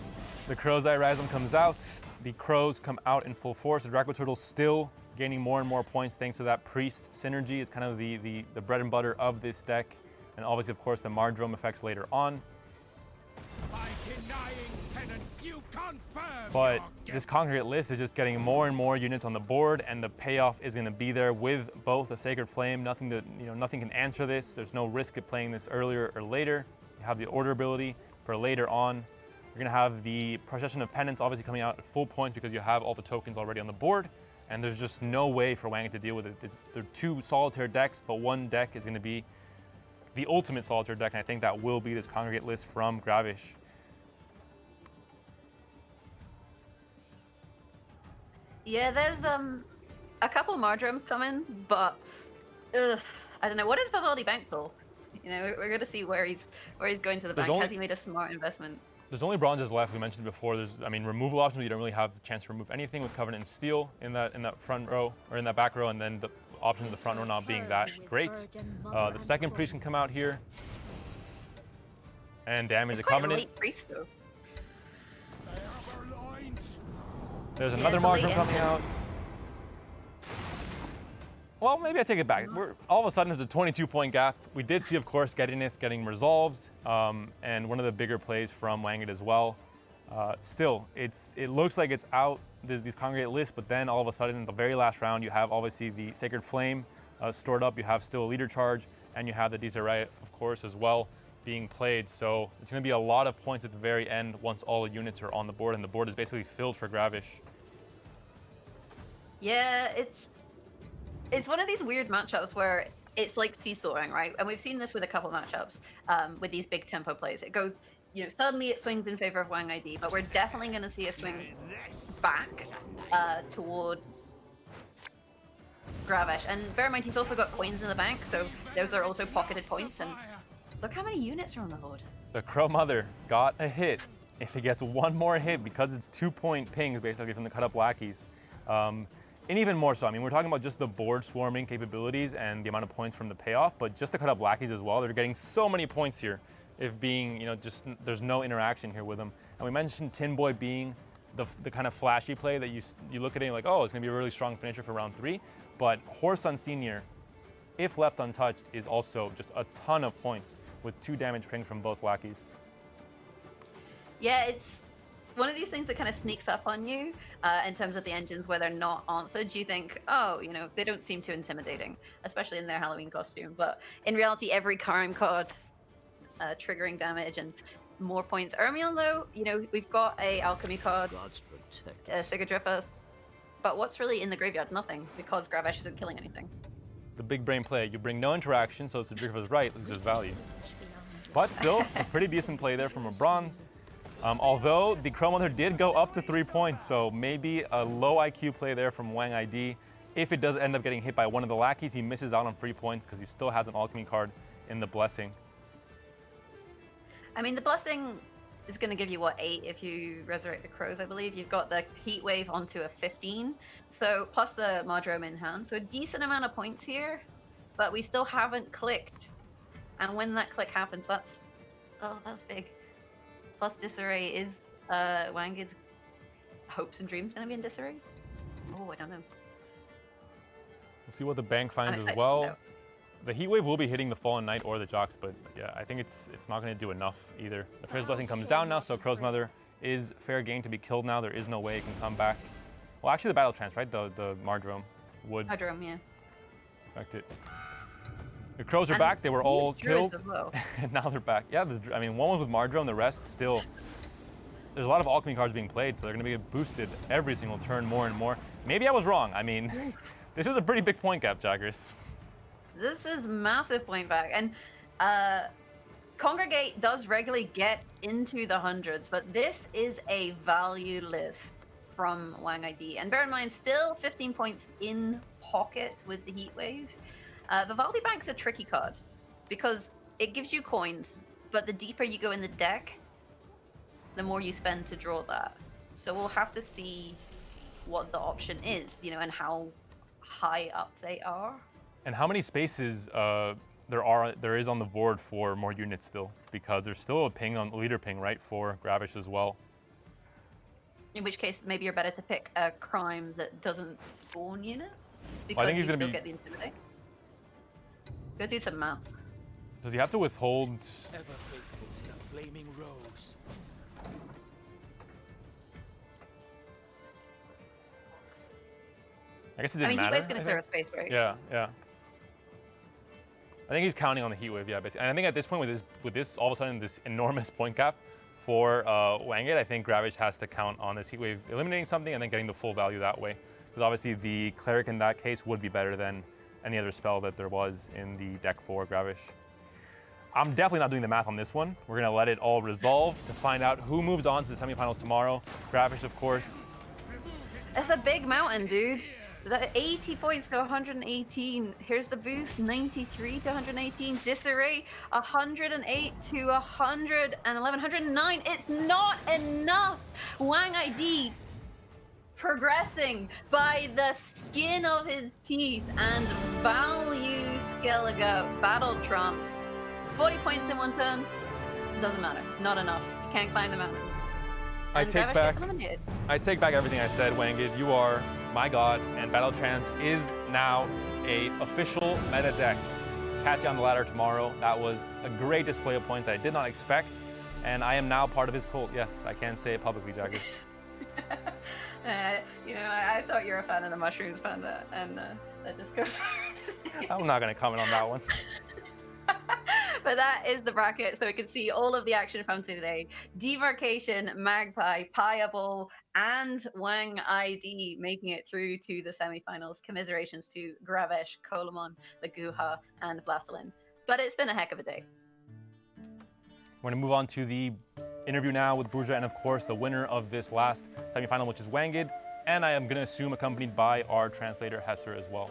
The Crow's Eye Rasm comes out. The Crows come out in full force. The Draco Turtle's still gaining more and more points thanks to that Priest synergy. It's kind of the bread and butter of this deck. And obviously, of course, the Mardrome effects later on. But this Congregate list is just getting more and more units on the board, and the payoff is going to be there with both a Sacred Flame. Nothing can answer this. There's no risk of playing this earlier or later. You have the order ability for later on. You're going to have the Procession of Penance obviously coming out at full point because you have all the tokens already on the board, and there's just no way for Wang to deal with it. They're 2 solitaire decks, but one deck is going to be the ultimate solitaire deck, and I think that will be this Congregate list from Gravish. Yeah, there's a couple Mardromes coming, but I don't know. What is Vivaldi Bank pull? We're going to see where he's going to the bank. Has he made a smart investment? There's only bronzes left. We mentioned before. Removal options. You don't really have a chance to remove anything with Covenant and Steel in that front row or in that back row, and then the option in the front row not being that great. The second Priest can come out here and damage the Covenant. Late Priest, though. There's another Mardrome coming out. Well, maybe I take it back. All of a sudden, there's a 22-point gap. We did see, of course, getting resolved, and one of the bigger plays from Wangit as well. Still, it looks like it's out, these congregate lists, but then all of a sudden in the very last round, you have obviously the Sacred Flame stored up, you have still a leader charge, and you have the Disarray, of course, as well being played. So it's going to be a lot of points at the very end once all the units are on the board, and the board is basically filled for Gravish. Yeah, it's one of these weird matchups where it's like seesawing, right? And we've seen this with a couple matchups with these big tempo plays. It goes, you know, suddenly it swings in favor of Wang ID, but we're definitely going to see a swing back towards Gravish. And bear in mind, he's also got coins in the bank, so those are also pocketed points. And look how many units are on the board. The Crow Mother got a hit. If he gets one more hit, because it's 2-point pings basically from the cut up lackeys. And even more so, I mean, we're talking about just the board swarming capabilities and the amount of points from the payoff, but just the cut up lackeys as well. They're getting so many points here. If being, you know, just there's no interaction here with them. And we mentioned Tin Boy being the kind of flashy play that you look at it and you're like, oh, it's gonna be a really strong finisher for round 3. But Horse on Senior, if left untouched, is also just a ton of points with 2 damage pings from both lackeys. Yeah, it's one of these things that kind of sneaks up on you in terms of the engines where they're not answered. You think, oh, you know, they don't seem too intimidating, especially in their Halloween costume. But in reality, every Karim card triggering damage and more points. Ermion, though, you know, we've got a alchemy card, Sigadriffa, but what's really in the graveyard? Nothing, because Gravish isn't killing anything. The big brain play, you bring no interaction, so Sigadriffa's right, loses value. But still, a pretty decent play there from a bronze. Although the Crow Mother did go up to 3 points, so maybe a low IQ play there from Wang ID. If it does end up getting hit by one of the lackeys, he misses out on free points because he still has an alchemy card in the Blessing. I mean, the Blessing is going to give you, what, 8 if you resurrect the Crows, I believe. You've got the Heat Wave onto a 15, so plus the Mardrome in hand. So a decent amount of points here, but we still haven't clicked. And when that click happens, that's big. Plus Disarray is Wangid's hopes and dreams going to be in Disarray? Oh, I don't know. We'll see what the bank finds as well. The Heat Wave will be hitting the Fallen Knight or the Jocks, but yeah, I think it's not going to do enough either. The First Blessing comes down now, so Crow's Mother is fair game to be killed now. There is no way it can come back. Well, actually the Battle Trance, right? The Mardrome would Mardrome, yeah. affect it. The Crows are back. They were all killed, as well. and now they're back. Yeah, I mean, one was with Mardrome, the rest still. There's a lot of alchemy cards being played, so they're going to be boosted every single turn more and more. Maybe I was wrong. I mean, this was a pretty big point gap, Jaggers. This is massive point back, and Congregate does regularly get into the hundreds, but this is a value list from Wang ID. And bear in mind, still 15 points in pocket with the Heat Wave. Vivaldi Bank's a tricky card because it gives you coins, but the deeper you go in the deck, the more you spend to draw that. So we'll have to see what the option is, you know, and how high up they are. And how many spaces there is on the board for more units still, because there's still a ping on leader ping, right, for Gravish as well. In which case, maybe you're better to pick a crime that doesn't spawn units, because I think he's you gonna still get the intimidate. Go do some maths. Does he have to withhold? Ever faithful to the flaming rose. I guess it didn't Heat matter. Wave's gonna clear a space, right? Yeah, yeah. I think he's counting on the Heat Wave, yeah, basically. And I think at this point, with this all of a sudden this enormous point cap for Wangit, I think Gravish has to count on this Heat Wave eliminating something and then getting the full value that way. Because obviously the Cleric in that case would be better than any other spell that there was in the deck for Gravish. I'm definitely not doing the math on this one. We're gonna let it all resolve to find out who moves on to the semifinals tomorrow. Gravish, of course. It's a big mountain, dude. The 80 points to 118. Here's the boost, 93 to 118. Disarray, 108 to 111, 109. It's not enough. Wang ID progressing by the skin of his teeth, and value Skellige battle trumps. 40 points in one turn. Doesn't matter. Not enough. You can't climb the mountain. I And take Gravish back gets eliminated. everything I said, Wangid. You are my god, and Battle Trance is now a official meta deck. Catch you on the ladder tomorrow. That was a great display of points that I did not expect. and I am now part of his cult. Yes, I can say it publicly, Jagger. I thought you were a fan of the mushrooms, Panda, and that just goes. I'm not going to comment on that one. But that is the bracket, so we can see all of the action from today. Demarcation, Magpie, Piable, and Wang ID making it through to the semifinals. Commiserations to Gravesh, Colemon, Laguha, and Blastalin. But it's been a heck of a day. We're going to move on to the interview now with Burja, and of course the winner of this last semifinal, which is Wangid, and I am going to assume accompanied by our translator Hesser as well.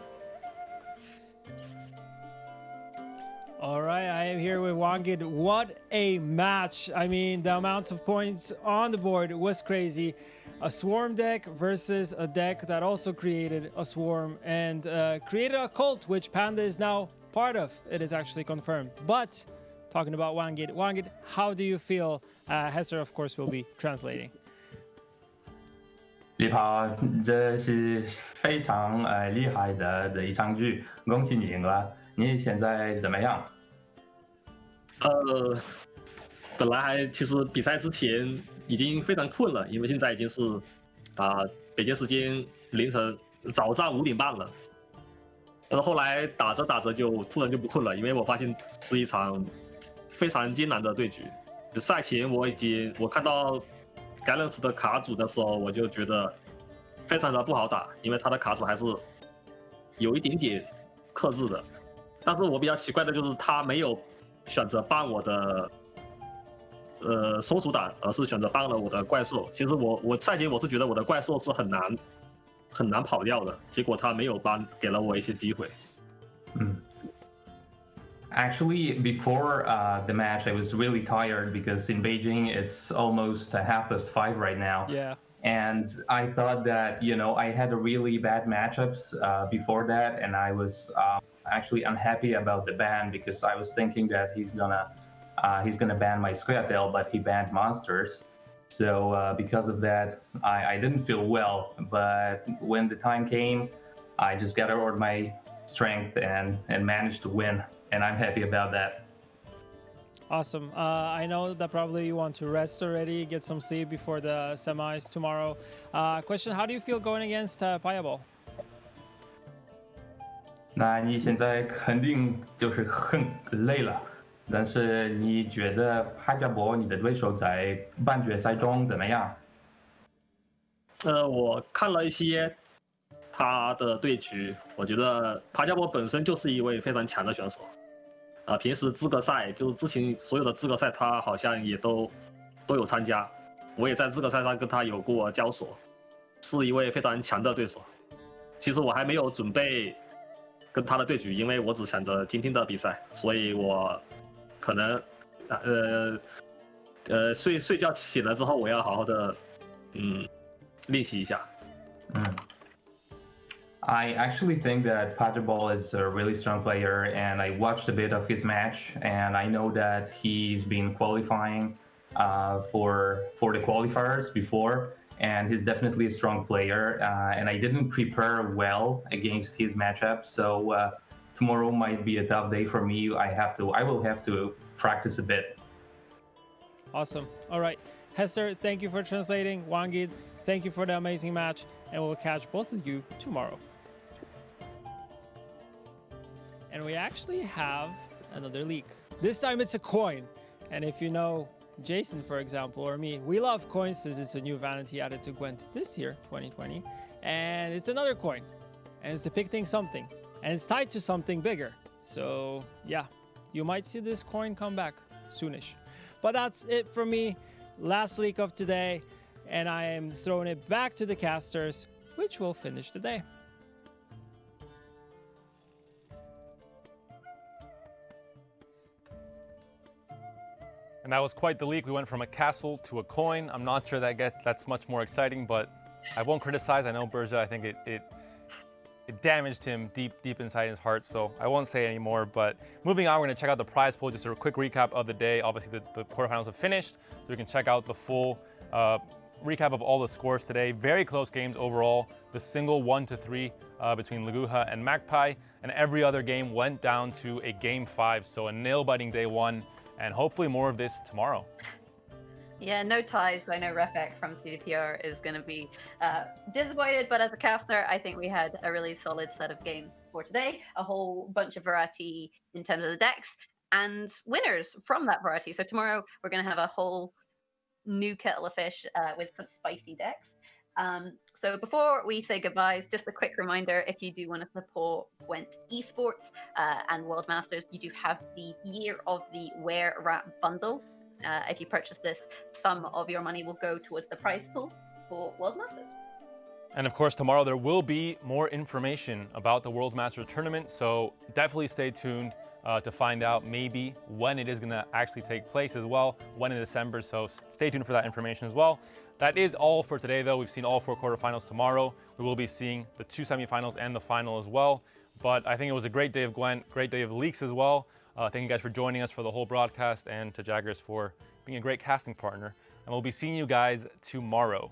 All right, I am here with Wangid. What a match. I mean, the amounts of points on the board was crazy. A swarm deck versus a deck that also created a swarm and created a cult, which Panda is now part of. It is actually confirmed. But talking about Wangid, how do you feel? Hesser, of course, will be translating. 你好，这是非常厉害的一场局，恭喜你赢了。你现在怎么样？本来其实比赛之前已经非常困了，因为现在已经是北京时间早上5点半了。但是后来打着就突然就不困了，因为我发现是一场非常艰难的对局。就赛前我看到盖伦斯的卡组的时候，我就觉得非常的不好打，因为他的卡组还是有一点点克制的。但是我比较奇怪的就是他没有选择帮我的收主打，而是选择帮了我的怪兽。其实我赛前我是觉得我的怪兽是很难跑掉的，结果他没有帮，给了我一些机会。Actually, before the match, I was really tired because in Beijing it's almost 5:30 right now. Yeah. And I thought that I had a really bad matchups before that, and I was actually unhappy about the ban because I was thinking that he's gonna ban my Squirtle, but he banned monsters. So because of that, I didn't feel well. But when the time came, I just gathered my strength and managed to win, and I'm happy about that. Awesome. I know that probably you want to rest already, get some sleep before the semis tomorrow. Question: how do you feel going against Piable? 那你现在肯定就是很累了，但是你觉得帕加博你的对手在半决赛中怎么样？我看了一些他的对局，我觉得帕加博本身就是一位非常强的选手。平时资格赛就是之前所有的资格赛，他好像也都有参加。我也在资格赛上跟他有过交手，是一位非常强的对手。其实我还没有准备跟他的对局，因为我只想着今天的比赛，所以我可能睡觉醒了之后，我要好好的练习一下。I actually think that Pajabal is a really strong player, and I watched a bit of his match, and I know that he's been qualifying for the qualifiers before, and he's definitely a strong player. And I didn't prepare well against his matchup, so tomorrow might be a tough day for me. I will have to practice a bit. Awesome. All right, Hesser, thank you for translating. Wangid, thank you for the amazing match, and we'll catch both of you tomorrow. And we actually have another leak. This time it's a coin. And if you know Jason, for example, or me, we love coins since it's a new vanity added to Gwent this year, 2020. And it's another coin. And it's depicting something. And it's tied to something bigger. So yeah, you might see this coin come back soonish. But that's it from me. Last leak of today. And I am throwing it back to the casters, which will finish the day. And that was quite the leak. We went from a castle to a coin. I'm not sure that's much more exciting, but I won't criticize. I know Burja, I think it damaged him deep inside his heart, so I won't say anymore. But moving on, we're going to check out the prize pool. Just a quick recap of the day. Obviously, the quarterfinals have finished, so we can check out the full recap of all the scores today. Very close games overall. The single 1-3 between Laguha and Magpie, and every other game went down to a game 5. So a nail-biting day 1, and hopefully more of this tomorrow. Yeah, no ties. So I know Refek from CDPR is going to be disappointed, but as a caster, I think we had a really solid set of games for today. A whole bunch of variety in terms of the decks and winners from that variety. So tomorrow we're going to have a whole new kettle of fish with some spicy decks. So before we say goodbyes, just a quick reminder, if you do want to support Gwent Esports and World Masters, you do have the Year of the Were Rat bundle. If you purchase this, some of your money will go towards the prize pool for World Masters. And of course, tomorrow there will be more information about the World Masters tournament, so definitely stay tuned to find out maybe when it is going to actually take place as well, when in December, so stay tuned for that information as well. That is all for today though. We've seen all 4 quarterfinals tomorrow. We will be seeing the 2 semifinals and the final as well. But I think it was a great day of Gwent, great day of leaks as well. Thank you guys for joining us for the whole broadcast, and to Jaggers for being a great casting partner. And we'll be seeing you guys tomorrow.